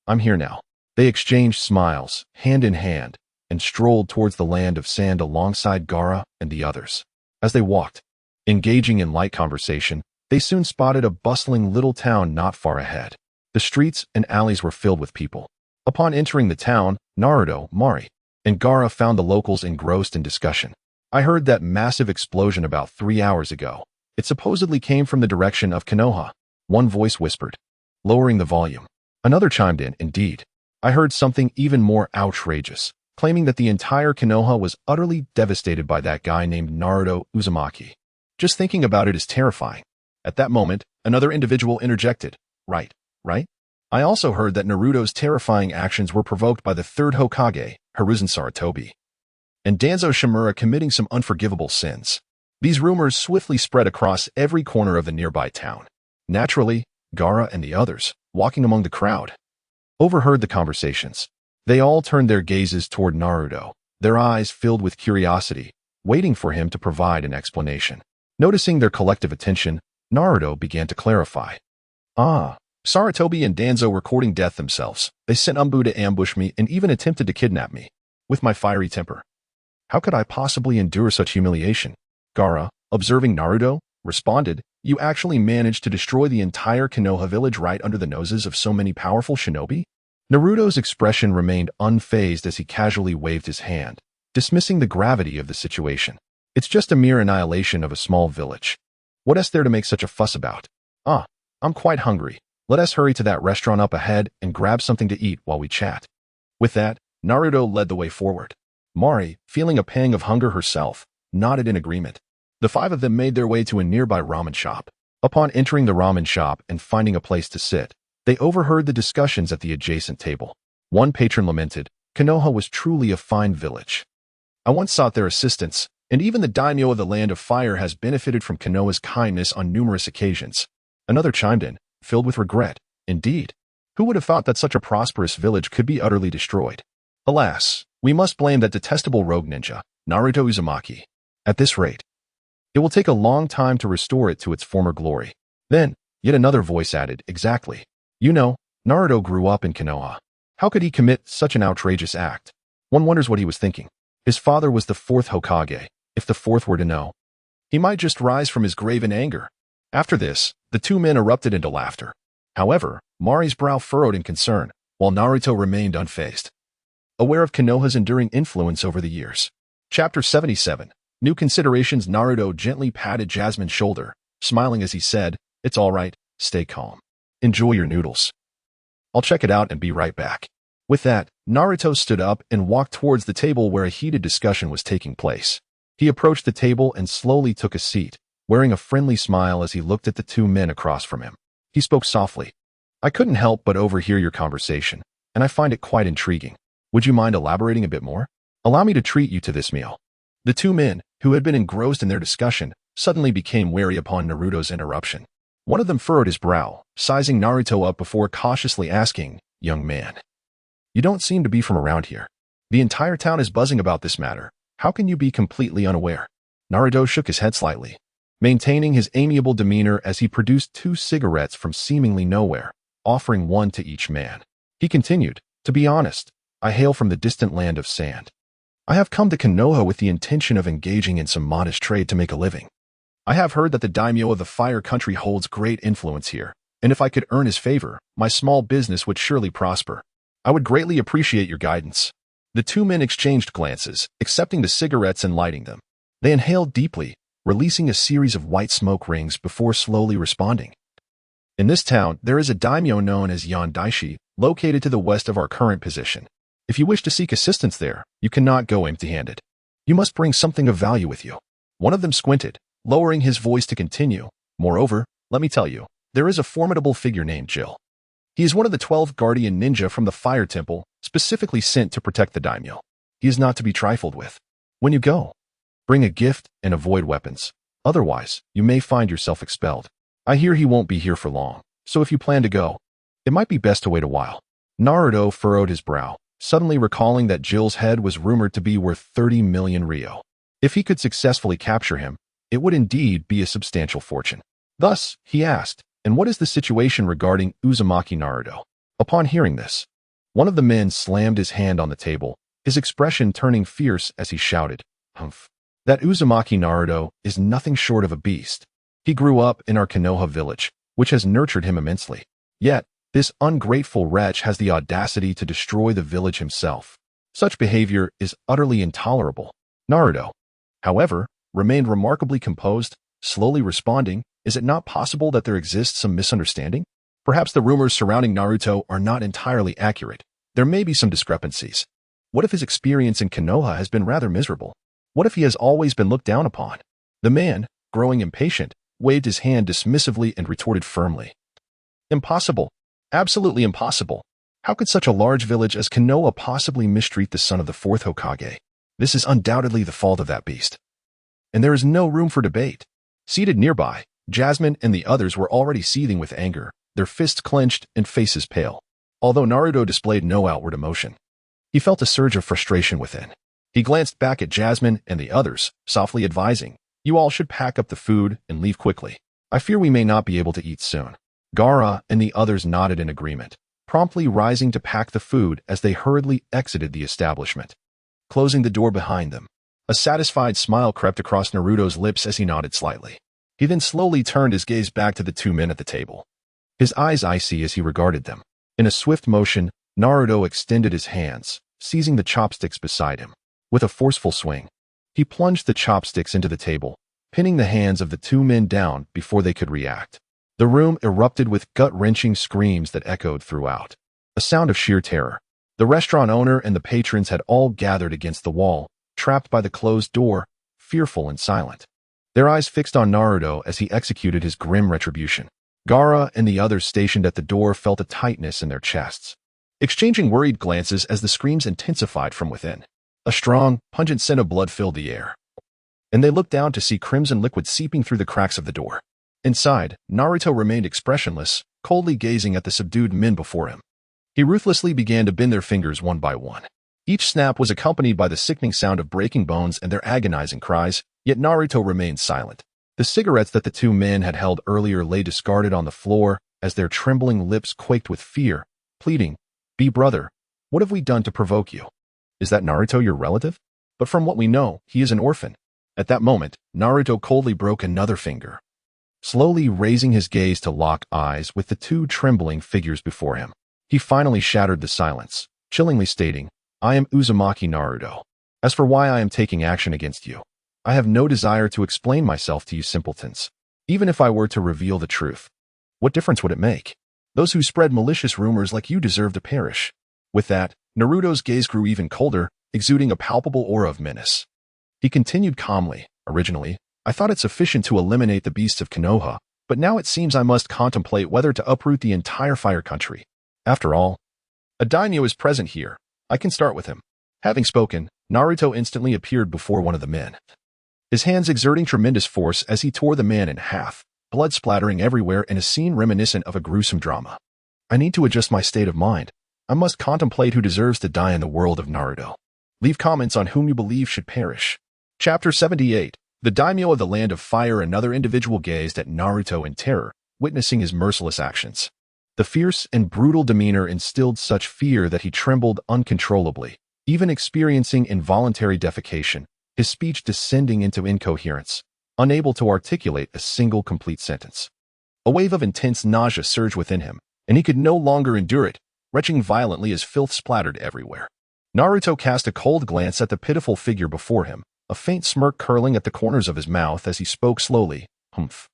I'm here now." They exchanged smiles, hand in hand, and strolled towards the land of sand alongside Gaara and the others. As they walked, engaging in light conversation, they soon spotted a bustling little town not far ahead. The streets and alleys were filled with people. Upon entering the town, Naruto, Mari, and Gaara found the locals engrossed in discussion. "I heard that massive explosion about 3 hours ago. It supposedly came from the direction of Konoha," one voice whispered, lowering the volume. Another chimed in, "Indeed. I heard something even more outrageous, claiming that the entire Konoha was utterly devastated by that guy named Naruto Uzumaki. Just thinking about it is terrifying." At that moment, another individual interjected, Right. I also heard that Naruto's terrifying actions were provoked by the third Hokage, Hiruzen Sarutobi, and Danzo Shimura committing some unforgivable sins." These rumors swiftly spread across every corner of the nearby town. Naturally, Gaara and the others, walking among the crowd, overheard the conversations. They all turned their gazes toward Naruto, their eyes filled with curiosity, waiting for him to provide an explanation. Noticing their collective attention, Naruto began to clarify. Sarutobi and Danzo were courting death themselves. They sent Umbu to ambush me and even attempted to kidnap me. With my fiery temper, how could I possibly endure such humiliation? Gaara, observing Naruto, responded, you actually managed to destroy the entire Konoha village right under the noses of so many powerful shinobi? Naruto's expression remained unfazed as he casually waved his hand, dismissing the gravity of the situation. It's just a mere annihilation of a small village. What is there to make such a fuss about? I'm quite hungry. Let us hurry to that restaurant up ahead and grab something to eat while we chat. With that, Naruto led the way forward. Mari, feeling a pang of hunger herself, nodded in agreement. The five of them made their way to a nearby ramen shop. Upon entering the ramen shop and finding a place to sit, they overheard the discussions at the adjacent table. One patron lamented, Konoha was truly a fine village. I once sought their assistance, and even the daimyo of the Land of Fire has benefited from Konoha's kindness on numerous occasions. Another chimed in, filled with regret. Indeed, who would have thought that such a prosperous village could be utterly destroyed? Alas, we must blame that detestable rogue ninja, Naruto Uzumaki. At this rate, it will take a long time to restore it to its former glory. Then, yet another voice added, exactly. You know, Naruto grew up in Konoha. How could he commit such an outrageous act? One wonders what he was thinking. His father was the fourth Hokage. If the fourth were to know, he might just rise from his grave in anger. After this, the two men erupted into laughter. However, Mari's brow furrowed in concern, while Naruto remained unfazed, aware of Konoha's enduring influence over the years. Chapter 77. New Considerations. Naruto gently patted Jasmine's shoulder, smiling as he said, it's all right, stay calm. Enjoy your noodles. I'll check it out and be right back. With that, Naruto stood up and walked towards the table where a heated discussion was taking place. He approached the table and slowly took a seat, wearing a friendly smile as he looked at the two men across from him. He spoke softly. I couldn't help but overhear your conversation, and I find it quite intriguing. Would you mind elaborating a bit more? Allow me to treat you to this meal. The two men, who had been engrossed in their discussion, suddenly became wary upon Naruto's interruption. One of them furrowed his brow, sizing Naruto up before cautiously asking, young man, you don't seem to be from around here. The entire town is buzzing about this matter. How can you be completely unaware? Naruto shook his head slightly, maintaining his amiable demeanor as he produced 2 cigarettes from seemingly nowhere, offering one to each man. He continued, to be honest, I hail from the distant land of sand. I have come to Konoha with the intention of engaging in some modest trade to make a living. I have heard that the daimyo of the Fire Country holds great influence here, and if I could earn his favor, my small business would surely prosper. I would greatly appreciate your guidance. The two men exchanged glances, accepting the cigarettes and lighting them. They inhaled deeply, releasing a series of white smoke rings before slowly responding. In this town, there is a daimyo known as Yondaishi, located to the west of our current position. If you wish to seek assistance there, you cannot go empty-handed. You must bring something of value with you. One of them squinted, lowering his voice to continue. Moreover, let me tell you, there is a formidable figure named Jill. He is one of the 12 guardian ninja from the Fire Temple, specifically sent to protect the daimyo. He is not to be trifled with. When you go, bring a gift and avoid weapons. Otherwise, you may find yourself expelled. I hear he won't be here for long, so if you plan to go, it might be best to wait a while. Naruto furrowed his brow, suddenly recalling that Jill's head was rumored to be worth 30 million ryo. If he could successfully capture him, it would indeed be a substantial fortune. Thus, he asked, and what is the situation regarding Uzumaki Naruto? Upon hearing this, one of the men slammed his hand on the table, his expression turning fierce as he shouted, Humph. That Uzumaki Naruto is nothing short of a beast. He grew up in our Konoha village, which has nurtured him immensely. Yet, this ungrateful wretch has the audacity to destroy the village himself. Such behavior is utterly intolerable. Naruto, however, remained remarkably composed, slowly responding, is it not possible that there exists some misunderstanding? Perhaps the rumors surrounding Naruto are not entirely accurate. There may be some discrepancies. What if his experience in Konoha has been rather miserable? What if he has always been looked down upon? The man, growing impatient, waved his hand dismissively and retorted firmly. Impossible. Absolutely impossible. How could such a large village as Konoha possibly mistreat the son of the fourth Hokage? This is undoubtedly the fault of that beast. and there is no room for debate. Seated nearby, Jasmine and the others were already seething with anger, their fists clenched and faces pale. Although Naruto displayed no outward emotion, he felt a surge of frustration within. He glanced back at Jasmine and the others, softly advising, "You all should pack up the food and leave quickly. I fear we may not be able to eat soon." Gaara and the others nodded in agreement, promptly rising to pack the food as they hurriedly exited the establishment, closing the door behind them. A satisfied smile crept across Naruto's lips as he nodded slightly. He then slowly turned his gaze back to the two men at the table, his eyes icy as he regarded them. In a swift motion, Naruto extended his hands, seizing the chopsticks beside him. With a forceful swing, he plunged the chopsticks into the table, pinning the hands of the two men down before they could react. The room erupted with gut-wrenching screams that echoed throughout, a sound of sheer terror. The restaurant owner and the patrons had all gathered against the wall, trapped by the closed door, fearful and silent, their eyes fixed on Naruto as he executed his grim retribution. Gaara and the others stationed at the door felt a tightness in their chests, exchanging worried glances as the screams intensified from within. A strong, pungent scent of blood filled the air, and they looked down to see crimson liquid seeping through the cracks of the door. Inside, Naruto remained expressionless, coldly gazing at the subdued men before him. He ruthlessly began to bend their fingers one by one. Each snap was accompanied by the sickening sound of breaking bones and their agonizing cries, yet Naruto remained silent. The cigarettes that the two men had held earlier lay discarded on the floor as their trembling lips quaked with fear, pleading, "Be brother, what have we done to provoke you? Is that Naruto your relative? But from what we know, he is an orphan." At that moment, Naruto coldly broke another finger, slowly raising his gaze to lock eyes with the two trembling figures before him. He finally shattered the silence, chillingly stating, "I am Uzumaki Naruto. As for why I am taking action against you, I have no desire to explain myself to you simpletons. Even if I were to reveal the truth, what difference would it make? Those who spread malicious rumors like you deserve to perish." With that, Naruto's gaze grew even colder, exuding a palpable aura of menace. He continued calmly, "Originally, I thought it sufficient to eliminate the beasts of Konoha, but now it seems I must contemplate whether to uproot the entire fire country. After all, a daimyo is present here. I can start with him." Having spoken, Naruto instantly appeared before one of the men, his hands exerting tremendous force as he tore the man in half, blood splattering everywhere in a scene reminiscent of a gruesome drama. "I need to adjust my state of mind. I must contemplate who deserves to die in the world of Naruto. Leave comments on whom you believe should perish." Chapter 78. The daimyo of the Land of Fire. Another individual gazed at Naruto in terror, witnessing his merciless actions. The fierce and brutal demeanor instilled such fear that he trembled uncontrollably, even experiencing involuntary defecation, his speech descending into incoherence, unable to articulate a single complete sentence. A wave of intense nausea surged within him, and he could no longer endure it, retching violently as filth splattered everywhere. Naruto cast a cold glance at the pitiful figure before him, a faint smirk curling at the corners of his mouth as he spoke slowly, "Humph.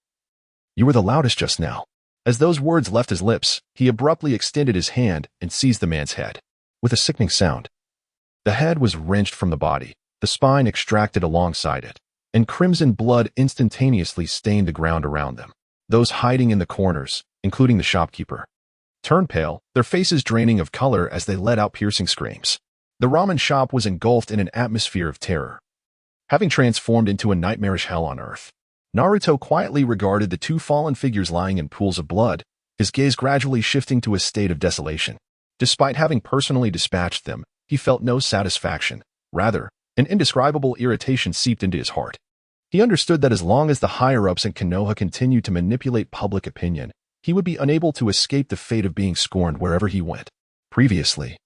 You were the loudest just now." As those words left his lips, he abruptly extended his hand and seized the man's head. With a sickening sound, the head was wrenched from the body, the spine extracted alongside it, and crimson blood instantaneously stained the ground around them. Those hiding in the corners, including the shopkeeper, turned pale, their faces draining of color as they let out piercing screams. The ramen shop was engulfed in an atmosphere of terror, having transformed into a nightmarish hell on earth. Naruto quietly regarded the two fallen figures lying in pools of blood, his gaze gradually shifting to a state of desolation. Despite having personally dispatched them, he felt no satisfaction. Rather, an indescribable irritation seeped into his heart. He understood that as long as the higher-ups in Konoha continued to manipulate public opinion, he would be unable to escape the fate of being scorned wherever he went. Previously,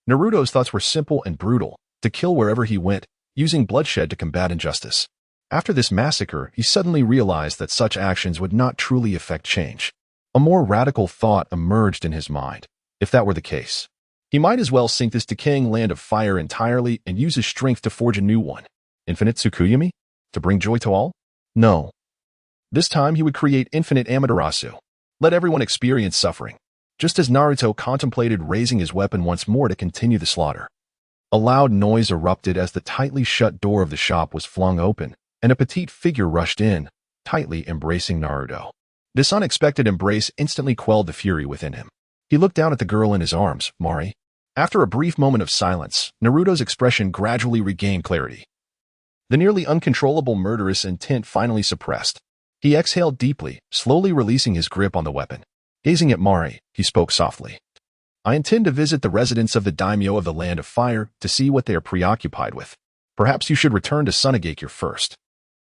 Naruto's thoughts were simple and brutal, to kill wherever he went, using bloodshed to combat injustice. After this massacre, he suddenly realized that such actions would not truly affect change. A more radical thought emerged in his mind. If that were the case, he might as well sink this decaying land of fire entirely and use his strength to forge a new one. Infinite Tsukuyami? To bring joy to all? No. This time he would create infinite Amaterasu. Let everyone experience suffering. Just as Naruto contemplated raising his weapon once more to continue the slaughter, a loud noise erupted as the tightly shut door of the shop was flung open, and a petite figure rushed in, tightly embracing Naruto. This unexpected embrace instantly quelled the fury within him. He looked down at the girl in his arms, Mari. After a brief moment of silence, Naruto's expression gradually regained clarity. the nearly uncontrollable murderous intent finally suppressed. He exhaled deeply, slowly releasing his grip on the weapon. Gazing at Mari, he spoke softly. I intend to visit the residents of the daimyo of the Land of Fire to see what they are preoccupied with. Perhaps you should return to Sunagakure first.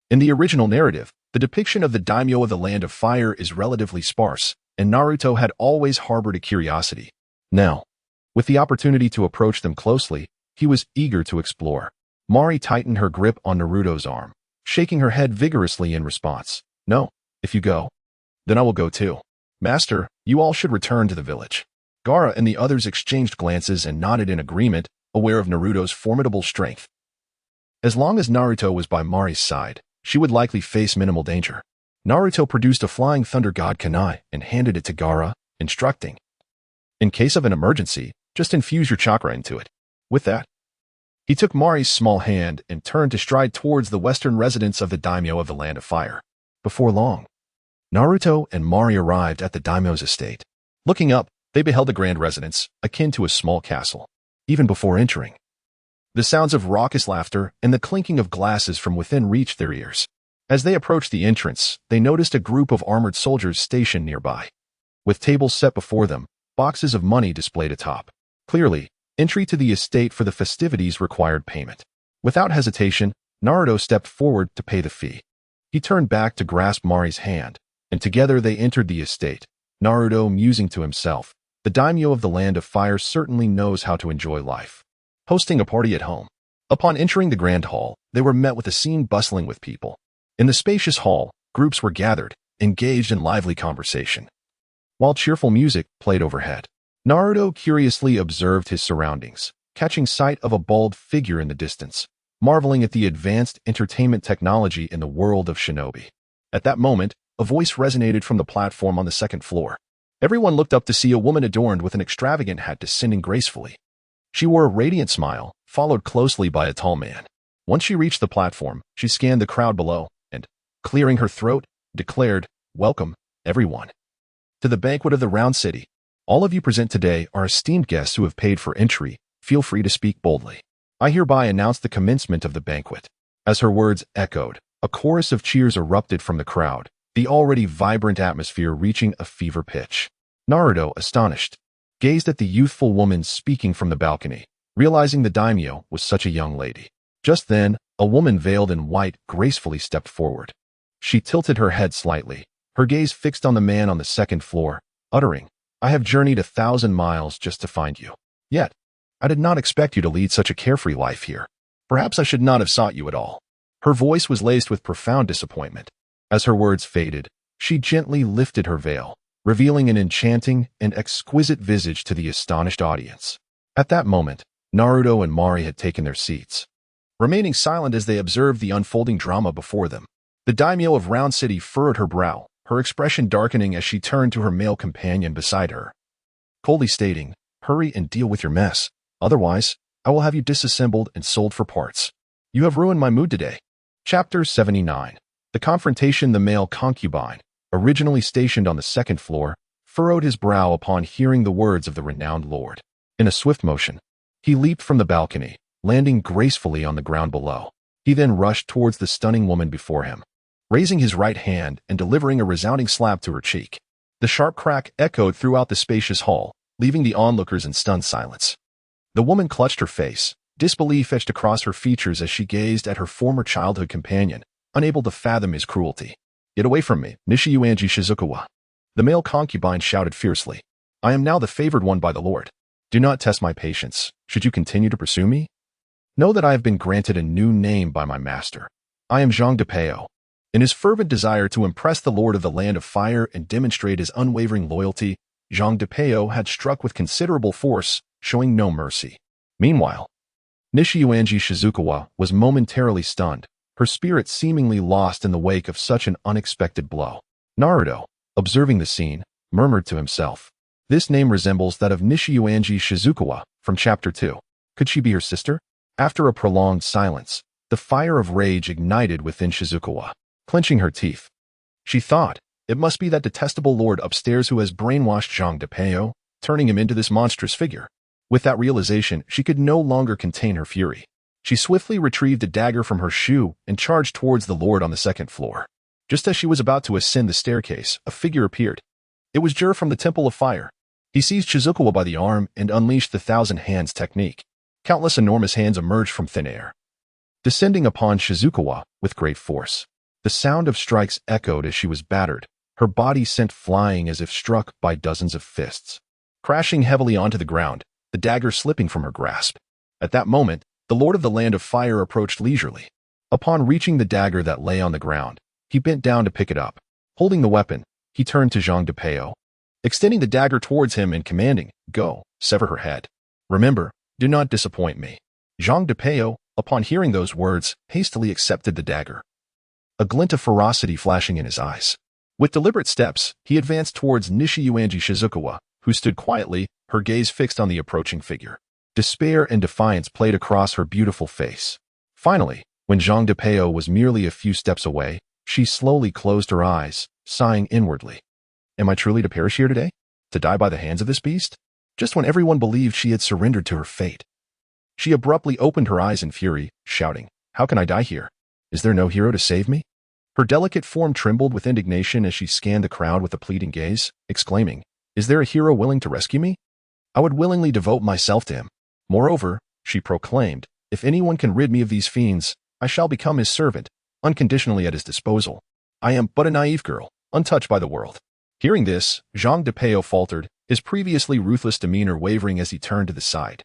In the original narrative, the depiction of the daimyo of the Land of Fire is relatively sparse, and Naruto had always harbored a curiosity. Now, with the opportunity to approach them closely, he was eager to explore. Mari tightened her grip on Naruto's arm, shaking her head vigorously in response. No, if you go, then I will go too. Master, you all should return to the village. Gaara and the others exchanged glances and nodded in agreement, aware of Naruto's formidable strength. As long as Naruto was by Mari's side, she would likely face minimal danger. Naruto produced a flying thunder god kunai and handed it to Gaara, instructing. In case of an emergency, just infuse your chakra into it. With that, he took Mari's small hand and turned to stride towards the western residence of the daimyo of the Land of Fire. Before long, Naruto and Mari arrived at the daimyo's estate. Looking up, they beheld a grand residence, akin to a small castle. Even before entering, the sounds of raucous laughter and the clinking of glasses from within reached their ears. As they approached the entrance, they noticed a group of armored soldiers stationed nearby. With tables set before them, boxes of money displayed atop. Clearly, entry to the estate for the festivities required payment. Without hesitation, Naruto stepped forward to pay the fee. He turned back to grasp Mari's hand, and together they entered the estate, Naruto musing to himself. The daimyo of the Land of Fire certainly knows how to enjoy life. Hosting a party at home. Upon entering the grand hall, they were met with a scene bustling with people. In the spacious hall, groups were gathered, engaged in lively conversation. While cheerful music played overhead, Naruto curiously observed his surroundings, catching sight of a bald figure in the distance, marveling at the advanced entertainment technology in the world of shinobi. At that moment, a voice resonated from the platform on the second floor. Everyone looked up to see a woman adorned with an extravagant hat descending gracefully. She wore a radiant smile, followed closely by a tall man. Once she reached the platform, she scanned the crowd below and, clearing her throat, declared, "Welcome, everyone, to the banquet of the Round City. All of you present today are esteemed guests who have paid for entry. Feel free to speak boldly. I hereby announce the commencement of the banquet." As her words echoed, a chorus of cheers erupted from the crowd, the already vibrant atmosphere reaching a fever pitch. Naruto, astonished, gazed at the youthful woman speaking from the balcony, realizing the daimyo was such a young lady. Just then, a woman veiled in white gracefully stepped forward. She tilted her head slightly, her gaze fixed on the man on the second floor, uttering, "I have journeyed 1,000 miles just to find you. Yet, I did not expect you to lead such a carefree life here. Perhaps I should not have sought you at all." Her voice was laced with profound disappointment. As her words faded, she gently lifted her veil, revealing an enchanting and exquisite visage to the astonished audience. At that moment, Naruto and Mari had taken their seats, remaining silent as they observed the unfolding drama before them. The daimyo of Round City furrowed her brow, her expression darkening as she turned to her male companion beside her, coldly stating, "Hurry and deal with your mess. Otherwise, I will have you disassembled and sold for parts. You have ruined my mood today." Chapter 79. The Confrontation. The male concubine, originally stationed on the second floor, furrowed his brow upon hearing the words of the renowned lord. In a swift motion, he leaped from the balcony, landing gracefully on the ground below. He then rushed towards the stunning woman before him, raising his right hand and delivering a resounding slap to her cheek. The sharp crack echoed throughout the spacious hall, leaving the onlookers in stunned silence. The woman clutched her face, disbelief etched across her features as she gazed at her former childhood companion, unable to fathom his cruelty. "Get away from me, Nishiuanji Shizuka!" The male concubine shouted fiercely. "I am now the favored one by the Lord. Do not test my patience, should you continue to pursue me. Know that I have been granted a new name by my master. I am Zhang Depeo." In his fervent desire to impress the Lord of the Land of Fire and demonstrate his unwavering loyalty, Zhang Depeo had struck with considerable force, showing no mercy. Meanwhile, Nishiuanji Shizukawa was momentarily stunned, her spirit seemingly lost in the wake of such an unexpected blow. Naruto, observing the scene, murmured to himself, "This name resembles that of Nishiuanji Shizukawa from Chapter 2. Could she be her sister?" After a prolonged silence, the fire of rage ignited within Shizukawa. Clenching her teeth, she thought, it must be that detestable lord upstairs who has brainwashed Zhang Depeo, turning him into this monstrous figure. With that realization, she could no longer contain her fury. She swiftly retrieved a dagger from her shoe and charged towards the lord on the second floor. Just as she was about to ascend the staircase, a figure appeared. It was Jur from the Temple of Fire. He seized Shizuka by the arm and unleashed the Thousand Hands technique. Countless enormous hands emerged from thin air, descending upon Shizuka with great force. The sound of strikes echoed as she was battered, her body sent flying as if struck by dozens of fists. Crashing heavily onto the ground, the dagger slipping from her grasp. At that moment, the Lord of the Land of Fire approached leisurely. Upon reaching the dagger that lay on the ground, he bent down to pick it up. Holding the weapon, he turned to Zhang Depeo, extending the dagger towards him and commanding, "Go, sever her head. Remember, do not disappoint me." Zhang Depeo, upon hearing those words, hastily accepted the dagger, a glint of ferocity flashing in his eyes. With deliberate steps, he advanced towards Nishiyuanji Shizuka, who stood quietly, her gaze fixed on the approaching figure. Despair and defiance played across her beautiful face. Finally, when Zhang Depeo was merely a few steps away, she slowly closed her eyes, sighing inwardly. Am I truly to perish here today? To die by the hands of this beast? Just when everyone believed she had surrendered to her fate. She abruptly opened her eyes in fury, shouting, "How can I die here? Is there no hero to save me?" Her delicate form trembled with indignation as she scanned the crowd with a pleading gaze, exclaiming, "Is there a hero willing to rescue me? I would willingly devote myself to him. Moreover," she proclaimed, "if anyone can rid me of these fiends, I shall become his servant, unconditionally at his disposal. I am but a naive girl, untouched by the world." Hearing this, Zhang Depeo faltered, his previously ruthless demeanor wavering as he turned to the side.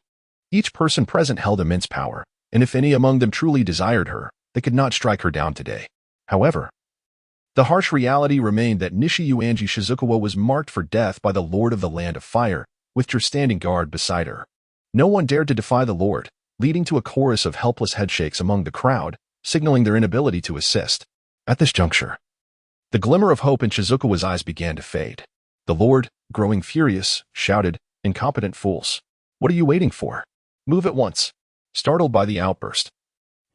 Each person present held immense power, and if any among them truly desired her, they could not strike her down today. However, the harsh reality remained that Nishiyuanji Shizuka was marked for death by the Lord of the Land of Fire, with Jur standing guard beside her. No one dared to defy the Lord, leading to a chorus of helpless headshakes among the crowd, signaling their inability to assist. At this juncture, the glimmer of hope in Shizuka's eyes began to fade. The Lord, growing furious, shouted, "Incompetent fools! What are you waiting for? Move at once." Startled by the outburst,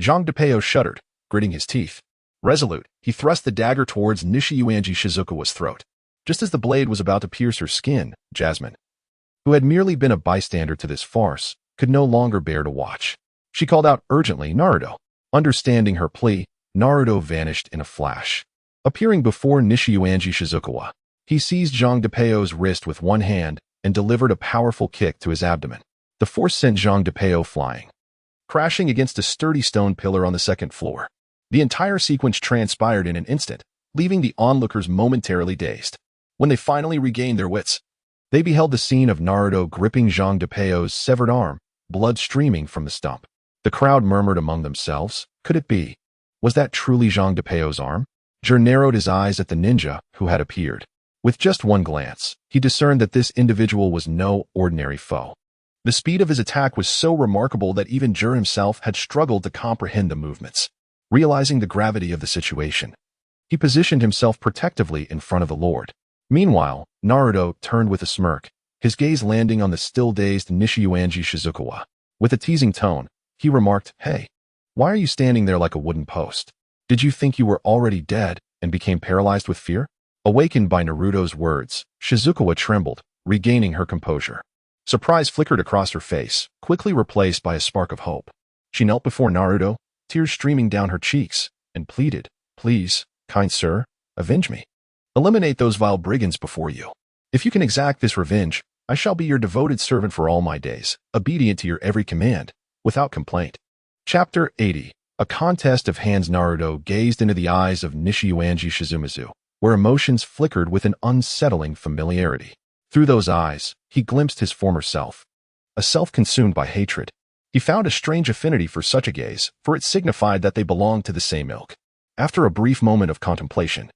Zhang Depeo shuddered, gritting his teeth. Resolute, he thrust the dagger towards Nishiyuanji Shizuka's throat. Just as the blade was about to pierce her skin, Jasmine, who had merely been a bystander to this farce, could no longer bear to watch. She called out urgently, "Naruto." Understanding her plea, Naruto vanished in a flash. Appearing before Nishiyuanji Shizuka, he seized Zhang Depeo's wrist with one hand and delivered a powerful kick to his abdomen. The force sent Zhang Depeo flying, crashing against a sturdy stone pillar on the second floor. The entire sequence transpired in an instant, leaving the onlookers momentarily dazed. When they finally regained their wits, they beheld the scene of Naruto gripping Zhang Depeo's severed arm, blood streaming from the stump. The crowd murmured among themselves, could it be? Was that truly Zhang Depeo's arm? Jur narrowed his eyes at the ninja who had appeared. With just one glance, he discerned that this individual was no ordinary foe. The speed of his attack was so remarkable that even Jur himself had struggled to comprehend the movements. Realizing the gravity of the situation, he positioned himself protectively in front of the Lord. Meanwhile, Naruto turned with a smirk, his gaze landing on the still-dazed Nishiyuanji Shizuka. With a teasing tone, he remarked, "Hey, why are you standing there like a wooden post? Did you think you were already dead and became paralyzed with fear?" Awakened by Naruto's words, Shizuka trembled, regaining her composure. Surprise flickered across her face, quickly replaced by a spark of hope. She knelt before Naruto, tears streaming down her cheeks, and pleaded, "Please, kind sir, avenge me. Eliminate those vile brigands before you. If you can exact this revenge, I shall be your devoted servant for all my days, obedient to your every command, without complaint." Chapter 80. A contest of hands. Naruto gazed into the eyes of Nishiyuanji Shizumizu, where emotions flickered with an unsettling familiarity. Through those eyes, he glimpsed his former self, a self consumed by hatred. He found a strange affinity for such a gaze, for it signified that they belonged to the same ilk. After a brief moment of contemplation,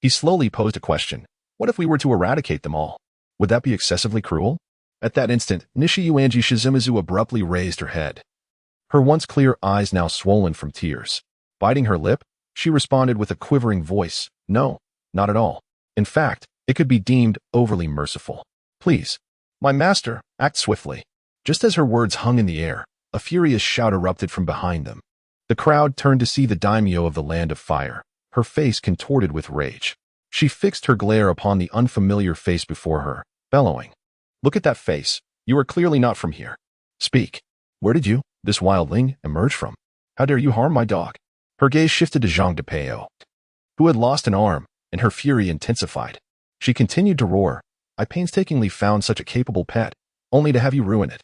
he slowly posed a question. What if we were to eradicate them all? Would that be excessively cruel? At that instant, Nishiyuanji Shizumizu abruptly raised her head, her once clear eyes now swollen from tears. Biting her lip, she responded with a quivering voice, "No, not at all. In fact, it could be deemed overly merciful. Please, my master, act swiftly." Just as her words hung in the air, a furious shout erupted from behind them. The crowd turned to see the daimyo of the Land of Fire, her face contorted with rage. She fixed her glare upon the unfamiliar face before her, bellowing, "Look at that face. You are clearly not from here. Speak. Where did you?" this wildling emerge from? How dare you harm my dog? Her gaze shifted to Zhang Depeo, who had lost an arm, and her fury intensified. She continued to roar, I painstakingly found such a capable pet, only to have you ruin it.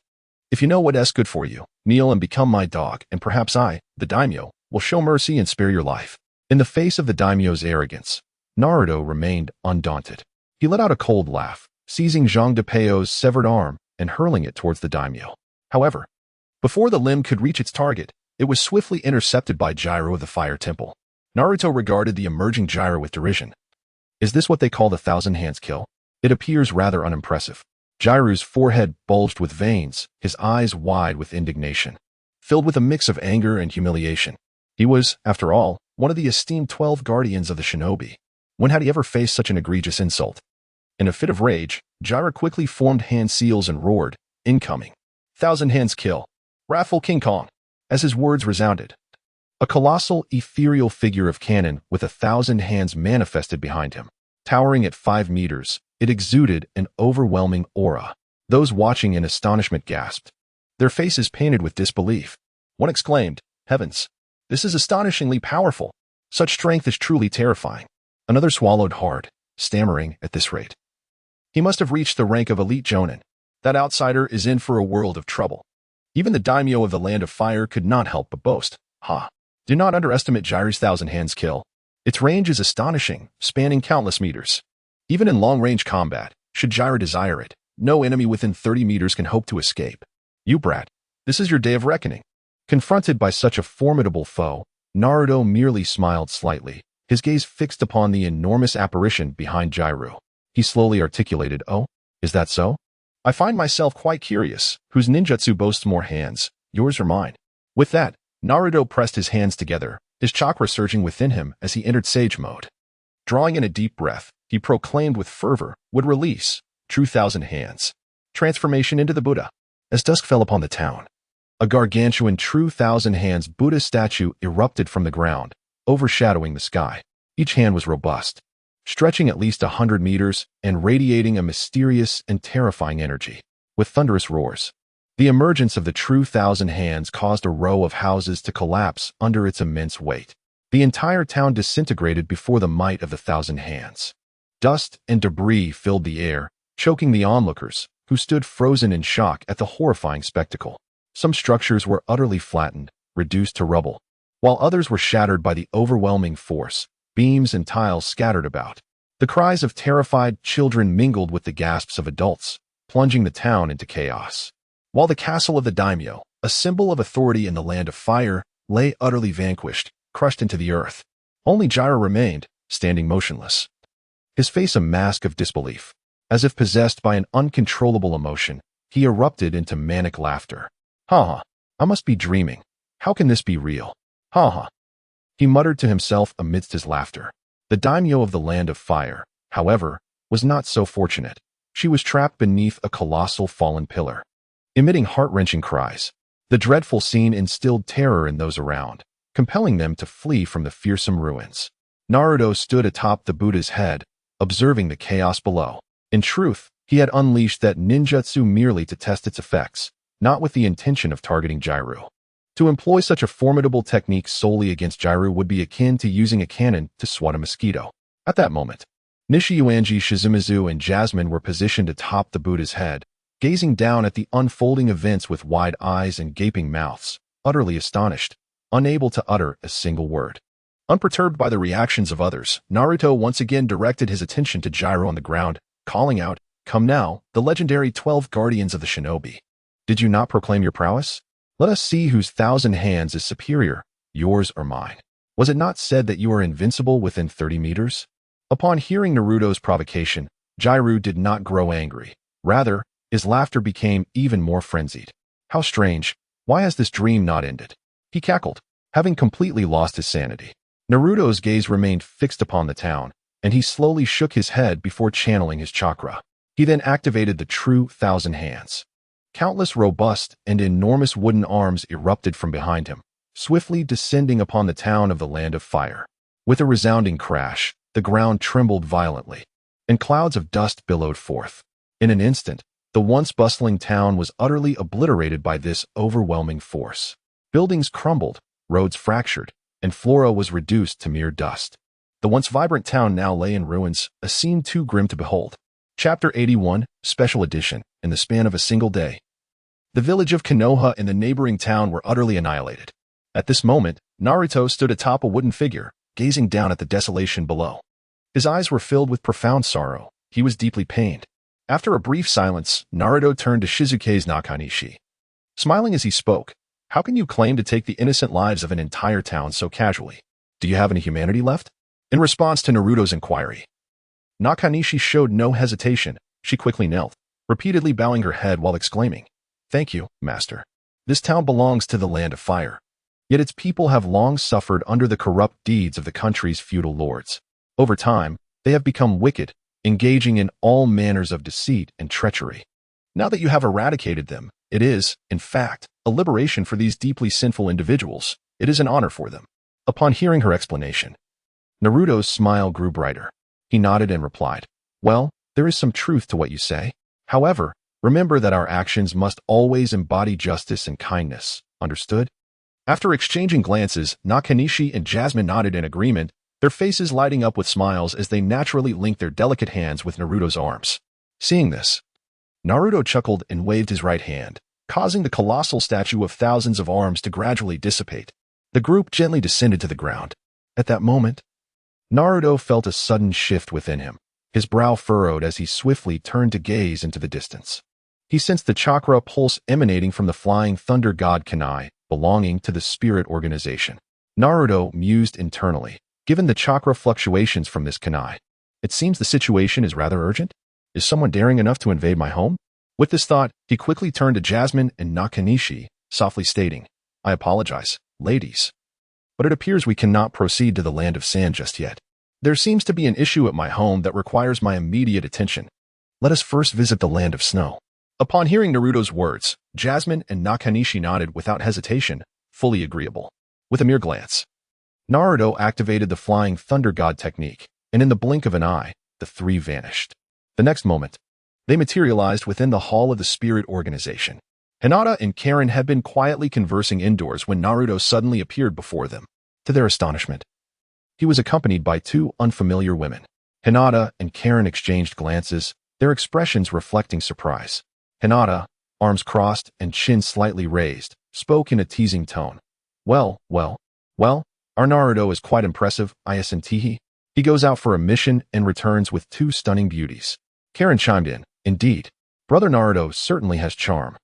If you know what is good for you, kneel and become my dog, and perhaps I, the daimyo, will show mercy and spare your life. In the face of the daimyo's arrogance, Naruto remained undaunted. He let out a cold laugh, seizing Zhang Depeo's severed arm and hurling it towards the daimyo. However, before the limb could reach its target, it was swiftly intercepted by Gyro of the Fire Temple. Naruto regarded the emerging Gyro with derision. Is this what they call the Thousand Hands kill? It appears rather unimpressive. Gyro's forehead bulged with veins, his eyes wide with indignation, filled with a mix of anger and humiliation. He was, after all, one of the esteemed 12 guardians of the shinobi. When had he ever faced such an egregious insult? In a fit of rage, Gyro quickly formed hand seals and roared, incoming. Thousand Hands kill. Wrathful King Kong. As his words resounded, a colossal, ethereal figure of Karin with 1,000 hands manifested behind him. Towering at 5 meters, it exuded an overwhelming aura. Those watching in astonishment gasped, their faces painted with disbelief. One exclaimed, Heavens, this is astonishingly powerful. Such strength is truly terrifying. Another swallowed hard, stammering at this rate. He must have reached the rank of elite jonin. That outsider is in for a world of trouble. Even the daimyo of the Land of Fire could not help but boast. Ha! Do not underestimate Gyro's Thousand Hands kill. Its range is astonishing, spanning countless meters. Even in long-range combat, should Gyro desire it, no enemy within 30 meters can hope to escape. You brat, this is your day of reckoning. Confronted by such a formidable foe, Naruto merely smiled slightly, his gaze fixed upon the enormous apparition behind Gyro. He slowly articulated, Oh, is that so? I find myself quite curious, whose ninjutsu boasts more hands, yours or mine? With that, Naruto pressed his hands together, his chakra surging within him as he entered sage mode. Drawing in a deep breath, he proclaimed with fervor, would release, true Thousand Hands. Transformation into the Buddha. As dusk fell upon the town, a gargantuan true Thousand Hands Buddha statue erupted from the ground, overshadowing the sky. Each hand was robust, stretching at least 100 meters and radiating a mysterious and terrifying energy. With thunderous roars, the emergence of the true Thousand Hands caused a row of houses to collapse under its immense weight. The entire town disintegrated before the might of the Thousand Hands. Dust and debris filled the air, choking the onlookers, who stood frozen in shock at the horrifying spectacle. Some structures were utterly flattened, reduced to rubble, while others were shattered by the overwhelming force, beams and tiles scattered about. The cries of terrified children mingled with the gasps of adults, plunging the town into chaos. While the castle of the daimyo, a symbol of authority in the Land of Fire, lay utterly vanquished, crushed into the earth. Only Gyro remained, standing motionless, his face a mask of disbelief. As if possessed by an uncontrollable emotion, he erupted into manic laughter. Ha ha, I must be dreaming. How can this be real? Ha ha. He muttered to himself amidst his laughter. The daimyo of the Land of Fire, however, was not so fortunate. She was trapped beneath a colossal fallen pillar. Emitting heart-wrenching cries, the dreadful scene instilled terror in those around, compelling them to flee from the fearsome ruins. Naruto stood atop the Buddha's head, observing the chaos below. In truth, he had unleashed that ninjutsu merely to test its effects, not with the intention of targeting Gyro. To employ such a formidable technique solely against Gyro would be akin to using a cannon to swat a mosquito. At that moment, Nishiyuanji, Shizumizu, and Jasmine were positioned atop the Buddha's head, gazing down at the unfolding events with wide eyes and gaping mouths, utterly astonished, unable to utter a single word. Unperturbed by the reactions of others, Naruto once again directed his attention to Gyro on the ground, calling out, Come now, the legendary 12 guardians of the shinobi. Did you not proclaim your prowess? Let us see whose 1,000 hands is superior, yours or mine. Was it not said that you are invincible within 30 meters? Upon hearing Naruto's provocation, Gyro did not grow angry. Rather, his laughter became even more frenzied. How strange. Why has this dream not ended? He cackled, having completely lost his sanity. Naruto's gaze remained fixed upon the town, and he slowly shook his head before channeling his chakra. He then activated the true 1,000 Hands. Countless robust and enormous wooden arms erupted from behind him, swiftly descending upon the town of the Land of Fire. With a resounding crash, the ground trembled violently, and clouds of dust billowed forth. In an instant, The once bustling town was utterly obliterated by this overwhelming force. Buildings crumbled, roads fractured, and flora was reduced to mere dust. The once vibrant town now lay in ruins, a scene too grim to behold. Chapter 81, Special Edition, in the span of a single day. The village of Konoha and the neighboring town were utterly annihilated. At this moment, Naruto stood atop a wooden figure, gazing down at the desolation below. His eyes were filled with profound sorrow. He was deeply pained. After a brief silence, Naruto turned to Shizuka's Nakanishi. Smiling as he spoke, "How can you claim to take the innocent lives of an entire town so casually? Do you have any humanity left?" In response to Naruto's inquiry, Nakanishi showed no hesitation. She quickly knelt, repeatedly bowing her head while exclaiming, "Thank you, Master. This town belongs to the Land of Fire. Yet its people have long suffered under the corrupt deeds of the country's feudal lords. Over time, they have become wicked, engaging in all manners of deceit and treachery. Now that you have eradicated them, it is, in fact, a liberation for these deeply sinful individuals. It is an honor for them." Upon hearing her explanation, Naruto's smile grew brighter. He nodded and replied, "Well, there is some truth to what you say. However, remember that our actions must always embody justice and kindness. Understood?" After exchanging glances, Nakanishi and Jasmine nodded in agreement, their faces lighting up with smiles as they naturally linked their delicate hands with Naruto's arms. Seeing this, Naruto chuckled and waved his right hand, causing the colossal statue of thousands of arms to gradually dissipate. The group gently descended to the ground. At that moment, Naruto felt a sudden shift within him. His brow furrowed as he swiftly turned to gaze into the distance. He sensed the chakra pulse emanating from the flying thunder god Kamui, belonging to the spirit organization. Naruto mused internally. Given the chakra fluctuations from this Kamui, it seems the situation is rather urgent. Is someone daring enough to invade my home? With this thought, he quickly turned to Jasmine and Nakanishi, softly stating, "I apologize, ladies, but it appears we cannot proceed to the Land of Sand just yet. There seems to be an issue at my home that requires my immediate attention. Let us first visit the Land of Snow." Upon hearing Naruto's words, Jasmine and Nakanishi nodded without hesitation, fully agreeable. With a mere glance, Naruto activated the Flying Thunder God technique, and in the blink of an eye, the three vanished. The next moment, they materialized within the hall of the spirit organization. Hinata and Karin had been quietly conversing indoors when Naruto suddenly appeared before them. To their astonishment, he was accompanied by two unfamiliar women. Hinata and Karin exchanged glances, their expressions reflecting surprise. Hinata, arms crossed and chin slightly raised, spoke in a teasing tone. Well, our Naruto is quite impressive, isn't he? He goes out for a mission and returns with two stunning beauties." Karin chimed in, "Indeed, brother Naruto certainly has charm."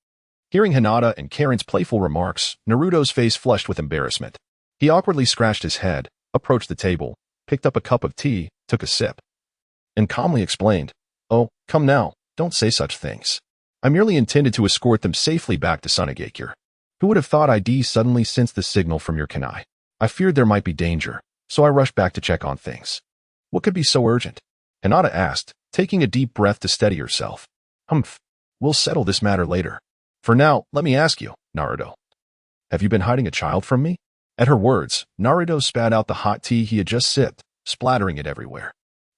Hearing Hinata and Karin's playful remarks, Naruto's face flushed with embarrassment. He awkwardly scratched his head, approached the table, picked up a cup of tea, took a sip, and calmly explained, "Oh, come now, don't say such things. I merely intended to escort them safely back to Sunagakure. Who would have thought I'd suddenly sensed the signal from your Kamui? I feared there might be danger, so I rushed back to check on things." "What could be so urgent?" Hinata asked, taking a deep breath to steady herself. "Humph, we'll settle this matter later. For now, let me ask you, Naruto. Have you been hiding a child from me?" At her words, Naruto spat out the hot tea he had just sipped, splattering it everywhere.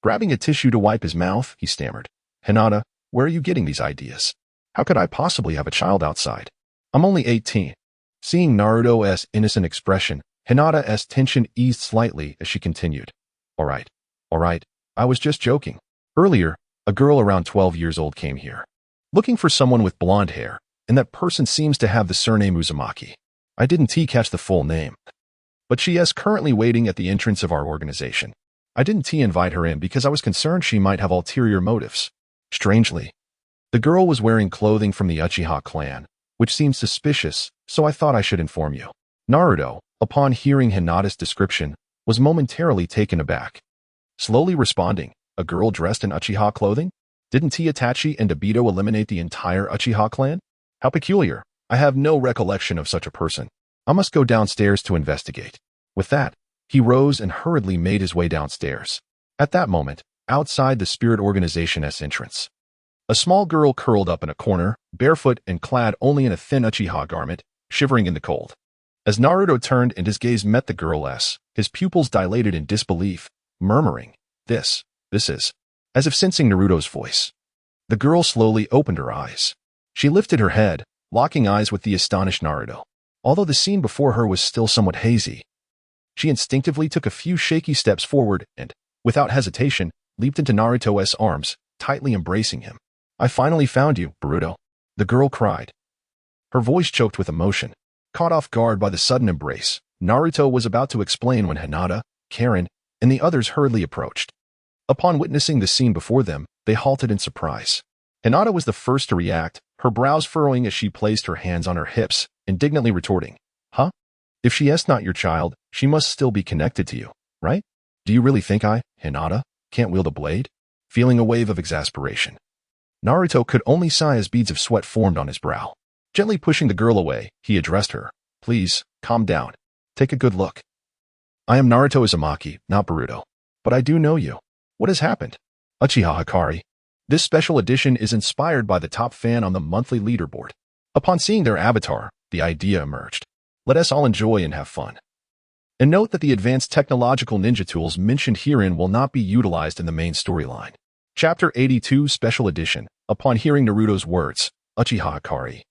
Grabbing a tissue to wipe his mouth, he stammered, "Hinata, where are you getting these ideas? How could I possibly have a child outside? I'm only 18. Seeing Naruto's innocent expression, Hinata's tension eased slightly as she continued. All right, I was just joking. Earlier, a girl around 12 years old came here, looking for someone with blonde hair, and that person seems to have the surname Uzumaki. I didn't catch the full name, but she is currently waiting at the entrance of our organization. I didn't invite her in because I was concerned she might have ulterior motives. Strangely, the girl was wearing clothing from the Uchiha clan, which seemed suspicious, so I thought I should inform you." Naruto, upon hearing Hinata's description, was momentarily taken aback. Slowly responding, "A girl dressed in Uchiha clothing? Didn't Itachi and Obito eliminate the entire Uchiha clan? How peculiar. I have no recollection of such a person. I must go downstairs to investigate." With that, he rose and hurriedly made his way downstairs. At that moment, outside the spirit organization's entrance, a small girl curled up in a corner, barefoot and clad only in a thin Uchiha garment, shivering in the cold. As Naruto turned and his gaze met the girl's, his pupils dilated in disbelief, murmuring, This is," as if sensing Naruto's voice. The girl slowly opened her eyes. She lifted her head, locking eyes with the astonished Naruto. Although the scene before her was still somewhat hazy, she instinctively took a few shaky steps forward and, without hesitation, leaped into Naruto's arms, tightly embracing him. "I finally found you, Boruto," the girl cried. Her voice choked with emotion. Caught off guard by the sudden embrace, Naruto was about to explain when Hinata, Karin, and the others hurriedly approached. Upon witnessing the scene before them, they halted in surprise. Hinata was the first to react, her brows furrowing as she placed her hands on her hips, indignantly retorting, "Huh? If she is not your child, she must still be connected to you, right? Do you really think I, Hinata, can't wield a blade?" Feeling a wave of exasperation, Naruto could only sigh as beads of sweat formed on his brow. Gently pushing the girl away, he addressed her. "Please, calm down. Take a good look. I am Naruto Uzumaki, not Boruto. But I do know you. What has happened? Uchiha Hikari. This special edition is inspired by the top fan on the monthly leaderboard." Upon seeing their avatar, the idea emerged. Let us all enjoy and have fun. And note that the advanced technological ninja tools mentioned herein will not be utilized in the main storyline. Chapter 82 Special Edition. Upon hearing Naruto's words, Uchiha Hikari,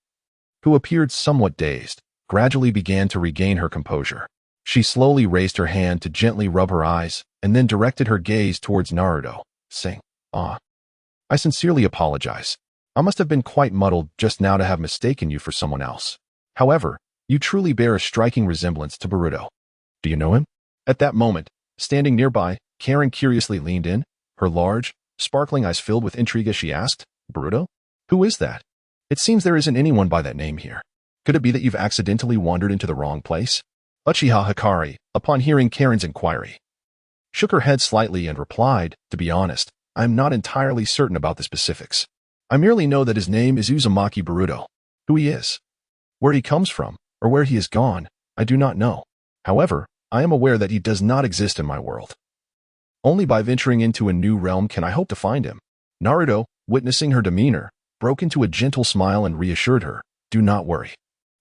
who appeared somewhat dazed, gradually began to regain her composure. She slowly raised her hand to gently rub her eyes, and then directed her gaze towards Naruto, saying, I sincerely apologize. I must have been quite muddled just now to have mistaken you for someone else. However, you truly bear a striking resemblance to Boruto. Do you know him?" At that moment, standing nearby, Karin curiously leaned in, her large, sparkling eyes filled with intrigue as she asked, "Boruto? Who is that? It seems there isn't anyone by that name here. Could it be that you've accidentally wandered into the wrong place?" Uchiha Hikari, upon hearing Karin's inquiry, shook her head slightly and replied, "To be honest, I am not entirely certain about the specifics. I merely know that his name is Uzumaki Boruto. Who he is, where he comes from, or where he has gone, I do not know. However, I am aware that he does not exist in my world. Only by venturing into a new realm can I hope to find him." Naruto, witnessing her demeanor, broke into a gentle smile and reassured her, "Do not worry.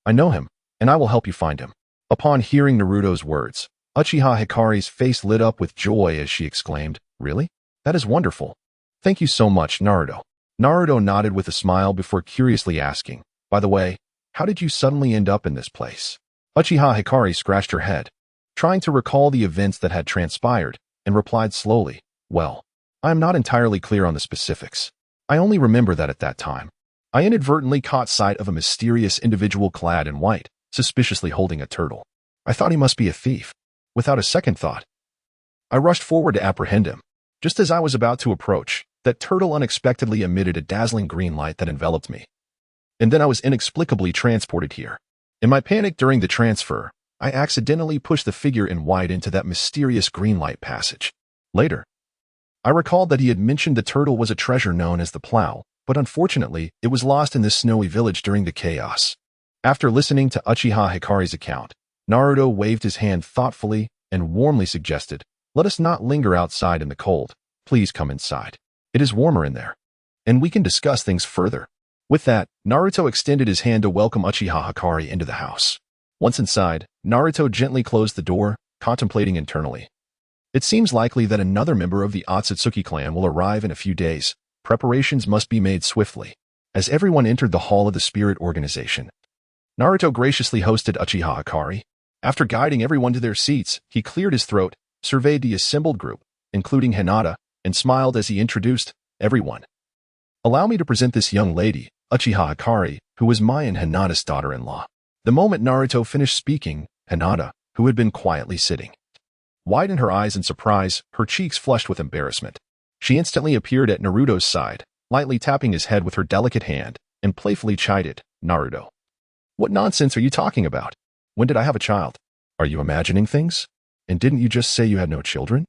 I know him, and I will help you find him." Upon hearing Naruto's words, Uchiha Hikari's face lit up with joy as she exclaimed, "Really? That is wonderful. Thank you so much, Naruto." Naruto nodded with a smile before curiously asking, "By the way, how did you suddenly end up in this place?" Uchiha Hikari scratched her head, trying to recall the events that had transpired, and replied slowly, "Well, I am not entirely clear on the specifics. I only remember that at that time, I inadvertently caught sight of a mysterious individual clad in white, suspiciously holding a turtle. I thought he must be a thief. Without a second thought, I rushed forward to apprehend him. Just as I was about to approach, that turtle unexpectedly emitted a dazzling green light that enveloped me. And then I was inexplicably transported here. In my panic during the transfer, I accidentally pushed the figure in white into that mysterious green light passage. Later, I recalled that he had mentioned the turtle was a treasure known as the plow, but unfortunately, it was lost in this snowy village during the chaos." After listening to Uchiha Hikari's account, Naruto waved his hand thoughtfully and warmly suggested, "Let us not linger outside in the cold. Please come inside. It is warmer in there, and we can discuss things further." With that, Naruto extended his hand to welcome Uchiha Hikari into the house. Once inside, Naruto gently closed the door, contemplating internally. It seems likely that another member of the Otsutsuki clan will arrive in a few days. Preparations must be made swiftly. As everyone entered the hall of the spirit organization, Naruto graciously hosted Uchiha Hikari. After guiding everyone to their seats, he cleared his throat, surveyed the assembled group, including Hinata, and smiled as he introduced everyone. "Allow me to present this young lady, Uchiha Hikari, who is my and Hinata's daughter-in-law." The moment Naruto finished speaking, Hinata, who had been quietly sitting, widened her eyes in surprise, her cheeks flushed with embarrassment. She instantly appeared at Naruto's side, lightly tapping his head with her delicate hand, and playfully chided, "Naruto, what nonsense are you talking about? When did I have a child? Are you imagining things? And didn't you just say you had no children?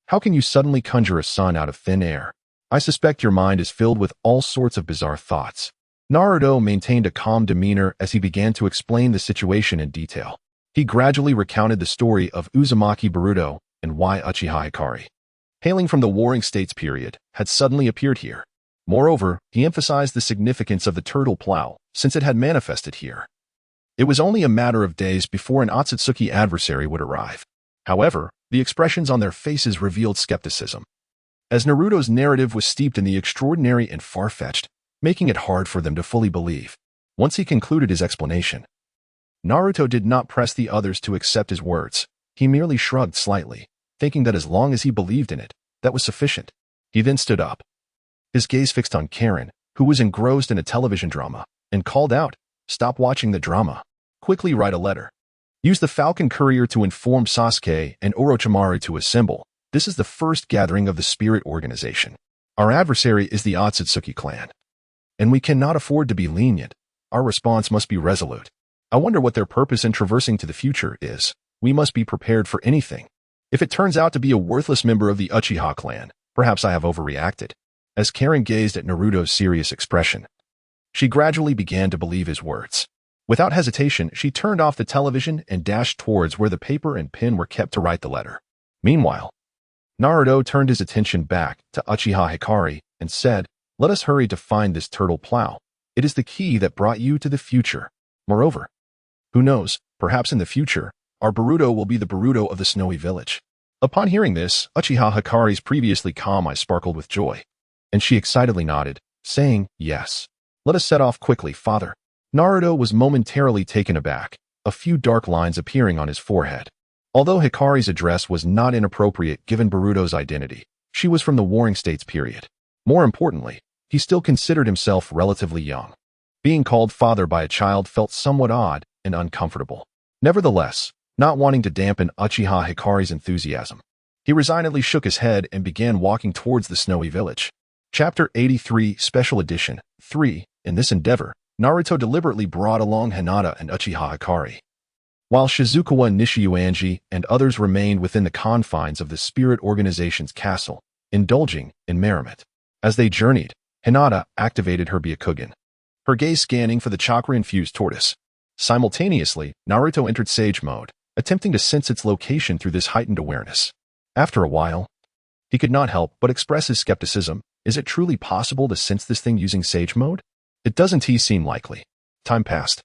How can you suddenly conjure a son out of thin air? I suspect your mind is filled with all sorts of bizarre thoughts." Naruto maintained a calm demeanor as he began to explain the situation in detail. He gradually recounted the story of Uzumaki Boruto and why Uchiha Hikari, hailing from the Warring States period, had suddenly appeared here. Moreover, he emphasized the significance of the turtle plow, since it had manifested here. It was only a matter of days before an Otsutsuki adversary would arrive. However, the expressions on their faces revealed skepticism. as Naruto's narrative was steeped in the extraordinary and far-fetched, making it hard for them to fully believe. Once he concluded his explanation, Naruto did not press the others to accept his words. He merely shrugged slightly, thinking that as long as he believed in it, that was sufficient. He then stood up, his gaze fixed on Karin, who was engrossed in a television drama, and called out, "Stop watching the drama. Quickly write a letter. Use the Falcon Courier to inform Sasuke and Orochimaru to assemble. This is the first gathering of the Spirit Organization. Our adversary is the Otsutsuki clan, and we cannot afford to be lenient. Our response must be resolute. I wonder what their purpose in traversing to the future is. We must be prepared for anything. If it turns out to be a worthless member of the Uchiha clan, perhaps I have overreacted." As Karin gazed at Naruto's serious expression, she gradually began to believe his words. Without hesitation, she turned off the television and dashed towards where the paper and pen were kept to write the letter. Meanwhile, Naruto turned his attention back to Uchiha Hikari and said, "Let us hurry to find this turtle plow. It is the key that brought you to the future. Moreover, who knows, perhaps in the future, our Boruto will be the Boruto of the Snowy Village." Upon hearing this, Uchiha Hikari's previously calm eyes sparkled with joy, and she excitedly nodded, saying, "Yes. Let us set off quickly, father." Naruto was momentarily taken aback, a few dark lines appearing on his forehead. Although Hikari's address was not inappropriate given Boruto's identity, she was from the Warring States period. More importantly, he still considered himself relatively young. Being called father by a child felt somewhat odd and uncomfortable. Nevertheless, not wanting to dampen Uchiha Hikari's enthusiasm, he resignedly shook his head and began walking towards the Snowy Village. Chapter 83, Special Edition 3. In this endeavor, Naruto deliberately brought along Hinata and Uchiha Hikari, while Shizuka, Nishiyuanji, and others remained within the confines of the Spirit Organization's castle, indulging in merriment. As they journeyed, Hinata activated her Byakugan, her gaze scanning for the chakra-infused tortoise. Simultaneously, Naruto entered Sage Mode, attempting to sense its location through this heightened awareness. After a while, he could not help but express his skepticism. Is it truly possible to sense this thing using Sage Mode? It doesn't seem likely. Time passed,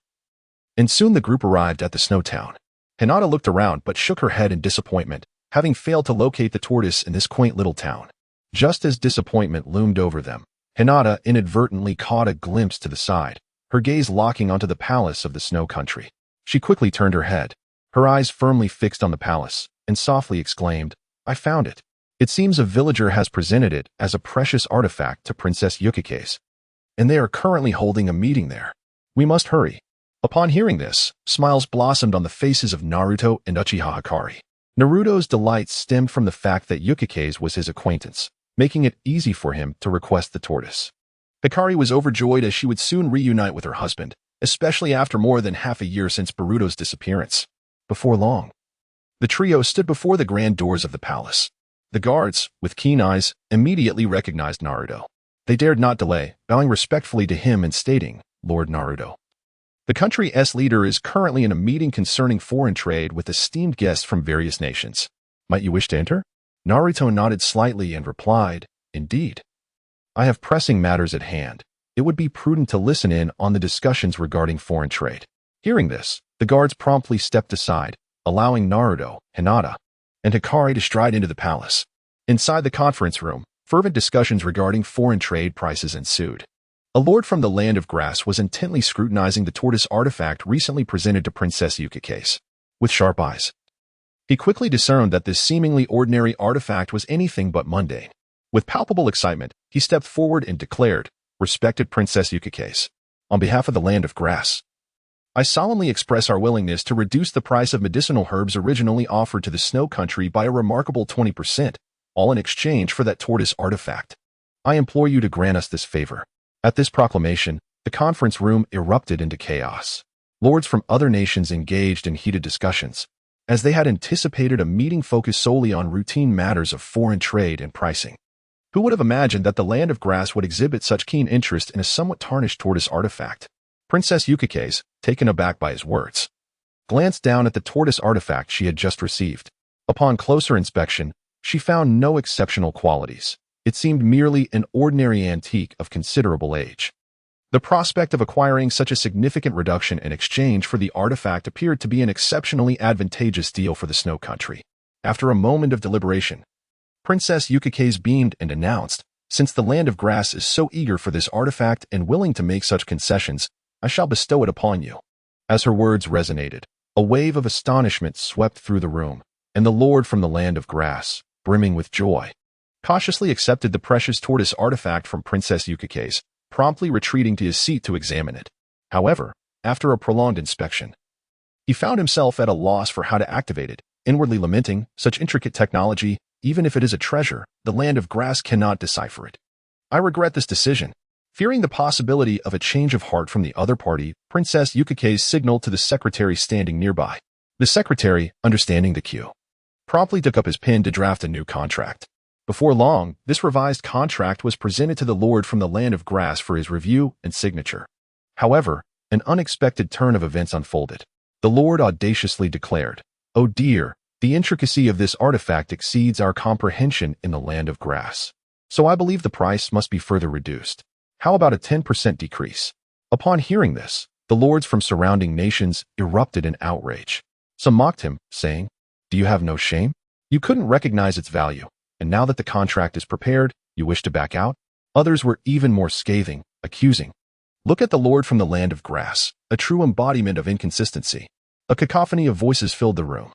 and soon the group arrived at the snow town. Hinata looked around but shook her head in disappointment, having failed to locate the tortoise in this quaint little town. Just as disappointment loomed over them, Hinata inadvertently caught a glimpse to the side, her gaze locking onto the palace of the snow country. She quickly turned her head, her eyes firmly fixed on the palace, and softly exclaimed, "I found it. It seems a villager has presented it as a precious artifact to Princess Yukike's, and they are currently holding a meeting there. We must hurry." Upon hearing this, smiles blossomed on the faces of Naruto and Uchiha Hikari. Naruto's delight stemmed from the fact that Yukike's was his acquaintance, making it easy for him to request the tortoise. Hikari was overjoyed as she would soon reunite with her husband, especially after more than half a year since Boruto's disappearance. Before long, the trio stood before the grand doors of the palace. The guards, with keen eyes, immediately recognized Naruto. They dared not delay, bowing respectfully to him and stating, "Lord Naruto, the country's leader is currently in a meeting concerning foreign trade with esteemed guests from various nations. Might you wish to enter?" Naruto nodded slightly and replied, "Indeed. I have pressing matters at hand. It would be prudent to listen in on the discussions regarding foreign trade." Hearing this, the guards promptly stepped aside, allowing Naruto, Hinata, and Hikari to stride into the palace. Inside the conference room, fervent discussions regarding foreign trade prices ensued. A lord from the Land of Grass was intently scrutinizing the tortoise artifact recently presented to Princess Yukike's. With sharp eyes, he quickly discerned that this seemingly ordinary artifact was anything but mundane. With palpable excitement, he stepped forward and declared, "Respected Princess Yukike's, on behalf of the Land of Grass, I solemnly express our willingness to reduce the price of medicinal herbs originally offered to the Snow Country by a remarkable 20%, all in exchange for that tortoise artifact. I implore you to grant us this favor." At this proclamation, the conference room erupted into chaos. Lords from other nations engaged in heated discussions, as they had anticipated a meeting focused solely on routine matters of foreign trade and pricing. Who would have imagined that the Land of Grass would exhibit such keen interest in a somewhat tarnished tortoise artifact? Princess Yukike's, taken aback by his words, glanced down at the tortoise artifact she had just received. Upon closer inspection, she found no exceptional qualities. It seemed merely an ordinary antique of considerable age. The prospect of acquiring such a significant reduction in exchange for the artifact appeared to be an exceptionally advantageous deal for the Snow Country. After a moment of deliberation, Princess Yukake's beamed and announced, "Since the Land of Grass is so eager for this artifact and willing to make such concessions, I shall bestow it upon you." As her words resonated, a wave of astonishment swept through the room, and the Lord from the Land of Grass, brimming with joy, cautiously accepted the precious tortoise artifact from Princess Yukake's, promptly retreating to his seat to examine it. However, after a prolonged inspection, he found himself at a loss for how to activate it, inwardly lamenting, "Such intricate technology, even if it is a treasure, the Land of Grass cannot decipher it. I regret this decision." Fearing the possibility of a change of heart from the other party, Princess Yukake signaled to the secretary standing nearby. The secretary, understanding the cue, promptly took up his pen to draft a new contract. Before long, this revised contract was presented to the Lord from the Land of Grass for his review and signature. However, an unexpected turn of events unfolded. The Lord audaciously declared, "Oh dear, the intricacy of this artifact exceeds our comprehension in the Land of Grass. So I believe the price must be further reduced. How about a 10% decrease?" Upon hearing this, the lords from surrounding nations erupted in outrage. Some mocked him, saying, "Do you have no shame? You couldn't recognize its value, and now that the contract is prepared, you wish to back out?" Others were even more scathing, accusing, "Look at the Lord from the Land of Grass, a true embodiment of inconsistency." A cacophony of voices filled the room.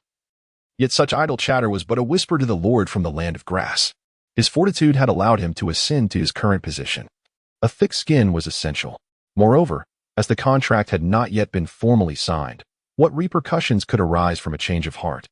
Yet such idle chatter was but a whisper to the Lord from the Land of Grass. His fortitude had allowed him to ascend to his current position. A thick skin was essential. Moreover, as the contract had not yet been formally signed, what repercussions could arise from a change of heart?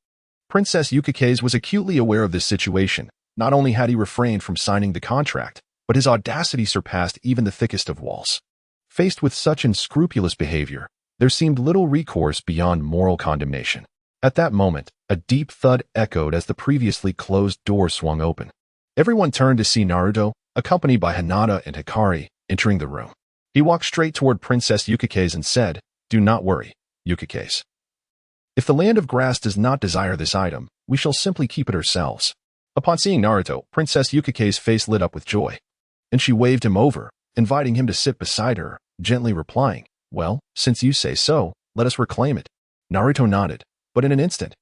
Princess Yukake was acutely aware of this situation. Not only had he refrained from signing the contract, but his audacity surpassed even the thickest of walls. Faced with such unscrupulous behavior, there seemed little recourse beyond moral condemnation. At that moment, a deep thud echoed as the previously closed door swung open. Everyone turned to see Naruto, accompanied by Hinata and Hikari, entering the room. He walked straight toward Princess Yukake and said, "Do not worry, Yukake. If the Land of Grass does not desire this item, we shall simply keep it ourselves." Upon seeing Naruto, Princess Yukake's face lit up with joy, and she waved him over, inviting him to sit beside her, gently replying, "Well, since you say so, let us reclaim it." Naruto nodded, but in an instant,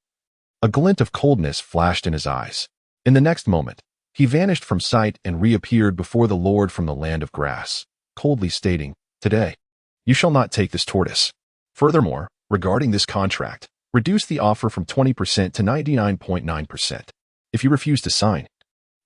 a glint of coldness flashed in his eyes. In the next moment, he vanished from sight and reappeared before the Lord from the Land of Grass, coldly stating, "Today, you shall not take this tortoise. Furthermore, regarding this contract, reduce the offer from 20% to 99.9%. If you refuse to sign,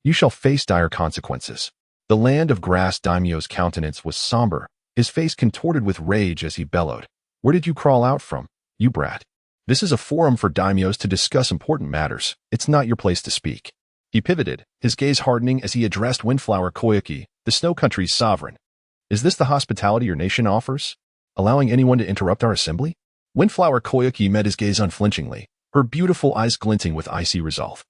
you shall face dire consequences." The Land of Grass daimyo's countenance was somber, his face contorted with rage as he bellowed, "Where did you crawl out from, you brat? This is a forum for daimyos to discuss important matters. It's not your place to speak." He pivoted, his gaze hardening as he addressed Windflower Koyuki, the Snow Country's sovereign. "Is this the hospitality your nation offers? Allowing anyone to interrupt our assembly?" Windflower Koyuki met his gaze unflinchingly, her beautiful eyes glinting with icy resolve.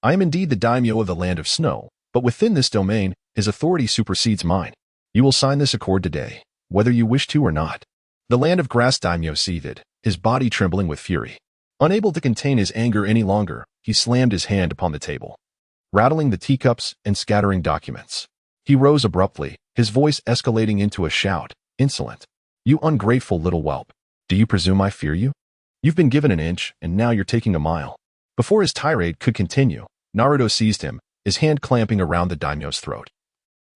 "I am indeed the daimyo of the Land of Snow, but within this domain, his authority supersedes mine. You will sign this accord today, whether you wish to or not." The Land of Grass daimyo seethed, his body trembling with fury. Unable to contain his anger any longer, he slammed his hand upon the table, rattling the teacups and scattering documents. He rose abruptly, his voice escalating into a shout, "Insolent! You ungrateful little whelp! Do you presume I fear you? You've been given an inch, and now you're taking a mile." Before his tirade could continue, Naruto seized him, his hand clamping around the daimyo's throat,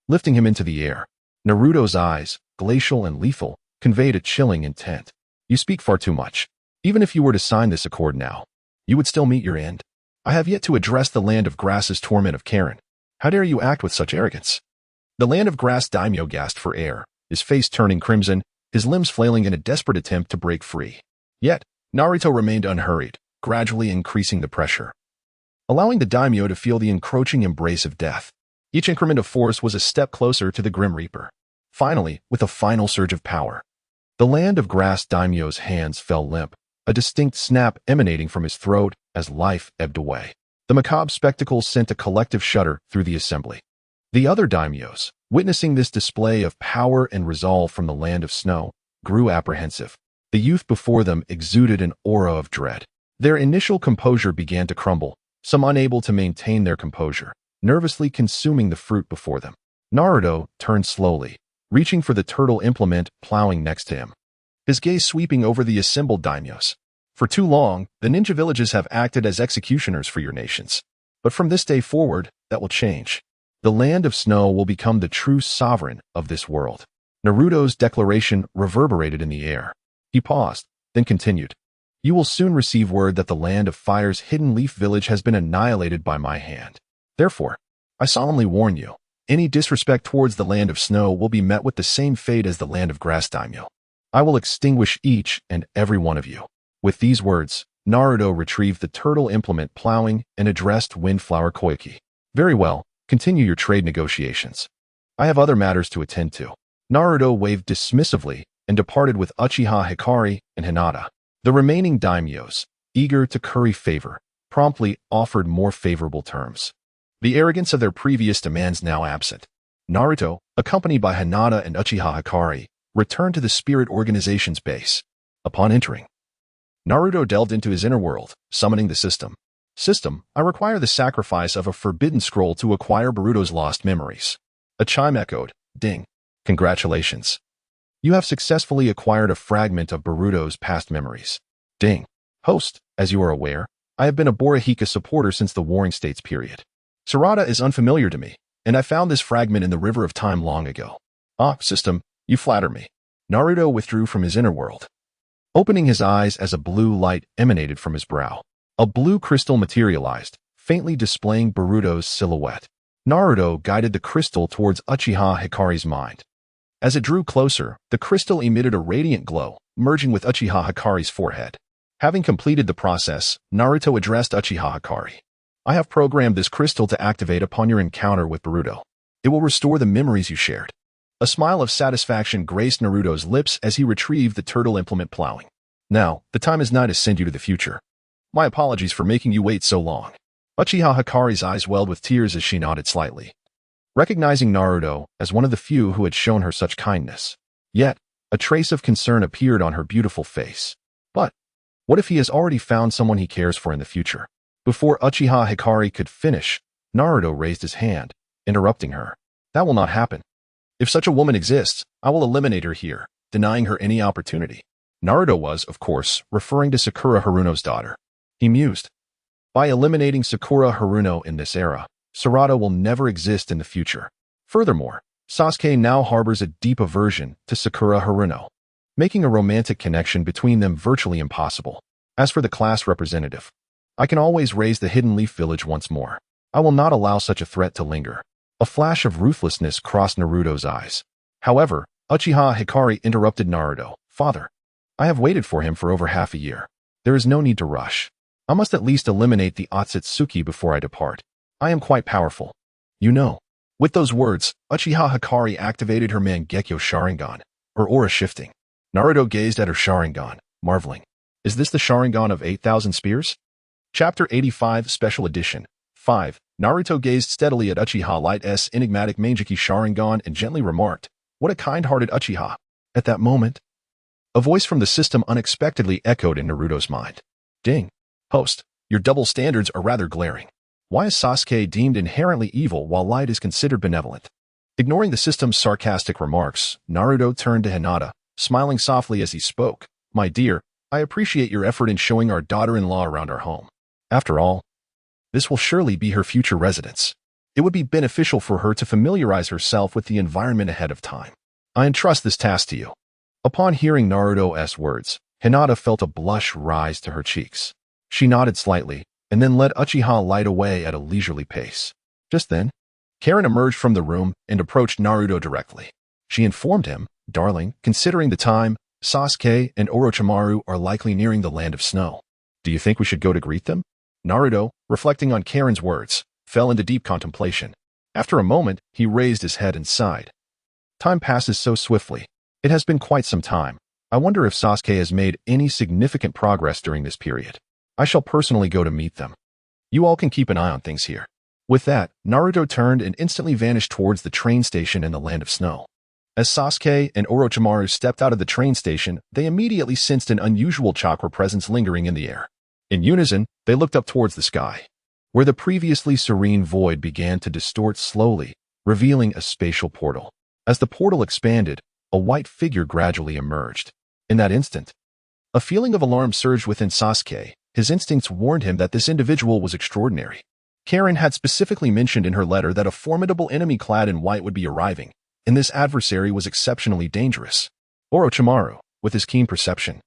lifting him into the air. Naruto's eyes, glacial and lethal, conveyed a chilling intent. "You speak far too much. Even if you were to sign this accord now, you would still meet your end. I have yet to address the Land of Grass's torment of Karin. How dare you act with such arrogance?" The Land of Grass daimyo gasped for air, his face turning crimson, his limbs flailing in a desperate attempt to break free. Yet, Naruto remained unhurried, gradually increasing the pressure, allowing the daimyo to feel the encroaching embrace of death. Each increment of force was a step closer to the Grim Reaper. Finally, with a final surge of power, the Land of Grass daimyo's hands fell limp, a distinct snap emanating from his throat as life ebbed away. The macabre spectacle sent a collective shudder through the assembly. The other daimyos, witnessing this display of power and resolve from the Land of Snow, grew apprehensive. The youth before them exuded an aura of dread. Their initial composure began to crumble, some unable to maintain their composure, nervously consuming the fruit before them. Naruto turned slowly, reaching for the turtle implement plowing next to him, his gaze sweeping over the assembled daimyos. "For too long, the ninja villages have acted as executioners for your nations. But from this day forward, that will change. The land of snow will become the true sovereign of this world. Naruto's declaration reverberated in the air. He paused, then continued. You will soon receive word that the land of fire's hidden leaf village has been annihilated by my hand. Therefore, I solemnly warn you, any disrespect towards the land of snow will be met with the same fate as the land of grass daimyo. I will extinguish each and every one of you. With these words, Naruto retrieved the turtle implement plowing and addressed Windflower Koike. Very well, continue your trade negotiations. I have other matters to attend to. Naruto waved dismissively and departed with Uchiha Hikari and Hinata. The remaining daimyos, eager to curry favor, promptly offered more favorable terms. The arrogance of their previous demands now absent, Naruto, accompanied by Hinata and Uchiha Hikari, returned to the Spirit Organization's base. Upon entering, Naruto delved into his inner world, summoning the system. System, I require the sacrifice of a forbidden scroll to acquire Boruto's lost memories. A chime echoed. Ding. Congratulations. You have successfully acquired a fragment of Boruto's past memories. Ding. Host, as you are aware, I have been a Borihika supporter since the Warring States period. Sarada is unfamiliar to me, and I found this fragment in the River of Time long ago. Ah, system, you flatter me. Naruto withdrew from his inner world, opening his eyes as a blue light emanated from his brow. A blue crystal materialized, faintly displaying Boruto's silhouette. Naruto guided the crystal towards Uchiha Hikari's mind. As it drew closer, the crystal emitted a radiant glow, merging with Uchiha Hikari's forehead. Having completed the process, Naruto addressed Uchiha Hikari. I have programmed this crystal to activate upon your encounter with Boruto. It will restore the memories you shared. A smile of satisfaction graced Naruto's lips as he retrieved the turtle implement plowing. Now, the time is nigh to send you to the future. My apologies for making you wait so long. Uchiha Hikari's eyes welled with tears as she nodded slightly, recognizing Naruto as one of the few who had shown her such kindness. Yet, a trace of concern appeared on her beautiful face. But, what if he has already found someone he cares for in the future? Before Uchiha Hikari could finish, Naruto raised his hand, interrupting her. That will not happen. If such a woman exists, I will eliminate her here, denying her any opportunity. Naruto was, of course, referring to Sakura Haruno's daughter. He mused. By eliminating Sakura Haruno in this era, Sarada will never exist in the future. Furthermore, Sasuke now harbors a deep aversion to Sakura Haruno, making a romantic connection between them virtually impossible. As for the class representative, I can always raise the Hidden Leaf Village once more. I will not allow such a threat to linger. A flash of ruthlessness crossed Naruto's eyes. However, Uchiha Hikari interrupted Naruto. Father, I have waited for him for over half a year. There is no need to rush. I must at least eliminate the Otsutsuki before I depart. I am quite powerful. You know. With those words, Uchiha Hikari activated her Mangekyo Sharingan, or aura shifting. Naruto gazed at her Sharingan, marveling. Is this the Sharingan of 8,000 spears? Chapter 85 Special Edition 5. Naruto gazed steadily at Uchiha Light's enigmatic Mangekyo Sharingan and gently remarked, What a kind-hearted Uchiha. At that moment, a voice from the system unexpectedly echoed in Naruto's mind. Ding. Host, your double standards are rather glaring. Why is Sasuke deemed inherently evil while Light is considered benevolent? Ignoring the system's sarcastic remarks, Naruto turned to Hinata, smiling softly as he spoke. My dear, I appreciate your effort in showing our daughter-in-law around our home. After all, this will surely be her future residence. It would be beneficial for her to familiarize herself with the environment ahead of time. I entrust this task to you. Upon hearing Naruto's words, Hinata felt a blush rise to her cheeks. She nodded slightly, and then led Uchiha Light away at a leisurely pace. Just then, Karin emerged from the room and approached Naruto directly. She informed him, Darling, considering the time, Sasuke and Orochimaru are likely nearing the land of snow. Do you think we should go to greet them? Naruto, reflecting on Karin's words, fell into deep contemplation. After a moment, he raised his head and sighed. Time passes so swiftly. It has been quite some time. I wonder if Sasuke has made any significant progress during this period. I shall personally go to meet them. You all can keep an eye on things here. With that, Naruto turned and instantly vanished towards the train station in the land of snow. As Sasuke and Orochimaru stepped out of the train station, they immediately sensed an unusual chakra presence lingering in the air. In unison, they looked up towards the sky, where the previously serene void began to distort slowly, revealing a spatial portal. As the portal expanded, a white figure gradually emerged. In that instant, a feeling of alarm surged within Sasuke. His instincts warned him that this individual was extraordinary, Karin had specifically mentioned in her letter that a formidable enemy clad in white would be arriving, and this adversary was exceptionally dangerous. Orochimaru, with his keen perception,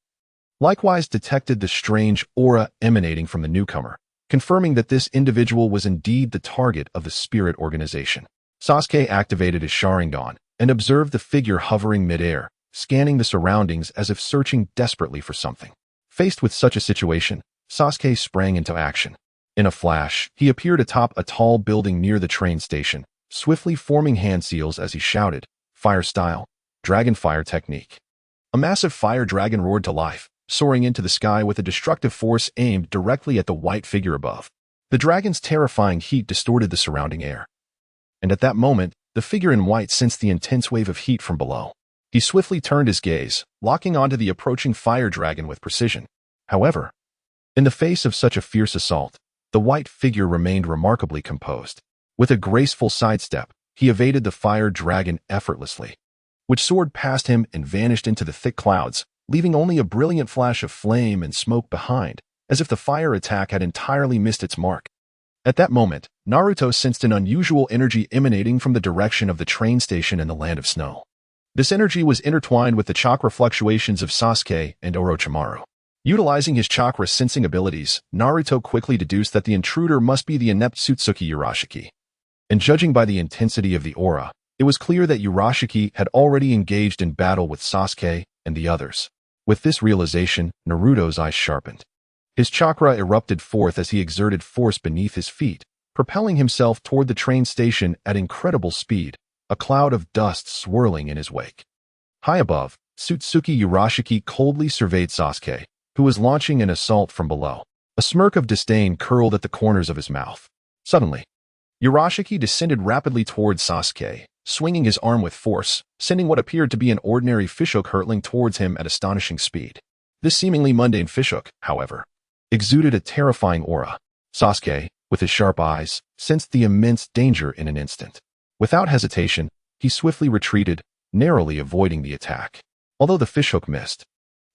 likewise detected the strange aura emanating from the newcomer, confirming that this individual was indeed the target of the spirit organization. Sasuke activated his Sharingan and observed the figure hovering midair, scanning the surroundings as if searching desperately for something. Faced with such a situation, Sasuke sprang into action. In a flash, he appeared atop a tall building near the train station, swiftly forming hand seals as he shouted, "Fire style, dragon fire technique." A massive fire dragon roared to life, soaring into the sky with a destructive force aimed directly at the white figure above. The dragon's terrifying heat distorted the surrounding air. And at that moment, the figure in white sensed the intense wave of heat from below. He swiftly turned his gaze, locking onto the approaching fire dragon with precision. However, in the face of such a fierce assault, the white figure remained remarkably composed. With a graceful sidestep, he evaded the fire dragon effortlessly, which soared past him and vanished into the thick clouds, leaving only a brilliant flash of flame and smoke behind, as if the fire attack had entirely missed its mark. At that moment, Naruto sensed an unusual energy emanating from the direction of the train station in the land of snow. This energy was intertwined with the chakra fluctuations of Sasuke and Orochimaru. Utilizing his chakra sensing abilities, Naruto quickly deduced that the intruder must be the inept Uzumaki Naruto. And judging by the intensity of the aura, it was clear that Naruto had already engaged in battle with Sasuke and the others. With this realization, Naruto's eyes sharpened. His chakra erupted forth as he exerted force beneath his feet, propelling himself toward the train station at incredible speed, a cloud of dust swirling in his wake. High above, Uzumaki Naruto coldly surveyed Sasuke, who was launching an assault from below. A smirk of disdain curled at the corners of his mouth. Suddenly, Naruto descended rapidly towards Sasuke, swinging his arm with force, sending what appeared to be an ordinary fishhook hurtling towards him at astonishing speed. This seemingly mundane fishhook, however, exuded a terrifying aura. Sasuke, with his sharp eyes, sensed the immense danger in an instant. Without hesitation, he swiftly retreated, narrowly avoiding the attack. Although the fishhook missed,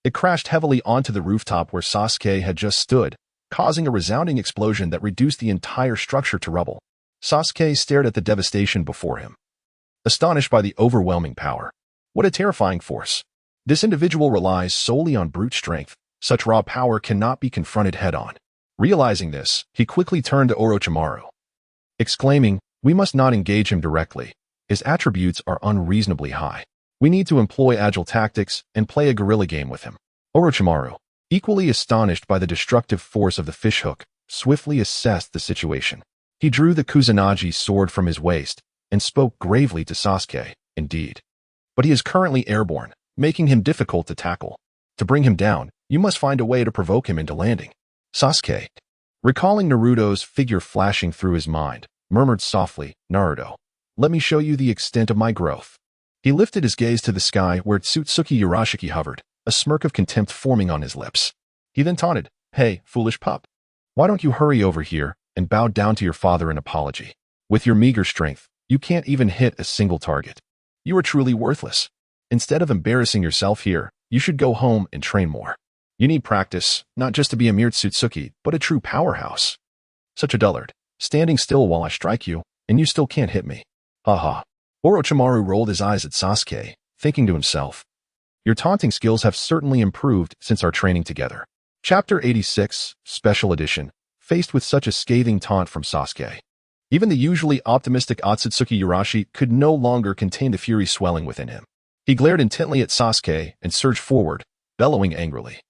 it crashed heavily onto the rooftop where Sasuke had just stood, causing a resounding explosion that reduced the entire structure to rubble. Sasuke stared at the devastation before him, astonished by the overwhelming power. What a terrifying force! This individual relies solely on brute strength. Such raw power cannot be confronted head-on. Realizing this, he quickly turned to Orochimaru, exclaiming, "We must not engage him directly. His attributes are unreasonably high. We need to employ agile tactics and play a guerrilla game with him." Orochimaru, equally astonished by the destructive force of the fishhook, swiftly assessed the situation. He drew the Kusanagi sword from his waist and spoke gravely to Sasuke. "Indeed. But he is currently airborne, making him difficult to tackle. To bring him down, you must find a way to provoke him into landing." Sasuke, recalling Naruto's figure flashing through his mind, murmured softly, "Naruto, let me show you the extent of my growth." He lifted his gaze to the sky where Uzumaki Naruto hovered, a smirk of contempt forming on his lips. He then taunted, "Hey, foolish pup. Why don't you hurry over here and bow down to your father in apology? With your meager strength, you can't even hit a single target. You are truly worthless. Instead of embarrassing yourself here, you should go home and train more. You need practice, not just to be a mere Tsutsuki, but a true powerhouse. Such a dullard, standing still while I strike you, and you still can't hit me. Haha." Orochimaru rolled his eyes at Sasuke, thinking to himself, "Your taunting skills have certainly improved since our training together." Chapter 86, Special Edition, faced with such a scathing taunt from Sasuke. Even the usually optimistic Otsutsuki Naruto could no longer contain the fury swelling within him. He glared intently at Sasuke and surged forward, bellowing angrily,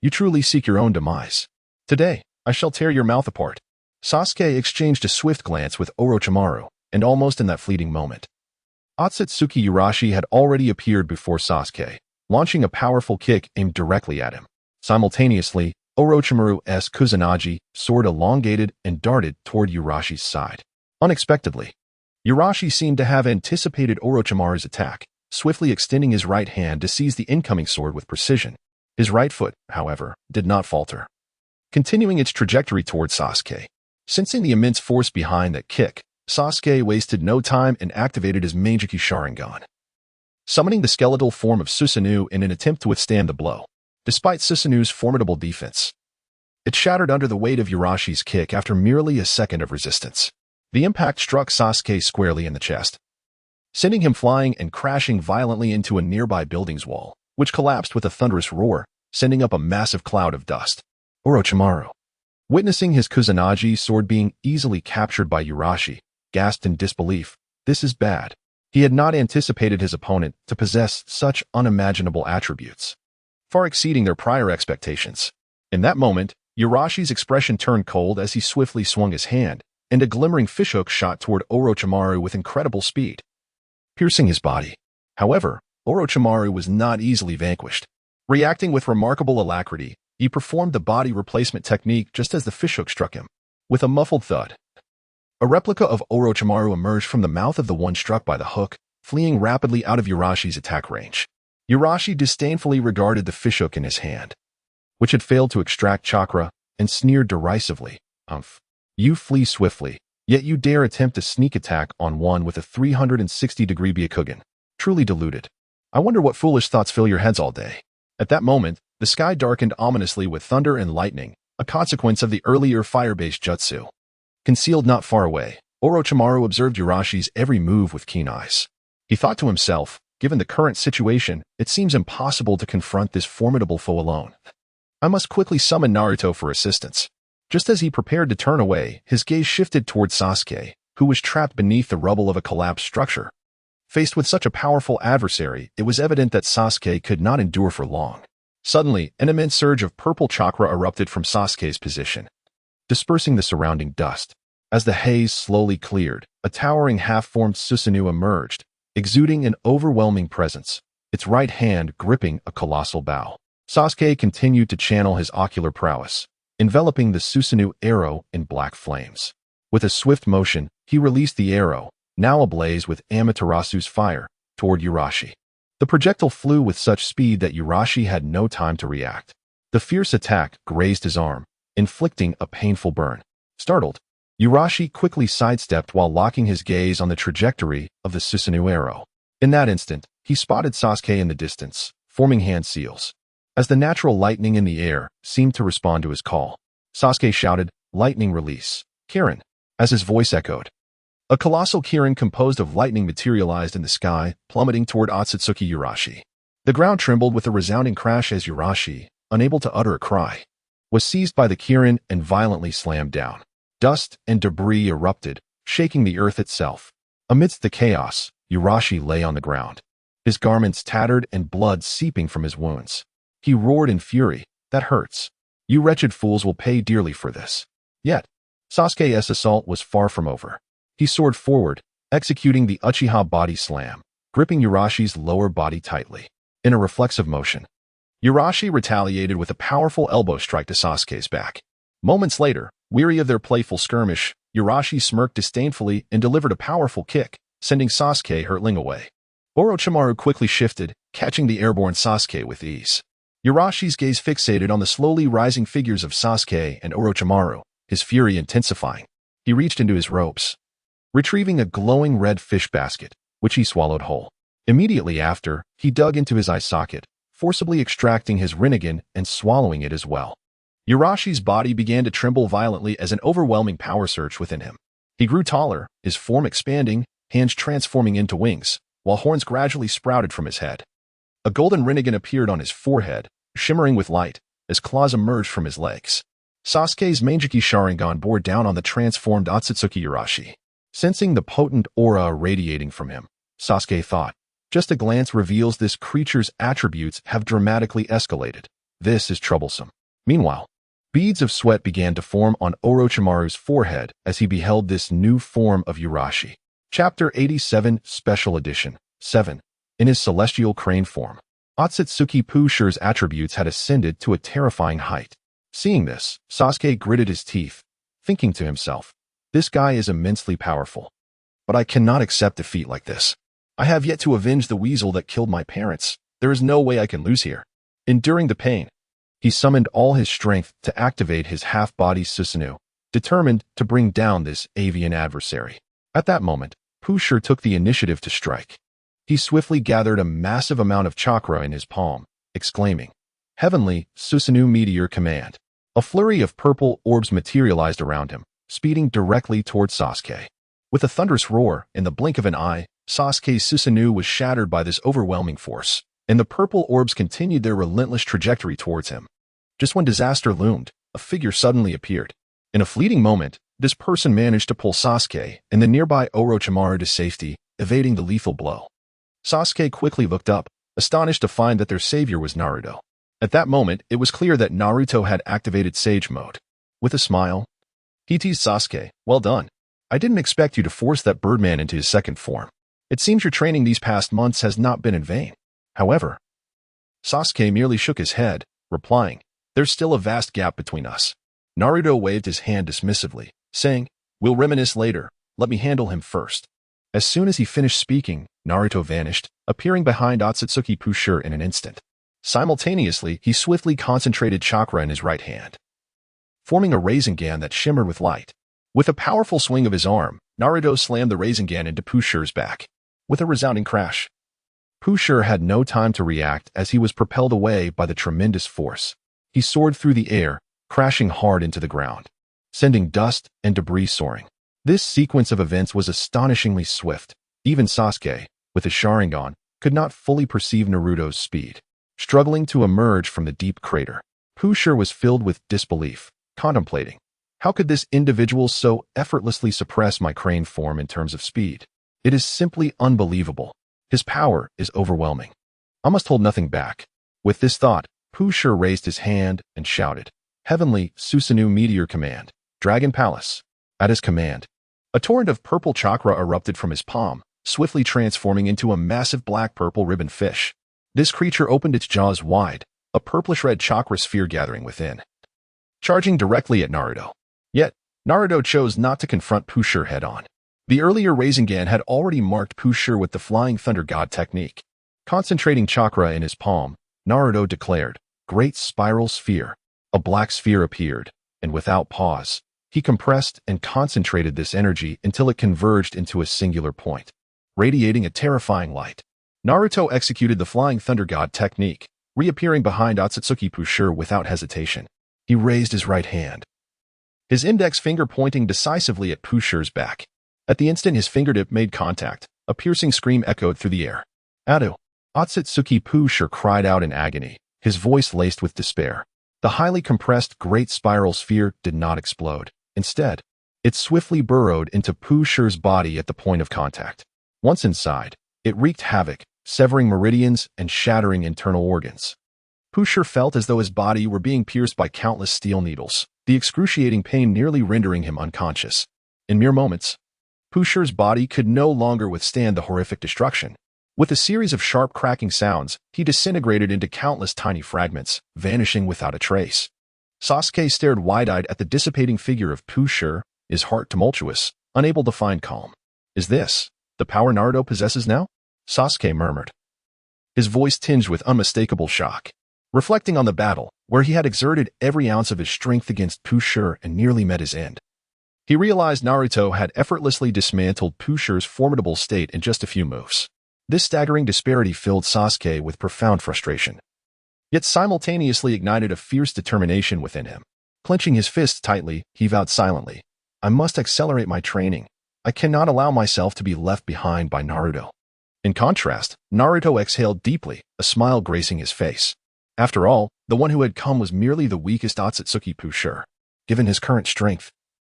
"You truly seek your own demise. Today, I shall tear your mouth apart." Sasuke exchanged a swift glance with Orochimaru, and almost in that fleeting moment, Otsutsuki Naruto had already appeared before Sasuke, launching a powerful kick aimed directly at him. Simultaneously, Orochimaru's Kusanagi sword elongated and darted toward Naruto's side. Unexpectedly, Naruto seemed to have anticipated Orochimaru's attack, swiftly extending his right hand to seize the incoming sword with precision. His right foot, however, did not falter, continuing its trajectory toward Sasuke. Sensing the immense force behind that kick, Sasuke wasted no time and activated his Mangekyou Sharingan, summoning the skeletal form of Susanoo in an attempt to withstand the blow. Despite Susanoo's formidable defense, It shattered under the weight of Urashi's kick after merely a second of resistance. The impact struck Sasuke squarely in the chest, sending him flying and crashing violently into a nearby building's wall, which collapsed with a thunderous roar, sending up a massive cloud of dust. Orochimaru, witnessing his Kusanagi sword being easily captured by Urashi, gasped in disbelief. This is bad. He had not anticipated his opponent to possess such unimaginable attributes, far exceeding their prior expectations. In that moment, Urashi's expression turned cold as he swiftly swung his hand, and a glimmering fishhook shot toward Orochimaru with incredible speed, piercing his body. However, Orochimaru was not easily vanquished. Reacting with remarkable alacrity, he performed the body replacement technique just as the fishhook struck him. With a muffled thud, a replica of Orochimaru emerged from the mouth of the one struck by the hook, fleeing rapidly out of Urashi's attack range. Urashi disdainfully regarded the fishhook in his hand, which had failed to extract chakra, and sneered derisively. You flee swiftly, yet you dare attempt a sneak attack on one with a 360-degree Byakugan. Truly deluded. I wonder what foolish thoughts fill your heads all day. At that moment, the sky darkened ominously with thunder and lightning, a consequence of the earlier fire-based jutsu. Concealed not far away, Orochimaru observed Urashi's every move with keen eyes. He thought to himself, given the current situation, it seems impossible to confront this formidable foe alone. I must quickly summon Naruto for assistance. Just as he prepared to turn away, his gaze shifted toward Sasuke, who was trapped beneath the rubble of a collapsed structure. Faced with such a powerful adversary, it was evident that Sasuke could not endure for long. Suddenly, an immense surge of purple chakra erupted from Sasuke's position, dispersing the surrounding dust. As the haze slowly cleared, a towering half-formed Susanoo emerged, exuding an overwhelming presence, its right hand gripping a colossal bow. Sasuke continued to channel his ocular prowess, enveloping the Susanoo arrow in black flames. With a swift motion, he released the arrow, now ablaze with Amaterasu's fire, toward Urashi. The projectile flew with such speed that Urashi had no time to react. The fierce attack grazed his arm, inflicting a painful burn. Startled, Urashi quickly sidestepped while locking his gaze on the trajectory of the Susanoo arrow. In that instant, he spotted Sasuke in the distance, forming hand seals. As the natural lightning in the air seemed to respond to his call, Sasuke shouted, "Lightning release, Karin," as his voice echoed. A colossal Karin composed of lightning materialized in the sky, plummeting toward Otsutsuki Urashi. The ground trembled with a resounding crash as Urashi, unable to utter a cry, was seized by the Karin and violently slammed down. Dust and debris erupted, shaking the earth itself. Amidst the chaos, Urashi lay on the ground, his garments tattered and blood seeping from his wounds. He roared in fury, "That hurts. You wretched fools will pay dearly for this." Yet, Sasuke's assault was far from over. He soared forward, executing the Uchiha body slam, gripping Urashi's lower body tightly. In a reflexive motion, Urashi retaliated with a powerful elbow strike to Sasuke's back. Moments later, weary of their playful skirmish, Urashi smirked disdainfully and delivered a powerful kick, sending Sasuke hurtling away. Orochimaru quickly shifted, catching the airborne Sasuke with ease. Urashi's gaze fixated on the slowly rising figures of Sasuke and Orochimaru, his fury intensifying. He reached into his robes, retrieving a glowing red fish basket, which he swallowed whole. Immediately after, he dug into his eye socket, forcibly extracting his Rinnegan and swallowing it as well. Urashi's body began to tremble violently as an overwhelming power surged within him. He grew taller, his form expanding, hands transforming into wings, while horns gradually sprouted from his head. A golden Rinnegan appeared on his forehead, shimmering with light, as claws emerged from his legs. Sasuke's Manjiki Sharingan bore down on the transformed Otsutsuki Urashi. Sensing the potent aura radiating from him, Sasuke thought, just a glance reveals this creature's attributes have dramatically escalated. This is troublesome. Meanwhile, beads of sweat began to form on Orochimaru's forehead as he beheld this new form of Urashi. Chapter 87, Special Edition, 7. In his celestial crane form, Otsutsuki Pusher's attributes had ascended to a terrifying height. Seeing this, Sasuke gritted his teeth, thinking to himself, this guy is immensely powerful. But I cannot accept defeat like this. I have yet to avenge the weasel that killed my parents. There is no way I can lose here. Enduring the pain, he summoned all his strength to activate his half-body Susanoo, determined to bring down this avian adversary. At that moment, Pusher took the initiative to strike. He swiftly gathered a massive amount of chakra in his palm, exclaiming, "Heavenly Susanoo Meteor Command." A flurry of purple orbs materialized around him, speeding directly towards Sasuke. With a thunderous roar, in the blink of an eye, Sasuke's Susanoo was shattered by this overwhelming force, and the purple orbs continued their relentless trajectory towards him. Just when disaster loomed, a figure suddenly appeared. In a fleeting moment, this person managed to pull Sasuke and the nearby Orochimaru to safety, evading the lethal blow. Sasuke quickly looked up, astonished to find that their savior was Naruto. At that moment, it was clear that Naruto had activated Sage Mode. With a smile, he teased Sasuke, "Well done. I didn't expect you to force that Birdman into his second form. It seems your training these past months has not been in vain." However, Sasuke merely shook his head, replying, "There's still a vast gap between us." Naruto waved his hand dismissively, saying, "We'll reminisce later. Let me handle him first." As soon as he finished speaking, Naruto vanished, appearing behind Otsutsuki Pushur in an instant. Simultaneously, he swiftly concentrated chakra in his right hand, forming a Rasengan that shimmered with light. With a powerful swing of his arm, Naruto slammed the Rasengan into Pushur's back. With a resounding crash, Pushur had no time to react as he was propelled away by the tremendous force. He soared through the air, crashing hard into the ground, sending dust and debris soaring. This sequence of events was astonishingly swift. Even Sasuke, with his Sharingan, could not fully perceive Naruto's speed. Struggling to emerge from the deep crater, Pushur was filled with disbelief, contemplating, how could this individual so effortlessly suppress my crane form in terms of speed? It is simply unbelievable. His power is overwhelming. I must hold nothing back. With this thought, Pushur raised his hand and shouted, "Heavenly Susanoo Meteor Command, Dragon Palace." At his command, a torrent of purple chakra erupted from his palm, swiftly transforming into a massive black-purple ribbon fish. This creature opened its jaws wide, a purplish-red chakra sphere gathering within, charging directly at Naruto. Yet, Naruto chose not to confront Pushur head-on. The earlier Rasengan had already marked Pushur with the Flying Thunder God technique. Concentrating chakra in his palm, Naruto declared, "Great Spiral Sphere." A black sphere appeared, and without pause, he compressed and concentrated this energy until it converged into a singular point, radiating a terrifying light. Naruto executed the Flying Thunder God technique, reappearing behind Otsutsuki Pushur without hesitation. He raised his right hand, his index finger pointing decisively at Pushur's back. At the instant his fingertip made contact, a piercing scream echoed through the air. "Ado!" Otsutsuki Pushur cried out in agony, his voice laced with despair. The highly compressed Great Spiral Sphere did not explode. Instead, it swiftly burrowed into Pushur's body at the point of contact. Once inside, it wreaked havoc, severing meridians and shattering internal organs. Pushur felt as though his body were being pierced by countless steel needles, the excruciating pain nearly rendering him unconscious. In mere moments, Pushur's body could no longer withstand the horrific destruction. With a series of sharp cracking sounds, he disintegrated into countless tiny fragments, vanishing without a trace. Sasuke stared wide-eyed at the dissipating figure of Pushur, his heart tumultuous, unable to find calm. "Is this the power Naruto possesses now?" Sasuke murmured, his voice tinged with unmistakable shock. Reflecting on the battle, where he had exerted every ounce of his strength against Pushur and nearly met his end, he realized Naruto had effortlessly dismantled Pushur's formidable state in just a few moves. This staggering disparity filled Sasuke with profound frustration, yet simultaneously ignited a fierce determination within him. Clenching his fists tightly, he vowed silently, "I must accelerate my training. I cannot allow myself to be left behind by Naruto." In contrast, Naruto exhaled deeply, a smile gracing his face. After all, the one who had come was merely the weakest Otsutsuki Pushur. Given his current strength,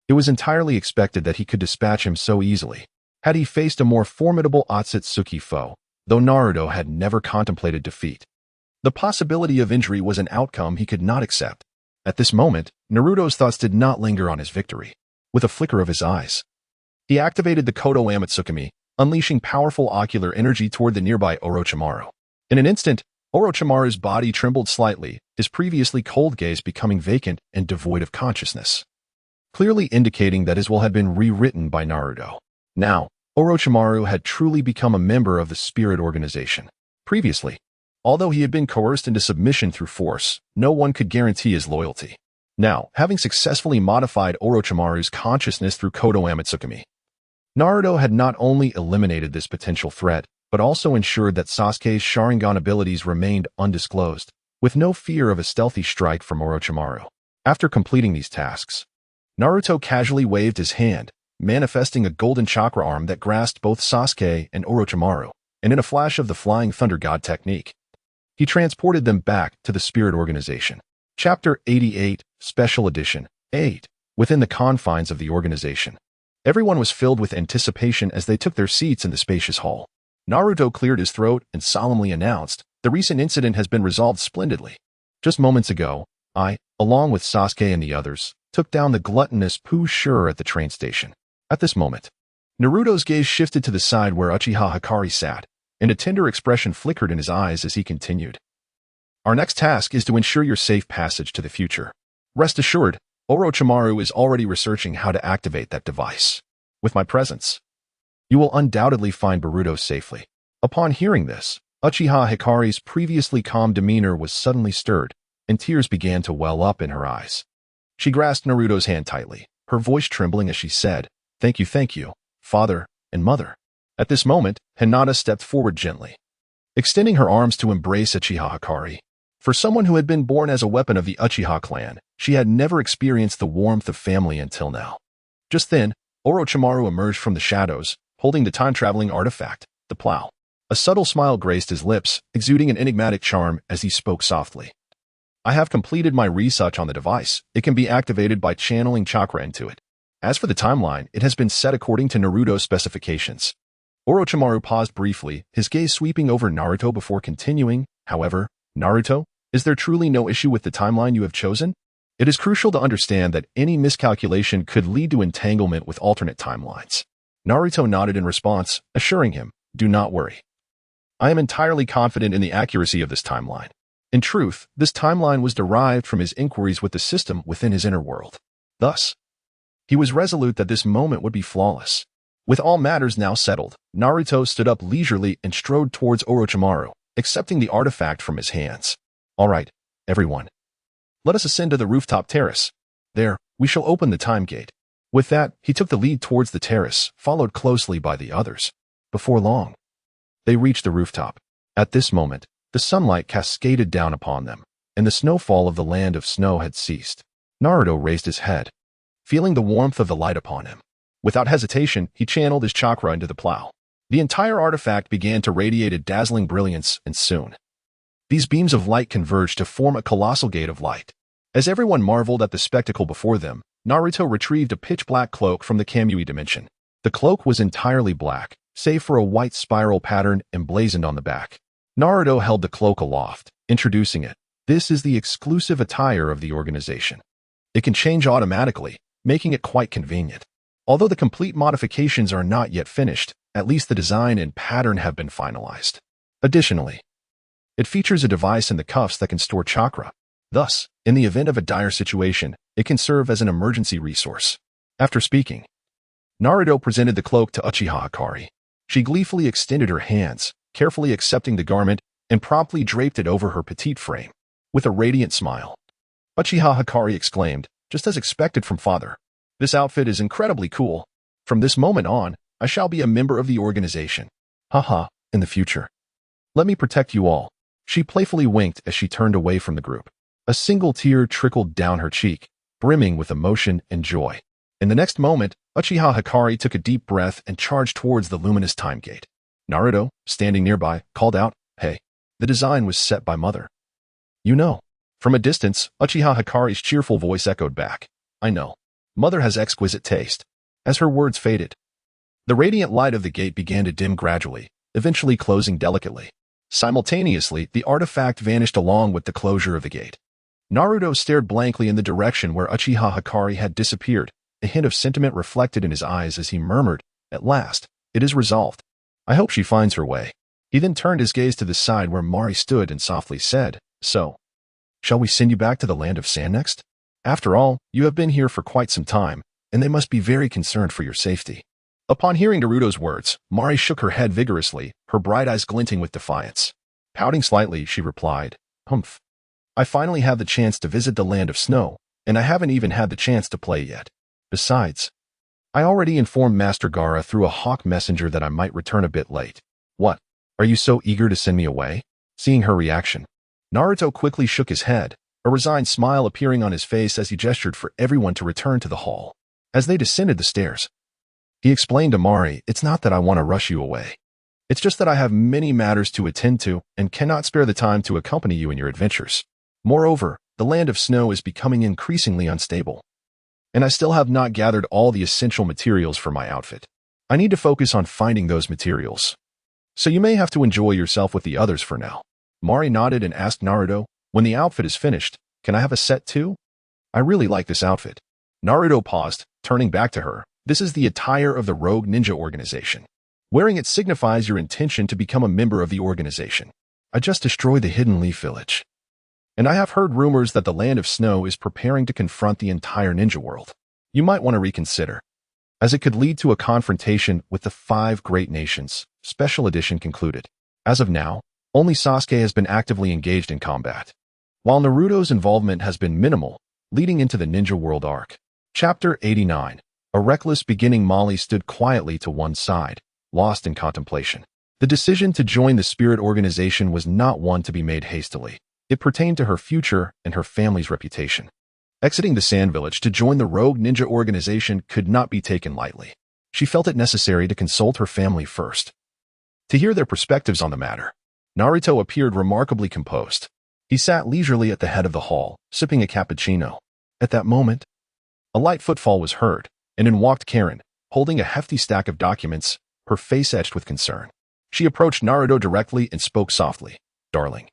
it was entirely expected that he could dispatch him so easily. Had he faced a more formidable Otsutsuki foe, though Naruto had never contemplated defeat, the possibility of injury was an outcome he could not accept. At this moment, Naruto's thoughts did not linger on his victory. With a flicker of his eyes, he activated the Kodo Amatsukami, unleashing powerful ocular energy toward the nearby Orochimaru. In an instant, Orochimaru's body trembled slightly, his previously cold gaze becoming vacant and devoid of consciousness, clearly indicating that his will had been rewritten by Naruto. Now, Orochimaru had truly become a member of the Spirit Organization. Previously, although he had been coerced into submission through force, no one could guarantee his loyalty. Now, having successfully modified Orochimaru's consciousness through Kodo Amatsukami, Naruto had not only eliminated this potential threat, but also ensured that Sasuke's Sharingan abilities remained undisclosed, with no fear of a stealthy strike from Orochimaru. After completing these tasks, Naruto casually waved his hand, manifesting a golden chakra arm that grasped both Sasuke and Orochimaru, and in a flash of the Flying Thunder God technique, he transported them back to the Spirit Organization. Chapter 88, Special Edition 8. Within the confines of the organization, everyone was filled with anticipation as they took their seats in the spacious hall. Naruto cleared his throat and solemnly announced, "The recent incident has been resolved splendidly. Just moments ago, I, along with Sasuke and the others, took down the gluttonous Pooh Sure at the train station." At this moment, Naruto's gaze shifted to the side where Uchiha Hikari sat, and a tender expression flickered in his eyes as he continued. "Our next task is to ensure your safe passage to the future. Rest assured, Orochimaru is already researching how to activate that device. With my presence, you will undoubtedly find Boruto safely." Upon hearing this, Uchiha Hikari's previously calm demeanor was suddenly stirred, and tears began to well up in her eyes. She grasped Naruto's hand tightly, her voice trembling as she said, thank you, father and mother." At this moment, Hinata stepped forward gently, extending her arms to embrace Uchiha Hikari. For someone who had been born as a weapon of the Uchiha clan, she had never experienced the warmth of family until now. Just then, Orochimaru emerged from the shadows, holding the time-traveling artifact, the plow. A subtle smile graced his lips, exuding an enigmatic charm as he spoke softly. "I have completed my research on the device. It can be activated by channeling chakra into it. As for the timeline, it has been set according to Naruto's specifications." Orochimaru paused briefly, his gaze sweeping over Naruto before continuing, "However, Naruto, is there truly no issue with the timeline you have chosen? It is crucial to understand that any miscalculation could lead to entanglement with alternate timelines." Naruto nodded in response, assuring him, "Do not worry. I am entirely confident in the accuracy of this timeline." In truth, this timeline was derived from his inquiries with the system within his inner world. Thus, he was resolute that this moment would be flawless. With all matters now settled, Naruto stood up leisurely and strode towards Orochimaru, accepting the artifact from his hands. "All right, everyone. Let us ascend to the rooftop terrace. There, we shall open the time gate." With that, he took the lead towards the terrace, followed closely by the others. Before long, they reached the rooftop. At this moment, the sunlight cascaded down upon them, and the snowfall of the land of snow had ceased. Naruto raised his head, feeling the warmth of the light upon him. Without hesitation, he channeled his chakra into the plow. The entire artifact began to radiate a dazzling brilliance, and soon, these beams of light converged to form a colossal gate of light. As everyone marveled at the spectacle before them, Naruto retrieved a pitch-black cloak from the Kamui dimension. The cloak was entirely black, save for a white spiral pattern emblazoned on the back. Naruto held the cloak aloft, introducing it. "This is the exclusive attire of the organization. It can change automatically, making it quite convenient. Although the complete modifications are not yet finished, at least the design and pattern have been finalized. Additionally, it features a device in the cuffs that can store chakra. Thus, in the event of a dire situation, it can serve as an emergency resource." After speaking, Naruto presented the cloak to Uchiha Hikari. She gleefully extended her hands, carefully accepting the garment, and promptly draped it over her petite frame. With a radiant smile, Uchiha Hikari exclaimed, "Just as expected from father. This outfit is incredibly cool. From this moment on, I shall be a member of the organization. Haha, in the future. Let me protect you all." She playfully winked as she turned away from the group. A single tear trickled down her cheek, brimming with emotion and joy. In the next moment, Uchiha Hikari took a deep breath and charged towards the luminous time gate. Naruto, standing nearby, called out, "Hey." The design was set by mother. "You know." From a distance, Uchiha Hikari's cheerful voice echoed back, "I know. Mother has exquisite taste." As her words faded, the radiant light of the gate began to dim gradually, eventually closing delicately. Simultaneously, the artifact vanished along with the closure of the gate. Naruto stared blankly in the direction where Uchiha Hikari had disappeared, a hint of sentiment reflected in his eyes as he murmured, "At last, it is resolved. I hope she finds her way." He then turned his gaze to the side where Mari stood and softly said, "So, shall we send you back to the land of sand next? After all, you have been here for quite some time, and they must be very concerned for your safety." Upon hearing Naruto's words, Mari shook her head vigorously, her bright eyes glinting with defiance. Pouting slightly, she replied, "Humph. I finally have the chance to visit the land of snow, and I haven't even had the chance to play yet. Besides, I already informed Master Gaara through a hawk messenger that I might return a bit late. What? Are you so eager to send me away?" Seeing her reaction, Naruto quickly shook his head, a resigned smile appearing on his face as he gestured for everyone to return to the hall. As they descended the stairs, he explained to Mari, "It's not that I want to rush you away. It's just that I have many matters to attend to and cannot spare the time to accompany you in your adventures. Moreover, the land of snow is becoming increasingly unstable, and I still have not gathered all the essential materials for my outfit. I need to focus on finding those materials. So you may have to enjoy yourself with the others for now." Mari nodded and asked Naruto, "When the outfit is finished, can I have a set too? I really like this outfit." Naruto paused, turning back to her. "This is the attire of the Rogue Ninja Organization. Wearing it signifies your intention to become a member of the organization. I just destroyed the Hidden Leaf Village, and I have heard rumors that the Land of Snow is preparing to confront the entire ninja world. You might want to reconsider, as it could lead to a confrontation with the 5 great nations." Special Edition concluded. As of now, only Sasuke has been actively engaged in combat, while Naruto's involvement has been minimal, leading into the Ninja World arc. Chapter 89. A reckless beginning. Molly stood quietly to one side, lost in contemplation. The decision to join the Spirit Organization was not one to be made hastily. It pertained to her future and her family's reputation. Exiting the Sand Village to join the Rogue Ninja Organization could not be taken lightly. She felt it necessary to consult her family first, to hear their perspectives on the matter. Naruto appeared remarkably composed. He sat leisurely at the head of the hall, sipping a cappuccino. At that moment, a light footfall was heard, and in walked Karin, holding a hefty stack of documents, her face etched with concern. She approached Naruto directly and spoke softly. "Darling,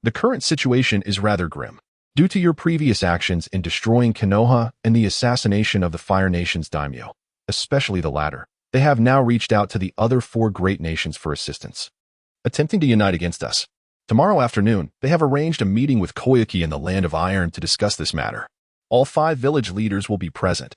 the current situation is rather grim. Due to your previous actions in destroying Konoha and the assassination of the Fire Nation's daimyo, especially the latter, they have now reached out to the other 4 great nations for assistance, attempting to unite against us. Tomorrow afternoon, they have arranged a meeting with Koyuki in the Land of Iron to discuss this matter. All 5 village leaders will be present,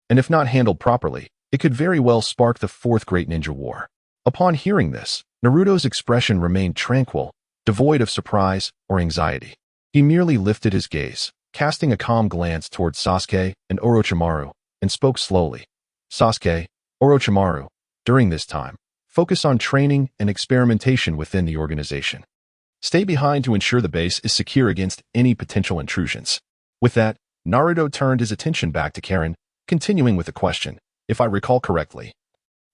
and if not handled properly, it could very well spark the 4th Great Ninja War." Upon hearing this, Naruto's expression remained tranquil, devoid of surprise or anxiety. He merely lifted his gaze, casting a calm glance towards Sasuke and Orochimaru, and spoke slowly. "Sasuke, Orochimaru, during this time, focus on training and experimentation within the organization. Stay behind to ensure the base is secure against any potential intrusions." With that, Naruto turned his attention back to Karin, continuing with the question, "If I recall correctly,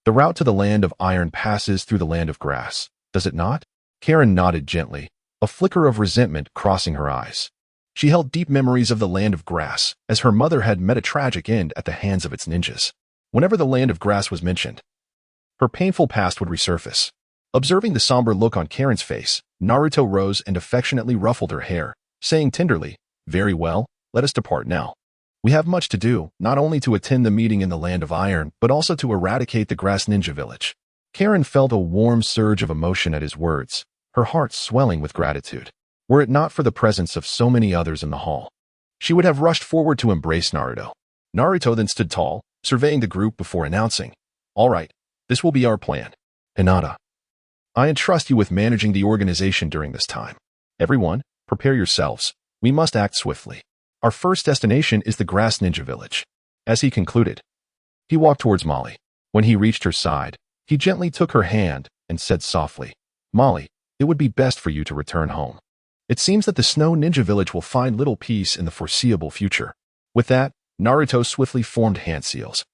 the route to the Land of Iron passes through the Land of Grass, does it not?" Karin nodded gently, a flicker of resentment crossing her eyes. She held deep memories of the Land of Grass, as her mother had met a tragic end at the hands of its ninjas. Whenever the Land of Grass was mentioned, her painful past would resurface. Observing the somber look on Karin's face, Naruto rose and affectionately ruffled her hair, saying tenderly, "Very well, let us depart now. We have much to do, not only to attend the meeting in the Land of Iron, but also to eradicate the Grass Ninja Village." Karin felt a warm surge of emotion at his words, her heart swelling with gratitude. Were it not for the presence of so many others in the hall, she would have rushed forward to embrace Naruto. Naruto then stood tall, surveying the group before announcing, "All right, this will be our plan. Hinata, I entrust you with managing the organization during this time. Everyone, prepare yourselves. We must act swiftly. Our first destination is the Grass Ninja Village." As he concluded, he walked towards Molly. When he reached her side, he gently took her hand and said softly, "Molly, it would be best for you to return home. It seems that the Snow Ninja Village will find little peace in the foreseeable future." With that, Naruto swiftly formed hand seals,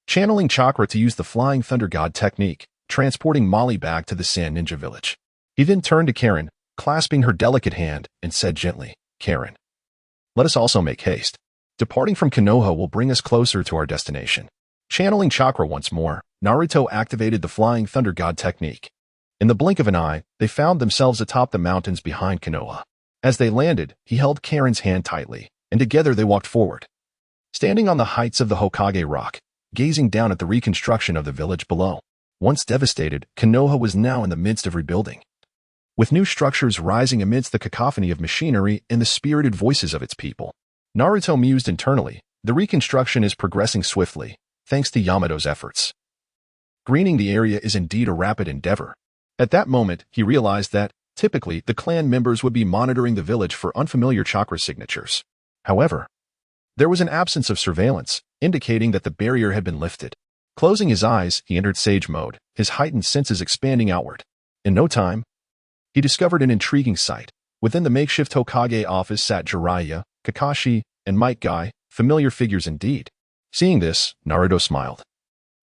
channeling chakra to use the Flying Thunder God technique, transporting Molly back to the Sand Ninja Village. He then turned to Karin, clasping her delicate hand, and said gently, "Karin, let us also make haste. Departing from Konoha will bring us closer to our destination." Channeling chakra once more, Naruto activated the Flying Thunder God technique. In the blink of an eye, they found themselves atop the mountains behind Konoha. As they landed, he held Karin's hand tightly, and together they walked forward. Standing on the heights of the Hokage Rock, gazing down at the reconstruction of the village below. Once devastated, Konoha was now in the midst of rebuilding, with new structures rising amidst the cacophony of machinery and the spirited voices of its people. Naruto mused internally, the reconstruction is progressing swiftly, thanks to Yamato's efforts. Greening the area is indeed a rapid endeavor. At that moment, he realized that, typically, the clan members would be monitoring the village for unfamiliar chakra signatures. However, there was an absence of surveillance, indicating that the barrier had been lifted. Closing his eyes, he entered sage mode, his heightened senses expanding outward. In no time, he discovered an intriguing sight. Within the makeshift Hokage office sat Jiraiya, Kakashi, and Might Guy, familiar figures indeed. Seeing this, Naruto smiled.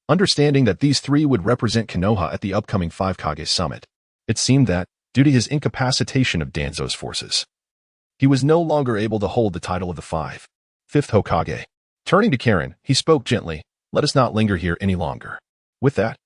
Understanding that these three would represent Konoha at the upcoming Five Kage summit, it seemed that, due to his incapacitation of Danzo's forces, he was no longer able to hold the title of the Fifth Hokage. Turning to Karin, he spoke gently, "Let us not linger here any longer." With that,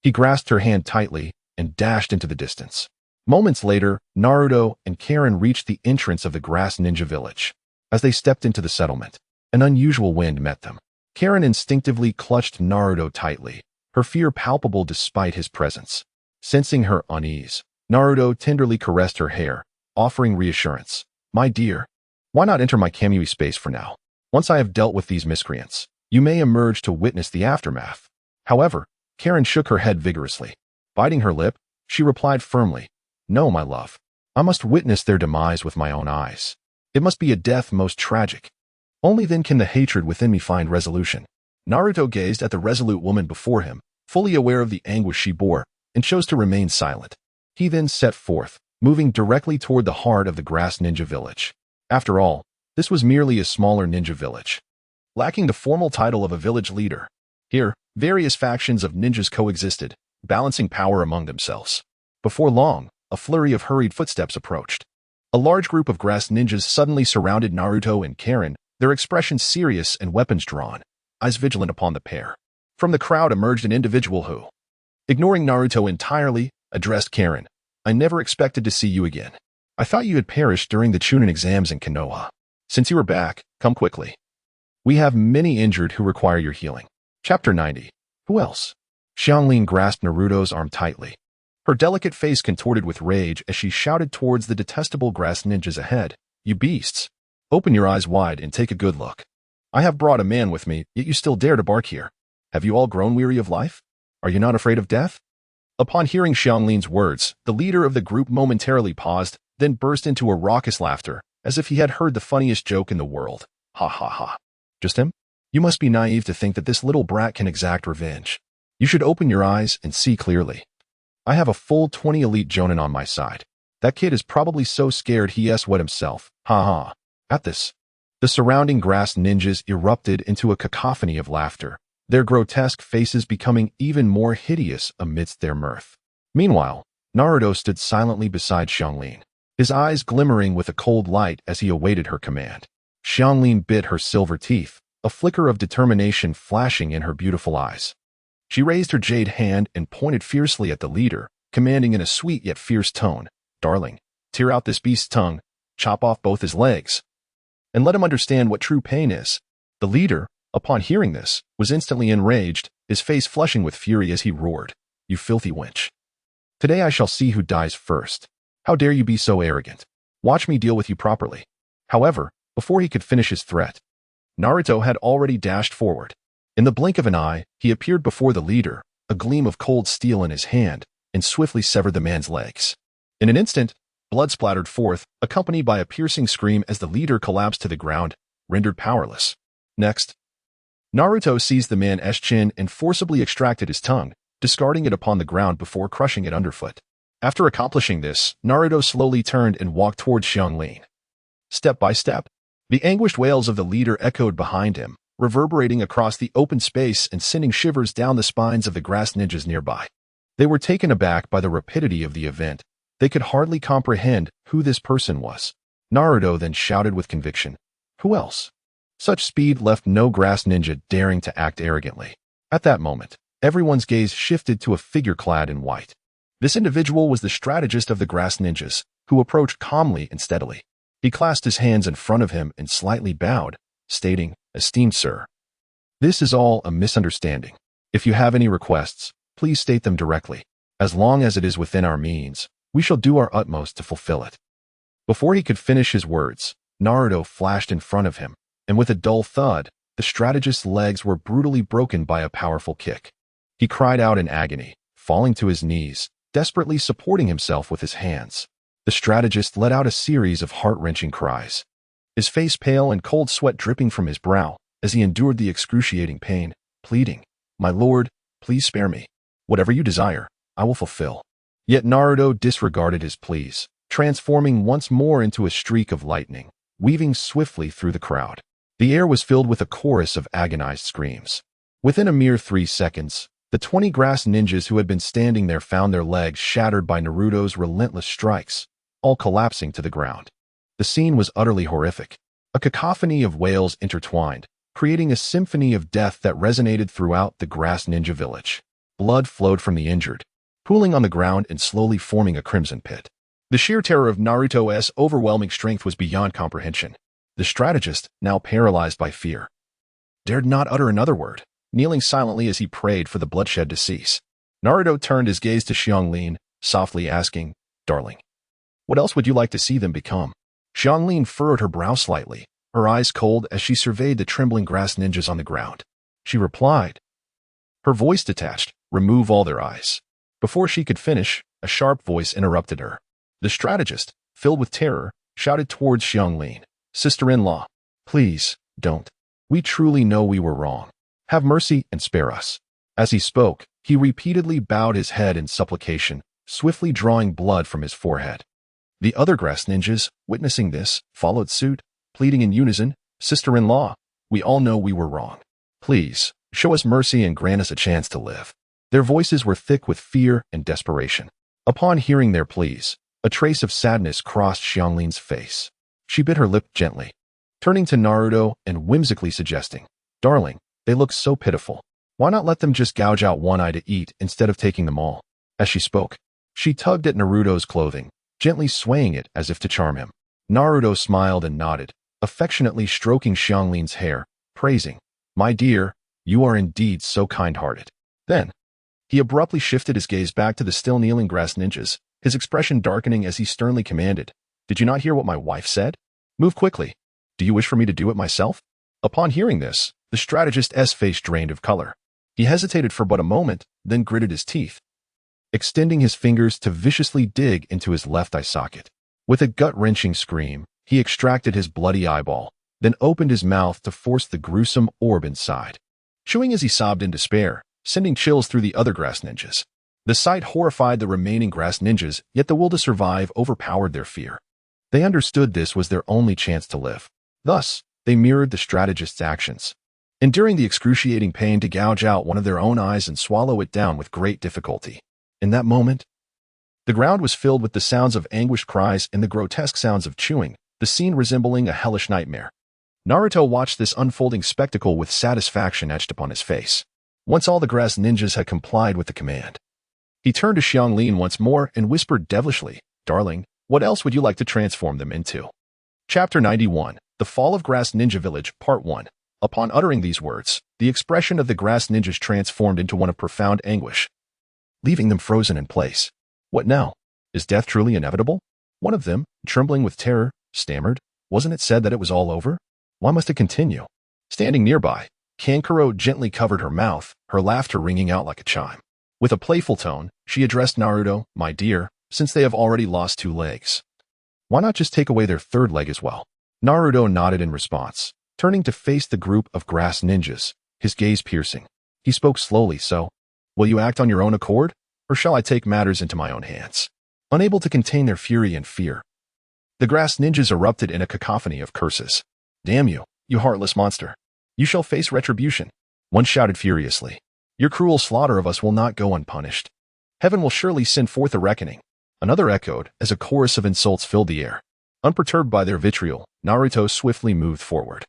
he grasped her hand tightly and dashed into the distance. Moments later, Naruto and Karin reached the entrance of the Grass Ninja Village. As they stepped into the settlement, an unusual wind met them. Karin instinctively clutched Naruto tightly, her fear palpable despite his presence. Sensing her unease, Naruto tenderly caressed her hair, offering reassurance. "My dear, why not enter my Kamui space for now? Once I have dealt with these miscreants, you may emerge to witness the aftermath." However, Karin shook her head vigorously. Biting her lip, she replied firmly, "No, my love. I must witness their demise with my own eyes. It must be a death most tragic. Only then can the hatred within me find resolution." Naruto gazed at the resolute woman before him, fully aware of the anguish she bore, and chose to remain silent. He then set forth, moving directly toward the heart of the Grass Ninja Village. After all, this was merely a smaller ninja village, lacking the formal title of a village leader. Here, various factions of ninjas coexisted, balancing power among themselves. Before long, a flurry of hurried footsteps approached. A large group of grass ninjas suddenly surrounded Naruto and Karin, their expressions serious and weapons drawn, eyes vigilant upon the pair. From the crowd emerged an individual who, ignoring Naruto entirely, addressed Karin. "I never expected to see you again. I thought you had perished during the Chunin exams in Konoha. Since you are back, come quickly. We have many injured who require your healing." Chapter 90. Who else? Xianglin grasped Naruto's arm tightly. Her delicate face contorted with rage as she shouted towards the detestable grass ninjas ahead. "You beasts! Open your eyes wide and take a good look. I have brought a man with me, yet you still dare to bark here. Have you all grown weary of life? Are you not afraid of death?" Upon hearing Xianglin's words, the leader of the group momentarily paused, then burst into a raucous laughter, as if he had heard the funniest joke in the world. "Ha ha ha. Just him? You must be naive to think that this little brat can exact revenge. You should open your eyes and see clearly. I have a full 20 elite jonin on my side. That kid is probably so scared he wet himself. Ha ha." At this, the surrounding grass ninjas erupted into a cacophony of laughter, their grotesque faces becoming even more hideous amidst their mirth. Meanwhile, Naruto stood silently beside Xianglin, his eyes glimmering with a cold light as he awaited her command. Xianglin bit her silver teeth, a flicker of determination flashing in her beautiful eyes. She raised her jade hand and pointed fiercely at the leader, commanding in a sweet yet fierce tone, "Darling, tear out this beast's tongue, chop off both his legs, and let him understand what true pain is." The leader, upon hearing this, was instantly enraged, his face flushing with fury as he roared, "You filthy wench. Today I shall see who dies first. How dare you be so arrogant? Watch me deal with you properly." However, before he could finish his threat, Naruto had already dashed forward. In the blink of an eye, he appeared before the leader, a gleam of cold steel in his hand, and swiftly severed the man's legs. In an instant, blood splattered forth, accompanied by a piercing scream as the leader collapsed to the ground, rendered powerless. Next, Naruto seized the man's chin and forcibly extracted his tongue, discarding it upon the ground before crushing it underfoot. After accomplishing this, Naruto slowly turned and walked towards Xianglin. Step by step, the anguished wails of the leader echoed behind him, reverberating across the open space and sending shivers down the spines of the grass ninjas nearby. They were taken aback by the rapidity of the event. They could hardly comprehend who this person was. Naruto then shouted with conviction, "Who else?" Such speed left no grass ninja daring to act arrogantly. At that moment, everyone's gaze shifted to a figure clad in white. This individual was the strategist of the grass ninjas, who approached calmly and steadily. He clasped his hands in front of him and slightly bowed, stating, "Esteemed sir, this is all a misunderstanding. If you have any requests, please state them directly. As long as it is within our means, we shall do our utmost to fulfill it." Before he could finish his words, Naruto flashed in front of him, and with a dull thud, the strategist's legs were brutally broken by a powerful kick. He cried out in agony, falling to his knees, desperately supporting himself with his hands. The strategist let out a series of heart-wrenching cries, his face pale and cold sweat dripping from his brow as he endured the excruciating pain, pleading, "My lord, please spare me. Whatever you desire, I will fulfill." Yet Naruto disregarded his pleas, transforming once more into a streak of lightning, weaving swiftly through the crowd. The air was filled with a chorus of agonized screams. Within a mere 3 seconds, the 20 grass ninjas who had been standing there found their legs shattered by Naruto's relentless strikes, all collapsing to the ground. The scene was utterly horrific. A cacophony of wails intertwined, creating a symphony of death that resonated throughout the grass ninja village. Blood flowed from the injured, pooling on the ground and slowly forming a crimson pit. The sheer terror of Naruto's overwhelming strength was beyond comprehension. The strategist, now paralyzed by fear, dared not utter another word, kneeling silently as he prayed for the bloodshed to cease. Naruto turned his gaze to Xianglin, softly asking, "Darling, what else would you like to see them become?" Xianglin furrowed her brow slightly, her eyes cold as she surveyed the trembling grass ninjas on the ground. She replied, her voice detached, "Remove all their eyes." Before she could finish, a sharp voice interrupted her. The strategist, filled with terror, shouted towards Xianglin, "Sister-in-law, please, don't. We truly know we were wrong. Have mercy and spare us." As he spoke, he repeatedly bowed his head in supplication, swiftly drawing blood from his forehead. The other grass ninjas, witnessing this, followed suit, pleading in unison, "Sister-in-law, we all know we were wrong. Please, show us mercy and grant us a chance to live." Their voices were thick with fear and desperation. Upon hearing their pleas, a trace of sadness crossed Xianglin's face. She bit her lip gently, turning to Naruto and whimsically suggesting, "Darling, they look so pitiful. Why not let them just gouge out one eye to eat instead of taking them all?" As she spoke, she tugged at Naruto's clothing, gently swaying it as if to charm him. Naruto smiled and nodded, affectionately stroking Xianglin's hair, praising, "My dear, you are indeed so kind-hearted." Then, he abruptly shifted his gaze back to the still kneeling grass ninjas, his expression darkening as he sternly commanded, "Did you not hear what my wife said? Move quickly. Do you wish for me to do it myself?" Upon hearing this, the strategist's face drained of color. He hesitated for but a moment, then gritted his teeth, extending his fingers to viciously dig into his left eye socket. With a gut-wrenching scream, he extracted his bloody eyeball, then opened his mouth to force the gruesome orb inside, chewing as he sobbed in despair, sending chills through the other grass ninjas. The sight horrified the remaining grass ninjas, yet the will to survive overpowered their fear. They understood this was their only chance to live. Thus, they mirrored the strategist's actions, enduring the excruciating pain to gouge out one of their own eyes and swallow it down with great difficulty. In that moment, the ground was filled with the sounds of anguished cries and the grotesque sounds of chewing, the scene resembling a hellish nightmare. Naruto watched this unfolding spectacle with satisfaction etched upon his face. Once all the grass ninjas had complied with the command, he turned to Xianglin once more and whispered devilishly, "Darling, what else would you like to transform them into?" Chapter 91, The Fall of Grass Ninja Village, Part 1. Upon uttering these words, the expression of the grass ninjas transformed into one of profound anguish, leaving them frozen in place. "What now? Is death truly inevitable?" One of them, trembling with terror, stammered, "Wasn't it said that it was all over? Why must it continue?" Standing nearby, Kankuro gently covered her mouth, her laughter ringing out like a chime. With a playful tone, she addressed Naruto, "My dear, since they have already lost 2 legs, why not just take away their 3rd leg as well?" Naruto nodded in response, turning to face the group of grass ninjas, his gaze piercing. He spoke slowly, "So, will you act on your own accord, or shall I take matters into my own hands?" Unable to contain their fury and fear, the grass ninjas erupted in a cacophony of curses. "Damn you, you heartless monster. You shall face retribution." One shouted furiously, "Your cruel slaughter of us will not go unpunished. Heaven will surely send forth a reckoning." Another echoed as a chorus of insults filled the air. Unperturbed by their vitriol, Naruto swiftly moved forward,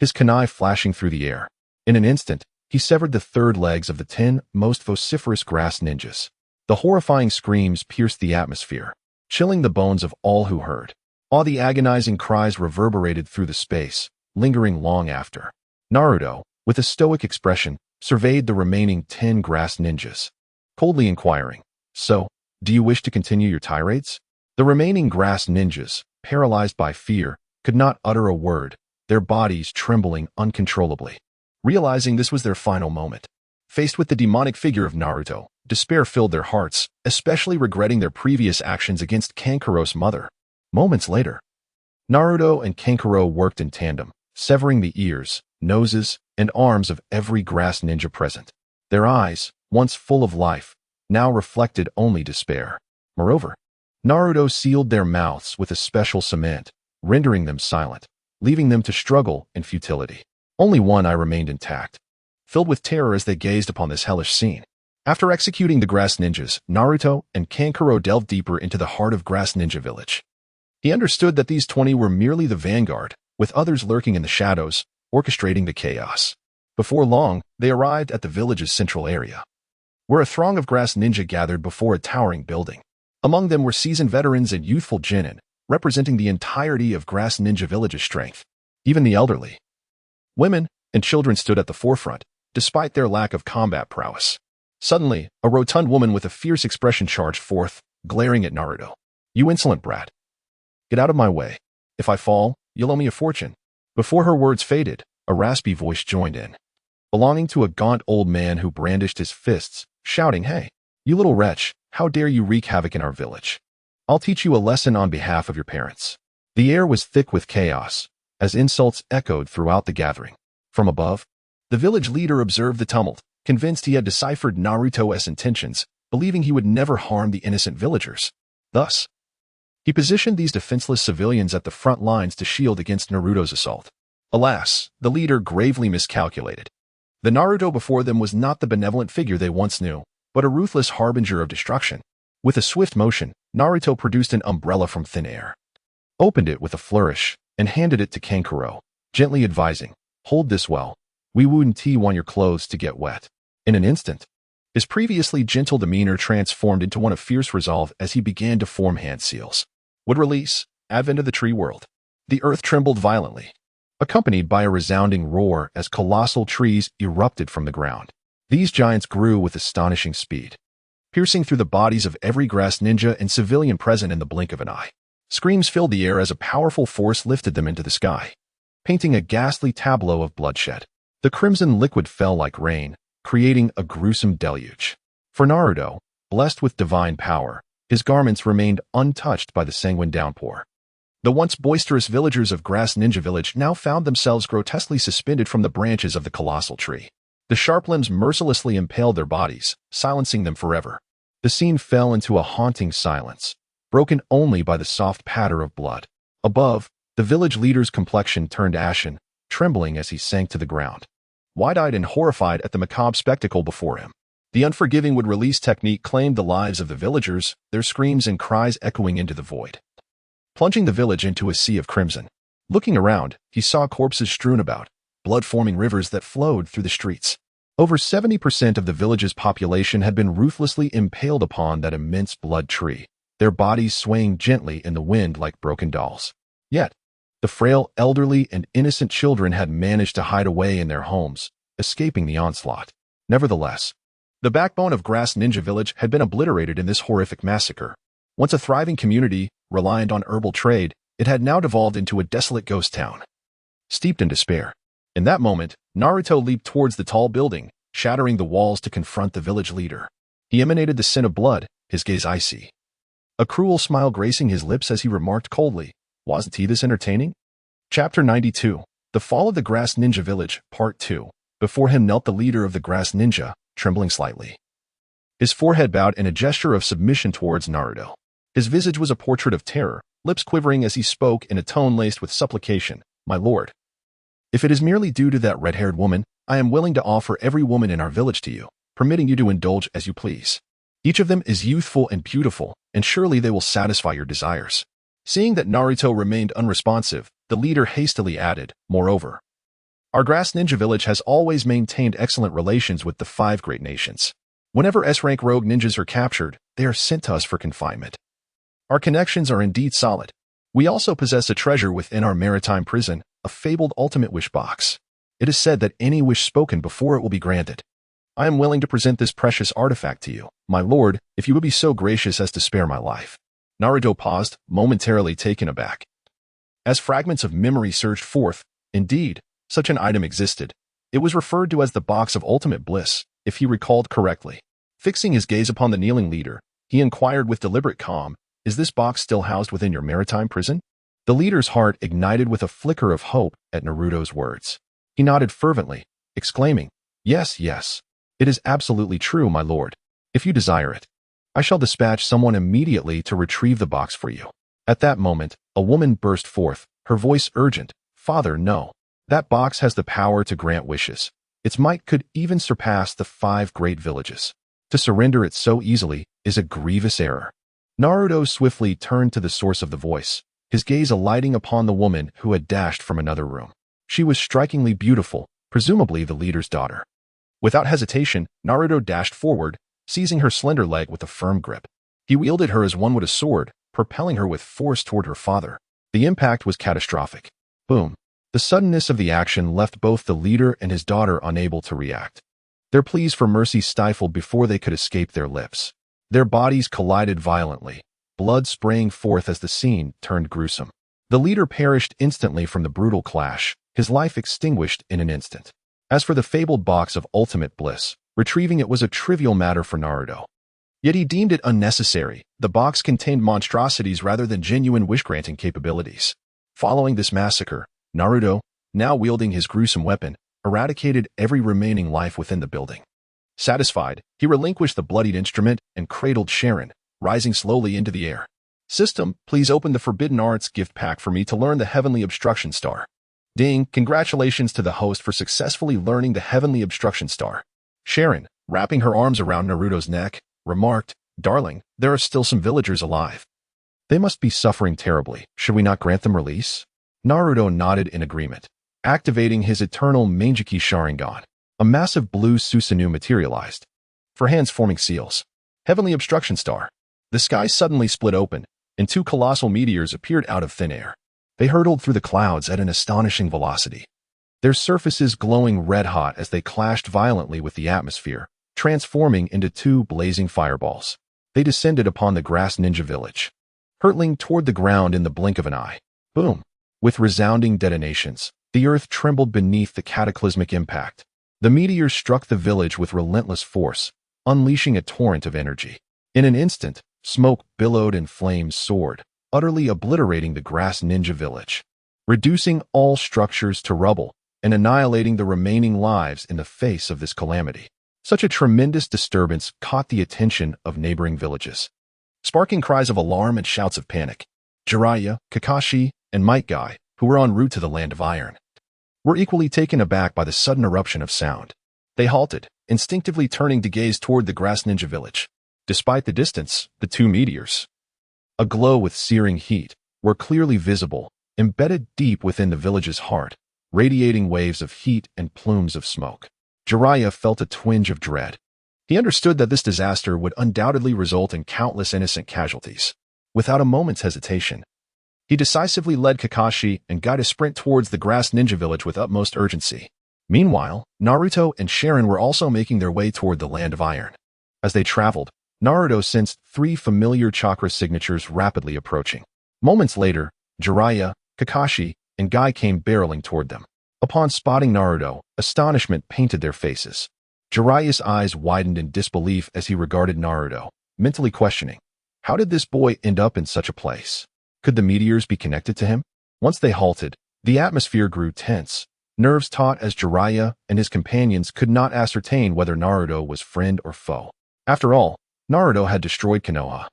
his kunai flashing through the air. In an instant, he severed the 3rd legs of the 10 most vociferous grass ninjas. The horrifying screams pierced the atmosphere, chilling the bones of all who heard. All the agonizing cries reverberated through the space, lingering long after. Naruto, with a stoic expression, surveyed the remaining 10 grass ninjas, coldly inquiring, "So, do you wish to continue your tirades?" The remaining grass ninjas, paralyzed by fear, could not utter a word, their bodies trembling uncontrollably. Realizing this was their final moment, faced with the demonic figure of Naruto, despair filled their hearts, especially regretting their previous actions against Kankuro's mother. Moments later, Naruto and Kankuro worked in tandem, severing the ears, noses, and arms of every grass ninja present. Their eyes, once full of life, now reflected only despair. Moreover, Naruto sealed their mouths with a special cement, rendering them silent, leaving them to struggle in futility. Only one eye remained intact, filled with terror as they gazed upon this hellish scene. After executing the Grass Ninjas, Naruto and Kankuro delved deeper into the heart of Grass Ninja Village. He understood that these 20 were merely the vanguard, with others lurking in the shadows, orchestrating the chaos. Before long, they arrived at the village's central area, where a throng of Grass Ninja gathered before a towering building. Among them were seasoned veterans and youthful genin, representing the entirety of Grass Ninja Village's strength. Even the elderly, women, and children stood at the forefront, despite their lack of combat prowess. Suddenly, a rotund woman with a fierce expression charged forth, glaring at Naruto. "You insolent brat. Get out of my way. If I fall, you'll owe me a fortune." Before her words faded, a raspy voice joined in, belonging to a gaunt old man who brandished his fists, shouting, "Hey, you little wretch, how dare you wreak havoc in our village? I'll teach you a lesson on behalf of your parents." The air was thick with chaos, as insults echoed throughout the gathering. From above, the village leader observed the tumult, convinced he had deciphered Naruto's intentions, believing he would never harm the innocent villagers. Thus, he positioned these defenseless civilians at the front lines to shield against Naruto's assault. Alas, the leader gravely miscalculated. The Naruto before them was not the benevolent figure they once knew, but a ruthless harbinger of destruction. With a swift motion, Naruto produced an umbrella from thin air, opened it with a flourish, and handed it to Kankuro, gently advising, "Hold this well. We wouldn't want your clothes to get wet." In an instant, his previously gentle demeanor transformed into one of fierce resolve as he began to form hand seals. Would release, advent of the tree world. The earth trembled violently, accompanied by a resounding roar as colossal trees erupted from the ground. These giants grew with astonishing speed, piercing through the bodies of every grass ninja and civilian present in the blink of an eye. Screams filled the air as a powerful force lifted them into the sky, painting a ghastly tableau of bloodshed. The crimson liquid fell like rain, creating a gruesome deluge. For Naruto, blessed with divine power, his garments remained untouched by the sanguine downpour. The once boisterous villagers of Grass Ninja Village now found themselves grotesquely suspended from the branches of the colossal tree. The sharp limbs mercilessly impaled their bodies, silencing them forever. The scene fell into a haunting silence, broken only by the soft patter of blood. Above, the village leader's complexion turned ashen, trembling as he sank to the ground, wide-eyed and horrified at the macabre spectacle before him. The unforgiving would-release technique claimed the lives of the villagers, their screams and cries echoing into the void, plunging the village into a sea of crimson. Looking around, he saw corpses strewn about, blood-forming rivers that flowed through the streets. Over 70% of the village's population had been ruthlessly impaled upon that immense blood tree, their bodies swaying gently in the wind like broken dolls. Yet, the frail, elderly, and innocent children had managed to hide away in their homes, escaping the onslaught. Nevertheless, the backbone of Grass Ninja Village had been obliterated in this horrific massacre. Once a thriving community, reliant on herbal trade, it had now devolved into a desolate ghost town. Steeped in despair, in that moment, Naruto leaped towards the tall building, shattering the walls to confront the village leader. He emanated the scent of blood, his gaze icy, a cruel smile gracing his lips as he remarked coldly, "Wasn't he this entertaining?" Chapter 92, The Fall of the Grass Ninja Village, Part 2. Before him knelt the leader of the Grass Ninja, trembling slightly, his forehead bowed in a gesture of submission towards Naruto. His visage was a portrait of terror, lips quivering as he spoke in a tone laced with supplication, "My lord, if it is merely due to that red-haired woman, I am willing to offer every woman in our village to you, permitting you to indulge as you please. Each of them is youthful and beautiful, and surely they will satisfy your desires." Seeing that Naruto remained unresponsive, the leader hastily added, "Moreover, our Grass Ninja Village has always maintained excellent relations with the 5 great nations. Whenever S-rank rogue ninjas are captured, they are sent to us for confinement. Our connections are indeed solid. We also possess a treasure within our maritime prison, a fabled ultimate wish box. It is said that any wish spoken before it will be granted. I am willing to present this precious artifact to you, my lord, if you would be so gracious as to spare my life." Naruto paused, momentarily taken aback. As fragments of memory surged forth, indeed, such an item existed. It was referred to as the Box of Ultimate Bliss, if he recalled correctly. Fixing his gaze upon the kneeling leader, he inquired with deliberate calm, "Is this box still housed within your maritime prison?" The leader's heart ignited with a flicker of hope at Naruto's words. He nodded fervently, exclaiming, "Yes, yes. It is absolutely true, my lord. If you desire it, I shall dispatch someone immediately to retrieve the box for you." At that moment, a woman burst forth, her voice urgent. "Father, no. That box has the power to grant wishes. Its might could even surpass the 5 great villages. To surrender it so easily is a grievous error." Naruto swiftly turned to the source of the voice, his gaze alighting upon the woman who had dashed from another room. She was strikingly beautiful, presumably the leader's daughter. Without hesitation, Naruto dashed forward, seizing her slender leg with a firm grip. He wielded her as one would a sword, propelling her with force toward her father. The impact was catastrophic. Boom. The suddenness of the action left both the leader and his daughter unable to react. Their pleas for mercy stifled before they could escape their lips. Their bodies collided violently, blood spraying forth as the scene turned gruesome. The leader perished instantly from the brutal clash, his life extinguished in an instant. As for the fabled box of ultimate bliss, retrieving it was a trivial matter for Naruto. Yet he deemed it unnecessary. The box contained monstrosities rather than genuine wish-granting capabilities. Following this massacre, Naruto, now wielding his gruesome weapon, eradicated every remaining life within the building. Satisfied, he relinquished the bloodied instrument and cradled Sharon, rising slowly into the air. "System, please open the Forbidden Arts gift pack for me to learn the Heavenly Obstruction Star." Ding, congratulations to the host for successfully learning the Heavenly Obstruction Star. Sharon, wrapping her arms around Naruto's neck, remarked, "Darling, there are still some villagers alive. They must be suffering terribly. Should we not grant them release?" Naruto nodded in agreement. Activating his eternal Manjiki Sharingan, a massive blue Susanoo materialized. For hands forming seals. Heavenly Obstruction Star. The sky suddenly split open, and 2 colossal meteors appeared out of thin air. They hurtled through the clouds at an astonishing velocity, their surfaces glowing red-hot as they clashed violently with the atmosphere, transforming into 2 blazing fireballs. They descended upon the grass ninja village, hurtling toward the ground in the blink of an eye. Boom! With resounding detonations, the earth trembled beneath the cataclysmic impact. The meteors struck the village with relentless force, unleashing a torrent of energy. In an instant, smoke billowed and flames soared, utterly obliterating the grass ninja village, reducing all structures to rubble and annihilating the remaining lives in the face of this calamity. Such a tremendous disturbance caught the attention of neighboring villages, sparking cries of alarm and shouts of panic. Jiraiya, Kakashi, and Might Guy, who were en route to the Land of Iron, were equally taken aback by the sudden eruption of sound. They halted, instinctively turning to gaze toward the grass ninja village. Despite the distance, the 2 meteors, aglow with searing heat, were clearly visible, embedded deep within the village's heart, radiating waves of heat and plumes of smoke. Jiraiya felt a twinge of dread. He understood that this disaster would undoubtedly result in countless innocent casualties. Without a moment's hesitation, he decisively led Kakashi and Guy to sprint towards the grass ninja village with utmost urgency. Meanwhile, Naruto and Sharon were also making their way toward the Land of Iron. As they traveled, Naruto sensed 3 familiar chakra signatures rapidly approaching. Moments later, Jiraiya, Kakashi, and Guy came barreling toward them. Upon spotting Naruto, astonishment painted their faces. Jiraiya's eyes widened in disbelief as he regarded Naruto, mentally questioning, how did this boy end up in such a place? Could the meteors be connected to him? Once they halted, the atmosphere grew tense, nerves taut as Jiraiya and his companions could not ascertain whether Naruto was friend or foe. After all, Naruto had destroyed Konoha,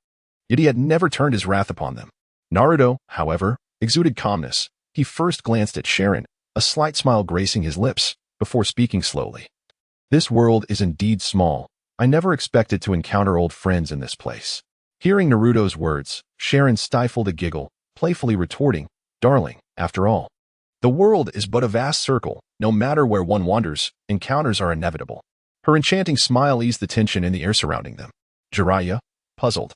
yet he had never turned his wrath upon them. Naruto, however, exuded calmness. He first glanced at Sharon, a slight smile gracing his lips, before speaking slowly. "This world is indeed small. I never expected to encounter old friends in this place." Hearing Naruto's words, Sharon stifled a giggle, playfully retorting, "Darling, after all, the world is but a vast circle. No matter where one wanders, encounters are inevitable." Her enchanting smile eased the tension in the air surrounding them. Jiraiya, puzzled,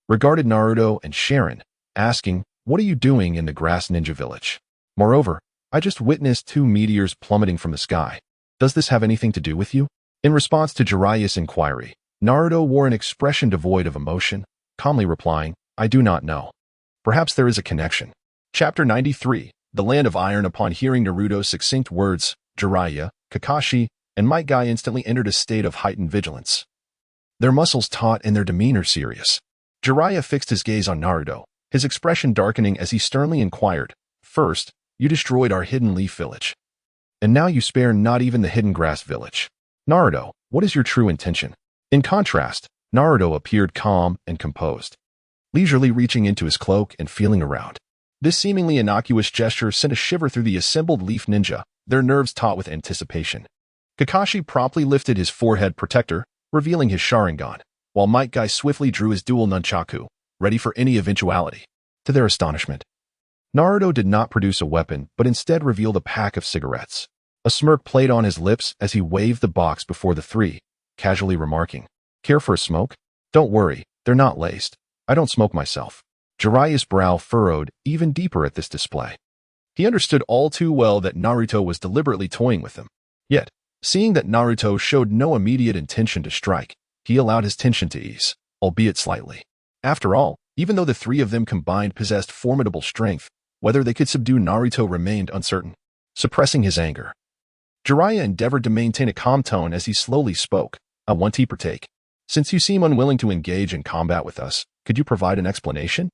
regarded Naruto and Sharon, asking, "What are you doing in the grass ninja village? Moreover, I just witnessed 2 meteors plummeting from the sky. Does this have anything to do with you?" In response to Jiraiya's inquiry, Naruto wore an expression devoid of emotion, calmly replying, "I do not know. Perhaps there is a connection." Chapter 93, The Land of Iron. Upon hearing Naruto's succinct words, Jiraiya, Kakashi, and Might Guy instantly entered a state of heightened vigilance, their muscles taut and their demeanor serious. Jiraiya fixed his gaze on Naruto, his expression darkening as he sternly inquired, "First, you destroyed our Hidden Leaf village, and now you spare not even the Hidden Grass village. Naruto, what is your true intention?" In contrast, Naruto appeared calm and composed, leisurely reaching into his cloak and feeling around. This seemingly innocuous gesture sent a shiver through the assembled leaf ninja, their nerves taut with anticipation. Kakashi promptly lifted his forehead protector, revealing his Sharingan, while Might Guy swiftly drew his dual nunchaku, ready for any eventuality. To their astonishment, Naruto did not produce a weapon, but instead revealed a pack of cigarettes. A smirk played on his lips as he waved the box before the three, casually remarking, "Care for a smoke? Don't worry, they're not laced. I don't smoke myself." Jiraiya's brow furrowed even deeper at this display. He understood all too well that Naruto was deliberately toying with him. Yet, seeing that Naruto showed no immediate intention to strike, he allowed his tension to ease, albeit slightly. After all, even though the three of them combined possessed formidable strength, whether they could subdue Naruto remained uncertain. Suppressing his anger, Jiraiya endeavored to maintain a calm tone as he slowly spoke. "I want to partake. Since you seem unwilling to engage in combat with us, could you provide an explanation?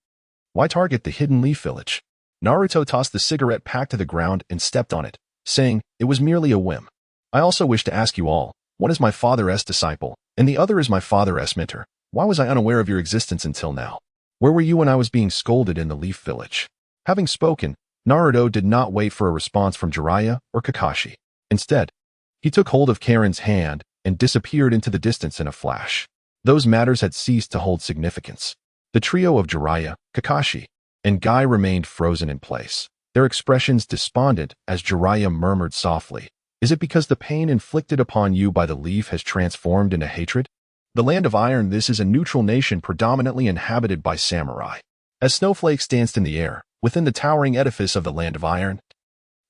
Why target the hidden leaf village?" Naruto tossed the cigarette pack to the ground and stepped on it, saying, "It was merely a whim. I also wish to ask you all, one is my father's disciple, and the other is my father's mentor. Why was I unaware of your existence until now? Where were you when I was being scolded in the leaf village?" Having spoken, Naruto did not wait for a response from Jiraiya or Kakashi. Instead, he took hold of Karin's hand and disappeared into the distance in a flash. Those matters had ceased to hold significance. The trio of Jiraiya, Kakashi, and Guy remained frozen in place, their expressions despondent as Jiraiya murmured softly, "Is it because the pain inflicted upon you by the leaf has transformed into hatred? The Land of Iron, this is a neutral nation predominantly inhabited by samurai." As snowflakes danced in the air, within the towering edifice of the Land of Iron,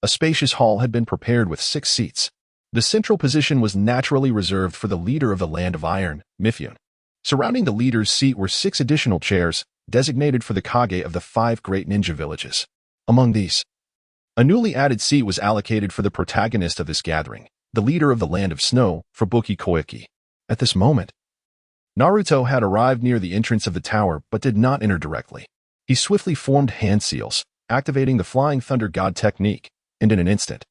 a spacious hall had been prepared with 6 seats. The central position was naturally reserved for the leader of the Land of Iron, Mifune. Surrounding the leader's seat were 6 additional chairs, designated for the Kage of the 5 great ninja villages. Among these, a newly added seat was allocated for the protagonist of this gathering, the leader of the Land of Snow, Fubuki Koike. At this moment, Naruto had arrived near the entrance of the tower but did not enter directly. He swiftly formed hand seals, activating the Flying Thunder God technique, and in an instant,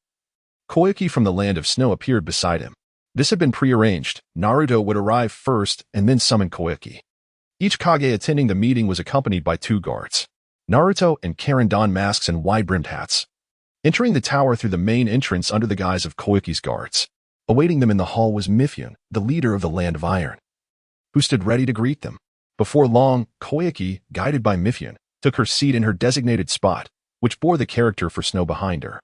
Koike from the Land of Snow appeared beside him. This had been prearranged. Naruto would arrive first and then summon Koike. Each Kage attending the meeting was accompanied by 2 guards. Naruto and Karin donned masks and wide-brimmed hats, entering the tower through the main entrance under the guise of Koike's guards. Awaiting them in the hall was Mifune, the leader of the Land of Iron, who stood ready to greet them. Before long, Koike, guided by Mifune, took her seat in her designated spot, which bore the character for snow behind her.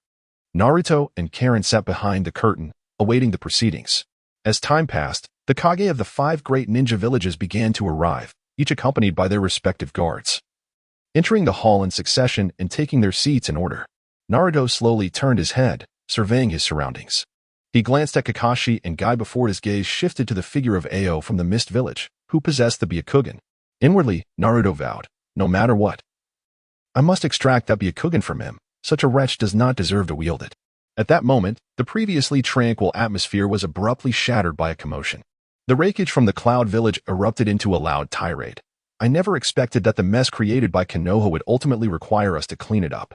Naruto and Karin sat behind the curtain, awaiting the proceedings. As time passed, the Kage of the 5 great ninja villages began to arrive, each accompanied by their respective guards. Entering the hall in succession and taking their seats in order, Naruto slowly turned his head, surveying his surroundings. He glanced at Kakashi and Guy before his gaze shifted to the figure of Ao from the Mist Village, who possessed the Byakugan. Inwardly, Naruto vowed, "No matter what, I must extract that Byakugan from him. Such a wretch does not deserve to wield it." At that moment, the previously tranquil atmosphere was abruptly shattered by a commotion. The wreckage from the Cloud Village erupted into a loud tirade. "I never expected that the mess created by Konoha would ultimately require us to clean it up.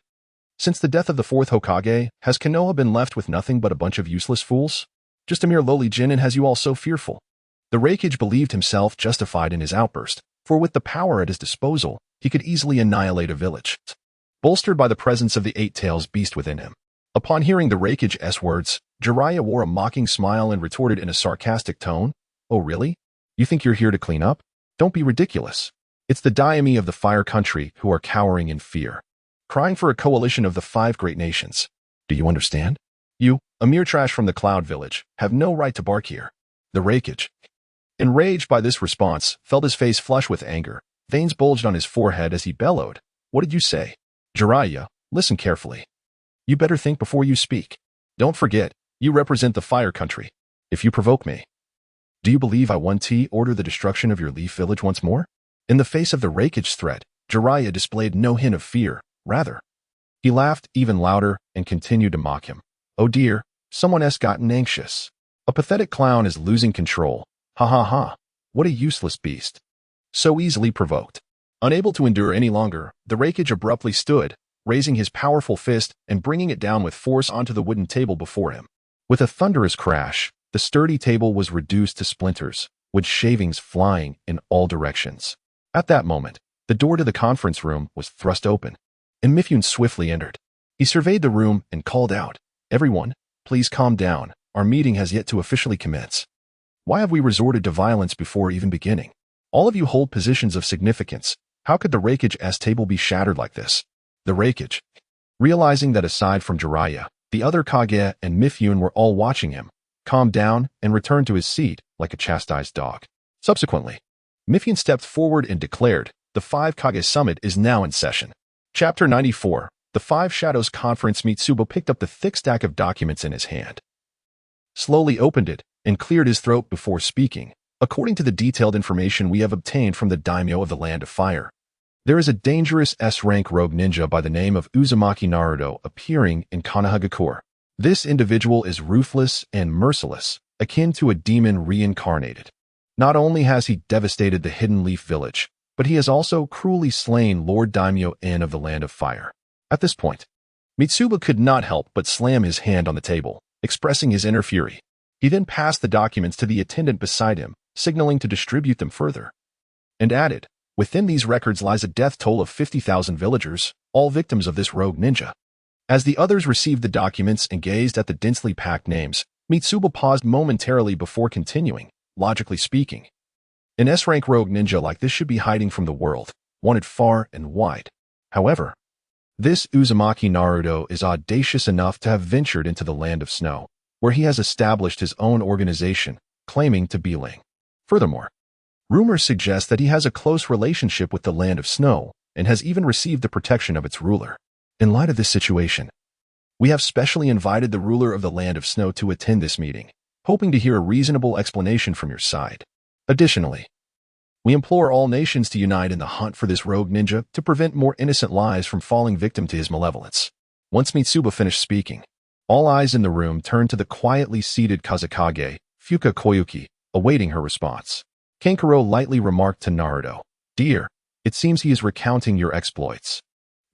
Since the death of the 4th Hokage, has Konoha been left with nothing but a bunch of useless fools? Just a mere lowly genin has you all so fearful." The wreckage believed himself justified in his outburst, for with the power at his disposal, he could easily annihilate a village, bolstered by the presence of the 8-tails beast within him. Upon hearing the Raikage's words, Jiraiya wore a mocking smile and retorted in a sarcastic tone, "Oh really? You think you're here to clean up? Don't be ridiculous. It's the daimyo of the Fire Country who are cowering in fear, crying for a coalition of the 5 great nations. Do you understand? You, a mere trash from the Cloud Village, have no right to bark here." The Raikage, enraged by this response, felt his face flush with anger. Veins bulged on his forehead as he bellowed, "What did you say? Jiraiya, listen carefully. You better think before you speak. Don't forget, you represent the Fire Country. If you provoke me, do you believe I want to order the destruction of your Leaf Village once more?" In the face of the Raikage's threat, Jiraiya displayed no hint of fear. Rather, he laughed even louder and continued to mock him. "Oh dear, someone has gotten anxious. A pathetic clown is losing control. Ha ha ha. What a useless beast. So easily provoked." Unable to endure any longer, the Raikage abruptly stood, raising his powerful fist and bringing it down with force onto the wooden table before him. With a thunderous crash, the sturdy table was reduced to splinters, with shavings flying in all directions. At that moment, the door to the conference room was thrust open, and Mifune swiftly entered. He surveyed the room and called out, "Everyone, please calm down. Our meeting has yet to officially commence. Why have we resorted to violence before even beginning? All of you hold positions of significance. How could the Reikage table be shattered like this?" The Reikage, realizing that aside from Jiraiya, the other Kage and Mifune were all watching him, calmed down and returned to his seat like a chastised dog. Subsequently, Mifune stepped forward and declared, "The Five Kage Summit is now in session." Chapter 94. The Five Shadows Conference. Mitsuba picked up the thick stack of documents in his hand, slowly opened it, and cleared his throat before speaking. "According to the detailed information we have obtained from the daimyo of the Land of Fire, there is a dangerous S-rank rogue ninja by the name of Uzumaki Naruto appearing in Konoha. This individual is ruthless and merciless, akin to a demon reincarnated. Not only has he devastated the Hidden Leaf Village, but he has also cruelly slain Lord Daimyo N of the Land of Fire." At this point, Mitsuba could not help but slam his hand on the table, expressing his inner fury. He then passed the documents to the attendant beside him, signaling to distribute them further, and added, "Within these records lies a death toll of 50,000 villagers, all victims of this rogue ninja." As the others received the documents and gazed at the densely packed names, Mitsuba paused momentarily before continuing. "Logically speaking, an S-rank rogue ninja like this should be hiding from the world, wanted far and wide. However, this Uzumaki Naruto is audacious enough to have ventured into the Land of Snow, where he has established his own organization, claiming to be Ling. Furthermore, rumors suggest that he has a close relationship with the Land of Snow and has even received the protection of its ruler. In light of this situation, we have specially invited the ruler of the Land of Snow to attend this meeting, hoping to hear a reasonable explanation from your side. Additionally, we implore all nations to unite in the hunt for this rogue ninja to prevent more innocent lives from falling victim to his malevolence." Once Mitsuba finished speaking, all eyes in the room turned to the quietly seated Kazekage, Fuka Koyuki, awaiting her response. Kankuro lightly remarked to Naruto, "Dear, it seems he is recounting your exploits."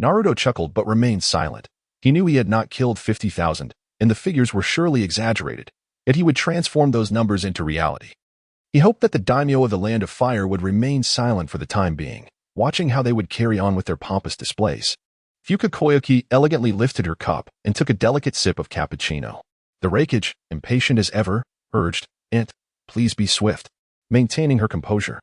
Naruto chuckled but remained silent. He knew he had not killed 50,000, and the figures were surely exaggerated, yet he would transform those numbers into reality. He hoped that the daimyo of the Land of Fire would remain silent for the time being, watching how they would carry on with their pompous displays. Fuka Koyuki elegantly lifted her cup and took a delicate sip of cappuccino. The Reikage, impatient as ever, urged, "Aunt, please be swift," maintaining her composure.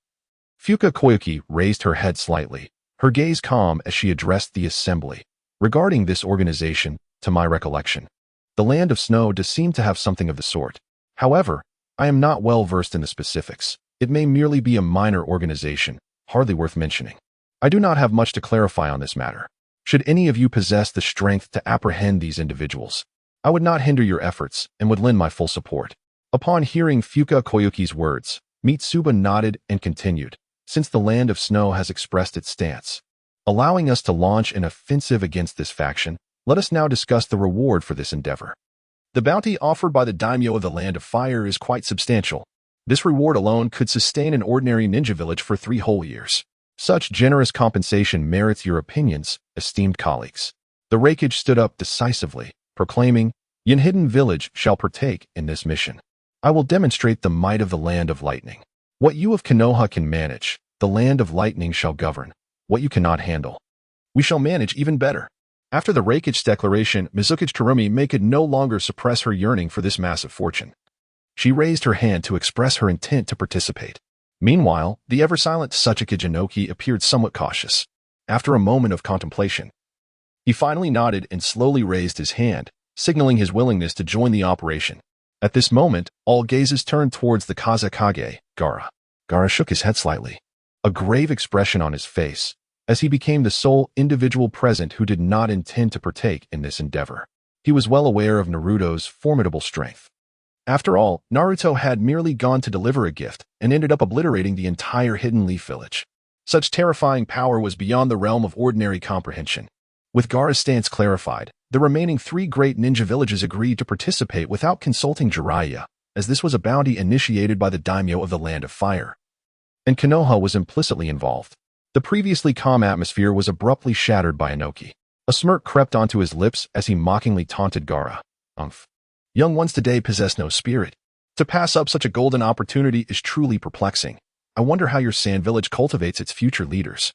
Fuka Koyuki raised her head slightly, her gaze calm as she addressed the assembly. "Regarding this organization, to my recollection, the Land of Snow does seem to have something of the sort. However, I am not well versed in the specifics. It may merely be a minor organization, hardly worth mentioning. I do not have much to clarify on this matter. Should any of you possess the strength to apprehend these individuals, I would not hinder your efforts and would lend my full support." Upon hearing Fuka Koyuki's words, Mitsuba nodded and continued, "Since the Land of Snow has expressed its stance, allowing us to launch an offensive against this faction, let us now discuss the reward for this endeavor. The bounty offered by the daimyo of the Land of Fire is quite substantial. This reward alone could sustain an ordinary ninja village for 3 whole years. Such generous compensation merits your opinions, esteemed colleagues." The Reikage stood up decisively, proclaiming, "Yin Hidden Village shall partake in this mission. I will demonstrate the might of the Land of Lightning. What you of Konoha can manage, the Land of Lightning shall govern. What you cannot handle, we shall manage even better." After the Reikage's declaration, Mizuki Terumi could no longer suppress her yearning for this massive fortune. She raised her hand to express her intent to participate. Meanwhile, the ever-silent Sasuke Jinoki appeared somewhat cautious. After a moment of contemplation, he finally nodded and slowly raised his hand, signaling his willingness to join the operation. At this moment, all gazes turned towards the Kazekage, Gaara. Gaara shook his head slightly, a grave expression on his face, as he became the sole individual present who did not intend to partake in this endeavor. He was well aware of Naruto's formidable strength. After all, Naruto had merely gone to deliver a gift and ended up obliterating the entire Hidden Leaf Village. Such terrifying power was beyond the realm of ordinary comprehension. With Gaara's stance clarified, the remaining 3 great ninja villages agreed to participate without consulting Jiraiya, as this was a bounty initiated by the daimyo of the Land of Fire. And Konoha was implicitly involved. The previously calm atmosphere was abruptly shattered by Inoki. A smirk crept onto his lips as he mockingly taunted Gaara. "Young ones today possess no spirit. To pass up such a golden opportunity is truly perplexing. I wonder how your sand village cultivates its future leaders.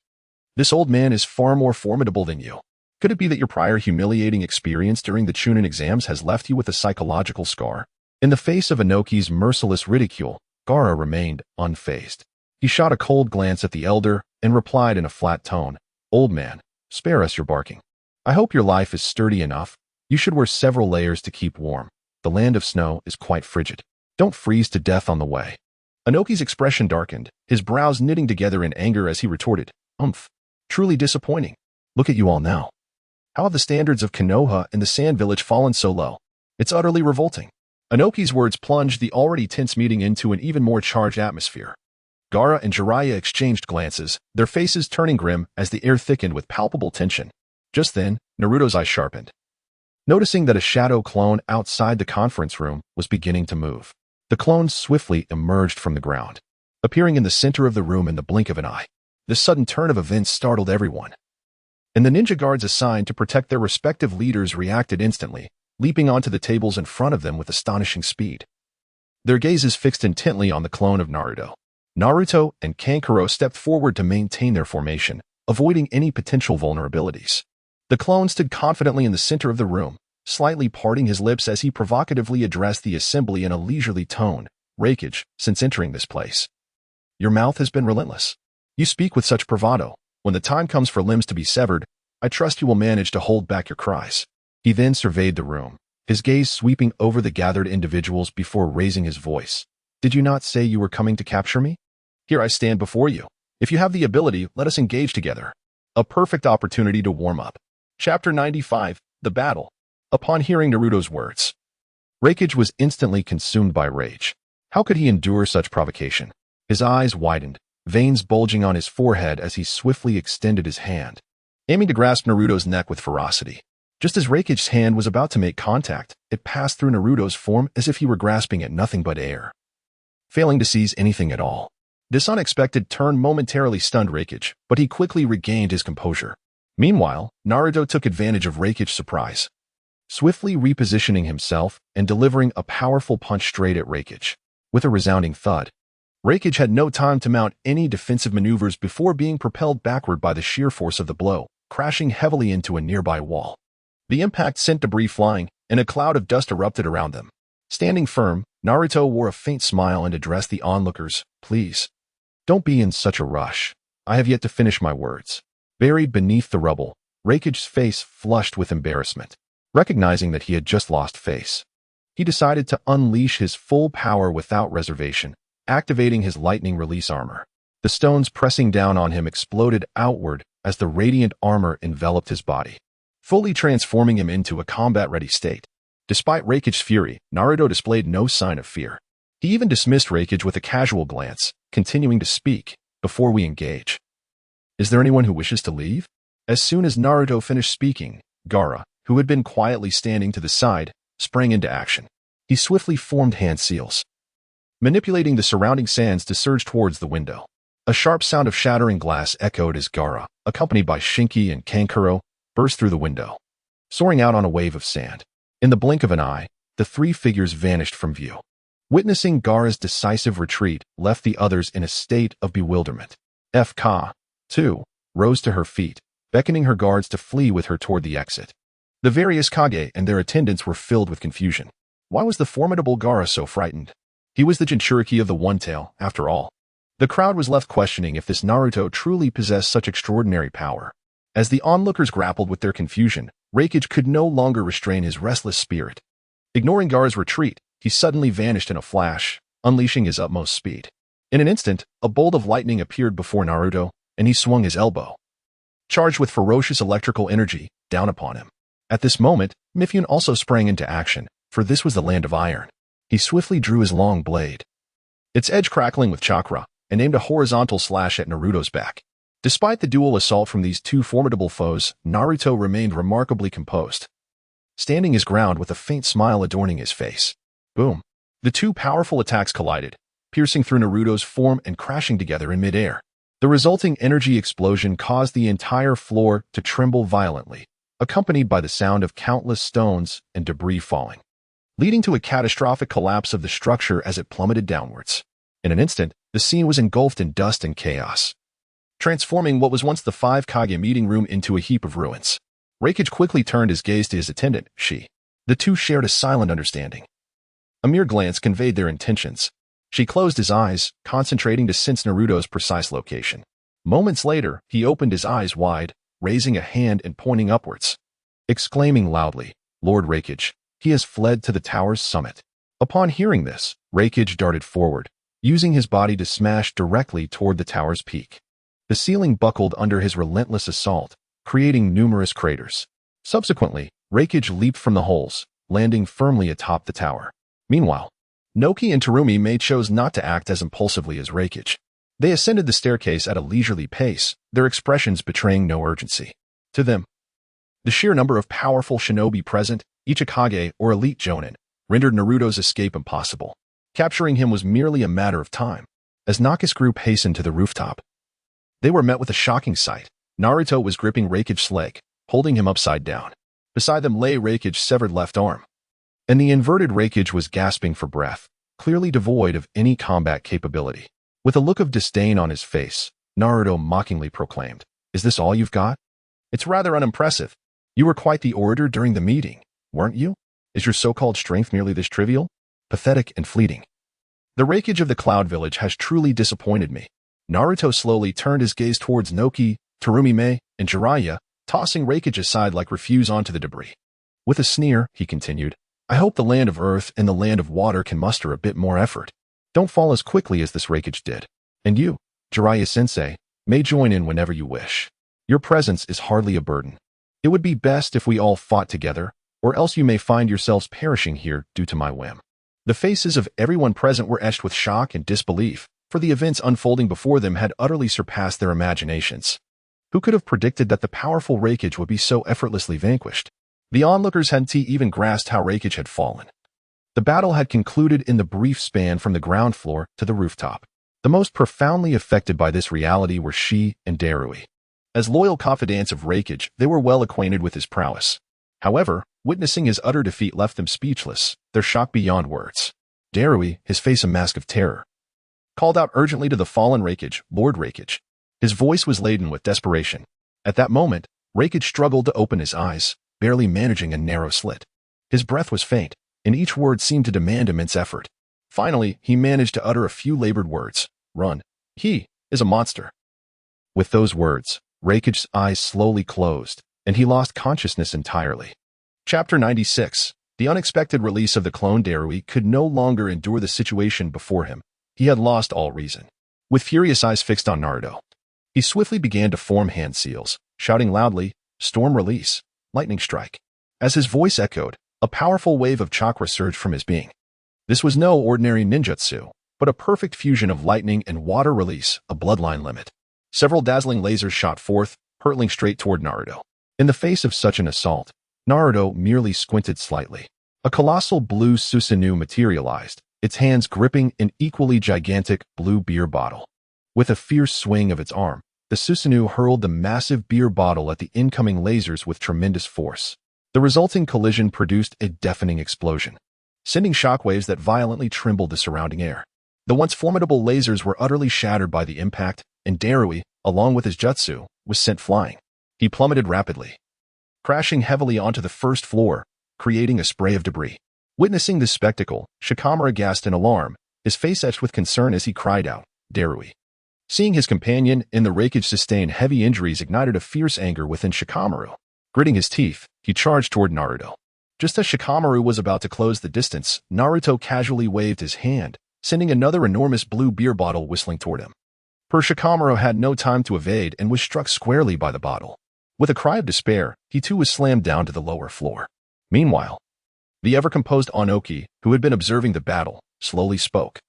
This old man is far more formidable than you. Could it be that your prior humiliating experience during the Chunin exams has left you with a psychological scar? In the face of Inoki's merciless ridicule, Gaara remained unfazed. He shot a cold glance at the elder and replied in a flat tone, "Old man, spare us your barking. I hope your life is sturdy enough. You should wear several layers to keep warm. The land of snow is quite frigid. Don't freeze to death on the way." Inoki's expression darkened, his brows knitting together in anger as he retorted, "Umph. Truly disappointing. Look at you all now. How have the standards of Konoha and the Sand Village fallen so low? It's utterly revolting." Inoki's words plunged the already tense meeting into an even more charged atmosphere. Gaara and Jiraiya exchanged glances, their faces turning grim as the air thickened with palpable tension. Just then, Naruto's eyes sharpened, noticing that a shadow clone outside the conference room was beginning to move. The clone swiftly emerged from the ground, appearing in the center of the room in the blink of an eye. This sudden turn of events startled everyone, and the ninja guards assigned to protect their respective leaders reacted instantly, leaping onto the tables in front of them with astonishing speed. Their gazes fixed intently on the clone of Naruto. Naruto and Kankuro stepped forward to maintain their formation, avoiding any potential vulnerabilities. The clone stood confidently in the center of the room, slightly parting his lips as he provocatively addressed the assembly in a leisurely tone. "Hokage, since entering this place, your mouth has been relentless. You speak with such bravado. When the time comes for limbs to be severed, I trust you will manage to hold back your cries." He then surveyed the room, his gaze sweeping over the gathered individuals before raising his voice. "Did you not say you were coming to capture me? Here I stand before you. If you have the ability, let us engage together. A perfect opportunity to warm up." Chapter 95, The Battle. Upon hearing Naruto's words, Hokage was instantly consumed by rage. How could he endure such provocation? His eyes widened, veins bulging on his forehead as he swiftly extended his hand, aiming to grasp Naruto's neck with ferocity. Just as Hokage's hand was about to make contact, it passed through Naruto's form as if he were grasping at nothing but air, failing to seize anything at all. This unexpected turn momentarily stunned Hokage, but he quickly regained his composure. Meanwhile, Naruto took advantage of Hokage's surprise, swiftly repositioning himself and delivering a powerful punch straight at Hokage. With a resounding thud, Hokage had no time to mount any defensive maneuvers before being propelled backward by the sheer force of the blow, crashing heavily into a nearby wall. The impact sent debris flying, and a cloud of dust erupted around them. Standing firm, Naruto wore a faint smile and addressed the onlookers, "Please, don't be in such a rush. I have yet to finish my words." Buried beneath the rubble, Hokage's face flushed with embarrassment. Recognizing that he had just lost face, he decided to unleash his full power without reservation, activating his lightning release armor. The stones pressing down on him exploded outward as the radiant armor enveloped his body, fully transforming him into a combat-ready state. Despite Hokage's fury, Naruto displayed no sign of fear. He even dismissed Hokage with a casual glance, continuing to speak, "Before we engage, is there anyone who wishes to leave?" As soon as Naruto finished speaking, Gaara, who had been quietly standing to the side, sprang into action. He swiftly formed hand seals, manipulating the surrounding sands to surge towards the window. A sharp sound of shattering glass echoed as Gaara, accompanied by Shinki and Kankuro, burst through the window, soaring out on a wave of sand. In the blink of an eye, the three figures vanished from view. Witnessing Gaara's decisive retreat left the others in a state of bewilderment. Ka, too, rose to her feet, beckoning her guards to flee with her toward the exit. The various Kage and their attendants were filled with confusion. Why was the formidable Gaara so frightened? He was the Jinchuriki of the One Tail, after all. The crowd was left questioning if this Naruto truly possessed such extraordinary power. As the onlookers grappled with their confusion, Hokage could no longer restrain his restless spirit. Ignoring Gaara's retreat, he suddenly vanished in a flash, unleashing his utmost speed. In an instant, a bolt of lightning appeared before Naruto, and he swung his elbow, charged with ferocious electrical energy, down upon him. At this moment, Mifune also sprang into action, for this was the land of iron. He swiftly drew his long blade, its edge crackling with chakra, and aimed a horizontal slash at Naruto's back. Despite the dual assault from these two formidable foes, Naruto remained remarkably composed, standing his ground with a faint smile adorning his face. Boom! The two powerful attacks collided, piercing through Naruto's form and crashing together in midair. The resulting energy explosion caused the entire floor to tremble violently, accompanied by the sound of countless stones and debris falling. leading to a catastrophic collapse of the structure as it plummeted downwards. In an instant, the scene was engulfed in dust and chaos, transforming what was once the 5 Kage meeting room into a heap of ruins. Reikage quickly turned his gaze to his attendant, She. The two shared a silent understanding. A mere glance conveyed their intentions. She closed his eyes, concentrating to sense Naruto's precise location. Moments later, he opened his eyes wide, raising a hand and pointing upwards, exclaiming loudly, "Lord Reikage, he has fled to the tower's summit." Upon hearing this, Reikage darted forward, using his body to smash directly toward the tower's peak. The ceiling buckled under his relentless assault, creating numerous craters. Subsequently, Reikage leaped from the holes, landing firmly atop the tower. Meanwhile, Noki and Terumi chose not to act as impulsively as Reikage. They ascended the staircase at a leisurely pace, their expressions betraying no urgency. To them, the sheer number of powerful shinobi present, each Hokage or elite jonin, rendered Naruto's escape impossible. Capturing him was merely a matter of time. As Naka's group hastened to the rooftop, they were met with a shocking sight. Naruto was gripping Reikage's leg, holding him upside down. Beside them lay Reikage's severed left arm, and the inverted Reikage was gasping for breath, clearly devoid of any combat capability. With a look of disdain on his face, Naruto mockingly proclaimed, "Is this all you've got? It's rather unimpressive. You were quite the orator during the meeting, weren't you? Is your so-called strength merely this trivial? Pathetic and fleeting. The Reikage of the Cloud Village has truly disappointed me." Naruto slowly turned his gaze towards Noki, Terumi, and Jiraiya, tossing Reikage aside like refuse onto the debris. With a sneer, he continued, "I hope the land of earth and the land of water can muster a bit more effort. Don't fall as quickly as this Reikage did. And you, Jiraiya-sensei, may join in whenever you wish. Your presence is hardly a burden. It would be best if we all fought together, or else you may find yourselves perishing here due to my whim." The faces of everyone present were etched with shock and disbelief, for the events unfolding before them had utterly surpassed their imaginations. Who could have predicted that the powerful Reikage would be so effortlessly vanquished? The onlookers hadn't even grasped how Reikage had fallen. The battle had concluded in the brief span from the ground floor to the rooftop. The most profoundly affected by this reality were Shi and Darui. As loyal confidants of Reikage, they were well acquainted with his prowess. However, witnessing his utter defeat left them speechless, their shock beyond words. Darui, his face a mask of terror, called out urgently to the fallen Reikage, "Lord Reikage." His voice was laden with desperation. At that moment, Reikage struggled to open his eyes, barely managing a narrow slit. His breath was faint, and each word seemed to demand immense effort. Finally, he managed to utter a few labored words. "Run. He is a monster." With those words, Reikage's eyes slowly closed, and he lost consciousness entirely. Chapter 96. The unexpected release of the clone Darui could no longer endure the situation before him. He had lost all reason. With furious eyes fixed on Naruto, he swiftly began to form hand seals, shouting loudly, "Storm release, lightning strike." As his voice echoed, a powerful wave of chakra surged from his being. This was no ordinary ninjutsu, but a perfect fusion of lightning and water release, a bloodline limit. Several dazzling lasers shot forth, hurtling straight toward Naruto. In the face of such an assault, Naruto merely squinted slightly. A colossal blue Susanoo materialized, its hands gripping an equally gigantic blue beer bottle. With a fierce swing of its arm, the Susanoo hurled the massive beer bottle at the incoming lasers with tremendous force. The resulting collision produced a deafening explosion, sending shockwaves that violently trembled the surrounding air. The once formidable lasers were utterly shattered by the impact, and Darui, along with his jutsu, was sent flying. He plummeted rapidly, crashing heavily onto the first floor, creating a spray of debris. Witnessing this spectacle, Shikamaru gasped in alarm, his face etched with concern as he cried out, "Darui." Seeing his companion in the Reikage sustain heavy injuries ignited a fierce anger within Shikamaru. Gritting his teeth, he charged toward Naruto. Just as Shikamaru was about to close the distance, Naruto casually waved his hand, sending another enormous blue beer bottle whistling toward him. Shikamaru had no time to evade and was struck squarely by the bottle. With a cry of despair, he too was slammed down to the lower floor. Meanwhile, the ever-composed Onoki, who had been observing the battle, slowly spoke.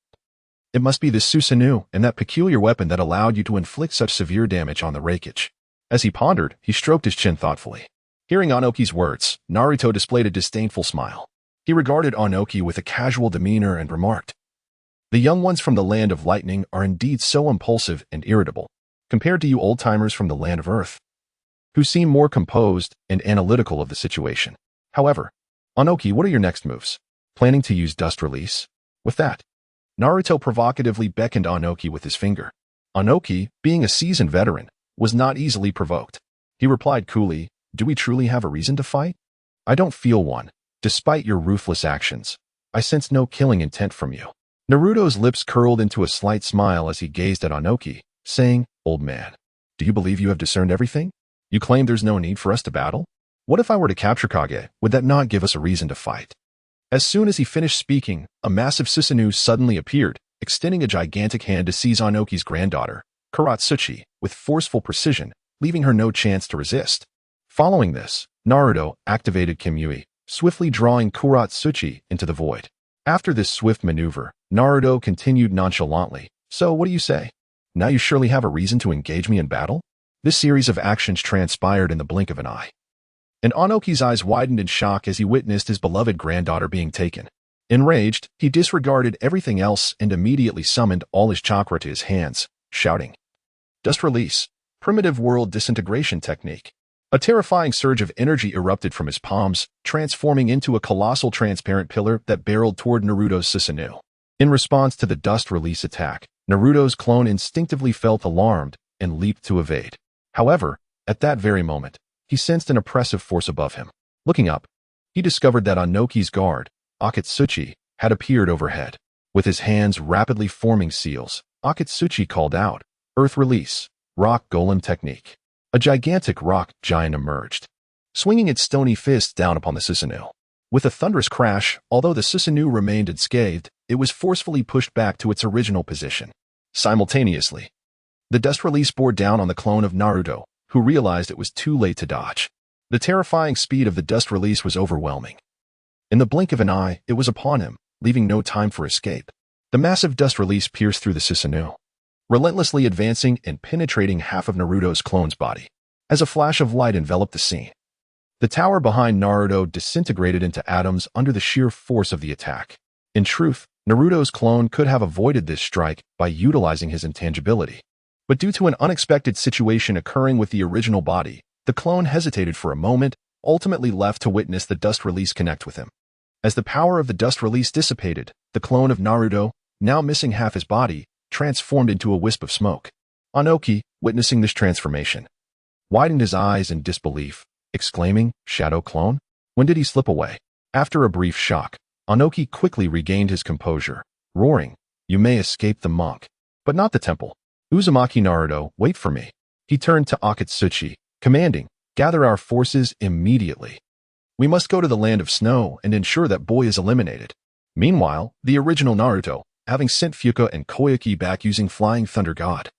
"It must be this Susanoo and that peculiar weapon that allowed you to inflict such severe damage on the Reikage." As he pondered, he stroked his chin thoughtfully. Hearing Onoki's words, Naruto displayed a disdainful smile. He regarded Onoki with a casual demeanor and remarked, "The young ones from the land of lightning are indeed so impulsive and irritable, compared to you old-timers from the land of earth, who seem more composed and analytical of the situation. However, Onoki, what are your next moves? planning to use dust release. With that, Naruto provocatively beckoned Onoki with his finger. Onoki, being a seasoned veteran, was not easily provoked. He replied coolly, "Do we truly have a reason to fight? I don't feel one. Despite your ruthless actions, I sense no killing intent from you." Naruto's lips curled into a slight smile as he gazed at Onoki, saying, "Old man, do you believe you have discerned everything? You claim there's no need for us to battle? What if I were to capture Kage? Would that not give us a reason to fight?" As soon as he finished speaking, a massive Susanoo suddenly appeared, extending a gigantic hand to seize Onoki's granddaughter, Karatsuchi, with forceful precision, leaving her no chance to resist. Following this, Naruto activated Kamui, swiftly drawing Karatsuchi into the void. After this swift maneuver, Naruto continued nonchalantly, "So what do you say? Now you surely have a reason to engage me in battle?" This series of actions transpired in the blink of an eye, and Onoki's eyes widened in shock as he witnessed his beloved granddaughter being taken. Enraged, he disregarded everything else and immediately summoned all his chakra to his hands, shouting, "Dust release, primitive world disintegration technique." A terrifying surge of energy erupted from his palms, transforming into a colossal transparent pillar that barreled toward Naruto's Susanoo. In response to the dust release attack, Naruto's clone instinctively felt alarmed and leaped to evade. However, at that very moment, he sensed an oppressive force above him. Looking up, he discovered that Onoki's guard, Akatsuchi, had appeared overhead. With his hands rapidly forming seals, Akatsuchi called out, "Earth release, rock golem technique." A gigantic rock giant emerged, swinging its stony fists down upon the Susanoo. With a thunderous crash, although the Susanoo remained unscathed, it was forcefully pushed back to its original position. Simultaneously, the dust release bore down on the clone of Naruto, who realized it was too late to dodge. The terrifying speed of the dust release was overwhelming. In the blink of an eye, it was upon him, leaving no time for escape. The massive dust release pierced through the Susanoo, relentlessly advancing and penetrating half of Naruto's clone's body. As a flash of light enveloped the scene, the tower behind Naruto disintegrated into atoms under the sheer force of the attack. In truth, Naruto's clone could have avoided this strike by utilizing his intangibility. But due to an unexpected situation occurring with the original body, the clone hesitated for a moment, ultimately left to witness the dust release connect with him. As the power of the dust release dissipated, the clone of Naruto, now missing half his body, transformed into a wisp of smoke. Onoki, witnessing this transformation, widened his eyes in disbelief, exclaiming, "Shadow clone? When did he slip away?" After a brief shock, Onoki quickly regained his composure, roaring, "You may escape the monk, but not the temple. Uzumaki Naruto, wait for me." He turned to Akatsuchi, commanding, "Gather our forces immediately. We must go to the land of snow and ensure that boy is eliminated." Meanwhile, the original Naruto, having sent Fuka and Koyuki back using Flying Thunder God,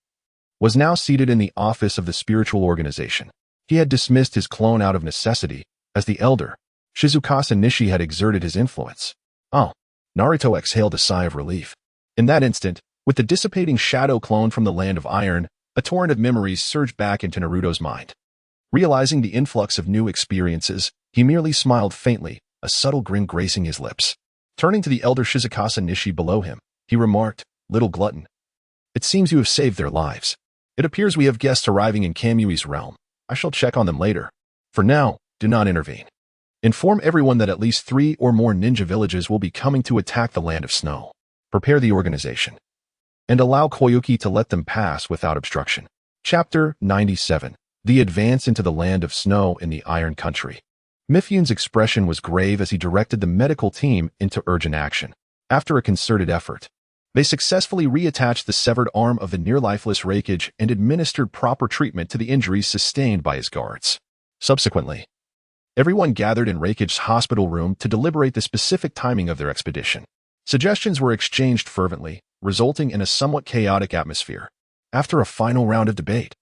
was now seated in the office of the spiritual organization. He had dismissed his clone out of necessity, as the elder, Shizuka Nishi, had exerted his influence. Oh, Naruto exhaled a sigh of relief. In that instant, with the dissipating shadow clone from the land of iron, a torrent of memories surged back into Naruto's mind. Realizing the influx of new experiences, he merely smiled faintly, a subtle grin gracing his lips. Turning to the elder Shizuka Nishi below him, he remarked, "Little glutton, it seems you have saved their lives. It appears we have guests arriving in Kamui's realm. I shall check on them later. For now, do not intervene. Inform everyone that at least 3 or more ninja villages will be coming to attack the land of snow. Prepare the organization, and allow Koyuki to let them pass without obstruction." Chapter 97. The Advance into the Land of Snow in the Iron Country. Mifyun's expression was grave as he directed the medical team into urgent action. After a concerted effort, they successfully reattached the severed arm of the near-lifeless Hokage and administered proper treatment to the injuries sustained by his guards. Subsequently, everyone gathered in Hokage's hospital room to deliberate the specific timing of their expedition. Suggestions were exchanged fervently, resulting in a somewhat chaotic atmosphere. After a final round of debate,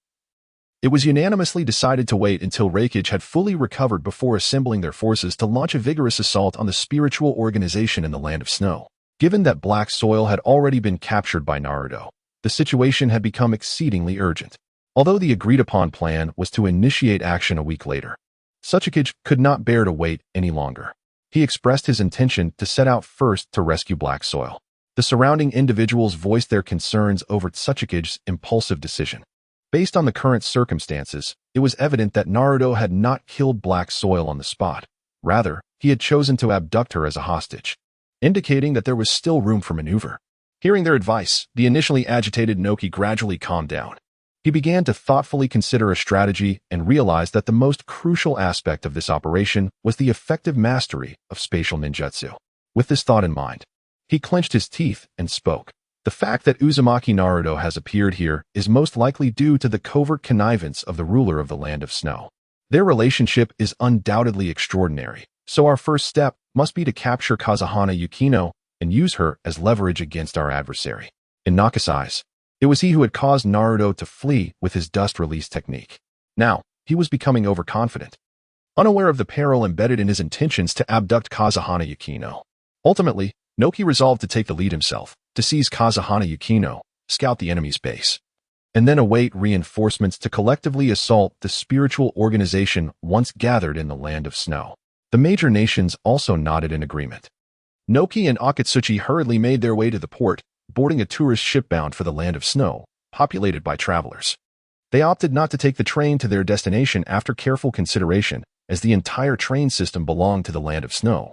it was unanimously decided to wait until Hokage had fully recovered before assembling their forces to launch a vigorous assault on the spiritual organization in the Land of Snow. Given that black soil had already been captured by Naruto, the situation had become exceedingly urgent. Although the agreed-upon plan was to initiate action a week later, Sasuke could not bear to wait any longer. He expressed his intention to set out first to rescue black soil. The surrounding individuals voiced their concerns over Sasuke's impulsive decision. Based on the current circumstances, it was evident that Naruto had not killed black soil on the spot. Rather, he had chosen to abduct her as a hostage. indicating that there was still room for maneuver. Hearing their advice, the initially agitated Noki gradually calmed down. He began to thoughtfully consider a strategy and realized that the most crucial aspect of this operation was the effective mastery of spatial ninjutsu. With this thought in mind, he clenched his teeth and spoke. The fact that Uzumaki Naruto has appeared here is most likely due to the covert connivance of the ruler of the Land of Snow. Their relationship is undoubtedly extraordinary, so our first step must be to capture Kazahana Yukino and use her as leverage against our adversary. In Naka's eyes, it was he who had caused Naruto to flee with his dust release technique. Now, he was becoming overconfident, unaware of the peril embedded in his intentions to abduct Kazahana Yukino. Ultimately, Noki resolved to take the lead himself, to seize Kazahana Yukino, scout the enemy's base, and then await reinforcements to collectively assault the spiritual organization once gathered in the Land of Snow. The major nations also nodded in agreement. Noki and Akatsuchi hurriedly made their way to the port, boarding a tourist ship bound for the Land of Snow, populated by travelers. They opted not to take the train to their destination after careful consideration, as the entire train system belonged to the Land of Snow,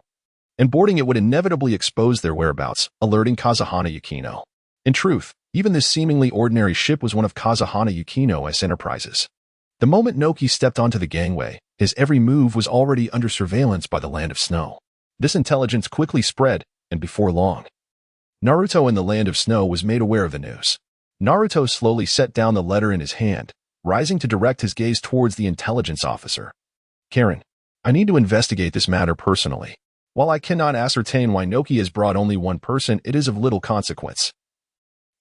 and boarding it would inevitably expose their whereabouts, alerting Kazahana Yukino. In truth, even this seemingly ordinary ship was one of Kazahana Yukino's enterprises. The moment Noki stepped onto the gangway, his every move was already under surveillance by the Land of Snow. This intelligence quickly spread, and before long, Naruto in the Land of Snow was made aware of the news. Naruto slowly set down the letter in his hand, rising to direct his gaze towards the intelligence officer. Karin, I need to investigate this matter personally. While I cannot ascertain why Noki has brought only one person, it is of little consequence.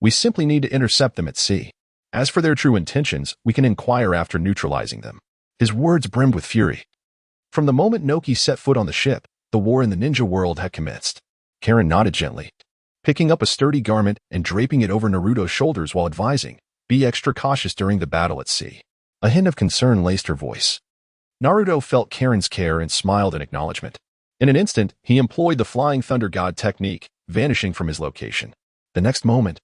We simply need to intercept them at sea. As for their true intentions, we can inquire after neutralizing them. His words brimmed with fury. From the moment Noki set foot on the ship, the war in the ninja world had commenced. Karin nodded gently, picking up a sturdy garment and draping it over Naruto's shoulders while advising, be extra cautious during the battle at sea. A hint of concern laced her voice. Naruto felt Karin's care and smiled in acknowledgement. In an instant, he employed the Flying Thunder God technique, vanishing from his location. The next moment,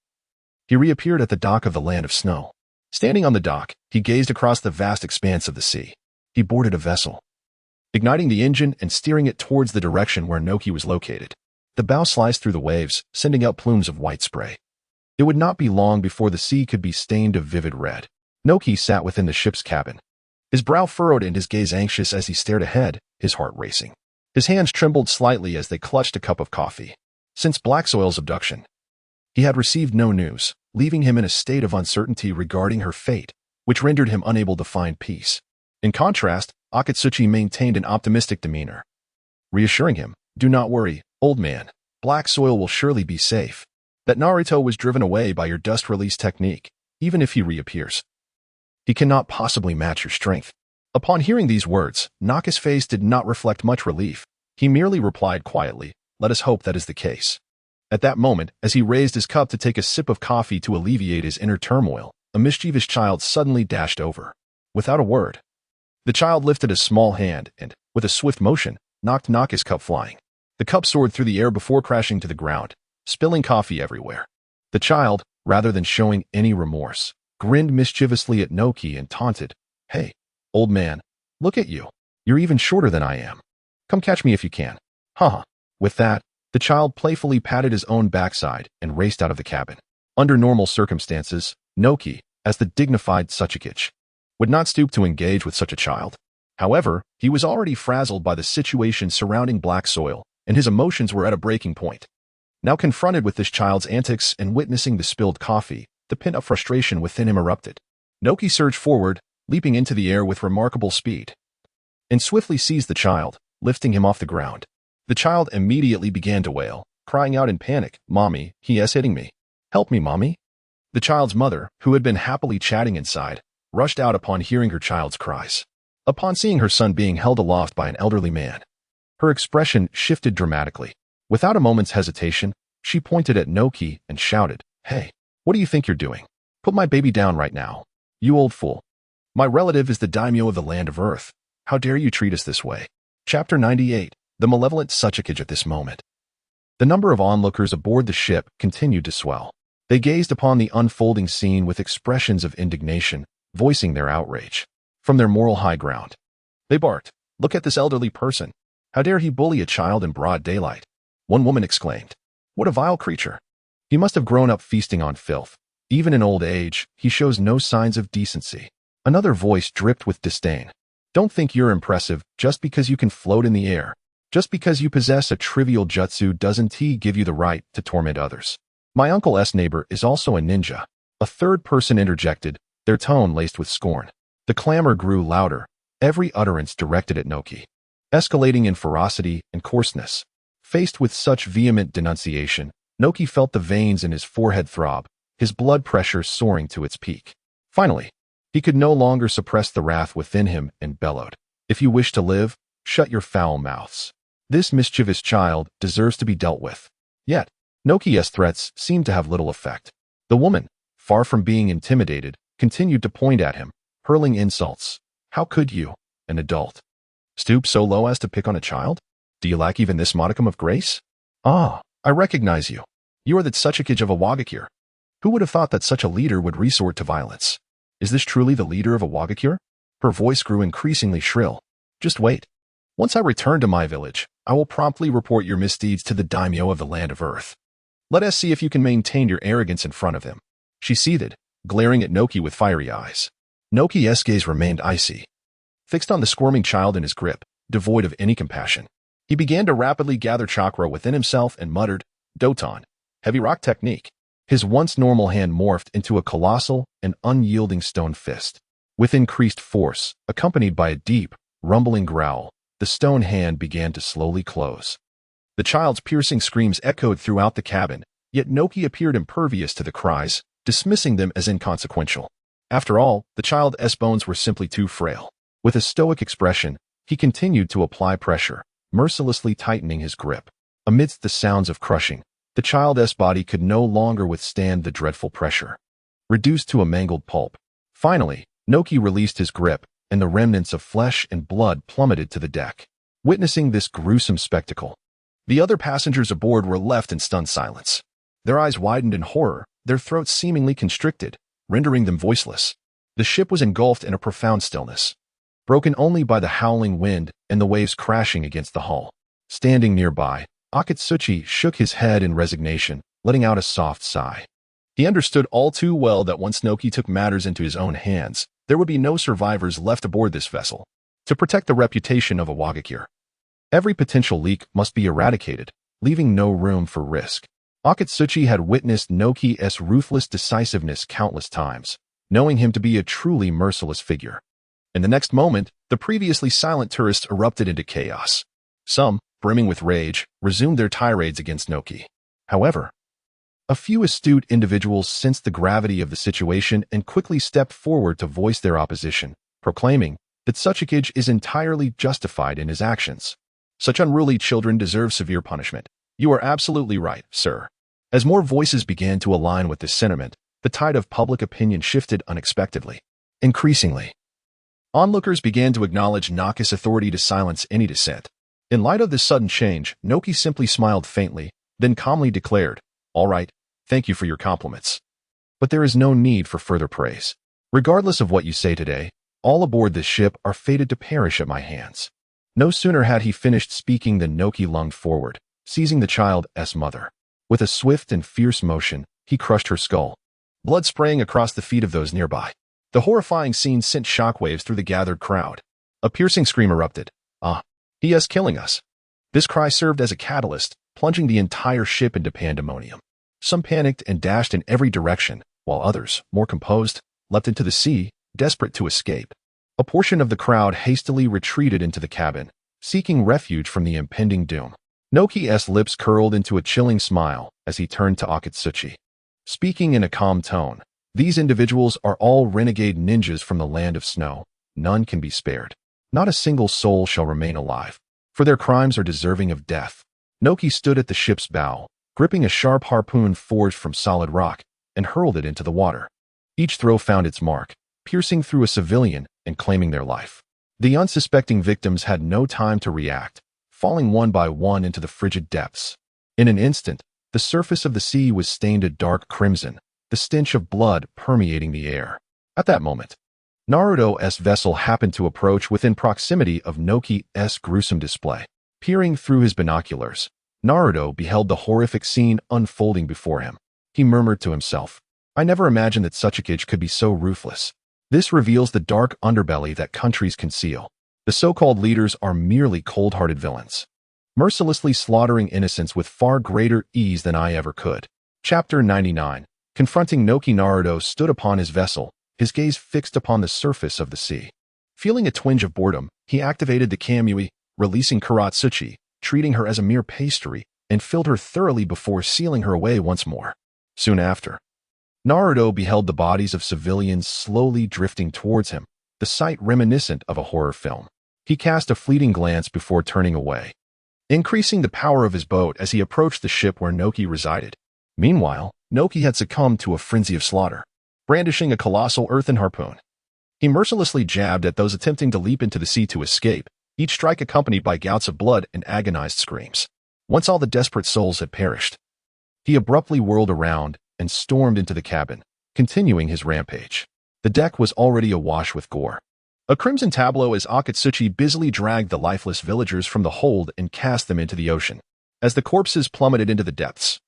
he reappeared at the dock of the Land of Snow. Standing on the dock, he gazed across the vast expanse of the sea. He boarded a vessel, igniting the engine and steering it towards the direction where Noki was located. The bow sliced through the waves, sending out plumes of white spray. It would not be long before the sea could be stained a vivid red. Noki sat within the ship's cabin, his brow furrowed and his gaze anxious as he stared ahead, his heart racing. His hands trembled slightly as they clutched a cup of coffee. Since Black Soil's abduction, he had received no news, leaving him in a state of uncertainty regarding her fate, which rendered him unable to find peace. In contrast, Akatsuchi maintained an optimistic demeanor, reassuring him, do not worry, old man, Black Soil will surely be safe. That Naruto was driven away by your dust release technique, even if he reappears. He cannot possibly match your strength. Upon hearing these words, Naka's face did not reflect much relief. He merely replied quietly, let us hope that is the case. At that moment, as he raised his cup to take a sip of coffee to alleviate his inner turmoil, a mischievous child suddenly dashed over. Without a word, the child lifted a small hand and, with a swift motion, knocked Naka's cup flying. The cup soared through the air before crashing to the ground, spilling coffee everywhere. The child, rather than showing any remorse, grinned mischievously at Noki and taunted, hey, old man, look at you. You're even shorter than I am. Come catch me if you can. Haha. With that, the child playfully patted his own backside and raced out of the cabin. Under normal circumstances, Noki, as the dignified Sasuke, would not stoop to engage with such a child. However, he was already frazzled by the situation surrounding Black Soil, and his emotions were at a breaking point. Now confronted with this child's antics and witnessing the spilled coffee, the pent-up frustration within him erupted. Noki surged forward, leaping into the air with remarkable speed, and swiftly seized the child, lifting him off the ground. The child immediately began to wail, crying out in panic, Mommy, he is hitting me. Help me, Mommy. The child's mother, who had been happily chatting inside, rushed out upon hearing her child's cries. Upon seeing her son being held aloft by an elderly man, her expression shifted dramatically. Without a moment's hesitation, she pointed at Noki and shouted, Hey, what do you think you're doing? Put my baby down right now. You old fool. My relative is the daimyo of the Land of Earth. How dare you treat us this way? Chapter 98. The malevolent Sasuke at this moment. The number of onlookers aboard the ship continued to swell. They gazed upon the unfolding scene with expressions of indignation, voicing their outrage. From their moral high ground, they barked, Look at this elderly person. How dare he bully a child in broad daylight? One woman exclaimed. What a vile creature. He must have grown up feasting on filth. Even in old age, he shows no signs of decency. Another voice dripped with disdain. Don't think you're impressive just because you can float in the air. Just because you possess a trivial jutsu doesn't give you the right to torment others. My uncle's neighbor is also a ninja. A third person interjected, their tone laced with scorn. The clamor grew louder, every utterance directed at Noki, escalating in ferocity and coarseness. Faced with such vehement denunciation, Noki felt the veins in his forehead throb, his blood pressure soaring to its peak. Finally, he could no longer suppress the wrath within him and bellowed, If you wish to live, shut your foul mouths. This mischievous child deserves to be dealt with. Yet, Noki's threats seemed to have little effect. The woman, far from being intimidated, continued to point at him, hurling insults. How could you, an adult, stoop so low as to pick on a child? Do you lack even this modicum of grace? Ah, I recognize you. You are the Tsuchikage of a Wagakure. Who would have thought that such a leader would resort to violence? Is this truly the leader of a Wagakure? Her voice grew increasingly shrill. Just wait. Once I return to my village, I will promptly report your misdeeds to the daimyo of the land of earth. Let us see if you can maintain your arrogance in front of him. She seethed, glaring at Noki with fiery eyes. Noki's gaze remained icy, fixed on the squirming child in his grip, devoid of any compassion. He began to rapidly gather chakra within himself and muttered, Doton, heavy rock technique. His once normal hand morphed into a colossal and unyielding stone fist. With increased force, accompanied by a deep, rumbling growl, the stone hand began to slowly close. The child's piercing screams echoed throughout the cabin, yet Noki appeared impervious to the cries, dismissing them as inconsequential. After all, the child's bones were simply too frail. With a stoic expression, he continued to apply pressure, mercilessly tightening his grip. Amidst the sounds of crushing, the child's body could no longer withstand the dreadful pressure. Reduced to a mangled pulp. Finally, Noki released his grip, and the remnants of flesh and blood plummeted to the deck. Witnessing this gruesome spectacle, the other passengers aboard were left in stunned silence. Their eyes widened in horror, their throats seemingly constricted, rendering them voiceless. The ship was engulfed in a profound stillness, broken only by the howling wind and the waves crashing against the hull. Standing nearby, Akatsuchi shook his head in resignation, letting out a soft sigh. He understood all too well that once Noki took matters into his own hands, there would be no survivors left aboard this vessel. To protect the reputation of a Wagakure, every potential leak must be eradicated, leaving no room for risk. Akatsuchi had witnessed Noki's ruthless decisiveness countless times, knowing him to be a truly merciless figure. In the next moment, the previously silent tourists erupted into chaos. Some, brimming with rage, resumed their tirades against Noki. However, a few astute individuals sensed the gravity of the situation and quickly stepped forward to voice their opposition, proclaiming that Tsuchikage is entirely justified in his actions. Such unruly children deserve severe punishment. You are absolutely right, sir. As more voices began to align with this sentiment, the tide of public opinion shifted unexpectedly. Increasingly, onlookers began to acknowledge Naka's authority to silence any dissent. In light of this sudden change, Noki simply smiled faintly, then calmly declared, All right, thank you for your compliments. But there is no need for further praise. Regardless of what you say today, all aboard this ship are fated to perish at my hands. No sooner had he finished speaking than Noki lunged forward, seizing the child's mother. With a swift and fierce motion, he crushed her skull, blood spraying across the feet of those nearby. The horrifying scene sent shockwaves through the gathered crowd. A piercing scream erupted. Ah, he is killing us. This cry served as a catalyst, plunging the entire ship into pandemonium. Some panicked and dashed in every direction, while others, more composed, leapt into the sea, desperate to escape. A portion of the crowd hastily retreated into the cabin, seeking refuge from the impending doom. Noki's lips curled into a chilling smile as he turned to Akatsuchi. Speaking in a calm tone, these individuals are all renegade ninjas from the land of snow. None can be spared. Not a single soul shall remain alive, for their crimes are deserving of death. Noki stood at the ship's bow, gripping a sharp harpoon forged from solid rock, and hurled it into the water. Each throw found its mark, piercing through a civilian and claiming their life. The unsuspecting victims had no time to react, falling one by one into the frigid depths. In an instant, the surface of the sea was stained a dark crimson, the stench of blood permeating the air. At that moment, Naruto's vessel happened to approach within proximity of Noki's gruesome display. Peering through his binoculars, Naruto beheld the horrific scene unfolding before him. He murmured to himself, "I never imagined that Sasuke could be so ruthless." This reveals the dark underbelly that countries conceal. The so-called leaders are merely cold-hearted villains, mercilessly slaughtering innocents with far greater ease than I ever could. Chapter 99. Confronting Noki. Naruto stood upon his vessel, his gaze fixed upon the surface of the sea. Feeling a twinge of boredom, he activated the Kamui, releasing Karatsuchi, treating her as a mere pastry, and filled her thoroughly before sealing her away once more. Soon after, Naruto beheld the bodies of civilians slowly drifting towards him, the sight reminiscent of a horror film. He cast a fleeting glance before turning away, increasing the power of his boat as he approached the ship where Noki resided. Meanwhile, Noki had succumbed to a frenzy of slaughter, brandishing a colossal earthen harpoon. He mercilessly jabbed at those attempting to leap into the sea to escape, each strike accompanied by gouts of blood and agonized screams. Once all the desperate souls had perished, he abruptly whirled around and stormed into the cabin, continuing his rampage. The deck was already awash with gore. A crimson tableau as Akatsuchi busily dragged the lifeless villagers from the hold and cast them into the ocean. As the corpses plummeted into the depths,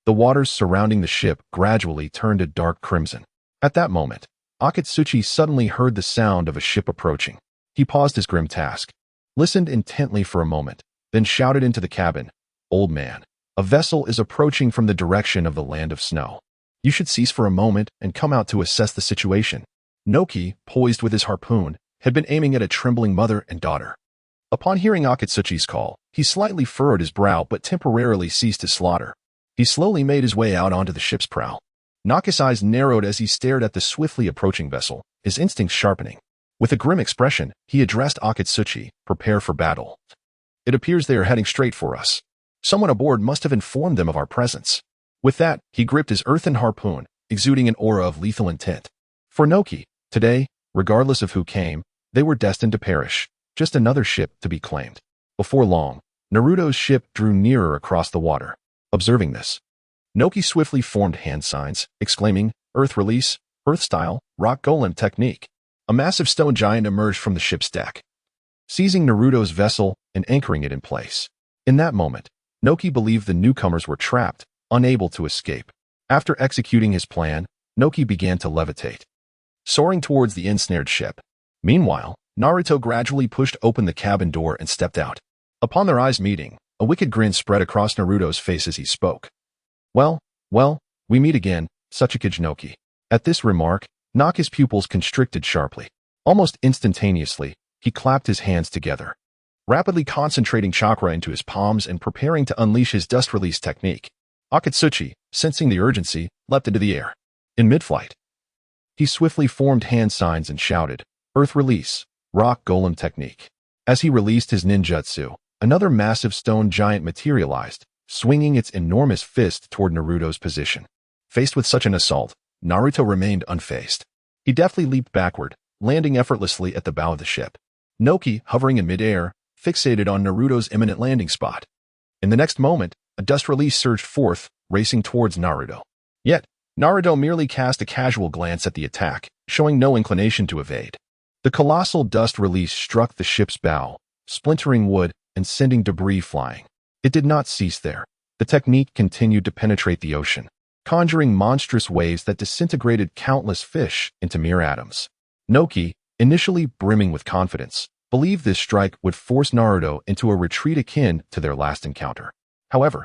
the waters surrounding the ship gradually turned a dark crimson. At that moment, Akatsuchi suddenly heard the sound of a ship approaching. He paused his grim task, listened intently for a moment, then shouted into the cabin, "Old man, a vessel is approaching from the direction of the land of snow. You should cease for a moment and come out to assess the situation." Noki, poised with his harpoon, had been aiming at a trembling mother and daughter. Upon hearing Akatsuchi's call, he slightly furrowed his brow but temporarily ceased his slaughter. He slowly made his way out onto the ship's prow. Naka's eyes narrowed as he stared at the swiftly approaching vessel, his instincts sharpening. With a grim expression, he addressed Akatsuchi, "Prepare for battle. It appears they are heading straight for us. Someone aboard must have informed them of our presence." With that, he gripped his earthen harpoon, exuding an aura of lethal intent. For Noki, today, regardless of who came, they were destined to perish, just another ship to be claimed. Before long, Naruto's ship drew nearer across the water. Observing this, Noki swiftly formed hand signs, exclaiming, "Earth release, Earth style, rock golem technique." A massive stone giant emerged from the ship's deck, seizing Naruto's vessel and anchoring it in place. In that moment, Noki believed the newcomers were trapped, unable to escape. After executing his plan, Noki began to levitate, soaring towards the ensnared ship. Meanwhile, Naruto gradually pushed open the cabin door and stepped out. Upon their eyes meeting, a wicked grin spread across Naruto's face as he spoke. Well, we meet again, Sasuke Noki." At this remark, Naka's pupils constricted sharply. Almost instantaneously, he clapped his hands together, rapidly concentrating chakra into his palms and preparing to unleash his dust release technique. Akatsuchi, sensing the urgency, leapt into the air. In mid-flight, he swiftly formed hand signs and shouted, "Earth release, rock golem technique." As he released his ninjutsu, another massive stone giant materialized, swinging its enormous fist toward Naruto's position. Faced with such an assault, Naruto remained unfazed. He deftly leaped backward, landing effortlessly at the bow of the ship. Noki, hovering in midair, fixated on Naruto's imminent landing spot. In the next moment, a dust release surged forth, racing towards Naruto. Yet, Naruto merely cast a casual glance at the attack, showing no inclination to evade. The colossal dust release struck the ship's bow, splintering wood and sending debris flying. It did not cease there. The technique continued to penetrate the ocean, conjuring monstrous waves that disintegrated countless fish into mere atoms. Noki, initially brimming with confidence, believed this strike would force Naruto into a retreat akin to their last encounter. However,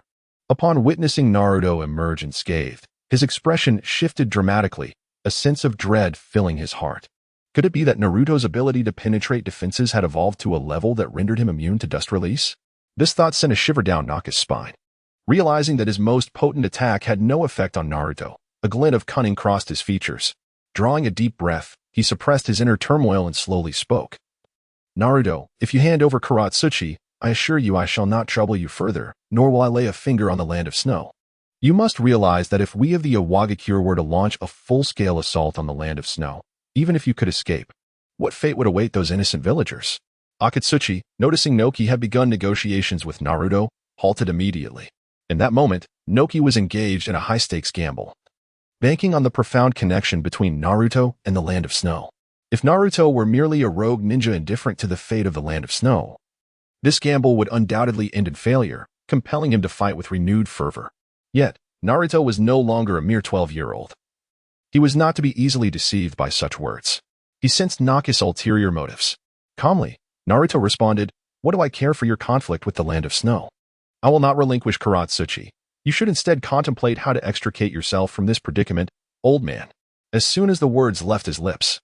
upon witnessing Naruto emerge unscathed, his expression shifted dramatically, a sense of dread filling his heart. Could it be that Naruto's ability to penetrate defenses had evolved to a level that rendered him immune to dust release? This thought sent a shiver down Naka's spine. Realizing that his most potent attack had no effect on Naruto, a glint of cunning crossed his features. Drawing a deep breath, he suppressed his inner turmoil and slowly spoke. "Naruto, if you hand over Karatsuchi, I assure you I shall not trouble you further, nor will I lay a finger on the land of snow. You must realize that if we of the Iwagakure were to launch a full-scale assault on the land of snow, even if you could escape, what fate would await those innocent villagers?" Akatsuchi, noticing Noki had begun negotiations with Naruto, halted immediately. In that moment, Noki was engaged in a high-stakes gamble, banking on the profound connection between Naruto and the land of snow. If Naruto were merely a rogue ninja indifferent to the fate of the land of snow, this gamble would undoubtedly end in failure, compelling him to fight with renewed fervor. Yet, Naruto was no longer a mere 12-year-old. He was not to be easily deceived by such words. He sensed Naki's ulterior motives. Calmly, Naruto responded, "What do I care for your conflict with the land of snow? I will not relinquish Karatsuchi. You should instead contemplate how to extricate yourself from this predicament, old man." As soon as the words left his lips,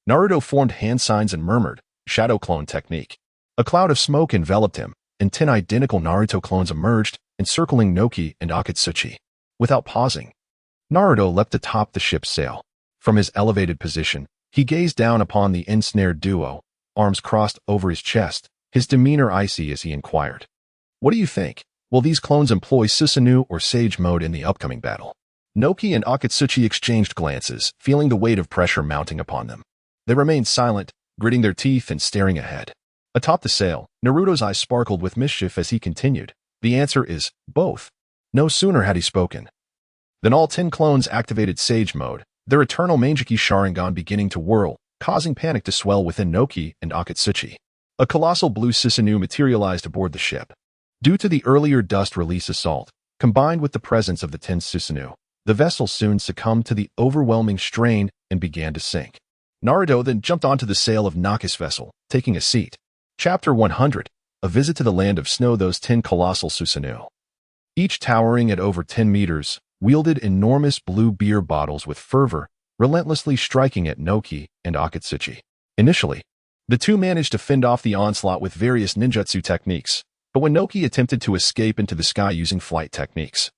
Naruto formed hand signs and murmured, "Shadow clone technique." A cloud of smoke enveloped him, and 10 identical Naruto clones emerged, encircling Noki and Akatsuchi. Without pausing, Naruto leapt atop the ship's sail. From his elevated position, he gazed down upon the ensnared duo, arms crossed over his chest, his demeanor icy as he inquired, "What do you think? Will these clones employ Susanoo or Sage mode in the upcoming battle?" Noki and Akatsuchi exchanged glances, feeling the weight of pressure mounting upon them. They remained silent, gritting their teeth and staring ahead. Atop the sail, Naruto's eyes sparkled with mischief as he continued, "The answer is both." No sooner had he spoken than all 10 clones activated Sage mode, their eternal Manjiki Sharingan beginning to whirl, causing panic to swell within Noki and Akatsuchi. A colossal blue Susanoo materialized aboard the ship. Due to the earlier dust release assault, combined with the presence of the 10 Susanoo, the vessel soon succumbed to the overwhelming strain and began to sink. Naruto then jumped onto the sail of Naki's vessel, taking a seat. Chapter 100, A Visit to the Land of Snow. Those 10 colossal Susanoo, each towering at over 10 meters, wielded enormous blue beer bottles with fervor, relentlessly striking at Noki and Akatsuchi. Initially, the two managed to fend off the onslaught with various ninjutsu techniques, but when Noki attempted to escape into the sky using flight techniques,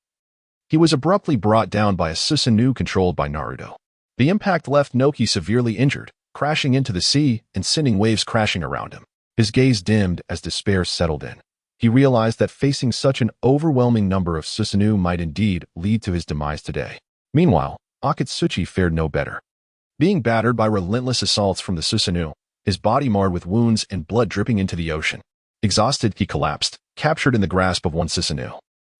he was abruptly brought down by a Susanoo controlled by Naruto. The impact left Noki severely injured, crashing into the sea and sending waves crashing around him. His gaze dimmed as despair settled in. He realized that facing such an overwhelming number of Susanoo might indeed lead to his demise today. Meanwhile, Akatsuchi fared no better. Being battered by relentless assaults from the Susanoo, his body marred with wounds and blood dripping into the ocean. Exhausted, he collapsed, captured in the grasp of one Susanoo.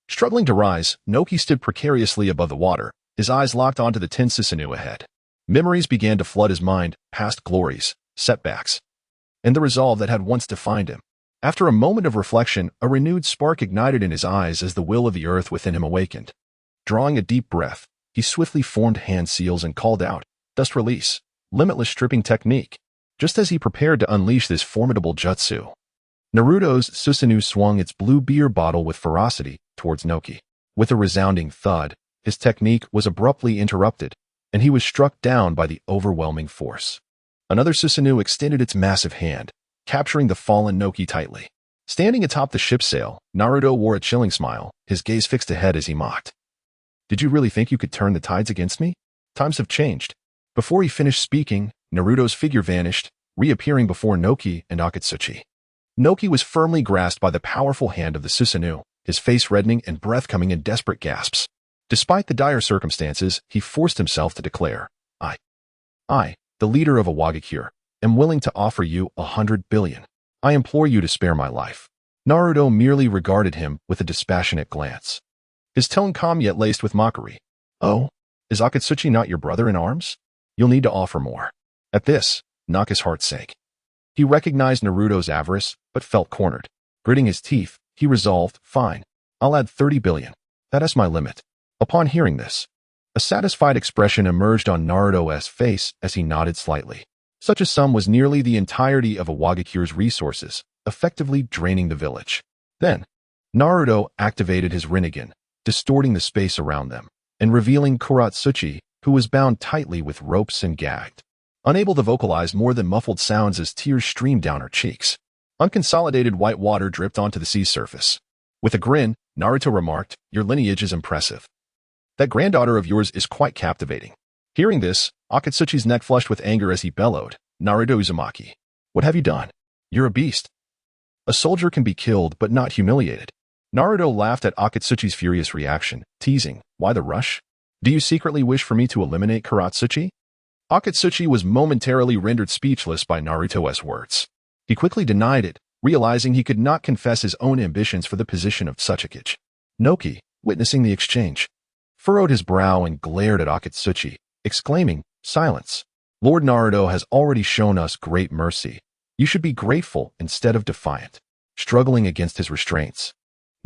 Struggling to rise, Noki stood precariously above the water, his eyes locked onto the 10 Susanoo ahead. Memories began to flood his mind, past glories, setbacks, and the resolve that had once defined him. After a moment of reflection, a renewed spark ignited in his eyes as the will of the earth within him awakened. Drawing a deep breath, he swiftly formed hand seals and called out, "Dust release, limitless stripping technique." Just as he prepared to unleash this formidable jutsu, Naruto's Susanoo swung its blue beer bottle with ferocity towards Noki. With a resounding thud, his technique was abruptly interrupted, and he was struck down by the overwhelming force. Another Susanoo extended its massive hand, capturing the fallen Noki tightly. Standing atop the ship's sail, Naruto wore a chilling smile, his gaze fixed ahead as he mocked. "Did you really think you could turn the tides against me? Times have changed." Before he finished speaking, Naruto's figure vanished, reappearing before Noki and Akatsuchi. Noki was firmly grasped by the powerful hand of the Susanoo, his face reddening and breath coming in desperate gasps. Despite the dire circumstances, he forced himself to declare, I, the leader of a Wagakure, am willing to offer you 100 billion. I implore you to spare my life." Naruto merely regarded him with a dispassionate glance, his tone calm yet laced with mockery. "Oh, is Akatsuchi not your brother in arms? You'll need to offer more." At this, Naki's heart sank. He recognized Naruto's avarice, but felt cornered. Gritting his teeth, he resolved, "Fine, I'll add 30 billion. That is my limit." Upon hearing this, a satisfied expression emerged on Naruto's face as he nodded slightly. Such a sum was nearly the entirety of a Wagakure's resources, effectively draining the village. Then, Naruto activated his Rinnegan, distorting the space around them, and revealing Karatsuchi, who was bound tightly with ropes and gagged. Unable to vocalize more than muffled sounds as tears streamed down her cheeks. Unconsolidated white water dripped onto the sea's surface. With a grin, Naruto remarked, "Your lineage is impressive. That granddaughter of yours is quite captivating." Hearing this, Akatsuchi's neck flushed with anger as he bellowed, "Naruto Uzumaki, what have you done? You're a beast. A soldier can be killed but not humiliated." Naruto laughed at Akatsuchi's furious reaction, teasing, "Why the rush? Do you secretly wish for me to eliminate Karatsuchi?" Akatsuchi was momentarily rendered speechless by Naruto's words. He quickly denied it, realizing he could not confess his own ambitions for the position of Tsuchikage. Noki, witnessing the exchange, furrowed his brow and glared at Akatsuchi, exclaiming, "Silence. Lord Naruto has already shown us great mercy. You should be grateful instead of defiant." Struggling against his restraints,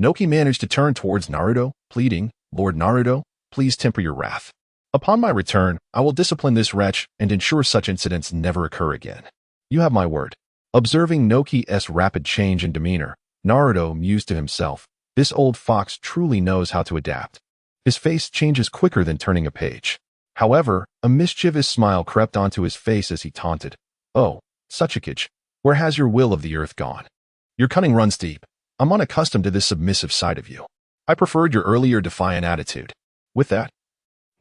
Noki managed to turn towards Naruto, pleading, "Lord Naruto, please temper your wrath. Upon my return, I will discipline this wretch and ensure such incidents never occur again. You have my word." Observing Noki's rapid change in demeanor, Naruto mused to himself, "This old fox truly knows how to adapt." His face changes quicker than turning a page. However, a mischievous smile crept onto his face as he taunted, "Oh, Sasuke, where has your will of the earth gone? Your cunning runs deep. I'm unaccustomed to this submissive side of you. I preferred your earlier defiant attitude." With that,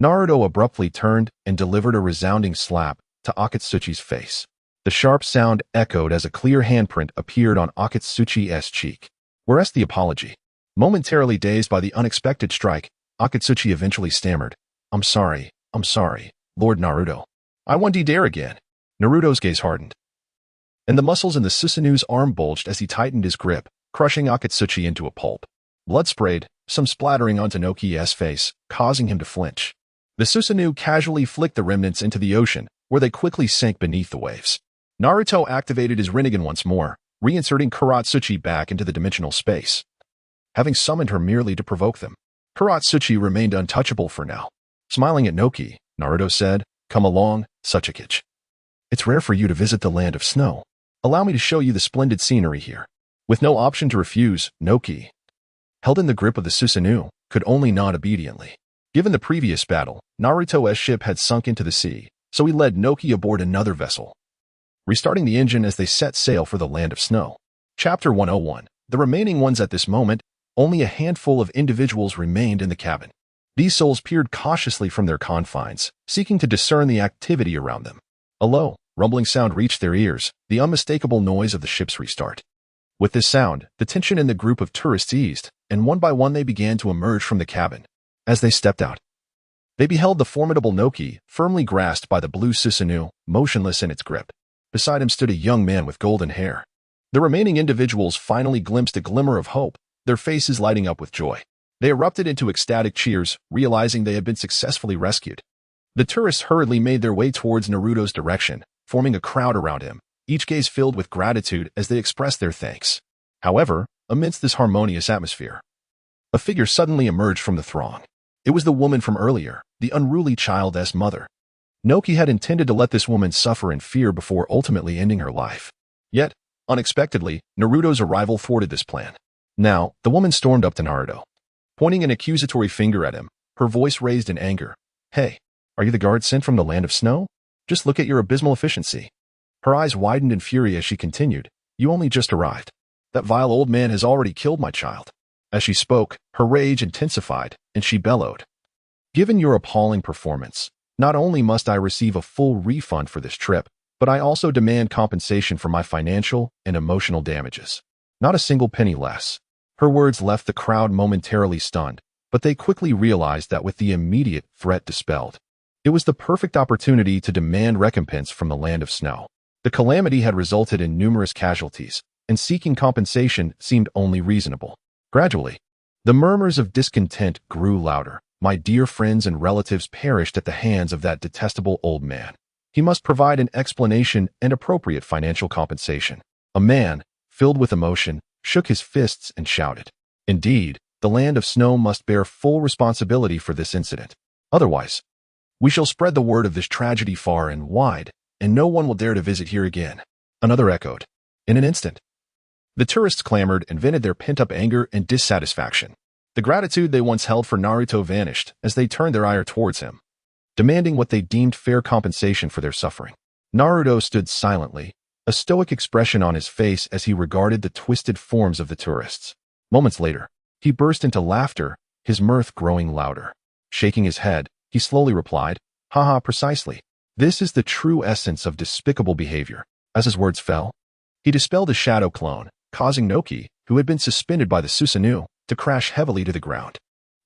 Naruto abruptly turned and delivered a resounding slap to Akatsuchi's face. The sharp sound echoed as a clear handprint appeared on Akatsuchi's cheek. Whereas the apology. Momentarily dazed by the unexpected strike, Akatsuchi eventually stammered, I'm sorry, Lord Naruto. I won't dare again." Naruto's gaze hardened, and the muscles in the Susanu's arm bulged as he tightened his grip, crushing Akatsuchi into a pulp. Blood sprayed, some splattering onto Noki's face, causing him to flinch. The Susanu casually flicked the remnants into the ocean, where they quickly sank beneath the waves. Naruto activated his Rinnegan once more, reinserting Karatsuchi back into the dimensional space, having summoned her merely to provoke them. Karatsuchi remained untouchable for now. Smiling at Noki, Naruto said, "Come along, Sasuke. It's rare for you to visit the land of snow. Allow me to show you the splendid scenery here." With no option to refuse, Noki, held in the grip of the Susanu, could only nod obediently. Given the previous battle, Naruto's ship had sunk into the sea, so he led Noki aboard another vessel, restarting the engine as they set sail for the land of snow. Chapter 101. The remaining ones at this moment, only a handful of individuals remained in the cabin. These souls peered cautiously from their confines, seeking to discern the activity around them. A low, rumbling sound reached their ears, the unmistakable noise of the ship's restart. With this sound, the tension in the group of tourists eased, and one by one they began to emerge from the cabin. As they stepped out, they beheld the formidable Noki, firmly grasped by the blue Susanoo, motionless in its grip. Beside him stood a young man with golden hair. The remaining individuals finally glimpsed a glimmer of hope, their faces lighting up with joy. They erupted into ecstatic cheers, realizing they had been successfully rescued. The tourists hurriedly made their way towards Naruto's direction, forming a crowd around him, each gaze filled with gratitude as they expressed their thanks. However, amidst this harmonious atmosphere, a figure suddenly emerged from the throng. It was the woman from earlier, the unruly child's mother. Noki had intended to let this woman suffer in fear before ultimately ending her life. Yet, unexpectedly, Naruto's arrival thwarted this plan. Now, the woman stormed up to Naruto, pointing an accusatory finger at him, her voice raised in anger. "Hey, are you the guard sent from the land of snow? Just look at your abysmal efficiency." Her eyes widened in fury as she continued, "You only just arrived. That vile old man has already killed my child." As she spoke, her rage intensified, and she bellowed, "Given your appalling performance, not only must I receive a full refund for this trip, but I also demand compensation for my financial and emotional damages. Not a single penny less." Her words left the crowd momentarily stunned, but they quickly realized that with the immediate threat dispelled, it was the perfect opportunity to demand recompense from the land of snow. The calamity had resulted in numerous casualties, and seeking compensation seemed only reasonable. Gradually, the murmurs of discontent grew louder. My dear friends and relatives perished at the hands of that detestable old man. He must provide an explanation and appropriate financial compensation. A man, filled with emotion, shook his fists and shouted. Indeed, the land of snow must bear full responsibility for this incident. Otherwise, we shall spread the word of this tragedy far and wide, and no one will dare to visit here again. Another echoed. In an instant, the tourists clamored and vented their pent-up anger and dissatisfaction. The gratitude they once held for Naruto vanished as they turned their ire towards him, demanding what they deemed fair compensation for their suffering. Naruto stood silently, a stoic expression on his face as he regarded the twisted forms of the tourists. Moments later, he burst into laughter, his mirth growing louder. Shaking his head, he slowly replied, "Haha, precisely. This is the true essence of despicable behavior." As his words fell, he dispelled a shadow clone, causing Noki, who had been suspended by the Susanoo, to crash heavily to the ground.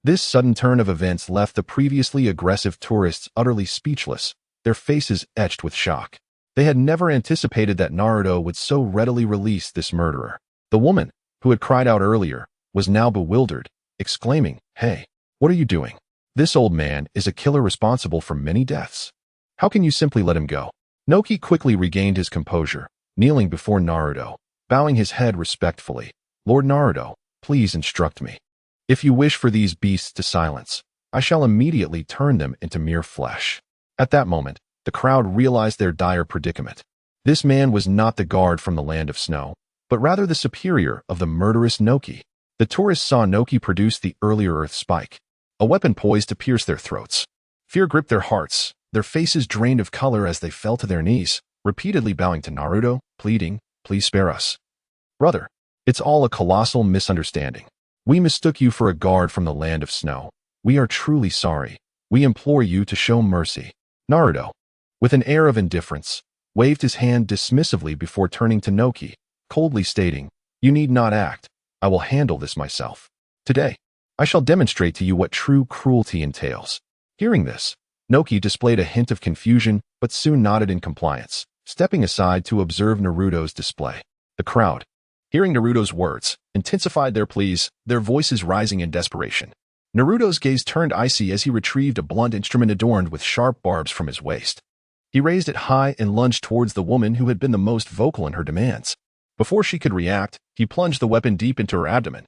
This sudden turn of events left the previously aggressive tourists utterly speechless, their faces etched with shock. They had never anticipated that Naruto would so readily release this murderer. The woman, who had cried out earlier, was now bewildered, exclaiming, "Hey, what are you doing? This old man is a killer responsible for many deaths. How can you simply let him go?" Noki quickly regained his composure, kneeling before Naruto, bowing his head respectfully. "Lord Naruto, please instruct me. If you wish for these beasts to silence, I shall immediately turn them into mere flesh." At that moment, the crowd realized their dire predicament. This man was not the guard from the land of snow, but rather the superior of the murderous Noki. The tourists saw Noki produce the earlier earth spike, a weapon poised to pierce their throats. Fear gripped their hearts, their faces drained of color as they fell to their knees, repeatedly bowing to Naruto, pleading, "Please spare us. Brother, it's all a colossal misunderstanding. We mistook you for a guard from the land of snow. We are truly sorry. We implore you to show mercy." Naruto, with an air of indifference, waved his hand dismissively before turning to Noki, coldly stating, "You need not act. I will handle this myself. Today, I shall demonstrate to you what true cruelty entails." Hearing this, Noki displayed a hint of confusion but soon nodded in compliance, stepping aside to observe Naruto's display. The crowd, hearing Naruto's words, intensified their pleas, their voices rising in desperation. Naruto's gaze turned icy as he retrieved a blunt instrument adorned with sharp barbs from his waist. He raised it high and lunged towards the woman who had been the most vocal in her demands. Before she could react, he plunged the weapon deep into her abdomen.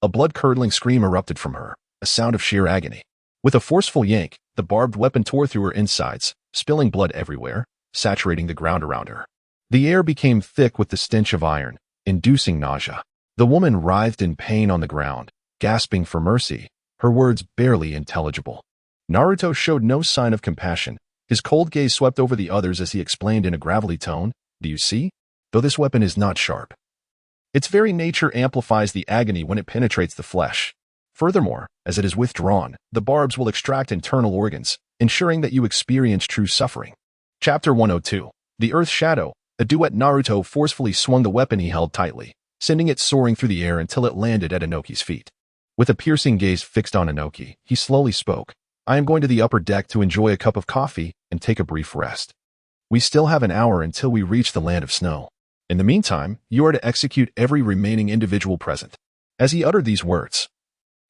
A blood-curdling scream erupted from her, a sound of sheer agony. With a forceful yank, the barbed weapon tore through her insides, spilling blood everywhere, saturating the ground around her. The air became thick with the stench of iron, inducing nausea. The woman writhed in pain on the ground, gasping for mercy, her words barely intelligible. Naruto showed no sign of compassion. His cold gaze swept over the others as he explained in a gravelly tone, "Do you see? Though this weapon is not sharp, its very nature amplifies the agony when it penetrates the flesh. Furthermore, as it is withdrawn, the barbs will extract internal organs, ensuring that you experience true suffering." Chapter 102. The Earth Shadow. A duet. Naruto forcefully swung the weapon he held tightly, sending it soaring through the air until it landed at Inoki's feet. With a piercing gaze fixed on Inoki, he slowly spoke, "I am going to the upper deck to enjoy a cup of coffee and take a brief rest. We still have an hour until we reach the land of snow. In the meantime, you are to execute every remaining individual present." As he uttered these words,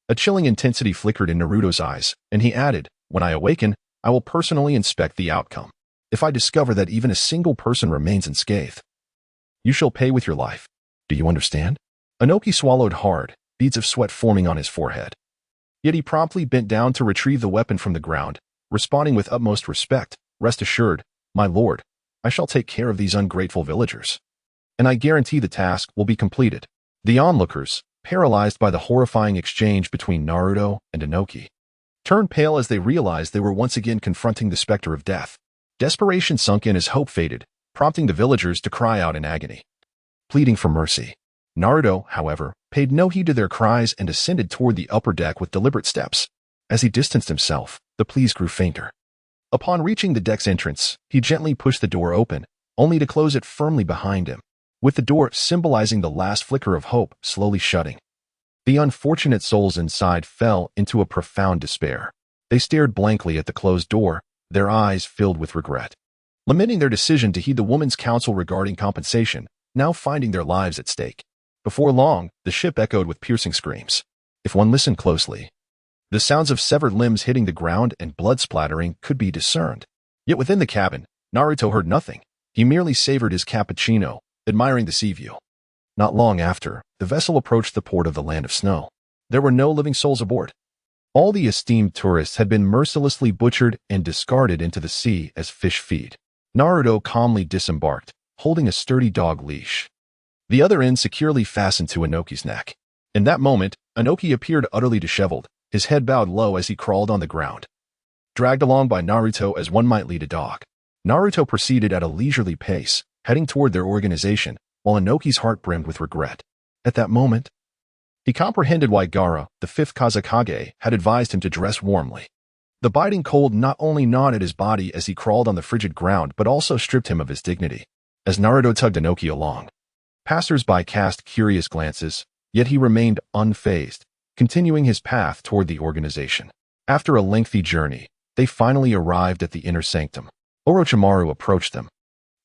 a chilling intensity flickered in Naruto's eyes, and he added, "When I awaken, I will personally inspect the outcome. If I discover that even a single person remains unscathed, you shall pay with your life. Do you understand?" Inoki swallowed hard, beads of sweat forming on his forehead. Yet he promptly bent down to retrieve the weapon from the ground, responding with utmost respect, "Rest assured, my lord, I shall take care of these ungrateful villagers. And I guarantee the task will be completed." The onlookers, paralyzed by the horrifying exchange between Naruto and Inoki, turned pale as they realized they were once again confronting the specter of death. Desperation sunk in as hope faded, prompting the villagers to cry out in agony, pleading for mercy. Naruto, however, paid no heed to their cries and ascended toward the upper deck with deliberate steps. As he distanced himself, the pleas grew fainter. Upon reaching the deck's entrance, he gently pushed the door open, only to close it firmly behind him, with the door symbolizing the last flicker of hope slowly shutting. The unfortunate souls inside fell into a profound despair. They stared blankly at the closed door, their eyes filled with regret, lamenting their decision to heed the woman's counsel regarding compensation, now finding their lives at stake. Before long, the ship echoed with piercing screams. If one listened closely, the sounds of severed limbs hitting the ground and blood splattering could be discerned. Yet within the cabin, Naruto heard nothing. He merely savored his cappuccino, admiring the sea view. Not long after, the vessel approached the port of the land of snow. There were no living souls aboard. All the esteemed tourists had been mercilessly butchered and discarded into the sea as fish feed. Naruto calmly disembarked, holding a sturdy dog leash, the other end securely fastened to Inoki's neck. In that moment, Inoki appeared utterly disheveled, his head bowed low as he crawled on the ground, dragged along by Naruto as one might lead a dog. Naruto proceeded at a leisurely pace, heading toward their organization, while Inoki's heart brimmed with regret. At that moment, he comprehended why Gaara, the fifth Kazekage, had advised him to dress warmly. The biting cold not only gnawed at his body as he crawled on the frigid ground but also stripped him of his dignity. As Naruto tugged Inoki along, passers-by cast curious glances, yet he remained unfazed, continuing his path toward the organization. After a lengthy journey, they finally arrived at the inner sanctum. Orochimaru approached them,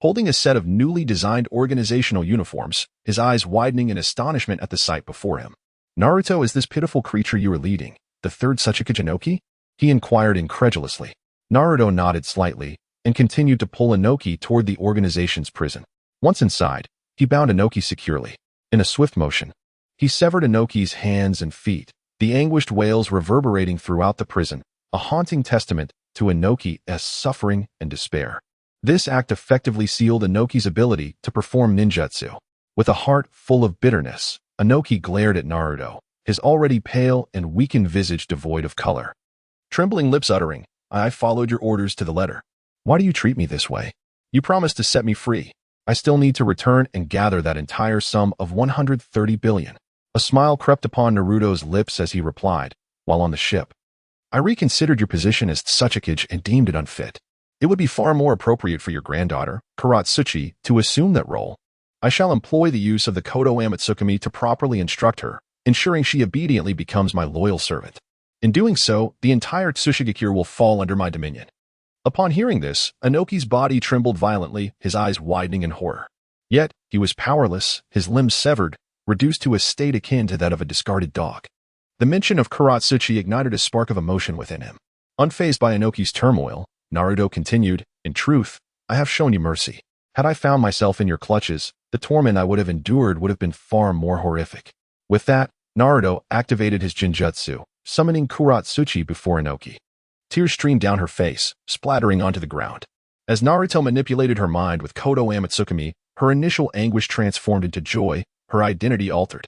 holding a set of newly designed organizational uniforms, his eyes widening in astonishment at the sight before him. "Naruto is this pitiful creature you are leading, the third Sasuke Inoki?" he inquired incredulously. Naruto nodded slightly and continued to pull Inoki toward the organization's prison. Once inside, he bound Inoki securely. In a swift motion, He severed Inoki's hands and feet, the anguished wails reverberating throughout the prison, a haunting testament to Inoki's suffering and despair. This act effectively sealed Inoki's ability to perform ninjutsu. With a heart full of bitterness, Inoki glared at Naruto, his already pale and weakened visage devoid of color. Trembling lips uttering, "I followed your orders to the letter. Why do you treat me this way? You promised to set me free. I still need to return and gather that entire sum of 130 billion. A smile crept upon Naruto's lips as he replied, while on the ship. I reconsidered your position as Tsukage and deemed it unfit. It would be far more appropriate for your granddaughter, Karatsuchi, to assume that role. I shall employ the use of the Kodo Amatsukami to properly instruct her, ensuring she obediently becomes my loyal servant. In doing so, the entire Tsushigakure will fall under my dominion." Upon hearing this, Inoki's body trembled violently, his eyes widening in horror. Yet, he was powerless, his limbs severed, reduced to a state akin to that of a discarded dog. The mention of Karatsuchi ignited a spark of emotion within him. Unfazed by Inoki's turmoil, Naruto continued, "In truth, I have shown you mercy. Had I found myself in your clutches, the torment I would have endured would have been far more horrific." With that, Naruto activated his Jinjutsu, summoning Karatsuchi before Inoki. Tears streamed down her face, splattering onto the ground. As Naruto manipulated her mind with Kodo Amatsukami, her initial anguish transformed into joy, her identity altered.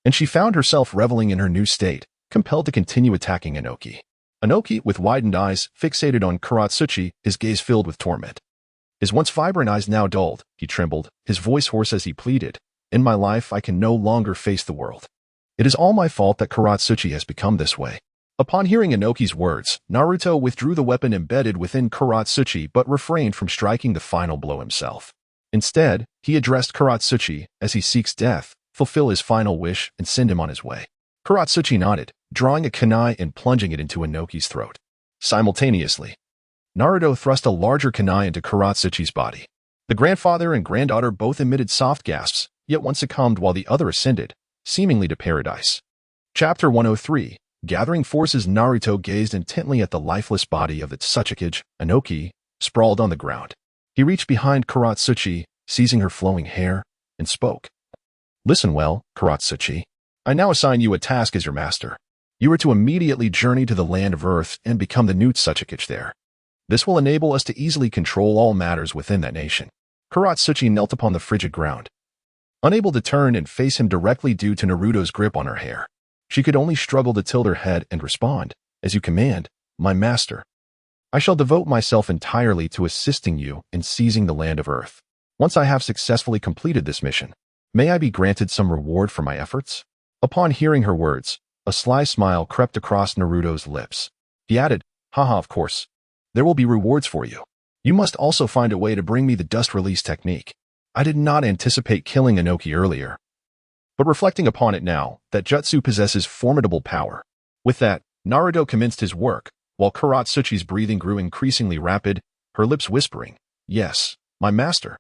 And she found herself reveling in her new state, compelled to continue attacking Inoki. Inoki, with widened eyes, fixated on Karatsuchi, his gaze filled with torment. His once vibrant eyes now dulled, he trembled, his voice hoarse as he pleaded, "In my life I can no longer face the world. It is all my fault that Karatsuchi has become this way." Upon hearing Inoki's words, Naruto withdrew the weapon embedded within Karatsuchi but refrained from striking the final blow himself. Instead, he addressed Karatsuchi as he seeks death, fulfill his final wish, and send him on his way. Karatsuchi nodded, drawing a kunai and plunging it into Inoki's throat. Simultaneously, Naruto thrust a larger kunai into Karatsuchi's body. The grandfather and granddaughter both emitted soft gasps, yet one succumbed while the other ascended, seemingly to paradise. Chapter 103. Gathering forces. Naruto gazed intently at the lifeless body of the Tsukage, Inoki, sprawled on the ground. He reached behind Karatsuchi, seizing her flowing hair, and spoke. "Listen well, Karatsuchi. I now assign you a task as your master. You are to immediately journey to the land of Earth and become the new Tsukage there. This will enable us to easily control all matters within that nation." Karatsuchi knelt upon the frigid ground. Unable to turn and face him directly due to Naruto's grip on her hair, she could only struggle to tilt her head and respond, "As you command, my master. I shall devote myself entirely to assisting you in seizing the land of Earth. Once I have successfully completed this mission, may I be granted some reward for my efforts?" Upon hearing her words, a sly smile crept across Naruto's lips. He added, "Haha, of course. There will be rewards for you. You must also find a way to bring me the dust release technique. I did not anticipate killing Inoki earlier, but reflecting upon it now, that jutsu possesses formidable power." With that, Naruto commenced his work, while Karatsuchi's breathing grew increasingly rapid, her lips whispering, "Yes, my master."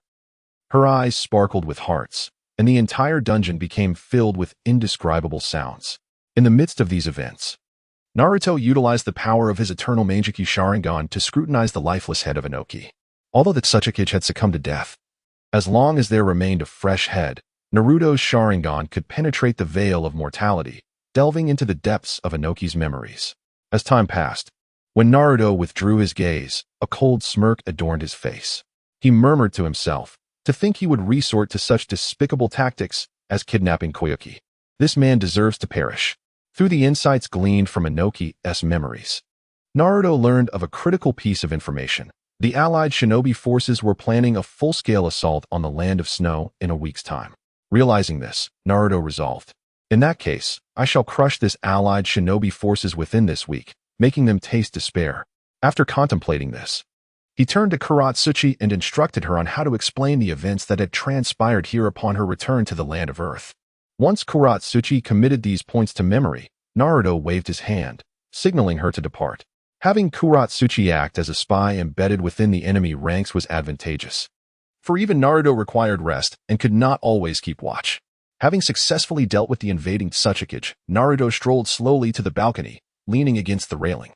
Her eyes sparkled with hearts, and the entire dungeon became filled with indescribable sounds. In the midst of these events, Naruto utilized the power of his eternal Manjiki Sharingan to scrutinize the lifeless head of Inoki. Although the Tsukage had succumbed to death, as long as there remained a fresh head, Naruto's Sharingan could penetrate the veil of mortality, delving into the depths of Inoki's memories. As time passed, when Naruto withdrew his gaze, a cold smirk adorned his face. He murmured to himself, to think he would resort to such despicable tactics as kidnapping Koyuki. This man deserves to perish. Through the insights gleaned from Inoki's memories, Naruto learned of a critical piece of information. The allied shinobi forces were planning a full-scale assault on the land of snow in a week's time. Realizing this, Naruto resolved, "In that case, I shall crush this allied shinobi forces within this week, making them taste despair." After contemplating this, he turned to Karatsuchi and instructed her on how to explain the events that had transpired here upon her return to the land of Earth. Once Karatsuchi committed these points to memory, Naruto waved his hand, signaling her to depart. Having Karatsuchi act as a spy embedded within the enemy ranks was advantageous, for even Naruto required rest and could not always keep watch. Having successfully dealt with the invading Tsukage, Naruto strolled slowly to the balcony, leaning against the railing.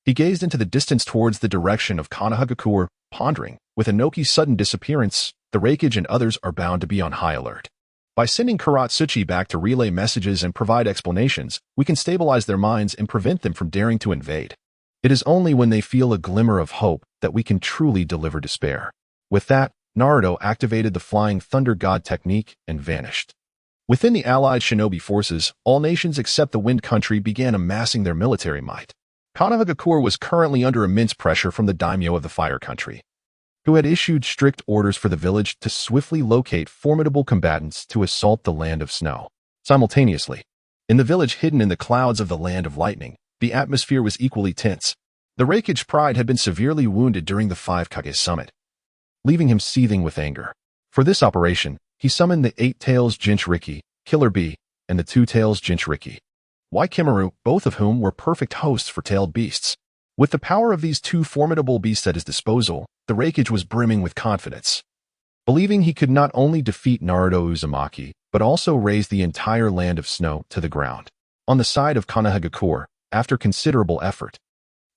He gazed into the distance towards the direction of Konoha, pondering, with Inoki's sudden disappearance, the Raikage and others are bound to be on high alert. By sending Karatsuchi back to relay messages and provide explanations, we can stabilize their minds and prevent them from daring to invade. It is only when they feel a glimmer of hope that we can truly deliver despair. With that, Naruto activated the Flying Thunder God technique and vanished. Within the allied shinobi forces, all nations except the Wind Country began amassing their military might. Konoha was currently under immense pressure from the daimyo of the Fire Country, who had issued strict orders for the village to swiftly locate formidable combatants to assault the Land of Snow. Simultaneously, in the village hidden in the clouds of the Land of Lightning, the atmosphere was equally tense. The Raikage pride had been severely wounded during the Five Kage summit, leaving him seething with anger. For this operation, he summoned the Eight-Tails Jinchuriki, Killer Bee, and the Two-Tails Jinchuriki, Kimaru, both of whom were perfect hosts for tailed beasts. With the power of these two formidable beasts at his disposal, the Raikage was brimming with confidence, believing he could not only defeat Naruto Uzumaki, but also raze the entire Land of Snow to the ground. On the side of Konoha, after considerable effort,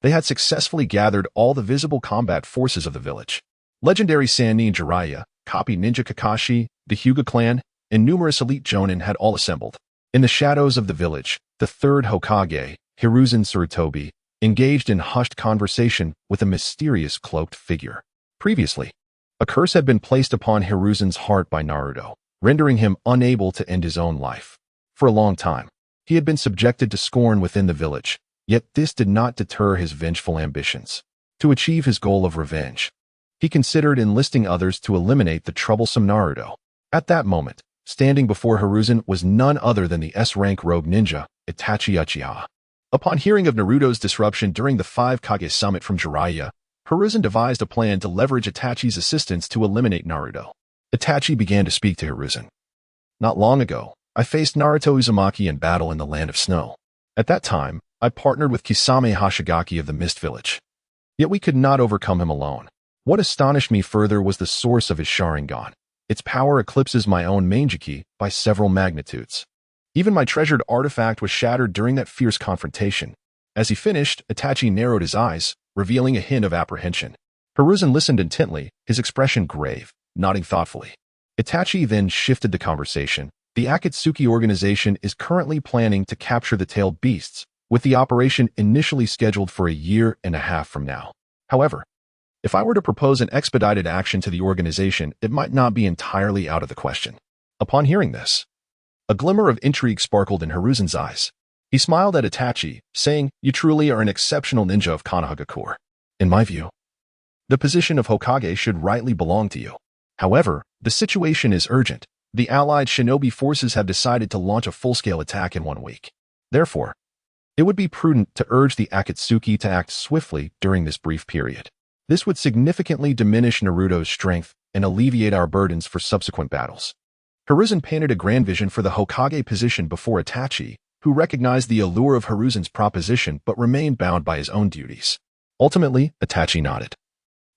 they had successfully gathered all the visible combat forces of the village. Legendary Sannin Jiraiya, Copy Ninja Kakashi, the Hyuga clan, and numerous elite jonin had all assembled. In the shadows of the village, the third Hokage, Hiruzen Tsurutobi, engaged in hushed conversation with a mysterious cloaked figure. Previously, a curse had been placed upon Hiruzen's heart by Naruto, rendering him unable to end his own life. For a long time, he had been subjected to scorn within the village, yet this did not deter his vengeful ambitions. To achieve his goal of revenge, he considered enlisting others to eliminate the troublesome Naruto. At that moment, standing before Hiruzen was none other than the S-rank rogue ninja, Itachi Uchiha. Upon hearing of Naruto's disruption during the Five Kage summit from Jiraiya, Hiruzen devised a plan to leverage Itachi's assistance to eliminate Naruto. Itachi began to speak to Hiruzen. Not long ago, I faced Naruto Uzumaki in battle in the Land of Snow. At that time, I partnered with Kisame Hashigaki of the Mist Village. Yet we could not overcome him alone. What astonished me further was the source of his Sharingan. Its power eclipses my own Manjiki by several magnitudes. Even my treasured artifact was shattered during that fierce confrontation. As he finished, Itachi narrowed his eyes, revealing a hint of apprehension. Hiruzen listened intently, his expression grave, nodding thoughtfully. Itachi then shifted the conversation. The Akatsuki organization is currently planning to capture the tailed beasts, with the operation initially scheduled for a year and a half from now. However, if I were to propose an expedited action to the organization, it might not be entirely out of the question. Upon hearing this, a glimmer of intrigue sparkled in Hiruzen's eyes. He smiled at Itachi, saying, "You truly are an exceptional ninja of Konoha. In my view, the position of Hokage should rightly belong to you. However, the situation is urgent. The allied shinobi forces have decided to launch a full-scale attack in 1 week. Therefore, it would be prudent to urge the Akatsuki to act swiftly during this brief period. This would significantly diminish Naruto's strength and alleviate our burdens for subsequent battles." Hiruzen painted a grand vision for the Hokage position before Itachi, who recognized the allure of Hiruzen's proposition but remained bound by his own duties. Ultimately, Itachi nodded.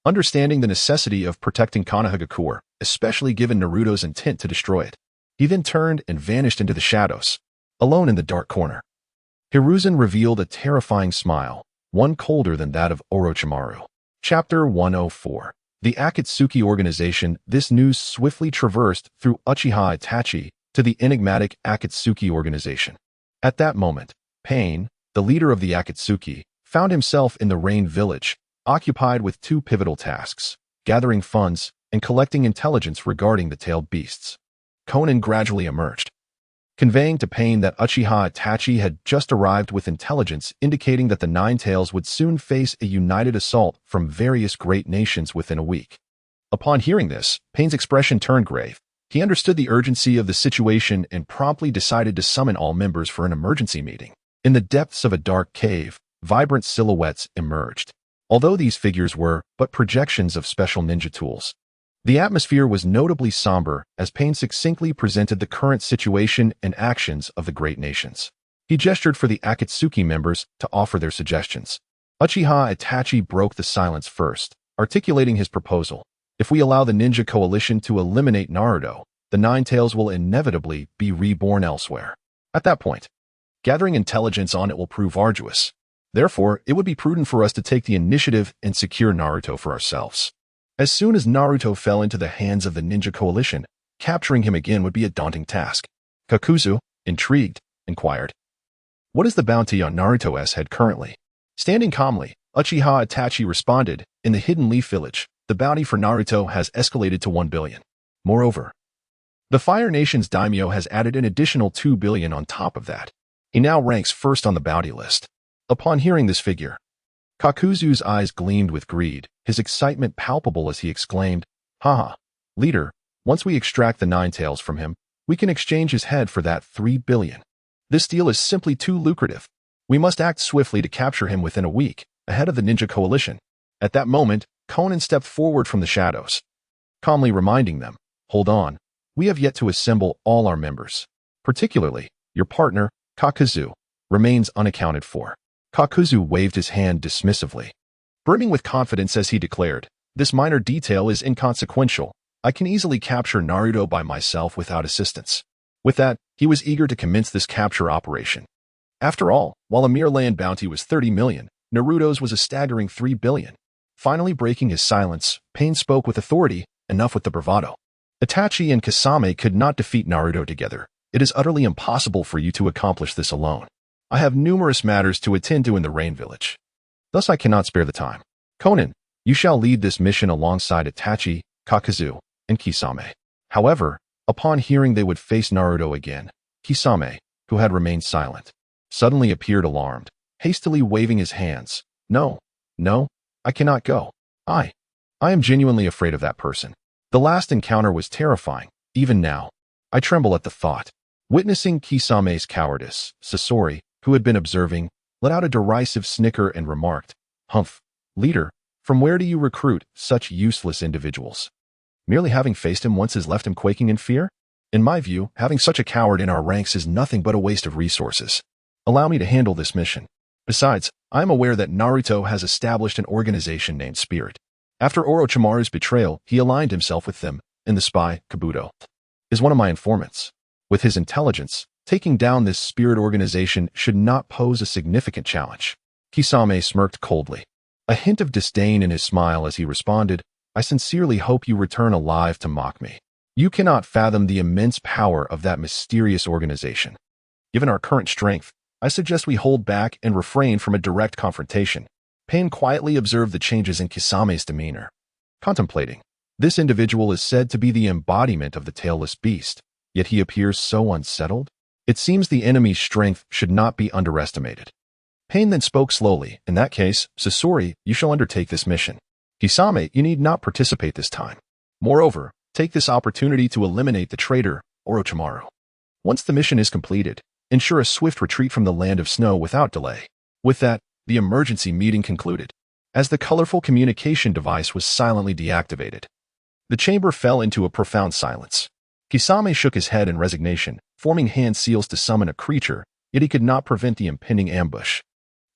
Understanding the necessity of protecting Konoha, especially given Naruto's intent to destroy it, he then turned and vanished into the shadows, alone in the dark corner. Hiruzen revealed a terrifying smile, one colder than that of Orochimaru. Chapter 104. The Akatsuki organization. This news swiftly traversed through Uchiha Itachi to the enigmatic Akatsuki organization. At that moment, Pain, the leader of the Akatsuki, found himself in the Rain Village, occupied with two pivotal tasks: gathering funds and collecting intelligence regarding the tailed beasts. Conan gradually emerged, conveying to Pain that Uchiha Itachi had just arrived with intelligence indicating that the Nine Tails would soon face a united assault from various great nations within a week. Upon hearing this, Pain's expression turned grave. He understood the urgency of the situation and promptly decided to summon all members for an emergency meeting. In the depths of a dark cave, vibrant silhouettes emerged. Although these figures were but projections of special ninja tools, the atmosphere was notably somber as Pain succinctly presented the current situation and actions of the great nations. He gestured for the Akatsuki members to offer their suggestions. Uchiha Itachi broke the silence first, articulating his proposal. If we allow the ninja coalition to eliminate Naruto, the Nine Tails will inevitably be reborn elsewhere. At that point, gathering intelligence on it will prove arduous. Therefore, it would be prudent for us to take the initiative and secure Naruto for ourselves. As soon as Naruto fell into the hands of the ninja coalition, Capturing him again would be a daunting task. Kakuzu, intrigued, inquired, "What is the bounty on Naruto's head currently?" Standing calmly, Uchiha Itachi responded, "In the Hidden Leaf Village, the bounty for Naruto has escalated to 1 billion. Moreover, the Fire Nation's daimyo has added an additional 2 billion on top of that. He now ranks first on the bounty list." Upon hearing this figure, Kakuzu's eyes gleamed with greed, his excitement palpable as he exclaimed, "Haha, leader, once we extract the Nine Tails from him, we can exchange his head for that 3 billion. This deal is simply too lucrative. We must act swiftly to capture him within a week, ahead of the ninja coalition." At that moment, Konan stepped forward from the shadows, calmly reminding them, "Hold on, we have yet to assemble all our members. Particularly, your partner, Kakuzu, remains unaccounted for." Kakuzu waved his hand dismissively, brimming with confidence as he declared, "This minor detail is inconsequential. I can easily capture Naruto by myself without assistance." With that, he was eager to commence this capture operation. After all, while a mere land bounty was 30 million, Naruto's was a staggering 3 billion. Finally breaking his silence, Pain spoke with authority, enough with the bravado. "Itachi and Kasame could not defeat Naruto together. It is utterly impossible for you to accomplish this alone. I have numerous matters to attend to in the Rain Village. Thus I cannot spare the time. Konan, you shall lead this mission alongside Itachi, Kakuzu, and Kisame." However, upon hearing they would face Naruto again, Kisame, who had remained silent, suddenly appeared alarmed, hastily waving his hands. No, I cannot go. I am genuinely afraid of that person. The last encounter was terrifying. Even now, I tremble at the thought." Witnessing Kisame's cowardice, Sasori, who had been observing, let out a derisive snicker and remarked, "Humph, leader, from where do you recruit such useless individuals? Merely having faced him once has left him quaking in fear? In my view, having such a coward in our ranks is nothing but a waste of resources. Allow me to handle this mission. Besides, I am aware that Naruto has established an organization named Spirit. After Orochimaru's betrayal, he aligned himself with them, and the spy, Kabuto, is one of my informants. With his intelligence, taking down this Spirit organization should not pose a significant challenge." Kisame smirked coldly, a hint of disdain in his smile as he responded, "I sincerely hope you return alive to mock me. You cannot fathom the immense power of that mysterious organization. Given our current strength, I suggest we hold back and refrain from a direct confrontation." Pain quietly observed the changes in Kisame's demeanor, contemplating. This individual is said to be the embodiment of the tailless beast, yet he appears so unsettled. It seems the enemy's strength should not be underestimated. Pain then spoke slowly, "In that case, Sasori, you shall undertake this mission. Kisame, you need not participate this time. Moreover, take this opportunity to eliminate the traitor, Orochimaru. Once the mission is completed, ensure a swift retreat from the land of snow without delay." With that, the emergency meeting concluded. As the colorful communication device was silently deactivated, the chamber fell into a profound silence. Kisame shook his head in resignation, forming hand seals to summon a creature, yet he could not prevent the impending ambush.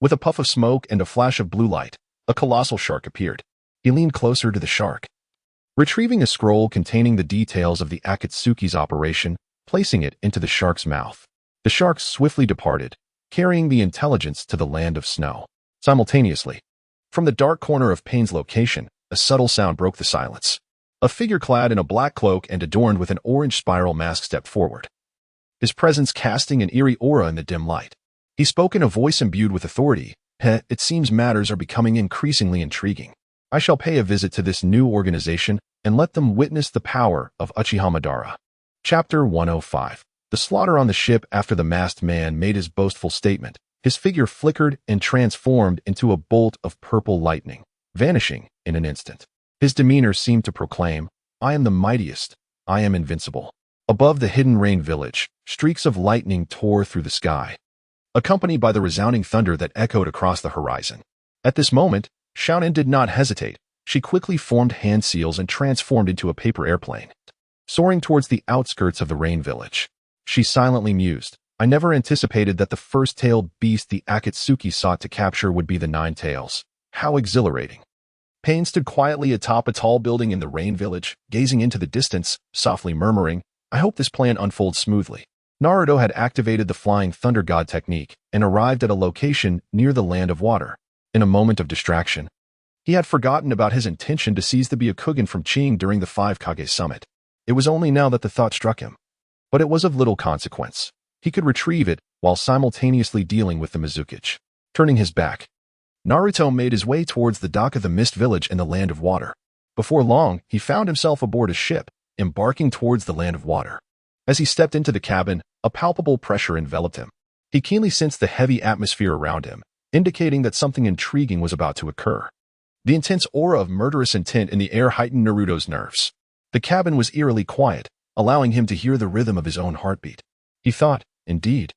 With a puff of smoke and a flash of blue light, a colossal shark appeared. He leaned closer to the shark, retrieving a scroll containing the details of the Akatsuki's operation, placing it into the shark's mouth. The shark swiftly departed, carrying the intelligence to the land of snow. Simultaneously, from the dark corner of Pain's location, a subtle sound broke the silence. A figure clad in a black cloak and adorned with an orange spiral mask stepped forward, his presence casting an eerie aura in the dim light. He spoke in a voice imbued with authority. "It seems matters are becoming increasingly intriguing. I shall pay a visit to this new organization and let them witness the power of Uchiha Madara." Chapter 105. The slaughter on the ship. After the masked man made his boastful statement, his figure flickered and transformed into a bolt of purple lightning, vanishing in an instant. His demeanor seemed to proclaim, "I am the mightiest, I am invincible." Above the hidden rain village, streaks of lightning tore through the sky, accompanied by the resounding thunder that echoed across the horizon. At this moment, Xiaonan did not hesitate. She quickly formed hand seals and transformed into a paper airplane, soaring towards the outskirts of the rain village. She silently mused, "I never anticipated that the first-tailed beast the Akatsuki sought to capture would be the Nine Tails. How exhilarating." Pain stood quietly atop a tall building in the rain village, gazing into the distance, softly murmuring, "I hope this plan unfolds smoothly." Naruto had activated the Flying Thunder God technique and arrived at a location near the land of water. In a moment of distraction, he had forgotten about his intention to seize the Byakugan from Ching during the 5 Kage summit. It was only now that the thought struck him. But it was of little consequence. He could retrieve it while simultaneously dealing with the Mizukage. Turning his back, Naruto made his way towards the dock of the Mist Village in the Land of Water. Before long, he found himself aboard a ship, embarking towards the Land of Water. As he stepped into the cabin, a palpable pressure enveloped him. He keenly sensed the heavy atmosphere around him, indicating that something intriguing was about to occur. The intense aura of murderous intent in the air heightened Naruto's nerves. The cabin was eerily quiet, allowing him to hear the rhythm of his own heartbeat. He thought, indeed,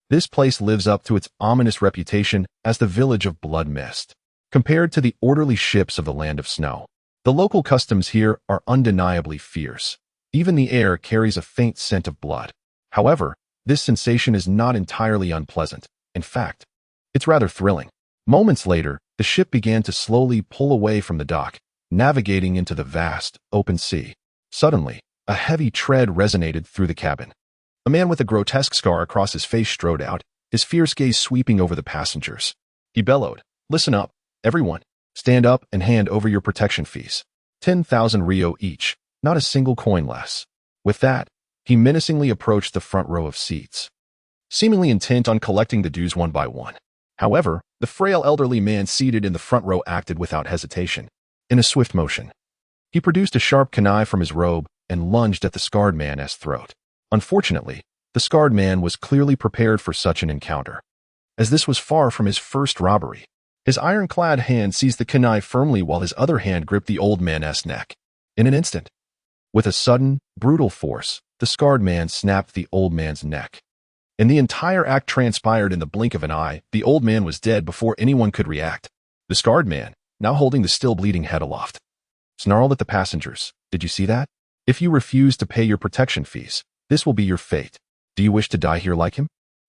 this place lives up to its ominous reputation as the village of blood mist. Compared to the orderly ships of the Land of Snow, the local customs here are undeniably fierce. Even the air carries a faint scent of blood. However, this sensation is not entirely unpleasant. In fact, it's rather thrilling. Moments later, the ship began to slowly pull away from the dock, navigating into the vast, open sea. Suddenly, a heavy tread resonated through the cabin. A man with a grotesque scar across his face strode out, his fierce gaze sweeping over the passengers. He bellowed, "Listen up, everyone. Stand up and hand over your protection fees. 10,000 ryo each, not a single coin less." With that, he menacingly approached the front row of seats, seemingly intent on collecting the dues one by one. However, the frail elderly man seated in the front row acted without hesitation. In a swift motion, he produced a sharp kunai from his robe and lunged at the scarred man's throat. Unfortunately, the scarred man was clearly prepared for such an encounter, as this was far from his first robbery. His ironclad hand seized the kunai firmly while his other hand gripped the old man's neck. In an instant, with a sudden, brutal force, the scarred man snapped the old man's neck. And the entire act transpired in the blink of an eye. The old man was dead before anyone could react. The scarred man, now holding the still bleeding head aloft, snarled at the passengers. "Did you see that? If you refuse to pay your protection fees, this will be your fate. Do you wish to die here like him?"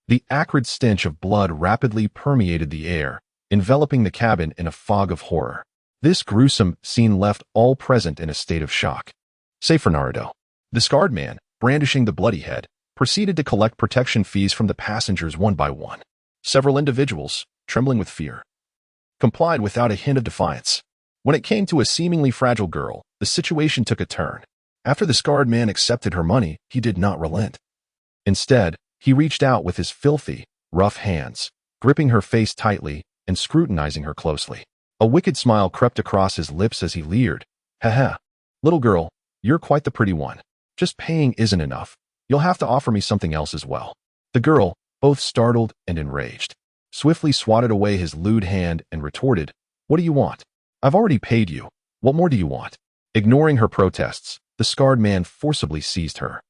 The acrid stench of blood rapidly permeated the air, enveloping the cabin in a fog of horror. This gruesome scene left all present in a state of shock, save for Naruto. The scarred man, brandishing the bloody head, proceeded to collect protection fees from the passengers one by one. Several individuals, trembling with fear, complied without a hint of defiance. When it came to a seemingly fragile girl, the situation took a turn. After the scarred man accepted her money, he did not relent. Instead, he reached out with his filthy, rough hands, gripping her face tightly and scrutinizing her closely. A wicked smile crept across his lips as he leered. "Haha, little girl, you're quite the pretty one. Just paying isn't enough. You'll have to offer me something else as well." The girl, both startled and enraged, swiftly swatted away his lewd hand and retorted, "What do you want? I've already paid you. What more do you want?" Ignoring her protests, the scarred man forcibly seized her,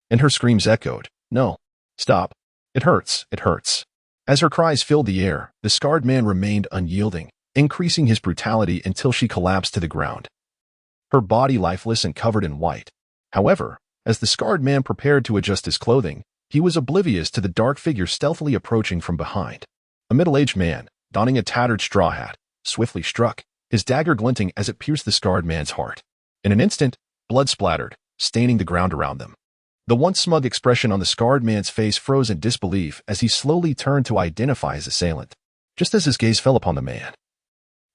and her screams echoed, "No, stop. It hurts, it hurts." As her cries filled the air, the scarred man remained unyielding, increasing his brutality until she collapsed to the ground, her body lifeless and covered in white. However, as the scarred man prepared to adjust his clothing, he was oblivious to the dark figure stealthily approaching from behind. A middle-aged man, donning a tattered straw hat, swiftly struck, his dagger glinting as it pierced the scarred man's heart. In an instant, blood splattered, staining the ground around them. The once smug expression on the scarred man's face froze in disbelief as he slowly turned to identify his assailant. Just as his gaze fell upon the man,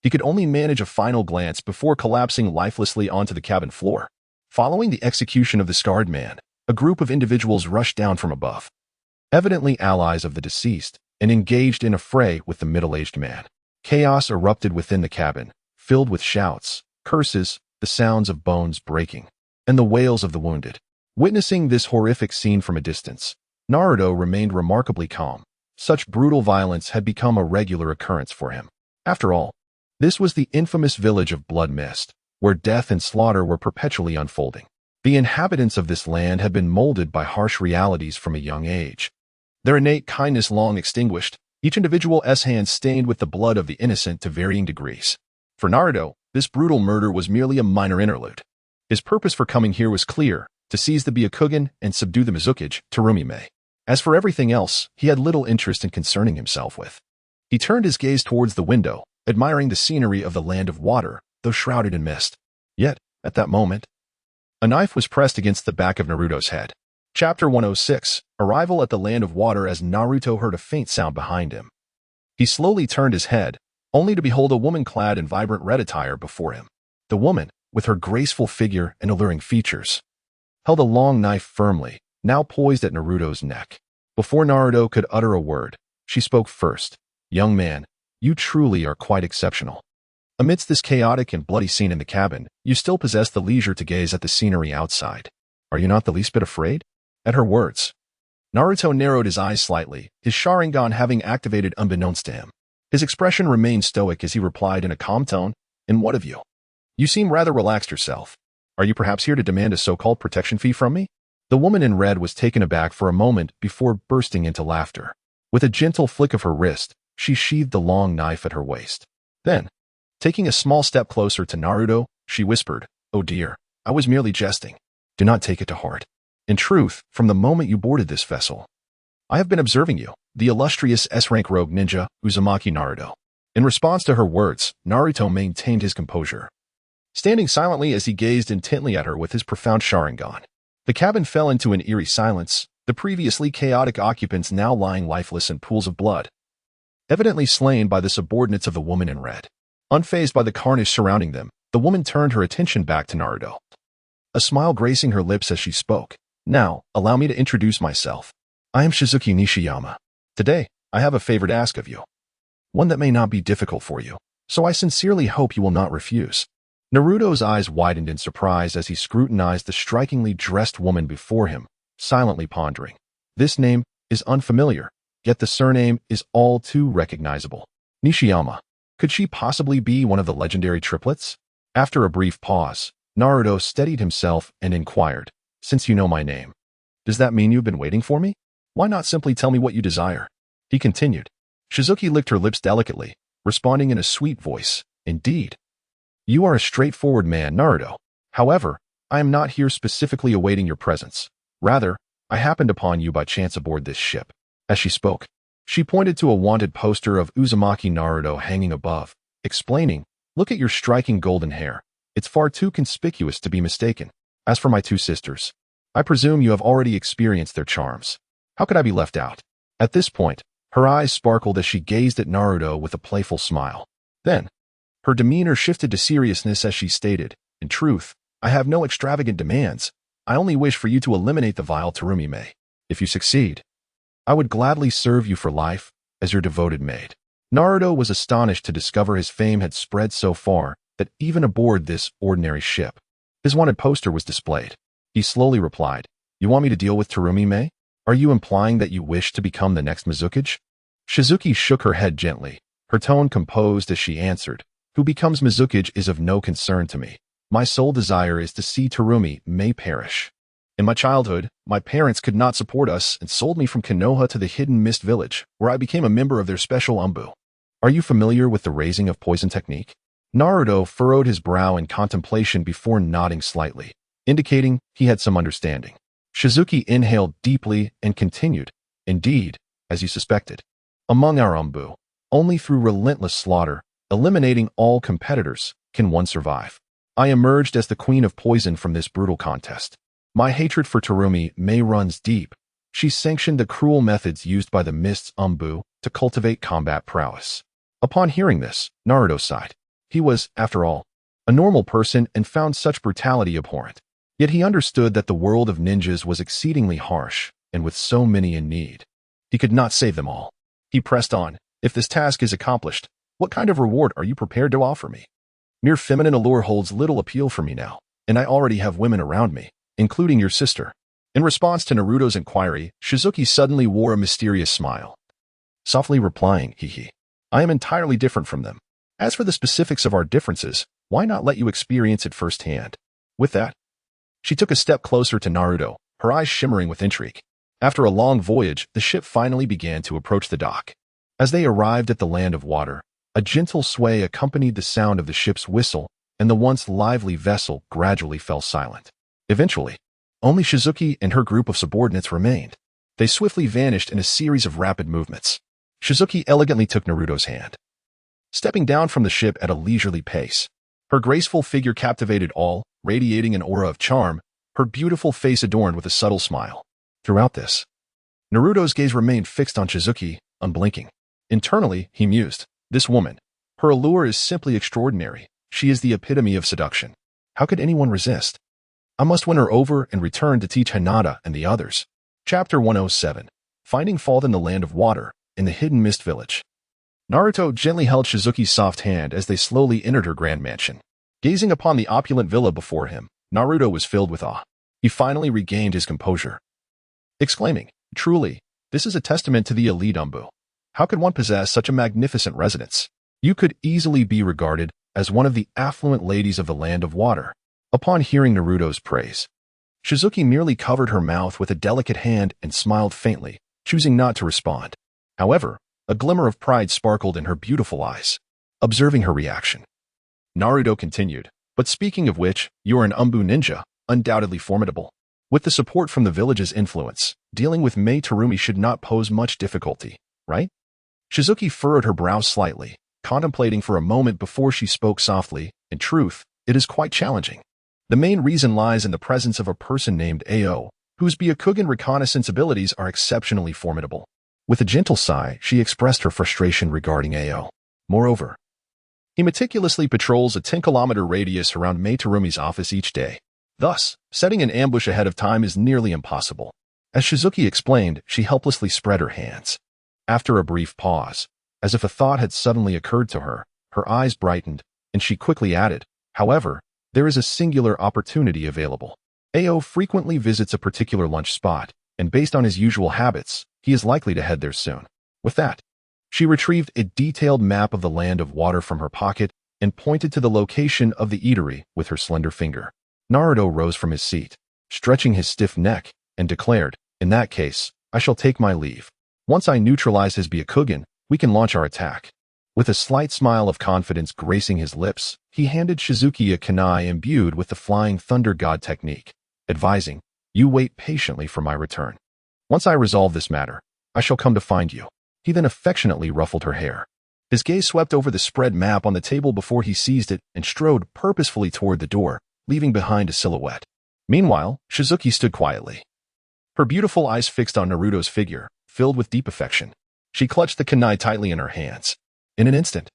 he could only manage a final glance before collapsing lifelessly onto the cabin floor. Following the execution of the scarred man, a group of individuals rushed down from above, evidently allies of the deceased, and engaged in a fray with the middle-aged man. Chaos erupted within the cabin, filled with shouts, curses, the sounds of bones breaking, and the wails of the wounded. Witnessing this horrific scene from a distance, Naruto remained remarkably calm. Such brutal violence had become a regular occurrence for him. After all, this was the infamous village of Blood Mist, where death and slaughter were perpetually unfolding. The inhabitants of this land had been molded by harsh realities from a young age. Their innate kindness long extinguished, each individual's hands stained with the blood of the innocent to varying degrees. For Naruto, this brutal murder was merely a minor interlude. His purpose for coming here was clear: to seize the Byakugan and subdue the Mizukage, Terumime. As for everything else, he had little interest in concerning himself with. He turned his gaze towards the window, admiring the scenery of the Land of Water, though shrouded in mist. Yet, at that moment, a knife was pressed against the back of Naruto's head. Chapter 106, Arrival at the Land of Water. As Naruto heard a faint sound behind him, he slowly turned his head, only to behold a woman clad in vibrant red attire before him. The woman, with her graceful figure and alluring features, held a long knife firmly, now poised at Naruto's neck. Before Naruto could utter a word, she spoke first. "Young man, you truly are quite exceptional. Amidst this chaotic and bloody scene in the cabin, you still possess the leisure to gaze at the scenery outside. Are you not the least bit afraid?" At her words, Naruto narrowed his eyes slightly, his Sharingan having activated unbeknownst to him. His expression remained stoic as he replied in a calm tone, "And what of you? You seem rather relaxed yourself. Are you perhaps here to demand a so-called protection fee from me?" The woman in red was taken aback for a moment before bursting into laughter. With a gentle flick of her wrist, she sheathed the long knife at her waist. Then, taking a small step closer to Naruto, she whispered, "Oh dear, I was merely jesting. Do not take it to heart. In truth, from the moment you boarded this vessel, I have been observing you, the illustrious S-rank rogue ninja, Uzumaki Naruto." In response to her words, Naruto maintained his composure, standing silently as he gazed intently at her with his profound Sharingan. The cabin fell into an eerie silence, the previously chaotic occupants now lying lifeless in pools of blood, evidently slain by the subordinates of the woman in red. Unfazed by the carnage surrounding them, the woman turned her attention back to Naruto, a smile gracing her lips as she spoke. "Now, allow me to introduce myself. I am Shizuka Nishiyama. Today, I have a favor to ask of you. One that may not be difficult for you, so I sincerely hope you will not refuse." Naruto's eyes widened in surprise as he scrutinized the strikingly dressed woman before him, silently pondering. This name is unfamiliar, yet the surname is all too recognizable. Nishiyama. Could she possibly be one of the legendary triplets? After a brief pause, Naruto steadied himself and inquired, "Since you know my name, does that mean you've been waiting for me? Why not simply tell me what you desire?" He continued. Shizuka licked her lips delicately, responding in a sweet voice, "Indeed. You are a straightforward man, Naruto. However, I am not here specifically awaiting your presence. Rather, I happened upon you by chance aboard this ship." As she spoke, she pointed to a wanted poster of Uzumaki Naruto hanging above, explaining, "Look at your striking golden hair. It's far too conspicuous to be mistaken. As for my two sisters, I presume you have already experienced their charms. How could I be left out?" At this point, her eyes sparkled as she gazed at Naruto with a playful smile. Then, her demeanor shifted to seriousness as she stated, "In truth, I have no extravagant demands. I only wish for you to eliminate the vile Terumi-Mei. If you succeed, I would gladly serve you for life as your devoted maid." Naruto was astonished to discover his fame had spread so far that even aboard this ordinary ship, his wanted poster was displayed. He slowly replied, "You want me to deal with Terumi-Mei? Are you implying that you wish to become the next Mizukage?" Shizuka shook her head gently, her tone composed as she answered, "Who becomes Mizukage is of no concern to me. My sole desire is to see Terumi-Mei perish. In my childhood, my parents could not support us and sold me from Konoha to the Hidden Mist Village, where I became a member of their special umbu. Are you familiar with the raising of poison technique?" Naruto furrowed his brow in contemplation before nodding slightly, indicating he had some understanding. Shizuka inhaled deeply and continued, "Indeed, as you suspected. Among our umbu, only through relentless slaughter, eliminating all competitors, can one survive. I emerged as the queen of poison from this brutal contest. My hatred for Terumi-Mei runs deep. She sanctioned the cruel methods used by the Mist's umbu to cultivate combat prowess." Upon hearing this, Naruto sighed. He was, after all, a normal person and found such brutality abhorrent. Yet he understood that the world of ninjas was exceedingly harsh, and with so many in need, he could not save them all. He pressed on, "If this task is accomplished, what kind of reward are you prepared to offer me? Mere feminine allure holds little appeal for me now, and I already have women around me, including your sister." In response to Naruto's inquiry, Shizuka suddenly wore a mysterious smile, softly replying, "Hee. I am entirely different from them. As for the specifics of our differences, why not let you experience it firsthand?" With that, she took a step closer to Naruto, her eyes shimmering with intrigue. After a long voyage, the ship finally began to approach the dock. As they arrived at the land of water, a gentle sway accompanied the sound of the ship's whistle, and the once lively vessel gradually fell silent. Eventually, only Shizuka and her group of subordinates remained. They swiftly vanished in a series of rapid movements. Shizuka elegantly took Naruto's hand, stepping down from the ship at a leisurely pace. Her graceful figure captivated all, radiating an aura of charm, her beautiful face adorned with a subtle smile. Throughout this, Naruto's gaze remained fixed on Shizuka, unblinking. Internally, he mused, "This woman, her allure is simply extraordinary. She is the epitome of seduction. How could anyone resist?" I must win her over and return to teach Hinata and the others. Chapter 107. Finding Fault in the Land of Water, in the Hidden Mist Village. Naruto gently held Shizuki's soft hand as they slowly entered her grand mansion. Gazing upon the opulent villa before him, Naruto was filled with awe. He finally regained his composure, exclaiming, "Truly, this is a testament to the elite Umbu. How could one possess such a magnificent residence? You could easily be regarded as one of the affluent ladies of the Land of Water." Upon hearing Naruto's praise, Shizuki merely covered her mouth with a delicate hand and smiled faintly, choosing not to respond. However, a glimmer of pride sparkled in her beautiful eyes. Observing her reaction, Naruto continued, "But speaking of which, you are an Umbu ninja, undoubtedly formidable. With the support from the village's influence, dealing with Mei Terumi should not pose much difficulty, right?" Shizuki furrowed her brows slightly, contemplating for a moment before she spoke softly. "In truth, it is quite challenging. The main reason lies in the presence of a person named Ao, whose Byakugan reconnaissance abilities are exceptionally formidable." With a gentle sigh, she expressed her frustration regarding Ao. Moreover, he meticulously patrols a 10-kilometer radius around Mei Terumi's office each day. Thus, setting an ambush ahead of time is nearly impossible. As Shizuki explained, she helplessly spread her hands. After a brief pause, as if a thought had suddenly occurred to her, her eyes brightened, and she quickly added, "However, there is a singular opportunity available. Ao frequently visits a particular lunch spot, and based on his usual habits, he is likely to head there soon." With that, she retrieved a detailed map of the Land of Water from her pocket and pointed to the location of the eatery with her slender finger. Naruto rose from his seat, stretching his stiff neck, and declared, "In that case, I shall take my leave. Once I neutralize his Byakugan, we can launch our attack." With a slight smile of confidence gracing his lips, he handed Shizuki a kunai imbued with the Flying Thunder God technique, advising, "You wait patiently for my return. Once I resolve this matter, I shall come to find you." He then affectionately ruffled her hair. His gaze swept over the spread map on the table before he seized it and strode purposefully toward the door, leaving behind a silhouette. Meanwhile, Shizuki stood quietly, her beautiful eyes fixed on Naruto's figure, filled with deep affection. She clutched the kunai tightly in her hands. In an instant,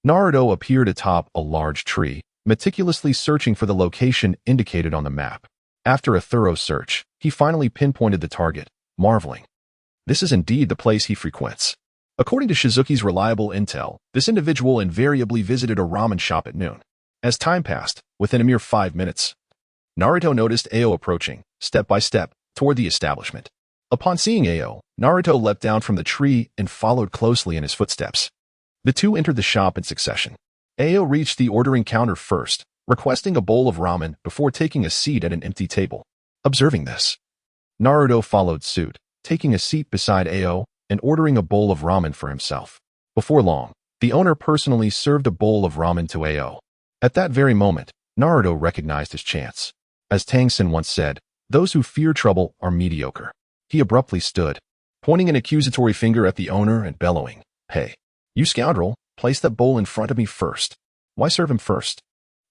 Naruto appeared atop a large tree, meticulously searching for the location indicated on the map. After a thorough search, he finally pinpointed the target, marveling. This is indeed the place he frequents. According to Shizuki's reliable intel, this individual invariably visited a ramen shop at noon. As time passed, within a mere 5 minutes, Naruto noticed Ao approaching, step by step, toward the establishment. Upon seeing Ao, Naruto leapt down from the tree and followed closely in his footsteps. The two entered the shop in succession. Ao reached the ordering counter first, requesting a bowl of ramen before taking a seat at an empty table. Observing this, Naruto followed suit, taking a seat beside Ao and ordering a bowl of ramen for himself. Before long, the owner personally served a bowl of ramen to Ao. At that very moment, Naruto recognized his chance. As Tangsen once said, "Those who fear trouble are mediocre." He abruptly stood, pointing an accusatory finger at the owner and bellowing, "Hey, you scoundrel, place that bowl in front of me first. Why serve him first?"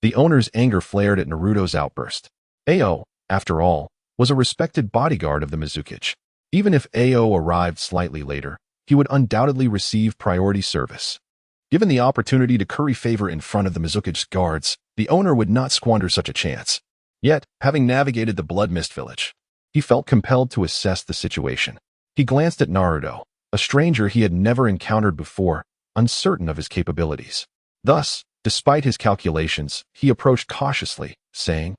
The owner's anger flared at Naruto's outburst. Ao, after all, was a respected bodyguard of the Mizukage. Even if Ao arrived slightly later, he would undoubtedly receive priority service. Given the opportunity to curry favor in front of the Mizukage guards, the owner would not squander such a chance. Yet, having navigated the Blood Mist Village, he felt compelled to assess the situation. He glanced at Naruto, a stranger he had never encountered before, uncertain of his capabilities. Thus, despite his calculations, he approached cautiously, saying,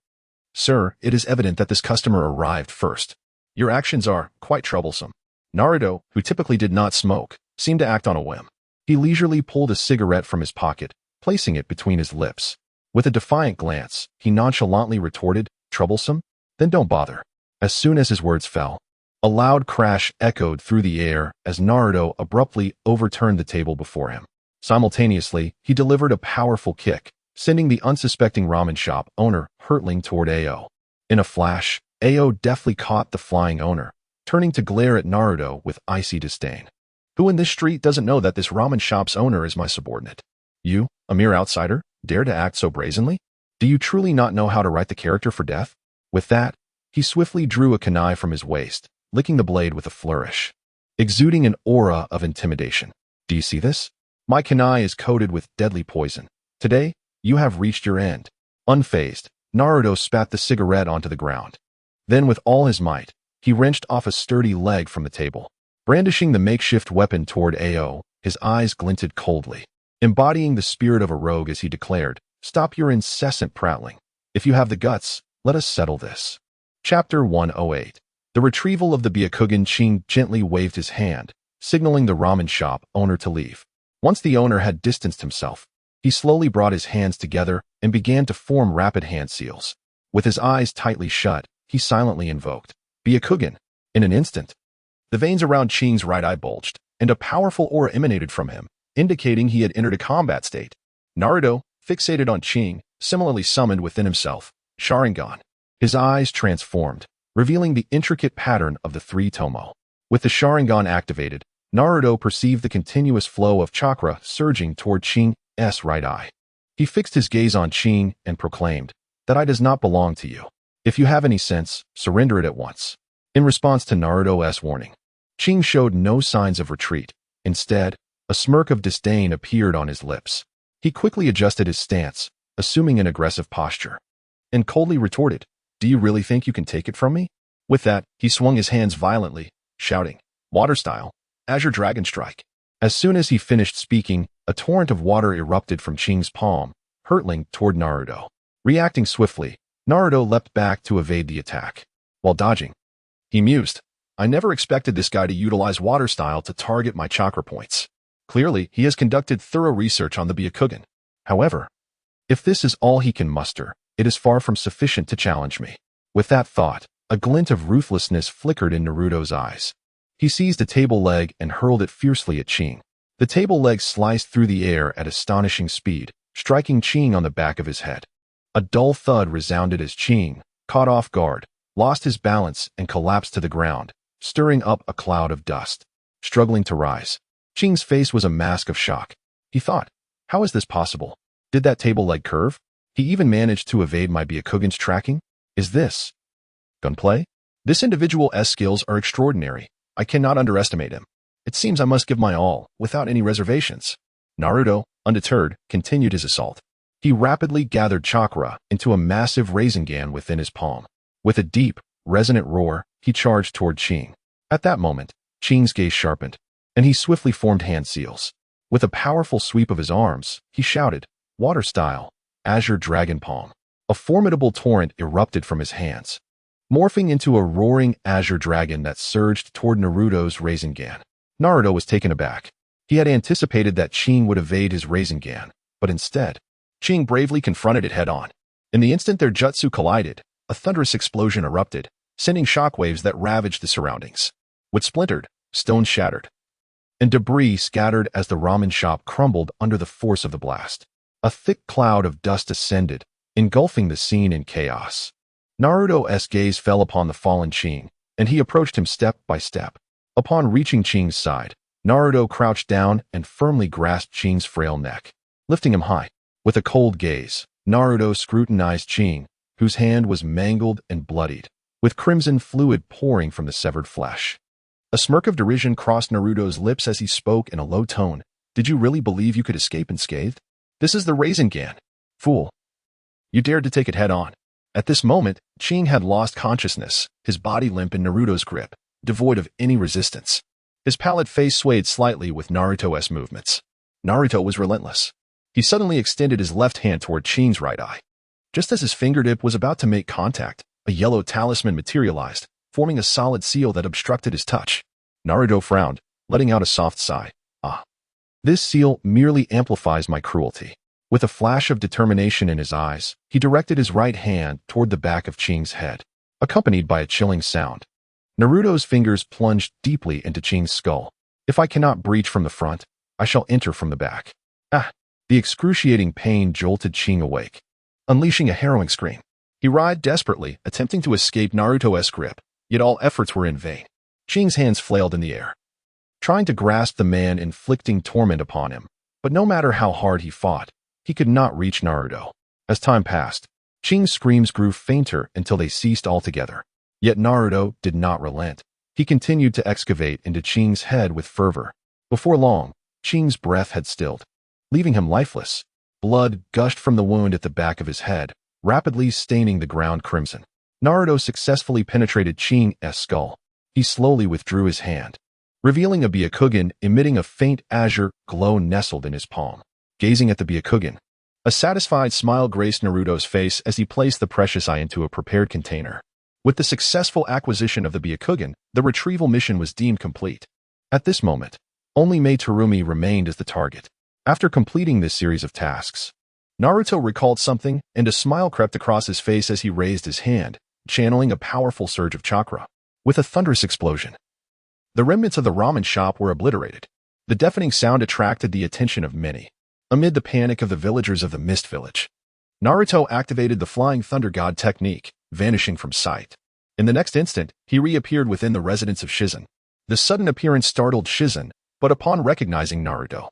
"Sir, it is evident that this customer arrived first. Your actions are quite troublesome." Naruto, who typically did not smoke, seemed to act on a whim. He leisurely pulled a cigarette from his pocket, placing it between his lips. With a defiant glance, he nonchalantly retorted, "Troublesome? Then don't bother." As soon as his words fell, a loud crash echoed through the air as Naruto abruptly overturned the table before him. Simultaneously, he delivered a powerful kick, sending the unsuspecting ramen shop owner hurtling toward Ao. In a flash, Ao deftly caught the flying owner, turning to glare at Naruto with icy disdain. "Who in this street doesn't know that this ramen shop's owner is my subordinate? You, a mere outsider, dare to act so brazenly? Do you truly not know how to write the character for death?" With that, he swiftly drew a kunai from his waist, licking the blade with a flourish, exuding an aura of intimidation. "Do you see this? My kunai is coated with deadly poison. Today, you have reached your end." Unfazed, Naruto spat the cigarette onto the ground. Then with all his might, he wrenched off a sturdy leg from the table. Brandishing the makeshift weapon toward Ao, his eyes glinted coldly. Embodying the spirit of a rogue as he declared, "Stop your incessant prattling. If you have the guts, let us settle this." Chapter 108. The retrieval of the Byakugan. Ching gently waved his hand, signaling the ramen shop owner to leave. Once the owner had distanced himself, he slowly brought his hands together and began to form rapid hand seals. With his eyes tightly shut, he silently invoked Byakugan. In an instant, the veins around Ching's right eye bulged, and a powerful aura emanated from him, indicating he had entered a combat state. Naruto, fixated on Ching, similarly summoned within himself Sharingan. His eyes transformed, revealing the intricate pattern of the three tomo. With the Sharingan activated, Naruto perceived the continuous flow of chakra surging toward Ching's right eye. He fixed his gaze on Ching and proclaimed, "That eye does not belong to you. If you have any sense, surrender it at once." In response to Naruto's warning, Ching showed no signs of retreat. Instead, a smirk of disdain appeared on his lips. He quickly adjusted his stance, assuming an aggressive posture, and coldly retorted, "Do you really think you can take it from me?" With that, he swung his hands violently, shouting, "Water style, Azure Dragon Strike." As soon as he finished speaking, a torrent of water erupted from Ching's palm, hurtling toward Naruto. Reacting swiftly, Naruto leapt back to evade the attack. While dodging, he mused, "I never expected this guy to utilize water style to target my chakra points. Clearly, he has conducted thorough research on the Byakugan. However, if this is all he can muster, it is far from sufficient to challenge me." With that thought, a glint of ruthlessness flickered in Naruto's eyes. He seized a table leg and hurled it fiercely at Ching. The table leg sliced through the air at astonishing speed, striking Ching on the back of his head. A dull thud resounded as Ching, caught off guard, lost his balance and collapsed to the ground, stirring up a cloud of dust. Struggling to rise, Ching's face was a mask of shock. He thought, "How is this possible? Did that table leg curve? He even managed to evade my Byakugan's tracking? Is this gunplay? This individual's skills are extraordinary. I cannot underestimate him. It seems I must give my all, without any reservations." Naruto, undeterred, continued his assault. He rapidly gathered chakra into a massive Rasengan within his palm. With a deep, resonant roar, he charged toward Ching. At that moment, Ching's gaze sharpened, and he swiftly formed hand seals. With a powerful sweep of his arms, he shouted, "Water style, Azure Dragon Palm." A formidable torrent erupted from his hands, morphing into a roaring azure dragon that surged toward Naruto's Rasengan. Naruto was taken aback. He had anticipated that Ching would evade his Rasengan, but instead, Ching bravely confronted it head-on. In the instant their jutsu collided, a thunderous explosion erupted, sending shockwaves that ravaged the surroundings. Wood splintered, stones shattered, and debris scattered as the ramen shop crumbled under the force of the blast. A thick cloud of dust ascended, engulfing the scene in chaos. Naruto's gaze fell upon the fallen Ching, and he approached him step by step. Upon reaching Ching's side, Naruto crouched down and firmly grasped Ching's frail neck, lifting him high. With a cold gaze, Naruto scrutinized Ching, whose hand was mangled and bloodied, with crimson fluid pouring from the severed flesh. A smirk of derision crossed Naruto's lips as he spoke in a low tone. "Did you really believe you could escape unscathed? This is the Rasengan. Fool. You dared to take it head-on." At this moment, Ching had lost consciousness, his body limp in Naruto's grip, devoid of any resistance. His pallid face swayed slightly with Naruto's movements. Naruto was relentless. He suddenly extended his left hand toward Ching's right eye. Just as his fingertip was about to make contact, a yellow talisman materialized, forming a solid seal that obstructed his touch. Naruto frowned, letting out a soft sigh. "Ah. This seal merely amplifies my cruelty." With a flash of determination in his eyes, he directed his right hand toward the back of Ching's head, accompanied by a chilling sound. Naruto's fingers plunged deeply into Ching's skull. "If I cannot breach from the front, I shall enter from the back." Ah! The excruciating pain jolted Ching awake. Unleashing a harrowing scream, he writhed desperately, attempting to escape Naruto's grip, yet all efforts were in vain. Ching's hands flailed in the air, trying to grasp the man inflicting torment upon him, but no matter how hard he fought, he could not reach Naruto. As time passed, Ching's screams grew fainter until they ceased altogether. Yet Naruto did not relent. He continued to excavate into Ching's head with fervor. Before long, Ching's breath had stilled, leaving him lifeless. Blood gushed from the wound at the back of his head, rapidly staining the ground crimson. Naruto successfully penetrated Chin's skull. He slowly withdrew his hand, revealing a Byakugan emitting a faint azure glow nestled in his palm. Gazing at the Byakugan, a satisfied smile graced Naruto's face as he placed the precious eye into a prepared container. With the successful acquisition of the Byakugan, the retrieval mission was deemed complete. At this moment, only Mei Terumi remained as the target. After completing this series of tasks, Naruto recalled something, and a smile crept across his face as he raised his hand, channeling a powerful surge of chakra. With a thunderous explosion, the remnants of the ramen shop were obliterated. The deafening sound attracted the attention of many. Amid the panic of the villagers of the Mist Village, Naruto activated the Flying Thunder God technique, vanishing from sight. In the next instant, he reappeared within the residence of Shizen. The sudden appearance startled Shizen, but upon recognizing Naruto,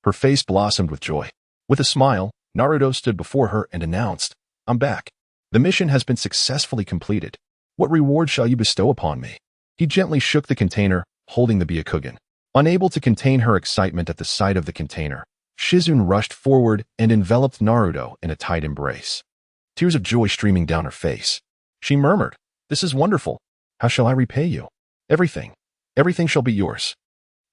her face blossomed with joy. With a smile, Naruto stood before her and announced, "I'm back. The mission has been successfully completed. What reward shall you bestow upon me?" He gently shook the container, holding the Byakugan. Unable to contain her excitement at the sight of the container, Shizen rushed forward and enveloped Naruto in a tight embrace. Tears of joy streaming down her face. She murmured, "This is wonderful. How shall I repay you?" "Everything. Everything shall be yours."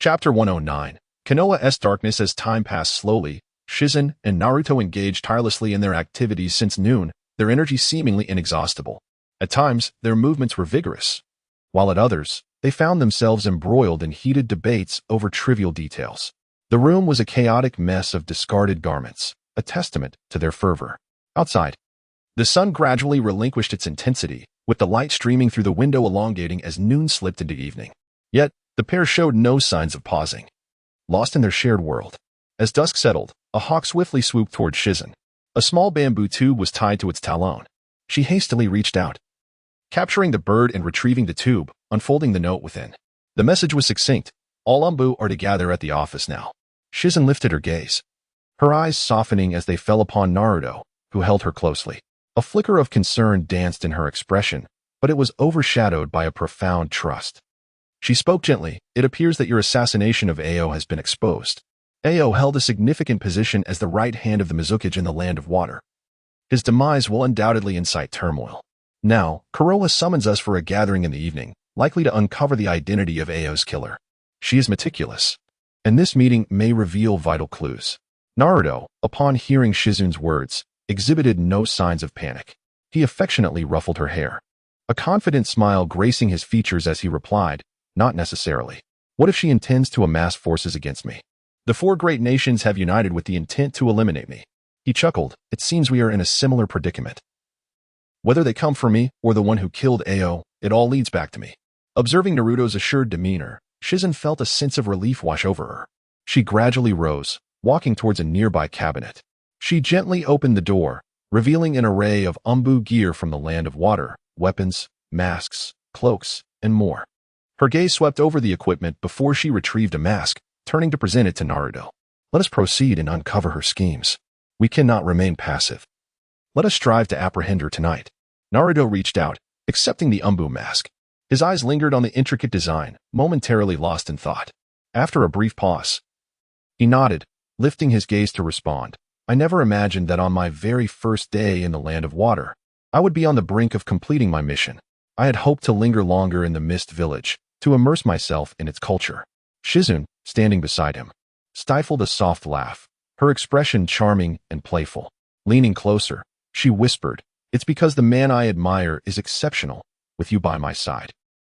Chapter 109. Konoha's darkness. As time passed slowly, Shizen and Naruto engaged tirelessly in their activities since noon, their energy seemingly inexhaustible. At times, their movements were vigorous, while at others, they found themselves embroiled in heated debates over trivial details. The room was a chaotic mess of discarded garments, a testament to their fervor. Outside, the sun gradually relinquished its intensity, with the light streaming through the window elongating as noon slipped into evening. Yet, the pair showed no signs of pausing, lost in their shared world. As dusk settled, a hawk swiftly swooped toward Shizen. A small bamboo tube was tied to its talon. She hastily reached out, capturing the bird and retrieving the tube, unfolding the note within. The message was succinct. "All Umbu are to gather at the office now." Shizen lifted her gaze, her eyes softening as they fell upon Naruto, who held her closely. A flicker of concern danced in her expression, but it was overshadowed by a profound trust. She spoke gently, "It appears that your assassination of Ao has been exposed." Ao held a significant position as the right hand of the Mizukage in the Land of Water. His demise will undoubtedly incite turmoil. Now, Konoha summons us for a gathering in the evening, likely to uncover the identity of Ao's killer. She is meticulous, and this meeting may reveal vital clues. Naruto, upon hearing Shizen's words, exhibited no signs of panic. He affectionately ruffled her hair, a confident smile gracing his features as he replied, "Not necessarily. What if she intends to amass forces against me? The four great nations have united with the intent to eliminate me." He chuckled, "It seems we are in a similar predicament. Whether they come for me or the one who killed Ao, it all leads back to me." Observing Naruto's assured demeanor, Shizen felt a sense of relief wash over her. She gradually rose, walking towards a nearby cabinet. She gently opened the door, revealing an array of Umbu gear from the Land of Water, weapons, masks, cloaks, and more. Her gaze swept over the equipment before she retrieved a mask, turning to present it to Naruto. "Let us proceed and uncover her schemes. We cannot remain passive. Let us strive to apprehend her tonight." Naruto reached out, accepting the Umbu mask. His eyes lingered on the intricate design, momentarily lost in thought. After a brief pause, he nodded, lifting his gaze to respond. "I never imagined that on my very first day in the Land of Water, I would be on the brink of completing my mission. I had hoped to linger longer in the Mist Village, to immerse myself in its culture." Shizen, standing beside him, stifled a soft laugh, her expression charming and playful. Leaning closer, she whispered, "It's because the man I admire is exceptional, with you by my side.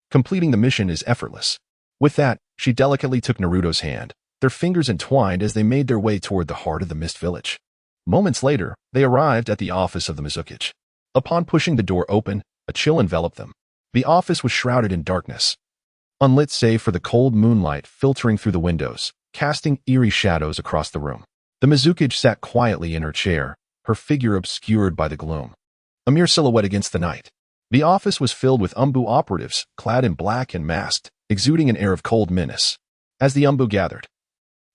Completing the mission is effortless." With that, she delicately took Naruto's hand, their fingers entwined as they made their way toward the heart of the Mist Village. Moments later, they arrived at the office of the Mizukage. Upon pushing the door open, a chill enveloped them. The office was shrouded in darkness, unlit save for the cold moonlight filtering through the windows, casting eerie shadows across the room. The Mizukage sat quietly in her chair, her figure obscured by the gloom, a mere silhouette against the night. The office was filled with Umbu operatives, clad in black and masked, exuding an air of cold menace. As the Umbu gathered,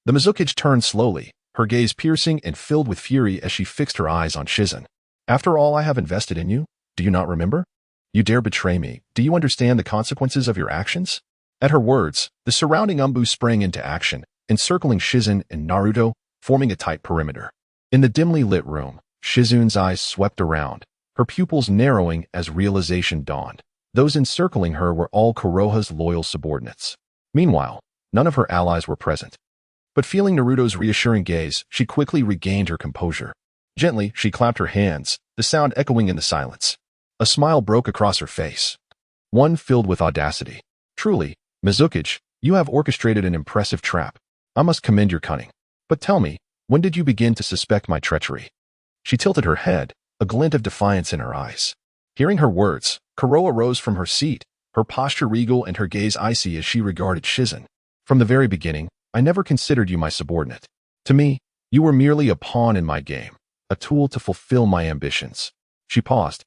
the Mizukage turned slowly, her gaze piercing and filled with fury as she fixed her eyes on Shizen. "After all I have invested in you, do you not remember? You dare betray me. Do you understand the consequences of your actions?" At her words, the surrounding Umbu sprang into action, encircling Shizen and Naruto, forming a tight perimeter. In the dimly lit room, Shizune's eyes swept around, her pupils narrowing as realization dawned. Those encircling her were all Konoha's loyal subordinates. Meanwhile, none of her allies were present. But feeling Naruto's reassuring gaze, she quickly regained her composure. Gently, she clapped her hands, the sound echoing in the silence. A smile broke across her face, one filled with audacity. Truly, Mizuki, you have orchestrated an impressive trap. I must commend your cunning. But tell me, when did you begin to suspect my treachery? She tilted her head, a glint of defiance in her eyes. Hearing her words, Konoha rose from her seat, her posture regal and her gaze icy as she regarded Shizune. From the very beginning, I never considered you my subordinate. To me, you were merely a pawn in my game, a tool to fulfill my ambitions. She paused,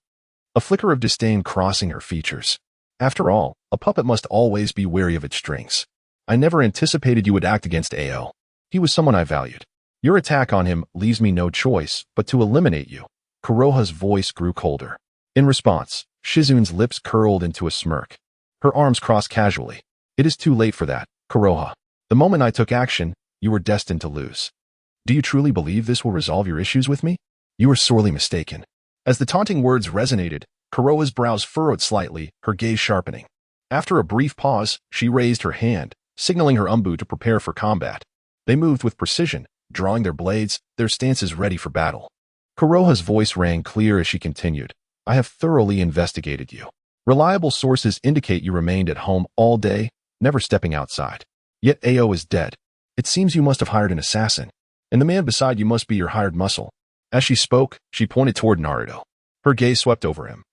a flicker of disdain crossing her features. After all, a puppet must always be wary of its strings. I never anticipated you would act against Ao. He was someone I valued. Your attack on him leaves me no choice but to eliminate you. Konoha's voice grew colder. In response, Shizune's lips curled into a smirk. Her arms crossed casually. It is too late for that, Konoha. The moment I took action, you were destined to lose. Do you truly believe this will resolve your issues with me? You are sorely mistaken. As the taunting words resonated, Konoha's brows furrowed slightly, her gaze sharpening. After a brief pause, she raised her hand, signaling her umbu to prepare for combat. They moved with precision, drawing their blades, their stances ready for battle. Konoha's voice rang clear as she continued. I have thoroughly investigated you. Reliable sources indicate you remained at home all day, never stepping outside. Yet Ao is dead. It seems you must have hired an assassin, and the man beside you must be your hired muscle. As she spoke, she pointed toward Naruto. Her gaze swept over him.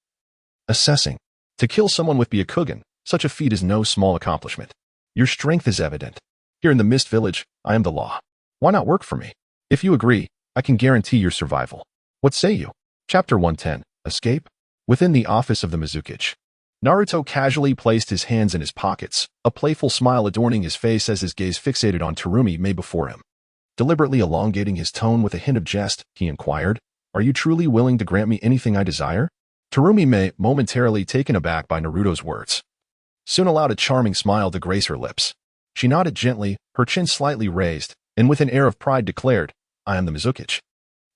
Assessing. To kill someone with Byakugan, such a feat is no small accomplishment. Your strength is evident. Here in the Mist Village, I am the law. Why not work for me? If you agree, I can guarantee your survival. What say you? Chapter 110. Escape? Within the office of the Mizuki, Naruto casually placed his hands in his pockets, a playful smile adorning his face as his gaze fixated on Tsurumi before him. Deliberately elongating his tone with a hint of jest, he inquired, Are you truly willing to grant me anything I desire? Tsurumi, momentarily taken aback by Naruto's words, soon allowed a charming smile to grace her lips. She nodded gently, her chin slightly raised, and with an air of pride declared, I am the Mizuki.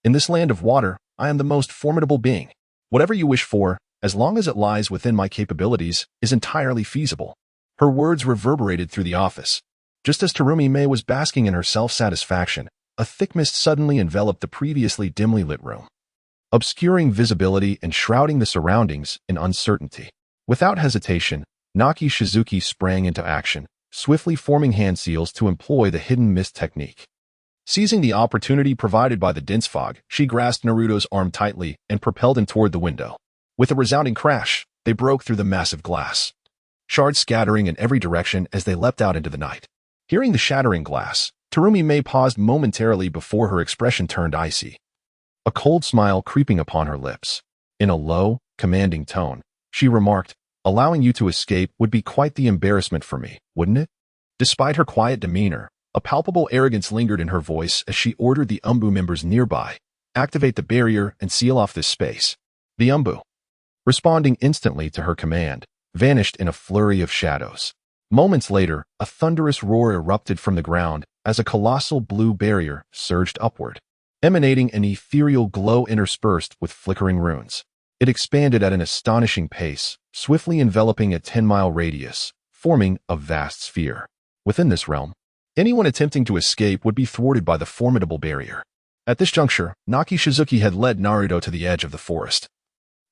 In this land of water, I am the most formidable being. Whatever you wish for, as long as it lies within my capabilities, is entirely feasible. Her words reverberated through the office. Just as Tsurumi was basking in her self-satisfaction, a thick mist suddenly enveloped the previously dimly lit room, obscuring visibility and shrouding the surroundings in uncertainty. Without hesitation, Naki Shizuki sprang into action, swiftly forming hand seals to employ the hidden mist technique. Seizing the opportunity provided by the dense fog, she grasped Naruto's arm tightly and propelled him toward the window. With a resounding crash, they broke through the massive glass, shards scattering in every direction as they leapt out into the night. Hearing the shattering glass, Tsurumi paused momentarily before her expression turned icy, a cold smile creeping upon her lips. In a low, commanding tone, she remarked, Allowing you to escape would be quite the embarrassment for me, wouldn't it? Despite her quiet demeanor, a palpable arrogance lingered in her voice as she ordered the Umbu members nearby, activate the barrier and seal off this space. The Umbu, responding instantly to her command, vanished in a flurry of shadows. Moments later, a thunderous roar erupted from the ground as a colossal blue barrier surged upward, emanating an ethereal glow interspersed with flickering runes. It expanded at an astonishing pace, swiftly enveloping a 10-mile radius, forming a vast sphere. Within this realm, anyone attempting to escape would be thwarted by the formidable barrier. At this juncture, Naki Shizuki had led Naruto to the edge of the forest.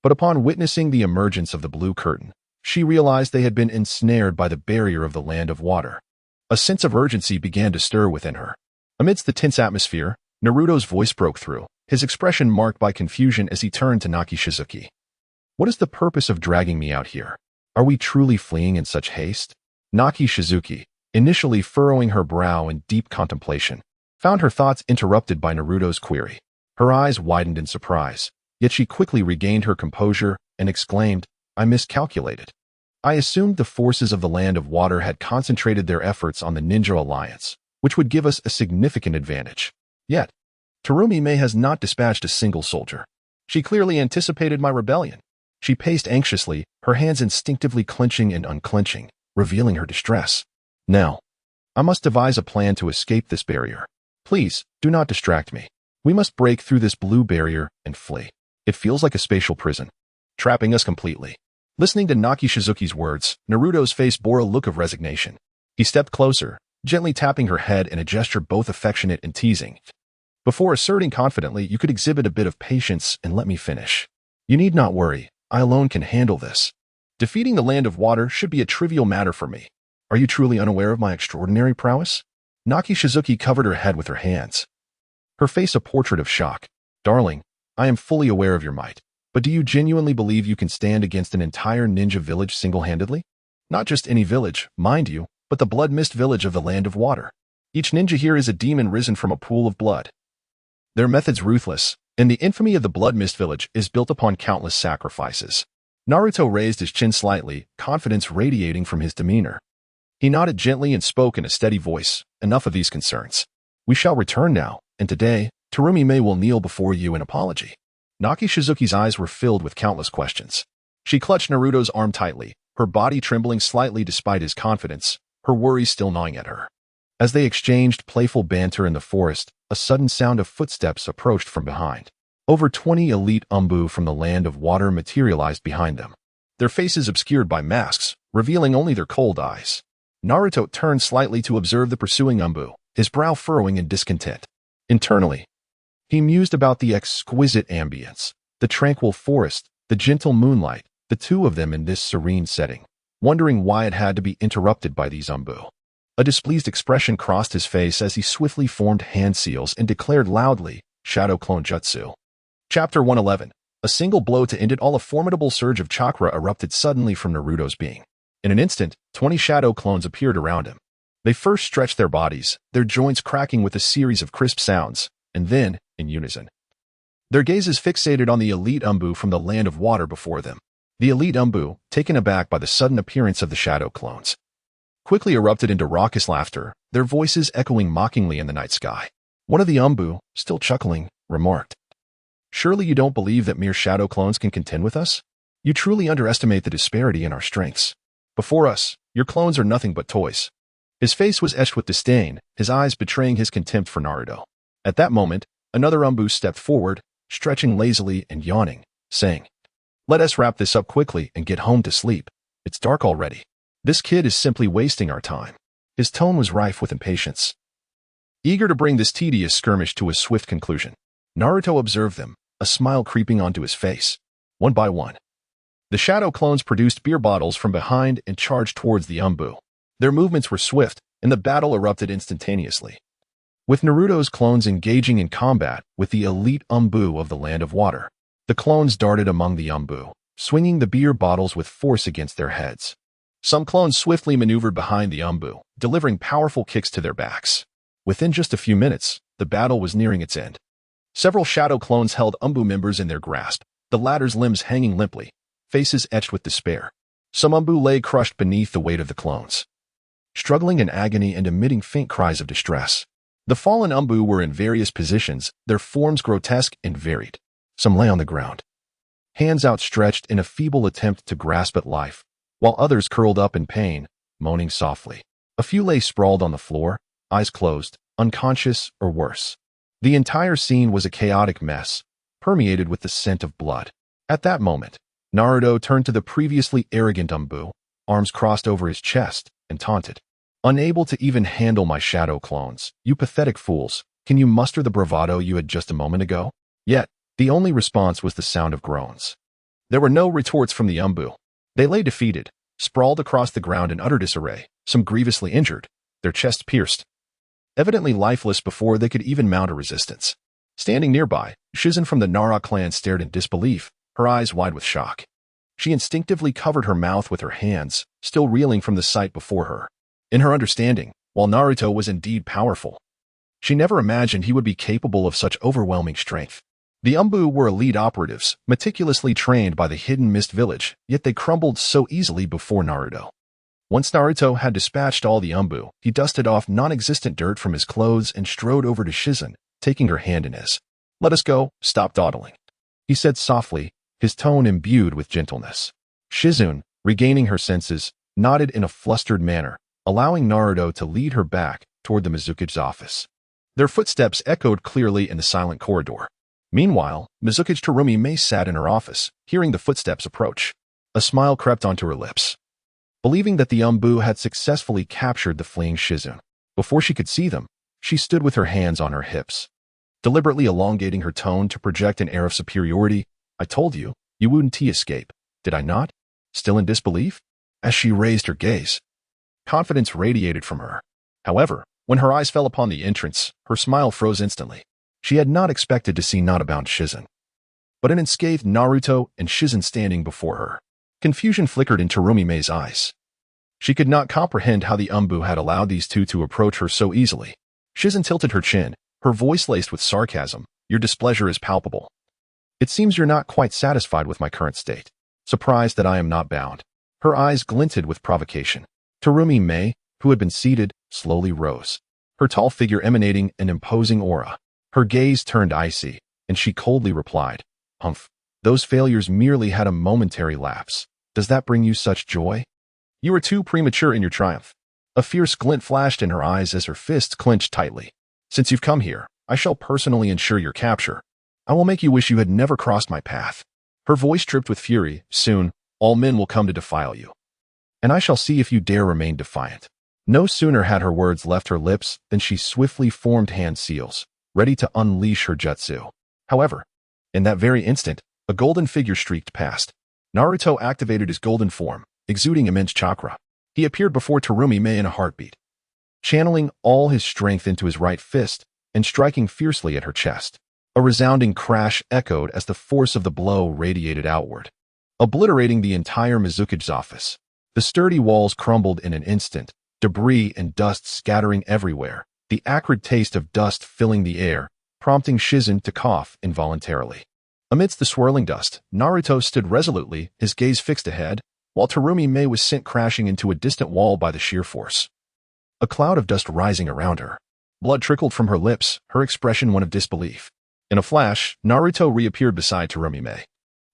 But upon witnessing the emergence of the blue curtain, she realized they had been ensnared by the barrier of the land of water. A sense of urgency began to stir within her. Amidst the tense atmosphere, Naruto's voice broke through, his expression marked by confusion as he turned to Naki Shizuki. What is the purpose of dragging me out here? Are we truly fleeing in such haste? Naki Shizuki, initially furrowing her brow in deep contemplation, found her thoughts interrupted by Naruto's query. Her eyes widened in surprise, yet she quickly regained her composure and exclaimed, I miscalculated. I assumed the forces of the land of water had concentrated their efforts on the Ninja Alliance, which would give us a significant advantage. Yet, Tsurumi has not dispatched a single soldier. She clearly anticipated my rebellion. She paced anxiously, her hands instinctively clenching and unclenching, revealing her distress. Now, I must devise a plan to escape this barrier. Please, do not distract me. We must break through this blue barrier and flee. It feels like a spatial prison, trapping us completely. Listening to Naki Shizuki's words, Naruto's face bore a look of resignation. He stepped closer, gently tapping her head in a gesture both affectionate and teasing. Before asserting confidently, "You could exhibit a bit of patience and let me finish. You need not worry, I alone can handle this. Defeating the Land of Water should be a trivial matter for me. Are you truly unaware of my extraordinary prowess?" Naki Shizuki covered her head with her hands, her face a portrait of shock. "Darling, I am fully aware of your might, but do you genuinely believe you can stand against an entire ninja village single-handedly? Not just any village, mind you, but the Blood Mist village of the Land of Water. Each ninja here is a demon risen from a pool of blood. Their methods ruthless, and the infamy of the Blood Mist village is built upon countless sacrifices." Naruto raised his chin slightly, confidence radiating from his demeanor. He nodded gently and spoke in a steady voice, "Enough of these concerns. We shall return now, and today, Terumi-me will kneel before you in apology." Naki Shizuki's eyes were filled with countless questions. She clutched Naruto's arm tightly, her body trembling slightly despite his confidence, her worries still gnawing at her. As they exchanged playful banter in the forest, a sudden sound of footsteps approached from behind. Over 20 elite Umbu from the Land of Water materialized behind them, their faces obscured by masks, revealing only their cold eyes. Naruto turned slightly to observe the pursuing Umbu, his brow furrowing in discontent. Internally, he mused about the exquisite ambience, the tranquil forest, the gentle moonlight, the two of them in this serene setting, wondering why it had to be interrupted by these Umbu. A displeased expression crossed his face as he swiftly formed hand seals and declared loudly, "Shadow Clone Jutsu." Chapter 111. A single blow to end it all. A formidable surge of chakra erupted suddenly from Naruto's being. In an instant, 20 shadow clones appeared around him. They first stretched their bodies, their joints cracking with a series of crisp sounds, and then, in unison, their gazes fixated on the elite Umbu from the Land of Water before them. The elite Umbu, taken aback by the sudden appearance of the shadow clones, quickly erupted into raucous laughter, their voices echoing mockingly in the night sky. One of the Umbu, still chuckling, remarked, "Surely you don't believe that mere shadow clones can contend with us? You truly underestimate the disparity in our strengths. Before us, your clones are nothing but toys." His face was etched with disdain, his eyes betraying his contempt for Naruto. At that moment, another Umbu stepped forward, stretching lazily and yawning, saying, "Let us wrap this up quickly and get home to sleep. It's dark already. This kid is simply wasting our time." His tone was rife with impatience, eager to bring this tedious skirmish to a swift conclusion. Naruto observed them, a smile creeping onto his face. One by one, the shadow clones produced beer bottles from behind and charged towards the Umbu. Their movements were swift, and the battle erupted instantaneously, with Naruto's clones engaging in combat with the elite Umbu of the Land of Water. The clones darted among the Umbu, swinging the beer bottles with force against their heads. Some clones swiftly maneuvered behind the Umbu, delivering powerful kicks to their backs. Within just a few minutes, the battle was nearing its end. Several shadow clones held Umbu members in their grasp, the latter's limbs hanging limply, faces etched with despair. Some Umbu lay crushed beneath the weight of the clones, struggling in agony and emitting faint cries of distress. The fallen Umbu were in various positions, their forms grotesque and varied. Some lay on the ground, hands outstretched in a feeble attempt to grasp at life, while others curled up in pain, moaning softly. A few lay sprawled on the floor, eyes closed, unconscious or worse. The entire scene was a chaotic mess, permeated with the scent of blood. At that moment, Naruto turned to the previously arrogant Umbu, arms crossed over his chest, and taunted, "Unable to even handle my shadow clones, you pathetic fools, can you muster the bravado you had just a moment ago?" Yet, the only response was the sound of groans. There were no retorts from the Umbu. They lay defeated, sprawled across the ground in utter disarray, some grievously injured, their chests pierced, evidently lifeless before they could even mount a resistance. Standing nearby, Shizen from the Nara clan stared in disbelief, her eyes wide with shock. She instinctively covered her mouth with her hands, still reeling from the sight before her. In her understanding, while Naruto was indeed powerful, she never imagined he would be capable of such overwhelming strength. The Umbu were elite operatives, meticulously trained by the Hidden Mist village, yet they crumbled so easily before Naruto. Once Naruto had dispatched all the Umbu, he dusted off non-existent dirt from his clothes and strode over to Shizen, taking her hand in his. "Let us go, stop dawdling," he said softly, his tone imbued with gentleness. Shizen, regaining her senses, nodded in a flustered manner, allowing Naruto to lead her back toward the Mizuki's office. Their footsteps echoed clearly in the silent corridor. Meanwhile, Mizuki's Terumi Mei sat in her office, hearing the footsteps approach. A smile crept onto her lips. Believing that the Umbu had successfully captured the fleeing Shizun. Before she could see them, she stood with her hands on her hips, deliberately elongating her tone to project an air of superiority. I told you, you wouldn't escape, did I not? Still in disbelief? As she raised her gaze, confidence radiated from her. However, when her eyes fell upon the entrance, her smile froze instantly. She had not expected to see not bound Shizun, but an unscathed Naruto and Shizun standing before her. Confusion flickered in Terumi Mei's eyes. She could not comprehend how the Umbu had allowed these two to approach her so easily. Shizun tilted her chin, her voice laced with sarcasm. Your displeasure is palpable. It seems you're not quite satisfied with my current state. Surprised that I am not bound. Her eyes glinted with provocation. Terumi Mei, who had been seated, slowly rose, her tall figure emanating an imposing aura. Her gaze turned icy, and she coldly replied, Humph, those failures merely had a momentary lapse. Does that bring you such joy? You are too premature in your triumph. A fierce glint flashed in her eyes as her fists clenched tightly. Since you've come here, I shall personally ensure your capture. I will make you wish you had never crossed my path. Her voice dripped with fury. Soon, all men will come to defile you. And I shall see if you dare remain defiant. No sooner had her words left her lips than she swiftly formed hand seals, ready to unleash her jutsu. However, in that very instant, a golden figure streaked past. Naruto activated his golden form, exuding immense chakra. He appeared before Terumi Mei in a heartbeat, channeling all his strength into his right fist and striking fiercely at her chest. A resounding crash echoed as the force of the blow radiated outward, obliterating the entire Mizuki's office. The sturdy walls crumbled in an instant, debris and dust scattering everywhere, the acrid taste of dust filling the air, prompting Shizun to cough involuntarily. Amidst the swirling dust, Naruto stood resolutely, his gaze fixed ahead, while Terumi Mei was sent crashing into a distant wall by the sheer force. A cloud of dust rising around her. Blood trickled from her lips, her expression one of disbelief. In a flash, Naruto reappeared beside Terumi Mei,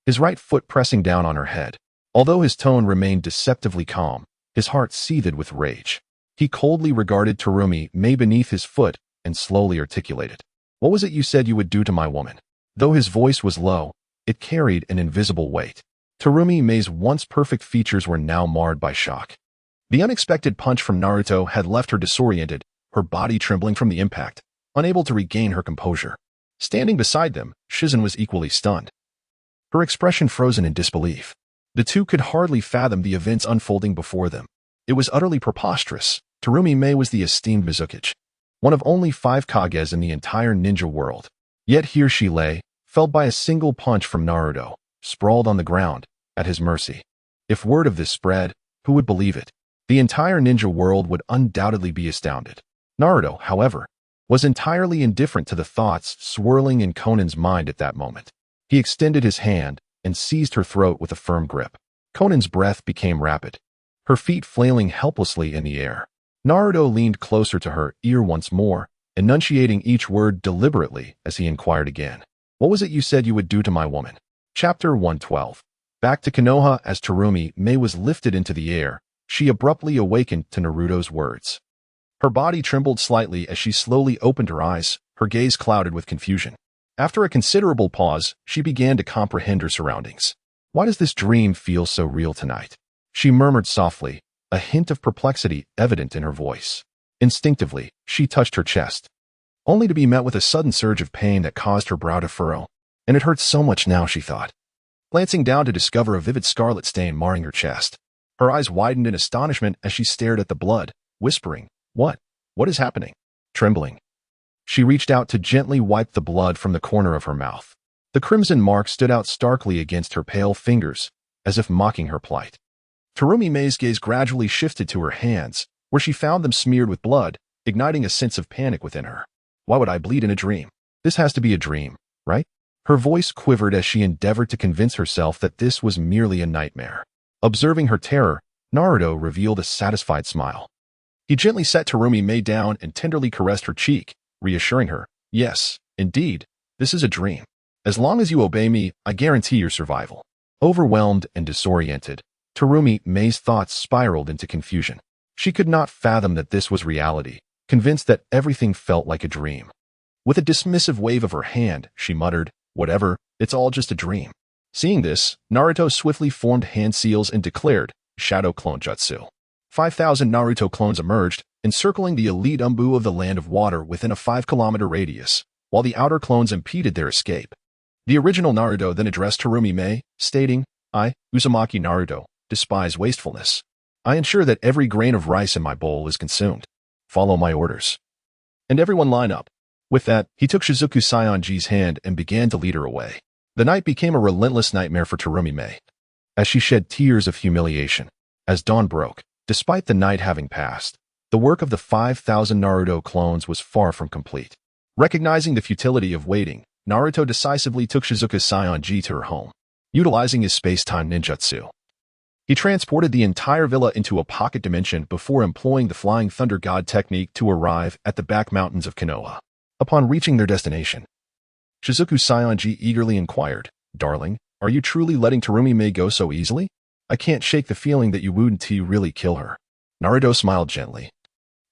his right foot pressing down on her head. Although his tone remained deceptively calm, his heart seethed with rage. He coldly regarded Terumi Mei beneath his foot and slowly articulated, What was it you said you would do to my woman? Though his voice was low, it carried an invisible weight. Terumi Mei's once perfect features were now marred by shock. The unexpected punch from Naruto had left her disoriented, her body trembling from the impact, unable to regain her composure. Standing beside them, Shizun was equally stunned, her expression frozen in disbelief. The two could hardly fathom the events unfolding before them. It was utterly preposterous. Terumi Mei was the esteemed Mizuki, one of only 5 Kages in the entire ninja world. Yet here she lay, felled by a single punch from Naruto, sprawled on the ground, at his mercy. If word of this spread, who would believe it? The entire ninja world would undoubtedly be astounded. Naruto, however, was entirely indifferent to the thoughts swirling in Conan's mind at that moment. He extended his hand and seized her throat with a firm grip. Conan's breath became rapid, her feet flailing helplessly in the air. Naruto leaned closer to her ear once more, enunciating each word deliberately as he inquired again. What was it you said you would do to my woman? Chapter 112. Back to Konoha. As Terumi Mei was lifted into the air, she abruptly awakened to Naruto's words. Her body trembled slightly as she slowly opened her eyes, her gaze clouded with confusion. After a considerable pause, she began to comprehend her surroundings. Why does this dream feel so real tonight? She murmured softly, a hint of perplexity evident in her voice. Instinctively, she touched her chest, only to be met with a sudden surge of pain that caused her brow to furrow. And it hurt so much now, she thought, glancing down to discover a vivid scarlet stain marring her chest. Her eyes widened in astonishment as she stared at the blood, whispering, What? What is happening? Trembling, she reached out to gently wipe the blood from the corner of her mouth. The crimson mark stood out starkly against her pale fingers, as if mocking her plight. Terumi Mei's gaze gradually shifted to her hands, where she found them smeared with blood, igniting a sense of panic within her. Why would I bleed in a dream? This has to be a dream, right? Her voice quivered as she endeavored to convince herself that this was merely a nightmare. Observing her terror, Naruto revealed a satisfied smile. He gently set Terumi Mei down and tenderly caressed her cheek, reassuring her, Yes, indeed, this is a dream. As long as you obey me, I guarantee your survival. Overwhelmed and disoriented, Terumi Mei's thoughts spiraled into confusion. She could not fathom that this was reality. convinced that everything felt like a dream. With a dismissive wave of her hand, she muttered, "Whatever, it's all just a dream." Seeing this, Naruto swiftly formed hand seals and declared, "Shadow Clone Jutsu." 5,000 Naruto clones emerged, encircling the elite Umbu of the Land of Water within a 5-kilometer radius, while the outer clones impeded their escape. The original Naruto then addressed Harumi Mei, stating, "I, Uzumaki Naruto, despise wastefulness. I ensure that every grain of rice in my bowl is consumed. Follow my orders." And everyone line up. With that, he took Shizuku Saionji's hand and began to lead her away. The night became a relentless nightmare for Terumi Mei, as she shed tears of humiliation. As dawn broke, despite the night having passed, the work of the 5,000 Naruto clones was far from complete. Recognizing the futility of waiting, Naruto decisively took Shizuka Saionji to her home. Utilizing his space-time ninjutsu, he transported the entire villa into a pocket dimension before employing the Flying Thunder God technique to arrive at the back mountains of Konoha. Upon reaching their destination, Shizuku Saionji eagerly inquired, "Darling, are you truly letting Terumi Mei go so easily? I can't shake the feeling that you wouldn't really kill her." Naruto smiled gently,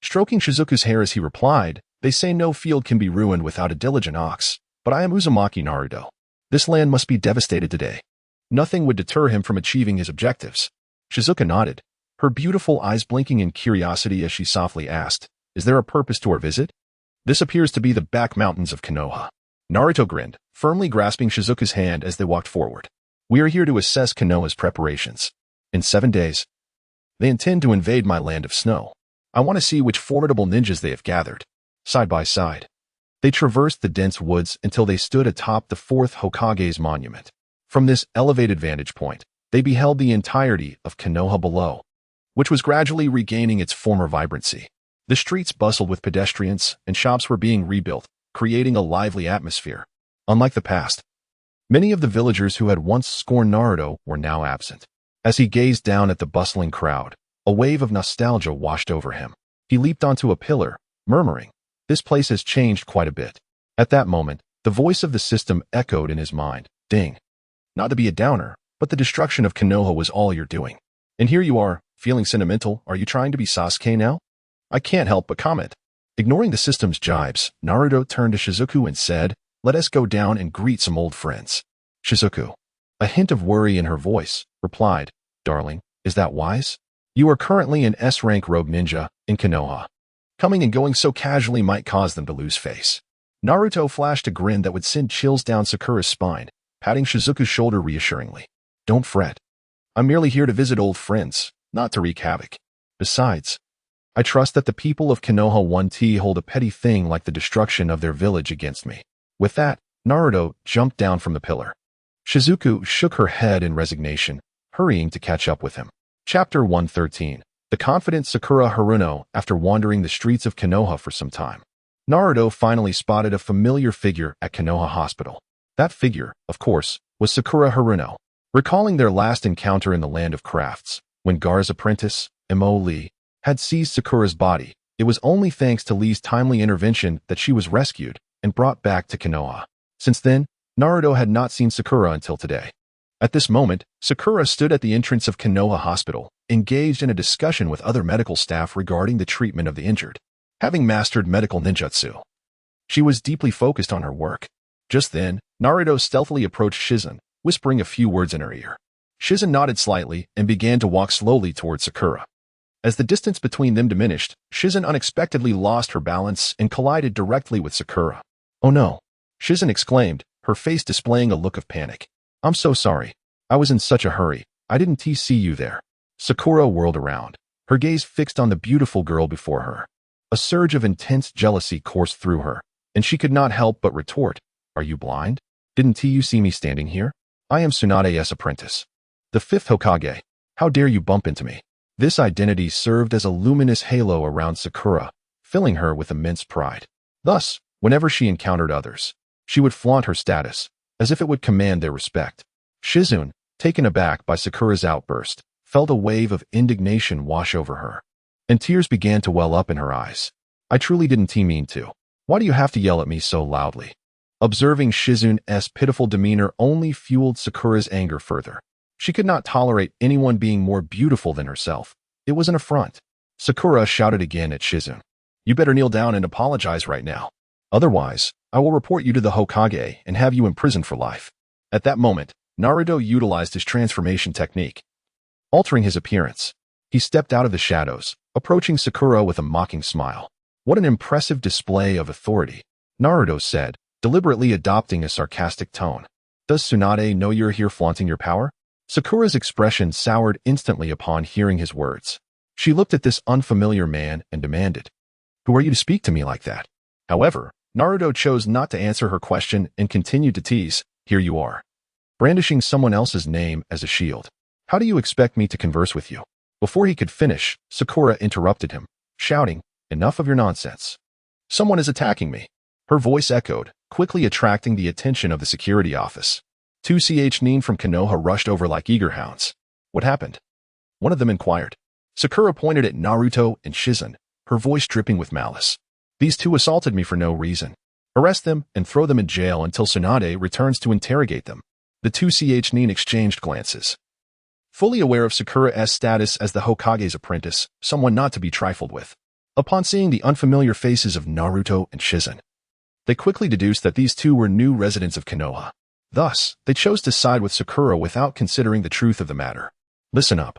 stroking Shizuku's hair as he replied, "They say no field can be ruined without a diligent ox, but I am Uzumaki Naruto. This land must be devastated today." Nothing would deter him from achieving his objectives. Shizuka nodded, her beautiful eyes blinking in curiosity as she softly asked, "Is there a purpose to our visit?" "This appears to be the back mountains of Konoha." Naruto grinned, firmly grasping Shizuka's hand as they walked forward. "We are here to assess Konoha's preparations. In 7 days, they intend to invade my land of snow. I want to see which formidable ninjas they have gathered." Side by side, they traversed the dense woods until they stood atop the 4th Hokage's monument. From this elevated vantage point, they beheld the entirety of Konoha below, which was gradually regaining its former vibrancy. The streets bustled with pedestrians, and shops were being rebuilt, creating a lively atmosphere. Unlike the past, many of the villagers who had once scorned Naruto were now absent. As he gazed down at the bustling crowd, a wave of nostalgia washed over him. He leaped onto a pillar, murmuring, "This place has changed quite a bit." At that moment, the voice of the system echoed in his mind, "Ding. Not to be a downer, but the destruction of Konoha was all you're doing. And here you are, feeling sentimental. Are you trying to be Sasuke now?" I can't help but comment. Ignoring the system's jibes, Naruto turned to Shizuku and said, "Let us go down and greet some old friends." Shizuku, a hint of worry in her voice, replied, "Darling, is that wise? You are currently an S-rank rogue ninja in Konoha. Coming and going so casually might cause them to lose face." Naruto flashed a grin that would send chills down Sakura's spine, patting Shizuku's shoulder reassuringly. "Don't fret. I'm merely here to visit old friends, not to wreak havoc. Besides, I trust that the people of Konoha won't hold a petty thing like the destruction of their village against me." With that, Naruto jumped down from the pillar. Shizuku shook her head in resignation, hurrying to catch up with him. Chapter 113. The confident Sakura Haruno. After wandering the streets of Konoha for some time, Naruto finally spotted a familiar figure at Konoha Hospital. That figure, of course, was Sakura Haruno. Recalling their last encounter in the Land of Crafts, when Gar's apprentice, Mo Lee, had seized Sakura's body, it was only thanks to Lee's timely intervention that she was rescued and brought back to Konoha. Since then, Naruto had not seen Sakura until today. At this moment, Sakura stood at the entrance of Konoha Hospital, engaged in a discussion with other medical staff regarding the treatment of the injured. Having mastered medical ninjutsu, she was deeply focused on her work. Just then, Naruto stealthily approached Shizen, whispering a few words in her ear. Shizen nodded slightly and began to walk slowly towards Sakura. As the distance between them diminished, Shizen unexpectedly lost her balance and collided directly with Sakura. "Oh no!" Shizen exclaimed, her face displaying a look of panic. "I'm so sorry. I was in such a hurry. I didn't see you there." Sakura whirled around, her gaze fixed on the beautiful girl before her. A surge of intense jealousy coursed through her, and she could not help but retort, "Are you blind? Didn't you see me standing here? I am Tsunade's apprentice, the 5th Hokage. How dare you bump into me?" This identity served as a luminous halo around Sakura, filling her with immense pride. Thus, whenever she encountered others, she would flaunt her status, as if it would command their respect. Shizen, taken aback by Sakura's outburst, felt a wave of indignation wash over her, and tears began to well up in her eyes. "I truly didn't mean to. Why do you have to yell at me so loudly?" Observing Shizen's pitiful demeanor only fueled Sakura's anger further. She could not tolerate anyone being more beautiful than herself. It was an affront. Sakura shouted again at Shizen, You better kneel down and apologize right now. Otherwise, I will report you to the Hokage and have you imprisoned for life. At that moment, Naruto utilized his transformation technique, altering his appearance. He stepped out of the shadows, approaching Sakura with a mocking smile. What an impressive display of authority, Naruto said, deliberately adopting a sarcastic tone. Does Tsunade know you're here flaunting your power? Sakura's expression soured instantly upon hearing his words. She looked at this unfamiliar man and demanded, "Who are you to speak to me like that?" However, Naruto chose not to answer her question and continued to tease, "Here you are, brandishing someone else's name as a shield. How do you expect me to converse with you?" Before he could finish, Sakura interrupted him, shouting, "Enough of your nonsense. Someone is attacking me." Her voice echoed, quickly attracting the attention of the security office. 2ch from Konoha rushed over like eager hounds. "What happened?" one of them inquired. Sakura pointed at Naruto and Shizen, her voice dripping with malice. "These two assaulted me for no reason. Arrest them and throw them in jail until Tsunade returns to interrogate them." The 2ch exchanged glances. Fully aware of Sakura's status as the Hokage's apprentice, someone not to be trifled with. Upon seeing the unfamiliar faces of Naruto and Shizen, they quickly deduced that these two were new residents of Konoha. Thus, they chose to side with Sakura without considering the truth of the matter. "Listen up,"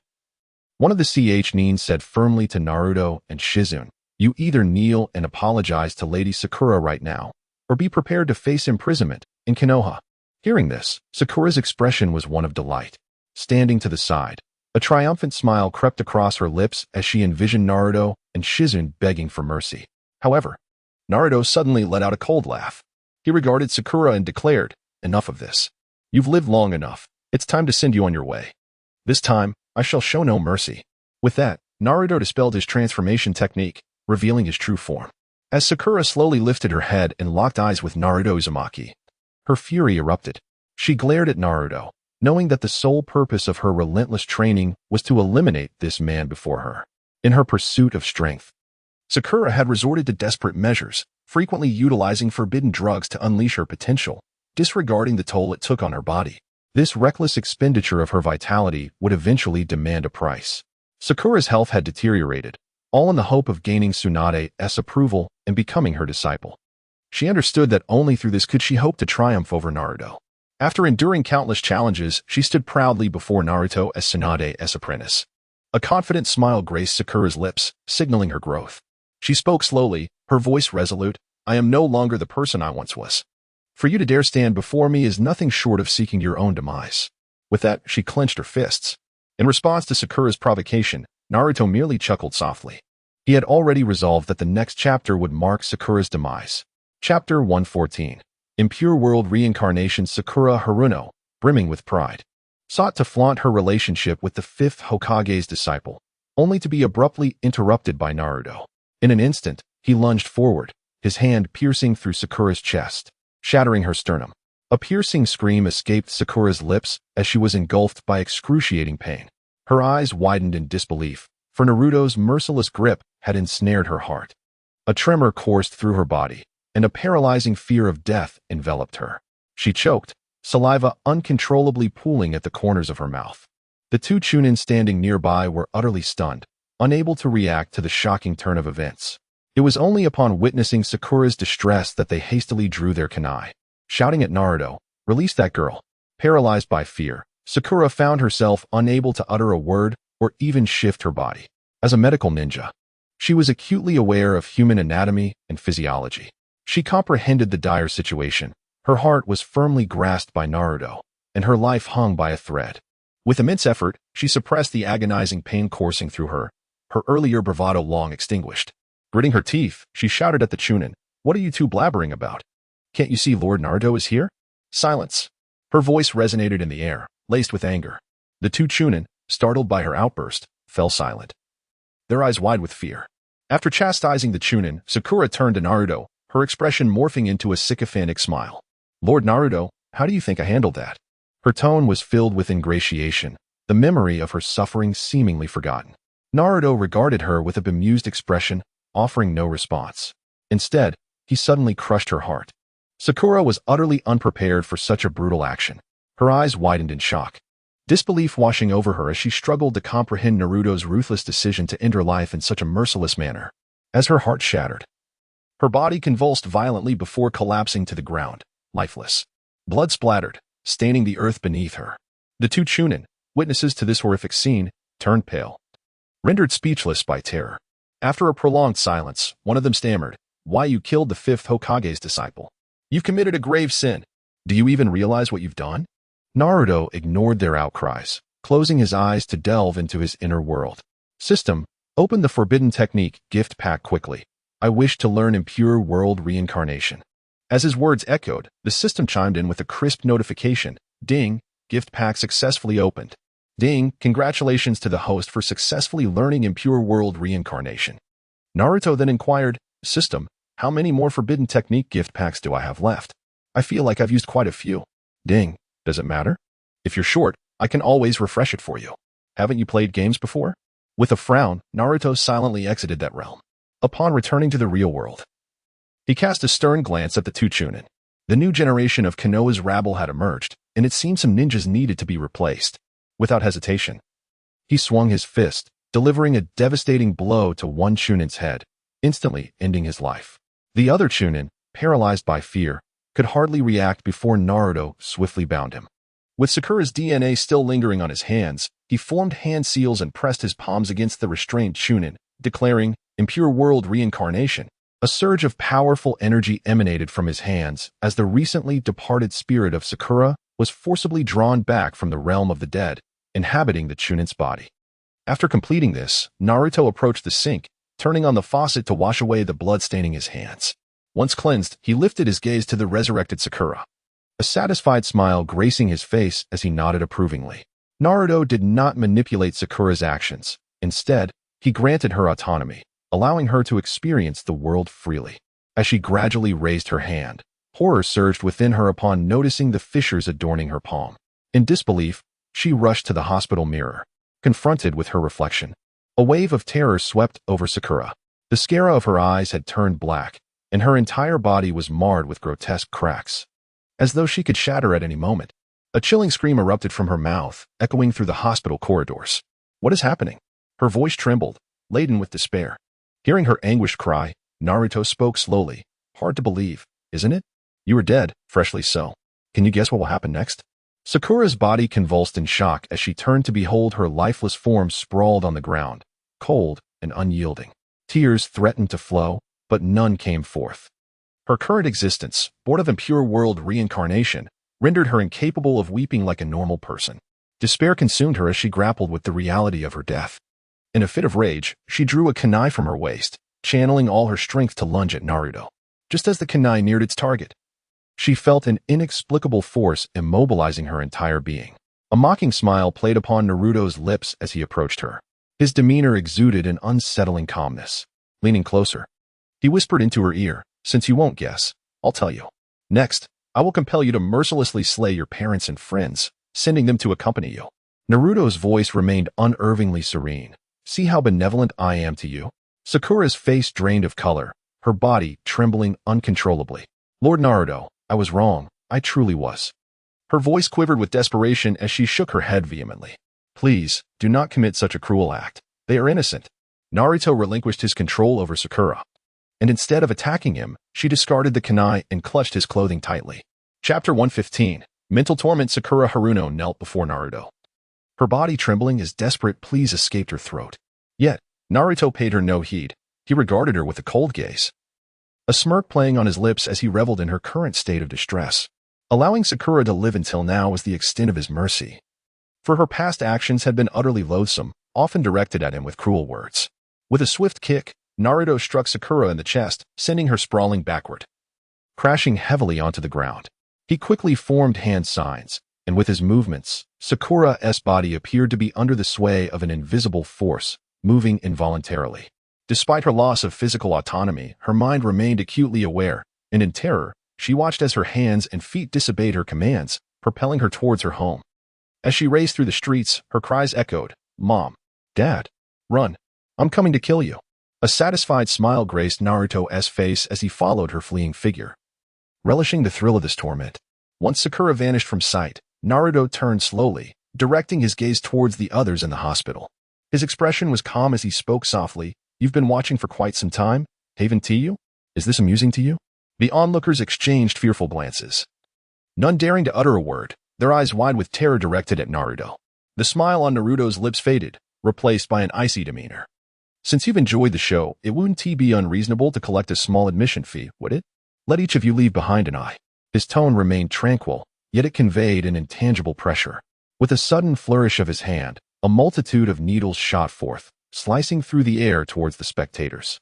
one of the ch said firmly to Naruto and Shizen. "You either kneel and apologize to Lady Sakura right now, or be prepared to face imprisonment in Konoha." Hearing this, Sakura's expression was one of delight. Standing to the side, a triumphant smile crept across her lips as she envisioned Naruto and Shizen begging for mercy. However, Naruto suddenly let out a cold laugh. He regarded Sakura and declared, "Enough of this. You've lived long enough. It's time to send you on your way. This time, I shall show no mercy." With that, Naruto dispelled his transformation technique, revealing his true form. As Sakura slowly lifted her head and locked eyes with Naruto Uzumaki, her fury erupted. She glared at Naruto, knowing that the sole purpose of her relentless training was to eliminate this man before her. In her pursuit of strength, Sakura had resorted to desperate measures, frequently utilizing forbidden drugs to unleash her potential, disregarding the toll it took on her body. This reckless expenditure of her vitality would eventually demand a price. Sakura's health had deteriorated, all in the hope of gaining Tsunade's approval and becoming her disciple. She understood that only through this could she hope to triumph over Naruto. After enduring countless challenges, she stood proudly before Naruto as Tsunade's apprentice. A confident smile graced Sakura's lips, signaling her growth. She spoke slowly, her voice resolute. "I am no longer the person I once was. For you to dare stand before me is nothing short of seeking your own demise." With that, she clenched her fists. In response to Sakura's provocation, Naruto merely chuckled softly. He had already resolved that the next chapter would mark Sakura's demise. Chapter 114. In Pure World Reincarnation, Sakura Haruno, brimming with pride, sought to flaunt her relationship with the fifth Hokage's disciple, only to be abruptly interrupted by Naruto. In an instant, he lunged forward, his hand piercing through Sakura's chest, shattering her sternum. A piercing scream escaped Sakura's lips as she was engulfed by excruciating pain. Her eyes widened in disbelief, for Naruto's merciless grip had ensnared her heart. A tremor coursed through her body, and a paralyzing fear of death enveloped her. She choked, saliva uncontrollably pooling at the corners of her mouth. The two Chunin standing nearby were utterly stunned, unable to react to the shocking turn of events. It was only upon witnessing Sakura's distress that they hastily drew their kunai, shouting at Naruto, "Release that girl." Paralyzed by fear, Sakura found herself unable to utter a word or even shift her body. As a medical ninja, she was acutely aware of human anatomy and physiology. She comprehended the dire situation. Her heart was firmly grasped by Naruto, and her life hung by a thread. With immense effort, she suppressed the agonizing pain coursing through her earlier bravado long extinguished. Gritting her teeth, she shouted at the Chunin, "What are you two blabbering about? Can't you see Lord Naruto is here?" Silence. Her voice resonated in the air, laced with anger. The two Chunin, startled by her outburst, fell silent, their eyes wide with fear. After chastising the Chunin, Sakura turned to Naruto, her expression morphing into a sycophantic smile. "Lord Naruto, how do you think I handled that?" Her tone was filled with ingratiation, the memory of her suffering seemingly forgotten. Naruto regarded her with a bemused expression, offering no response. Instead, he suddenly crushed her heart. Sakura was utterly unprepared for such a brutal action. Her eyes widened in shock, disbelief washing over her as she struggled to comprehend Naruto's ruthless decision to end her life in such a merciless manner. as her heart shattered. Her body convulsed violently before collapsing to the ground, lifeless. Blood splattered, staining the earth beneath her. The two Chunin, witnesses to this horrific scene, turned pale, rendered speechless by terror. After a prolonged silence, one of them stammered, "Why you killed the fifth Hokage's disciple? You've committed a grave sin. Do you even realize what you've done?" Naruto ignored their outcries, closing his eyes to delve into his inner world. System, open the forbidden technique gift pack quickly. I wish to learn impure world reincarnation. As his words echoed, the system chimed in with a crisp notification. Ding, gift pack successfully opened. Ding, congratulations to the host for successfully learning impure world reincarnation. Naruto then inquired, System, how many more forbidden technique gift packs do I have left? I feel like I've used quite a few. Ding, does it matter? If you're short, I can always refresh it for you. Haven't you played games before? With a frown, Naruto silently exited that realm. Upon returning to the real world, he cast a stern glance at the two Chunin. The new generation of Konoha's rabble had emerged, and it seemed some ninjas needed to be replaced. Without hesitation, he swung his fist, delivering a devastating blow to one Chunin's head, instantly ending his life. The other Chunin, paralyzed by fear, could hardly react before Naruto swiftly bound him. With Sakura's DNA still lingering on his hands, he formed hand seals and pressed his palms against the restrained Chunin, declaring, Impure world reincarnation. A surge of powerful energy emanated from his hands as the recently departed spirit of Sakura was forcibly drawn back from the realm of the dead, inhabiting the Chunin's body. After completing this, Naruto approached the sink, turning on the faucet to wash away the blood staining his hands. Once cleansed, he lifted his gaze to the resurrected Sakura, a satisfied smile gracing his face as he nodded approvingly. Naruto did not manipulate Sakura's actions. Instead, he granted her autonomy, allowing her to experience the world freely. As she gradually raised her hand, horror surged within her upon noticing the fissures adorning her palm. In disbelief, she rushed to the hospital mirror, confronted with her reflection. A wave of terror swept over Sakura. The sclera of her eyes had turned black, and her entire body was marred with grotesque cracks, as though she could shatter at any moment. A chilling scream erupted from her mouth, echoing through the hospital corridors. What is happening? Her voice trembled, laden with despair. Hearing her anguished cry, Naruto spoke slowly. Hard to believe, isn't it? You are dead, freshly so. Can you guess what will happen next? Sakura's body convulsed in shock as she turned to behold her lifeless form sprawled on the ground, cold and unyielding. Tears threatened to flow, but none came forth. Her current existence, born of impure world reincarnation, rendered her incapable of weeping like a normal person. Despair consumed her as she grappled with the reality of her death. In a fit of rage, she drew a kunai from her waist, channeling all her strength to lunge at Naruto. Just as the kunai neared its target, she felt an inexplicable force immobilizing her entire being. A mocking smile played upon Naruto's lips as he approached her. His demeanor exuded an unsettling calmness. Leaning closer, he whispered into her ear, Since you won't guess, I'll tell you. Next, I will compel you to mercilessly slay your parents and friends, sending them to accompany you. Naruto's voice remained unervingly serene. See how benevolent I am to you? Sakura's face drained of color, her body trembling uncontrollably. Lord Naruto, I was wrong. I truly was. Her voice quivered with desperation as she shook her head vehemently. Please, do not commit such a cruel act. They are innocent. Naruto relinquished his control over Sakura, and instead of attacking him, she discarded the kunai and clutched his clothing tightly. Chapter 115. Mental torment. Sakura Haruno knelt before Naruto, her body trembling as desperate pleas escaped her throat. Yet, Naruto paid her no heed. He regarded her with a cold gaze, a smirk playing on his lips as he reveled in her current state of distress. Allowing Sakura to live until now was the extent of his mercy, for her past actions had been utterly loathsome, often directed at him with cruel words. With a swift kick, Naruto struck Sakura in the chest, sending her sprawling backward, crashing heavily onto the ground. He quickly formed hand signs, and with his movements, Sakura's body appeared to be under the sway of an invisible force, moving involuntarily. Despite her loss of physical autonomy, her mind remained acutely aware, and in terror, she watched as her hands and feet disobeyed her commands, propelling her towards her home. As she raced through the streets, her cries echoed, Mom, Dad, run, I'm coming to kill you. A satisfied smile graced Naruto's face as he followed her fleeing figure, relishing the thrill of this torment. Once Sakura vanished from sight, Naruto turned slowly, directing his gaze towards the others in the hospital. His expression was calm as he spoke softly, You've been watching for quite some time, haven't you? Is this amusing to you? The onlookers exchanged fearful glances. None daring to utter a word, their eyes wide with terror directed at Naruto. The smile on Naruto's lips faded, replaced by an icy demeanor. Since you've enjoyed the show, it wouldn't be unreasonable to collect a small admission fee, would it? Let each of you leave behind an eye. His tone remained tranquil, yet it conveyed an intangible pressure. With a sudden flourish of his hand, a multitude of needles shot forth, slicing through the air towards the spectators.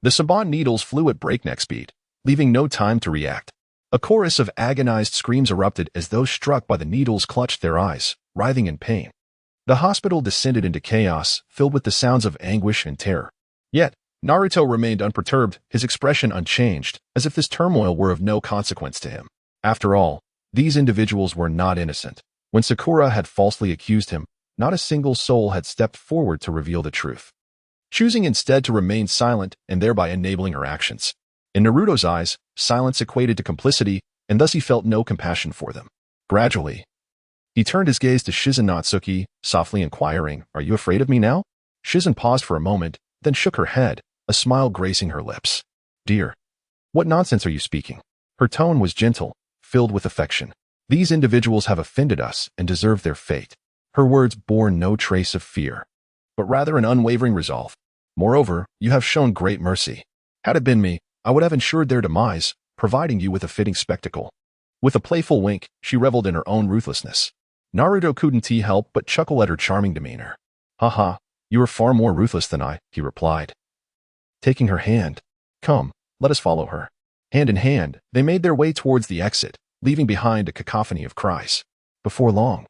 The Saban needles flew at breakneck speed, leaving no time to react. A chorus of agonized screams erupted as those struck by the needles clutched their eyes, writhing in pain. The hospital descended into chaos, filled with the sounds of anguish and terror. Yet, Naruto remained unperturbed, his expression unchanged, as if this turmoil were of no consequence to him. After all, these individuals were not innocent. When Sakura had falsely accused him, not a single soul had stepped forward to reveal the truth, choosing instead to remain silent and thereby enabling her actions. In Naruto's eyes, silence equated to complicity, and thus he felt no compassion for them. Gradually, he turned his gaze to Shizen Natsuki, softly inquiring, "Are you afraid of me now?" Shizen paused for a moment, then shook her head, a smile gracing her lips. "Dear, what nonsense are you speaking?" Her tone was gentle, filled with affection. "These individuals have offended us and deserve their fate." Her words bore no trace of fear, but rather an unwavering resolve. "Moreover, you have shown great mercy. Had it been me, I would have ensured their demise, providing you with a fitting spectacle." With a playful wink, she reveled in her own ruthlessness. Naruto couldn't help but chuckle at her charming demeanor. "Haha, you are far more ruthless than I," he replied. Taking her hand, "Come, let us follow her." Hand in hand, they made their way towards the exit, leaving behind a cacophony of cries. Before long,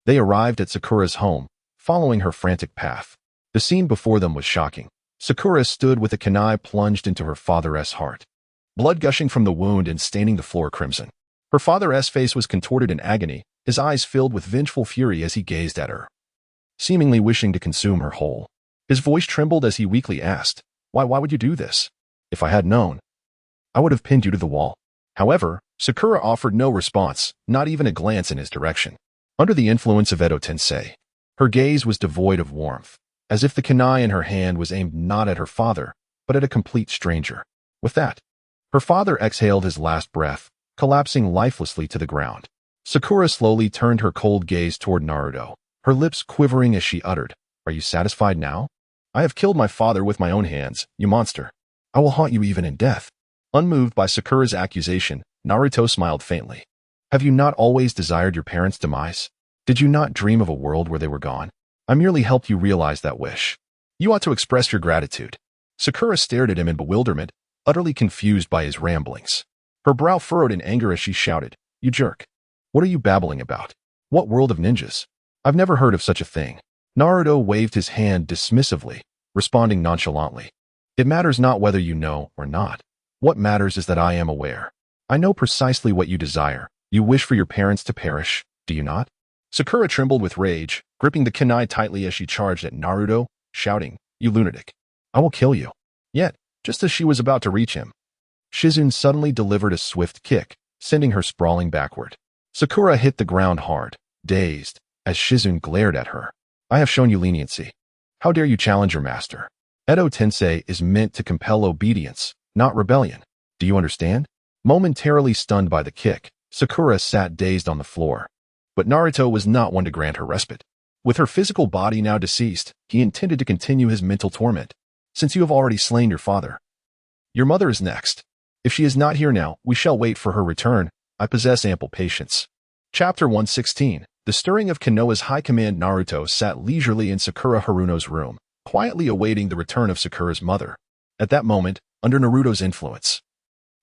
they arrived at Sakura's home, following her frantic path. The scene before them was shocking. Sakura stood with a kunai plunged into her father's heart, blood gushing from the wound and staining the floor crimson. Her father's face was contorted in agony, his eyes filled with vengeful fury as he gazed at her, seemingly wishing to consume her whole. His voice trembled as he weakly asked, Why would you do this? If I had known, I would have pinned you to the wall." However, Sakura offered no response, not even a glance in his direction. Under the influence of Edo Tensei, her gaze was devoid of warmth, as if the kunai in her hand was aimed not at her father, but at a complete stranger. With that, her father exhaled his last breath, collapsing lifelessly to the ground. Sakura slowly turned her cold gaze toward Naruto, her lips quivering as she uttered, "Are you satisfied now? I have killed my father with my own hands, you monster. I will haunt you even in death." Unmoved by Sakura's accusation, Naruto smiled faintly. "Have you not always desired your parents' demise? Did you not dream of a world where they were gone? I merely helped you realize that wish. You ought to express your gratitude." Sakura stared at him in bewilderment, utterly confused by his ramblings. Her brow furrowed in anger as she shouted, "You jerk. What are you babbling about? What world of ninjas? I've never heard of such a thing." Naruto waved his hand dismissively, responding nonchalantly, "It matters not whether you know or not. What matters is that I am aware. I know precisely what you desire. You wish for your parents to perish, do you not?" Sakura trembled with rage, gripping the kunai tightly as she charged at Naruto, shouting, "You lunatic. I will kill you." Yet, just as she was about to reach him, Shizun suddenly delivered a swift kick, sending her sprawling backward. Sakura hit the ground hard, dazed, as Shizun glared at her. "I have shown you leniency. How dare you challenge your master? Edo Tensei is meant to compel obedience, not rebellion. Do you understand?" Momentarily stunned by the kick, Sakura sat dazed on the floor. But Naruto was not one to grant her respite. With her physical body now deceased, he intended to continue his mental torment. "Since you have already slain your father, your mother is next. If she is not here now, we shall wait for her return. I possess ample patience." Chapter 116. The stirring of Konoha's high command. Naruto sat leisurely in Sakura Haruno's room, quietly awaiting the return of Sakura's mother. At that moment, under Naruto's influence,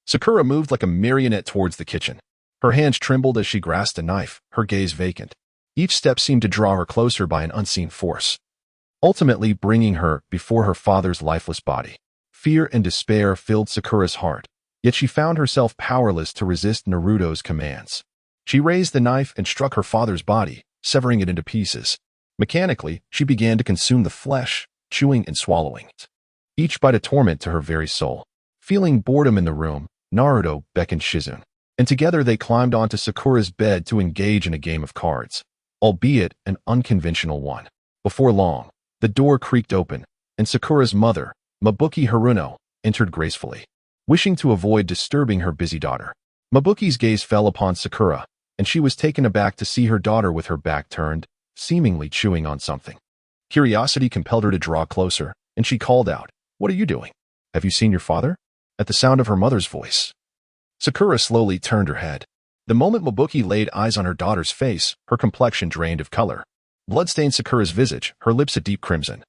Sakura moved like a marionette towards the kitchen. Her hands trembled as she grasped a knife, her gaze vacant. Each step seemed to draw her closer by an unseen force, ultimately bringing her before her father's lifeless body. Fear and despair filled Sakura's heart, yet she found herself powerless to resist Naruto's commands. She raised the knife and struck her father's body, severing it into pieces. Mechanically, she began to consume the flesh, chewing and swallowing it, each bite a torment to her very soul. Feeling boredom in the room, Naruto beckoned Shizun, and together they climbed onto Sakura's bed to engage in a game of cards, albeit an unconventional one. Before long, the door creaked open, and Sakura's mother, Mabuki Haruno entered gracefully, wishing to avoid disturbing her busy daughter. Mabuki's gaze fell upon Sakura, and she was taken aback to see her daughter with her back turned, seemingly chewing on something. Curiosity compelled her to draw closer, and she called out, "What are you doing? Have you seen your father?" At the sound of her mother's voice, Sakura slowly turned her head. The moment Mabuki laid eyes on her daughter's face, her complexion drained of color. Blood stained Sakura's visage, her lips a deep crimson,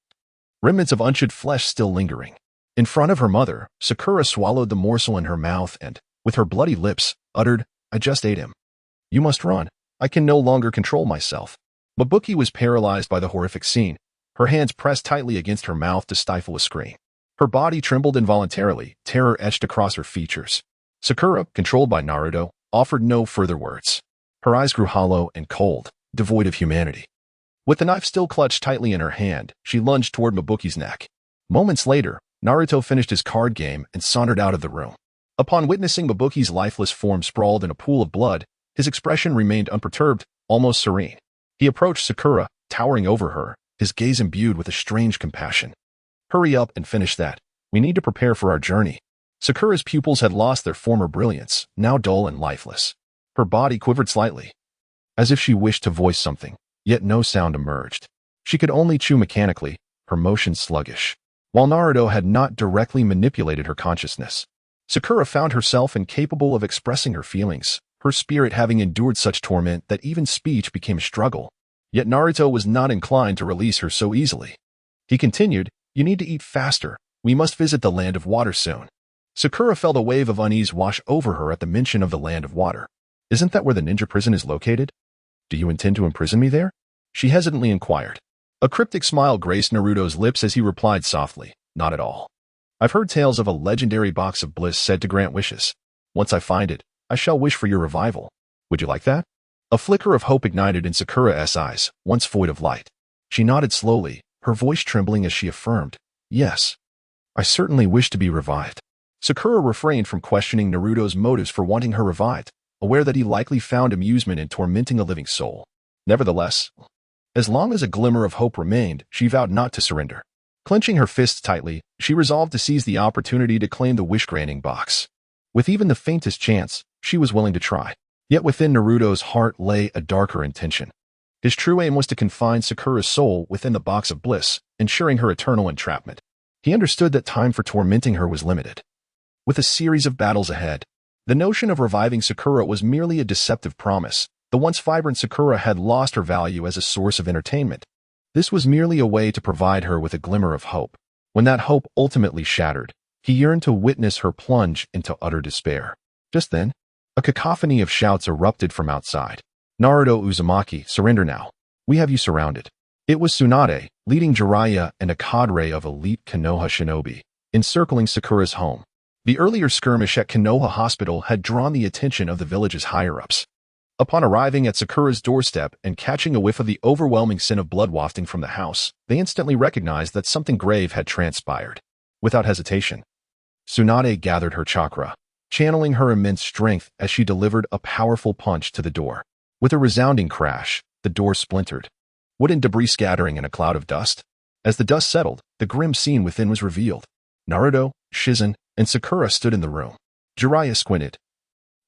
remnants of unchewed flesh still lingering. In front of her mother, Sakura swallowed the morsel in her mouth and, with her bloody lips, uttered, "I just ate him. You must run. I can no longer control myself." Mabuki was paralyzed by the horrific scene, her hands pressed tightly against her mouth to stifle a scream. Her body trembled involuntarily, terror etched across her features. Sakura, controlled by Naruto, offered no further words. Her eyes grew hollow and cold, devoid of humanity. With the knife still clutched tightly in her hand, she lunged toward Mabuki's neck. Moments later, Naruto finished his card game and sauntered out of the room. Upon witnessing Mabuki's lifeless form sprawled in a pool of blood, his expression remained unperturbed, almost serene. He approached Sakura, towering over her, his gaze imbued with a strange compassion. "Hurry up and finish that. We need to prepare for our journey." Sakura's pupils had lost their former brilliance, now dull and lifeless. Her body quivered slightly, as if she wished to voice something, yet no sound emerged. She could only chew mechanically, her motions sluggish. While Naruto had not directly manipulated her consciousness, Sakura found herself incapable of expressing her feelings, her spirit having endured such torment that even speech became a struggle. Yet Naruto was not inclined to release her so easily. He continued, "You need to eat faster. We must visit the land of water soon." Sakura felt a wave of unease wash over her at the mention of the land of water. "Isn't that where the ninja prison is located? Do you intend to imprison me there?" she hesitantly inquired. A cryptic smile graced Naruto's lips as he replied softly, "Not at all. I've heard tales of a legendary box of bliss said to grant wishes. Once I find it, I shall wish for your revival. Would you like that?" A flicker of hope ignited in Sakura's eyes, once void of light. She nodded slowly, her voice trembling as she affirmed, "Yes, I certainly wish to be revived." Sakura refrained from questioning Naruto's motives for wanting her revived, aware that he likely found amusement in tormenting a living soul. Nevertheless, as long as a glimmer of hope remained, she vowed not to surrender. Clenching her fists tightly, she resolved to seize the opportunity to claim the wish-granting box. With even the faintest chance, she was willing to try. Yet within Naruto's heart lay a darker intention. His true aim was to confine Sakura's soul within the box of bliss, ensuring her eternal entrapment. He understood that time for tormenting her was limited. With a series of battles ahead, the notion of reviving Sakura was merely a deceptive promise. The once vibrant Sakura had lost her value as a source of entertainment. This was merely a way to provide her with a glimmer of hope. When that hope ultimately shattered, he yearned to witness her plunge into utter despair. Just then, a cacophony of shouts erupted from outside. "Naruto Uzumaki, surrender now. We have you surrounded." It was Tsunade, leading Jiraiya and a cadre of elite Konoha shinobi, encircling Sakura's home. The earlier skirmish at Konoha Hospital had drawn the attention of the village's higher-ups. Upon arriving at Sakura's doorstep and catching a whiff of the overwhelming scent of blood wafting from the house, they instantly recognized that something grave had transpired. Without hesitation, Tsunade gathered her chakra, channeling her immense strength as she delivered a powerful punch to the door. With a resounding crash, the door splintered, wooden debris scattering in a cloud of dust. As the dust settled, the grim scene within was revealed. Naruto, Shizen, and Sakura stood in the room. Jiraiya squinted,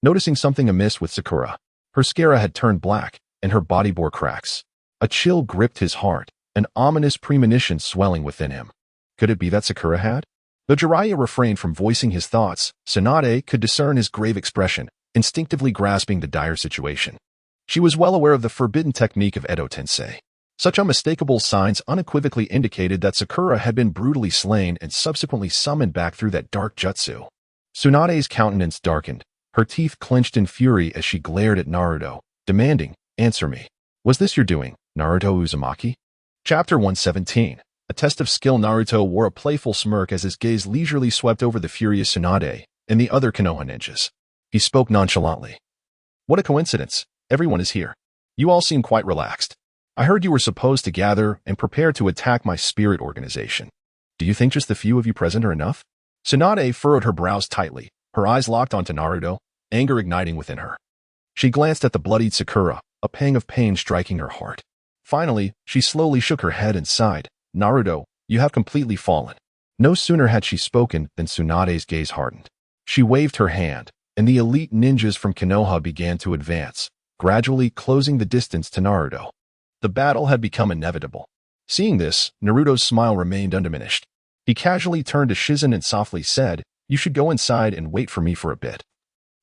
noticing something amiss with Sakura. Her scara had turned black, and her body bore cracks. A chill gripped his heart, an ominous premonition swelling within him. Could it be that Sakura had? Though Jiraiya refrained from voicing his thoughts, Tsunade could discern his grave expression, instinctively grasping the dire situation. She was well aware of the forbidden technique of Edo Tensei. Such unmistakable signs unequivocally indicated that Sakura had been brutally slain and subsequently summoned back through that dark jutsu. Tsunade's countenance darkened, her teeth clenched in fury as she glared at Naruto, demanding, "Answer me. Was this your doing, Naruto Uzumaki?" Chapter 117. A test of skill. Naruto wore a playful smirk as his gaze leisurely swept over the furious Tsunade and the other Konoha ninjas. He spoke nonchalantly. "What a coincidence. Everyone is here. You all seem quite relaxed. I heard you were supposed to gather and prepare to attack my spirit organization. Do you think just the few of you present are enough?" Tsunade furrowed her brows tightly, her eyes locked onto Naruto, anger igniting within her. She glanced at the bloodied Sakura, a pang of pain striking her heart. Finally, she slowly shook her head and sighed. "Naruto, you have completely fallen. No sooner had she spoken than Tsunade's gaze hardened. She waved her hand, and the elite ninjas from Konoha began to advance, gradually closing the distance to Naruto. The battle had become inevitable. Seeing this, Naruto's smile remained undiminished. He casually turned to Shizen and softly said, "You should go inside and wait for me for a bit.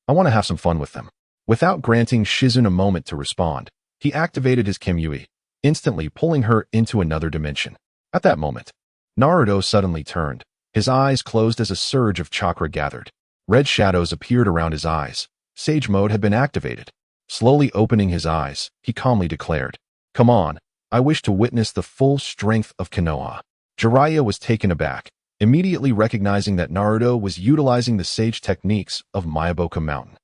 I want to have some fun with them." Without granting Shizen a moment to respond, he activated his Kamui, instantly pulling her into another dimension. At that moment, Naruto suddenly turned. His eyes closed as a surge of chakra gathered. Red shadows appeared around his eyes. Sage mode had been activated. Slowly opening his eyes, he calmly declared, "Come on, I wish to witness the full strength of Konoha." Jiraiya was taken aback, immediately recognizing that Naruto was utilizing the sage techniques of Myaboka Mountain.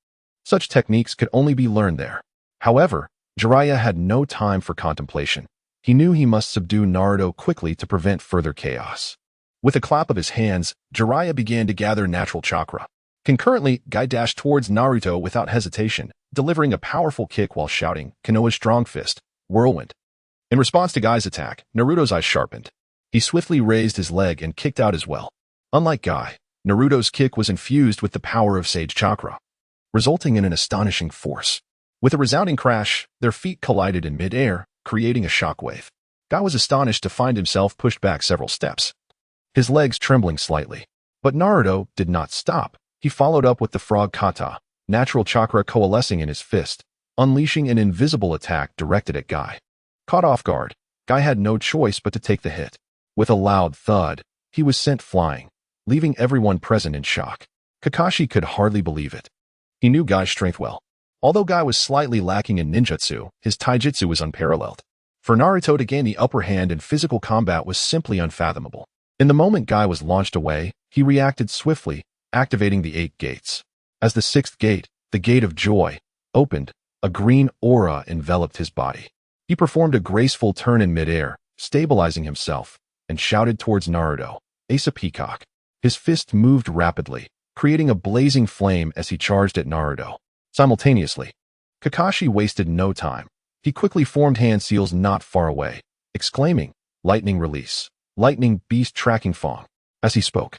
Such techniques could only be learned there. However, Jiraiya had no time for contemplation. He knew he must subdue Naruto quickly to prevent further chaos. With a clap of his hands, Jiraiya began to gather natural chakra. Concurrently, Guy dashed towards Naruto without hesitation, delivering a powerful kick while shouting, "Konoha's strong fist, whirlwind." In response to Guy's attack, Naruto's eyes sharpened. He swiftly raised his leg and kicked out as well. Unlike Guy, Naruto's kick was infused with the power of sage chakra, resulting in an astonishing force. With a resounding crash, their feet collided in mid-air, creating a shockwave. Guy was astonished to find himself pushed back several steps, his legs trembling slightly. But Naruto did not stop. He followed up with the frog kata, natural chakra coalescing in his fist, unleashing an invisible attack directed at Guy. Caught off guard, Guy had no choice but to take the hit. With a loud thud, he was sent flying, leaving everyone present in shock. Kakashi could hardly believe it. He knew Guy's strength well. Although Guy was slightly lacking in ninjutsu, his taijutsu was unparalleled. For Naruto to gain the upper hand in physical combat was simply unfathomable. In the moment Guy was launched away, he reacted swiftly, activating the 8 gates. As the 6th gate, the Gate of Joy, opened, a green aura enveloped his body. He performed a graceful turn in midair, stabilizing himself, and shouted towards Naruto, "Ace of Peacock." His fist moved rapidly, creating a blazing flame as he charged at Naruto. Simultaneously, Kakashi wasted no time. He quickly formed hand seals not far away, exclaiming, "Lightning release, lightning beast tracking Fong." As he spoke,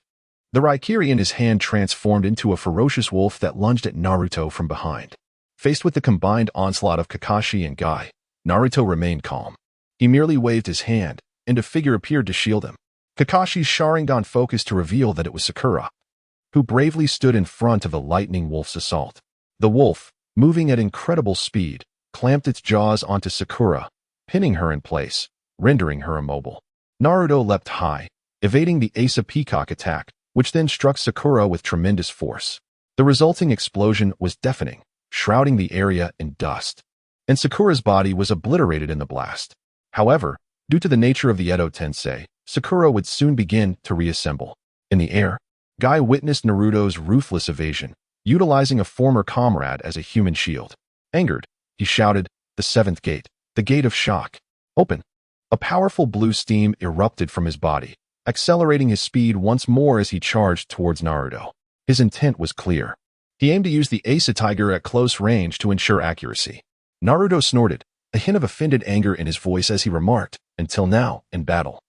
the Raikiri in his hand transformed into a ferocious wolf that lunged at Naruto from behind. Faced with the combined onslaught of Kakashi and Guy, Naruto remained calm. He merely waved his hand, and a figure appeared to shield him. Kakashi's Sharingan focused to reveal that it was Sakura, who bravely stood in front of the lightning wolf's assault. The wolf, moving at incredible speed, clamped its jaws onto Sakura, pinning her in place, rendering her immobile. Naruto leapt high, evading the Ace of Peacock attack, which then struck Sakura with tremendous force. The resulting explosion was deafening, shrouding the area in dust, and Sakura's body was obliterated in the blast. However, due to the nature of the Edo Tensei, Sakura would soon begin to reassemble. In the air, Guy witnessed Naruto's ruthless evasion, utilizing a former comrade as a human shield. Angered, he shouted, "The 7th gate, the Gate of Shock, open." A powerful blue steam erupted from his body, accelerating his speed once more as he charged towards Naruto. His intent was clear. He aimed to use the Ace Tiger at close range to ensure accuracy. Naruto snorted, a hint of offended anger in his voice as he remarked, "Until now, in battle,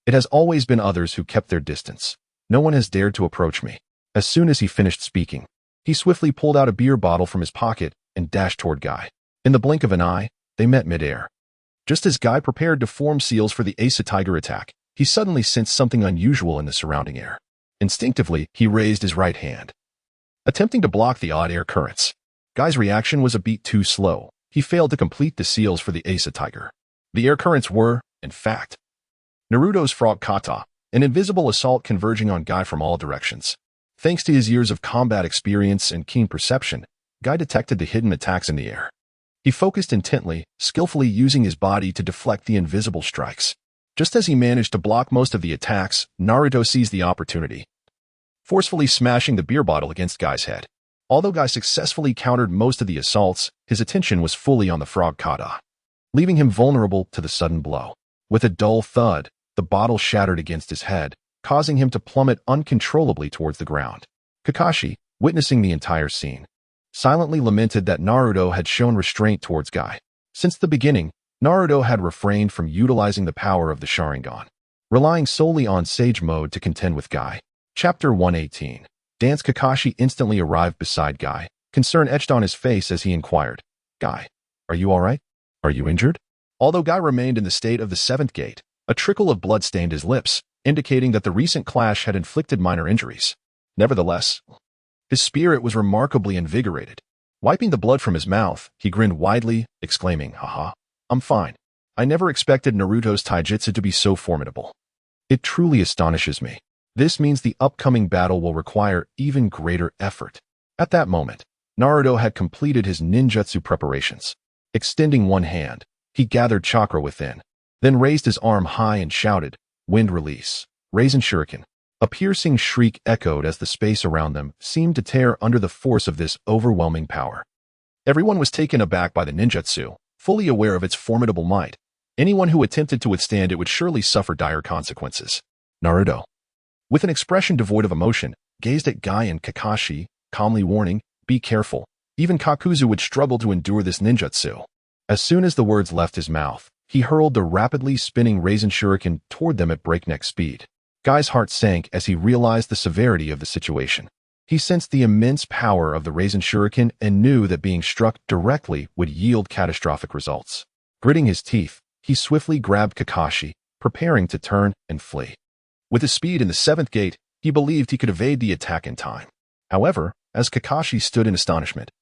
it has always been others who kept their distance. No one has dared to approach me." As soon as he finished speaking, he swiftly pulled out a beer bottle from his pocket and dashed toward Guy. In the blink of an eye, they met midair. Just as Guy prepared to form seals for the Ace Tiger attack, he suddenly sensed something unusual in the surrounding air. Instinctively, he raised his right hand, attempting to block the odd air currents. Guy's reaction was a beat too slow. He failed to complete the seals for the Ace Tiger. The air currents were, in fact, Naruto's frog kata, an invisible assault converging on Guy from all directions. Thanks to his years of combat experience and keen perception, Guy detected the hidden attacks in the air. He focused intently, skillfully using his body to deflect the invisible strikes. Just as he managed to block most of the attacks, Naruto seized the opportunity, forcefully smashing the beer bottle against Guy's head. Although Guy successfully countered most of the assaults, his attention was fully on the frog kata, leaving him vulnerable to the sudden blow. With a dull thud, the bottle shattered against his head, causing him to plummet uncontrollably towards the ground. Kakashi, witnessing the entire scene, silently lamented that Naruto had shown restraint towards Guy. Since the beginning, Naruto had refrained from utilizing the power of the Sharingan, relying solely on Sage Mode to contend with Guy. Chapter 118. Dance. Kakashi instantly arrived beside Guy, concern etched on his face as he inquired, "Guy, are you alright? Are you injured?" Although Guy remained in the state of the seventh gate, a trickle of blood stained his lips, indicating that the recent clash had inflicted minor injuries. Nevertheless, his spirit was remarkably invigorated. Wiping the blood from his mouth, he grinned widely, exclaiming, "Haha, I'm fine. I never expected Naruto's taijutsu to be so formidable. It truly astonishes me. This means the upcoming battle will require even greater effort." At that moment, Naruto had completed his ninjutsu preparations. Extending one hand, he gathered chakra within, then raised his arm high and shouted, "Wind release, Raisin Shuriken." A piercing shriek echoed as the space around them seemed to tear under the force of this overwhelming power. Everyone was taken aback by the ninjutsu, fully aware of its formidable might. Anyone who attempted to withstand it would surely suffer dire consequences. Naruto, with an expression devoid of emotion, gazed at Guy and Kakashi, calmly warning, "Be careful. Even Kakuzu would struggle to endure this ninjutsu." As soon as the words left his mouth, he hurled the rapidly spinning Raisin Shuriken toward them at breakneck speed. Guy's heart sank as he realized the severity of the situation. He sensed the immense power of the Raisin Shuriken and knew that being struck directly would yield catastrophic results. Gritting his teeth, he swiftly grabbed Kakashi, preparing to turn and flee. With his speed in the seventh gate, he believed he could evade the attack in time. However, as Kakashi stood in astonishment,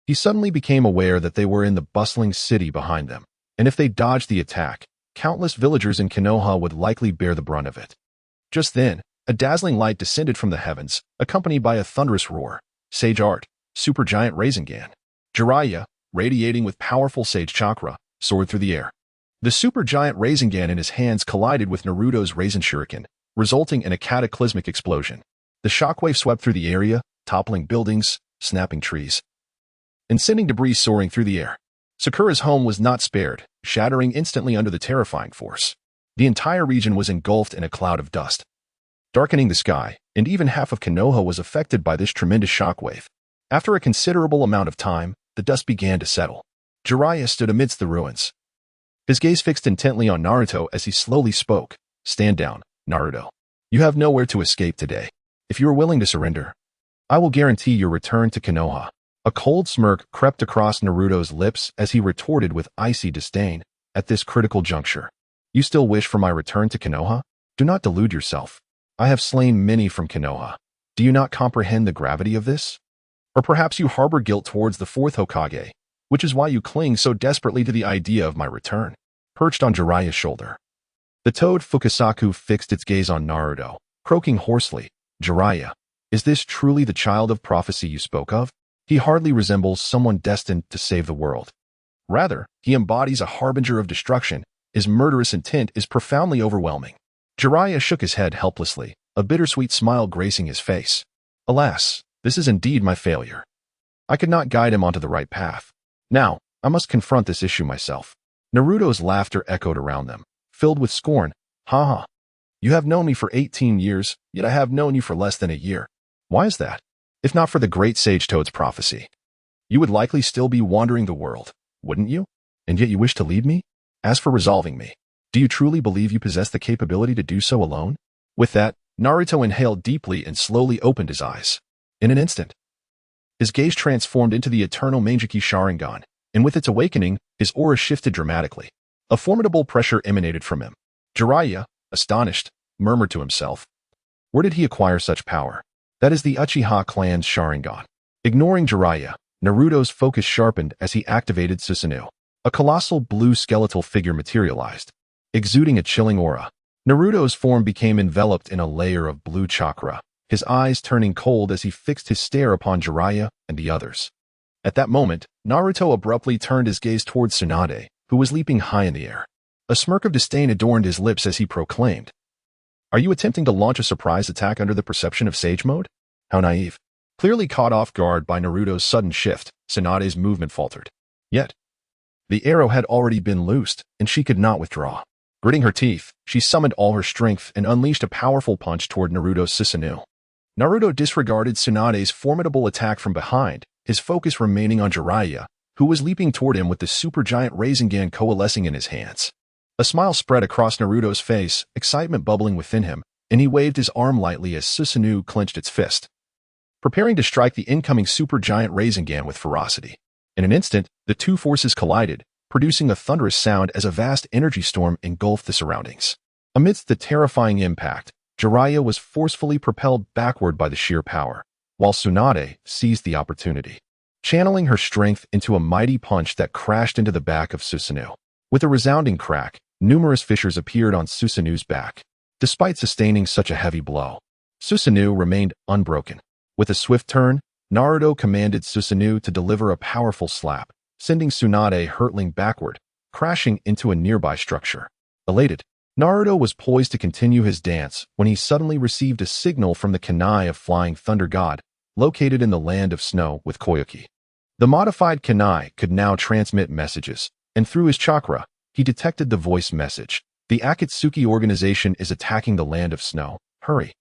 he suddenly became aware that they were in the bustling city behind them, and if they dodged the attack, countless villagers in Konoha would likely bear the brunt of it. Just then, a dazzling light descended from the heavens, accompanied by a thunderous roar. Sage Art, Supergiant Rasengan. Jiraiya, radiating with powerful sage chakra, soared through the air. The Supergiant Rasengan in his hands collided with Naruto's Raisin Shuriken, resulting in a cataclysmic explosion. The shockwave swept through the area, toppling buildings, snapping trees, and sending debris soaring through the air. Sakura's home was not spared, shattering instantly under the terrifying force. The entire region was engulfed in a cloud of dust, darkening the sky, and even half of Konoha was affected by this tremendous shockwave. After a considerable amount of time, the dust began to settle. Jiraiya stood amidst the ruins, his gaze fixed intently on Naruto as he slowly spoke. "Stand down, Naruto. You have nowhere to escape today. If you are willing to surrender, I will guarantee your return to Konoha." A cold smirk crept across Naruto's lips as he retorted with icy disdain, "At this critical juncture, you still wish for my return to Konoha? Do not delude yourself. I have slain many from Konoha. Do you not comprehend the gravity of this? Or perhaps you harbor guilt towards the fourth Hokage, which is why you cling so desperately to the idea of my return." Perched on Jiraiya's shoulder, the toad Fukasaku fixed its gaze on Naruto, croaking hoarsely, "Jiraiya, is this truly the child of prophecy you spoke of? He hardly resembles someone destined to save the world. Rather, he embodies a harbinger of destruction. His murderous intent is profoundly overwhelming." Jiraiya shook his head helplessly, a bittersweet smile gracing his face. "Alas, this is indeed my failure. I could not guide him onto the right path. Now, I must confront this issue myself." Naruto's laughter echoed around them, filled with scorn. "Haha. You have known me for 18 years, yet I have known you for less than a year. Why is that? If not for the great Sage Toad's prophecy, you would likely still be wandering the world, wouldn't you? And yet you wish to lead me? As for resolving me, do you truly believe you possess the capability to do so alone?" With that, Naruto inhaled deeply and slowly opened his eyes. In an instant, his gaze transformed into the eternal Manjiki Sharingan, and with its awakening, his aura shifted dramatically. A formidable pressure emanated from him. Jiraiya, astonished, murmured to himself, "Where did he acquire such power? That is the Uchiha clan's Sharingan." Ignoring Jiraiya, Naruto's focus sharpened as he activated Susanoo. A colossal blue skeletal figure materialized, exuding a chilling aura. Naruto's form became enveloped in a layer of blue chakra, his eyes turning cold as he fixed his stare upon Jiraiya and the others. At that moment, Naruto abruptly turned his gaze towards Tsunade, who was leaping high in the air. A smirk of disdain adorned his lips as he proclaimed, "Are you attempting to launch a surprise attack under the perception of Sage Mode? How naive." Clearly caught off guard by Naruto's sudden shift, Tsunade's movement faltered. Yet, the arrow had already been loosed, and she could not withdraw. Gritting her teeth, she summoned all her strength and unleashed a powerful punch toward Naruto's Susanoo. Naruto disregarded Tsunade's formidable attack from behind, his focus remaining on Jiraiya, who was leaping toward him with the supergiant Rasengan coalescing in his hands. A smile spread across Naruto's face, excitement bubbling within him, and he waved his arm lightly as Susanoo clenched its fist, preparing to strike the incoming supergiant Rasengan with ferocity. In an instant, the two forces collided, producing a thunderous sound as a vast energy storm engulfed the surroundings. Amidst the terrifying impact, Jiraiya was forcefully propelled backward by the sheer power, while Tsunade seized the opportunity, channeling her strength into a mighty punch that crashed into the back of Susanoo. With a resounding crack, numerous fissures appeared on Susanoo's back. Despite sustaining such a heavy blow, Susanoo remained unbroken. With a swift turn, Naruto commanded Susanoo to deliver a powerful slap, sending Tsunade hurtling backward, crashing into a nearby structure. Elated, Naruto was poised to continue his dance when he suddenly received a signal from the Kanai of Flying Thunder God, located in the Land of Snow with Koyuki. The modified Kanai could now transmit messages, and through his chakra, he detected the voice message. The Akatsuki organization is attacking the Land of Snow. Hurry.